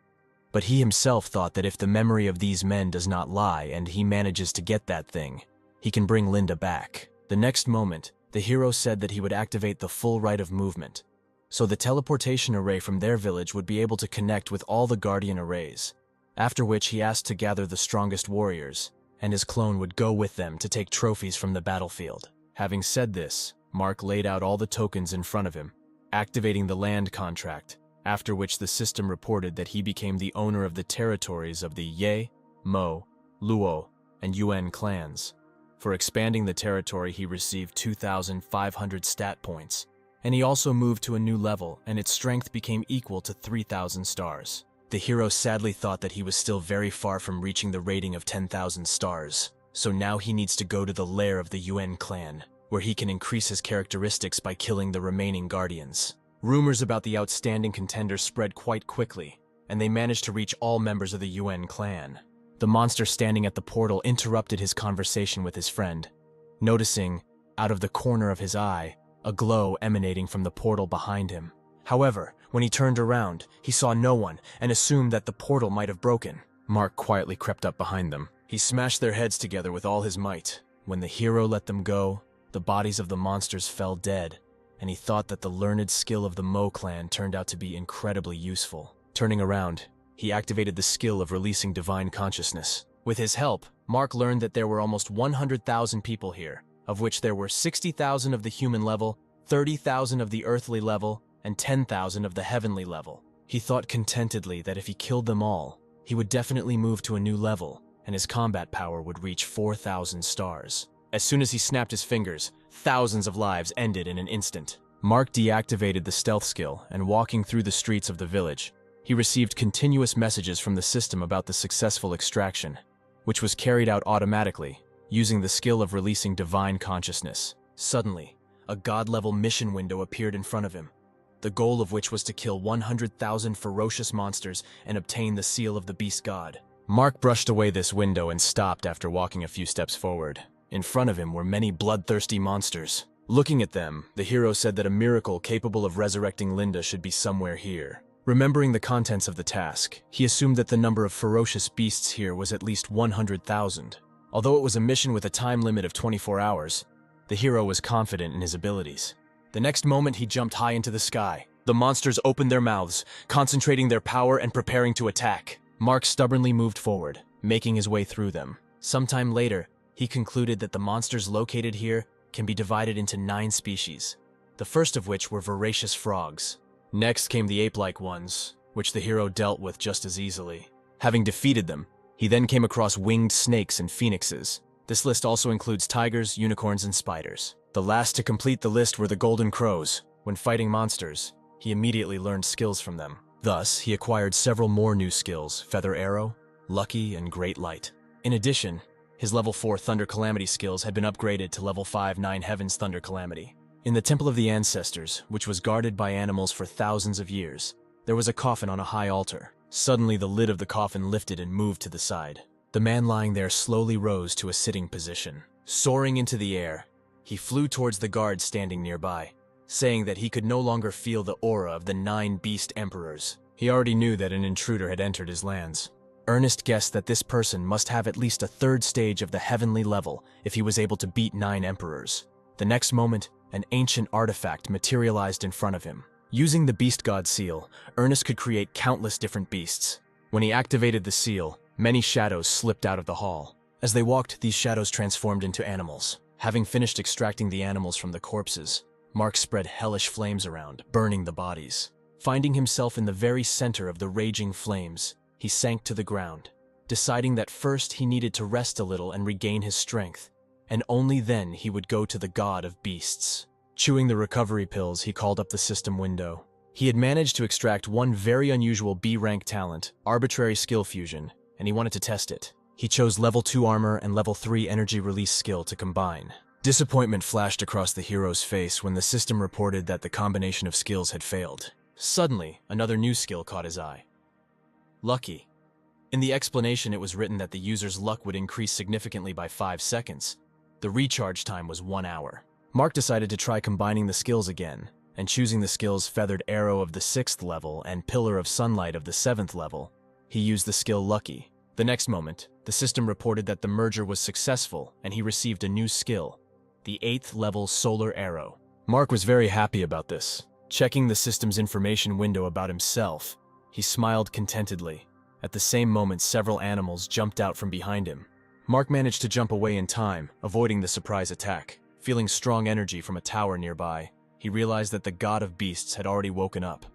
But he himself thought that if the memory of these men does not lie and he manages to get that thing, he can bring Linda back. The next moment, the hero said that he would activate the full right of movement, so the teleportation array from their village would be able to connect with all the Guardian arrays, after which he asked to gather the strongest warriors, and his clone would go with them to take trophies from the battlefield. Having said this, Mark laid out all the tokens in front of him, activating the land contract, after which the system reported that he became the owner of the territories of the Ye, Mo, Luo, and Yuan clans. For expanding the territory, he received 2,500 stat points, and he also moved to a new level, and its strength became equal to 3,000 stars. The hero sadly thought that he was still very far from reaching the rating of 10,000 stars, so now he needs to go to the lair of the Yuan clan, where he can increase his characteristics by killing the remaining guardians. Rumors about the outstanding contender spread quite quickly, and they managed to reach all members of the Yuan clan. The monster standing at the portal interrupted his conversation with his friend, noticing, out of the corner of his eye, a glow emanating from the portal behind him. However, when he turned around, he saw no one and assumed that the portal might have broken. Mark quietly crept up behind them. He smashed their heads together with all his might. When the hero let them go, the bodies of the monsters fell dead, and he thought that the learned skill of the Mo clan turned out to be incredibly useful. Turning around, he activated the skill of releasing divine consciousness. With his help, Mark learned that there were almost 100,000 people here, of which there were 60,000 of the human level, 30,000 of the earthly level, and 10,000 of the heavenly level. He thought contentedly that if he killed them all, he would definitely move to a new level, and his combat power would reach 4,000 stars. As soon as he snapped his fingers, thousands of lives ended in an instant. Mark deactivated the stealth skill, and walking through the streets of the village, he received continuous messages from the system about the successful extraction, which was carried out automatically, using the skill of releasing divine consciousness. Suddenly, a god-level mission window appeared in front of him, the goal of which was to kill 100,000 ferocious monsters and obtain the seal of the beast god. Mark brushed away this window and stopped after walking a few steps forward. In front of him were many bloodthirsty monsters. Looking at them, the hero said that a miracle capable of resurrecting Linda should be somewhere here. Remembering the contents of the task, he assumed that the number of ferocious beasts here was at least 100,000. Although it was a mission with a time limit of 24 hours, the hero was confident in his abilities. The next moment, he jumped high into the sky. The monsters opened their mouths, concentrating their power and preparing to attack. Mark stubbornly moved forward, making his way through them. Sometime later, he concluded that the monsters located here can be divided into 9 species, the first of which were voracious frogs. Next came the ape-like ones, which the hero dealt with just as easily. Having defeated them, he then came across winged snakes and phoenixes. This list also includes tigers, unicorns, and spiders. The last to complete the list were the golden crows. When fighting monsters, he immediately learned skills from them. Thus, he acquired several more new skills: Feather Arrow, Lucky, and Great Light. In addition, his level 4 Thunder Calamity skills had been upgraded to level 5 Nine Heavens Thunder Calamity. In the Temple of the Ancestors, which was guarded by animals for thousands of years, there was a coffin on a high altar. Suddenly, the lid of the coffin lifted and moved to the side. The man lying there slowly rose to a sitting position. Soaring into the air, he flew towards the guard standing nearby, saying that he could no longer feel the aura of the 9 beast emperors. He already knew that an intruder had entered his lands. Ernest guessed that this person must have at least a 3rd stage of the heavenly level if he was able to beat 9 emperors. The next moment, an ancient artifact materialized in front of him. Using the Beast God seal, Ernest could create countless different beasts. When he activated the seal, many shadows slipped out of the hall. As they walked, these shadows transformed into animals. Having finished extracting the animals from the corpses, Mark spread hellish flames around, burning the bodies. Finding himself in the very center of the raging flames, he sank to the ground, deciding that first he needed to rest a little and regain his strength, and only then he would go to the god of beasts. Chewing the recovery pills, he called up the system window. He had managed to extract one very unusual B-rank talent, Arbitrary Skill Fusion, and he wanted to test it. He chose level 2 armor and level 3 energy release skill to combine. Disappointment flashed across the hero's face when the system reported that the combination of skills had failed. Suddenly, another new skill caught his eye. Lucky. In the explanation, it was written that the user's luck would increase significantly by 5 seconds. The recharge time was 1 hour. Mark decided to try combining the skills again, and choosing the skills Feathered Arrow of the 6th level and Pillar of Sunlight of the 7th level, he used the skill Lucky. The next moment, the system reported that the merger was successful and he received a new skill, the 8th level Solar Arrow. Mark was very happy about this. Checking the system's information window about himself, he smiled contentedly. At the same moment, several animals jumped out from behind him. Mark managed to jump away in time, avoiding the surprise attack. Feeling strong energy from a tower nearby, he realized that the god of beasts had already woken up.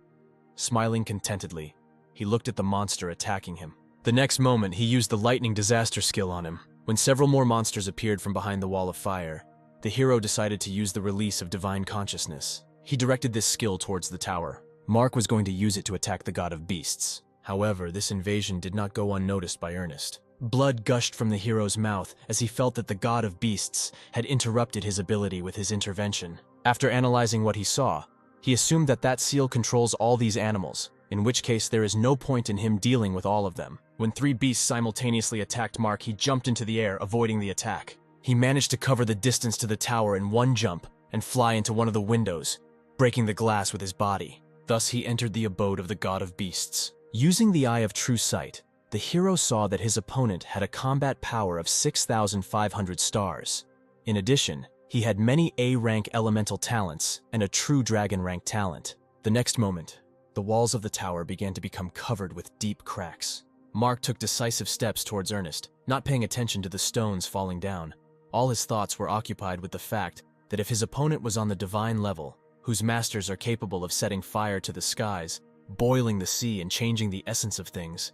Smiling contentedly, he looked at the monster attacking him. The next moment, he used the lightning disaster skill on him. When several more monsters appeared from behind the wall of fire, the hero decided to use the release of divine consciousness. He directed this skill towards the tower. Mark was going to use it to attack the god of beasts. However, this invasion did not go unnoticed by Ernest. Blood gushed from the hero's mouth as he felt that the god of beasts had interrupted his ability with his intervention. After analyzing what he saw, he assumed that that seal controls all these animals, in which case there is no point in him dealing with all of them. When 3 beasts simultaneously attacked Mark, he jumped into the air, avoiding the attack. He managed to cover the distance to the tower in one jump and fly into one of the windows, breaking the glass with his body. Thus he entered the abode of the god of beasts. Using the Eye of True Sight, the hero saw that his opponent had a combat power of 6,500 stars. In addition, he had many A-rank elemental talents and a true dragon rank talent. The next moment, the walls of the tower began to become covered with deep cracks. Mark took decisive steps towards Ernest, not paying attention to the stones falling down. All his thoughts were occupied with the fact that if his opponent was on the divine level, whose masters are capable of setting fire to the skies, boiling the sea and changing the essence of things,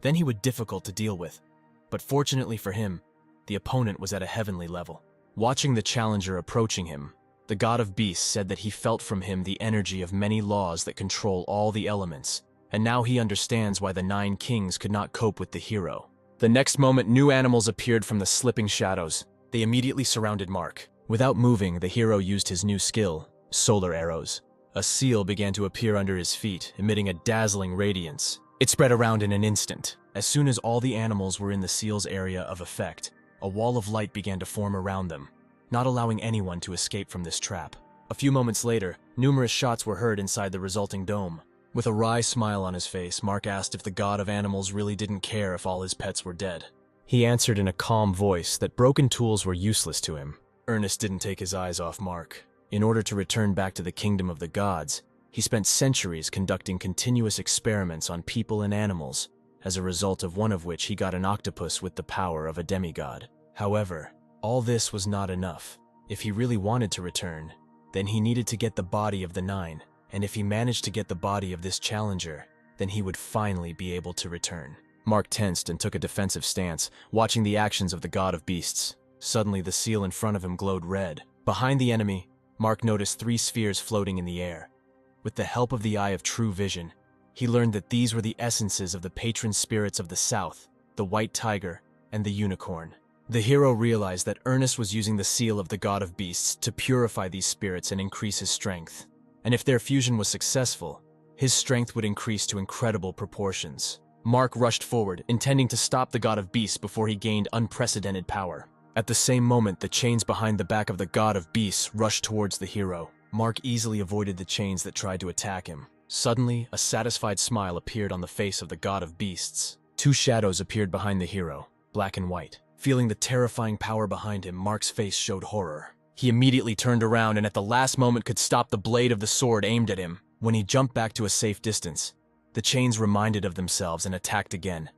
then he would be difficult to deal with. But fortunately for him, the opponent was at a heavenly level. Watching the challenger approaching him, the god of beasts said that he felt from him the energy of many laws that control all the elements, and now he understands why the 9 kings could not cope with the hero. The next moment, new animals appeared from the slipping shadows. They immediately surrounded Mark. Without moving, the hero used his new skill, solar arrows. A seal began to appear under his feet, emitting a dazzling radiance. It spread around in an instant. As soon as all the animals were in the seal's area of effect, a wall of light began to form around them, not allowing anyone to escape from this trap. A few moments later, numerous shots were heard inside the resulting dome. With a wry smile on his face, Mark asked if the god of animals really didn't care if all his pets were dead. He answered in a calm voice that broken tools were useless to him. Ernest didn't take his eyes off Mark. In order to return back to the kingdom of the gods, he spent centuries conducting continuous experiments on people and animals, as a result of one of which he got an octopus with the power of a demigod. However, all this was not enough. If he really wanted to return, then he needed to get the body of the 9, and if he managed to get the body of this challenger, then he would finally be able to return. Mark tensed and took a defensive stance, watching the actions of the god of beasts. Suddenly, the seal in front of him glowed red. Behind the enemy, Mark noticed 3 spheres floating in the air. With the help of the Eye of True Vision, he learned that these were the essences of the patron spirits of the south, the white tiger, and the unicorn. The hero realized that Ernest was using the seal of the god of beasts to purify these spirits and increase his strength. And if their fusion was successful, his strength would increase to incredible proportions. Mark rushed forward, intending to stop the god of beasts before he gained unprecedented power. At the same moment, the chains behind the back of the god of beasts rushed towards the hero. Mark easily avoided the chains that tried to attack him. Suddenly, a satisfied smile appeared on the face of the god of beasts. 2 shadows appeared behind the hero, black and white. Feeling the terrifying power behind him, Mark's face showed horror. He immediately turned around and at the last moment could stop the blade of the sword aimed at him. When he jumped back to a safe distance, the chains reminded of themselves and attacked again.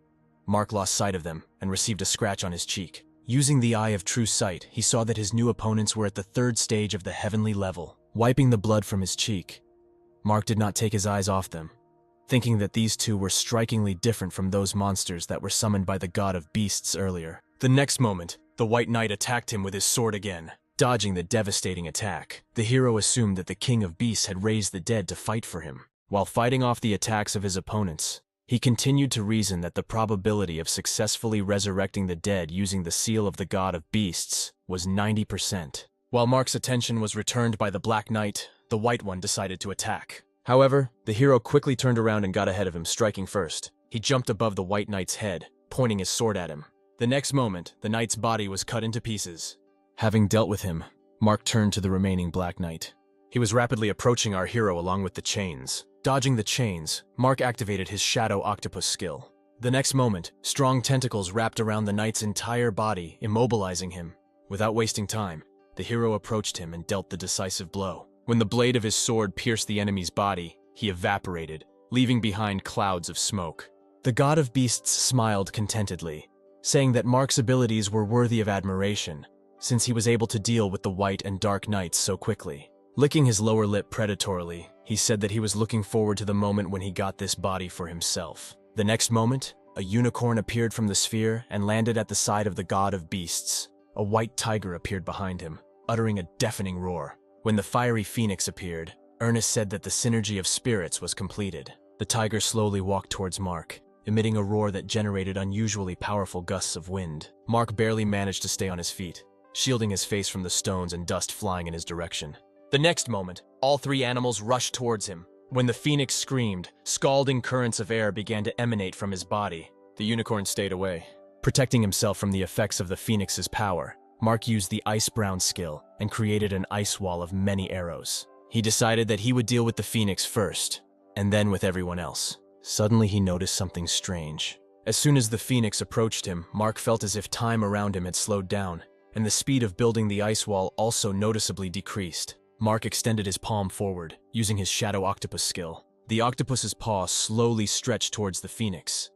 Mark lost sight of them and received a scratch on his cheek. Using the Eye of True Sight, he saw that his new opponents were at the 3rd stage of the heavenly level. Wiping the blood from his cheek, Mark did not take his eyes off them, thinking that these 2 were strikingly different from those monsters that were summoned by the god of beasts earlier. The next moment, the White Knight attacked him with his sword again. Dodging the devastating attack, the hero assumed that the King of Beasts had raised the dead to fight for him. While fighting off the attacks of his opponents, he continued to reason that the probability of successfully resurrecting the dead using the seal of the god of beasts was 90%. While Mark's attention was returned by the Black Knight, the White One decided to attack. However, the hero quickly turned around and got ahead of him, striking first. He jumped above the White Knight's head, pointing his sword at him. The next moment, the knight's body was cut into pieces. Having dealt with him, Mark turned to the remaining Black Knight. He was rapidly approaching our hero along with the chains. Dodging the chains, Mark activated his Shadow Octopus skill. The next moment, strong tentacles wrapped around the knight's entire body, immobilizing him. Without wasting time, the hero approached him and dealt the decisive blow. When the blade of his sword pierced the enemy's body, he evaporated, leaving behind clouds of smoke. The god of beasts smiled contentedly, saying that Mark's abilities were worthy of admiration, since he was able to deal with the white and dark knights so quickly. Licking his lower lip predatorily, he said that he was looking forward to the moment when he got this body for himself. The next moment, a unicorn appeared from the sphere and landed at the side of the god of beasts. A white tiger appeared behind him, uttering a deafening roar. When the fiery phoenix appeared, Ernest said that the synergy of spirits was completed. The tiger slowly walked towards Mark, emitting a roar that generated unusually powerful gusts of wind. Mark barely managed to stay on his feet, shielding his face from the stones and dust flying in his direction. The next moment, all three animals rushed towards him. When the phoenix screamed, scalding currents of air began to emanate from his body. The unicorn stayed away. Protecting himself from the effects of the phoenix's power, Mark used the ice-brown skill and created an ice wall of many arrows. He decided that he would deal with the phoenix first, and then with everyone else. Suddenly he noticed something strange. As soon as the phoenix approached him, Mark felt as if time around him had slowed down, and the speed of building the ice wall also noticeably decreased. Mark extended his palm forward, using his shadow octopus skill. The octopus's paw slowly stretched towards the phoenix,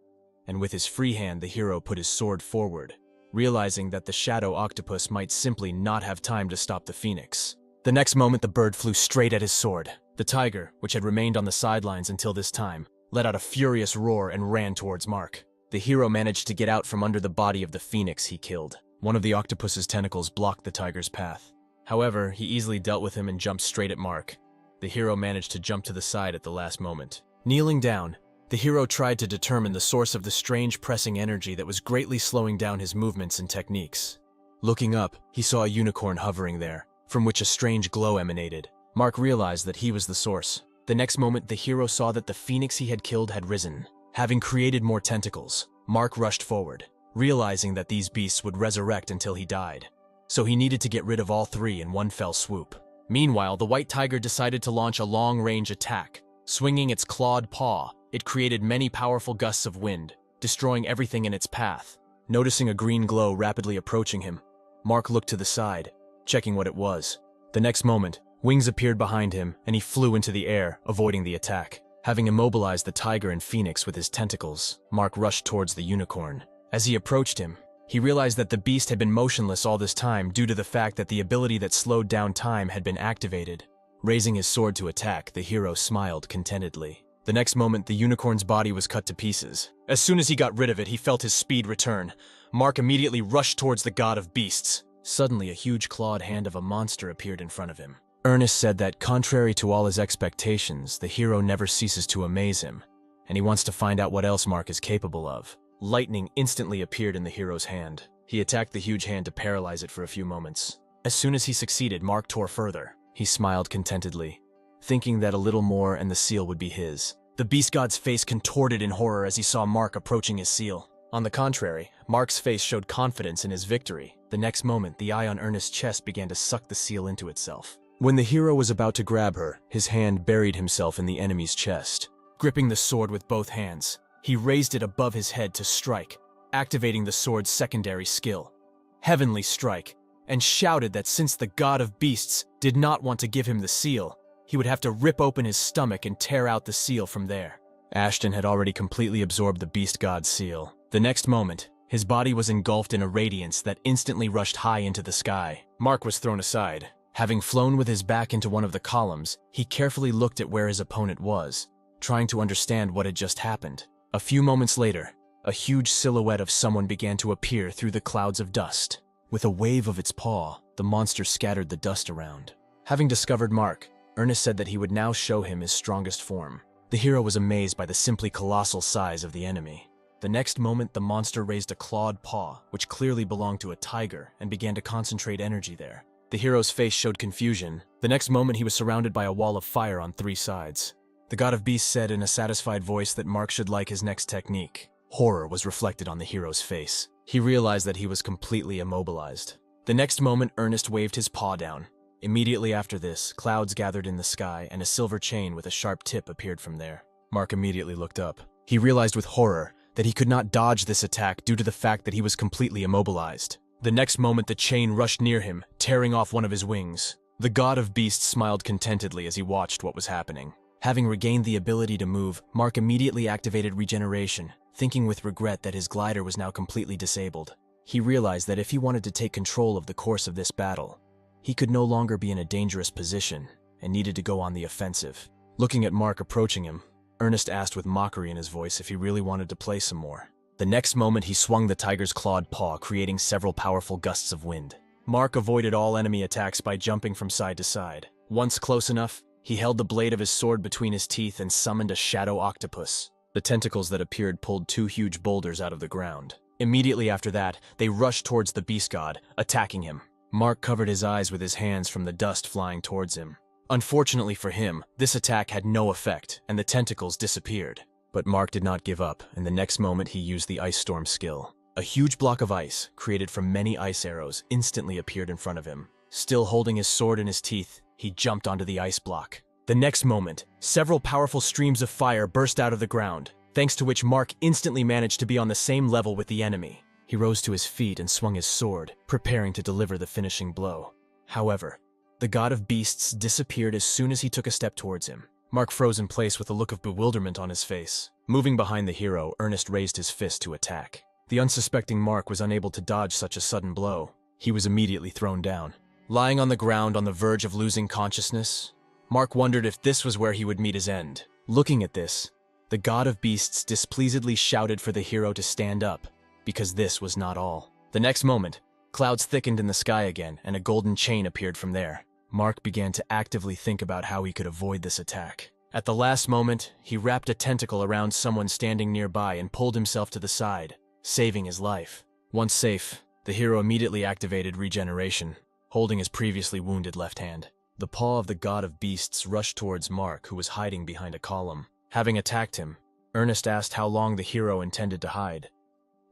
and with his free hand the hero put his sword forward, realizing that the shadow octopus might simply not have time to stop the phoenix. The next moment the bird flew straight at his sword. The tiger, which had remained on the sidelines until this time, let out a furious roar and ran towards Mark. The hero managed to get out from under the body of the phoenix he killed. One of the octopus's tentacles blocked the tiger's path. However, he easily dealt with him and jumped straight at Mark. The hero managed to jump to the side at the last moment. Kneeling down, the hero tried to determine the source of the strange pressing energy that was greatly slowing down his movements and techniques. Looking up, he saw a unicorn hovering there, from which a strange glow emanated. Mark realized that he was the source. The next moment, the hero saw that the phoenix he had killed had risen. Having created more tentacles, Mark rushed forward, realizing that these beasts would resurrect until he died. So he needed to get rid of all three in one fell swoop. Meanwhile, the white tiger decided to launch a long-range attack. Swinging its clawed paw, it created many powerful gusts of wind, destroying everything in its path. Noticing a green glow rapidly approaching him, Mark looked to the side, checking what it was. The next moment, wings appeared behind him, and he flew into the air, avoiding the attack. Having immobilized the tiger and phoenix with his tentacles, Mark rushed towards the unicorn. As he approached him, he realized that the beast had been motionless all this time due to the fact that the ability that slowed down time had been activated. Raising his sword to attack, the hero smiled contentedly. The next moment, the unicorn's body was cut to pieces. As soon as he got rid of it, he felt his speed return. Mark immediately rushed towards the god of beasts. Suddenly, a huge clawed hand of a monster appeared in front of him. Ernest said that, contrary to all his expectations, the hero never ceases to amaze him, and he wants to find out what else Mark is capable of. Lightning instantly appeared in the hero's hand. He attacked the huge hand to paralyze it for a few moments. As soon as he succeeded, Mark tore further. He smiled contentedly, thinking that a little more and the seal would be his. The beast god's face contorted in horror as he saw Mark approaching his seal. On the contrary, Mark's face showed confidence in his victory. The next moment, the eye on Ernest's chest began to suck the seal into itself. When the hero was about to grab her, his hand buried himself in the enemy's chest. Gripping the sword with both hands, he raised it above his head to strike, activating the sword's secondary skill, Heavenly Strike, and shouted that since the god of beasts did not want to give him the seal, he would have to rip open his stomach and tear out the seal from there. Ashton had already completely absorbed the beast god's seal. The next moment, his body was engulfed in a radiance that instantly rushed high into the sky. Mark was thrown aside. Having flown with his back into one of the columns, he carefully looked at where his opponent was, trying to understand what had just happened. A few moments later, a huge silhouette of someone began to appear through the clouds of dust. With a wave of its paw, the monster scattered the dust around. Having discovered Mark, Ernest said that he would now show him his strongest form. The hero was amazed by the simply colossal size of the enemy. The next moment, the monster raised a clawed paw, which clearly belonged to a tiger, and began to concentrate energy there. The hero's face showed confusion. The next moment, he was surrounded by a wall of fire on three sides. The god of beasts said in a satisfied voice that Mark should like his next technique. Horror was reflected on the hero's face. He realized that he was completely immobilized. The next moment, Ernest waved his paw down. Immediately after this, clouds gathered in the sky and a silver chain with a sharp tip appeared from there. Mark immediately looked up. He realized with horror that he could not dodge this attack due to the fact that he was completely immobilized. The next moment, the chain rushed near him, tearing off one of his wings. The god of beasts smiled contentedly as he watched what was happening. Having regained the ability to move, Mark immediately activated regeneration, thinking with regret that his glider was now completely disabled. He realized that if he wanted to take control of the course of this battle, he could no longer be in a dangerous position and needed to go on the offensive. Looking at Mark approaching him, Ernest asked with mockery in his voice if he really wanted to play some more. The next moment he swung the tiger's clawed paw, creating several powerful gusts of wind. Mark avoided all enemy attacks by jumping from side to side. Once close enough, he held the blade of his sword between his teeth and summoned a shadow octopus. The tentacles that appeared pulled 2 huge boulders out of the ground. Immediately after that, they rushed towards the beast god, attacking him. Mark covered his eyes with his hands from the dust flying towards him. Unfortunately for him, this attack had no effect, and the tentacles disappeared. But Mark did not give up, and the next moment he used the Ice Storm skill. A huge block of ice, created from many ice arrows, instantly appeared in front of him. Still holding his sword in his teeth, he jumped onto the ice block. The next moment, several powerful streams of fire burst out of the ground, thanks to which Mark instantly managed to be on the same level with the enemy. He rose to his feet and swung his sword, preparing to deliver the finishing blow. However, the god of beasts disappeared as soon as he took a step towards him. Mark froze in place with a look of bewilderment on his face. Moving behind the hero, Ernest raised his fist to attack. The unsuspecting Mark was unable to dodge such a sudden blow. He was immediately thrown down. Lying on the ground on the verge of losing consciousness, Mark wondered if this was where he would meet his end. Looking at this, the god of beasts displeasedly shouted for the hero to stand up, because this was not all. The next moment, clouds thickened in the sky again, and a golden chain appeared from there. Mark began to actively think about how he could avoid this attack. At the last moment, he wrapped a tentacle around someone standing nearby and pulled himself to the side, saving his life. Once safe, the hero immediately activated regeneration, holding his previously wounded left hand. The paw of the god of beasts rushed towards Mark, who was hiding behind a column. Having attacked him, Ernest asked how long the hero intended to hide.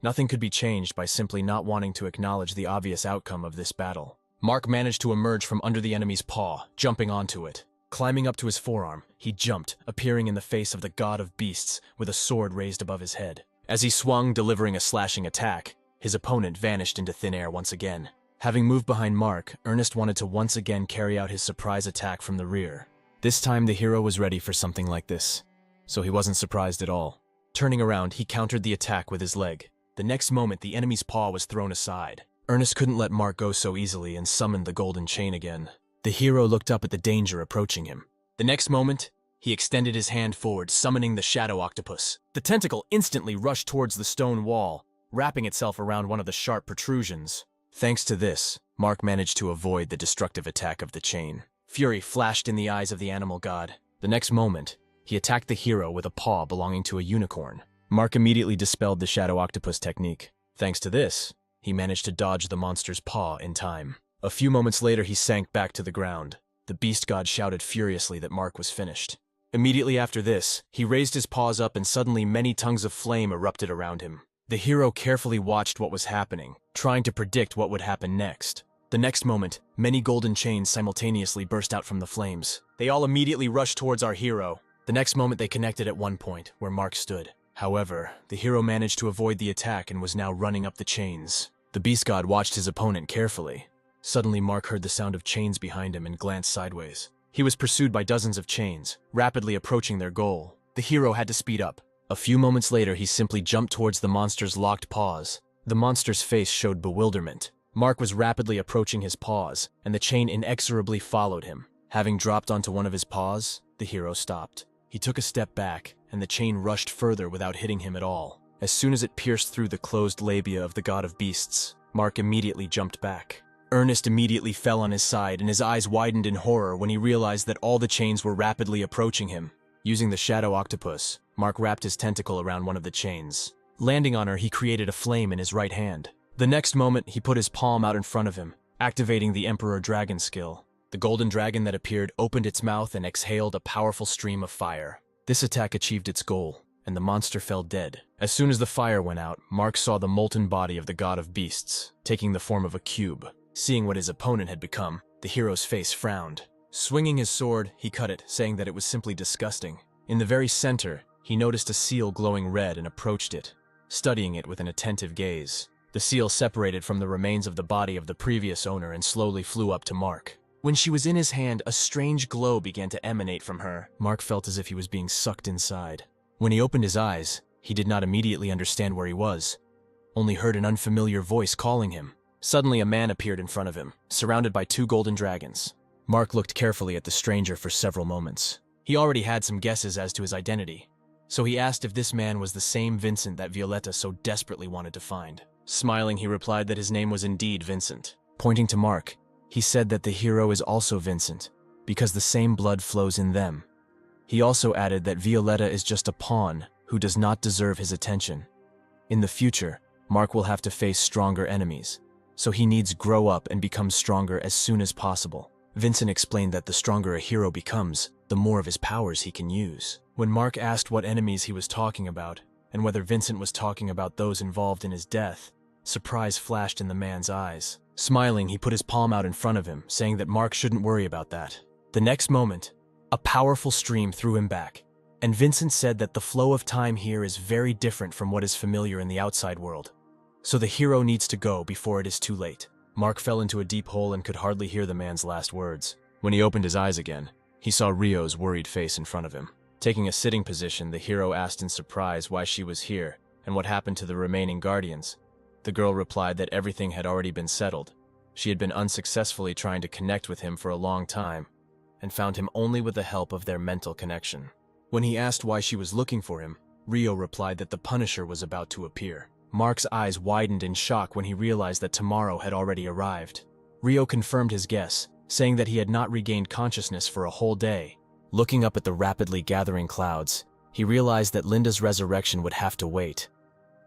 Nothing could be changed by simply not wanting to acknowledge the obvious outcome of this battle. Mark managed to emerge from under the enemy's paw, jumping onto it. Climbing up to his forearm, he jumped, appearing in the face of the god of beasts with a sword raised above his head. As he swung, delivering a slashing attack, his opponent vanished into thin air once again. Having moved behind Mark, Ernest wanted to once again carry out his surprise attack from the rear. This time the hero was ready for something like this, so he wasn't surprised at all. Turning around, he countered the attack with his leg. The next moment, the enemy's paw was thrown aside. Ernest couldn't let Mark go so easily and summoned the golden chain again. The hero looked up at the danger approaching him. The next moment, he extended his hand forward, summoning the shadow octopus. The tentacle instantly rushed towards the stone wall, wrapping itself around one of the sharp protrusions. Thanks to this, Mark managed to avoid the destructive attack of the chain. Fury flashed in the eyes of the animal god. The next moment, he attacked the hero with a paw belonging to a unicorn. Mark immediately dispelled the shadow octopus technique. Thanks to this, he managed to dodge the monster's paw in time. A few moments later, he sank back to the ground. The beast god shouted furiously that Mark was finished. Immediately after this, he raised his paws up and suddenly many tongues of flame erupted around him. The hero carefully watched what was happening, trying to predict what would happen next. The next moment, many golden chains simultaneously burst out from the flames. They all immediately rushed towards our hero. The next moment they connected at one point, where Mark stood. However, the hero managed to avoid the attack and was now running up the chains. The beast god watched his opponent carefully. Suddenly, Mark heard the sound of chains behind him and glanced sideways. He was pursued by dozens of chains, rapidly approaching their goal. The hero had to speed up. A few moments later, he simply jumped towards the monster's locked paws. The monster's face showed bewilderment. Mark was rapidly approaching his paws, and the chain inexorably followed him. Having dropped onto one of his paws, the hero stopped. He took a step back, and the chain rushed further without hitting him at all. As soon as it pierced through the closed labia of the god of beasts, Mark immediately jumped back. Ernest immediately fell on his side, and his eyes widened in horror when he realized that all the chains were rapidly approaching him. Using the shadow octopus, Mark wrapped his tentacle around one of the chains. Landing on her, he created a flame in his right hand. The next moment, he put his palm out in front of him, activating the Emperor Dragon skill. The golden dragon that appeared opened its mouth and exhaled a powerful stream of fire. This attack achieved its goal, and the monster fell dead. As soon as the fire went out, Mark saw the molten body of the god of beasts, taking the form of a cube. Seeing what his opponent had become, the hero's face frowned. Swinging his sword, he cut it, saying that it was simply disgusting. In the very center, he noticed a seal glowing red and approached it, studying it with an attentive gaze. The seal separated from the remains of the body of the previous owner and slowly flew up to Mark. When she was in his hand, a strange glow began to emanate from her. Mark felt as if he was being sucked inside. When he opened his eyes, he did not immediately understand where he was, only heard an unfamiliar voice calling him. Suddenly, a man appeared in front of him, surrounded by 2 golden dragons. Mark looked carefully at the stranger for several moments. He already had some guesses as to his identity, so he asked if this man was the same Vincent that Violetta so desperately wanted to find. Smiling, he replied that his name was indeed Vincent. Pointing to Mark, he said that the hero is also Vincent, because the same blood flows in them. He also added that Violetta is just a pawn who does not deserve his attention. In the future, Mark will have to face stronger enemies, so he needs grow up and become stronger as soon as possible. Vincent explained that the stronger a hero becomes, the more of his powers he can use. When Mark asked what enemies he was talking about, and whether Vincent was talking about those involved in his death, surprise flashed in the man's eyes. Smiling, he put his palm out in front of him, saying that Mark shouldn't worry about that. The next moment, a powerful stream threw him back, and Vincent said that the flow of time here is very different from what is familiar in the outside world. So the hero needs to go before it is too late. Mark fell into a deep hole and could hardly hear the man's last words. When he opened his eyes again, he saw Rio's worried face in front of him. Taking a sitting position, the hero asked in surprise why she was here and what happened to the remaining guardians. The girl replied that everything had already been settled. She had been unsuccessfully trying to connect with him for a long time, and found him only with the help of their mental connection. When he asked why she was looking for him, Rio replied that the Punisher was about to appear. Mark's eyes widened in shock when he realized that tomorrow had already arrived. Rio confirmed his guess, saying that he had not regained consciousness for a whole day. Looking up at the rapidly gathering clouds, he realized that Linda's resurrection would have to wait.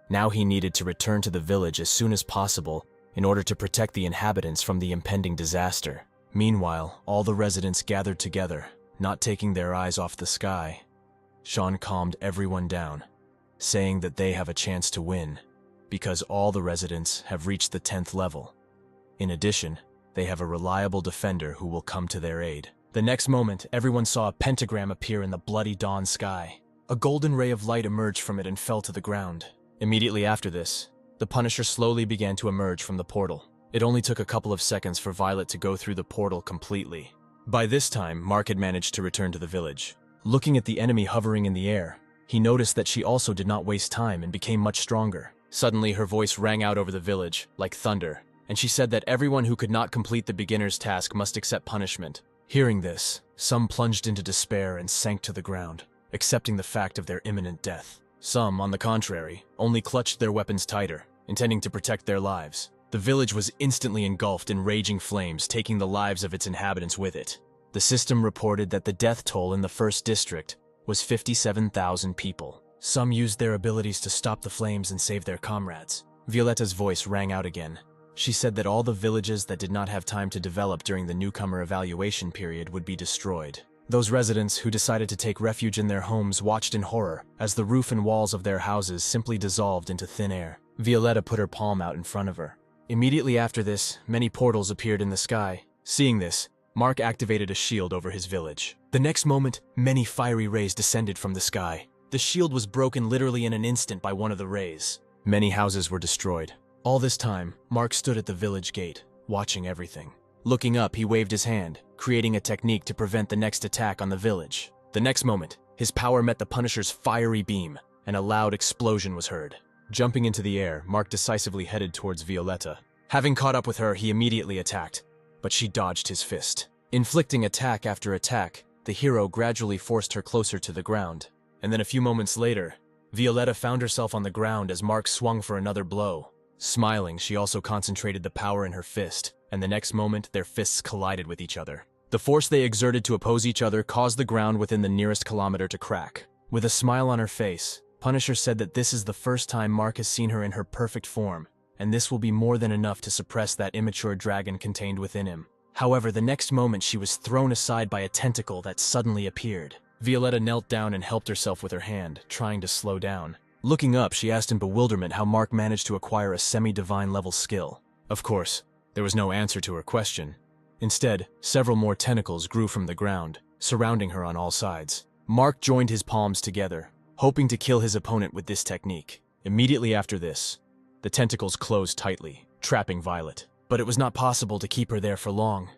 Now he needed to return to the village as soon as possible in order to protect the inhabitants from the impending disaster. Meanwhile, all the residents gathered together, not taking their eyes off the sky. Sean calmed everyone down, saying that they have a chance to win, because all the residents have reached the 10th level. In addition, they have a reliable defender who will come to their aid. The next moment, everyone saw a pentagram appear in the bloody dawn sky. A golden ray of light emerged from it and fell to the ground. Immediately after this, the Punisher slowly began to emerge from the portal. It only took a couple of seconds for Violet to go through the portal completely. By this time, Mark had managed to return to the village. Looking at the enemy hovering in the air, he noticed that she also did not waste time and became much stronger. Suddenly, her voice rang out over the village, like thunder, and she said that everyone who could not complete the beginner's task must accept punishment. Hearing this, some plunged into despair and sank to the ground, accepting the fact of their imminent death. Some, on the contrary, only clutched their weapons tighter, intending to protect their lives. The village was instantly engulfed in raging flames, taking the lives of its inhabitants with it. The system reported that the death toll in the first district was 57,000 people. Some used their abilities to stop the flames and save their comrades. Violetta's voice rang out again. She said that all the villages that did not have time to develop during the newcomer evaluation period would be destroyed. Those residents who decided to take refuge in their homes watched in horror as the roof and walls of their houses simply dissolved into thin air. Violetta put her palm out in front of her. Immediately after this, many portals appeared in the sky. Seeing this, Mark activated a shield over his village. The next moment, many fiery rays descended from the sky. The shield was broken literally in an instant by one of the rays. Many houses were destroyed. All this time, Mark stood at the village gate, watching everything. Looking up, he waved his hand, creating a technique to prevent the next attack on the village. The next moment, his power met the Punisher's fiery beam, and a loud explosion was heard. Jumping into the air, Mark decisively headed towards Violetta. Having caught up with her, he immediately attacked, but she dodged his fist. Inflicting attack after attack, the hero gradually forced her closer to the ground. And then a few moments later, Violetta found herself on the ground as Mark swung for another blow. Smiling, she also concentrated the power in her fist, and the next moment, their fists collided with each other. The force they exerted to oppose each other caused the ground within the nearest kilometer to crack. With a smile on her face, Punisher said that this is the first time Mark has seen her in her perfect form, and this will be more than enough to suppress that immature dragon contained within him. However, the next moment she was thrown aside by a tentacle that suddenly appeared. Violetta knelt down and helped herself with her hand, trying to slow down. Looking up, she asked in bewilderment how Mark managed to acquire a semi-divine level skill. Of course, there was no answer to her question. Instead, several more tentacles grew from the ground, surrounding her on all sides. Mark joined his palms together, hoping to kill his opponent with this technique. Immediately after this, the tentacles closed tightly, trapping Violet. But it was not possible to keep her there for long.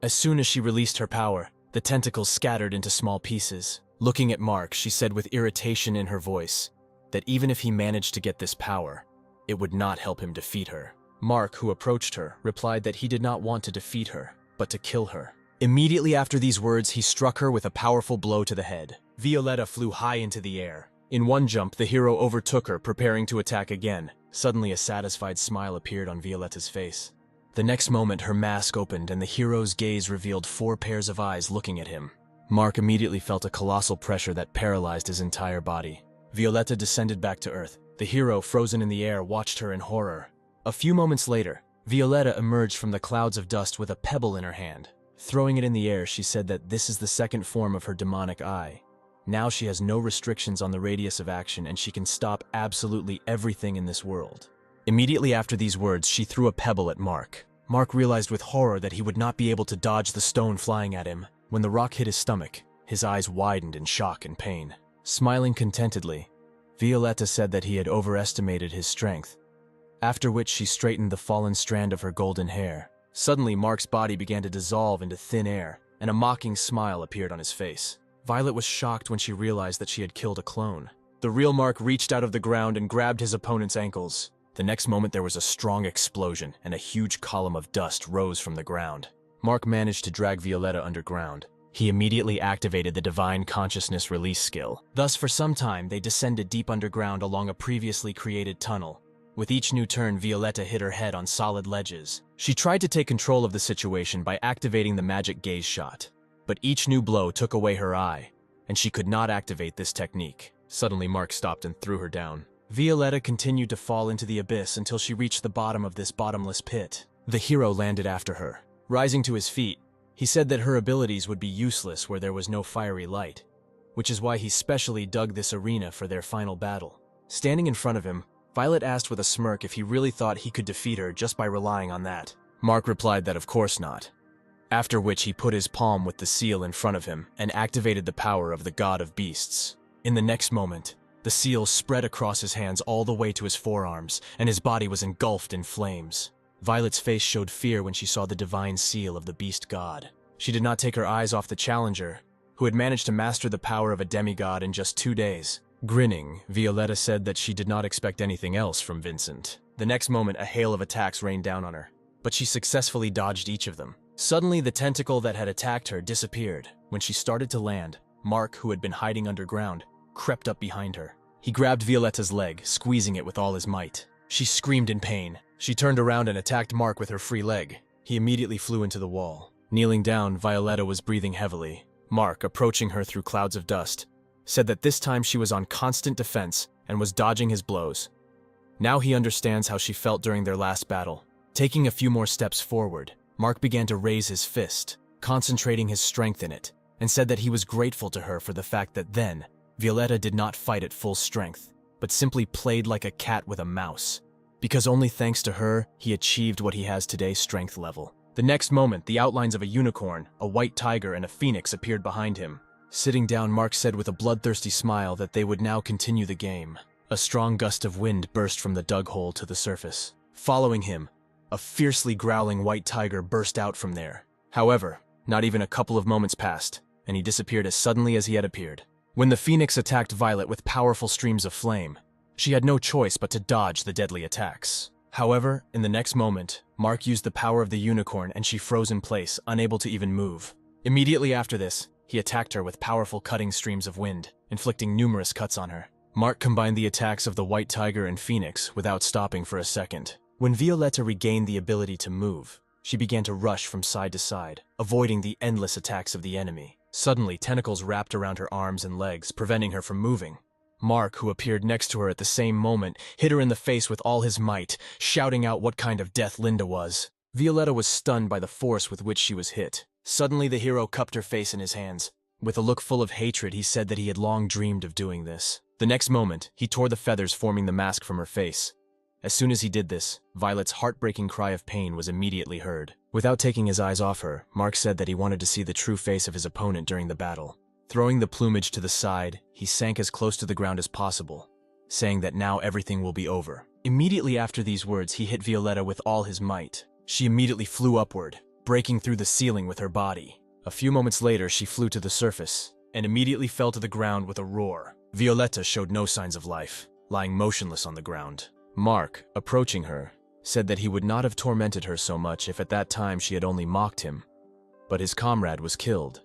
As soon as she released her power, the tentacles scattered into small pieces. Looking at Mark, she said with irritation in her voice that even if he managed to get this power, it would not help him defeat her. Mark, who approached her, replied that he did not want to defeat her, but to kill her. Immediately after these words, he struck her with a powerful blow to the head. Violetta flew high into the air. In one jump, the hero overtook her, preparing to attack again. Suddenly, a satisfied smile appeared on Violetta's face. The next moment, her mask opened and the hero's gaze revealed 4 pairs of eyes looking at him. Mark immediately felt a colossal pressure that paralyzed his entire body. Violetta descended back to Earth. The hero, frozen in the air, watched her in horror. A few moments later, Violetta emerged from the clouds of dust with a pebble in her hand. Throwing it in the air, she said that this is the second form of her demonic eye. Now she has no restrictions on the radius of action and she can stop absolutely everything in this world. Immediately after these words, she threw a pebble at Mark. Mark realized with horror that he would not be able to dodge the stone flying at him. When the rock hit his stomach, his eyes widened in shock and pain. Smiling contentedly, Violetta said that he had overestimated his strength, after which she straightened the fallen strand of her golden hair. Suddenly, Mark's body began to dissolve into thin air, and a mocking smile appeared on his face. Violet was shocked when she realized that she had killed a clone. The real Mark reached out of the ground and grabbed his opponent's ankles. The next moment, there was a strong explosion, and a huge column of dust rose from the ground. Mark managed to drag Violetta underground. He immediately activated the Divine Consciousness Release skill. Thus, for some time, they descended deep underground along a previously created tunnel. With each new turn, Violetta hit her head on solid ledges. She tried to take control of the situation by activating the magic gaze shot. But each new blow took away her eye, and she could not activate this technique. Suddenly, Mark stopped and threw her down. Violetta continued to fall into the abyss until she reached the bottom of this bottomless pit. The hero landed after her. Rising to his feet, he said that her abilities would be useless where there was no fiery light, which is why he specially dug this arena for their final battle. Standing in front of him, Violet asked with a smirk if he really thought he could defeat her just by relying on that. Mark replied that of course not, after which he put his palm with the seal in front of him and activated the power of the god of beasts. In the next moment, the seal spread across his hands all the way to his forearms, and his body was engulfed in flames. Violet's face showed fear when she saw the divine seal of the beast god. She did not take her eyes off the challenger, who had managed to master the power of a demigod in just 2 days. Grinning, Violetta said that she did not expect anything else from Vincent. The next moment, a hail of attacks rained down on her, but she successfully dodged each of them. Suddenly, the tentacle that had attacked her disappeared. When she started to land, Mark, who had been hiding underground, crept up behind her. He grabbed Violetta's leg, squeezing it with all his might. She screamed in pain. She turned around and attacked Mark with her free leg. He immediately flew into the wall. Kneeling down, Violetta was breathing heavily. Mark, approaching her through clouds of dust, said that this time she was on constant defense and was dodging his blows. Now he understands how she felt during their last battle. Taking a few more steps forward, Mark began to raise his fist, concentrating his strength in it, and said that he was grateful to her for the fact that then, Violetta did not fight at full strength, but simply played like a cat with a mouse. Because only thanks to her, he achieved what he has today, strength level. The next moment, the outlines of a unicorn, a white tiger, and a phoenix appeared behind him. Sitting down, Mark said with a bloodthirsty smile that they would now continue the game. A strong gust of wind burst from the dug hole to the surface. Following him, a fiercely growling white tiger burst out from there. However, not even a couple of moments passed, and he disappeared as suddenly as he had appeared. When the phoenix attacked Violet with powerful streams of flame, she had no choice but to dodge the deadly attacks. However, in the next moment, Mark used the power of the unicorn and she froze in place, unable to even move. Immediately after this, he attacked her with powerful cutting streams of wind, inflicting numerous cuts on her. Mark combined the attacks of the white tiger and phoenix without stopping for a second. When Violetta regained the ability to move, she began to rush from side to side, avoiding the endless attacks of the enemy. Suddenly, tentacles wrapped around her arms and legs, preventing her from moving. Mark, who appeared next to her at the same moment, hit her in the face with all his might, shouting out what kind of death Linda was. Violetta was stunned by the force with which she was hit. Suddenly, the hero cupped her face in his hands. With a look full of hatred, he said that he had long dreamed of doing this. The next moment, he tore the feathers forming the mask from her face. As soon as he did this, Violet's heartbreaking cry of pain was immediately heard. Without taking his eyes off her, Mark said that he wanted to see the true face of his opponent during the battle. Throwing the plumage to the side, he sank as close to the ground as possible, saying that now everything will be over. Immediately after these words, he hit Violetta with all his might. She immediately flew upward. breaking through the ceiling with her body. A few moments later, she flew to the surface and immediately fell to the ground with a roar. Violetta showed no signs of life, lying motionless on the ground. Mark, approaching her, said that he would not have tormented her so much if at that time she had only mocked him. But his comrade was killed,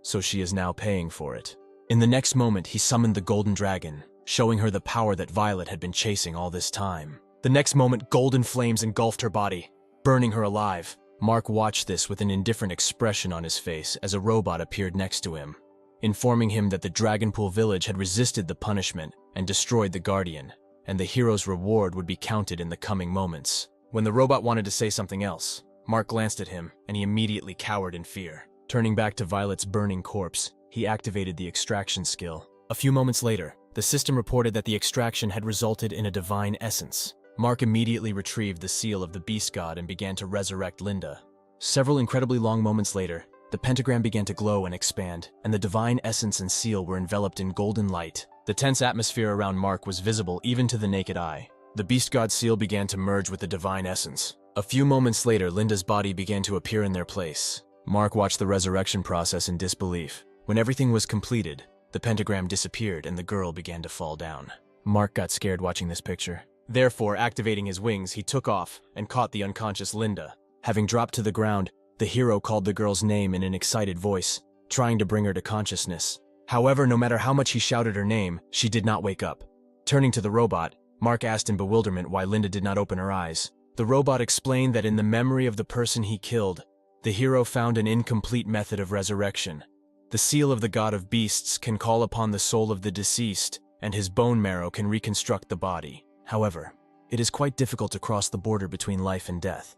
so she is now paying for it. In the next moment, he summoned the golden dragon, showing her the power that Violet had been chasing all this time. The next moment, golden flames engulfed her body, burning her alive. Mark watched this with an indifferent expression on his face as a robot appeared next to him, informing him that the Dragonpool village had resisted the punishment and destroyed the Guardian, and the hero's reward would be counted in the coming moments. When the robot wanted to say something else, Mark glanced at him, and he immediately cowered in fear. Turning back to Violet's burning corpse, he activated the extraction skill. A few moments later, the system reported that the extraction had resulted in a divine essence. Mark immediately retrieved the seal of the beast god and began to resurrect Linda. Several incredibly long moments later, the pentagram began to glow and expand, and the divine essence and seal were enveloped in golden light. The tense atmosphere around Mark was visible even to the naked eye. The beast god seal began to merge with the divine essence. A few moments later, Linda's body began to appear in their place. Mark watched the resurrection process in disbelief. When everything was completed, the pentagram disappeared and the girl began to fall down. Mark got scared watching this picture. Therefore, activating his wings, he took off and caught the unconscious Linda. Having dropped to the ground, the hero called the girl's name in an excited voice, trying to bring her to consciousness. However, no matter how much he shouted her name, she did not wake up. Turning to the robot, Mark asked in bewilderment why Linda did not open her eyes. The robot explained that in the memory of the person he killed, the hero found an incomplete method of resurrection. The seal of the god of beasts can call upon the soul of the deceased, and his bone marrow can reconstruct the body. However, it is quite difficult to cross the border between life and death.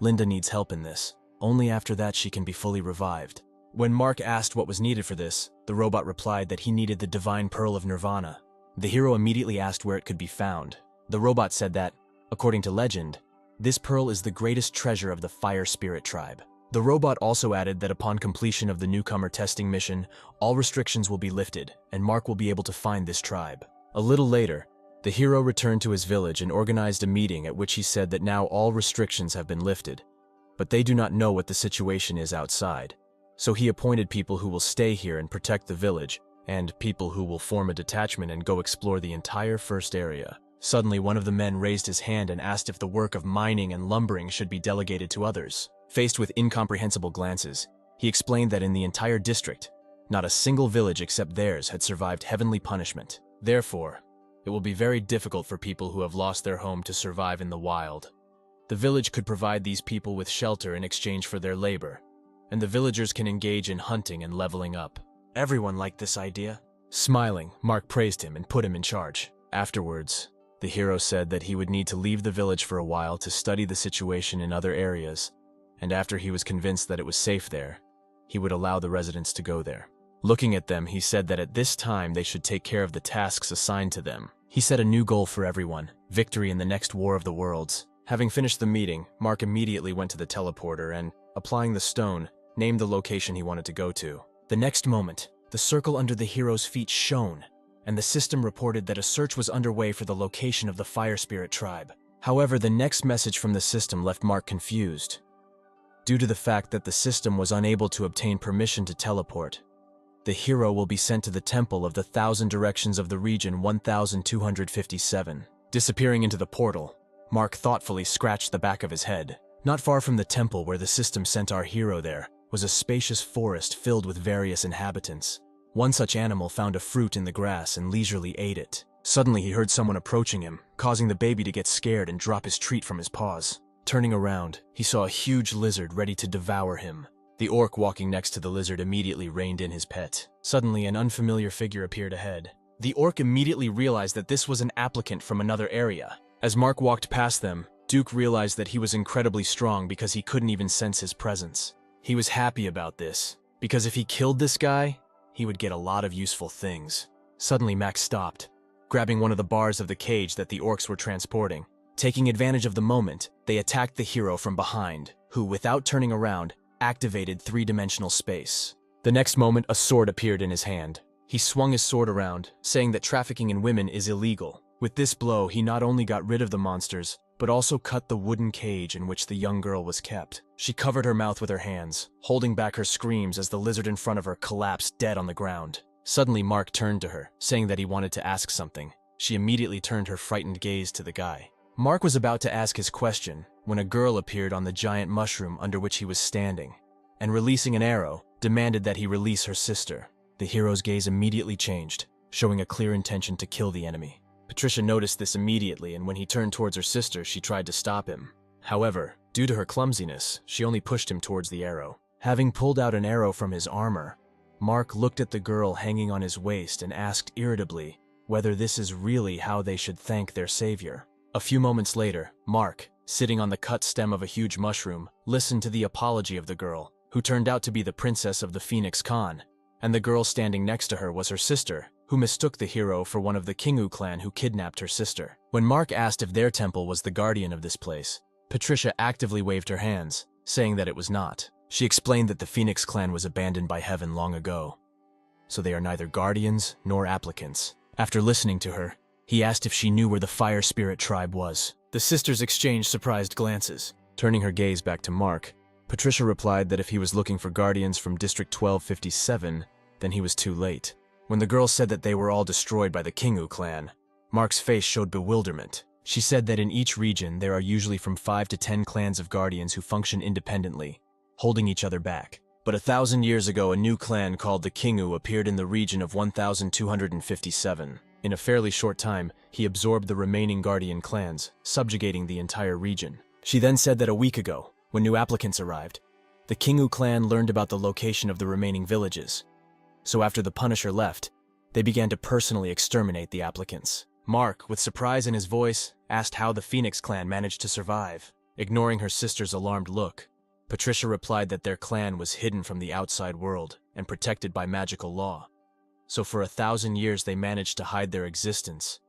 Linda needs help in this. Only after that she can be fully revived. When Mark asked what was needed for this, the robot replied that he needed the divine pearl of Nirvana. The hero immediately asked where it could be found. The robot said that, according to legend, this pearl is the greatest treasure of the Fire Spirit tribe. The robot also added that upon completion of the newcomer testing mission, all restrictions will be lifted, and Mark will be able to find this tribe. A little later, the hero returned to his village and organized a meeting at which he said that now all restrictions have been lifted, but they do not know what the situation is outside. So he appointed people who will stay here and protect the village, and people who will form a detachment and go explore the entire first area. Suddenly, one of the men raised his hand and asked if the work of mining and lumbering should be delegated to others. Faced with incomprehensible glances, he explained that in the entire district, not a single village except theirs had survived heavenly punishment. Therefore, it will be very difficult for people who have lost their home to survive in the wild. The village could provide these people with shelter in exchange for their labor, and the villagers can engage in hunting and leveling up. Everyone liked this idea. Smiling, Mark praised him and put him in charge. Afterwards, the hero said that he would need to leave the village for a while to study the situation in other areas, and after he was convinced that it was safe there, he would allow the residents to go there. Looking at them, he said that at this time they should take care of the tasks assigned to them. He set a new goal for everyone: victory in the next War of the Worlds. Having finished the meeting, Mark immediately went to the teleporter and, applying the stone, named the location he wanted to go to. The next moment, the circle under the hero's feet shone, and the system reported that a search was underway for the location of the Fire Spirit tribe. However, the next message from the system left Mark confused. Due to the fact that the system was unable to obtain permission to teleport, the hero will be sent to the Temple of the Thousand Directions of the region 1257. Disappearing into the portal, Mark thoughtfully scratched the back of his head. Not far from the temple where the system sent our hero there was a spacious forest filled with various inhabitants. One such animal found a fruit in the grass and leisurely ate it. Suddenly he heard someone approaching him, causing the baby to get scared and drop his treat from his paws. Turning around, he saw a huge lizard ready to devour him. The orc walking next to the lizard immediately reined in his pet. Suddenly, an unfamiliar figure appeared ahead. The orc immediately realized that this was an applicant from another area. As Mark walked past them, Duke realized that he was incredibly strong because he couldn't even sense his presence. He was happy about this, because if he killed this guy, he would get a lot of useful things. Suddenly, Max stopped, grabbing one of the bars of the cage that the orcs were transporting. Taking advantage of the moment, they attacked the hero from behind, who, without turning around, activated three-dimensional space. The next moment, a sword appeared in his hand. He swung his sword around, saying that trafficking in women is illegal. With this blow, he not only got rid of the monsters, but also cut the wooden cage in which the young girl was kept. She covered her mouth with her hands, holding back her screams as the lizard in front of her collapsed dead on the ground. Suddenly, Mark turned to her, saying that he wanted to ask something. She immediately turned her frightened gaze to the guy. Mark was about to ask his question when a girl appeared on the giant mushroom under which he was standing, and releasing an arrow, demanded that he release her sister. The hero's gaze immediately changed, showing a clear intention to kill the enemy. Patricia noticed this immediately, and when he turned towards her sister, she tried to stop him. However, due to her clumsiness, she only pushed him towards the arrow. Having pulled out an arrow from his armor, Mark looked at the girl hanging on his waist and asked irritably whether this is really how they should thank their savior. A few moments later, Mark, sitting on the cut stem of a huge mushroom, listened to the apology of the girl, who turned out to be the princess of the Phoenix Khan, and the girl standing next to her was her sister, who mistook the hero for one of the Kingu clan who kidnapped her sister. When Mark asked if their temple was the guardian of this place, Patricia actively waved her hands, saying that it was not. She explained that the Phoenix clan was abandoned by heaven long ago, so they are neither guardians nor applicants. After listening to her, he asked if she knew where the Fire Spirit tribe was. The sisters exchanged surprised glances. Turning her gaze back to Mark, Patricia replied that if he was looking for guardians from District 1257, then he was too late. When the girl said that they were all destroyed by the Kingu clan, Mark's face showed bewilderment. She said that in each region there are usually from 5 to 10 clans of guardians who function independently, holding each other back. But 1,000 years ago, a new clan called the Kingu appeared in the region of 1257. In a fairly short time, he absorbed the remaining guardian clans, subjugating the entire region. She then said that a week ago, when new applicants arrived, the Kingu clan learned about the location of the remaining villages. So after the Punisher left, they began to personally exterminate the applicants. Mark, with surprise in his voice, asked how the Phoenix clan managed to survive. Ignoring her sister's alarmed look, Patricia replied that their clan was hidden from the outside world and protected by magical law. So for 1,000 years they managed to hide their existence.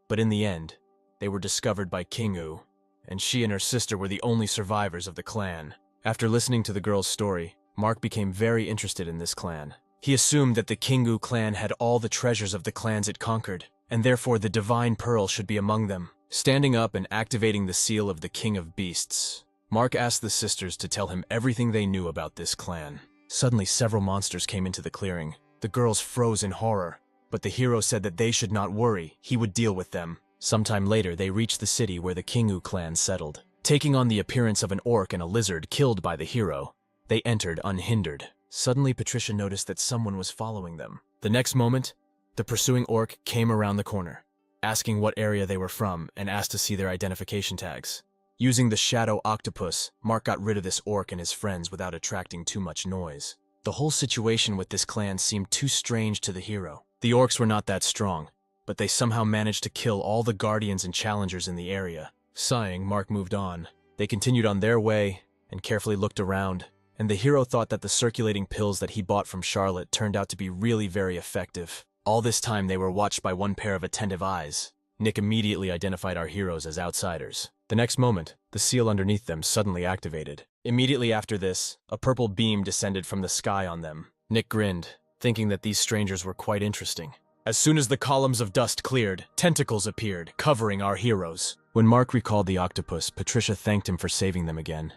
But in the end, they were discovered by Kingu, and she and her sister were the only survivors of the clan. After listening to the girl's story, Mark became very interested in this clan. He assumed that the Kingu clan had all the treasures of the clans it conquered, and therefore the Divine Pearl should be among them. Standing up and activating the seal of the King of Beasts, Mark asked the sisters to tell him everything they knew about this clan. Suddenly, several monsters came into the clearing. The girls froze in horror, but the hero said that they should not worry, he would deal with them. Sometime later, they reached the city where the Kingu clan settled. Taking on the appearance of an orc and a lizard killed by the hero, they entered unhindered. Suddenly, Patricia noticed that someone was following them. The next moment, the pursuing orc came around the corner, asking what area they were from and asked to see their identification tags. Using the shadow octopus, Mark got rid of this orc and his friends without attracting too much noise. The whole situation with this clan seemed too strange to the hero. The orcs were not that strong, but they somehow managed to kill all the guardians and challengers in the area. Sighing, Mark moved on. They continued on their way and carefully looked around, and the hero thought that the circulating pills that he bought from Charlotte turned out to be really very effective. All this time they were watched by one pair of attentive eyes. Nick immediately identified our heroes as outsiders. The next moment, the seal underneath them suddenly activated. Immediately after this, a purple beam descended from the sky on them. Nick grinned, thinking that these strangers were quite interesting. As soon as the columns of dust cleared, tentacles appeared, covering our heroes. When Mark recalled the octopus, Patricia thanked him for saving them again.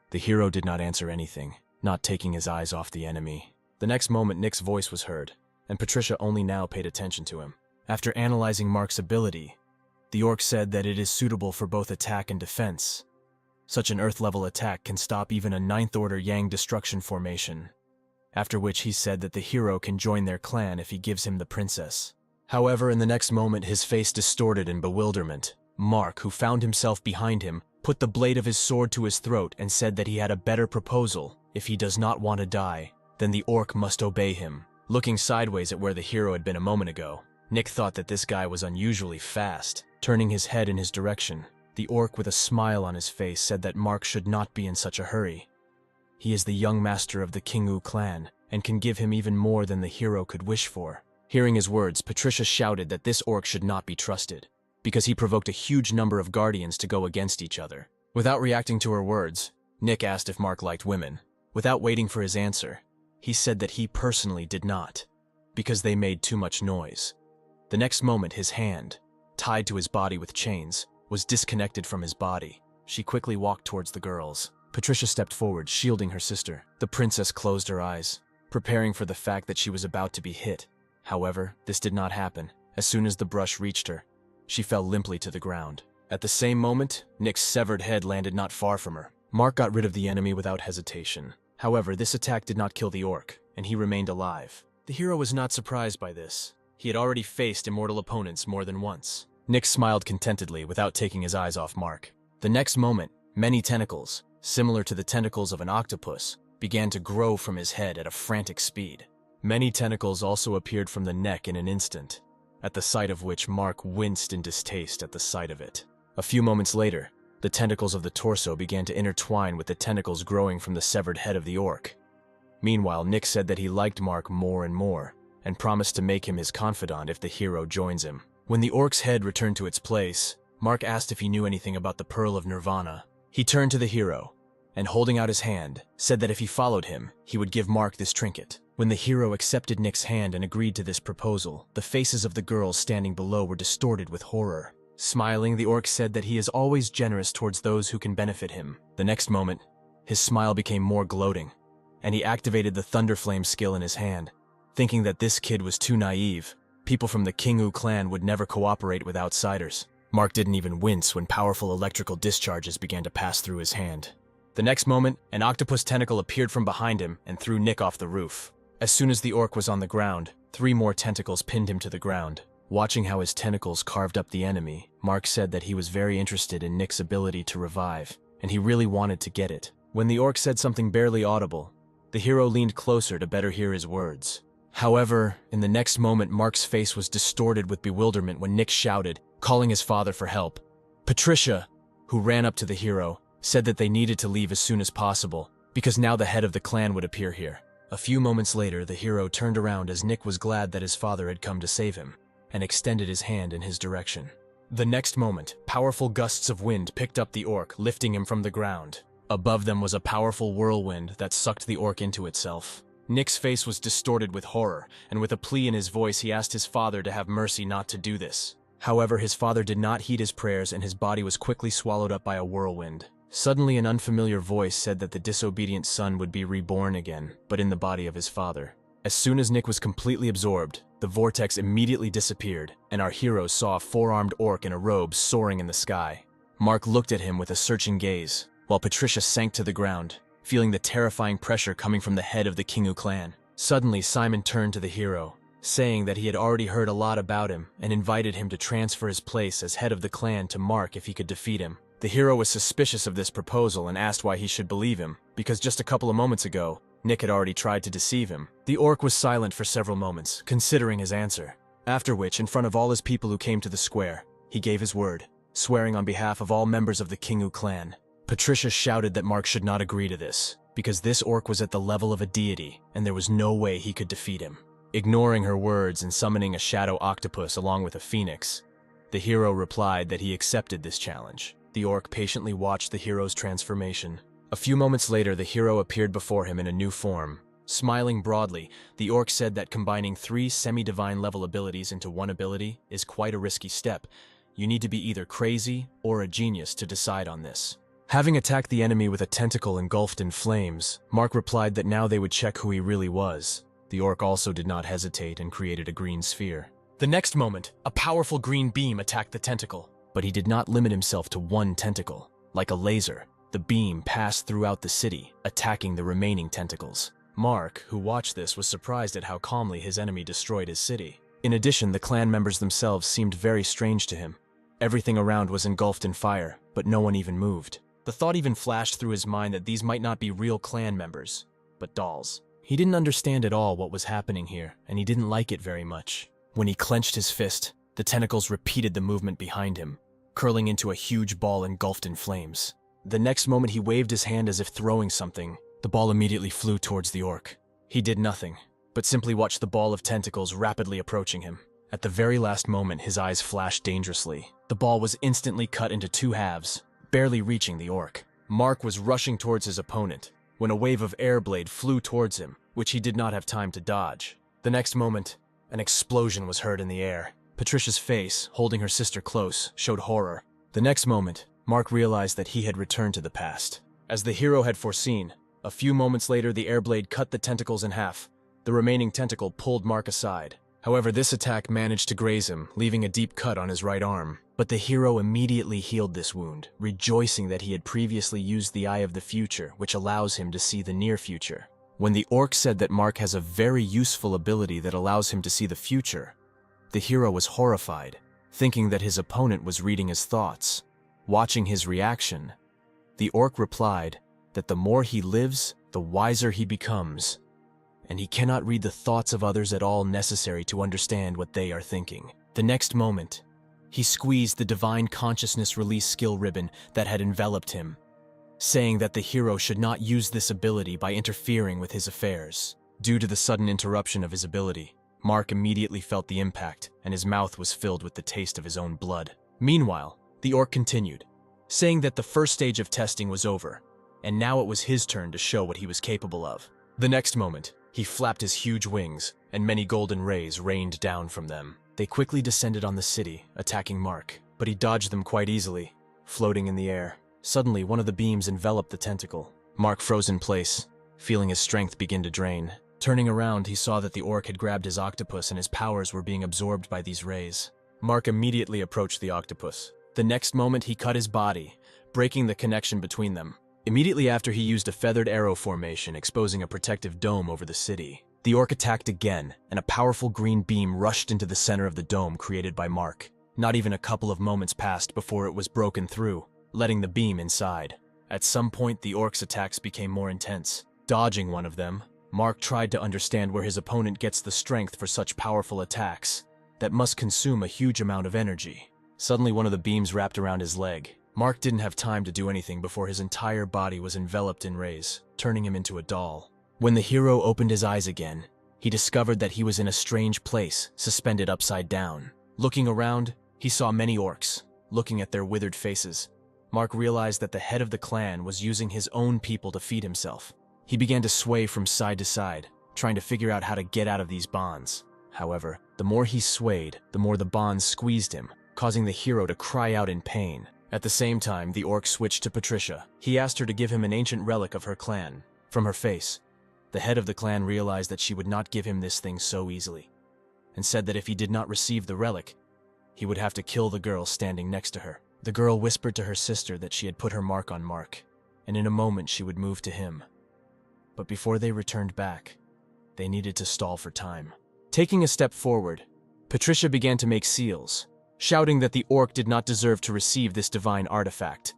The hero did not answer anything, not taking his eyes off the enemy. The next moment, Nick's voice was heard, and Patricia only now paid attention to him. After analyzing Mark's ability, the orc said that it is suitable for both attack and defense. Such an Earth-level attack can stop even a 9th-order Yang destruction formation, after which he said that the hero can join their clan if he gives him the princess. However, in the next moment, his face distorted in bewilderment. Mark, who found himself behind him, put the blade of his sword to his throat and said that he had a better proposal. If he does not want to die, then the orc must obey him. Looking sideways at where the hero had been a moment ago, Nick thought that this guy was unusually fast. Turning his head in his direction, the orc with a smile on his face said that Mark should not be in such a hurry. He is the young master of the Kingu clan, and can give him even more than the hero could wish for. Hearing his words, Patricia shouted that this orc should not be trusted, because he provoked a huge number of guardians to go against each other. Without reacting to her words, Nick asked if Mark liked women. Without waiting for his answer, he said that he personally did not, because they made too much noise. The next moment, his hand, tied to his body with chains, was disconnected from his body. She quickly walked towards the girls. Patricia stepped forward, shielding her sister. The princess closed her eyes, preparing for the fact that she was about to be hit. However, this did not happen. As soon as the brush reached her, she fell limply to the ground. At the same moment, Nick's severed head landed not far from her. Mark got rid of the enemy without hesitation. However, this attack did not kill the orc, and he remained alive. The hero was not surprised by this. He had already faced immortal opponents more than once. Nick smiled contentedly without taking his eyes off Mark. The next moment, many tentacles, similar to the tentacles of an octopus, began to grow from his head at a frantic speed. Many tentacles also appeared from the neck in an instant, at the sight of which Mark winced in distaste at the sight of it. A few moments later, the tentacles of the torso began to intertwine with the tentacles growing from the severed head of the orc. Meanwhile, Nick said that he liked Mark more and more, and promised to make him his confidant if the hero joins him. When the orc's head returned to its place, Mark asked if he knew anything about the Pearl of Nirvana. He turned to the hero, and holding out his hand, said that if he followed him, he would give Mark this trinket. When the hero accepted Nick's hand and agreed to this proposal, the faces of the girls standing below were distorted with horror. Smiling, the orc said that he is always generous towards those who can benefit him. The next moment, his smile became more gloating, and he activated the Thunderflame skill in his hand, thinking that this kid was too naive. People from the Kingu clan would never cooperate with outsiders. Mark didn't even wince when powerful electrical discharges began to pass through his hand. The next moment, an octopus tentacle appeared from behind him and threw Nick off the roof. As soon as the orc was on the ground, 3 more tentacles pinned him to the ground. Watching how his tentacles carved up the enemy, Mark said that he was very interested in Nick's ability to revive, and he really wanted to get it. When the orc said something barely audible, the hero leaned closer to better hear his words. However, in the next moment, Mark's face was distorted with bewilderment when Nick shouted, calling his father for help. Patricia, who ran up to the hero, said that they needed to leave as soon as possible, because now the head of the clan would appear here. A few moments later, the hero turned around as Nick was glad that his father had come to save him, and extended his hand in his direction. The next moment, powerful gusts of wind picked up the orc, lifting him from the ground. Above them was a powerful whirlwind that sucked the orc into itself. Nick's face was distorted with horror, and with a plea in his voice, he asked his father to have mercy not to do this. However, his father did not heed his prayers, and his body was quickly swallowed up by a whirlwind. Suddenly, an unfamiliar voice said that the disobedient son would be reborn again, but in the body of his father. As soon as Nick was completely absorbed, the vortex immediately disappeared, and our hero saw a 4-armed orc in a robe soaring in the sky. Mark looked at him with a searching gaze, while Patricia sank to the ground, feeling the terrifying pressure coming from the head of the Kingu clan. Suddenly, Simon turned to the hero, saying that he had already heard a lot about him and invited him to transfer his place as head of the clan to Mark if he could defeat him. The hero was suspicious of this proposal and asked why he should believe him, because just a couple of moments ago, Nick had already tried to deceive him. The orc was silent for several moments, considering his answer, after which, in front of all his people who came to the square, he gave his word, swearing on behalf of all members of the Kingu clan. Patricia shouted that Mark should not agree to this, because this orc was at the level of a deity, and there was no way he could defeat him. Ignoring her words and summoning a shadow octopus along with a phoenix, the hero replied that he accepted this challenge. The orc patiently watched the hero's transformation. A few moments later, the hero appeared before him in a new form. Smiling broadly, the orc said that combining 3 semi-divine level abilities into one ability is quite a risky step. You need to be either crazy or a genius to decide on this. Having attacked the enemy with a tentacle engulfed in flames, Mark replied that now they would check who he really was. The orc also did not hesitate and created a green sphere. The next moment, a powerful green beam attacked the tentacle. But he did not limit himself to one tentacle. Like a laser, the beam passed throughout the city, attacking the remaining tentacles. Mark, who watched this, was surprised at how calmly his enemy destroyed his city. In addition, the clan members themselves seemed very strange to him. Everything around was engulfed in fire, but no one even moved. The thought even flashed through his mind that these might not be real clan members, but dolls. He didn't understand at all what was happening here, and he didn't like it very much. When he clenched his fist, the tentacles repeated the movement behind him, curling into a huge ball engulfed in flames. The next moment, he waved his hand as if throwing something. The ball immediately flew towards the orc. He did nothing, but simply watched the ball of tentacles rapidly approaching him. At the very last moment, his eyes flashed dangerously. The ball was instantly cut into 2 halves, barely reaching the orc. Mark was rushing towards his opponent when a wave of air blade flew towards him, which he did not have time to dodge. The next moment, an explosion was heard in the air. Patricia's face, holding her sister close, showed horror. The next moment, Mark realized that he had returned to the past. As the hero had foreseen, a few moments later the airblade cut the tentacles in half. The remaining tentacle pulled Mark aside. However, this attack managed to graze him, leaving a deep cut on his right arm. But the hero immediately healed this wound, rejoicing that he had previously used the Eye of the Future, which allows him to see the near future. When the orc said that Mark has a very useful ability that allows him to see the future, the hero was horrified, thinking that his opponent was reading his thoughts. Watching his reaction, the orc replied that the more he lives, the wiser he becomes, and he cannot read the thoughts of others at all necessary to understand what they are thinking. The next moment, he squeezed the divine consciousness release skill ribbon that had enveloped him, saying that the hero should not use this ability by interfering with his affairs. Due to the sudden interruption of his ability, Mark immediately felt the impact, and his mouth was filled with the taste of his own blood. Meanwhile, the orc continued, saying that the first stage of testing was over, and now it was his turn to show what he was capable of. The next moment, he flapped his huge wings, and many golden rays rained down from them. They quickly descended on the city, attacking Mark, but he dodged them quite easily, floating in the air. Suddenly, one of the beams enveloped the tentacle. Mark froze in place, feeling his strength begin to drain. Turning around, he saw that the orc had grabbed his octopus and his powers were being absorbed by these rays. Mark immediately approached the octopus. The next moment, he cut his body, breaking the connection between them. Immediately after, he used a feathered arrow formation, exposing a protective dome over the city. The orc attacked again, and a powerful green beam rushed into the center of the dome created by Mark. Not even a couple of moments passed before it was broken through, letting the beam inside. At some point, the orc's attacks became more intense. Dodging one of them, Mark tried to understand where his opponent gets the strength for such powerful attacks that must consume a huge amount of energy. Suddenly, one of the beams wrapped around his leg. Mark didn't have time to do anything before his entire body was enveloped in rays, turning him into a doll. When the hero opened his eyes again, he discovered that he was in a strange place, suspended upside down. Looking around, he saw many orcs, looking at their withered faces. Mark realized that the head of the clan was using his own people to feed himself. He began to sway from side to side, trying to figure out how to get out of these bonds. However, the more he swayed, the more the bonds squeezed him, causing the hero to cry out in pain. At the same time, the orc switched to Patricia. He asked her to give him an ancient relic of her clan. From her face, the head of the clan realized that she would not give him this thing so easily, and said that if he did not receive the relic, he would have to kill the girl standing next to her. The girl whispered to her sister that she had put her mark on Mark, and in a moment she would move to him. But before they returned back, they needed to stall for time. Taking a step forward, Patricia began to make seals, shouting that the orc did not deserve to receive this divine artifact.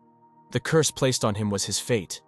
The curse placed on him was his fate,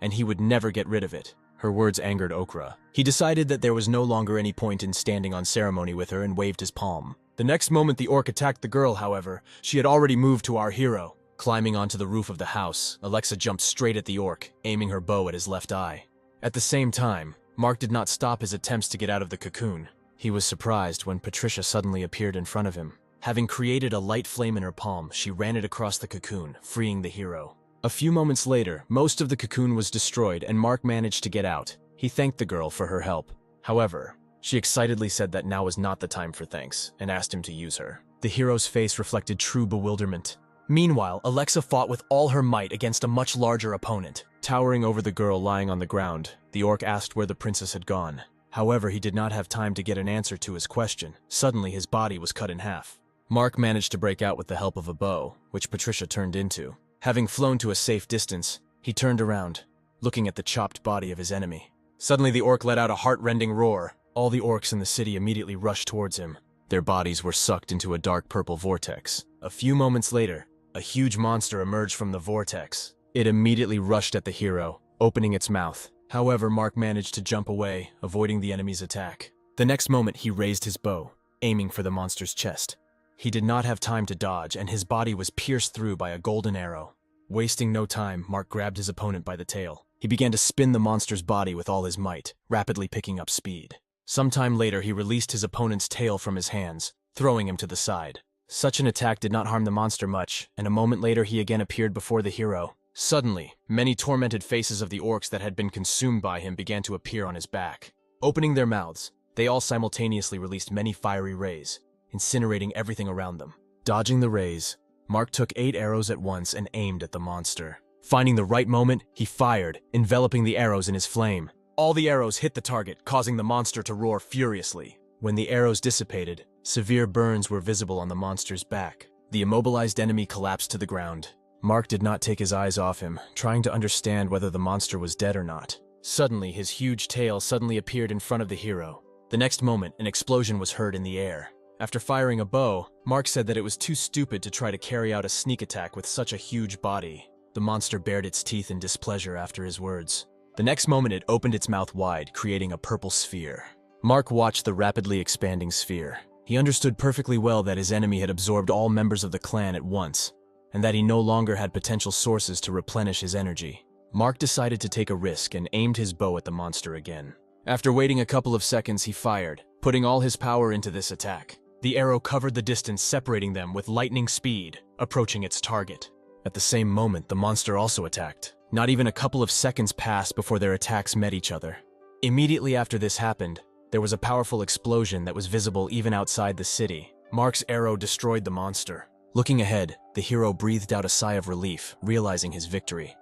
and he would never get rid of it. Her words angered Okra. He decided that there was no longer any point in standing on ceremony with her and waved his palm. The next moment the orc attacked the girl, however, she had already moved to our hero. Climbing onto the roof of the house, Alexa jumped straight at the orc, aiming her bow at his left eye. At the same time, Mark did not stop his attempts to get out of the cocoon. He was surprised when Patricia suddenly appeared in front of him. Having created a light flame in her palm, she ran it across the cocoon, freeing the hero. A few moments later, most of the cocoon was destroyed and Mark managed to get out. He thanked the girl for her help. However, she excitedly said that now was not the time for thanks and asked him to use her. The hero's face reflected true bewilderment. Meanwhile, Alexa fought with all her might against a much larger opponent. Towering over the girl lying on the ground, the orc asked where the princess had gone. However, he did not have time to get an answer to his question. Suddenly, his body was cut in half. Mark managed to break out with the help of a bow, which Patricia turned into. Having flown to a safe distance, he turned around, looking at the chopped body of his enemy. Suddenly, the orc let out a heart-rending roar. All the orcs in the city immediately rushed towards him. Their bodies were sucked into a dark purple vortex. A few moments later, a huge monster emerged from the vortex. It immediately rushed at the hero, opening its mouth. However, Mark managed to jump away, avoiding the enemy's attack. The next moment, he raised his bow, aiming for the monster's chest. He did not have time to dodge, and his body was pierced through by a golden arrow. Wasting no time, Mark grabbed his opponent by the tail. He began to spin the monster's body with all his might, rapidly picking up speed. Sometime later, he released his opponent's tail from his hands, throwing him to the side. Such an attack did not harm the monster much, and a moment later he again appeared before the hero. Suddenly, many tormented faces of the orcs that had been consumed by him began to appear on his back. Opening their mouths, they all simultaneously released many fiery rays, incinerating everything around them. Dodging the rays, Mark took 8 arrows at once and aimed at the monster. Finding the right moment, he fired, enveloping the arrows in his flame. All the arrows hit the target, causing the monster to roar furiously. When the arrows dissipated, severe burns were visible on the monster's back. The immobilized enemy collapsed to the ground. Mark did not take his eyes off him, trying to understand whether the monster was dead or not. Suddenly, his huge tail suddenly appeared in front of the hero. The next moment, an explosion was heard in the air. After firing a bow, Mark said that it was too stupid to try to carry out a sneak attack with such a huge body. The monster bared its teeth in displeasure after his words. The next moment, it opened its mouth wide, creating a purple sphere. Mark watched the rapidly expanding sphere. He understood perfectly well that his enemy had absorbed all members of the clan at once, and that he no longer had potential sources to replenish his energy. Mark decided to take a risk and aimed his bow at the monster again. After waiting a couple of seconds, he fired, putting all his power into this attack. The arrow covered the distance, separating them with lightning speed, approaching its target. At the same moment, the monster also attacked. Not even a couple of seconds passed before their attacks met each other. Immediately after this happened, there was a powerful explosion that was visible even outside the city. Mark's arrow destroyed the monster. Looking ahead, the hero breathed out a sigh of relief, realizing his victory.